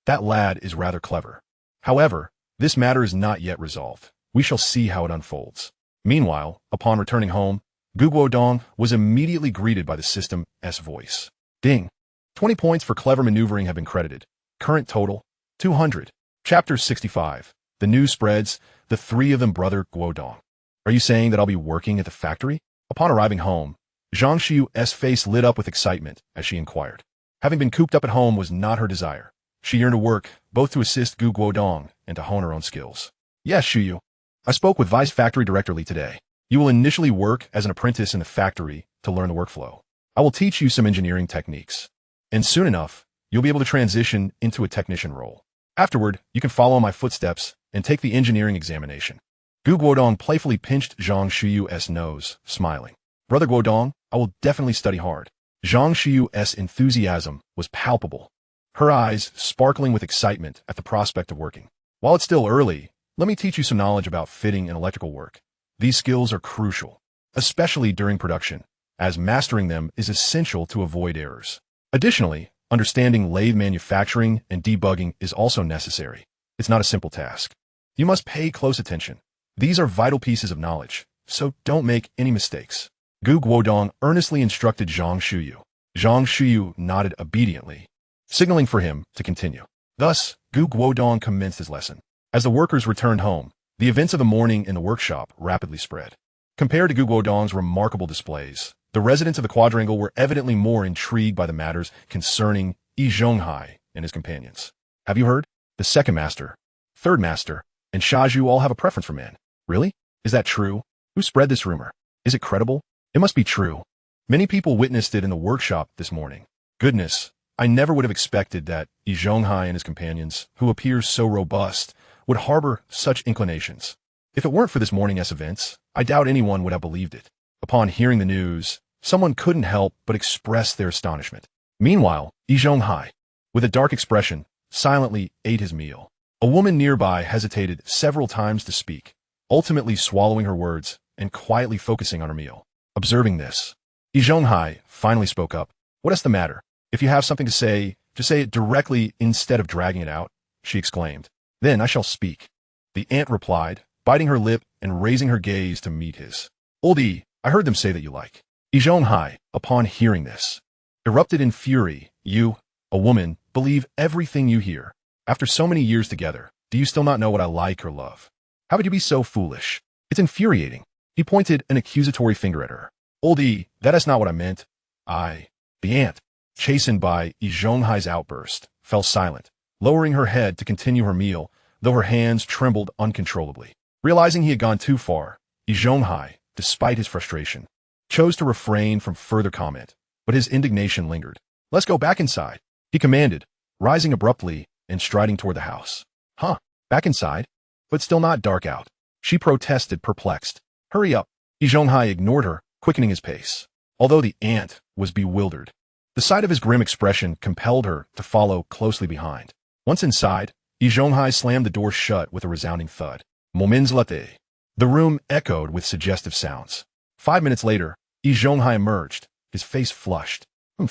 That lad is rather clever. However, this matter is not yet resolved. We shall see how it unfolds. Meanwhile, upon returning home, Guodong was immediately greeted by the system's voice. Ding! 20 points for clever maneuvering have been credited. Current total, 200. Chapter 65. The news spreads, the three of them brother Guodong. Are you saying that I'll be working at the factory? Upon arriving home, Zhang Xiu's face lit up with excitement as she inquired. Having been cooped up at home was not her desire. She yearned to work, both to assist Guodong and to hone her own skills. Yes, Xiu. I spoke with Vice Factory Director Li today. You will initially work as an apprentice in the factory to learn the workflow. I will teach you some engineering techniques. And soon enough, you'll be able to transition into a technician role. Afterward, you can follow my footsteps and take the engineering examination. Guodong playfully pinched Zhang Xiu's nose, smiling. Brother Guodong, I will definitely study hard. Zhang Xiu's enthusiasm was palpable, her eyes sparkling with excitement at the prospect of working. While it's still early, let me teach you some knowledge about fitting and electrical work. These skills are crucial, especially during production, as mastering them is essential to avoid errors. Additionally, understanding lathe manufacturing and debugging is also necessary. It's not a simple task. You must pay close attention. These are vital pieces of knowledge, so don't make any mistakes. Guodong earnestly instructed Zhang Xiu. Zhang Xiu nodded obediently, signaling for him to continue. Thus, Guodong commenced his lesson. As the workers returned home, the events of the morning in the workshop rapidly spread. Compared to Guodong's remarkable displays, the residents of the quadrangle were evidently more intrigued by the matters concerning Yi Zhonghai and his companions. Have you heard? The second master, third master, and Shaju all have a preference for men. Really? Is that true? Who spread this rumor? Is it credible? It must be true. Many people witnessed it in the workshop this morning. Goodness, I never would have expected that Yi Zhonghai and his companions, who appear so robust, would harbor such inclinations. If it weren't for this morning's events, I doubt anyone would have believed it. Upon hearing the news, someone couldn't help but express their astonishment. Meanwhile, Yi Zhonghai, with a dark expression, silently ate his meal. A woman nearby hesitated several times to speak, ultimately swallowing her words and quietly focusing on her meal. Observing this, Yi Zhonghai finally spoke up. What is the matter? If you have something to say, just say it directly instead of dragging it out, she exclaimed. Then I shall speak. The aunt replied, biting her lip and raising her gaze to meet his. Old Yi, I heard them say that you like. Yi Zhonghai, upon hearing this, erupted in fury. You, a woman, believe everything you hear. After so many years together, do you still not know what I like or love? How could you be so foolish? It's infuriating. He pointed an accusatory finger at her. Old Yi, that is not what I meant. The aunt, chastened by Yi Zhonghai's outburst, fell silent, lowering her head to continue her meal, though her hands trembled uncontrollably. Realizing he had gone too far, Yi Zhonghai, despite his frustration, chose to refrain from further comment, but his indignation lingered. Let's go back inside, he commanded, rising abruptly and striding toward the house. Huh, back inside? But still not dark out. She protested, perplexed. Hurry up. Yi Zhonghai ignored her, quickening his pace. Although the aunt was bewildered, the sight of his grim expression compelled her to follow closely behind. Once inside, Yi Zhonghai slammed the door shut with a resounding thud. Moments later, the room echoed with suggestive sounds. 5 minutes later, Yi Zhonghai emerged, his face flushed. Who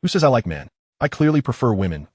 says I like men? I clearly prefer women.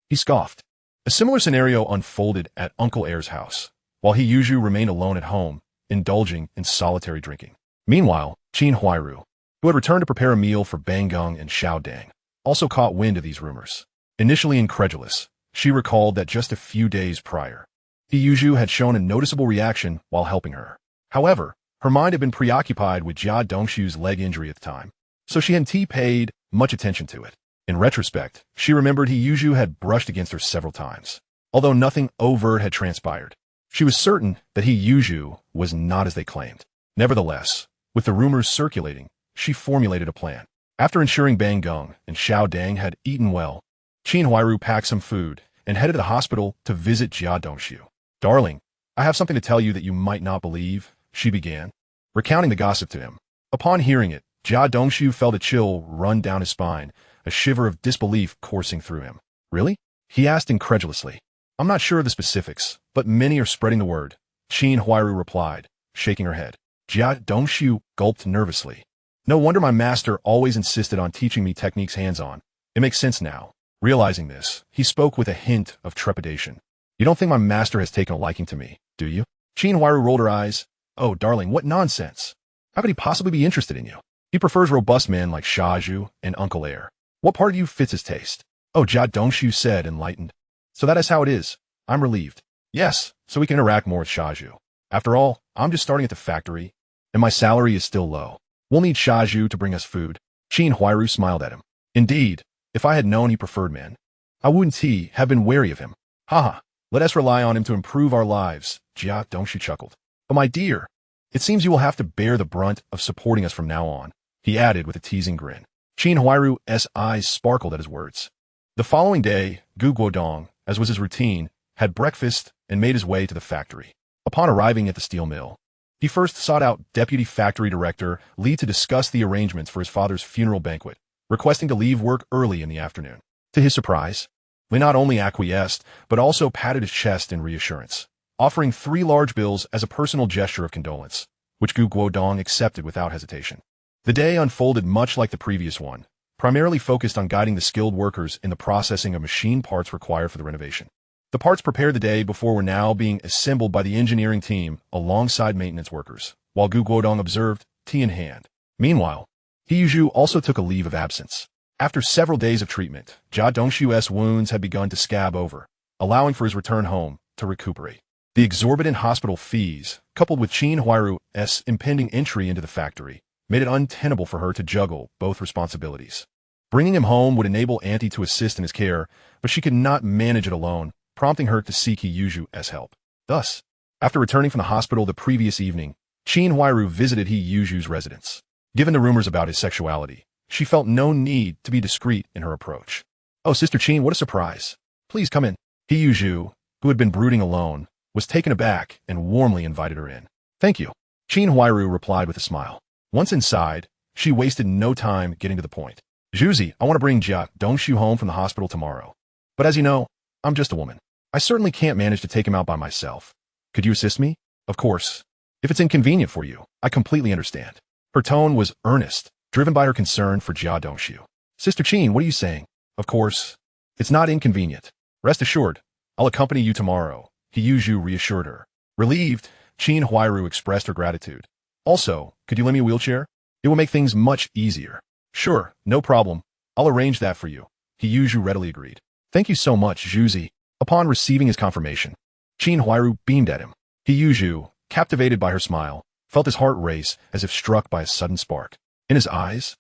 He scoffed. A similar scenario unfolded at Uncle Air's house, while he usually remained alone at home, indulging in solitary drinking. Meanwhile, Qin Huairu, who had returned to prepare a meal for Bang Geng and Xiao Dang, also caught wind of these rumors. Initially incredulous, she recalled that just a few days prior, Yuzhu had shown a noticeable reaction while helping her. However, her mind had been preoccupied with Jia Dongshu's leg injury at the time, so she hadn't paid much attention to it. In retrospect, she remembered Yuzhu had brushed against her several times. Although nothing overt had transpired, she was certain that Yuzhu was not as they claimed. Nevertheless, with the rumors circulating, she formulated a plan. After ensuring Bang Geng and Xiao Dang had eaten well, Qin Huairu packed some food and headed to the hospital to visit Jia Dongshu. Darling, I have something to tell you that you might not believe, she began, recounting the gossip to him. Upon hearing it, Jia Dongshu felt a chill run down his spine, a shiver of disbelief coursing through him. Really? He asked incredulously. I'm not sure of the specifics, but many are spreading the word. Qin Huairu replied, shaking her head. Jia Dongshu gulped nervously. No wonder my master always insisted on teaching me techniques hands-on. It makes sense now. Realizing this, he spoke with a hint of trepidation. You don't think my master has taken a liking to me, do you? Qin Huairu rolled her eyes. Oh, darling, what nonsense. How could he possibly be interested in you? He prefers robust men like Shaju and Uncle Air. What part of you fits his taste? Oh, Jia Dongshu said, enlightened. So that is how it is. I'm relieved. Yes, so we can interact more with Shaju. After all, I'm just starting at the factory, and my salary is still low. We'll need Shaju to bring us food. Qin Huairu smiled at him. Indeed, if I had known he preferred men, I wouldn't have been wary of him. Haha, let us rely on him to improve our lives, Jia Dongshu chuckled. But my dear, it seems you will have to bear the brunt of supporting us from now on, he added with a teasing grin. Qin Huairu's eyes sparkled at his words. The following day, Guodong, as was his routine, had breakfast and made his way to the factory. Upon arriving at the steel mill, he first sought out Deputy Factory Director Li to discuss the arrangements for his father's funeral banquet, requesting to leave work early in the afternoon. To his surprise, Li not only acquiesced, but also patted his chest in reassurance, offering 3 large bills as a personal gesture of condolence, which Guodong accepted without hesitation. The day unfolded much like the previous one, primarily focused on guiding the skilled workers in the processing of machine parts required for the renovation. The parts prepared the day before were now being assembled by the engineering team alongside maintenance workers, while Guodong observed, tea in hand. Meanwhile, Hiyuzhu also took a leave of absence. After several days of treatment, Jia Dongshu's wounds had begun to scab over, allowing for his return home to recuperate. The exorbitant hospital fees, coupled with Qin Huairu's impending entry into the factory, made it untenable for her to juggle both responsibilities. Bringing him home would enable Auntie to assist in his care, but she could not manage it alone, prompting her to seek Hiyuzhu's help. Thus, after returning from the hospital the previous evening, Qin Huairu visited Hiyuzhu's residence. Given the rumors about his sexuality, she felt no need to be discreet in her approach. Oh, Sister Qin, what a surprise. Please come in. Hiyuzhu, who had been brooding alone, was taken aback and warmly invited her in. Thank you. Qin Huairu replied with a smile. Once inside, she wasted no time getting to the point. Zhuzi, I want to bring Jia Dongshu home from the hospital tomorrow. But as you know, I'm just a woman. I certainly can't manage to take him out by myself. Could you assist me? Of course. If it's inconvenient for you, I completely understand. Her tone was earnest, driven by her concern for Jia Dongshu. Sister Qin, what are you saying? Of course. It's not inconvenient. Rest assured, I'll accompany you tomorrow, Hiyuzhu reassured her. Relieved, Qin Huairu expressed her gratitude. Also, could you lend me a wheelchair? It will make things much easier. Sure, no problem. I'll arrange that for you. Hiyuzhu readily agreed. Thank you so much, Zhuzi. Upon receiving his confirmation, Qin Huairu beamed at him. Hiyuzhu, captivated by her smile, felt his heart race as if struck by a sudden spark. In his eyes,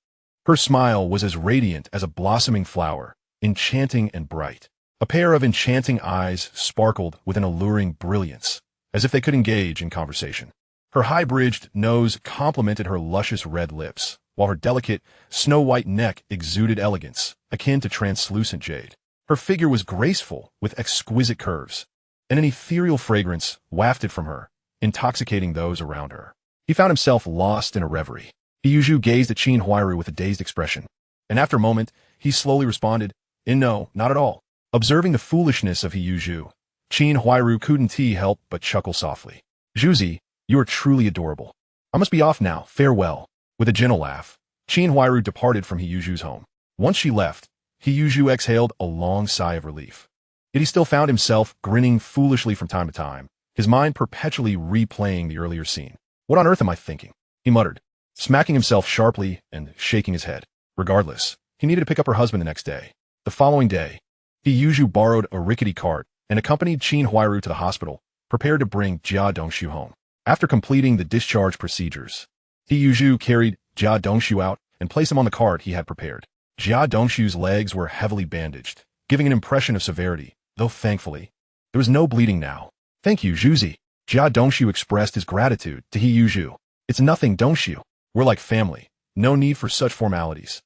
her smile was as radiant as a blossoming flower, enchanting and bright. A pair of enchanting eyes sparkled with an alluring brilliance, as if they could engage in conversation. Her high-bridged nose complemented her luscious red lips, while her delicate, snow-white neck exuded elegance, akin to translucent jade. Her figure was graceful, with exquisite curves, and an ethereal fragrance wafted from her, intoxicating those around her. He found himself lost in a reverie. Hiyuzhu gazed at Qin Huairu with a dazed expression, and after a moment, he slowly responded, No, not at all. Observing the foolishness of Hiyuzhu, Qin Huairu couldn't help but chuckle softly. Zhuzi, you are truly adorable. I must be off now. Farewell. With a gentle laugh, Qin Huairu departed from Hiyuzhu's home. Once she left, Hiyuzhu exhaled a long sigh of relief. Yet he still found himself grinning foolishly from time to time, his mind perpetually replaying the earlier scene. What on earth am I thinking? He muttered, smacking himself sharply and shaking his head. Regardless, he needed to pick up her husband the next day. The following day, Hiyuzhu borrowed a rickety cart and accompanied Qin Huairu to the hospital, prepared to bring Jia Dongshu home. After completing the discharge procedures, Hiyuzhu carried Jia Dongshu out and placed him on the cart he had prepared. Jia Dongshu's legs were heavily bandaged, giving an impression of severity, though thankfully, there was no bleeding now. Thank you, Zhuzi. Jia Dongshu expressed his gratitude to Hiyuzhu. It's nothing, Dongshu. We're like family. No need for such formalities.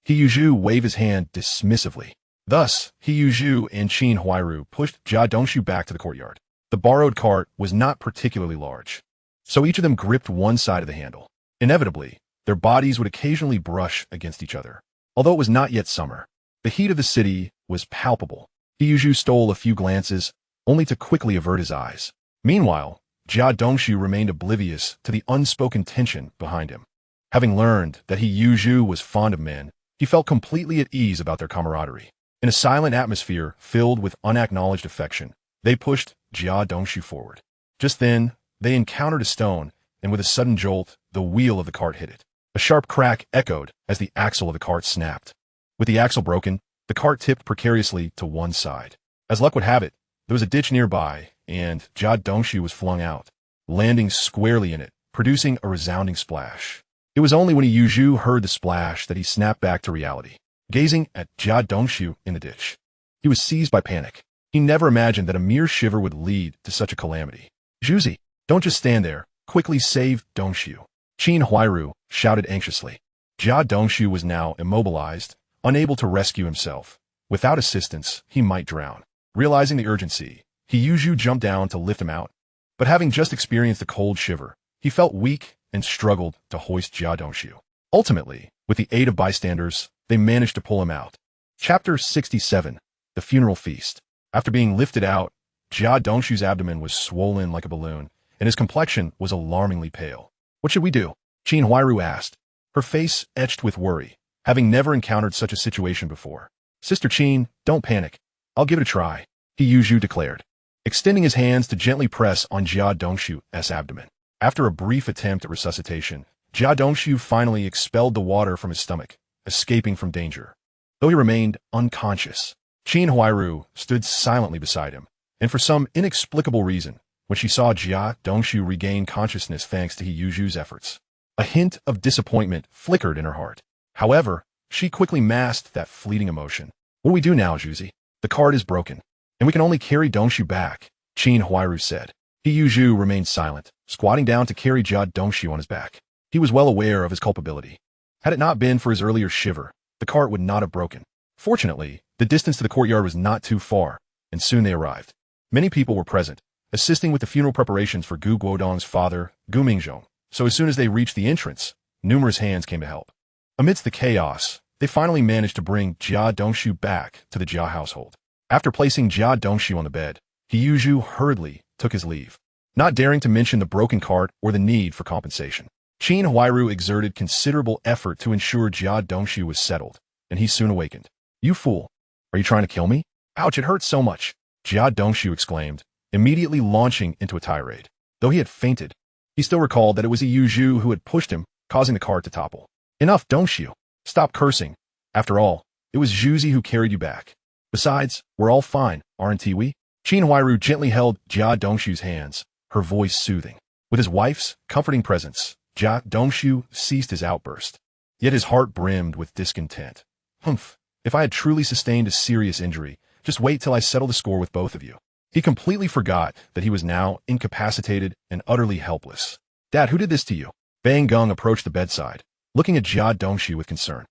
Hiyuzhu waved his hand dismissively. Thus, Hiyuzhu and Qin Huairu pushed Jia Dongshu back to the courtyard. The borrowed cart was not particularly large, so each of them gripped one side of the handle. Inevitably, their bodies would occasionally brush against each other. Although it was not yet summer, the heat of the city was palpable. He Yuzhu stole a few glances, only to quickly avert his eyes. Meanwhile, Jia Dongshu remained oblivious to the unspoken tension behind him. Having learned that He Yuzhu was fond of men, he felt completely at ease about their camaraderie. In a silent atmosphere filled with unacknowledged affection, they pushed Jia Dongshu forward. Just then, they encountered a stone, and with a sudden jolt, the wheel of the cart hit it. A sharp crack echoed as the axle of the cart snapped. With the axle broken, the cart tipped precariously to one side. As luck would have it, there was a ditch nearby, and Jia Dongshu was flung out, landing squarely in it, producing a resounding splash. It was only when He Yuzhu heard the splash that he snapped back to reality, gazing at Jia Dongshu in the ditch. He was seized by panic. He never imagined that a mere shiver would lead to such a calamity. "Zhuzi, don't just stand there. Quickly save Dongshu," Qin Huairu shouted anxiously. Jia Dongshu was now immobilized, unable to rescue himself. Without assistance, he might drown. Realizing the urgency, He Yuzhu jumped down to lift him out. But having just experienced a cold shiver, he felt weak and struggled to hoist Jia Dongshu. Ultimately, with the aid of bystanders, they managed to pull him out. Chapter 67. The Funeral Feast. After being lifted out, Jia Dongshu's abdomen was swollen like a balloon, and his complexion was alarmingly pale. "What should we do?" Qin Huairu asked, her face etched with worry, having never encountered such a situation before. "Sister Qin, don't panic. I'll give it a try," He Yuzhu declared, extending his hands to gently press on Jia Dongshu's abdomen. After a brief attempt at resuscitation, Jia Dongshu finally expelled the water from his stomach, escaping from danger. Though he remained unconscious, Qin Huairu stood silently beside him, and for some inexplicable reason, when she saw Jia Dongshu regain consciousness thanks to He Yuzhu's efforts, a hint of disappointment flickered in her heart. However, she quickly masked that fleeting emotion. "What do we do now, Zhuzi? The cart is broken, and we can only carry Dongshu back," Qin Huairu said. He Yuzhu remained silent, squatting down to carry Jia Dongshu on his back. He was well aware of his culpability. Had it not been for his earlier shiver, the cart would not have broken. Fortunately, the distance to the courtyard was not too far, and soon they arrived. Many people were present, assisting with the funeral preparations for Guodong's father, Gu Mingjong. So as soon as they reached the entrance, numerous hands came to help. Amidst the chaos, they finally managed to bring Jia Dongshu back to the Jia household. After placing Jia Dongshu on the bed, He Yuzhu hurriedly took his leave, not daring to mention the broken cart or the need for compensation. Qin Huairu exerted considerable effort to ensure Jia Dongshu was settled, and he soon awakened. "You fool! Are you trying to kill me? Ouch, it hurts so much!" Jia Dongshu exclaimed, immediately launching into a tirade. Though he had fainted, he still recalled that it was He Yuzhu who had pushed him, causing the cart to topple. "Enough, Dongshu! Stop cursing. After all, it was Zhuzi who carried you back. Besides, we're all fine, aren't we?" Qin Huairu gently held Jia Dongshu's hands, her voice soothing. With his wife's comforting presence, Jia Dongshu ceased his outburst. Yet his heart brimmed with discontent. "Humph, if I had truly sustained a serious injury, just wait till I settle the score with both of you." He completely forgot that he was now incapacitated and utterly helpless. "Dad, who did this to you?" Bang Gung approached the bedside, looking at Jia Dongshu with concern.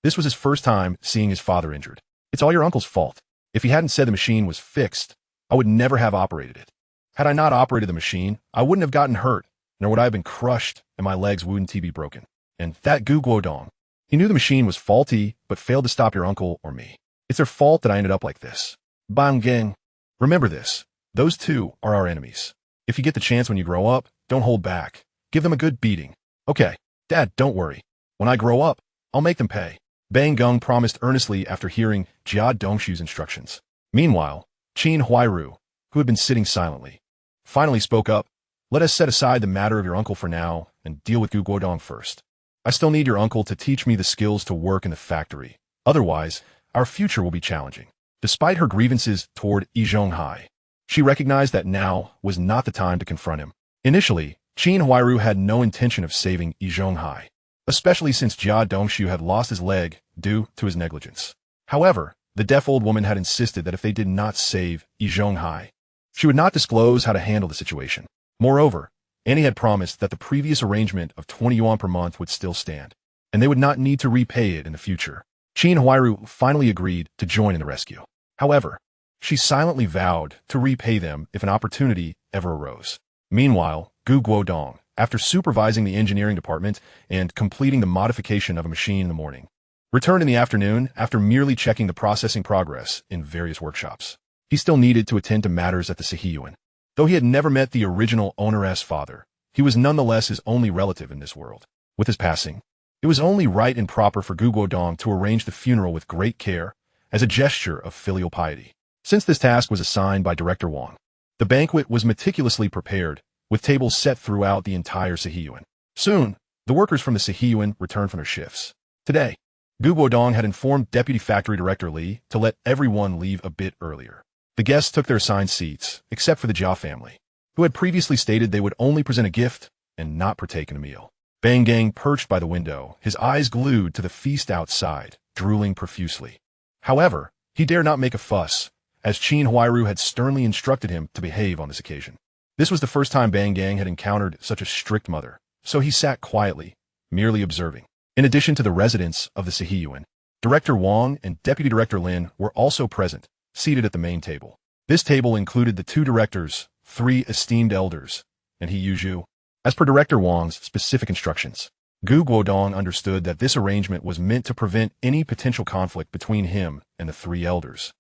This was his first time seeing his father injured. "It's all your uncle's fault. If he hadn't said the machine was fixed, I would never have operated it. Had I not operated the machine, I wouldn't have gotten hurt, nor would I have been crushed and my legs wouldn't be broken. And that Guodong, he knew the machine was faulty, but failed to stop your uncle or me. It's their fault that I ended up like this. Bang Gang. Remember this. Those two are our enemies. If you get the chance when you grow up, don't hold back. Give them a good beating." "Okay, Dad, don't worry. When I grow up, I'll make them pay," Bang Gung promised earnestly after hearing Jia Dongshu's instructions. Meanwhile, Qin Huairu, who had been sitting silently, finally spoke up. "Let us set aside the matter of your uncle for now and deal with Guodong first. I still need your uncle to teach me the skills to work in the factory. Otherwise, our future will be challenging." Despite her grievances toward Yizhonghai, she recognized that now was not the time to confront him. Initially, Qin Huairu had no intention of saving Yizhonghai, especially since Jia Dongshu had lost his leg due to his negligence. However, the deaf old woman had insisted that if they did not save Yizhonghai, she would not disclose how to handle the situation. Moreover, Annie had promised that the previous arrangement of 20 yuan per month would still stand, and they would not need to repay it in the future. Qin Huairu finally agreed to join in the rescue. However, she silently vowed to repay them if an opportunity ever arose. Meanwhile, Guodong, after supervising the engineering department and completing the modification of a machine in the morning, returned in the afternoon after merely checking the processing progress in various workshops. He still needed to attend to matters at the Sihiyuan. Though he had never met the original owner's father, he was nonetheless his only relative in this world. With his passing, it was only right and proper for Guodong to arrange the funeral with great care as a gesture of filial piety. Since this task was assigned by Director Wang, the banquet was meticulously prepared, with tables set throughout the entire Sihiyuan. Soon, the workers from the Sihiyuan returned from their shifts. Today, Guodong had informed Deputy Factory Director Li to let everyone leave a bit earlier. The guests took their assigned seats, except for the Jia family, who had previously stated they would only present a gift and not partake in a meal. Bang Gang perched by the window, his eyes glued to the feast outside, drooling profusely. However, he dared not make a fuss, as Qin Huairu had sternly instructed him to behave on this occasion. This was the first time Bang Gang had encountered such a strict mother, so he sat quietly, merely observing. In addition to the residents of the Sihiyuan, Director Wang and Deputy Director Lin were also present, seated at the main table. This table included the 2 directors, 3 esteemed elders, and He Yuzhu. As per Director Wang's specific instructions, Guodong understood that this arrangement was meant to prevent any potential conflict between him and the 3 elders,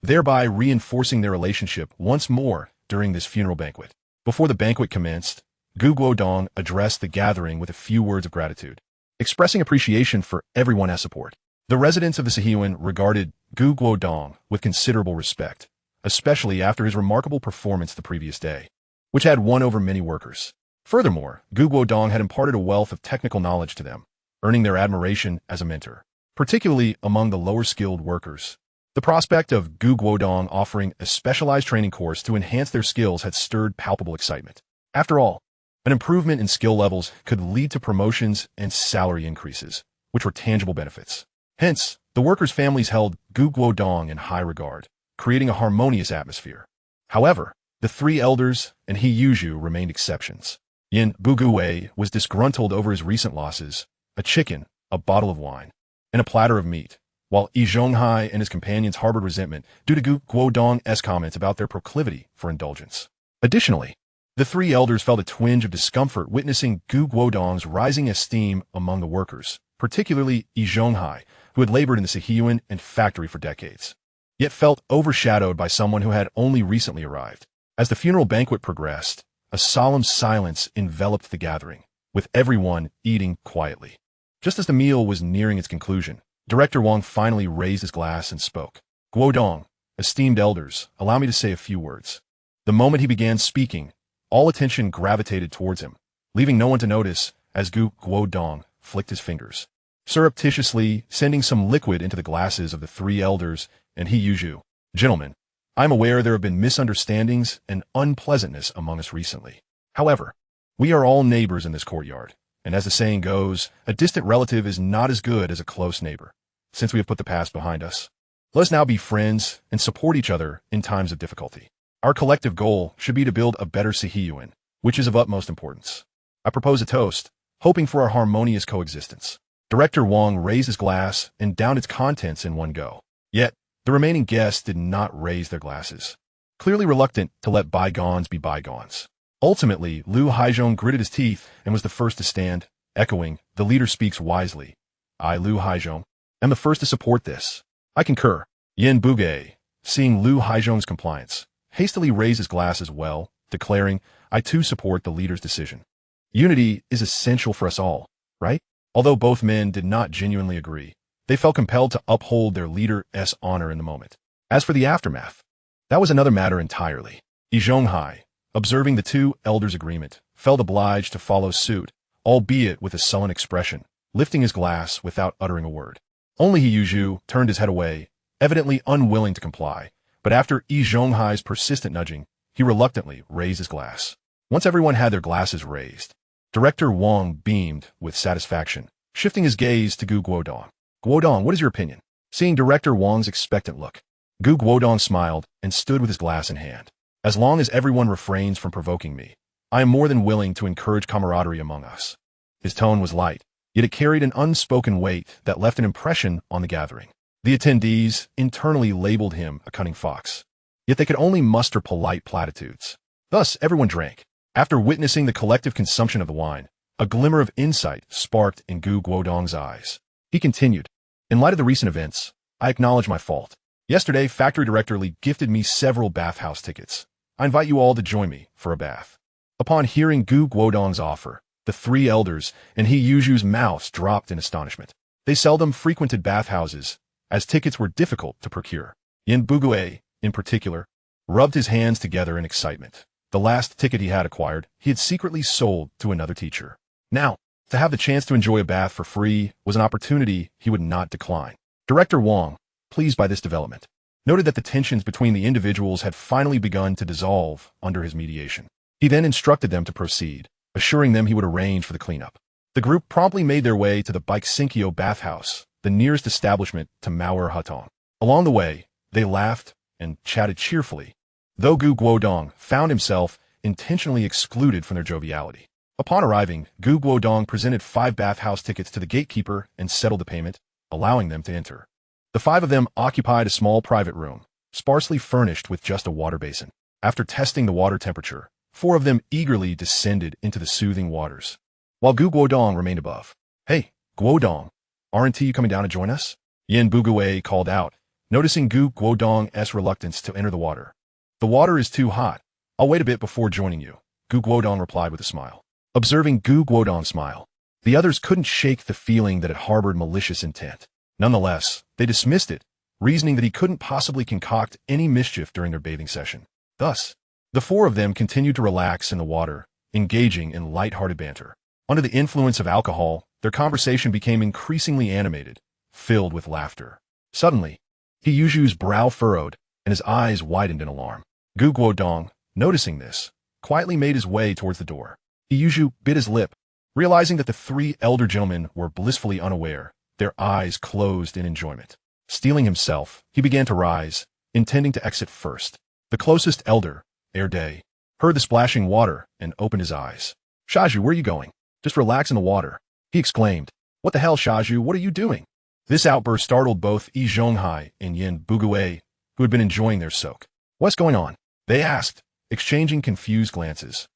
thereby reinforcing their relationship once more during this funeral banquet. Before the banquet commenced, Guodong addressed the gathering with a few words of gratitude, expressing appreciation for everyone's support. The residents of the Sihiyuan regarded Guodong with considerable respect, especially after his remarkable performance the previous day, which had won over many workers. Furthermore, Guodong had imparted a wealth of technical knowledge to them, earning their admiration as a mentor, particularly among the lower-skilled workers. The prospect of Guodong offering a specialized training course to enhance their skills had stirred palpable excitement. After all, an improvement in skill levels could lead to promotions and salary increases, which were tangible benefits. Hence, the workers' families held Guodong in high regard, creating a harmonious atmosphere. However, the 3 elders and He Yuzhu remained exceptions. Yin Buguwei was disgruntled over his recent losses, a chicken, a bottle of wine, and a platter of meat, while Yi Zhonghai and his companions harbored resentment due to Guodong's comments about their proclivity for indulgence. Additionally, the 3 elders felt a twinge of discomfort witnessing Guodong's rising esteem among the workers, particularly Yi Zhonghai, who had labored in the Sihiyuan and factory for decades, yet felt overshadowed by someone who had only recently arrived. As the funeral banquet progressed, a solemn silence enveloped the gathering, with everyone eating quietly. Just as the meal was nearing its conclusion, Director Wang finally raised his glass and spoke. Guodong, esteemed elders, allow me to say a few words. The moment he began speaking, all attention gravitated towards him, leaving no one to notice as Guodong flicked his fingers, surreptitiously sending some liquid into the glasses of the 3 elders and He Yuzhu. Gentlemen, I am aware there have been misunderstandings and unpleasantness among us recently. However, we are all neighbors in this courtyard, and as the saying goes, a distant relative is not as good as a close neighbor. Since we have put the past behind us, let us now be friends and support each other in times of difficulty. Our collective goal should be to build a better Sihiyuan, which is of utmost importance. I propose a toast, hoping for our harmonious coexistence. Director Wang raised his glass and downed its contents in one go. Yet, the remaining guests did not raise their glasses, clearly reluctant to let bygones be bygones. Ultimately, Lu Haizhong gritted his teeth and was the first to stand, echoing, "The leader speaks wisely. I, Lu Haizhong, am the first to support this. I concur." Yin Bugei, seeing Lu Haizhong's compliance, hastily raised his glass as well, declaring, "I too support the leader's decision. Unity is essential for us all, right?" Although both men did not genuinely agree, they felt compelled to uphold their leader's honor in the moment. As for the aftermath, that was another matter entirely. Yi Zhonghai, observing the 2 elders' agreement, felt obliged to follow suit, albeit with a sullen expression, lifting his glass without uttering a word. Only He Yuzhu turned his head away, evidently unwilling to comply, but after Yi Zhonghai's persistent nudging, he reluctantly raised his glass. Once everyone had their glasses raised, Director Wang beamed with satisfaction, shifting his gaze to Guodong. "Guodong, what is your opinion?" Seeing Director Wang's expectant look, Guodong smiled and stood with his glass in hand. "As long as everyone refrains from provoking me, I am more than willing to encourage camaraderie among us." His tone was light, yet it carried an unspoken weight that left an impression on the gathering. The attendees internally labeled him a cunning fox, yet they could only muster polite platitudes. Thus, everyone drank. After witnessing the collective consumption of the wine, a glimmer of insight sparked in Guodong's eyes. He continued, In light of the recent events, I acknowledge my fault. Yesterday, Factory Director Lee gifted me several bathhouse tickets. I invite you all to join me for a bath. Upon hearing Guodong's offer, the three elders and he Yuju's mouths dropped in astonishment. They seldom frequented bathhouses, as tickets were difficult to procure. Yin Bugue, in particular, rubbed his hands together in excitement. The last ticket he had acquired, he had secretly sold to another teacher. Now, to have the chance to enjoy a bath for free was an opportunity he would not decline. Director Wang, pleased by this development, noted that the tensions between the individuals had finally begun to dissolve under his mediation. He then instructed them to proceed, assuring them he would arrange for the cleanup. The group promptly made their way to the Baixinkyo bathhouse, the nearest establishment to Mauer Hutong. Along the way, they laughed and chatted cheerfully, though Guodong found himself intentionally excluded from their joviality. Upon arriving, Guodong presented 5 bathhouse tickets to the gatekeeper and settled the payment, allowing them to enter. The 5 of them occupied a small private room, sparsely furnished with just a water basin. After testing the water temperature, 4 of them eagerly descended into the soothing waters, while Guodong remained above. "Hey, Guodong, aren't you coming down to join us?" Yin Bugue called out, noticing Guodong's reluctance to enter the water. "The water is too hot. I'll wait a bit before joining you," Guodong replied with a smile. Observing Guodong's smile, the others couldn't shake the feeling that it harbored malicious intent. Nonetheless, they dismissed it, reasoning that he couldn't possibly concoct any mischief during their bathing session. Thus, the 4 of them continued to relax in the water, engaging in light-hearted banter. Under the influence of alcohol, their conversation became increasingly animated, filled with laughter. Suddenly, he Yuju's brow furrowed, and his eyes widened in alarm. Guodong, noticing this, quietly made his way towards the door. He Yuju bit his lip, realizing that the 3 elder gentlemen were blissfully unaware, their eyes closed in enjoyment. Steeling himself, he began to rise, intending to exit first. The closest elder, Day, heard the splashing water and opened his eyes. "Shaju, where are you going?" "Just relax in the water," he exclaimed. "What the hell, Shaju, what are you doing?" This outburst startled both Yi Zhonghai and Yin Bugue, who had been enjoying their soak. "What's going on?" they asked, exchanging confused glances.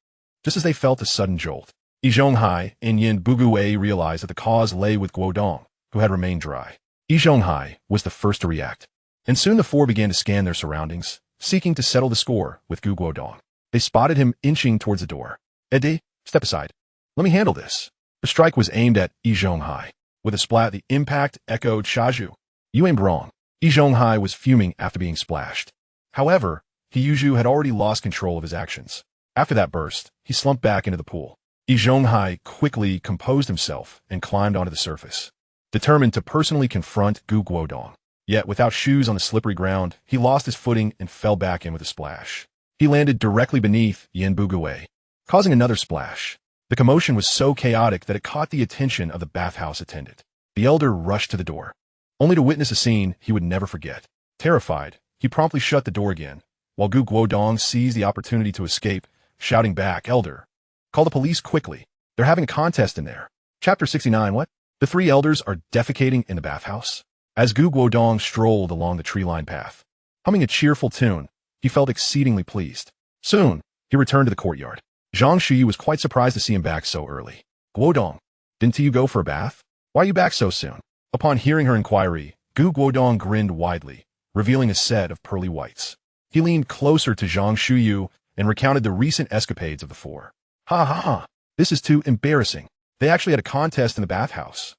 Just as they felt a sudden jolt, Yi Zhonghai and Yin Bugue realized that the cause lay with Guodong, who had remained dry. Yi Zhonghai was the first to react, and soon the 4 began to scan their surroundings, seeking to settle the score with Guodong. They spotted him inching towards the door. "Ede, step aside. Let me handle this." The strike was aimed at Yi Zhonghai. With a splat, the impact echoed Shaju. "You aimed wrong." Yi Zhonghai was fuming after being splashed. However, he Yuju had already lost control of his actions. After that burst, he slumped back into the pool. Yi Zhonghai quickly composed himself and climbed onto the surface, determined to personally confront Guodong. Yet, without shoes on the slippery ground, he lost his footing and fell back in with a splash. He landed directly beneath Yin Bugue, causing another splash. The commotion was so chaotic that it caught the attention of the bathhouse attendant. The elder rushed to the door, only to witness a scene he would never forget. Terrified, he promptly shut the door again, while Guodong seized the opportunity to escape, shouting back, "Elder, call the police quickly. They're having a contest in there." Chapter 69. What? The 3 elders are defecating in the bathhouse? As Guodong strolled along the tree-lined path, humming a cheerful tune, he felt exceedingly pleased. Soon, he returned to the courtyard. Zhang Shuyu was quite surprised to see him back so early. "Guodong, didn't you go for a bath? Why are you back so soon?" Upon hearing her inquiry, Guodong grinned widely, revealing a set of pearly whites. He leaned closer to Zhang Shuyu and recounted the recent escapades of the 4. "Ha ha ha, this is too embarrassing. They actually had a contest in the bathhouse."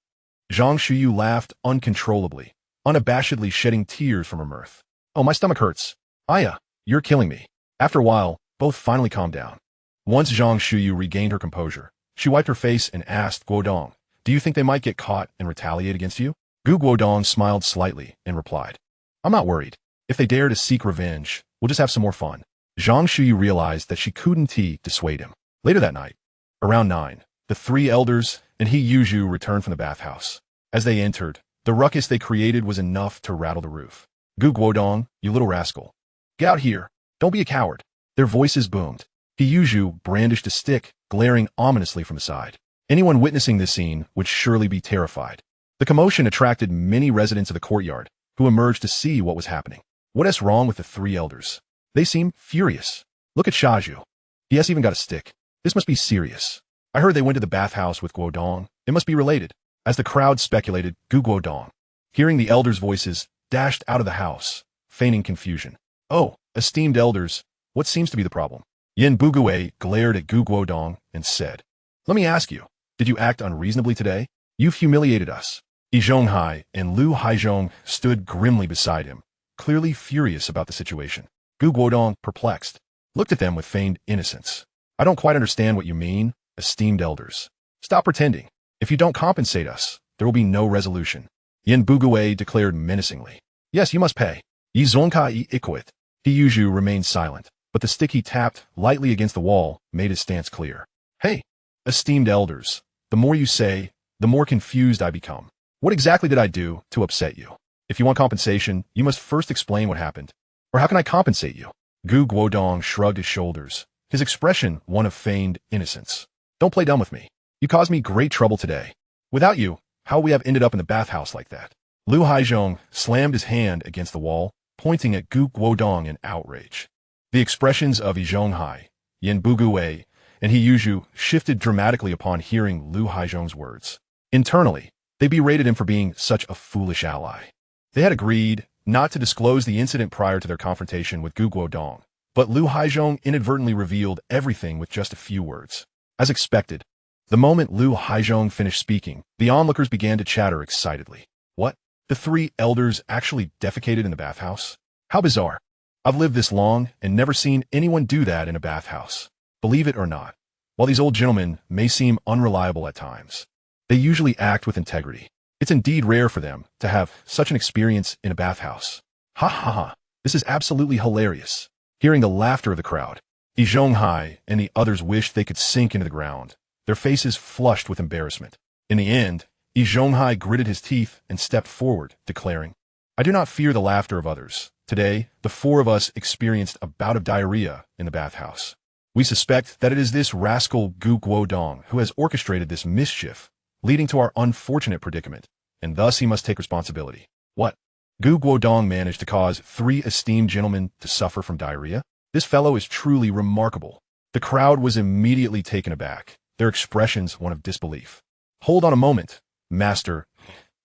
Zhang Shuyu laughed uncontrollably, unabashedly shedding tears from her mirth. "Oh, my stomach hurts. Aya, you're killing me." After a while, both finally calmed down. Once Zhang Shuyu regained her composure, she wiped her face and asked Guodong, "Do you think they might get caught and retaliate against you?" Guodong smiled slightly and replied, "I'm not worried. If they dare to seek revenge, we'll just have some more fun." Zhang Shuyu realized that she couldn't dissuade him. Later that night, around 9, the 3 elders and he Yuju returned from the bathhouse. As they entered, the ruckus they created was enough to rattle the roof. "Guodong, you little rascal. Get out here. Don't be a coward." Their voices boomed. He Yuju brandished a stick, glaring ominously from the side. Anyone witnessing this scene would surely be terrified. The commotion attracted many residents of the courtyard, who emerged to see what was happening. What's wrong with the 3 elders? They seem furious. Look at Shaju. He has even got a stick. This must be serious. I heard they went to the bathhouse with Guodong. It must be related. As the crowd speculated, Guodong, Hearing the elders' voices, dashed out of the house, feigning confusion. "Oh, esteemed elders, what seems to be the problem?" Yin Bugue glared at Gu Guodong and said, "Let me ask you, did you act unreasonably today? You've humiliated us." Yi Zhonghai and Lu Haizhong stood grimly beside him, clearly furious about the situation. Gu Guodong, perplexed, looked at them with feigned innocence. "I don't quite understand what you mean, esteemed elders. Stop pretending. If you don't compensate us, there will be no resolution." Yin Bugue declared menacingly. "Yes, you must pay." Yi Zhongkai Iquit. He Yuzhu remained silent, but the stick he tapped lightly against the wall made his stance clear. "Hey, esteemed elders, the more you say, the more confused I become. What exactly did I do to upset you? If you want compensation, you must first explain what happened. Or how can I compensate you?" Gu Guodong shrugged his shoulders, his expression one of feigned innocence. "Don't play dumb with me. You caused me great trouble today. Without you, how would we have ended up in the bathhouse like that?" Lu Haizhong slammed his hand against the wall, pointing at Gu Guodong in outrage. The expressions of Yi Zhonghai, Yin Bugue, and He Yuzhu shifted dramatically upon hearing Lu Haizhong's words. Internally, they berated him for being such a foolish ally. They had agreed not to disclose the incident prior to their confrontation with Gu Guodong, but Lu Haizhong inadvertently revealed everything with just a few words. As expected, the moment Lu Haizhong finished speaking, the onlookers began to chatter excitedly. "What? The three elders actually defecated in the bathhouse? How bizarre. I've lived this long and never seen anyone do that in a bathhouse. Believe it or not, while these old gentlemen may seem unreliable at times, they usually act with integrity. It's indeed rare for them to have such an experience in a bathhouse. Ha ha ha, this is absolutely hilarious." Hearing the laughter of the crowd, Yi Zhonghai and the others wished they could sink into the ground, their faces flushed with embarrassment. In the end, Yi Zhonghai gritted his teeth and stepped forward, declaring, "I do not fear the laughter of others. Today, the four of us experienced a bout of diarrhea in the bathhouse. We suspect that it is this rascal Gu Guodong who has orchestrated this mischief, leading to our unfortunate predicament, and thus he must take responsibility." "What? Gu Guodong managed to cause three esteemed gentlemen to suffer from diarrhea? This fellow is truly remarkable." The crowd was immediately taken aback, their expressions one of disbelief. "Hold on a moment, Master.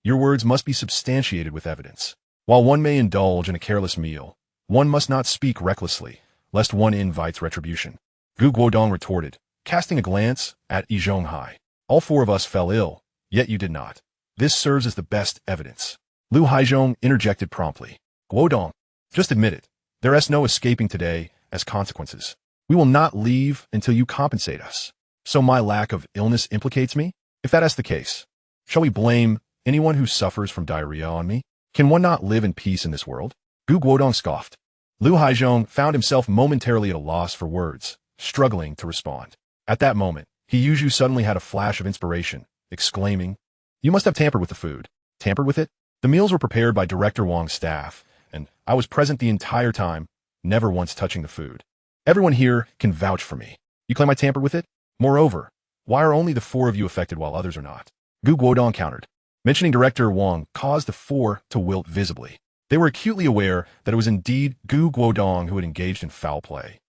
Your words must be substantiated with evidence. While one may indulge in a careless meal, one must not speak recklessly, lest one invites retribution." Gu Guodong retorted, casting a glance at Yi Zhonghai. "All four of us fell ill, yet you did not. This serves as the best evidence." Lu Haizhong interjected promptly. "Guodong, just admit it. There is no escaping today as consequences. We will not leave until you compensate us. So my lack of illness implicates me? If that is the case, shall we blame anyone who suffers from diarrhea on me? Can one not live in peace in this world?" Gu Guodong scoffed. Lu Haizhong found himself momentarily at a loss for words, struggling to respond. At that moment, He Yuzhu suddenly had a flash of inspiration, exclaiming, "You must have tampered with the food." "Tampered with it? The meals were prepared by Director Wang's staff, and I was present the entire time, never once touching the food. Everyone here can vouch for me. You claim I tampered with it? Moreover, why are only the four of you affected while others are not?" Gu Guodong countered. Mentioning Director Wang caused the four to wilt visibly. They were acutely aware that it was indeed Gu Guodong who had engaged in foul play.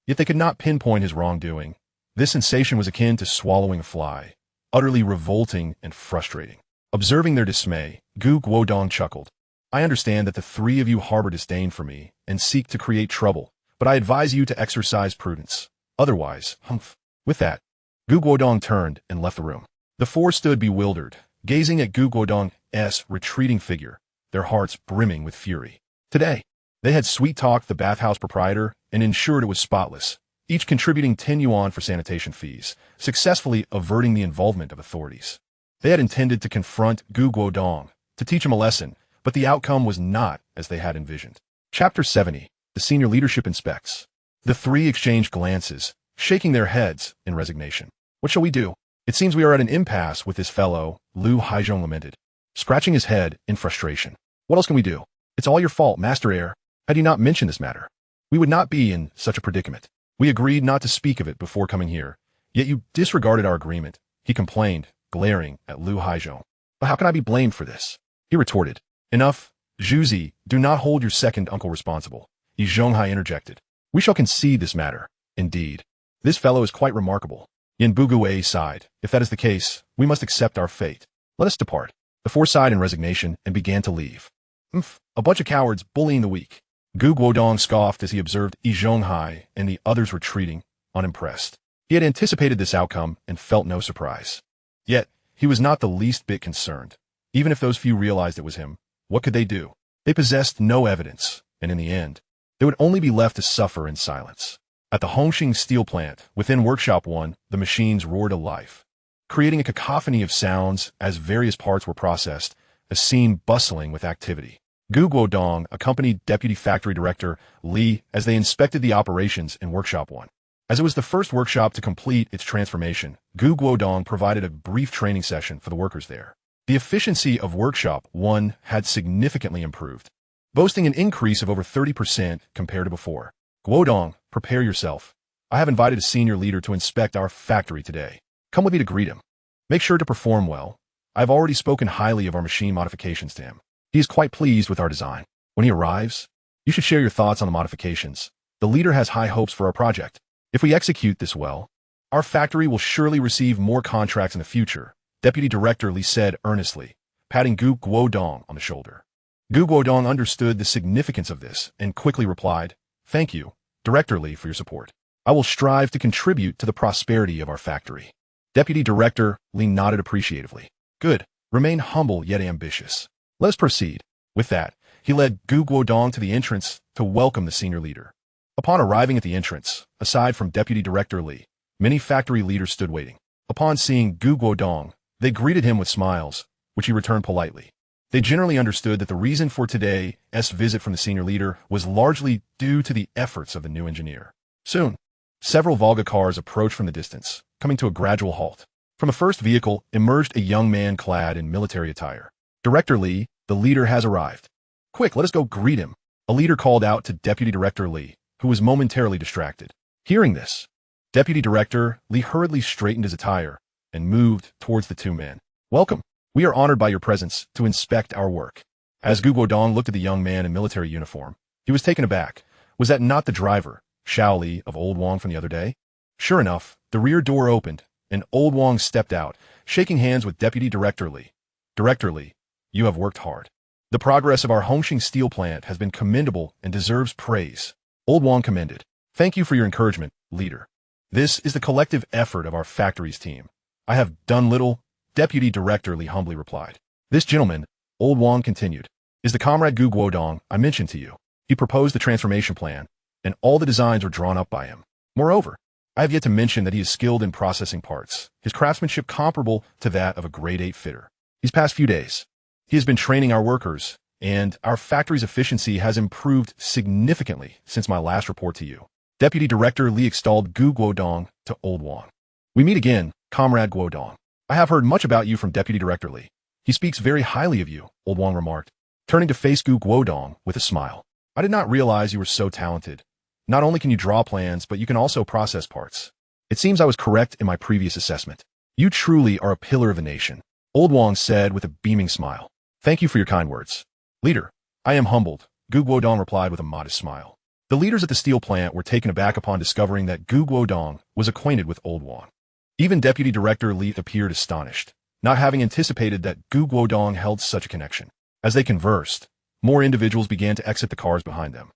Yet they could not pinpoint his wrongdoing. This sensation was akin to swallowing a fly, utterly revolting and frustrating. Observing their dismay, Gu Guodong chuckled. "I understand that the three of you harbor disdain for me and seek to create trouble, but I advise you to exercise prudence. Otherwise, humph." With that, Gu Guodong turned and left the room. The four stood bewildered, gazing at Gu Guodong's retreating figure, their hearts brimming with fury. Today, they had sweet-talked the bathhouse proprietor and ensured it was spotless, each contributing 10 yuan for sanitation fees, successfully averting the involvement of authorities. They had intended to confront Gu Guodong, to teach him a lesson, but the outcome was not as they had envisioned. Chapter 70. The Senior Leadership Inspects. The three exchanged glances, shaking their heads in resignation. "What shall we do? It seems we are at an impasse with this fellow," Lu Haizhong lamented, scratching his head in frustration. "What else can we do? It's all your fault, Master Heir. Had you not mentioned this matter, we would not be in such a predicament. We agreed not to speak of it before coming here, yet you disregarded our agreement," he complained, glaring at Lu Haizhong. "But how can I be blamed for this?" He retorted. "Enough, Zhuzi, do not hold your second uncle responsible," Yi Zhonghai interjected. "We shall concede this matter. Indeed, this fellow is quite remarkable." Yin Bugue sighed. "If that is the case, we must accept our fate. Let us depart." The four sighed in resignation and began to leave. A bunch of cowards bullying the weak. Guodong scoffed as he observed Yi Zhonghai and the others retreating, unimpressed. He had anticipated this outcome and felt no surprise. Yet, he was not the least bit concerned. Even if those few realized it was him, what could they do? They possessed no evidence, and in the end, they would only be left to suffer in silence. At the Hongqing steel plant, within Workshop 1, the machines roared to life, creating a cacophony of sounds as various parts were processed, a scene bustling with activity. Guodong accompanied Deputy Factory Director Li as they inspected the operations in Workshop 1. As it was the first workshop to complete its transformation, Guodong provided a brief training session for the workers there. The efficiency of Workshop 1 had significantly improved, boasting an increase of over 30% compared to before. Guodong, prepare yourself. I have invited a senior leader to inspect our factory today. Come with me to greet him. Make sure to perform well. I have already spoken highly of our machine modifications to him. He is quite pleased with our design. When he arrives, you should share your thoughts on the modifications. The leader has high hopes for our project. If we execute this well, our factory will surely receive more contracts in the future, Deputy Director Li said earnestly, patting Guodong on the shoulder. Guodong understood the significance of this and quickly replied, "Thank you, Director Li, for your support. I will strive to contribute to the prosperity of our factory." Deputy Director Li nodded appreciatively. "Good. Remain humble yet ambitious. Let us proceed." With that, he led Guodong to the entrance to welcome the senior leader. Upon arriving at the entrance, aside from Deputy Director Li, many factory leaders stood waiting. Upon seeing Guodong, they greeted him with smiles, which he returned politely. They generally understood that the reason for today's visit from the senior leader was largely due to the efforts of the new engineer. Soon, several Volga cars approached from the distance, coming to a gradual halt. From the first vehicle emerged a young man clad in military attire. "Director Li, the leader has arrived. Quick, let us go greet him," a leader called out to Deputy Director Li, who was momentarily distracted. Hearing this, Deputy Director Li hurriedly straightened his attire and moved towards the two men. "Welcome. We are honored by your presence to inspect our work." As Guodong looked at the young man in military uniform, he was taken aback. Was that not the driver, Xiao Li, of Old Wang from the other day? Sure enough, the rear door opened, and Old Wang stepped out, shaking hands with Deputy Director Li. "Director Li, you have worked hard. The progress of our Hongqing steel plant has been commendable and deserves praise." Old Wang commended. "Thank you for your encouragement, leader. This is the collective effort of our factory's team. I have done little," Deputy Director Li humbly replied. "This gentleman," Old Wang continued, "is the comrade Guodong I mentioned to you. He proposed the transformation plan, and all the designs were drawn up by him. Moreover, I have yet to mention that he is skilled in processing parts, his craftsmanship comparable to that of a grade 8 fitter. These past few days, he has been training our workers, and our factory's efficiency has improved significantly since my last report to you." Deputy Director Li extolled Guodong to Old Wang. "We meet again, Comrade Guodong. I have heard much about you from Deputy Director Li. He speaks very highly of you," Old Wang remarked, turning to face Guodong with a smile. "I did not realize you were so talented. Not only can you draw plans, but you can also process parts. It seems I was correct in my previous assessment. You truly are a pillar of the nation," Old Wang said with a beaming smile. "Thank you for your kind words. Leader, I am humbled," Guodong replied with a modest smile. The leaders at the steel plant were taken aback upon discovering that Guodong was acquainted with Old Wang. Even Deputy Director Li appeared astonished, not having anticipated that Guodong held such a connection. As they conversed, more individuals began to exit the cars behind them.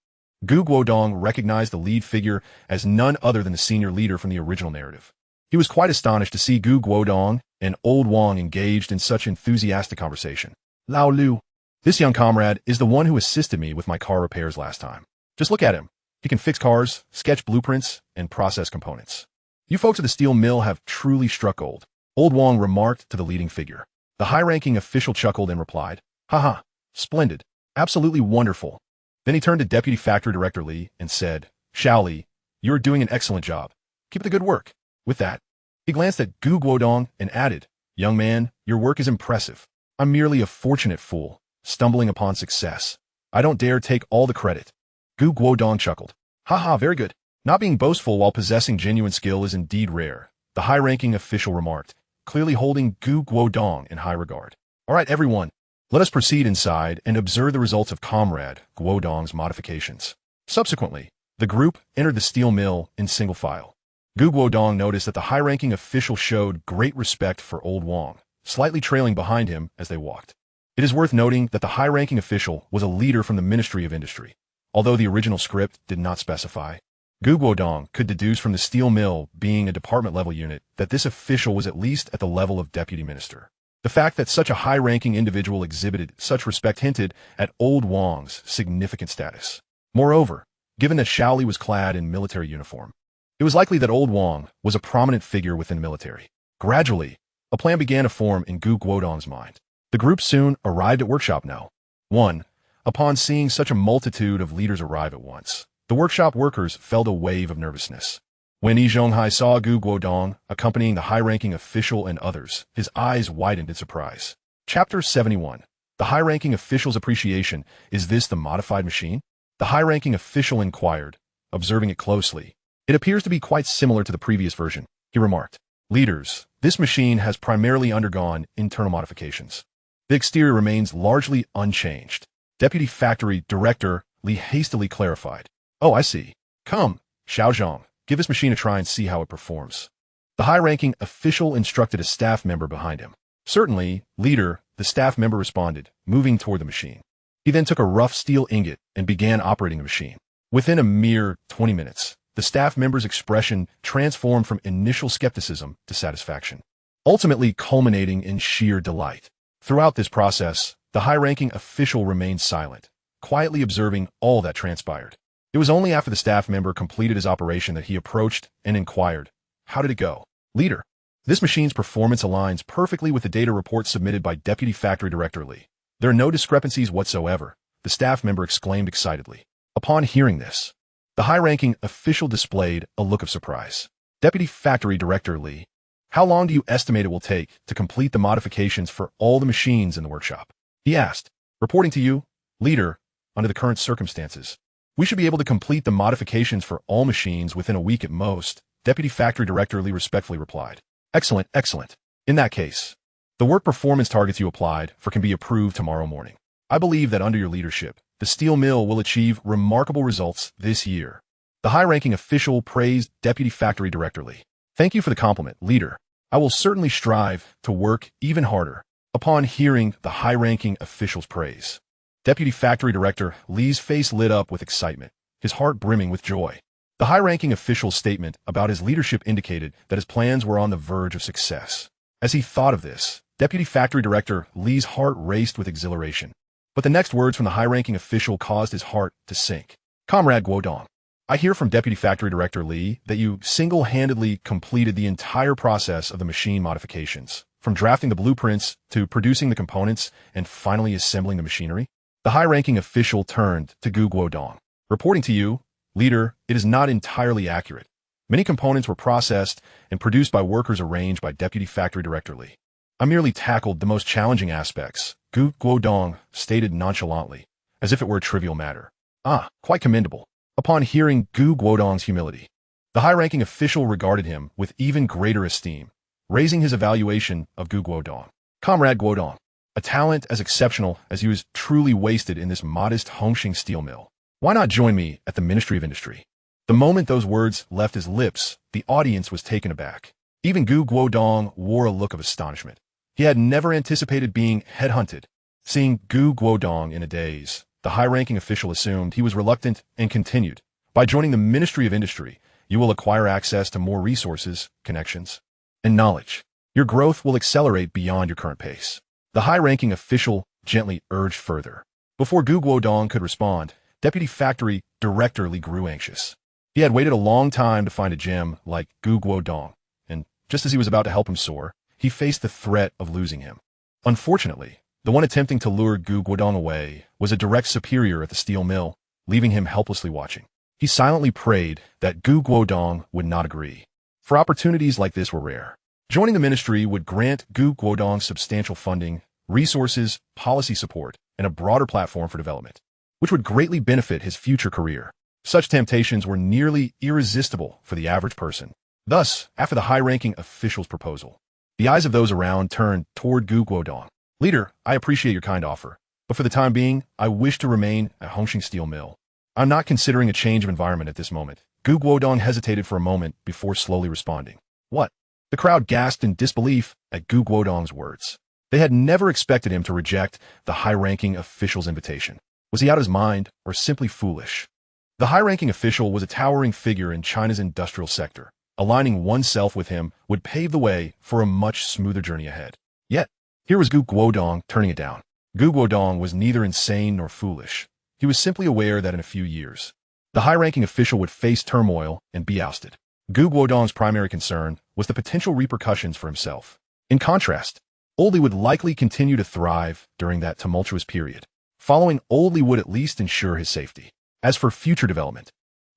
Guodong recognized the lead figure as none other than the senior leader from the original narrative. He was quite astonished to see Guodong and Old Wang engaged in such enthusiastic conversation. "Lao Lu, this young comrade is the one who assisted me with my car repairs last time. Just look at him. He can fix cars, sketch blueprints, and process components. You folks at the steel mill have truly struck gold," Old Wang remarked to the leading figure. The high-ranking official chuckled and replied, "Haha, splendid, absolutely wonderful." Then he turned to Deputy Factory Director Li and said, "Xiao Li, you are doing an excellent job. Keep up the good work." With that, he glanced at Guodong and added, "Young man, your work is impressive. I'm merely a fortunate fool, stumbling upon success. I don't dare take all the credit." Guodong chuckled. "Haha, very good. Not being boastful while possessing genuine skill is indeed rare," the high-ranking official remarked, clearly holding Guodong in high regard. "All right, everyone, let us proceed inside and observe the results of Comrade Guodong's modifications." Subsequently, the group entered the steel mill in single file. Guodong noticed that the high-ranking official showed great respect for Old Wang, slightly trailing behind him as they walked. It is worth noting that the high-ranking official was a leader from the Ministry of Industry, although the original script did not specify. Guodong could deduce from the steel mill being a department-level unit that this official was at least at the level of deputy minister. The fact that such a high-ranking individual exhibited such respect hinted at Old Wang's significant status. Moreover, given that Shaoli was clad in military uniform, it was likely that Old Wang was a prominent figure within the military. Gradually, a plan began to form in Guodong's mind. The group soon arrived at workshop No. 1. Upon seeing such a multitude of leaders arrive at once, the workshop workers felt a wave of nervousness. When Yi Zhonghai saw Guodong accompanying the high-ranking official and others, his eyes widened in surprise. Chapter 71. The high-ranking official's appreciation. Is this the modified machine? The high-ranking official inquired, observing it closely. It appears to be quite similar to the previous version, he remarked. Leaders, this machine has primarily undergone internal modifications. The exterior remains largely unchanged. Deputy Factory Director Li hastily clarified. Oh, I see. Come, Xiaozhong, give this machine a try and see how it performs. The high-ranking official instructed a staff member behind him. Certainly, leader, the staff member responded, moving toward the machine. He then took a rough steel ingot and began operating the machine. Within a mere 20 minutes, the staff member's expression transformed from initial skepticism to satisfaction, ultimately culminating in sheer delight. Throughout this process, the high-ranking official remained silent, quietly observing all that transpired. It was only after the staff member completed his operation that he approached and inquired, "How did it go?" Leader, this machine's performance aligns perfectly with the data report submitted by Deputy Factory Director Li. There are no discrepancies whatsoever, the staff member exclaimed excitedly. Upon hearing this, the high-ranking official displayed a look of surprise. Deputy Factory Director Li, how long do you estimate it will take to complete the modifications for all the machines in the workshop? He asked. Reporting to you, Leader, under the current circumstances, we should be able to complete the modifications for all machines within a week at most, Deputy Factory Director Li respectfully replied. Excellent, excellent. In that case, the work performance targets you applied for can be approved tomorrow morning. I believe that under your leadership, the steel mill will achieve remarkable results this year. The high-ranking official praised Deputy Factory Director Li. Thank you for the compliment, Leader. I will certainly strive to work even harder. Upon hearing the high-ranking official's praise, Deputy Factory Director Li's face lit up with excitement, his heart brimming with joy. The high-ranking official's statement about his leadership indicated that his plans were on the verge of success. As he thought of this, Deputy Factory Director Li's heart raced with exhilaration. But the next words from the high-ranking official caused his heart to sink. Comrade Guodong, I hear from Deputy Factory Director Li that you single-handedly completed the entire process of the machine modifications, from drafting the blueprints to producing the components and finally assembling the machinery. The high-ranking official turned to Guodong. Reporting to you, Leader, it is not entirely accurate. Many components were processed and produced by workers arranged by Deputy Factory Director Li. I merely tackled the most challenging aspects, Guodong stated nonchalantly, as if it were a trivial matter. Ah, quite commendable. Upon hearing Guodong's humility, the high-ranking official regarded him with even greater esteem, raising his evaluation of Guodong. Comrade Guodong, a talent as exceptional as you is truly wasted in this modest Hongqing steel mill. Why not join me at the Ministry of Industry? The moment those words left his lips, the audience was taken aback. Even Guodong wore a look of astonishment. He had never anticipated being headhunted. Seeing Guodong in a daze, the high-ranking official assumed he was reluctant and continued. By joining the Ministry of Industry, you will acquire access to more resources, connections, and knowledge. Your growth will accelerate beyond your current pace. The high-ranking official gently urged further. Before Guodong could respond, Deputy Factory Director Li grew anxious. He had waited a long time to find a gem like Guodong, and just as he was about to help him soar, he faced the threat of losing him. Unfortunately, the one attempting to lure Guodong away was a direct superior at the steel mill, leaving him helplessly watching. He silently prayed that Guodong would not agree, for opportunities like this were rare. Joining the ministry would grant Guodong substantial funding, resources, policy support, and a broader platform for development, which would greatly benefit his future career. Such temptations were nearly irresistible for the average person. Thus, after the high-ranking official's proposal, the eyes of those around turned toward Guodong. Leader, I appreciate your kind offer, but for the time being, I wish to remain at Hongqing Steel Mill. I'm not considering a change of environment at this moment. Guodong hesitated for a moment before slowly responding. What? The crowd gasped in disbelief at Guodong's words. They had never expected him to reject the high-ranking official's invitation. Was he out of his mind or simply foolish? The high-ranking official was a towering figure in China's industrial sector. Aligning oneself with him would pave the way for a much smoother journey ahead. Yet, here was Guodong turning it down. Guodong was neither insane nor foolish. He was simply aware that in a few years, the high-ranking official would face turmoil and be ousted. Guodong's primary concern was the potential repercussions for himself. In contrast, Oldie would likely continue to thrive during that tumultuous period. Following Oldie would at least ensure his safety. As for future development,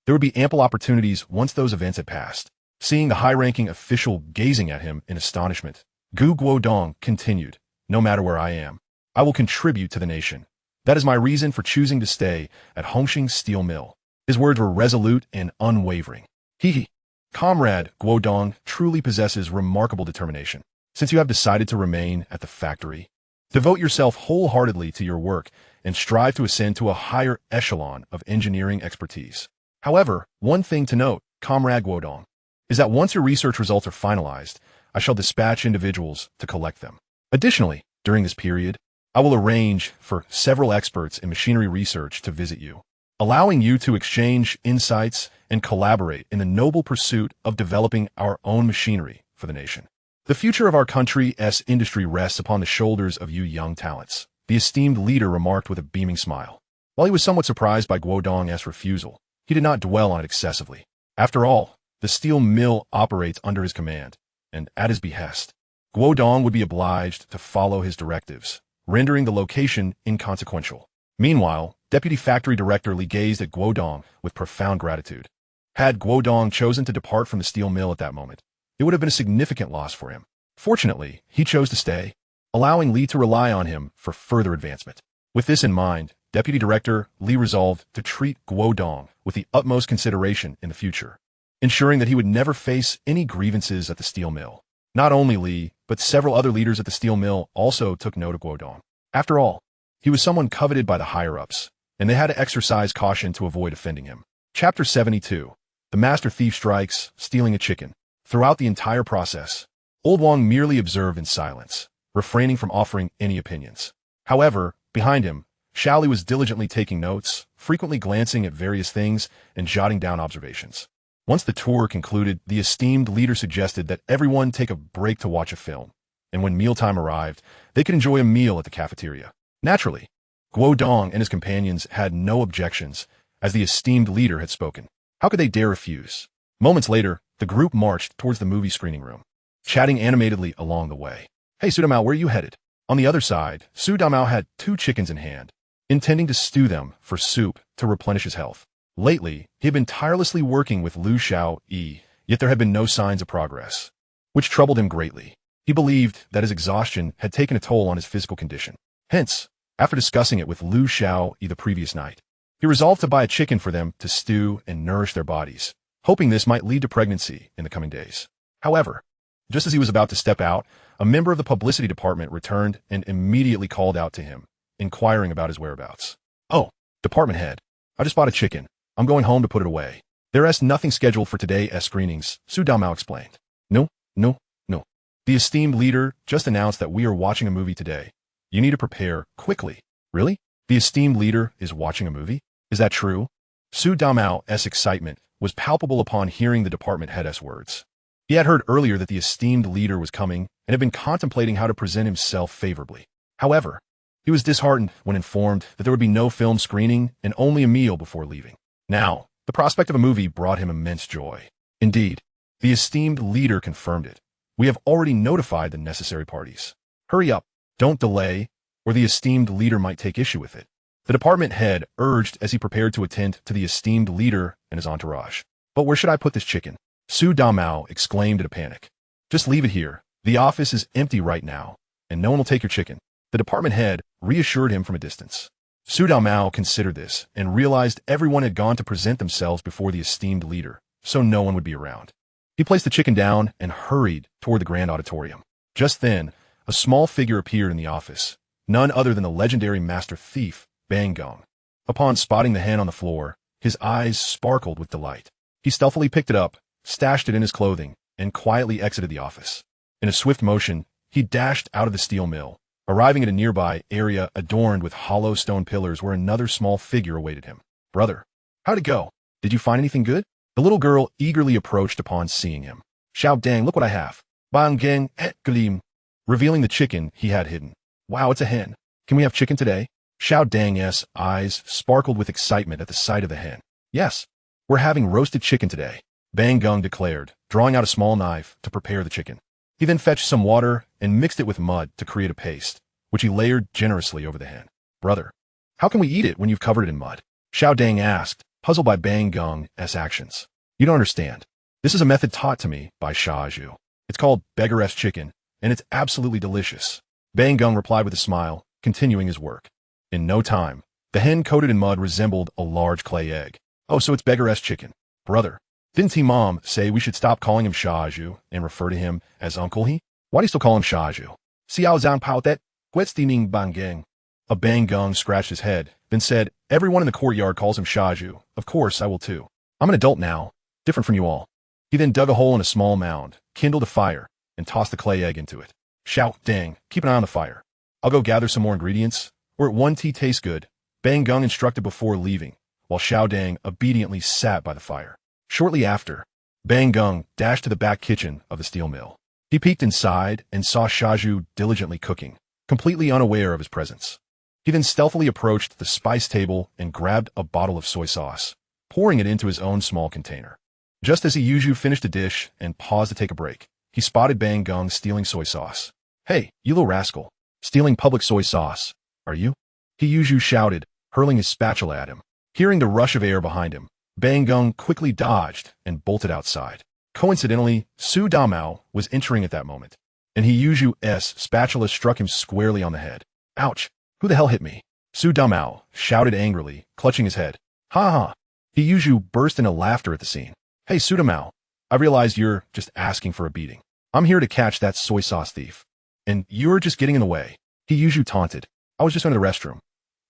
there would be ample opportunities once those events had passed. Seeing the high-ranking official gazing at him in astonishment, Guodong continued, "No matter where I am, I will contribute to the nation. That is my reason for choosing to stay at Hongqing Steel Mill." His words were resolute and unwavering. Comrade Guodong truly possesses remarkable determination. Since you have decided to remain at the factory, devote yourself wholeheartedly to your work and strive to ascend to a higher echelon of engineering expertise. However, one thing to note, Comrade Guodong, is that once your research results are finalized, I shall dispatch individuals to collect them. Additionally, during this period, I will arrange for several experts in machinery research to visit you, allowing you to exchange insights and collaborate in the noble pursuit of developing our own machinery for the nation. The future of our country's industry rests upon the shoulders of you young talents, the esteemed leader remarked with a beaming smile. While he was somewhat surprised by Guodong's refusal, he did not dwell on it excessively. After all, the steel mill operates under his command, and at his behest, Guodong would be obliged to follow his directives, rendering the location inconsequential. Meanwhile, Deputy Factory Director Li gazed at Guodong with profound gratitude. Had Guodong chosen to depart from the steel mill at that moment, it would have been a significant loss for him. Fortunately, he chose to stay, allowing Li to rely on him for further advancement. With this in mind, Deputy Director Li resolved to treat Guodong with the utmost consideration in the future, ensuring that he would never face any grievances at the steel mill. Not only Li, but several other leaders at the steel mill also took note of Guodong. After all, he was someone coveted by the higher-ups, and they had to exercise caution to avoid offending him. Chapter 72. The Master Thief Strikes, Stealing a Chicken. Throughout the entire process, Old Wang merely observed in silence, refraining from offering any opinions. However, behind him, Shaoli was diligently taking notes, frequently glancing at various things and jotting down observations. Once the tour concluded, the esteemed leader suggested that everyone take a break to watch a film, and when mealtime arrived, they could enjoy a meal at the cafeteria. Naturally, Guodong and his companions had no objections, as the esteemed leader had spoken. How could they dare refuse? Moments later, the group marched towards the movie screening room, chatting animatedly along the way. "Hey, Su Damao, where are you headed?" On the other side, Su Damao had 2 chickens in hand, intending to stew them for soup to replenish his health. Lately, he had been tirelessly working with Lu Xiaoyi, yet there had been no signs of progress, which troubled him greatly. He believed that his exhaustion had taken a toll on his physical condition. Hence, after discussing it with Lu Xiaoyi the previous night, he resolved to buy a chicken for them to stew and nourish their bodies, hoping this might lead to pregnancy in the coming days. However, just as he was about to step out, a member of the publicity department returned and immediately called out to him, inquiring about his whereabouts. "Oh, department head, I just bought a chicken. I'm going home to put it away. There is nothing scheduled for today's screenings," Su Damao explained. No. The esteemed leader just announced that we are watching a movie today. You need to prepare quickly." "Really? The esteemed leader is watching a movie? Is that true?" Su Damao's excitement was palpable upon hearing the department head's words. He had heard earlier that the esteemed leader was coming and had been contemplating how to present himself favorably. However, he was disheartened when informed that there would be no film screening and only a meal before leaving. Now, the prospect of a movie brought him immense joy. Indeed, the esteemed leader confirmed it. "We have already notified the necessary parties. Hurry up, don't delay, or the esteemed leader might take issue with it," the department head urged as he prepared to attend to the esteemed leader and his entourage. "But where should I put this chicken?" Su Damao exclaimed in a panic. "Just leave it here. The office is empty right now, and no one will take your chicken," the department head reassured him from a distance. Su Damao considered this and realized everyone had gone to present themselves before the esteemed leader, so no one would be around. He placed the chicken down and hurried toward the grand auditorium. Just then, a small figure appeared in the office, none other than the legendary master thief, Bang Gong. Upon spotting the hen on the floor, his eyes sparkled with delight. He stealthily picked it up, stashed it in his clothing, and quietly exited the office. In a swift motion, he dashed out of the steel mill, arriving at a nearby area adorned with hollow stone pillars where another small figure awaited him. "Brother, how'd it go? Did you find anything good?" The little girl eagerly approached upon seeing him. "Xiao Dang, look what I have. Bang Geng et Gleam," revealing the chicken he had hidden. "Wow, it's a hen. Can we have chicken today?" Xiao Dang's eyes sparkled with excitement at the sight of the hen. "Yes, we're having roasted chicken today," Bang Geng declared, drawing out a small knife to prepare the chicken. He then fetched some water and mixed it with mud to create a paste, which he layered generously over the hen. "Brother, how can we eat it when you've covered it in mud?" Xiao Dang asked, puzzled by Bang Geng's actions. "You don't understand. This is a method taught to me by Shaju. It's called beggaress chicken, and it's absolutely delicious." Bang Geng replied with a smile, continuing his work. In no time, the hen coated in mud resembled a large clay egg. "Oh, so it's beggaress chicken. Brother, didn't he mom say we should stop calling him Shaju and refer to him as Uncle He? Why do you still call him Shaju?" "Xiao Zhang Pao Tet, Guetstining Bang Geng." A Bang Geng scratched his head, then said, "Everyone in the courtyard calls him Shaju. Of course, I will too. I'm an adult now, different from you all." He then dug a hole in a small mound, kindled a fire, and tossed the clay egg into it. "Xiao Dang, keep an eye on the fire. I'll go gather some more ingredients. Or one tea tastes good," Bang Geng instructed before leaving, while Xiao Dang obediently sat by the fire. Shortly after, Bang Geng dashed to the back kitchen of the steel mill. He peeked inside and saw Shaju diligently cooking, completely unaware of his presence. He then stealthily approached the spice table and grabbed a bottle of soy sauce, pouring it into his own small container. Just as Yuju finished the dish and paused to take a break, he spotted Bang Geng stealing soy sauce. "Hey, you little rascal, stealing public soy sauce, are you?" Yuju shouted, hurling his spatula at him. Hearing the rush of air behind him, Bang Geng quickly dodged and bolted outside. Coincidentally, Su Damao was entering at that moment, and Yuju's spatula struck him squarely on the head. "Ouch! Who the hell hit me?" Su Damao shouted angrily, clutching his head. "Ha ha!" Yuju burst into laughter at the scene. "Hey, Su Damao, I realize you're just asking for a beating. I'm here to catch that soy sauce thief. And you're just getting in the way." Yuju taunted. "I was just going to the restroom.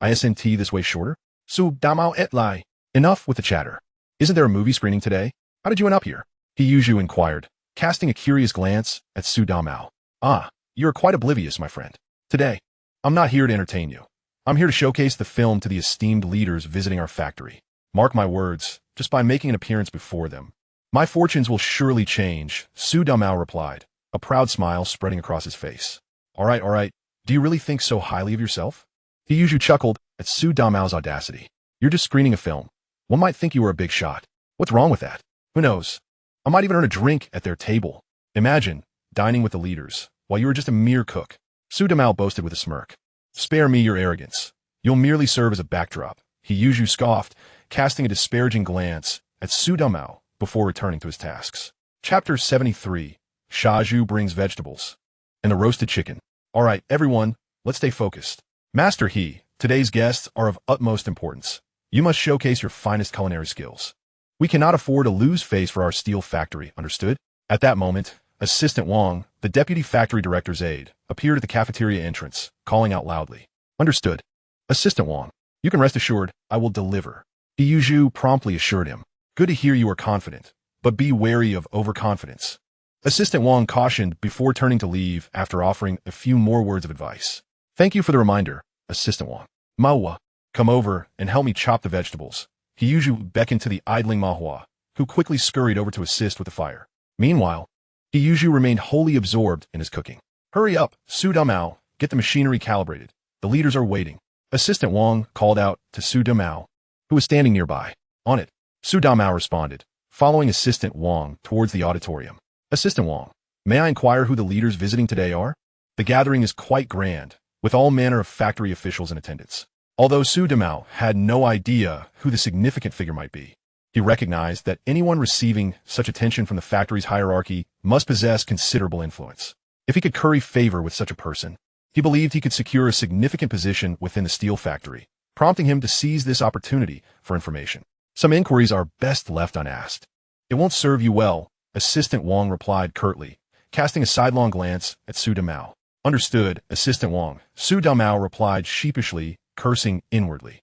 Isn't this way shorter?" Su Damao et lai. "Enough with the chatter. Isn't there a movie screening today? How did you end up here?" Yuju inquired, casting a curious glance at Su Damao. "Ah, you're quite oblivious, my friend. Today, I'm not here to entertain you. I'm here to showcase the film to the esteemed leaders visiting our factory. Mark my words, just by making an appearance before them, my fortunes will surely change," Su Damao replied, a proud smile spreading across his face. All right. Do you really think so highly of yourself?" Yuju chuckled at Su Damao's audacity. "You're just screening a film. One might think you were a big shot. What's wrong with that? Who knows? I might even earn a drink at their table. Imagine dining with the leaders, while you were just a mere cook." Su Damao boasted with a smirk. "Spare me your arrogance. You'll merely serve as a backdrop," Yuju scoffed, casting a disparaging glance at Su Damao before returning to his tasks. Chapter 73. Shaju brings vegetables. And the roasted chicken. "All right, everyone, let's stay focused. Master He, today's guests are of utmost importance. You must showcase your finest culinary skills. We cannot afford to lose face for our steel factory, understood?" At that moment, Assistant Wang, the deputy factory director's aide, appeared at the cafeteria entrance, calling out loudly. "Understood. Assistant Wang, you can rest assured I will deliver," Yuju promptly assured him. "Good to hear you are confident, but be wary of overconfidence." Assistant Wang cautioned before turning to leave after offering a few more words of advice. "Thank you for the reminder, Assistant Wang. Mahua, come over and help me chop the vegetables." Yuju beckoned to the idling Mahua, who quickly scurried over to assist with the fire. Meanwhile, Yuju remained wholly absorbed in his cooking. "Hurry up, Su Damao, get the machinery calibrated. The leaders are waiting." Assistant Wang called out to Su Damao, who was standing nearby. "On it," Su Damao responded, following Assistant Wang towards the auditorium. "Assistant Wang, may I inquire who the leaders visiting today are?" The gathering is quite grand, with all manner of factory officials in attendance. Although Su Damao had no idea who the significant figure might be, he recognized that anyone receiving such attention from the factory's hierarchy must possess considerable influence. If he could curry favor with such a person, he believed he could secure a significant position within the steel factory, prompting him to seize this opportunity for information. Some inquiries are best left unasked. "It won't serve you well," Assistant Wang replied curtly, casting a sidelong glance at Su Damao. "Understood, Assistant Wang," Su Damao replied sheepishly, cursing inwardly.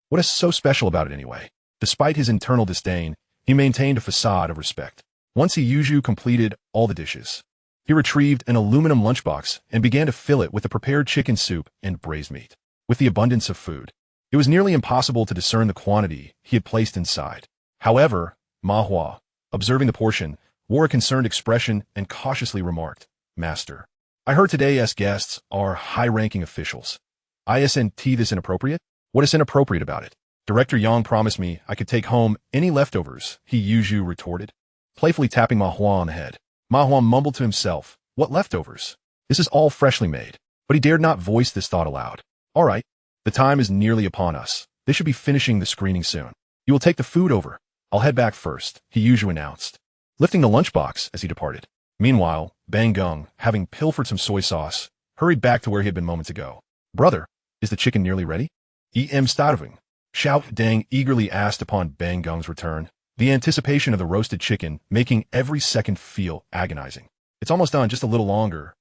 What is so special about it anyway?" Despite his internal disdain, he maintained a facade of respect. Once He Yuzhu completed all the dishes, he retrieved an aluminum lunchbox and began to fill it with the prepared chicken soup and braised meat. With the abundance of food, it was nearly impossible to discern the quantity he had placed inside. However, Ma Hua, observing the portion, wore a concerned expression and cautiously remarked, "Master, I heard today's guests are high-ranking officials. Isn't this inappropriate? What is inappropriate about it? Director Yang promised me I could take home any leftovers," He Yuzhu retorted, playfully tapping Ma Hua on the head. Ma Hua mumbled to himself, "What leftovers? This is all freshly made." But he dared not voice this thought aloud. "All right, the time is nearly upon us. They should be finishing the screening soon. You will take the food over. I'll head back first," He Yuzhu announced, lifting the lunchbox as he departed. Meanwhile, Bang Gung, having pilfered some soy sauce, hurried back to where he had been moments ago. "Brother, is the chicken nearly ready?" "Em starving," Xiao Dang eagerly asked upon Bang Gung's return, the anticipation of the roasted chicken making every second feel agonizing. "It's almost done, just a little longer."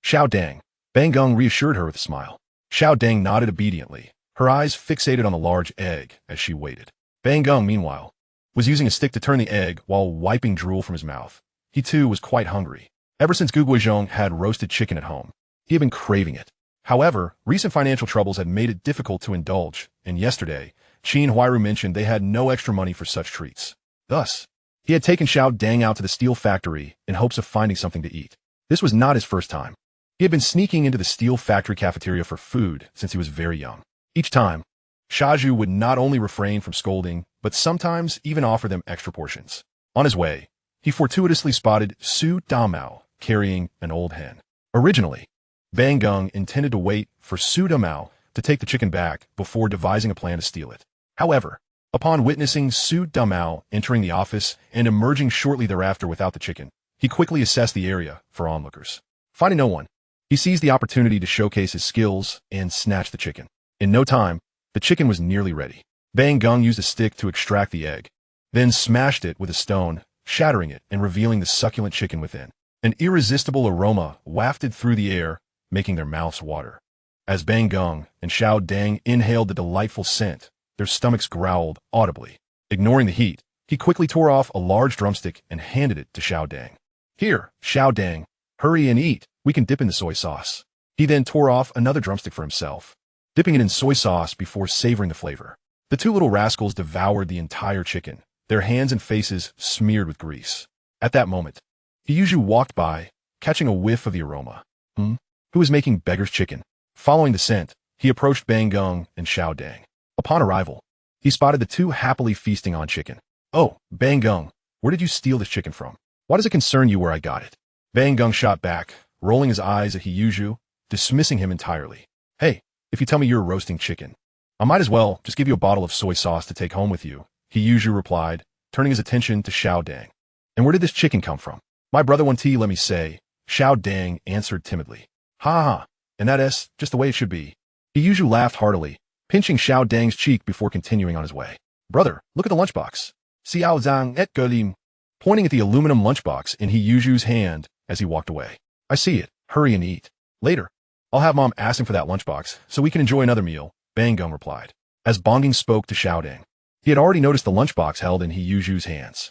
"Xiao Dang," Bang Gung reassured her with a smile. Xiao Dang nodded obediently, her eyes fixated on the large egg as she waited. Bang Gung, meanwhile, was using a stick to turn the egg while wiping drool from his mouth. He too was quite hungry. Ever since Guodong had roasted chicken at home, he had been craving it. However, recent financial troubles had made it difficult to indulge, and yesterday, Qin Huiru mentioned they had no extra money for such treats. Thus, he had taken Xiao Dang out to the steel factory in hopes of finding something to eat. This was not his first time. He had been sneaking into the steel factory cafeteria for food since he was very young. Each time, Shaju would not only refrain from scolding, but sometimes even offer them extra portions. On his way, he fortuitously spotted Su Damao carrying an old hen. Originally, Bang Gung intended to wait for Su Damao to take the chicken back before devising a plan to steal it. However, upon witnessing Su Damao entering the office and emerging shortly thereafter without the chicken, he quickly assessed the area for onlookers. Finding no one, he seized the opportunity to showcase his skills and snatch the chicken. In no time, the chicken was nearly ready. Bang Gung used a stick to extract the egg, then smashed it with a stone, shattering it and revealing the succulent chicken within. An irresistible aroma wafted through the air, making their mouths water. As Bang Gung and Xiao Dang inhaled the delightful scent, their stomachs growled audibly. Ignoring the heat, he quickly tore off a large drumstick and handed it to Xiao Dang. "Here, Xiao Dang, hurry and eat. We can dip in the soy sauce." He then tore off another drumstick for himself, dipping it in soy sauce before savoring the flavor. The two little rascals devoured the entire chicken, their hands and faces smeared with grease. At that moment, He Yuzhu walked by, catching a whiff of the aroma. Who is making beggar's chicken? Following the scent, he approached Bang Gung and Xiao Dang. Upon arrival, he spotted the two happily feasting on chicken. "Oh, Bang Gung, where did you steal this chicken from? Why does it concern you where I got it?" Bang Gung shot back, rolling his eyes at He Yuzhu, dismissing him entirely. "Hey, if you tell me you're roasting chicken, I might as well just give you a bottle of soy sauce to take home with you," He Yuzhu replied, turning his attention to Xiao Dang. "And where did this chicken come from?" "My brother won tea, let me say," Xiao Dang answered timidly. "Ha ha, and that's just the way it should be." He Yuzhu laughed heartily, pinching Xiao Dang's cheek before continuing on his way. "Brother, look at the lunchbox." Xiao Zhang et Golim, pointing at the aluminum lunchbox in He Yuzhu's hand as he walked away. "I see it. Hurry and eat. Later, I'll have Mom ask him for that lunchbox so we can enjoy another meal," Bang Gung replied. As Bonging spoke to Xiao Dang, he had already noticed the lunchbox held in He Yuzhu's hands.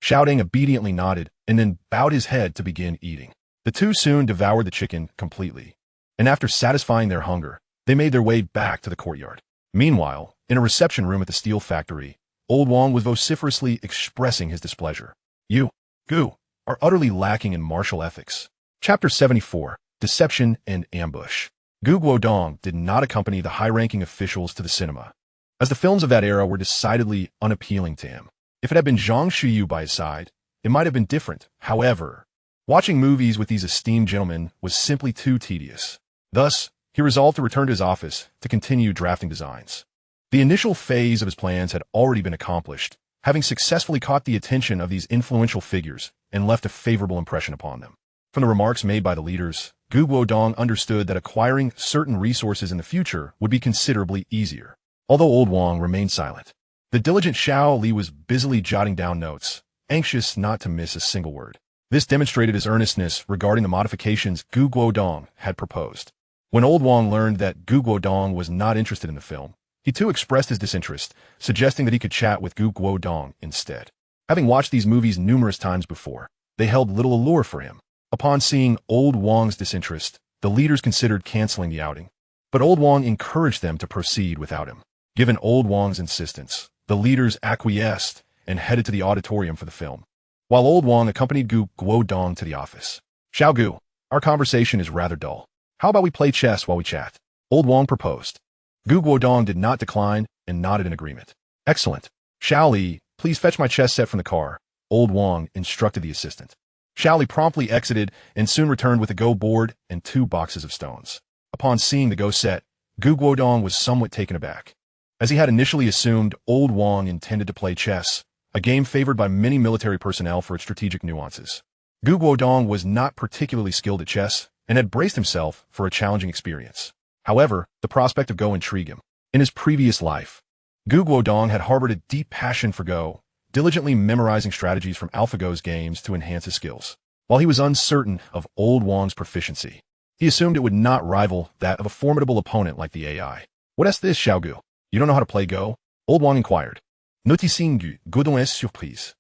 Xiao Dang obediently nodded and then bowed his head to begin eating. The two soon devoured the chicken completely, and after satisfying their hunger, they made their way back to the courtyard. Meanwhile, in a reception room at the steel factory, Old Wong was vociferously expressing his displeasure. "You, Gu, are utterly lacking in martial ethics." Chapter 74, Deception and Ambush. Gu Guodong did not accompany the high-ranking officials to the cinema, as the films of that era were decidedly unappealing to him. If it had been Zhang Shuyu by his side, it might have been different. However, watching movies with these esteemed gentlemen was simply too tedious. Thus, he resolved to return to his office to continue drafting designs. The initial phase of his plans had already been accomplished, having successfully caught the attention of these influential figures and left a favorable impression upon them. From the remarks made by the leaders, Gu Guodong understood that acquiring certain resources in the future would be considerably easier. Although Old Wong remained silent, the diligent Xiao Li was busily jotting down notes, anxious not to miss a single word. This demonstrated his earnestness regarding the modifications Gu Guodong had proposed. When Old Wong learned that Gu Guodong was not interested in the film, he too expressed his disinterest, suggesting that he could chat with Gu Guodong instead. Having watched these movies numerous times before, they held little allure for him. Upon seeing Old Wong's disinterest, the leaders considered canceling the outing. But Old Wong encouraged them to proceed without him. Given Old Wong's insistence, the leaders acquiesced and headed to the auditorium for the film, while Old Wong accompanied Guodong to the office. Xiao Gu, our conversation is rather dull. How about we play chess while we chat? Old Wong proposed. Guodong did not decline and nodded in agreement. Excellent. Xiao Li, please fetch my chess set from the car, Old Wong instructed the assistant. Xiao Li promptly exited and soon returned with a Go board and 2 boxes of stones. Upon seeing the Go set, Guodong was somewhat taken aback. As he had initially assumed, Old Wong intended to play chess, a game favored by many military personnel for its strategic nuances. Guodong was not particularly skilled at chess and had braced himself for a challenging experience. However, the prospect of Go intrigued him. In his previous life, Guodong had harbored a deep passion for Go, diligently memorizing strategies from AlphaGo's games to enhance his skills. While he was uncertain of Old Wong's proficiency, he assumed it would not rival that of a formidable opponent like the AI. What is this, Xiao Gu? You don't know how to play Go? Old Wong inquired. Noticing Guodong est surprise.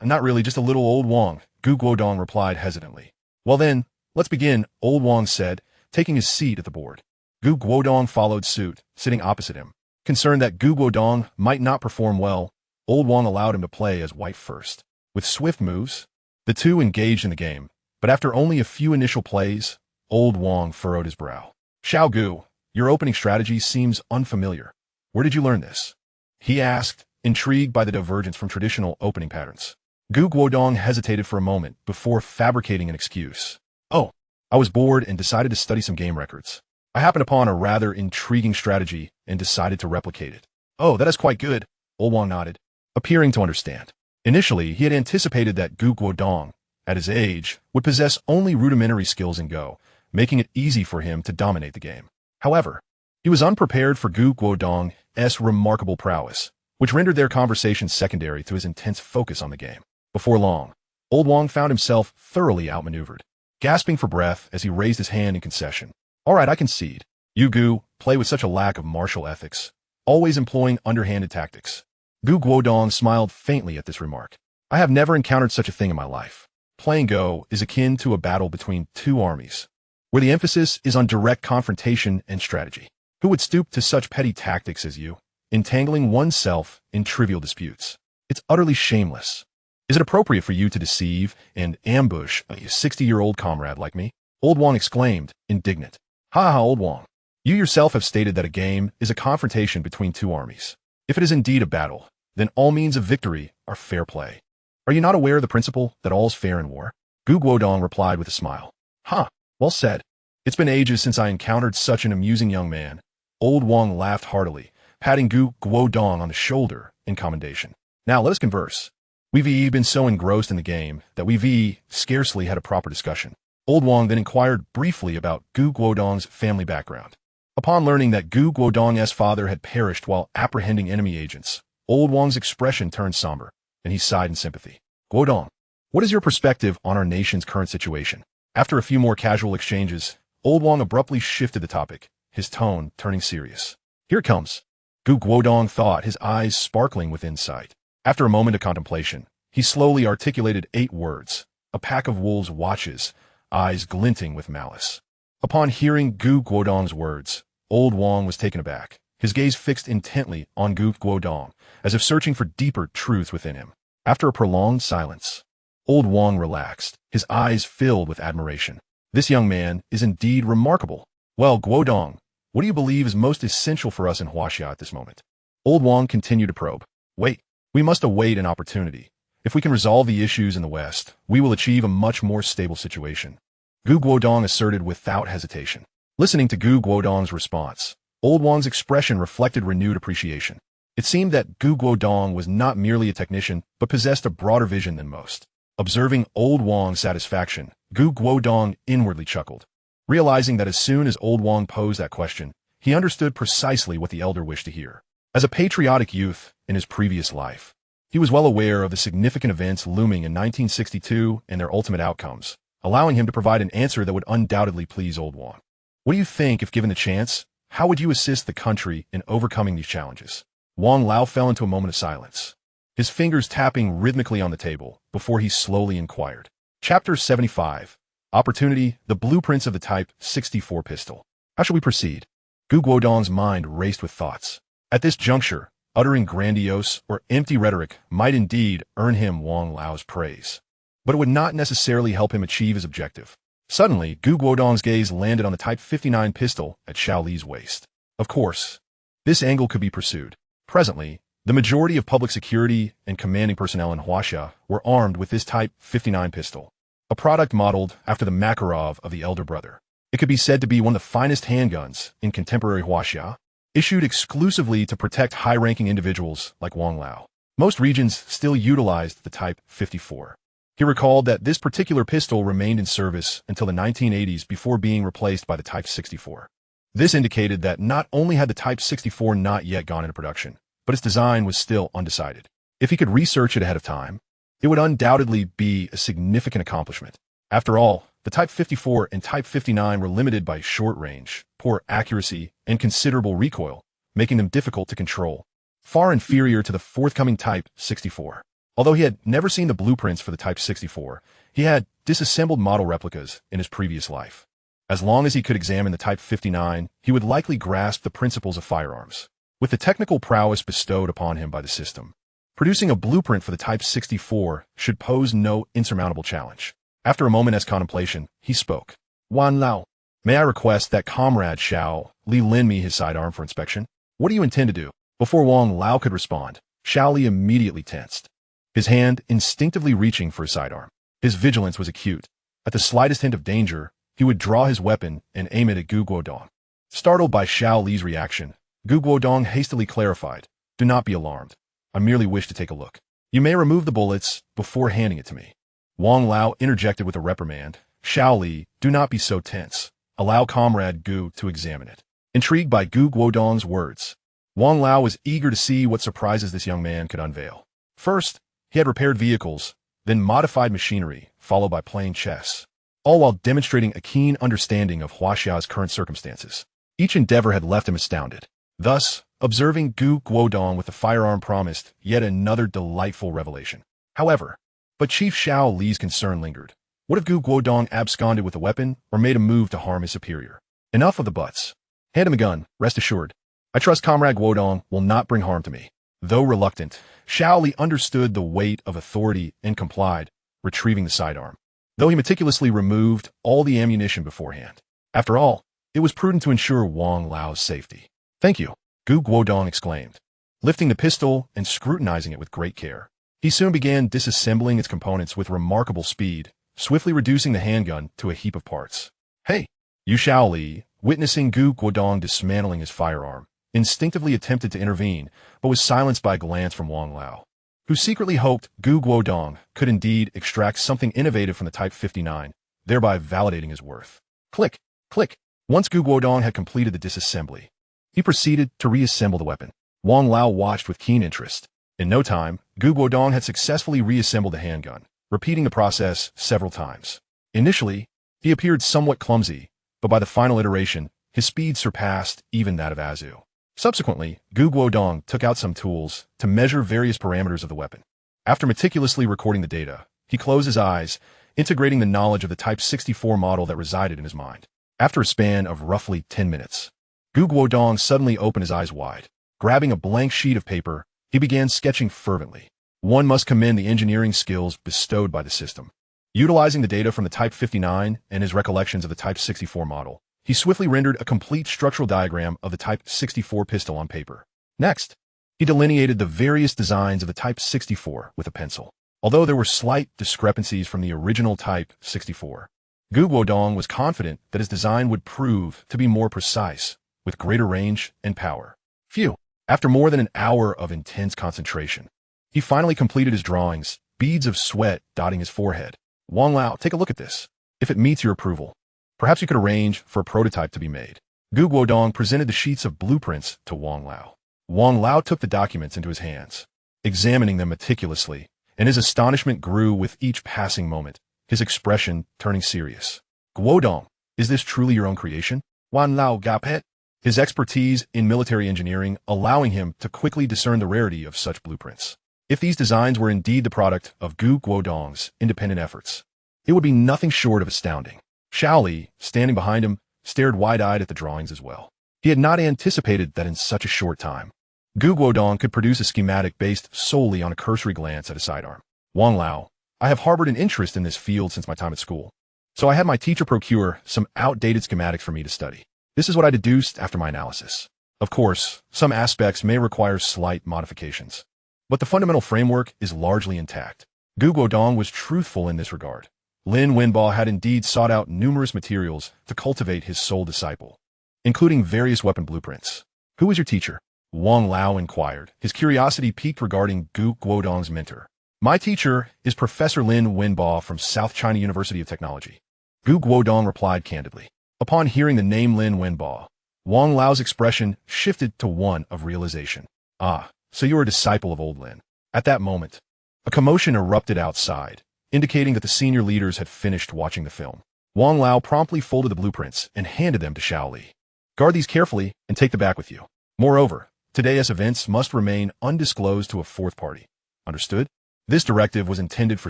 Not really, just a little Old Wong, Guodong replied hesitantly. Well then, let's begin, Old Wong said, taking his seat at the board. Guodong followed suit, sitting opposite him. Concerned that Guodong might not perform well, Old Wong allowed him to play as white first. With swift moves, the two engaged in the game, but after only a few initial plays, Old Wong furrowed his brow. Xiao Gu, your opening strategy seems unfamiliar. Where did you learn this? He asked, intrigued by the divergence from traditional opening patterns. Guodong hesitated for a moment before fabricating an excuse. Oh, I was bored and decided to study some game records. I happened upon a rather intriguing strategy and decided to replicate it. Oh, that is quite good, Old Wong nodded, appearing to understand. Initially, he had anticipated that Guodong, at his age, would possess only rudimentary skills in Go, making it easy for him to dominate the game. However, he was unprepared for Guodong's remarkable prowess, which rendered their conversation secondary to his intense focus on the game. Before long, Old Wong found himself thoroughly outmaneuvered, gasping for breath as he raised his hand in concession. All right, I concede. You, Gu, play with such a lack of martial ethics, always employing underhanded tactics. Guodong smiled faintly at this remark. I have never encountered such a thing in my life. Playing Go is akin to a battle between two armies, where the emphasis is on direct confrontation and strategy. Who would stoop to such petty tactics as you, entangling oneself in trivial disputes? It's utterly shameless. Is it appropriate for you to deceive and ambush a 60-year-old comrade like me? Old Wong exclaimed, indignant. Ha ha, Old Wong. You yourself have stated that a game is a confrontation between two armies. If it is indeed a battle, then all means of victory are fair play. Are you not aware of the principle that all's fair in war? Guodong replied with a smile. Ha, well said. It's been ages since I encountered such an amusing young man. Old Wong laughed heartily, patting Guodong on the shoulder in commendation. Now let us converse. We've been so engrossed in the game that we've scarcely had a proper discussion. Old Wong then inquired briefly about Guodong's family background. Upon learning that Guodong's father had perished while apprehending enemy agents, Old Wong's expression turned somber, and he sighed in sympathy. Guodong, what is your perspective on our nation's current situation? After a few more casual exchanges, Old Wong abruptly shifted the topic, his tone turning serious. Here it comes. Guodong thought, his eyes sparkling with insight. After a moment of contemplation, he slowly articulated 8 words. A pack of wolves watches, eyes glinting with malice. Upon hearing Guodong's words, Old Wong was taken aback, his gaze fixed intently on Guodong, as if searching for deeper truth within him. After a prolonged silence, Old Wong relaxed, his eyes filled with admiration. This young man is indeed remarkable. Well, Guodong, what do you believe is most essential for us in Huaxia at this moment? Old Wong continued to probe. Wait, we must await an opportunity. If we can resolve the issues in the West, we will achieve a much more stable situation. Guodong asserted without hesitation. Listening to Guodong's response, Old Wong's expression reflected renewed appreciation. It seemed that Guodong was not merely a technician, but possessed a broader vision than most. Observing Old Wong's satisfaction, Guodong inwardly chuckled, realizing that as soon as Old Wong posed that question, he understood precisely what the elder wished to hear. As a patriotic youth in his previous life, he was well aware of the significant events looming in 1962 and their ultimate outcomes, allowing him to provide an answer that would undoubtedly please Old Wong. What do you think if given the chance? How would you assist the country in overcoming these challenges? Wang Lao fell into a moment of silence. his fingers tapping rhythmically on the table before he slowly inquired. Chapter 75. Opportunity, the blueprints of the Type 64 pistol. How shall we proceed? Guodong's mind raced with thoughts. At this juncture, uttering grandiose or empty rhetoric might indeed earn him Wang Lao's praise, but it would not necessarily help him achieve his objective. Suddenly, Guodong's gaze landed on the Type 59 pistol at Xiao Li's waist. Of course, this angle could be pursued. Presently, the majority of public security and commanding personnel in Huaxia were armed with this Type 59 pistol, a product modeled after the Makarov of the elder brother. It could be said to be one of the finest handguns in contemporary Huaxia, issued exclusively to protect high-ranking individuals like Wang Lao. Most regions still utilized the Type 54. He recalled that this particular pistol remained in service until the 1980s before being replaced by the Type 64. This indicated that not only had the Type 64 not yet gone into production, but its design was still undecided. If he could research it ahead of time, it would undoubtedly be a significant accomplishment. After all, the Type 54 and Type 59 were limited by short range, poor accuracy, and considerable recoil, making them difficult to control, far inferior to the forthcoming Type 64. Although he had never seen the blueprints for the Type 64, he had disassembled model replicas in his previous life. As long as he could examine the Type 59, he would likely grasp the principles of firearms. With the technical prowess bestowed upon him by the system, producing a blueprint for the Type 64 should pose no insurmountable challenge. After a moment's contemplation, he spoke. Wan Lao, may I request that Comrade Xiao Li lend me his sidearm for inspection? What do you intend to do? Before Wang Lao could respond, Xiao Li immediately tensed, his hand instinctively reaching for his sidearm. His vigilance was acute. At the slightest hint of danger, he would draw his weapon and aim it at Guodong. Startled by Xiao Li's reaction, Guodong hastily clarified, "Do not be alarmed. I merely wish to take a look. You may remove the bullets before handing it to me." Wang Lao interjected with a reprimand. "Xiao Li, do not be so tense. Allow Comrade Gu to examine it." Intrigued by Guodong's words, Wang Lao was eager to see what surprises this young man could unveil. First, he had repaired vehicles, then modified machinery, followed by playing chess, all while demonstrating a keen understanding of Huaxia's current circumstances. Each endeavor had left him astounded. Thus, observing Guodong with the firearm promised yet another delightful revelation. However, but Chief Xiao Li's concern lingered. What if Guodong absconded with a weapon or made a move to harm his superior? Enough of the buts. Hand him a gun, rest assured. I trust Comrade Guodong will not bring harm to me. Though reluctant, Xiao Li understood the weight of authority and complied, retrieving the sidearm, though he meticulously removed all the ammunition beforehand. After all, it was prudent to ensure Wang Lao's safety. "Thank you," Guodong exclaimed, lifting the pistol and scrutinizing it with great care. He soon began disassembling its components with remarkable speed, swiftly reducing the handgun to a heap of parts. "Hey!" Xiao Li, witnessing Guodong dismantling his firearm, instinctively attempted to intervene, but was silenced by a glance from Wang Lao, who secretly hoped Guodong could indeed extract something innovative from the Type 59, thereby validating his worth. Click, click. Once Guodong had completed the disassembly, he proceeded to reassemble the weapon. Wang Lao watched with keen interest. In no time, Guodong had successfully reassembled the handgun, repeating the process several times. Initially, he appeared somewhat clumsy, but by the final iteration, his speed surpassed even that of Azu. Subsequently, Guodong took out some tools to measure various parameters of the weapon. After meticulously recording the data, he closed his eyes, integrating the knowledge of the Type 64 model that resided in his mind. After a span of roughly 10 minutes, Guodong suddenly opened his eyes wide. Grabbing a blank sheet of paper, he began sketching fervently. One must commend the engineering skills bestowed by the system. Utilizing the data from the Type 59 and his recollections of the Type 64 model, he swiftly rendered a complete structural diagram of the Type 64 pistol on paper. Next, he delineated the various designs of the Type 64 with a pencil. Although there were slight discrepancies from the original Type 64, Guodong was confident that his design would prove to be more precise, with greater range and power. Phew! After more than an hour of intense concentration, he finally completed his drawings, beads of sweat dotting his forehead. "Wang Lao, take a look at this. If it meets your approval, perhaps you could arrange for a prototype to be made." Guodong presented the sheets of blueprints to Wang Lao. Wang Lao took the documents into his hands, examining them meticulously, and his astonishment grew with each passing moment, his expression turning serious. "Guodong, is this truly your own creation?" Wang Lao gapet, his expertise in military engineering allowing him to quickly discern the rarity of such blueprints. If these designs were indeed the product of Guodong's independent efforts, it would be nothing short of astounding. Xiao Li, standing behind him, stared wide-eyed at the drawings as well. He had not anticipated that in such a short time, Guodong could produce a schematic based solely on a cursory glance at a sidearm. Wang Lao, I have harbored an interest in this field since my time at school, so I had my teacher procure some outdated schematics for me to study. This is what I deduced after my analysis. Of course, some aspects may require slight modifications, but the fundamental framework is largely intact. Guodong was truthful in this regard. Lin Wenbo had indeed sought out numerous materials to cultivate his sole disciple, including various weapon blueprints. Who was your teacher? Wang Lao inquired, his curiosity piqued regarding Guodong's mentor. My teacher is Professor Lin Wenbo from South China University of Technology. Guodong replied candidly. Upon hearing the name Lin Wenbo, Wang Lao's expression shifted to one of realization. Ah, so you are a disciple of old Lin. At that moment, a commotion erupted outside, indicating that the senior leaders had finished watching the film. Wang Lao promptly folded the blueprints and handed them to Xiao Li. Guard these carefully and take them back with you. Moreover, today's events must remain undisclosed to a fourth party. Understood? This directive was intended for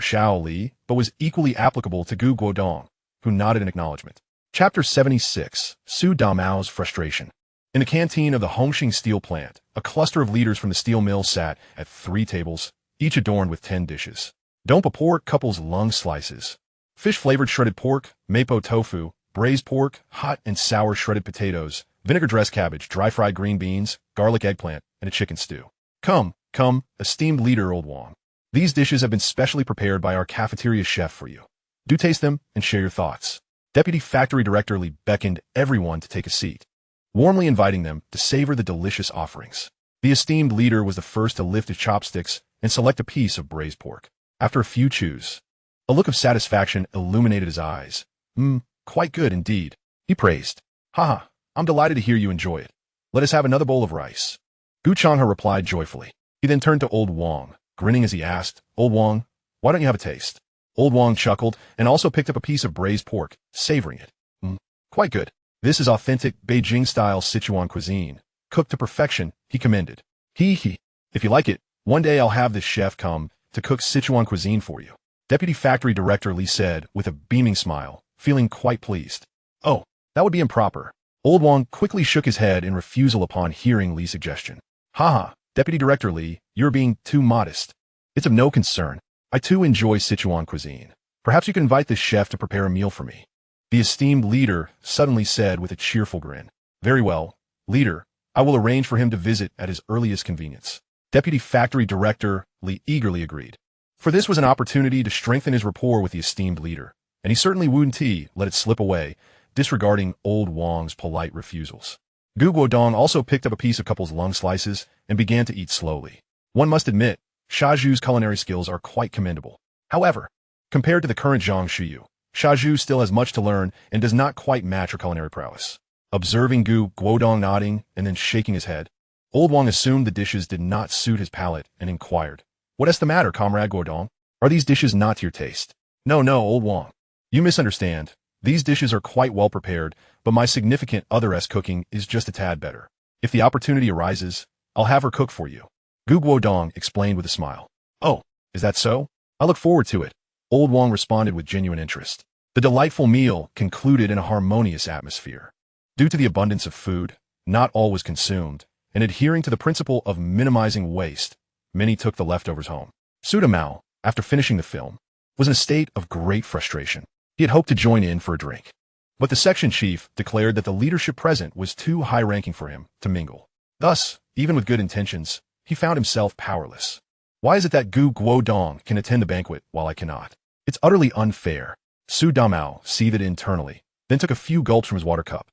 Xiao Li, but was equally applicable to Guodong, who nodded in acknowledgement. Chapter 76, Su Damao's Frustration. In the canteen of the Hongqing steel plant, a cluster of leaders from the steel mill sat at 3 tables, each adorned with 10 dishes. Dompa pork, couples lung slices, fish-flavored shredded pork, mapo tofu, braised pork, hot and sour shredded potatoes, vinegar-dressed cabbage, dry-fried green beans, garlic eggplant, and a chicken stew. Come, esteemed leader Old Wang. These dishes have been specially prepared by our cafeteria chef for you. Do taste them and share your thoughts. Deputy Factory Director Li beckoned everyone to take a seat, warmly inviting them to savor the delicious offerings. The esteemed leader was the first to lift his chopsticks and select a piece of braised pork. After a few chews, a look of satisfaction illuminated his eyes. Quite good indeed, he praised. Haha, I'm delighted to hear you enjoy it. Let us have another bowl of rice. Gu Changhe replied joyfully. He then turned to Old Wang, grinning as he asked, Old Wang, why don't you have a taste? Old Wang chuckled and also picked up a piece of braised pork, savoring it. Quite good. This is authentic Beijing-style Sichuan cuisine, cooked to perfection, he commended. If you like it, one day I'll have this chef come to cook Sichuan cuisine for you. Deputy Factory Director Li said with a beaming smile, feeling quite pleased. Oh, that would be improper. Old Wang quickly shook his head in refusal upon hearing Li's suggestion. Haha, Deputy Director Li, you're being too modest. It's of no concern. I too enjoy Sichuan cuisine. Perhaps you can invite this chef to prepare a meal for me. The esteemed leader suddenly said with a cheerful grin. Very well, leader, I will arrange for him to visit at his earliest convenience. Deputy Factory Director Li eagerly agreed. For this was an opportunity to strengthen his rapport with the esteemed leader, and he certainly wouldn't let it slip away, disregarding Old Wang's polite refusals. Guodong also picked up a piece of couple's lung slices and began to eat slowly. One must admit, Xiaozhu's culinary skills are quite commendable. However, compared to the current Zhang Shuyu, Xiaozhu still has much to learn and does not quite match her culinary prowess. Observing Guodong nodding and then shaking his head, Old Wang assumed the dishes did not suit his palate and inquired, What is the matter, Comrade Guodong? Are these dishes not to your taste? No, Old Wang. You misunderstand. These dishes are quite well prepared, but my significant other's cooking is just a tad better. If the opportunity arises, I'll have her cook for you. Guodong explained with a smile. Oh, is that so? I look forward to it. Old Wang responded with genuine interest. The delightful meal concluded in a harmonious atmosphere. Due to the abundance of food, not all was consumed, and adhering to the principle of minimizing waste, many took the leftovers home. Su Damao, after finishing the film, was in a state of great frustration. He had hoped to join in for a drink, but the section chief declared that the leadership present was too high-ranking for him to mingle. Thus, even with good intentions, he found himself powerless. Why is it that Guodong can attend the banquet while I cannot? It's utterly unfair. Su Damao seethed internally, then took a few gulps from his water cup.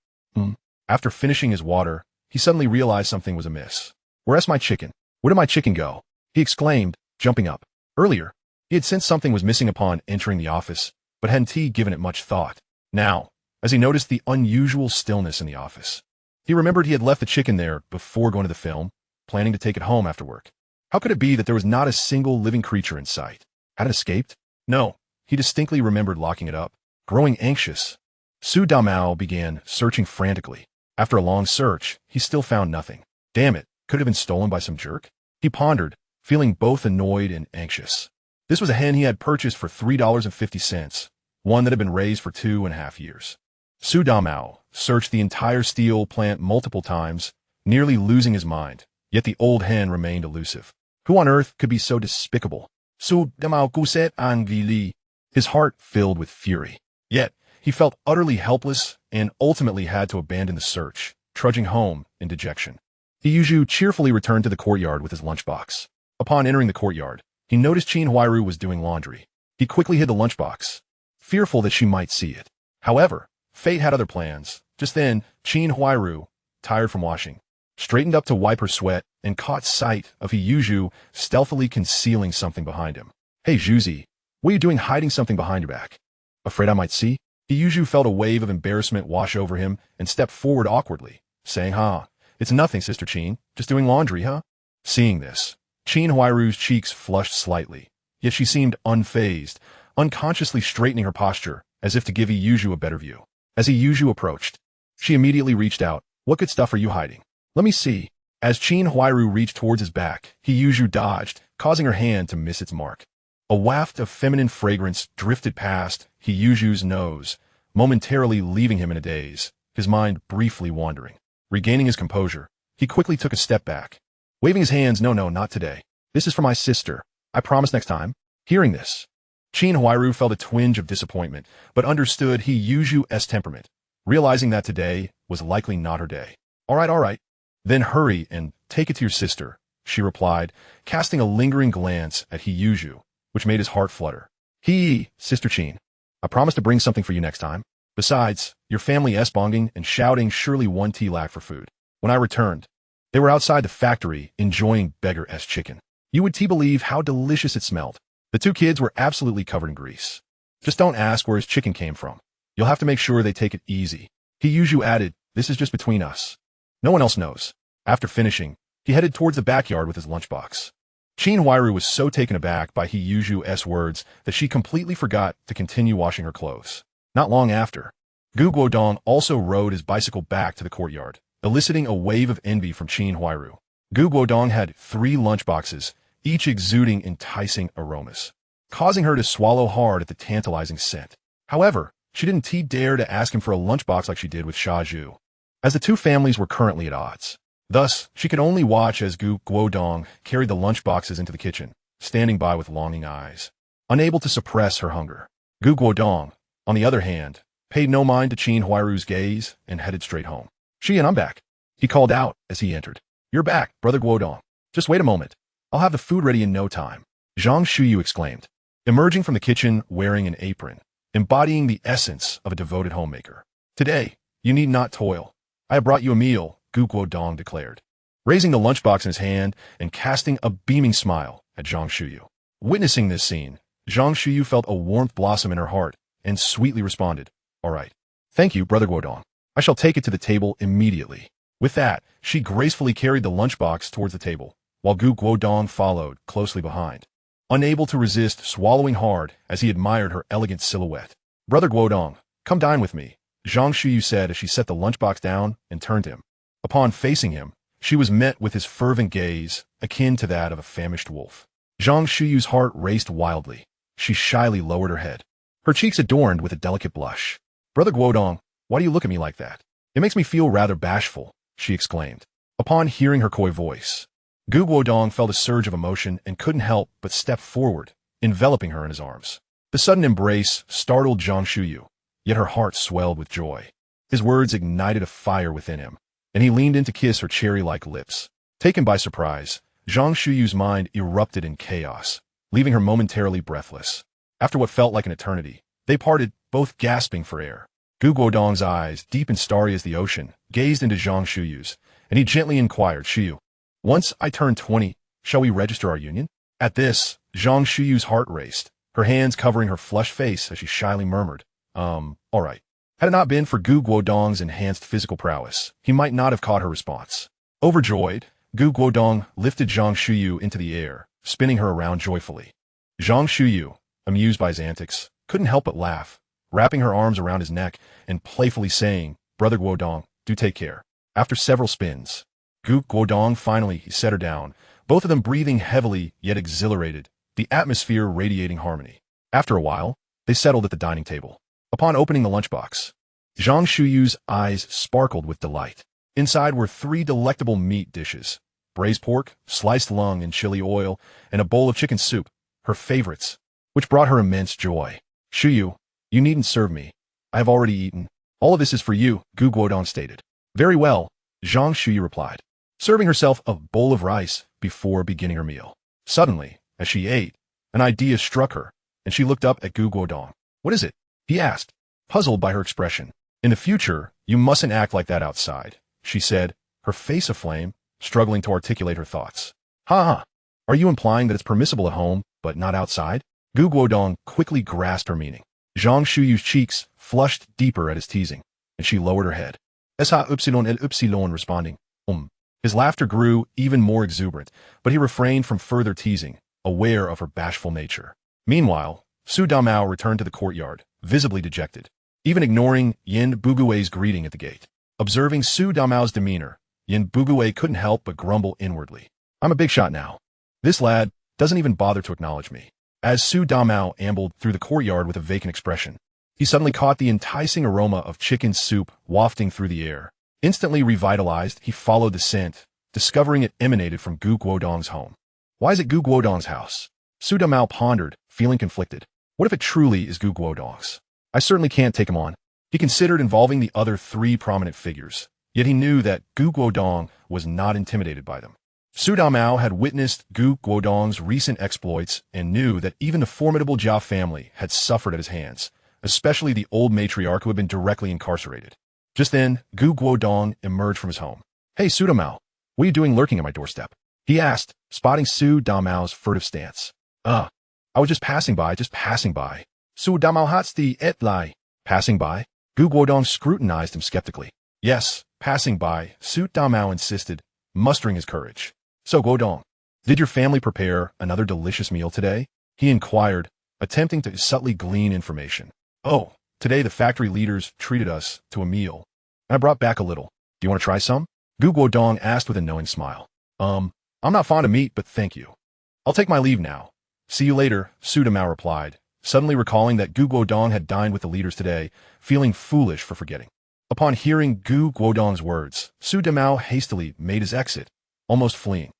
After finishing his water, he suddenly realized something was amiss. Where's my chicken? Where did my chicken go? He exclaimed, jumping up. Earlier, he had sensed something was missing upon entering the office, but hadn't given it much thought. Now, as he noticed the unusual stillness in the office, he remembered he had left the chicken there before going to the film, planning to take it home after work. How could it be that there was not a single living creature in sight? Had it escaped? No, he distinctly remembered locking it up. Growing anxious, Su Damao began searching frantically. After a long search, he still found nothing. Damn it, could it have been stolen by some jerk? He pondered, feeling both annoyed and anxious. This was a hen he had purchased for $3.50, one that had been raised for 2.5 years. Su Damao searched the entire steel plant multiple times, nearly losing his mind, yet the old hen remained elusive. Who on earth could be so despicable? Su Damao kuset an vili. His heart filled with fury. Yet, he felt utterly helpless and ultimately had to abandon the search, trudging home in dejection. Yuju cheerfully returned to the courtyard with his lunchbox. Upon entering the courtyard, he noticed Qin Huairu was doing laundry. He quickly hid the lunchbox, fearful that she might see it. However, fate had other plans. Just then, Qin Huairu, tired from washing, straightened up to wipe her sweat and caught sight of Yuju stealthily concealing something behind him. Hey, Juzi, what are you doing hiding something behind your back? Afraid I might see? Yuju felt a wave of embarrassment wash over him and stepped forward awkwardly, saying, It's nothing, Sister Qin. Just doing laundry, huh? Seeing this, Qin Huairu's cheeks flushed slightly, yet she seemed unfazed, unconsciously straightening her posture as if to give Yuju a better view. As Yuju approached, she immediately reached out. What good stuff are you hiding? Let me see. As Qin Huairu reached towards his back, Yuju dodged, causing her hand to miss its mark. A waft of feminine fragrance drifted past Yuju's nose, momentarily leaving him in a daze, his mind briefly wandering. Regaining his composure, he quickly took a step back. Waving his hands, no, not today. This is for my sister. I promise next time. Hearing this, Qin Huairu felt a twinge of disappointment, but understood Yuju's temperament, realizing that today was likely not her day. All right. Then hurry and take it to your sister, she replied, casting a lingering glance at Yuju, which made his heart flutter. Sister Qin, I promise to bring something for you next time. Besides, your family s-bonging and shouting surely one tea lack for food. When I returned, they were outside the factory enjoying beggar-s chicken. You would believe how delicious it smelled. The two kids were absolutely covered in grease. Just don't ask where his chicken came from. You'll have to make sure they take it easy. Yuju added, this is just between us. No one else knows. After finishing, he headed towards the backyard with his lunchbox. Qin Huairu was so taken aback by Yuju's words that she completely forgot to continue washing her clothes. Not long after, Guodong also rode his bicycle back to the courtyard, eliciting a wave of envy from Qin Huairu. Guodong had 3 lunchboxes, each exuding enticing aromas, causing her to swallow hard at the tantalizing scent. However, she didn't dare to ask him for a lunchbox like she did with Shaju, as the two families were currently at odds. Thus, she could only watch as Guodong carried the lunchboxes into the kitchen, standing by with longing eyes, unable to suppress her hunger. Guodong, on the other hand, paid no mind to Qin Huairu's gaze and headed straight home. I'm back, he called out as he entered. You're back, Brother Guodong. Just wait a moment. I'll have the food ready in no time, Zhang Shuyu exclaimed, emerging from the kitchen wearing an apron, embodying the essence of a devoted homemaker. Today, you need not toil. I have brought you a meal, Guodong declared, raising the lunchbox in his hand and casting a beaming smile at Zhang Shuyu. Witnessing this scene, Zhang Shuyu felt a warmth blossom in her heart and sweetly responded, all right. Thank you, Brother Guodong. I shall take it to the table immediately. With that, she gracefully carried the lunchbox towards the table, while Guodong followed closely behind, unable to resist swallowing hard as he admired her elegant silhouette. Brother Guodong, come dine with me, Zhang Shuyu said as she set the lunchbox down and turned to him. Upon facing him, she was met with his fervent gaze, akin to that of a famished wolf. Zhang Shuyu's heart raced wildly. She shyly lowered her head, her cheeks adorned with a delicate blush. Brother Guodong, why do you look at me like that? It makes me feel rather bashful, she exclaimed. Upon hearing her coy voice, Guodong felt a surge of emotion and couldn't help but step forward, enveloping her in his arms. The sudden embrace startled Zhang Shuyu, yet her heart swelled with joy. His words ignited a fire within him, and he leaned in to kiss her cherry-like lips. Taken by surprise, Zhang Shuyu's mind erupted in chaos, leaving her momentarily breathless. After what felt like an eternity, they parted, both gasping for air. Guodong's eyes, deep and starry as the ocean, gazed into Zhang Shuyu's, and he gently inquired, Shuyu, once I turn 20, shall we register our union? At this, Zhang Shuyu's heart raced, her hands covering her flushed face as she shyly murmured, all right. Had it not been for Guodong's enhanced physical prowess, he might not have caught her response. Overjoyed, Guodong lifted Zhang Shuyu into the air, spinning her around joyfully. Zhang Shuyu, amused by his antics, couldn't help but laugh, wrapping her arms around his neck and playfully saying, Brother Guodong, do take care. After several spins, Guodong finally set her down, both of them breathing heavily yet exhilarated, the atmosphere radiating harmony. After a while, they settled at the dining table. Upon opening the lunchbox, Zhang Shuyu's eyes sparkled with delight. Inside were 3 delectable meat dishes: braised pork, sliced lung in chili oil, and a bowl of chicken soup, her favorites, which brought her immense joy. "Shuyu, you needn't serve me. I have already eaten. All of this is for you," Guodong stated. "Very well," Zhang Shuyu replied, serving herself a bowl of rice before beginning her meal. Suddenly, as she ate, an idea struck her, and she looked up at Guodong. "What is it?" he asked, puzzled by her expression. "In the future, you mustn't act like that outside," she said, her face aflame, struggling to articulate her thoughts. "Ha! Are you implying that it's permissible at home, but not outside?" Guodong quickly grasped her meaning. Zhang Shuyu's cheeks flushed deeper at his teasing, and she lowered her head. Epsilon responding, His laughter grew even more exuberant, but he refrained from further teasing, aware of her bashful nature. Meanwhile, Su Damao returned to the courtyard, visibly dejected, even ignoring Yin Bugui's greeting at the gate. Observing Su Damao's demeanor, Yin Bugui couldn't help but grumble inwardly. "I'm a big shot now. This lad doesn't even bother to acknowledge me." As Su Damao ambled through the courtyard with a vacant expression, he suddenly caught the enticing aroma of chicken soup wafting through the air. Instantly revitalized, he followed the scent, discovering it emanated from Guodong's home. Why is it Guodong's house? Su Damao pondered, feeling conflicted. What if it truly is Guodong's? I certainly can't take him on. He considered involving the other 3 prominent figures, yet he knew that Guodong was not intimidated by them. Su Damao had witnessed Guodong's recent exploits and knew that even the formidable Jia family had suffered at his hands, especially the old matriarch who had been directly incarcerated. Just then, Guodong emerged from his home. "Hey, Su Damao, what are you doing lurking at my doorstep?" he asked, spotting Su Damao's furtive stance. I was just passing by. Su Damao hat's et lai." "Passing by?" Guodong scrutinized him skeptically. "Yes, passing by," Su Damao insisted, mustering his courage. "So, Guodong, did your family prepare another delicious meal today?" he inquired, attempting to subtly glean information. "Oh, today the factory leaders treated us to a meal, and I brought back a little. Do you want to try some?" Guodong asked with a knowing smile. I'm not fond of meat, but thank you. I'll take my leave now." "See you later," Su Damao replied, suddenly recalling that Guodong had dined with the leaders today, feeling foolish for forgetting. Upon hearing Guodong's words, Su Damao hastily made his exit, almost fleeing.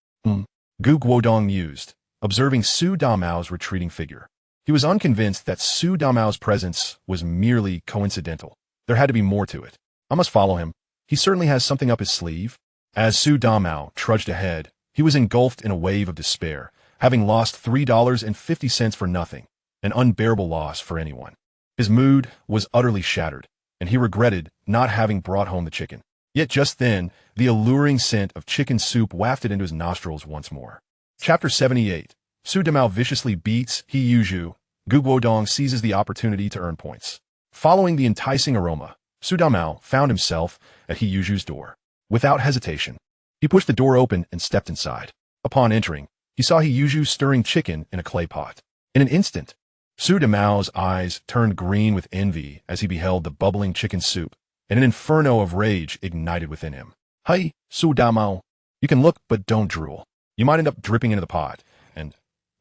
Guodong mused, observing Su Damao's retreating figure. He was unconvinced that Su Damao's presence was merely coincidental. There had to be more to it. I must follow him. He certainly has something up his sleeve. As Su Damao trudged ahead, he was engulfed in a wave of despair, having lost $3.50 for nothing, an unbearable loss for anyone. His mood was utterly shattered, and he regretted not having brought home the chicken. Yet just then, the alluring scent of chicken soup wafted into his nostrils once more. Chapter 78. Su Damao viciously beats He Yuzhu. Guodong seizes the opportunity to earn points. Following the enticing aroma, Su Damao found himself at He Yuzhu's door. Without hesitation, he pushed the door open and stepped inside. Upon entering, he saw He Yuzhu stirring chicken in a clay pot. In an instant, Su Damao's eyes turned green with envy as he beheld the bubbling chicken soup, and an inferno of rage ignited within him. "Hey, Su Damao, you can look but don't drool. You might end up dripping into the pot, and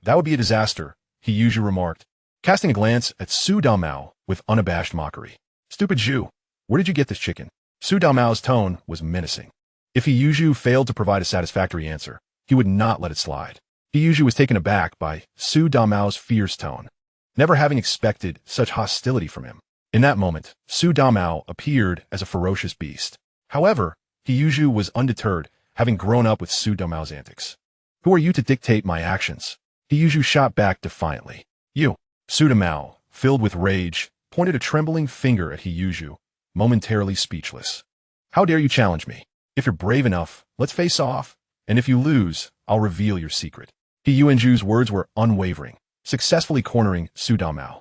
that would be a disaster," He Yuzhu remarked, casting a glance at Su Damao with unabashed mockery. "Stupid Zhu, where did you get this chicken?" Su Damao's tone was menacing. If He Yuzhu failed to provide a satisfactory answer, he would not let it slide. He Yuzhu was taken aback by Su Damao's fierce tone, never having expected such hostility from him. In that moment, Su Damao appeared as a ferocious beast. However, He Yuzhu was undeterred, having grown up with Su Damao's antics. "Who are you to dictate my actions?" He Yuzhu shot back defiantly. "You." Su Damao, filled with rage, pointed a trembling finger at He Yuzhu, momentarily speechless. "How dare you challenge me? If you're brave enough, let's face off, and if you lose, I'll reveal your secret." He Yuzhu's words were unwavering, successfully cornering Su Damao.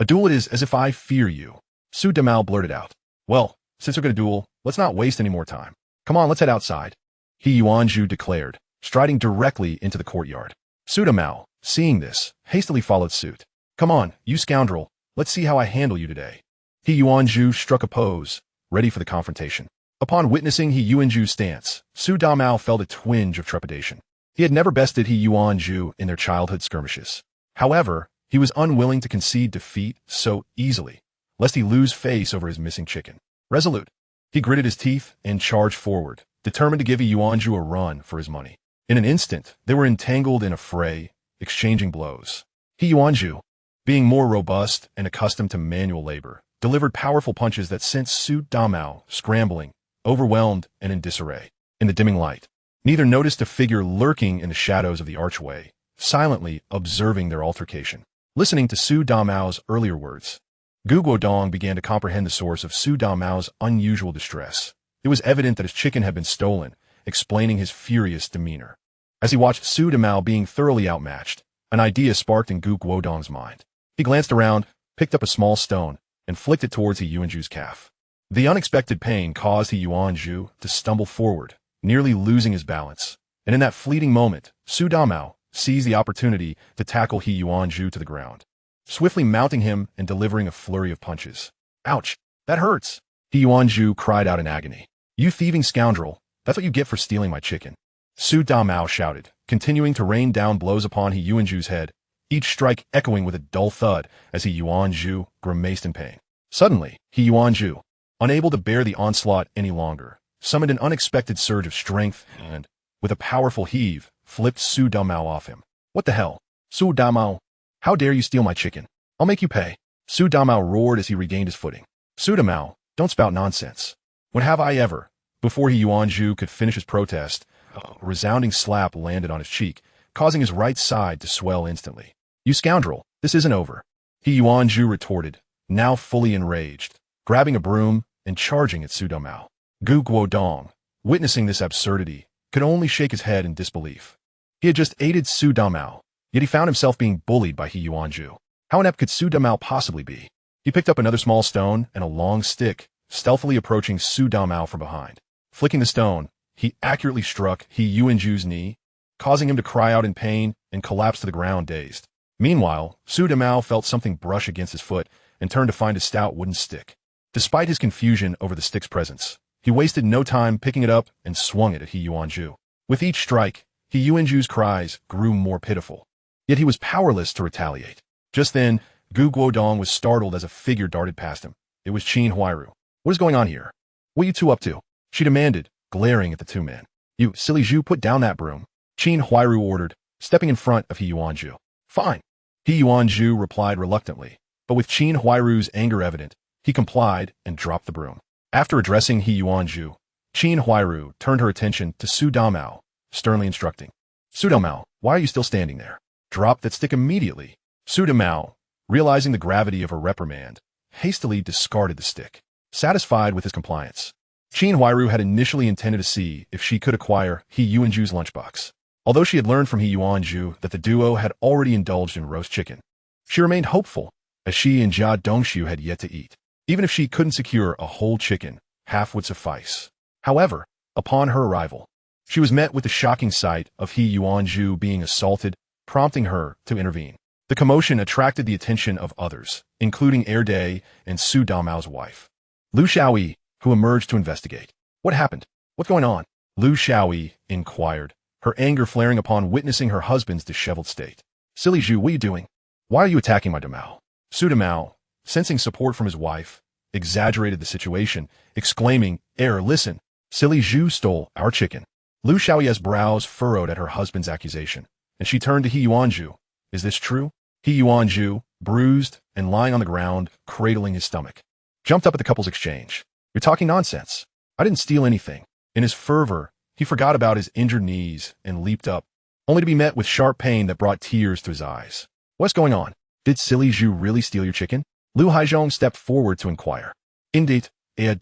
"A duel it is, as if I fear you," Su Damao blurted out. "Well, since we're going to duel, let's not waste any more time. Come on, let's head outside," He Yuzhu declared, striding directly into the courtyard. Su Damao, seeing this, hastily followed suit. "Come on, you scoundrel, let's see how I handle you today." He Yuzhu struck a pose, ready for the confrontation. Upon witnessing He Yuzhu's stance, Su Damao felt a twinge of trepidation. He had never bested He Yuanzhu in their childhood skirmishes. However, he was unwilling to concede defeat so easily, lest he lose face over his missing chicken. Resolute, he gritted his teeth and charged forward, determined to give He Yuanzhu a run for his money. In an instant, they were entangled in a fray, exchanging blows. He Yuanzhu, being more robust and accustomed to manual labor, delivered powerful punches that sent Su Damao scrambling, overwhelmed and in disarray. In the dimming light, neither noticed a figure lurking in the shadows of the archway, silently observing their altercation. Listening to Su Damao's earlier words, Guodong began to comprehend the source of Su Damao's unusual distress. It was evident that his chicken had been stolen, explaining his furious demeanor. As he watched Su Damao being thoroughly outmatched, an idea sparked in Guodong's mind. He glanced around, picked up a small stone, and flicked it towards He Yuanzhu's calf. The unexpected pain caused He Yuanzhu to stumble forward, nearly losing his balance. And in that fleeting moment, Su Damao seized the opportunity to tackle He Yuanzhu to the ground, swiftly mounting him and delivering a flurry of punches. Ouch! That hurts! He Yuanzhu cried out in agony. You thieving scoundrel! That's what you get for stealing my chicken. Su Damao shouted, continuing to rain down blows upon He Yuanzhu's head, each strike echoing with a dull thud as He Yuanzhu grimaced in pain. Suddenly, He Yuanzhu, unable to bear the onslaught any longer, summoned an unexpected surge of strength and, with a powerful heave, flipped Su Damao off him. What the hell? Su Damao, how dare you steal my chicken? I'll make you pay. Su Damao roared as he regained his footing. Su Damao, don't spout nonsense. When have I ever? Before He Yuanzhu could finish his protest, a resounding slap landed on his cheek, causing his right side to swell instantly. You scoundrel, this isn't over. He Yuanzhu retorted, now fully enraged, grabbing a broom and charging at Su Damao. Guodong, witnessing this absurdity, could only shake his head in disbelief. He had just aided Su Damao, yet he found himself being bullied by He Yuanzhu. How inept could Su Damao possibly be? He picked up another small stone and a long stick, stealthily approaching Su Damao from behind. Flicking the stone, he accurately struck He Yuanzhu's knee, causing him to cry out in pain and collapse to the ground dazed. Meanwhile, Su Damao felt something brush against his foot and turned to find a stout wooden stick. Despite his confusion over the stick's presence, he wasted no time picking it up and swung it at He Yuanzhu. With each strike, He Yuanzhu's cries grew more pitiful. Yet he was powerless to retaliate. Just then, Guodong was startled as a figure darted past him. It was Qin Huairu. What is going on here? What are you two up to? She demanded, glaring at the two men. You silly Zhu, put down that broom. Qin Huairu ordered, stepping in front of He Yuanzhu. Fine. He Yuanzhu replied reluctantly, but with Qin Huairu's anger evident, he complied and dropped the broom. After addressing He Yuanzhu, Qin Huairu turned her attention to Su Damao, sternly instructing. Su Damao, why are you still standing there? Drop that stick immediately. Su Damao, realizing the gravity of her reprimand, hastily discarded the stick. Satisfied with his compliance, Qin Huairu had initially intended to see if she could acquire He Yuanzhu's lunchbox. Although she had learned from He Yuanzhu that the duo had already indulged in roast chicken, she remained hopeful, as she and Jia Dongxiu had yet to eat. Even if she couldn't secure a whole chicken, half would suffice. However, upon her arrival, she was met with the shocking sight of He Yuanzhu being assaulted, prompting her to intervene. The commotion attracted the attention of others, including Erday and Su Damao's wife, Lu Xiaoyi, who emerged to investigate. What happened? What's going on? Lu Xiaoyi inquired, her anger flaring upon witnessing her husband's disheveled state. Silly Zhu, what are you doing? Why are you attacking my Damao? Su Damao, sensing support from his wife, exaggerated the situation, exclaiming, listen, silly Zhu stole our chicken. Lu Xiaoyi's brows furrowed at her husband's accusation, and she turned to He Yuanzhu. Is this true? He Yuanzhu, bruised and lying on the ground, cradling his stomach, jumped up at the couple's exchange. You're talking nonsense. I didn't steal anything. In his fervor, he forgot about his injured knees and leaped up, only to be met with sharp pain that brought tears to his eyes. What's going on? Did silly Zhu really steal your chicken? Lu Haizhong stepped forward to inquire. Indeed, I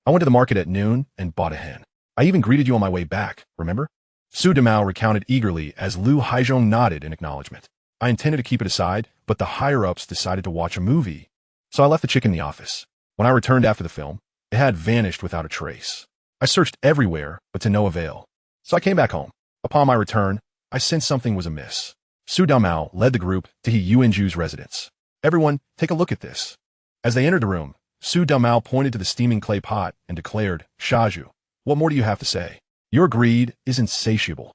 went to the market at noon and bought a hen. I even greeted you on my way back, remember? Su Damao recounted eagerly as Lu Haizhong nodded in acknowledgement. I intended to keep it aside, but the higher-ups decided to watch a movie, so I left the chicken in the office. When I returned after the film, it had vanished without a trace. I searched everywhere, but to no avail. So I came back home. Upon my return, I sensed something was amiss. Su Damao led the group to He Yuanzhu's residence. Everyone, take a look at this. As they entered the room, Su Damao pointed to the steaming clay pot and declared, Shaju, what more do you have to say? Your greed is insatiable.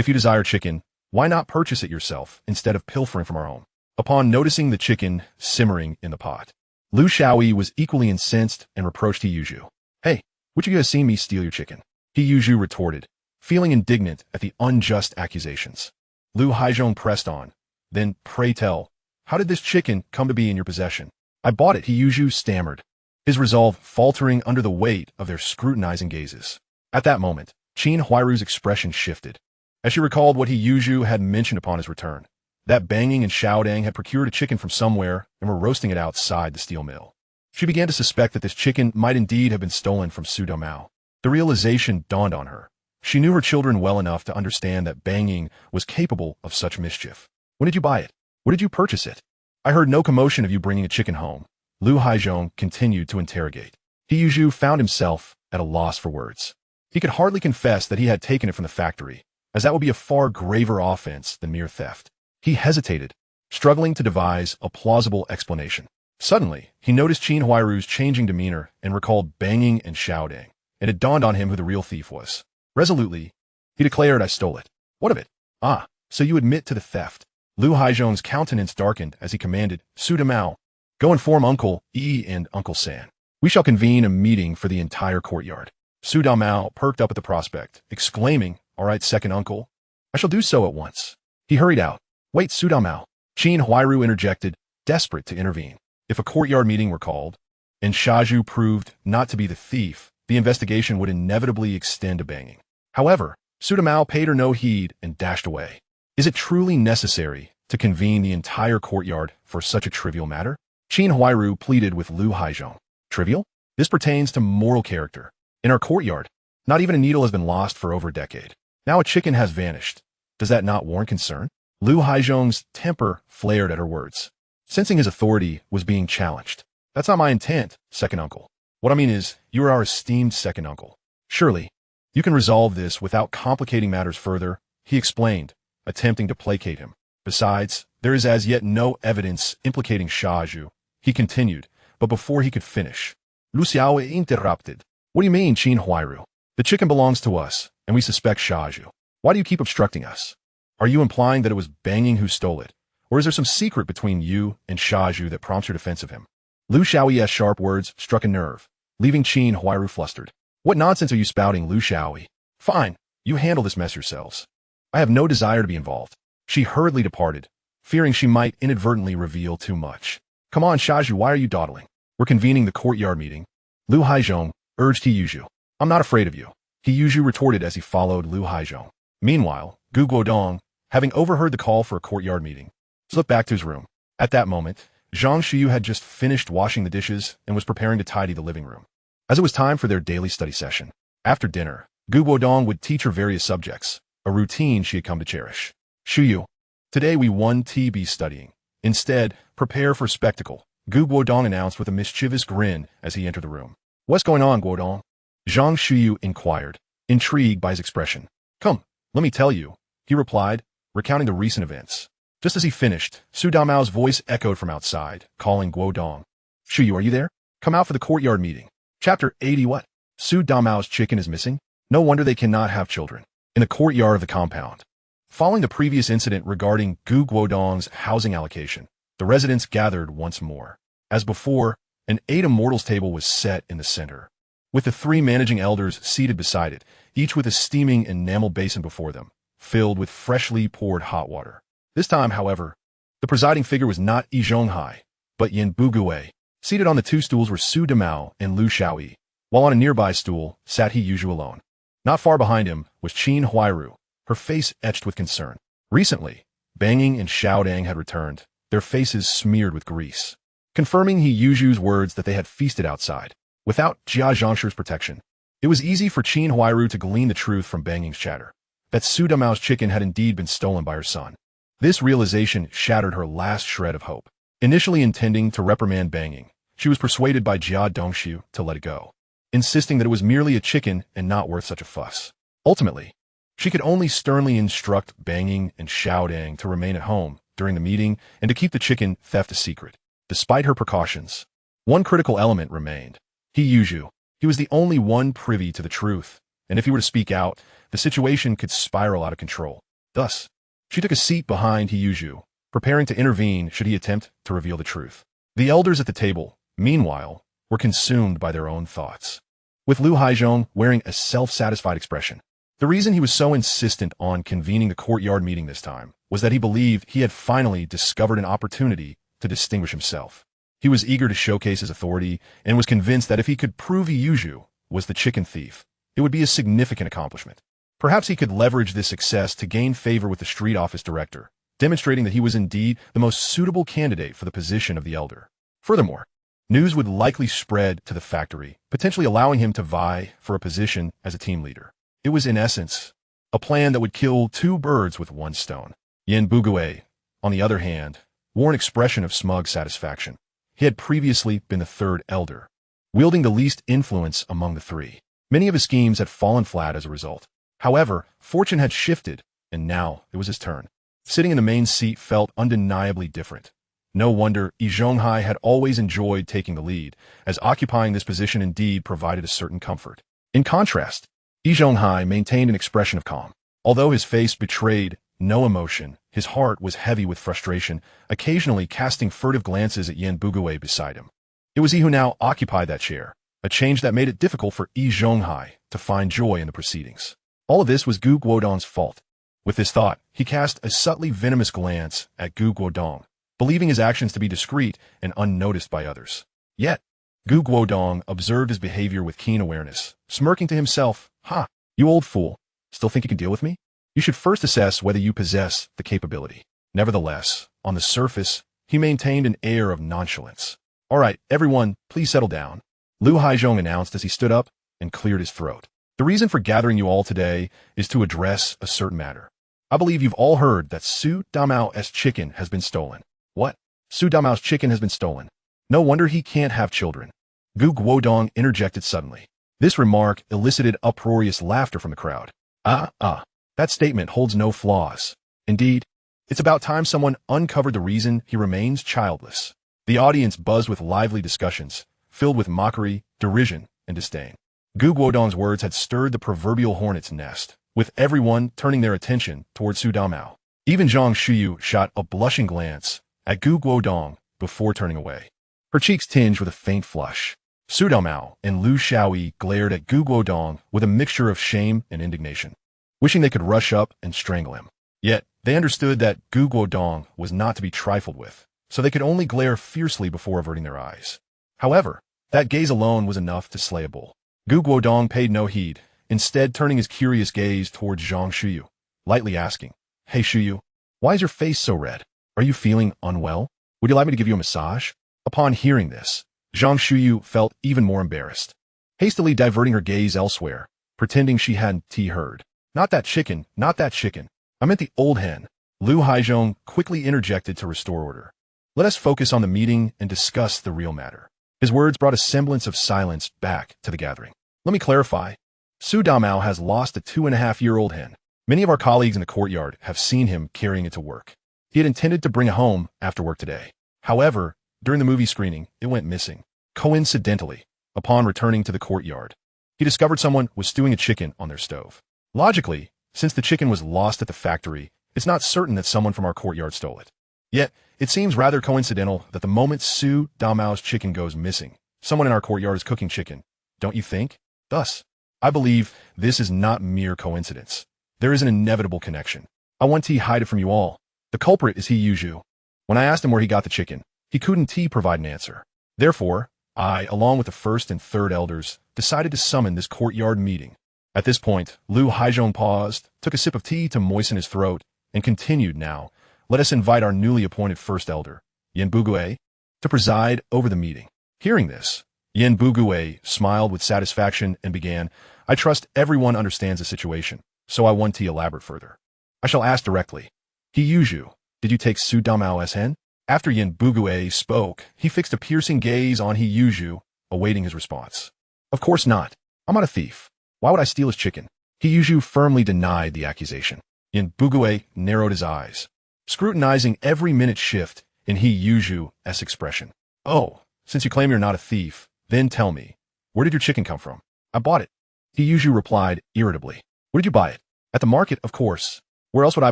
If you desire chicken, why not purchase it yourself instead of pilfering from our home? Upon noticing the chicken simmering in the pot, Lu Xiaoyi was equally incensed and reproached He Yuzhu. Hey, which of you has seen me steal your chicken? He Yuzhu retorted, feeling indignant at the unjust accusations. Lu Haizhong pressed on. Then, pray tell, how did this chicken come to be in your possession? I bought it, He Yuzhu stammered, his resolve faltering under the weight of their scrutinizing gazes. At that moment, Qin Huairu's expression shifted, as she recalled what He Yuzhu had mentioned upon his return, that Banging and Xiaodang had procured a chicken from somewhere and were roasting it outside the steel mill. She began to suspect that this chicken might indeed have been stolen from Su Domao. The realization dawned on her. She knew her children well enough to understand that Banging was capable of such mischief. When did you buy it? Where did you purchase it? I heard no commotion of you bringing a chicken home. Lu Haizhong continued to interrogate. He Yuzhu found himself at a loss for words. He could hardly confess that he had taken it from the factory, as that would be a far graver offense than mere theft. He hesitated, struggling to devise a plausible explanation. Suddenly, he noticed Qin Huairu's changing demeanor and recalled Banging and Xiaodang, and it dawned on him who the real thief was. Resolutely, he declared, I stole it. What of it? Ah, so you admit to the theft. Lu Haizhong's countenance darkened as he commanded, Su Domao, go inform Uncle Yi and Uncle San. We shall convene a meeting for the entire courtyard. Su Domao perked up at the prospect, exclaiming, all right, second uncle. I shall do so at once. He hurried out. Wait, Su Domao. Qin Huairu interjected, desperate to intervene. If a courtyard meeting were called, and Shaju proved not to be the thief, the investigation would inevitably extend to Banging. However, Su Domao paid her no heed and dashed away. Is it truly necessary to convene the entire courtyard for such a trivial matter? Qin Huairu pleaded with Lu Haizhong. Trivial? This pertains to moral character. In our courtyard, not even a needle has been lost for over a decade. Now a chicken has vanished. Does that not warrant concern? Lu Haizhong's temper flared at her words, sensing his authority was being challenged. That's not my intent, second uncle. What I mean is, you are our esteemed second uncle. Surely, you can resolve this without complicating matters further, he explained, attempting to placate him. Besides, there is as yet no evidence implicating Shaju, he continued, but before he could finish, Lu Xiaoyi interrupted. What do you mean, Qin Huairu? The chicken belongs to us, and we suspect Shaju. Why do you keep obstructing us? Are you implying that it was Banging who stole it? Or is there some secret between you and Shaju that prompts your defense of him? Lu Xiaoyi's sharp words struck a nerve, leaving Qin Huairu flustered. What nonsense are you spouting, Lu Xiaoyi? Fine, you handle this mess yourselves. I have no desire to be involved. She hurriedly departed, fearing she might inadvertently reveal too much. Come on, Shaju, why are you dawdling? We're convening the courtyard meeting. Lu Haizhong urged He Yuzhu. I'm not afraid of you, He Yuzhu retorted as he followed Lu Haizhong. Meanwhile, Guodong, having overheard the call for a courtyard meeting, slipped back to his room. At that moment, Zhang Shuyu had just finished washing the dishes and was preparing to tidy the living room. As it was time for their daily study session, after dinner, Guodong would teach her various subjects, a routine she had come to cherish. Shuyu, today we won't be studying. Instead, prepare for spectacle, Guodong announced with a mischievous grin as he entered the room. What's going on, Guodong? Zhang Shuyu inquired, intrigued by his expression. Come, let me tell you, he replied, recounting the recent events. Just as he finished, Su Damao's voice echoed from outside, calling Guodong. Shuyu, are you there? Come out for the courtyard meeting. Chapter 80 What? Su Damao's chicken is missing? No wonder they cannot have children. In the courtyard of the compound. Following the previous incident regarding Guodong's housing allocation, the residents gathered once more. As before, an 8 immortals table was set in the center, with the 3 managing elders seated beside it, each with a steaming enamel basin before them, filled with freshly poured hot water. This time, however, the presiding figure was not Yi Zhonghai, but Yin Bugui. Seated on the 2 stools were Su Domao and Lu Xiaoyi, while on a nearby stool sat He Yuzhu alone. Not far behind him was Qin Huairu, her face etched with concern. Recently, Banging and Xiaodang had returned, their faces smeared with grease, confirming He Yuzhu's words that they had feasted outside, without Jia Zhangshu's protection. It was easy for Qin Huairu to glean the truth from Banging's chatter, that Su Damao's chicken had indeed been stolen by her son. This realization shattered her last shred of hope. Initially intending to reprimand Banging, she was persuaded by Jia Dongshu to let it go, insisting that it was merely a chicken and not worth such a fuss. Ultimately, she could only sternly instruct Banging and Xiaodang to remain at home during the meeting and to keep the chicken theft a secret. Despite her precautions, one critical element remained. He Yuzhu. He was the only one privy to the truth, and if he were to speak out, the situation could spiral out of control. Thus, she took a seat behind He Yuzhu, preparing to intervene should he attempt to reveal the truth. The elders at the table, meanwhile, were consumed by their own thoughts, with Lu Haizhong wearing a self-satisfied expression. The reason he was so insistent on convening the courtyard meeting this time was that he believed he had finally discovered an opportunity to distinguish himself. He was eager to showcase his authority and was convinced that if he could prove He Yuzhu was the chicken thief, it would be a significant accomplishment. Perhaps he could leverage this success to gain favor with the street office director, demonstrating that he was indeed the most suitable candidate for the position of the elder. Furthermore, news would likely spread to the factory, potentially allowing him to vie for a position as a team leader. It was, in essence, a plan that would kill two birds with one stone. Yin Bugue, on the other hand, wore an expression of smug satisfaction. He had previously been the third elder, wielding the least influence among the three. Many of his schemes had fallen flat as a result. However, fortune had shifted, and now it was his turn. Sitting in the main seat felt undeniably different. No wonder Yi Zhonghai had always enjoyed taking the lead, as occupying this position indeed provided a certain comfort. In contrast, Yi Zhonghai maintained an expression of calm. Although his face betrayed no emotion, his heart was heavy with frustration, occasionally casting furtive glances at Yin Bugue beside him. It was he who now occupied that chair, a change that made it difficult for Yi Zhonghai to find joy in the proceedings. All of this was Gu Guodong's fault. With this thought, he cast a subtly venomous glance at Gu Guodong, believing his actions to be discreet and unnoticed by others. Yet, Gu Guodong observed his behavior with keen awareness, smirking to himself, "Ha, you old fool, still think you can deal with me? You should first assess whether you possess the capability." Nevertheless, on the surface, he maintained an air of nonchalance. "All right, everyone, please settle down," Lu Haizhong announced as he stood up and cleared his throat. "The reason for gathering you all today is to address a certain matter. I believe you've all heard that Su Damao's chicken has been stolen." "What? Su Damao's chicken has been stolen? No wonder he can't have children." Gu Guodong interjected suddenly. This remark elicited uproarious laughter from the crowd. That statement holds no flaws. Indeed, it's about time someone uncovered the reason he remains childless. The audience buzzed with lively discussions, filled with mockery, derision, and disdain. Gu Guodong's words had stirred the proverbial hornet's nest, with everyone turning their attention towards Su Damao. Even Zhang Shuyu shot a blushing glance at Gu Guodong before turning away. Her cheeks tinged with a faint flush. Su Damao and Lu Xiaoyi glared at Gu Guodong with a mixture of shame and indignation, wishing they could rush up and strangle him. Yet, they understood that Gu Guodong was not to be trifled with, so they could only glare fiercely before averting their eyes. However, that gaze alone was enough to slay a bull. Gu Guodong paid no heed, instead turning his curious gaze towards Zhang Shuyu, lightly asking, "Hey Shuyu, why is your face so red? Are you feeling unwell? Would you like me to give you a massage?" Upon hearing this, Zhang Shuyu felt even more embarrassed, hastily diverting her gaze elsewhere, pretending she hadn't heard. Not that chicken, not that chicken. I meant the old hen." Lu Haizhong quickly interjected to restore order. "Let us focus on the meeting and discuss the real matter." His words brought a semblance of silence back to the gathering. "Let me clarify. Su Damao has lost a 2.5-year-old hen. Many of our colleagues in the courtyard have seen him carrying it to work. He had intended to bring it home after work today. However, during the movie screening, it went missing. Coincidentally, upon returning to the courtyard, he discovered someone was stewing a chicken on their stove. Logically, since the chicken was lost at the factory, it's not certain that someone from our courtyard stole it. Yet, it seems rather coincidental that the moment Su Damao's chicken goes missing, someone in our courtyard is cooking chicken. Don't you think? Thus, I believe this is not mere coincidence. There is an inevitable connection. I want to hide it from you all. The culprit is He Yuzhu. When I asked him where he got the chicken, he couldn't provide an answer. Therefore, I, along with the first and third elders, decided to summon this courtyard meeting. At this point, Lu Haizhong paused, took a sip of tea to moisten his throat, and continued. "Now, let us invite our newly appointed first elder, Yin Bugue, to preside over the meeting." Hearing this, Yin Bugue smiled with satisfaction and began, "I trust everyone understands the situation, so I want to elaborate further. I shall ask directly. He Yuzhu, did you take Su Damao's hen?" After Yin Bugue spoke, he fixed a piercing gaze on He Yuzhu, awaiting his response. "Of course not. I'm not a thief. Why would I steal his chicken?" He Yuzhu firmly denied the accusation. Yin Bugue narrowed his eyes, scrutinizing every minute shift in He Yuzhu's expression. "Oh, since you claim you're not a thief, then tell me, where did your chicken come from?" "I bought it," He Yuzhu replied irritably. "Where did you buy it?" "At the market, of course." Where else would I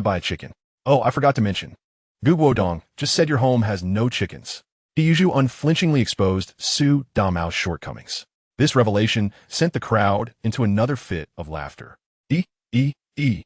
buy a chicken? Oh, I forgot to mention. Guodong just said your home has no chickens. He usually unflinchingly exposed Su Damao's shortcomings. This revelation sent the crowd into another fit of laughter. E.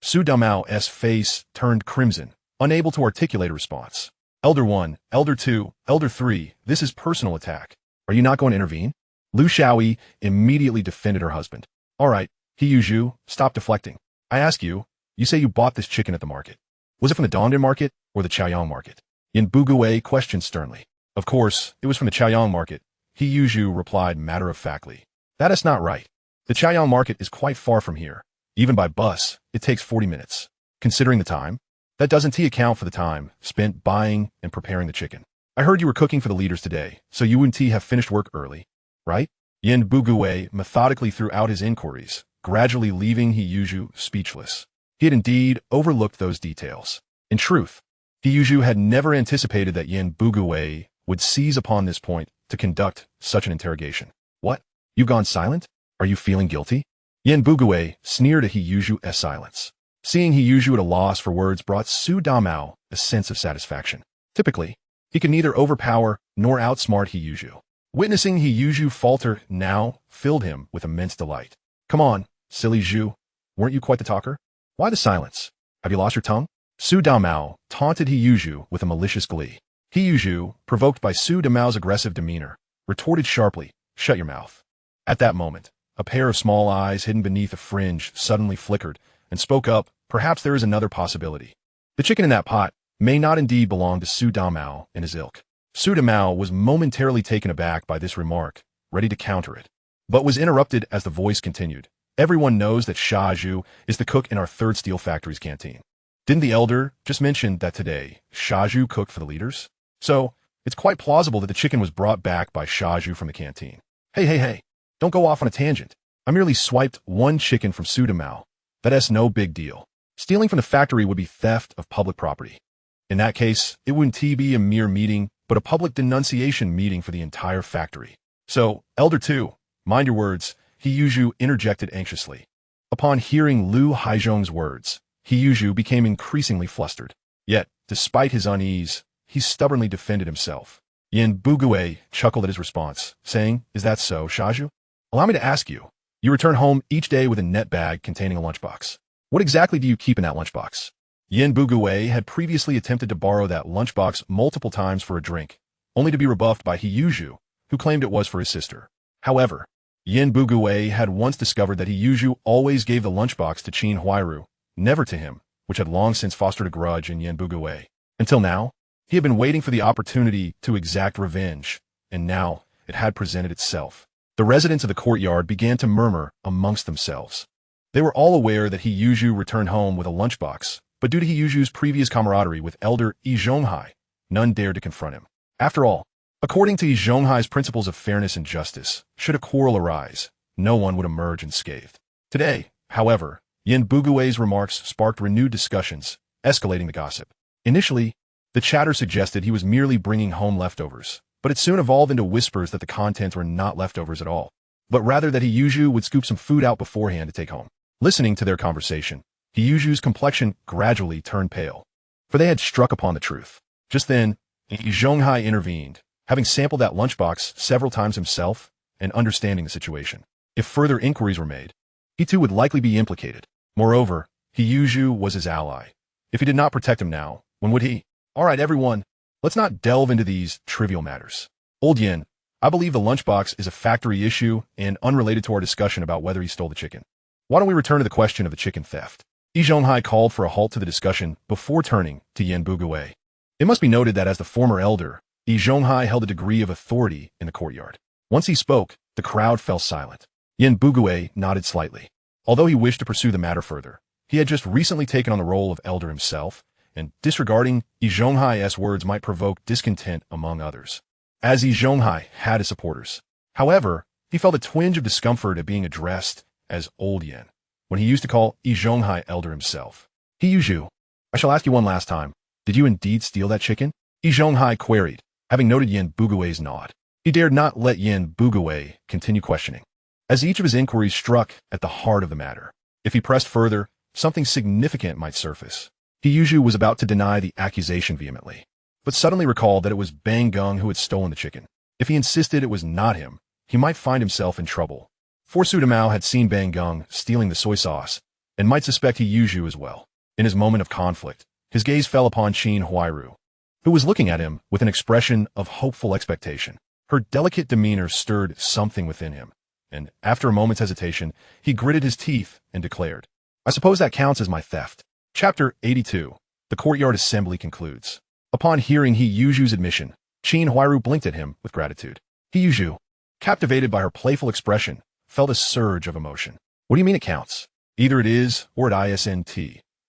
Su Damao's face turned crimson, unable to articulate a response. Elder 1, Elder 2, Elder 3, this is personal attack. Are you not going to intervene? Lu Xiaoyi immediately defended her husband. All right, He Yuzhu, stop deflecting. I ask you, you say you bought this chicken at the market. Was it from the Dongdan market or the Chaoyang market? Yin Bugui questioned sternly. Of course, it was from the Chaoyang market. He Yuzhu replied matter-of-factly. That is not right. The Chaoyang market is quite far from here. Even by bus, it takes 40 minutes. Considering the time, that doesn't account for the time spent buying and preparing the chicken. I heard you were cooking for the leaders today, so you wouldn't have finished work early, right? Yin Bugui methodically threw out his inquiries, gradually leaving He Yuzhu speechless. He had indeed overlooked those details. In truth, He Yuzhu had never anticipated that Yin Bugui would seize upon this point to conduct such an interrogation. What? You've gone silent? Are you feeling guilty? Yin Bugui sneered at He Yuzhu's silence. Seeing He Yuzhu at a loss for words brought Su Damao a sense of satisfaction. Typically, he could neither overpower nor outsmart He Yuzhu. Witnessing He Yuzhu falter now filled him with immense delight. Come on, silly Zhu. Weren't you quite the talker? Why the silence? Have you lost your tongue? Su Damao taunted He Yuzhu with a malicious glee. He Yuzhu, provoked by Su Damao's aggressive demeanor, retorted sharply, "Shut your mouth." At that moment, a pair of small eyes hidden beneath a fringe suddenly flickered and spoke up, "Perhaps there is another possibility. The chicken in that pot may not indeed belong to Su Damao and his ilk." Su Damao was momentarily taken aback by this remark, ready to counter it, but was interrupted as the voice continued. Everyone knows that Sha Zhu is the cook in our third steel factory's canteen. Didn't the elder just mention that today Sha Zhu cooked for the leaders? So, it's quite plausible that the chicken was brought back by Sha Zhu from the canteen. Hey, don't go off on a tangent. I merely swiped one chicken from Su Damao. That's no big deal. Stealing from the factory would be theft of public property. In that case, it wouldn't be a mere meeting, but a public denunciation meeting for the entire factory. So, Elder 2, mind your words, He Yuzhu interjected anxiously. Upon hearing Lu Haizhong's words, He Yuzhu became increasingly flustered. Yet, despite his unease, he stubbornly defended himself. Yin Bugui chuckled at his response, saying, "Is that so, Sha Zhu? Allow me to ask you. You return home each day with a net bag containing a lunchbox. What exactly do you keep in that lunchbox?" Yin Bugui had previously attempted to borrow that lunchbox multiple times for a drink, only to be rebuffed by He Yuzhu, who claimed it was for his sister. However, Yin Bugui had once discovered that He Yuzhu always gave the lunchbox to Qin Huairu, never to him, which had long since fostered a grudge in Yin Bugui. Until now, he had been waiting for the opportunity to exact revenge, and now it had presented itself. The residents of the courtyard began to murmur amongst themselves. They were all aware that He Yuzhu returned home with a lunchbox, but due to He Yuzhu's previous camaraderie with Elder Yi Zhonghai, none dared to confront him. After all, according to Yi Zhonghai's principles of fairness and justice, should a quarrel arise, no one would emerge unscathed. Today, however, Yin Bugui's remarks sparked renewed discussions, escalating the gossip. Initially, the chatter suggested he was merely bringing home leftovers, but it soon evolved into whispers that the contents were not leftovers at all, but rather that He Yuzhu would scoop some food out beforehand to take home. Listening to their conversation, He Yuzhu's complexion gradually turned pale, for they had struck upon the truth. Just then, Yi Zhonghai intervened, having sampled that lunchbox several times himself and understanding the situation. If further inquiries were made, he too would likely be implicated. Moreover, He Yuzhu was his ally. If he did not protect him now, when would he? All right, everyone, let's not delve into these trivial matters. Old Yin, I believe the lunchbox is a factory issue and unrelated to our discussion about whether he stole the chicken. Why don't we return to the question of the chicken theft? Yi Zhonghai called for a halt to the discussion before turning to Yin Bugui. It must be noted that as the former elder, Yi Zhonghai held a degree of authority in the courtyard. Once he spoke, the crowd fell silent. Yin Bugui nodded slightly. Although he wished to pursue the matter further, he had just recently taken on the role of elder himself, and disregarding Yi Zhonghai's words might provoke discontent among others, as Yi Zhonghai had his supporters. However, he felt a twinge of discomfort at being addressed as Old Yin, when he used to call Yi Zhonghai elder himself. He Yuzhu, I shall ask you one last time. Did you indeed steal that chicken? Yi Zhonghai queried, having noted Yin Bugui's nod. He dared not let Yin Bugui continue questioning, as each of his inquiries struck at the heart of the matter. If he pressed further, something significant might surface. He Yuzhu was about to deny the accusation vehemently, but suddenly recalled that it was Bang Gung who had stolen the chicken. If he insisted it was not him, he might find himself in trouble. For Su Damao had seen Bang Gung stealing the soy sauce, and might suspect He Yuzhu as well. In his moment of conflict, his gaze fell upon Qin Huairu, who was looking at him with an expression of hopeful expectation. Her delicate demeanor stirred something within him, and after a moment's hesitation, he gritted his teeth and declared, "I suppose that counts as my theft." Chapter 82. The Courtyard Assembly concludes. Upon hearing He Yuzhu's admission, Qin Huairu blinked at him with gratitude. He Yuzhu, captivated by her playful expression, felt a surge of emotion. "What do you mean it counts? Either it is, or it isn't.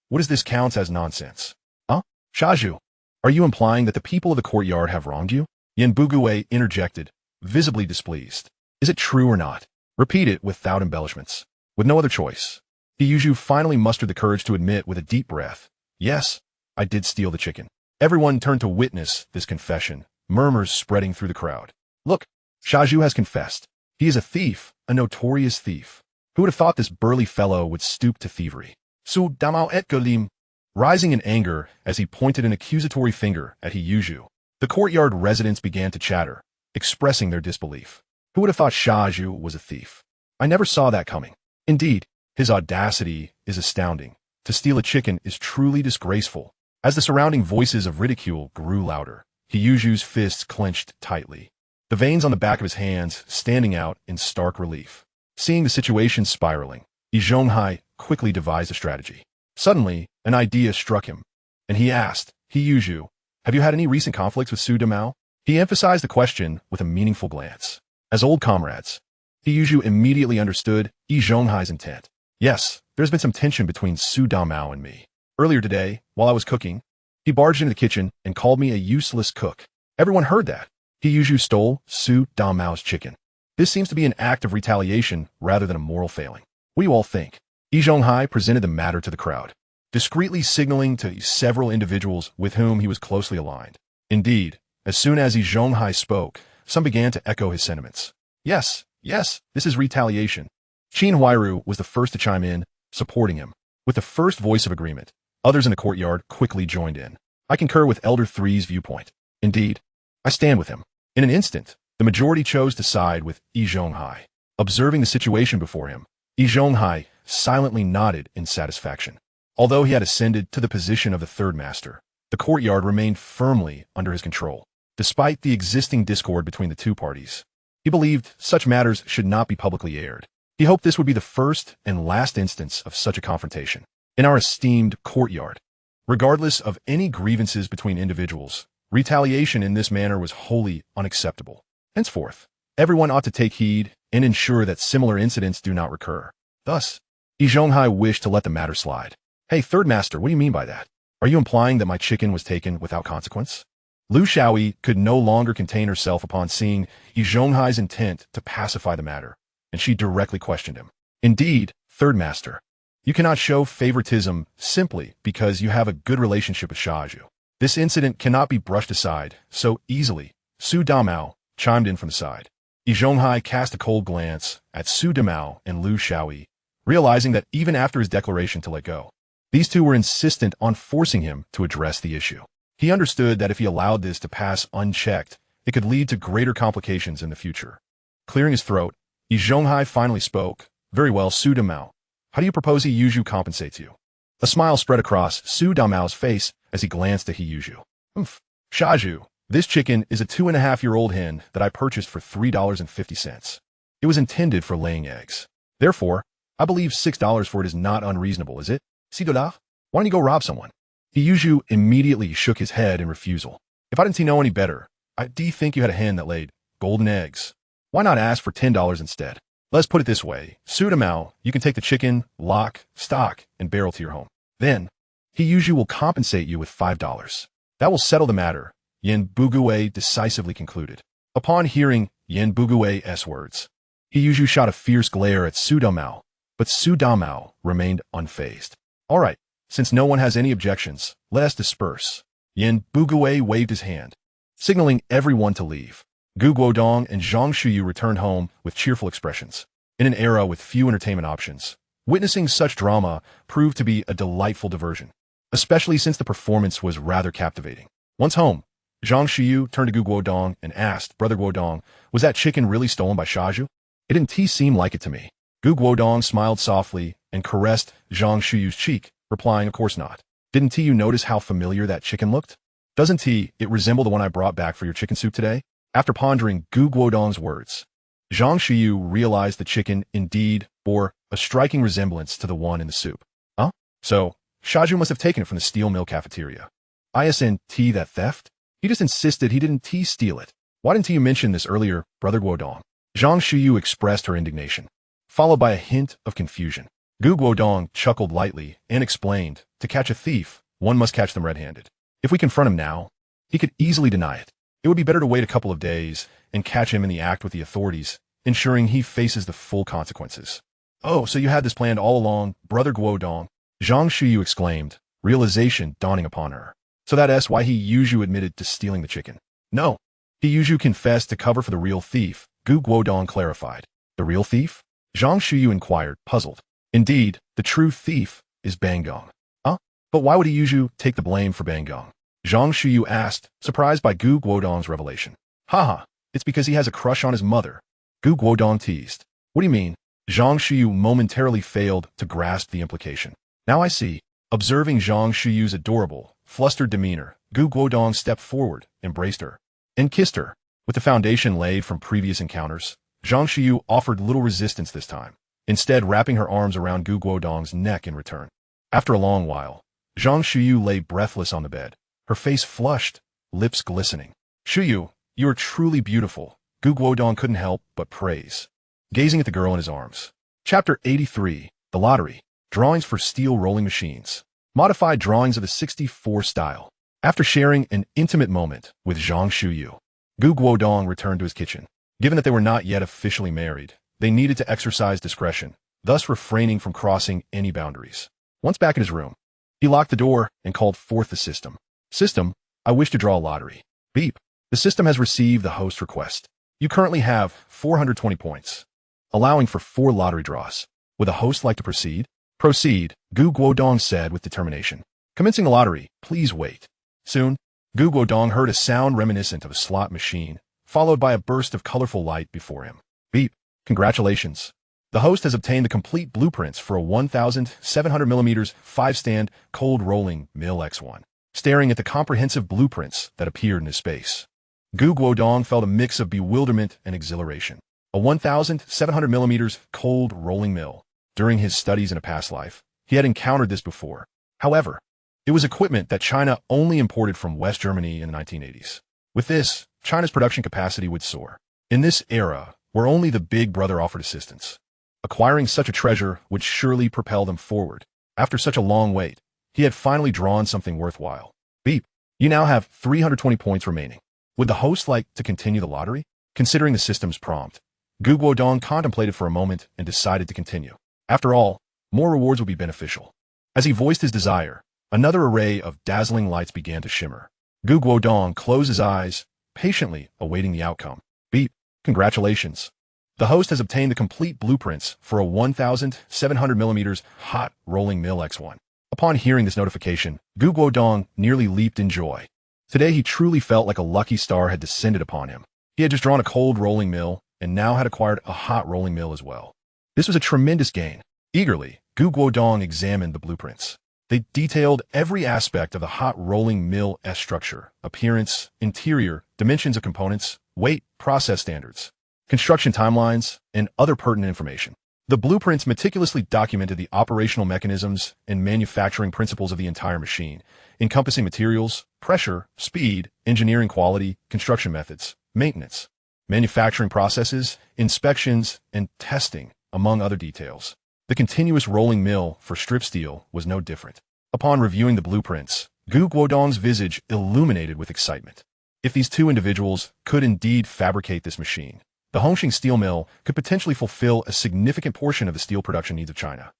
What does this count as nonsense? Huh? Shaju, are you implying that the people of the courtyard have wronged you?" Yen Bugue interjected, visibly displeased. "Is it true or not? Repeat it without embellishments." With no other choice, He Yuzhu finally mustered the courage to admit with a deep breath, "Yes, I did steal the chicken." Everyone turned to witness this confession, murmurs spreading through the crowd. "Look, Shaju has confessed. He is a thief, a notorious thief. Who would have thought this burly fellow would stoop to thievery?" Su Damao et Golim, rising in anger as he pointed an accusatory finger at He Yuzhu. The courtyard residents began to chatter, expressing their disbelief. Who would have thought Shaju was a thief? I never saw that coming. Indeed, his audacity is astounding. To steal a chicken is truly disgraceful. As the surrounding voices of ridicule grew louder, He Yuzhu's fists clenched tightly, the veins on the back of his hands standing out in stark relief. Seeing the situation spiraling, Yi Zhonghai quickly devised a strategy. Suddenly, an idea struck him, and he asked, "He Yuzhu, have you had any recent conflicts with Su Damao?" He emphasized the question with a meaningful glance. As old comrades, He Yuzhu immediately understood Yi Zhonghai's intent. "Yes, there's been some tension between Su Damao and me. Earlier today, while I was cooking, he barged into the kitchen and called me a useless cook. Everyone heard that. He Yuzhu stole Su Damao's chicken. This seems to be an act of retaliation rather than a moral failing. What do you all think?" Yi Zhonghai presented the matter to the crowd, discreetly signaling to several individuals with whom he was closely aligned. Indeed, as soon as Yi Zhonghai spoke, some began to echo his sentiments. Yes, this is retaliation." Qin Huairu was the first to chime in, supporting him. With the first voice of agreement, others in the courtyard quickly joined in. "I concur with Elder Three's viewpoint. Indeed, I stand with him." In an instant, the majority chose to side with Yi Zhonghai. Observing the situation before him, Yi Zhonghai silently nodded in satisfaction. Although he had ascended to the position of the third master, the courtyard remained firmly under his control. Despite the existing discord between the two parties, he believed such matters should not be publicly aired. He hoped this would be the first and last instance of such a confrontation in our esteemed courtyard. Regardless of any grievances between individuals, retaliation in this manner was wholly unacceptable. Henceforth, everyone ought to take heed and ensure that similar incidents do not recur. Thus, Yi Zhonghai wished to let the matter slide. "Hey, third master, what do you mean by that? Are you implying that my chicken was taken without consequence?" Lu Shaoyi could no longer contain herself upon seeing Yi Zhonghai's intent to pacify the matter, and she directly questioned him. "Indeed, third master, you cannot show favoritism simply because you have a good relationship with Shaju. This incident cannot be brushed aside so easily." Su Damao chimed in from the side. Yi Zhonghai cast a cold glance at Su Damao and Lu Shaoyi, realizing that even after his declaration to let go, these two were insistent on forcing him to address the issue. He understood that if he allowed this to pass unchecked, it could lead to greater complications in the future. Clearing his throat, Yi Zhonghai finally spoke. "Very well, Su Damao. How do you propose He Yuzhu compensates you?" A smile spread across Su Damao's face as he glanced at He Yuzhu. "Shaju, this chicken is a 2.5-year-old hen that I purchased for $3.50. It was intended for laying eggs. Therefore, I believe $6 for it is not unreasonable, is it? $6? Why don't you go rob someone?" He Yuzhu immediately shook his head in refusal. "If I didn't know any better, I'd think you had a hen that laid golden eggs. Why not ask for $10 instead? Let's put it this way. Su Damao, you can take the chicken, lock, stock, and barrel to your home. Then, He Yuzhu will compensate you with $5. That will settle the matter," Yen Bugue decisively concluded. Upon hearing Yen Bugue's words, He Yuzhu shot a fierce glare at Su Damao, but Su Damao remained unfazed. "All right, since no one has any objections, let us disperse." Yen Bugue waved his hand, signaling everyone to leave. Guodong and Zhang Shuyu returned home with cheerful expressions. In an era with few entertainment options, Witnessing such drama proved to be a delightful diversion, especially since the performance was rather captivating. Once home, Zhang Shiyu turned to Guodong and asked, "Brother Guodong, was that chicken really stolen by Shaju? It didn't seem like it to me." Guodong smiled softly and caressed Zhang Shiyu's cheek, replying, "Of course not. Didn't you notice how familiar that chicken looked? Doesn't it resemble the one I brought back for your chicken soup today?" After pondering Guodong's words, Zhang Shiyu realized the chicken indeed bore a striking resemblance to the one in the soup. Huh? So, Shaju must have taken it from the steel mill cafeteria. Isn't that theft? He just insisted he didn't steal it. Why didn't you mention this earlier, Brother Guodong? Zhang Shiyu expressed her indignation, followed by a hint of confusion. Guodong chuckled lightly and explained, "To catch a thief, one must catch them red-handed. If we confront him now, he could easily deny it. It would be better to wait a couple of days and catch him in the act with the authorities, ensuring he faces the full consequences." "Oh, so you had this planned all along, Brother Guodong," Zhang Shiyu exclaimed, realization dawning upon her. "So that's why Yuju admitted to stealing the chicken." "No, Yuju confessed to cover for the real thief," Guodong clarified. "The real thief?" Zhang Shiyu inquired, puzzled. "Indeed, the true thief is Banggong." "Huh? But why would Yuju take the blame for Banggong?" Zhang Shiyu asked, surprised by Guodong's revelation. "Haha, it's because he has a crush on his mother," Guodong teased. "What do you mean?" Zhang Shiyu momentarily failed to grasp the implication. "Now I see." Observing Zhang Shiyu's adorable, flustered demeanor, Guodong stepped forward, embraced her, and kissed her. With the foundation laid from previous encounters, Zhang Shiyu offered little resistance this time, instead wrapping her arms around Guodong's neck in return. After a long while, Zhang Shiyu lay breathless on the bed, her face flushed, lips glistening. "Shiyu, you are truly beautiful," Guodong couldn't help but praise, gazing at the girl in his arms. Chapter 83, The Lottery, Drawings for Steel Rolling Machines. Modified drawings of the 64 style. After sharing an intimate moment with Zhang Shiyu, Guodong returned to his kitchen. Given that they were not yet officially married, they needed to exercise discretion, thus refraining from crossing any boundaries. Once back in his room, he locked the door and called forth the system. "System, I wish to draw a lottery." Beep. The system has received the host request. You currently have 420 points, allowing for 4 lottery draws. Would the host like to proceed? "Proceed," Guodong said with determination. "Commencing the lottery, please wait." Soon, Guodong heard a sound reminiscent of a slot machine, followed by a burst of colorful light before him. Beep. Congratulations. The host has obtained the complete blueprints for a 1,700mm 5-stand cold rolling mill X1. Staring at the comprehensive blueprints that appeared in his space, Guodong felt a mix of bewilderment and exhilaration. A 1,700mm cold rolling mill. During his studies in a past life, he had encountered this before. However, it was equipment that China only imported from West Germany in the 1980s. With this, China's production capacity would soar. In this era, where only the big brother offered assistance, acquiring such a treasure would surely propel them forward. After such a long wait, he had finally drawn something worthwhile. Beep. You now have 320 points remaining. Would the host like to continue the lottery? Considering the system's prompt, Guodong contemplated for a moment and decided to continue. After all, more rewards would be beneficial. As he voiced his desire, another array of dazzling lights began to shimmer. Guodong closed his eyes, patiently awaiting the outcome. Beep. Congratulations. The host has obtained the complete blueprints for a 1,700mm hot rolling mill X1. Upon hearing this notification, Guodong nearly leaped in joy. Today he truly felt like a lucky star had descended upon him. He had just drawn a cold rolling mill and now had acquired a hot rolling mill as well. This was a tremendous gain. Eagerly, Guodong examined the blueprints. They detailed every aspect of the hot rolling mill S structure, appearance, interior, dimensions of components, weight, process standards, construction timelines, and other pertinent information. The blueprints meticulously documented the operational mechanisms and manufacturing principles of the entire machine, encompassing materials, pressure, speed, engineering quality, construction methods, maintenance, manufacturing processes, inspections, and testing, among other details. The continuous rolling mill for strip steel was no different. Upon reviewing the blueprints, Guodong's visage illuminated with excitement. If these two individuals could indeed fabricate this machine, the Hongqing steel mill could potentially fulfill a significant portion of the steel production needs of China.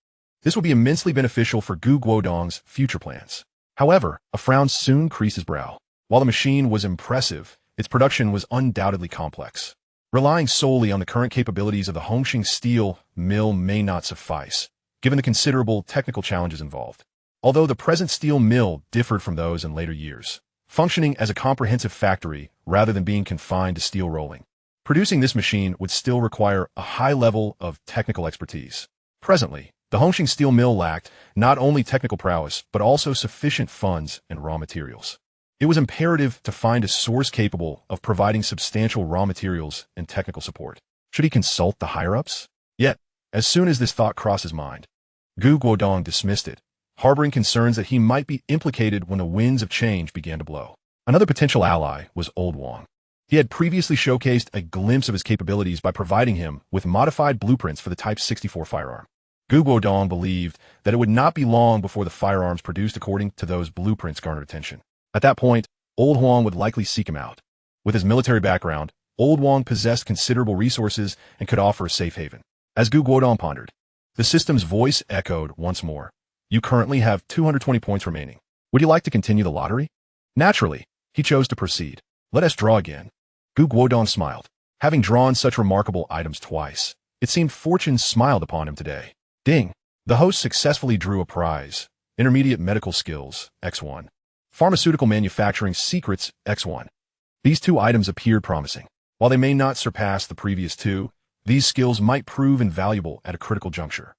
This would be immensely beneficial for Guodong's future plans. However, a frown soon creased his brow. While the machine was impressive, its production was undoubtedly complex. Relying solely on the current capabilities of the Hongqing steel mill may not suffice. given the considerable technical challenges involved. Although the present steel mill differed from those in later years, functioning as a comprehensive factory rather than being confined to steel rolling. Producing this machine would still require a high level of technical expertise. Presently, the Hongqing steel mill lacked not only technical prowess, but also sufficient funds and raw materials. It was imperative to find a source capable of providing substantial raw materials and technical support. Should he consult the higher-ups? Yet, as soon as this thought crossed his mind, Guodong dismissed it, harboring concerns that he might be implicated when the winds of change began to blow. Another potential ally was Old Wang. He had previously showcased a glimpse of his capabilities by providing him with modified blueprints for the Type 64 firearm. Guodong believed that it would not be long before the firearms produced according to those blueprints garnered attention. At that point, Old Huang would likely seek him out. With his military background, Old Huang possessed considerable resources and could offer a safe haven. As Guodong pondered, the system's voice echoed once more. You currently have 220 points remaining. Would you like to continue the lottery? Naturally, he chose to proceed. Let us draw again. Guodong smiled. Having drawn such remarkable items twice, it seemed fortune smiled upon him today. Ding! The host successfully drew a prize. Intermediate medical skills, X1. Pharmaceutical manufacturing secrets, X1. These two items appeared promising. While they may not surpass the previous two, these skills might prove invaluable at a critical juncture.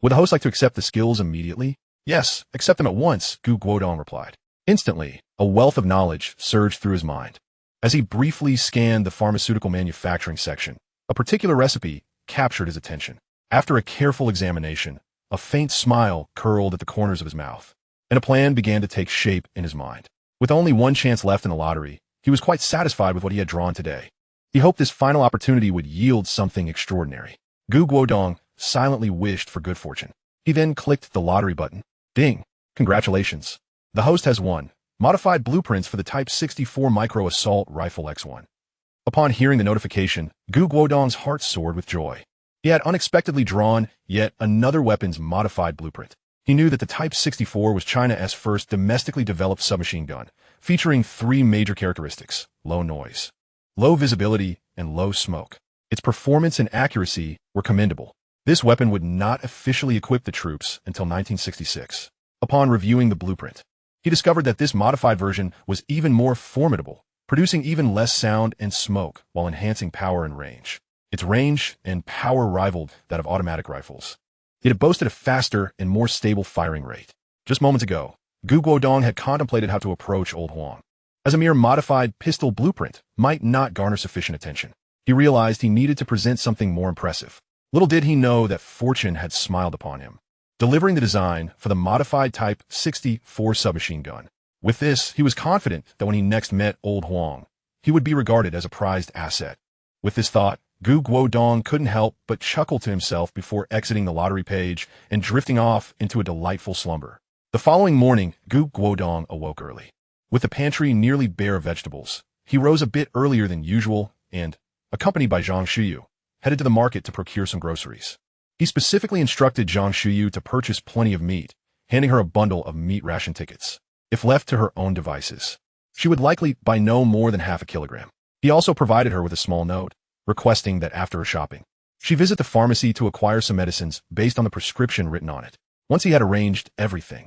Would the host like to accept the skills immediately? Yes, accept them at once, Guodong replied. Instantly, a wealth of knowledge surged through his mind. As he briefly scanned the pharmaceutical manufacturing section, a particular recipe captured his attention. After a careful examination, a faint smile curled at the corners of his mouth, and a plan began to take shape in his mind. With only one chance left in the lottery, he was quite satisfied with what he had drawn today. He hoped this final opportunity would yield something extraordinary. Guodong silently wished for good fortune. He then clicked the lottery button. Ding! Congratulations. The host has won. Modified blueprints for the Type 64 Micro Assault Rifle X1. Upon hearing the notification, Guodong's heart soared with joy. He had unexpectedly drawn yet another weapon's modified blueprint. He knew that the Type 64 was China's first domestically developed submachine gun, featuring three major characteristics: low noise, low visibility, and low smoke. Its performance and accuracy were commendable. This weapon would not officially equip the troops until 1966. Upon reviewing the blueprint, he discovered that this modified version was even more formidable, producing even less sound and smoke while enhancing power and range. Its range and power rivaled that of automatic rifles. Yet it boasted a faster and more stable firing rate. Just moments ago, Guodong had contemplated how to approach Old Huang. As a mere modified pistol blueprint might not garner sufficient attention, he realized he needed to present something more impressive. Little did he know that fortune had smiled upon him, delivering the design for the modified Type 64 submachine gun. With this, he was confident that when he next met Old Huang, he would be regarded as a prized asset. With this thought, Guodong couldn't help but chuckle to himself before exiting the lottery page and drifting off into a delightful slumber. The following morning, Guodong awoke early. With the pantry nearly bare of vegetables, he rose a bit earlier than usual and, accompanied by Zhang Shuyu, headed to the market to procure some groceries. He specifically instructed Zhang Shuyu to purchase plenty of meat, handing her a bundle of meat ration tickets. If left to her own devices, she would likely buy no more than half a kilogram. He also provided her with a small note, requesting that after her shopping, she visit the pharmacy to acquire some medicines based on the prescription written on it. Once he had arranged everything,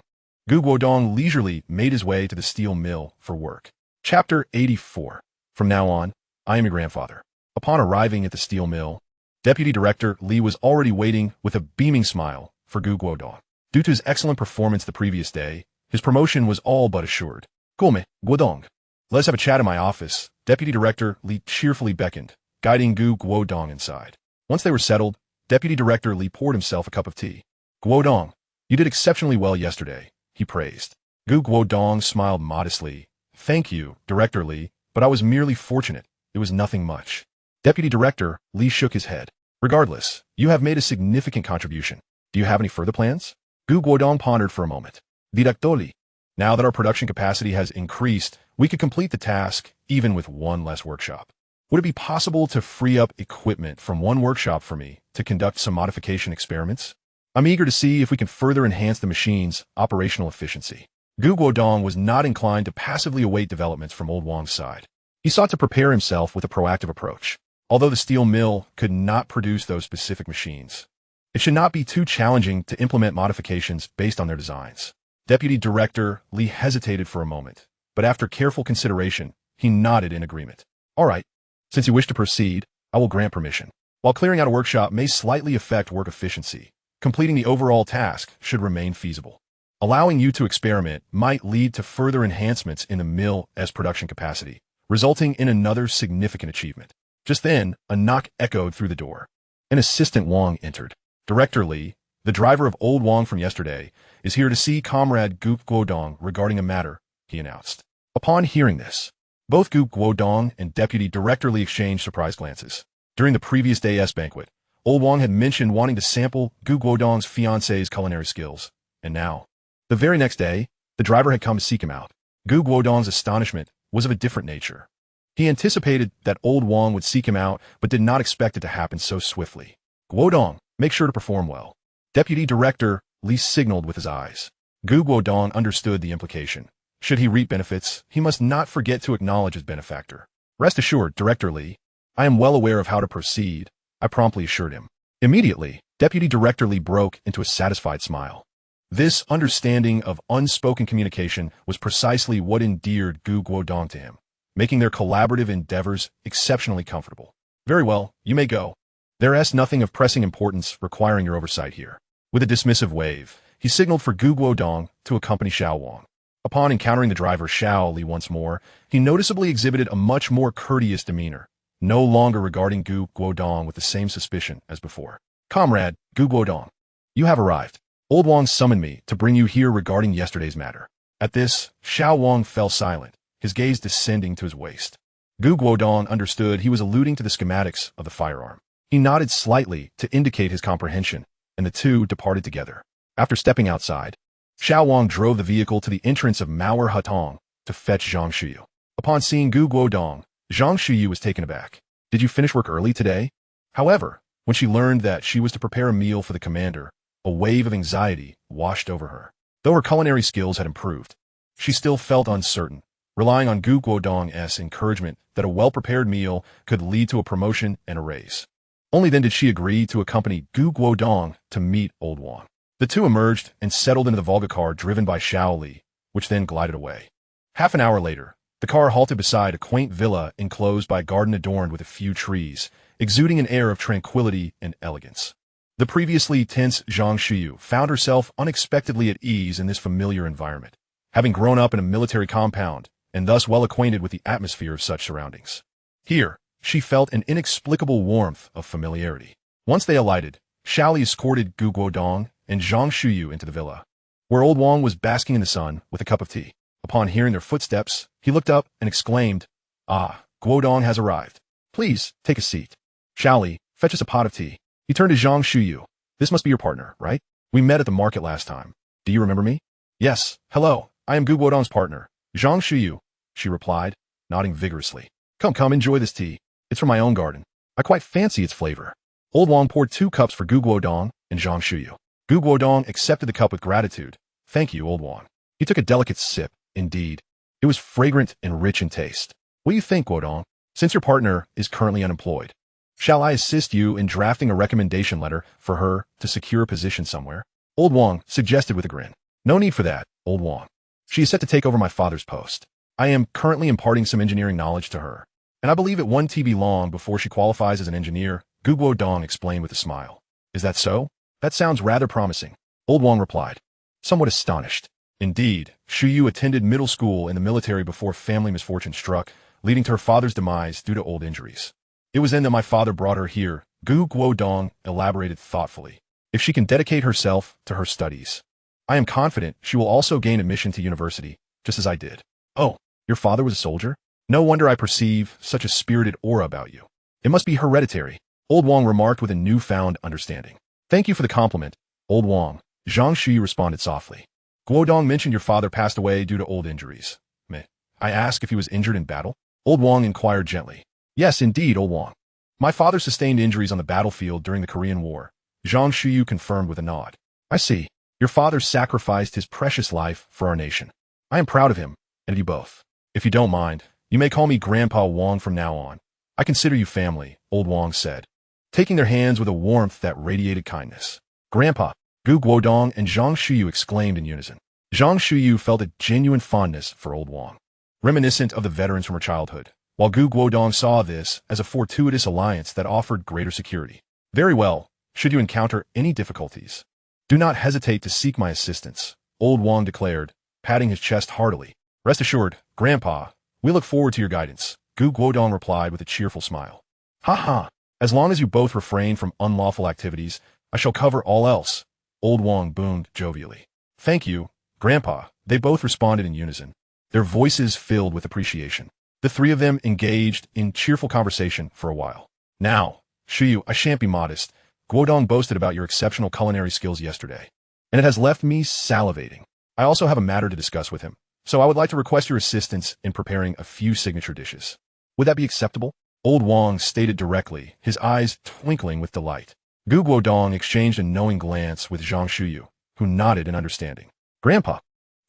Guodong leisurely made his way to the steel mill for work. Chapter 84. From now on, I am your grandfather. Upon arriving at the steel mill, Deputy Director Li was already waiting with a beaming smile for Guodong. Due to his excellent performance the previous day, his promotion was all but assured. Come, Guodong. Let's have a chat in my office. Deputy Director Li cheerfully beckoned, guiding Guodong inside. Once they were settled, Deputy Director Li poured himself a cup of tea. Guodong, you did exceptionally well yesterday, he praised. Guodong smiled modestly. Thank you, Director Li, but I was merely fortunate. It was nothing much. Deputy Director Li shook his head. Regardless, you have made a significant contribution. Do you have any further plans? Guodong pondered for a moment. Director Li, now that our production capacity has increased, we could complete the task even with one less workshop. Would it be possible to free up equipment from one workshop for me to conduct some modification experiments? I'm eager to see if we can further enhance the machine's operational efficiency. Guodong was not inclined to passively await developments from Old Wang's side. He sought to prepare himself with a proactive approach. Although the steel mill could not produce those specific machines, It should not be too challenging to implement modifications based on their designs. Deputy Director Li hesitated for a moment, but after careful consideration, he nodded in agreement. All right. Since you wish to proceed, I will grant permission. While clearing out a workshop may slightly affect work efficiency, completing the overall task should remain feasible. Allowing you to experiment might lead to further enhancements in the mill's production capacity, resulting in another significant achievement. Just then, a knock echoed through the door. An assistant Wang entered. Director Li, the driver of old Wang from yesterday, is here to see Comrade Guodong regarding a matter, he announced. Upon hearing this, both Guodong and Deputy Director Li exchanged surprised glances. During the previous day's banquet, old Wang had mentioned wanting to sample Guodong's fiancée's culinary skills, and now, the very next day, the driver had come to seek him out. Guodong's astonishment was of a different nature. He anticipated that old Wang would seek him out, but did not expect it to happen so swiftly. Guodong, make sure to perform well. Deputy Director Li signaled with his eyes. Guodong understood the implication. Should he reap benefits, he must not forget to acknowledge his benefactor. Rest assured, Director Li, I am well aware of how to proceed, I promptly assured him. Immediately, Deputy Director Li broke into a satisfied smile. This understanding of unspoken communication was precisely what endeared Guodong to him, making their collaborative endeavors exceptionally comfortable. Very well, you may go. There is nothing of pressing importance requiring your oversight here. With a dismissive wave, he signaled for Guodong to accompany Xiao Wang. Upon encountering the driver Xiao Li once more, he noticeably exhibited a much more courteous demeanor, no longer regarding Guodong with the same suspicion as before. Comrade, Guodong, you have arrived. Old Wang summoned me to bring you here regarding yesterday's matter. At this, Xiao Wang fell silent, his gaze descending to his waist. Guodong understood he was alluding to the schematics of the firearm. He nodded slightly to indicate his comprehension, and the two departed together. After stepping outside, Xiao Wang drove the vehicle to the entrance of Mauer Hutong to fetch Zhang Shuyu. Upon seeing Guodong, Zhang Shuyu was taken aback. Did you finish work early today? However, when she learned that she was to prepare a meal for the commander, a wave of anxiety washed over her. Though her culinary skills had improved, she still felt uncertain, relying on Guodong's encouragement that a well-prepared meal could lead to a promotion and a raise. Only then did she agree to accompany Guodong to meet old Wang. The two emerged and settled into the Volga car driven by Xiao Li, which then glided away. Half an hour later, the car halted beside a quaint villa enclosed by a garden adorned with a few trees, exuding an air of tranquility and elegance. The previously tense Zhang Shuyu found herself unexpectedly at ease in this familiar environment, having grown up in a military compound and thus well acquainted with the atmosphere of such surroundings. Here, she felt an inexplicable warmth of familiarity. Once they alighted, Xiao Li escorted Guodong and Zhang Shuyu into the villa, where old Wang was basking in the sun with a cup of tea. Upon hearing their footsteps, he looked up and exclaimed, "Ah, Guodong has arrived. Please, take a seat. Xiao Li, fetch us a pot of tea." He turned to Zhang Shuyu. "This must be your partner, right? We met at the market last time. Do you remember me?" "Yes, hello, I am Guodong's partner, Zhang Shuyu," she replied, nodding vigorously. Come, enjoy this tea. It's from my own garden. I quite fancy its flavor." Old Wang poured 2 cups for Guodong and Zhang Shuyu. Guodong accepted the cup with gratitude. "Thank you, old Wang." He took a delicate sip. Indeed, it was fragrant and rich in taste. "What do you think, Guodong? Since your partner is currently unemployed, shall I assist you in drafting a recommendation letter for her to secure a position somewhere?" Old Wang suggested with a grin. "No need for that, old Wang. She is set to take over my father's post. I am currently imparting some engineering knowledge to her, and I believe it won't be long before she qualifies as an engineer," Guodong explained with a smile. "Is that so? That sounds rather promising," old Wang replied, somewhat astonished. Indeed, Shuyu attended middle school in the military before family misfortune struck, leading to her father's demise due to old injuries. "It was then that my father brought her here," Guodong elaborated thoughtfully. "If she can dedicate herself to her studies, I am confident she will also gain admission to university, just as I did." "Oh, your father was a soldier? No wonder I perceive such a spirited aura about you. It must be hereditary," old Wang remarked with a newfound understanding. "Thank you for the compliment, old Wang," Zhang Shuyu responded softly. "Guodong mentioned your father passed away due to old injuries. May I ask if he was injured in battle?" Old Wang inquired gently. "Yes, indeed, old Wang. My father sustained injuries on the battlefield during the Korean War," Zhang Shuyu confirmed with a nod. "I see. Your father sacrificed his precious life for our nation. I am proud of him, and of you both. If you don't mind, you may call me Grandpa Wang from now on. I consider you family," old Wang said. taking their hands with a warmth that radiated kindness. Grandpa, Gu Guodong and Zhang Shuyu exclaimed in unison. Zhang Shuyu felt a genuine fondness for Old Wang, reminiscent of the veterans from her childhood, while Gu Guodong saw this as a fortuitous alliance that offered greater security. Very well, should you encounter any difficulties, do not hesitate to seek my assistance, Old Wang declared, patting his chest heartily. Rest assured, Grandpa, we look forward to your guidance, Gu Guodong replied with a cheerful smile. Ha ha, as long as you both refrain from unlawful activities, I shall cover all else, Old Wang boomed jovially. Thank you, Grandpa, they both responded in unison, their voices filled with appreciation. The three of them engaged in cheerful conversation for a while. Now, Shuyu, I shan't be modest. Guodong boasted about your exceptional culinary skills yesterday, and it has left me salivating. I also have a matter to discuss with him, so I would like to request your assistance in preparing a few signature dishes. Would that be acceptable? Old Wang stated directly, his eyes twinkling with delight. Gu Guodong exchanged a knowing glance with Zhang Shuyu, who nodded in understanding. Grandpa,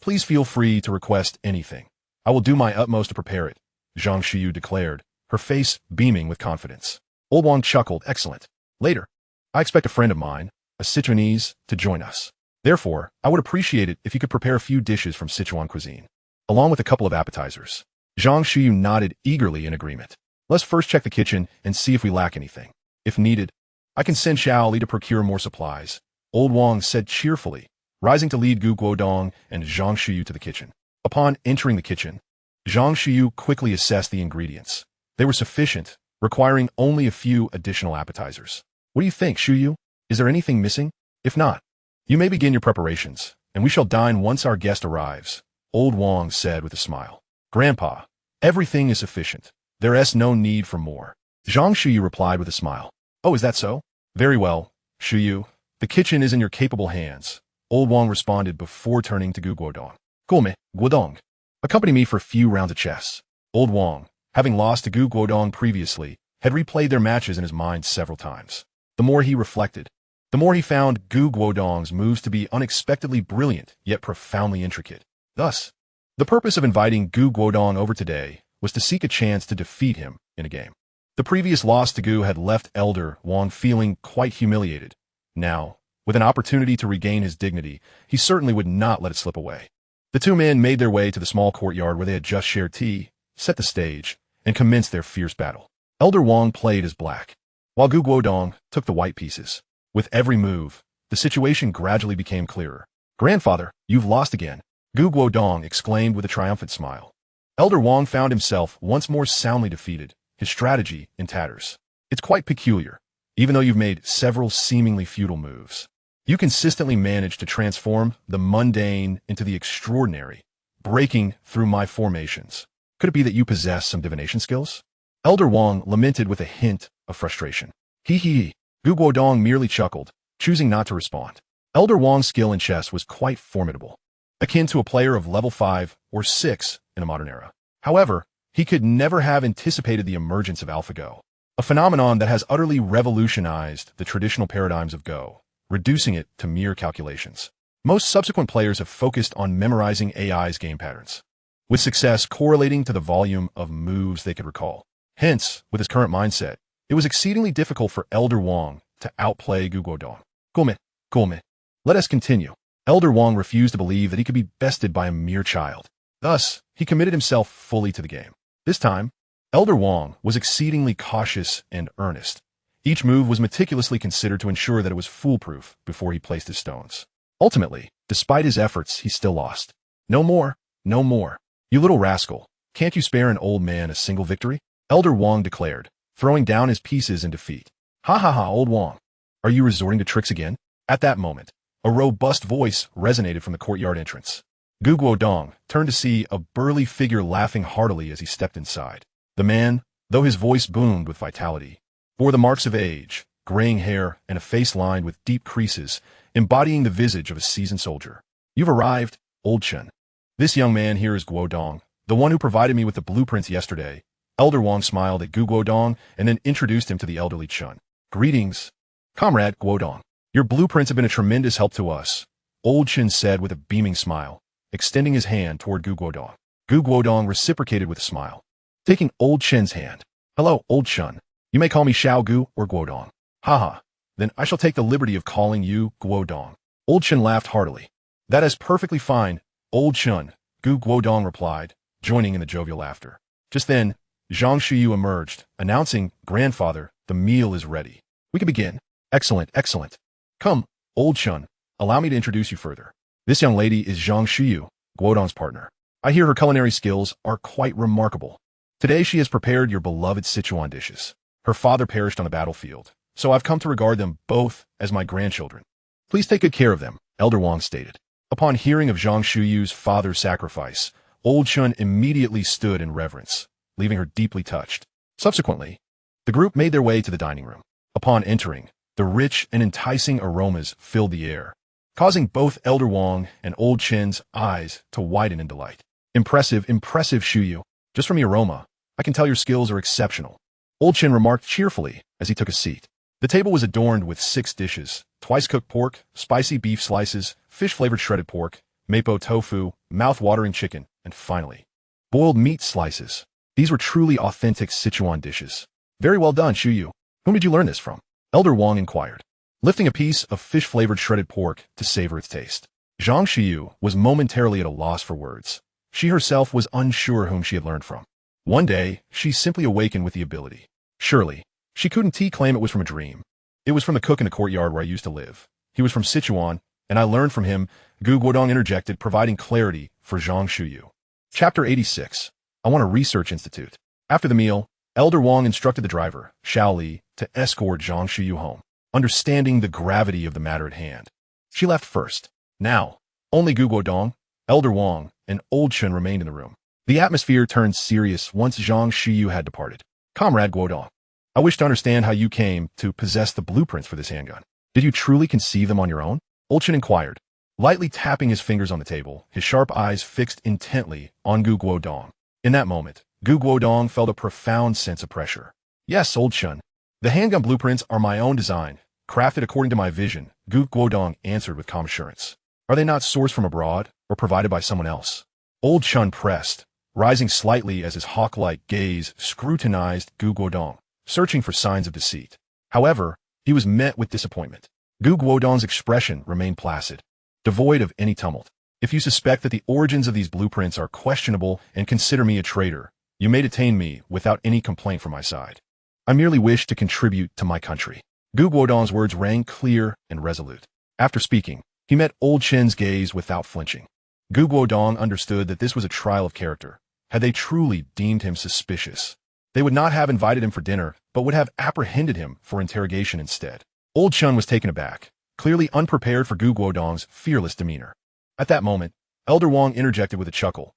please feel free to request anything. I will do my utmost to prepare it, Zhang Shuyu declared, her face beaming with confidence. Old Wang chuckled, excellent. Later, I expect a friend of mine, a Sichuanese, to join us. Therefore, I would appreciate it if you could prepare a few dishes from Sichuan cuisine, along with a couple of appetizers. Zhang Shuyu nodded eagerly in agreement. Let's first check the kitchen and see if we lack anything. If needed, I can send Xiao Li to procure more supplies, Old Wang said cheerfully, rising to lead Gu Guodong and Zhang Shuyu to the kitchen. Upon entering the kitchen, Zhang Shuyu quickly assessed the ingredients. They were sufficient, requiring only a few additional appetizers. What do you think, Shuyu? Is there anything missing? If not, you may begin your preparations, and we shall dine once our guest arrives, Old Wang said with a smile. Grandpa, everything is sufficient. There is no need for more, Zhang Shuyu replied with a smile. Oh, is that so? Very well, Shuyu. The kitchen is in your capable hands, Old Wang responded before turning to Gu Guodong. Guodong, accompany me for a few rounds of chess. Old Wang, having lost to Gu Guodong previously, had replayed their matches in his mind several times. The more he reflected, the more he found Gu Guodong's moves to be unexpectedly brilliant, yet profoundly intricate. Thus, the purpose of inviting Gu Guodong over today was to seek a chance to defeat him in a game. The previous loss to Gu had left Elder Wang feeling quite humiliated. Now, with an opportunity to regain his dignity, he certainly would not let it slip away. The two men made their way to the small courtyard where they had just shared tea, set the stage, and commenced their fierce battle. Elder Wang played as black, while Gu Guodong took the white pieces. With every move, the situation gradually became clearer. Grandfather, you've lost again, Gu Guodong exclaimed with a triumphant smile. Elder Wang found himself once more soundly defeated, his strategy in tatters. It's quite peculiar. Even though you've made several seemingly futile moves, you consistently manage to transform the mundane into the extraordinary, breaking through my formations. Could it be that you possess some divination skills? Elder Wang lamented with a hint of frustration. Hee hee. Gu Guodong merely chuckled, choosing not to respond. Elder Wang's skill in chess was quite formidable, akin to a player of level 5 or 6 in a modern era. However, he could never have anticipated the emergence of AlphaGo, a phenomenon that has utterly revolutionized the traditional paradigms of Go, reducing it to mere calculations. Most subsequent players have focused on memorizing AI's game patterns, with success correlating to the volume of moves they could recall. Hence, with his current mindset, it was exceedingly difficult for Elder Wang to outplay Gu Guodong. Gome. Let us continue. Elder Wang refused to believe that he could be bested by a mere child. Thus, he committed himself fully to the game. This time, Elder Wang was exceedingly cautious and earnest. Each move was meticulously considered to ensure that it was foolproof before he placed his stones. Ultimately, despite his efforts, he still lost. No more. You little rascal, can't you spare an old man a single victory? Elder Wang declared, throwing down his pieces in defeat. Ha ha ha, Old Wang. Are you resorting to tricks again? At that moment, a robust voice resonated from the courtyard entrance. Gu Guodong turned to see a burly figure laughing heartily as he stepped inside. The man, though his voice boomed with vitality, bore the marks of age, graying hair, and a face lined with deep creases, embodying the visage of a seasoned soldier. You've arrived, Old Chen. This young man here is Guodong, the one who provided me with the blueprints yesterday. Elder Wang smiled at Gu Guodong and then introduced him to the elderly Chen. Greetings, Comrade Guodong. Your blueprints have been a tremendous help to us, Old Chen said with a beaming smile, extending his hand toward Gu Guodong. Gu Guodong reciprocated with a smile, taking Old Chen's hand. Hello, Old Chen. You may call me Xiao Gu or Guodong. Haha, then I shall take the liberty of calling you Guodong. Old Chen laughed heartily. That is perfectly fine, Old Chen, Guodong replied, joining in the jovial laughter. Just then, Zhang Shuyu emerged, announcing, Grandfather, the meal is ready. We can begin. Excellent, excellent. Come, Old Chen, allow me to introduce you further. This young lady is Zhang Shuyu, Guodong's partner. I hear her culinary skills are quite remarkable. Today she has prepared your beloved Sichuan dishes. Her father perished on the battlefield, so I've come to regard them both as my grandchildren. Please take good care of them, Elder Wang stated. Upon hearing of Zhang Shuyu's father's sacrifice, Old Chen immediately stood in reverence, leaving her deeply touched. Subsequently, the group made their way to the dining room. Upon entering, the rich and enticing aromas filled the air, causing both Elder Wang and Old Chen's eyes to widen in delight. Impressive, impressive, Shuyu. Just from the aroma, I can tell your skills are exceptional. Old Chen remarked cheerfully as he took a seat. The table was adorned with 6 dishes: twice-cooked pork, spicy beef slices, fish-flavored shredded pork, mapo tofu, mouth-watering chicken, and finally, boiled meat slices. These were truly authentic Sichuan dishes. Very well done, Shuyu. Whom did you learn this from? Elder Wang inquired, lifting a piece of fish-flavored shredded pork to savor its taste. Zhang Shuyu was momentarily at a loss for words. She herself was unsure whom she had learned from. One day, she simply awakened with the ability. Surely, she couldn't claim it was from a dream. It was from the cook in the courtyard where I used to live. He was from Sichuan, and I learned from him, Guodong interjected, providing clarity for Zhang Shuyu. Chapter 86. I want a research institute. After the meal, Elder Wang instructed the driver, Xiao Li, to escort Zhang Shuyu home, understanding the gravity of the matter at hand. She left first. Now, only Guodong, Elder Wang, and Old Chen remained in the room. The atmosphere turned serious once Zhang Shuyu had departed. Comrade Guodong, I wish to understand how you came to possess the blueprints for this handgun. Did you truly conceive them on your own? Old Chen inquired, lightly tapping his fingers on the table, his sharp eyes fixed intently on Guodong. In that moment, Guodong felt a profound sense of pressure. Yes, Old Chen. The handgun blueprints are my own design, crafted according to my vision, Guodong answered with calm assurance. Are they not sourced from abroad or provided by someone else? Old Chen pressed, rising slightly as his hawk-like gaze scrutinized Guodong, searching for signs of deceit. However, he was met with disappointment. Guodong's expression remained placid, devoid of any tumult. If you suspect that the origins of these blueprints are questionable and consider me a traitor, you may detain me without any complaint from my side. I merely wish to contribute to my country. Guodong's words rang clear and resolute. After speaking, he met Old Chen's gaze without flinching. Guodong understood that this was a trial of character. Had they truly deemed him suspicious, they would not have invited him for dinner, but would have apprehended him for interrogation instead. Old Chen was taken aback, clearly unprepared for Guodong's fearless demeanor. At that moment, Elder Wang interjected with a chuckle.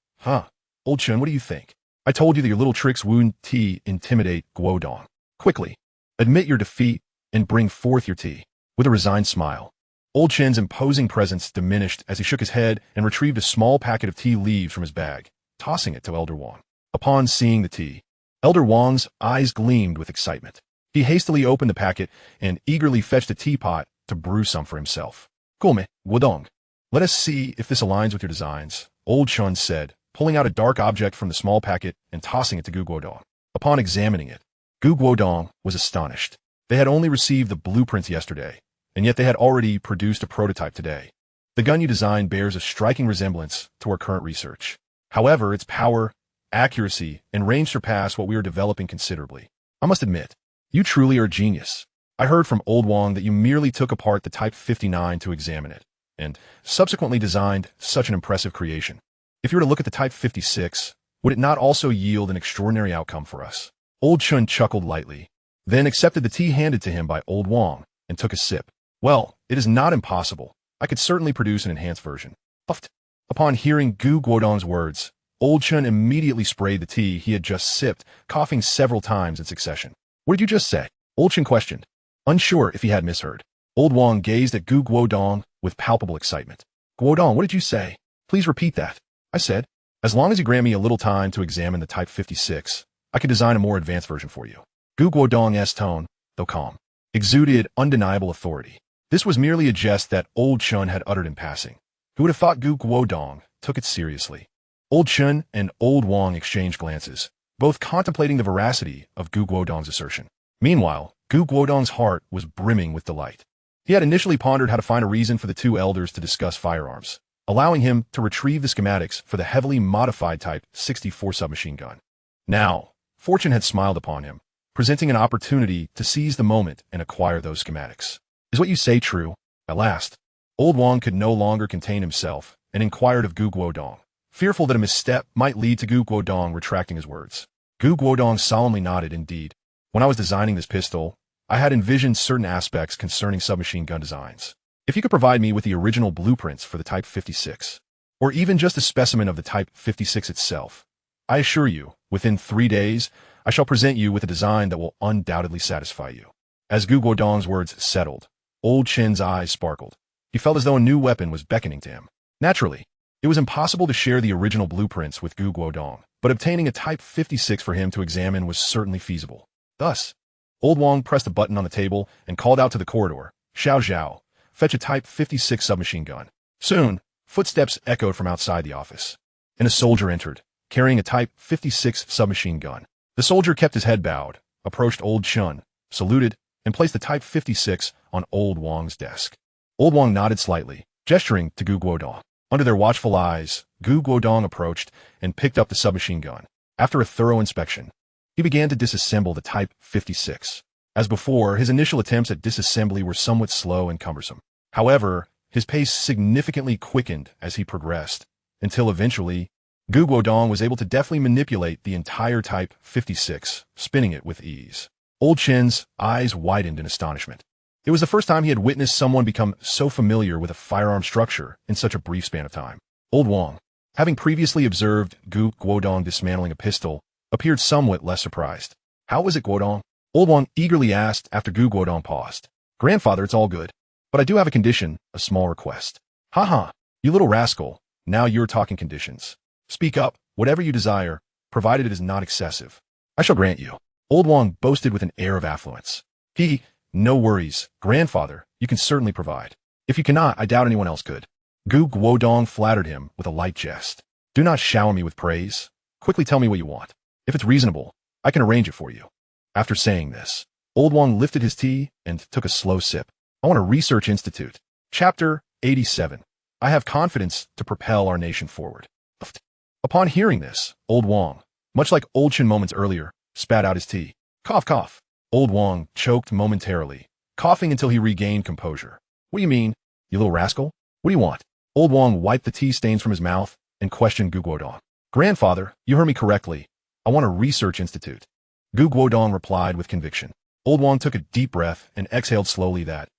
Old Chen, what do you think? I told you that your little tricks wouldn't intimidate Guodong. Quickly, admit your defeat and bring forth your tea. With a resigned smile, Old Chen's imposing presence diminished as he shook his head and retrieved a small packet of tea leaves from his bag, tossing it to Elder Wang. Upon seeing the tea, Elder Wang's eyes gleamed with excitement. He hastily opened the packet and eagerly fetched a teapot to brew some for himself. Come, Guodong. Let us see if this aligns with your designs, Old Chen said, pulling out a dark object from the small packet and tossing it to Guodong. Upon examining it, Guodong was astonished. They had only received the blueprints yesterday, and yet they had already produced a prototype today. The gun you designed bears a striking resemblance to our current research. However, its power, accuracy, and range surpass what we are developing considerably. I must admit, you truly are a genius. I heard from Old Wang that you merely took apart the Type 59 to examine it, and subsequently designed such an impressive creation. If you were to look at the Type 56, would it not also yield an extraordinary outcome for us? Old Chen chuckled lightly, then accepted the tea handed to him by Old Wang, and took a sip. Well, it is not impossible. I could certainly produce an enhanced version. Puffed. Upon hearing Guodong's words, Old Chen immediately sprayed the tea he had just sipped, coughing several times in succession. What did you just say? Old Chen questioned, unsure if he had misheard. Old Wang gazed at Guodong with palpable excitement. Guodong, what did you say? Please repeat that. I said, as long as you grant me a little time to examine the Type 56, I can design a more advanced version for you. Guodong's tone, though calm, exuded undeniable authority. This was merely a jest that Old Chen had uttered in passing. Who would have thought Guodong took it seriously? Old Chen and Old Wang exchanged glances, both contemplating the veracity of Guodong's assertion. Meanwhile, Gu Guodong's heart was brimming with delight. He had initially pondered how to find a reason for the two elders to discuss firearms, allowing him to retrieve the schematics for the heavily modified Type 64 submachine gun. Now, fortune had smiled upon him, presenting an opportunity to seize the moment and acquire those schematics. Is what you say true? At last, Old Wang could no longer contain himself and inquired of Gu Guodong, fearful that a misstep might lead to Gu Guodong retracting his words. Gu Guodong solemnly nodded. Indeed, when I was designing this pistol, I had envisioned certain aspects concerning submachine gun designs. If you could provide me with the original blueprints for the Type 56, or even just a specimen of the Type 56 itself, I assure you, within 3 days, I shall present you with a design that will undoubtedly satisfy you. As Gu Guodong's words settled, Old Chen's eyes sparkled. He felt as though a new weapon was beckoning to him. Naturally, it was impossible to share the original blueprints with Gu Guodong, but obtaining a Type 56 for him to examine was certainly feasible. Thus, Old Wang pressed a button on the table and called out to the corridor, "Xiao Zhao, fetch a Type 56 submachine gun." Soon, footsteps echoed from outside the office, and a soldier entered, carrying a Type 56 submachine gun. The soldier kept his head bowed, approached Old Chen, saluted, and placed the Type 56 on Old Wang's desk. Old Wang nodded slightly, gesturing to Gu Guodong. Under their watchful eyes, Gu Guodong approached and picked up the submachine gun. After a thorough inspection, he began to disassemble the Type 56. As before, his initial attempts at disassembly were somewhat slow and cumbersome. However, his pace significantly quickened as he progressed, until eventually, Gu Guodong was able to deftly manipulate the entire Type 56, spinning it with ease. Old Chen's eyes widened in astonishment. It was the first time he had witnessed someone become so familiar with a firearm structure in such a brief span of time. Old Wang, having previously observed Gu Guodong dismantling a pistol, appeared somewhat less surprised. "How was it, Guodong?" Old Wang eagerly asked after Gu Guodong paused. "Grandfather, it's all good. But I do have a condition, a small request." "Ha, you little rascal, now you're talking conditions. Speak up, whatever you desire, provided it is not excessive. I shall grant you." Old Wang boasted with an air of affluence. "No worries, grandfather, you can certainly provide. If you cannot, I doubt anyone else could." Gu Guodong flattered him with a light jest. "Do not shower me with praise. Quickly tell me what you want. If it's reasonable, I can arrange it for you." After saying this, Old Wang lifted his tea and took a slow sip. "I want a research institute." Chapter 87. I have confidence to propel our nation forward. Upon hearing this, Old Wang, much like Old Chen moments earlier, spat out his tea. Cough. Old Wang choked momentarily, coughing until he regained composure. "What do you mean, you little rascal? What do you want?" Old Wang wiped the tea stains from his mouth and questioned Gu Guodong. "Grandfather, you heard me correctly. I want a research institute." Gu Guodong replied with conviction. Old Wang took a deep breath and exhaled slowly. "That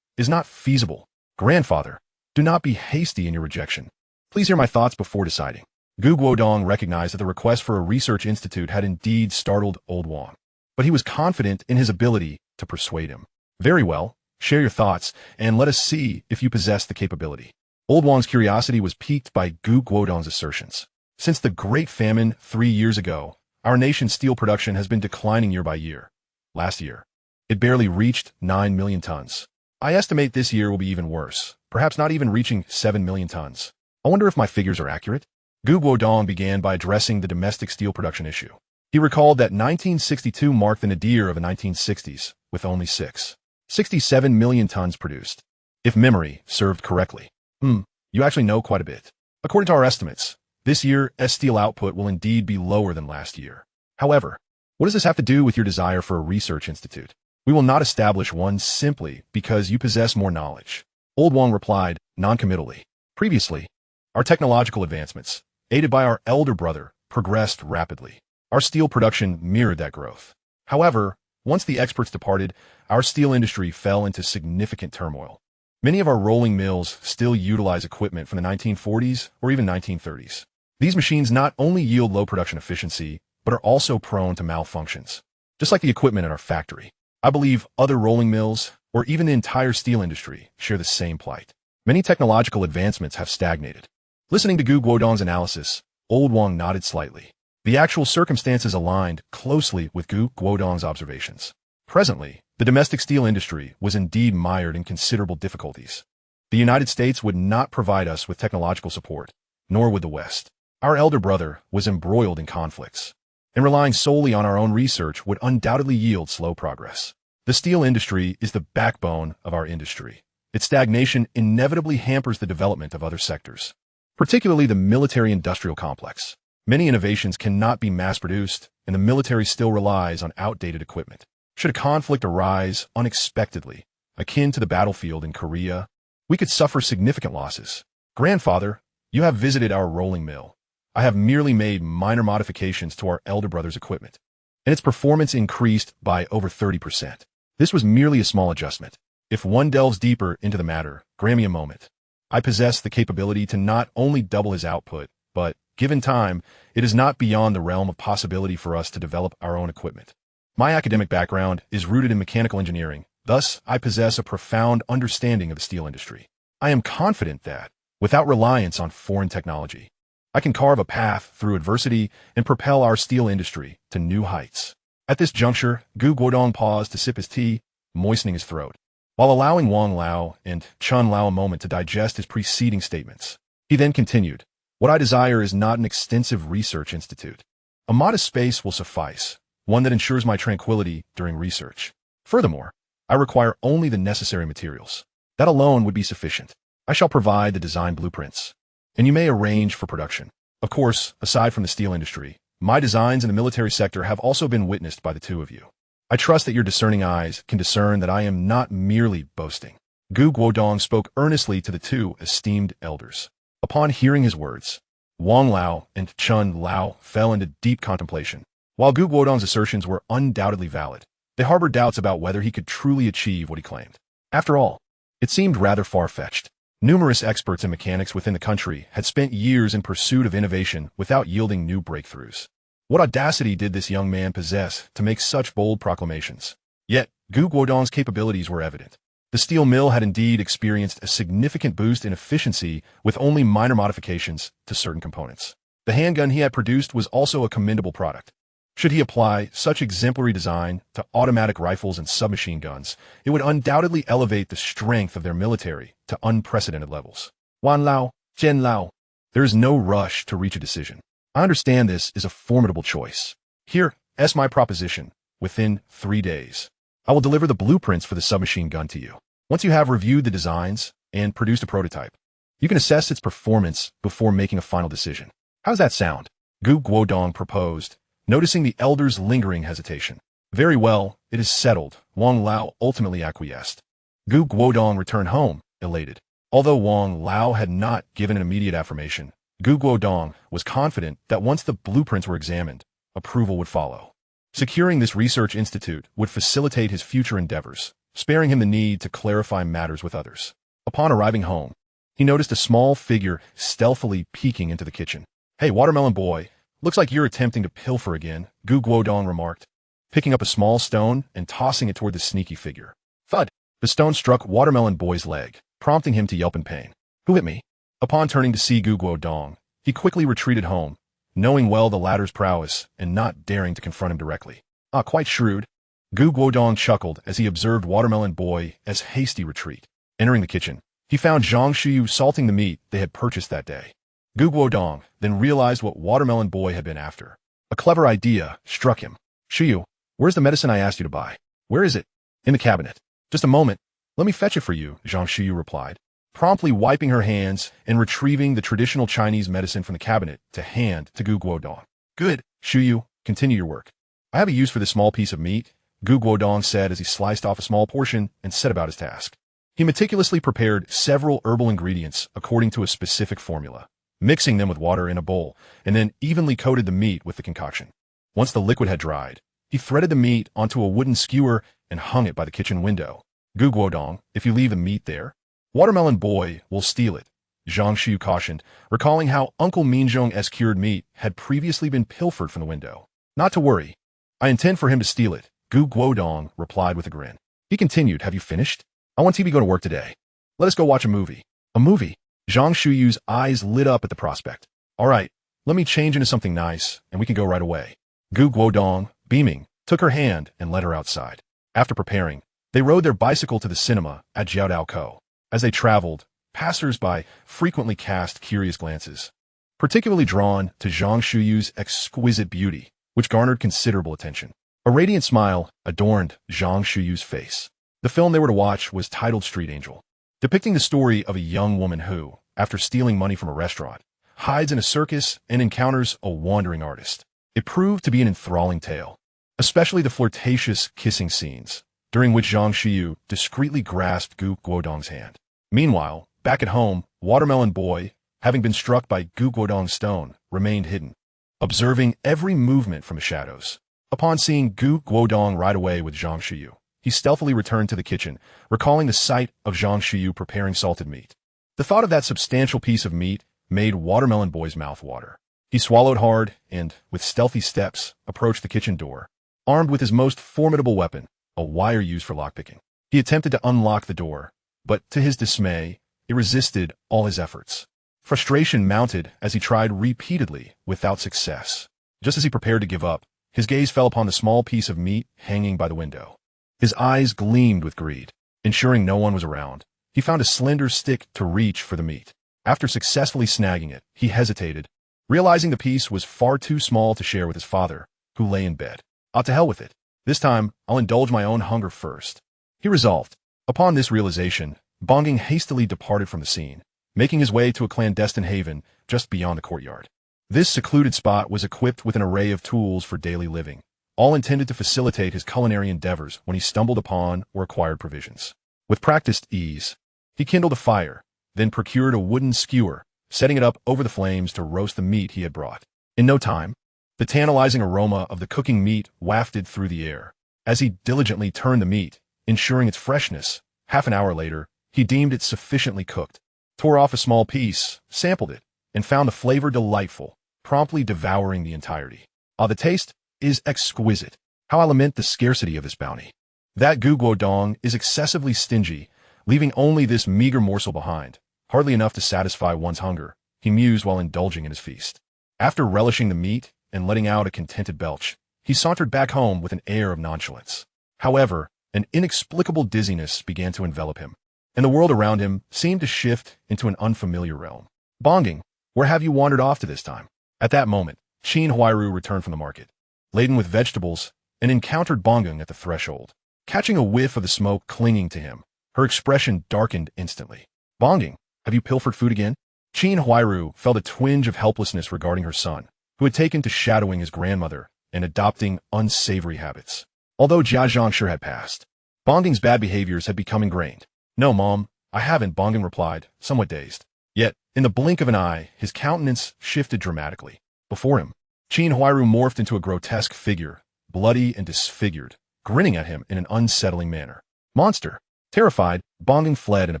is not feasible. Grandfather, do not be hasty in your rejection. Please hear my thoughts before deciding." Gu Guodong recognized that the request for a research institute had indeed startled Old Wang, but he was confident in his ability to persuade him. "Very well, share your thoughts, and let us see if you possess the capability." Old Wang's curiosity was piqued by Gu Guodong's assertions. Since the Great Famine 3 years ago, our nation's steel production has been declining year by year. Last year, it barely reached 9 million tons. I estimate this year will be even worse, perhaps not even reaching 7 million tons. I wonder if my figures are accurate? Gu Guodong began by addressing the domestic steel production issue. He recalled that 1962 marked the nadir of the 1960s, with only 67 million tons produced. If memory served correctly. You actually know quite a bit. According to our estimates, this year's steel output will indeed be lower than last year. However, what does this have to do with your desire for a research institute? We will not establish one simply because you possess more knowledge. Old Wang replied, noncommittally. Previously, our technological advancements, aided by our elder brother, progressed rapidly. Our steel production mirrored that growth. However, once the experts departed, our steel industry fell into significant turmoil. Many of our rolling mills still utilize equipment from the 1940s or even 1930s. These machines not only yield low production efficiency, but are also prone to malfunctions. Just like the equipment in our factory, I believe other rolling mills, or even the entire steel industry, share the same plight. Many technological advancements have stagnated. Listening to Gu Guodong's analysis, Old Wang nodded slightly. The actual circumstances aligned closely with Gu Guodong's observations. Presently, the domestic steel industry was indeed mired in considerable difficulties. The United States would not provide us with technological support, nor would the West. Our elder brother was embroiled in conflicts. and relying solely on our own research would undoubtedly yield slow progress. The steel industry is the backbone of our industry. Its stagnation inevitably hampers the development of other sectors, particularly the military-industrial complex. Many innovations cannot be mass-produced, and the military still relies on outdated equipment. Should a conflict arise unexpectedly, akin to the battlefield in Korea, we could suffer significant losses. Grandfather, you have visited our rolling mill. I have merely made minor modifications to our elder brother's equipment, and its performance increased by over 30%. This was merely a small adjustment. If one delves deeper into the matter, grant me a moment. I possess the capability to not only double his output, but, given time, it is not beyond the realm of possibility for us to develop our own equipment. My academic background is rooted in mechanical engineering. Thus, I possess a profound understanding of the steel industry. I am confident that, without reliance on foreign technology, I can carve a path through adversity and propel our steel industry to new heights. At this juncture, Guodong paused to sip his tea, moistening his throat, while allowing Wang Lao and Chun Lao a moment to digest his preceding statements. He then continued, "What I desire is not an extensive research institute. A modest space will suffice, one that ensures my tranquility during research. Furthermore, I require only the necessary materials. That alone would be sufficient. I shall provide the design blueprints, and you may arrange for production. Of course, aside from the steel industry, my designs in the military sector have also been witnessed by the two of you. I trust that your discerning eyes can discern that I am not merely boasting." Guodong spoke earnestly to the two esteemed elders. Upon hearing his words, Wang Lao and Chun Lao fell into deep contemplation. While Guodong's assertions were undoubtedly valid, they harbored doubts about whether he could truly achieve what he claimed. After all, it seemed rather far-fetched. Numerous experts in mechanics within the country had spent years in pursuit of innovation without yielding new breakthroughs. What audacity did this young man possess to make such bold proclamations? Yet, Guodong's capabilities were evident. The steel mill had indeed experienced a significant boost in efficiency with only minor modifications to certain components. The handgun he had produced was also a commendable product. Should he apply such exemplary design to automatic rifles and submachine guns, it would undoubtedly elevate the strength of their military to unprecedented levels. Wan Lao, Chen Lao, there is no rush to reach a decision. I understand this is a formidable choice. Here is my proposition. Within 3 days, I will deliver the blueprints for the submachine gun to you. Once you have reviewed the designs and produced a prototype, you can assess its performance before making a final decision. How does that sound? Guodong proposed, noticing the elder's lingering hesitation. Very well, it is settled. Wang Lao ultimately acquiesced. Guodong returned home, elated. Although Wang Lao had not given an immediate affirmation, Guodong was confident that once the blueprints were examined, approval would follow. Securing this research institute would facilitate his future endeavors, sparing him the need to clarify matters with others. Upon arriving home, he noticed a small figure stealthily peeking into the kitchen. "Hey, watermelon boy, looks like you're attempting to pilfer again," Guodong remarked, picking up a small stone and tossing it toward the sneaky figure. Thud! The stone struck Watermelon Boy's leg, prompting him to yelp in pain. "Who hit me?" Upon turning to see Guodong, he quickly retreated home, knowing well the latter's prowess and not daring to confront him directly. "Ah, quite shrewd." Guodong chuckled as he observed Watermelon Boy as hasty retreat. Entering the kitchen, he found Zhang Shuyu salting the meat they had purchased that day. Guodong then realized what Watermelon Boy had been after. A clever idea struck him. "Shuyu, where's the medicine I asked you to buy?" "Where is it?" "In the cabinet." "Just a moment. Let me fetch it for you," Zhang Shuyu replied, promptly wiping her hands and retrieving the traditional Chinese medicine from the cabinet to hand to Guodong. "Good, Shuyu, continue your work. I have a use for this small piece of meat," Guodong said as he sliced off a small portion and set about his task. He meticulously prepared several herbal ingredients according to a specific formula, mixing them with water in a bowl, and then evenly coated the meat with the concoction. Once the liquid had dried, he threaded the meat onto a wooden skewer and hung it by the kitchen window. "Guodong, if you leave the meat there, Watermelon Boy will steal it," Zhang Shu cautioned, recalling how Uncle Minzhong's cured meat had previously been pilfered from the window. "Not to worry. I intend for him to steal it," Guodong replied with a grin. He continued, "Have you finished? I want TV to go to work today. Let us go watch a movie." "A movie?" Zhang Shuyu's eyes lit up at the prospect. "All right, let me change into something nice, and we can go right away." Guodong, beaming, took her hand and led her outside. After preparing, they rode their bicycle to the cinema at Jiaodao. As they traveled, passers-by frequently cast curious glances, particularly drawn to Zhang Shuyu's exquisite beauty. which garnered considerable attention. A radiant smile adorned Zhang Shuyu's face. The film they were to watch was titled Street Angel, depicting the story of a young woman who, after stealing money from a restaurant, hides in a circus and encounters a wandering artist. It proved to be an enthralling tale, especially the flirtatious kissing scenes, during which Zhang Shiyu discreetly grasped Guodong's hand. Meanwhile, back at home, Watermelon Boy, having been struck by Guodong's stone, remained hidden, observing every movement from the shadows. Upon seeing Guodong ride away with Zhang Shiyu, he stealthily returned to the kitchen, recalling the sight of Zhang Shiyu preparing salted meat. The thought of that substantial piece of meat made Watermelon Boy's mouth water. He swallowed hard and, with stealthy steps, approached the kitchen door, armed with his most formidable weapon, a wire used for lockpicking. He attempted to unlock the door, but to his dismay, it resisted all his efforts. Frustration mounted as he tried repeatedly without success. Just as he prepared to give up, his gaze fell upon the small piece of meat hanging by the window. His eyes gleamed with greed. Ensuring no one was around, he found a slender stick to reach for the meat. After successfully snagging it, he hesitated, realizing the piece was far too small to share with his father, who lay in bed. To hell with it. This time, I'll indulge my own hunger first, he resolved. Upon this realization, Bongging hastily departed from the scene, making his way to a clandestine haven just beyond the courtyard. This secluded spot was equipped with an array of tools for daily living, all intended to facilitate his culinary endeavors when he stumbled upon or acquired provisions. With practiced ease, he kindled a fire, then procured a wooden skewer, setting it up over the flames to roast the meat he had brought. In no time, the tantalizing aroma of the cooking meat wafted through the air. As he diligently turned the meat, ensuring its freshness, half an hour later, he deemed it sufficiently cooked, tore off a small piece, sampled it, and found the flavor delightful, promptly devouring the entirety. The taste is exquisite. How I lament the scarcity of this bounty. That Guodong is excessively stingy, leaving only this meager morsel behind, hardly enough to satisfy one's hunger, he mused while indulging in his feast. After relishing the meat and letting out a contented belch, he sauntered back home with an air of nonchalance. However, an inexplicable dizziness began to envelop him, and the world around him seemed to shift into an unfamiliar realm. Bongging, where have you wandered off to this time? At that moment, Qin Huairu returned from the market, laden with vegetables, and encountered Bongging at the threshold. Catching a whiff of the smoke clinging to him, her expression darkened instantly. Bongging, have you pilfered food again? Qin Huairu felt a twinge of helplessness regarding her son, who had taken to shadowing his grandmother and adopting unsavory habits. Although Jia Zhangshi had passed, Bongging's bad behaviors had become ingrained. No, Mom, I haven't, Bongging replied, somewhat dazed. Yet, in the blink of an eye, his countenance shifted dramatically. Before him, Qin Huairu morphed into a grotesque figure, bloody and disfigured, grinning at him in an unsettling manner. Monster! Terrified, Bongging fled in a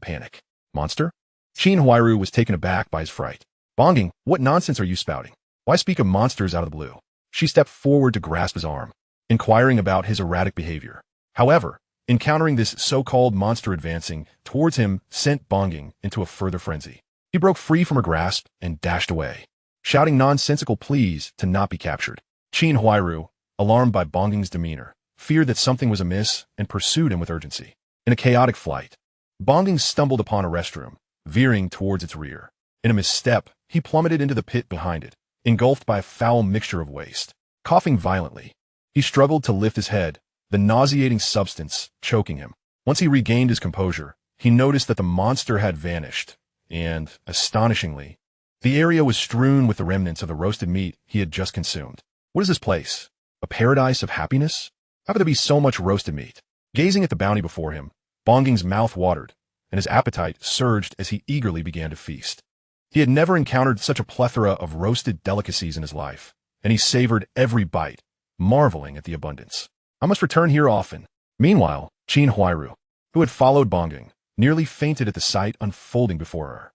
panic. Monster? Qin Huairu was taken aback by his fright. Bongging, what nonsense are you spouting? Why speak of monsters out of the blue? She stepped forward to grasp his arm, inquiring about his erratic behavior. However, encountering this so-called monster advancing towards him sent Bongging into a further frenzy. He broke free from her grasp and dashed away, shouting nonsensical pleas to not be captured. Qin Huairu, alarmed by Bongging's demeanor, feared that something was amiss and pursued him with urgency. In a chaotic flight, Bongging stumbled upon a restroom, veering towards its rear. In a misstep, he plummeted into the pit behind it, engulfed by a foul mixture of waste. Coughing violently, he struggled to lift his head, the nauseating substance choking him. Once he regained his composure, he noticed that the monster had vanished, and, astonishingly, the area was strewn with the remnants of the roasted meat he had just consumed. What is this place? A paradise of happiness? How could there be so much roasted meat? Gazing at the bounty before him, Bongging's mouth watered, and his appetite surged as he eagerly began to feast. He had never encountered such a plethora of roasted delicacies in his life, and he savored every bite, marveling at the abundance. I must return here often. Meanwhile, Qin Huairu, who had followed Bongging, nearly fainted at the sight unfolding before her.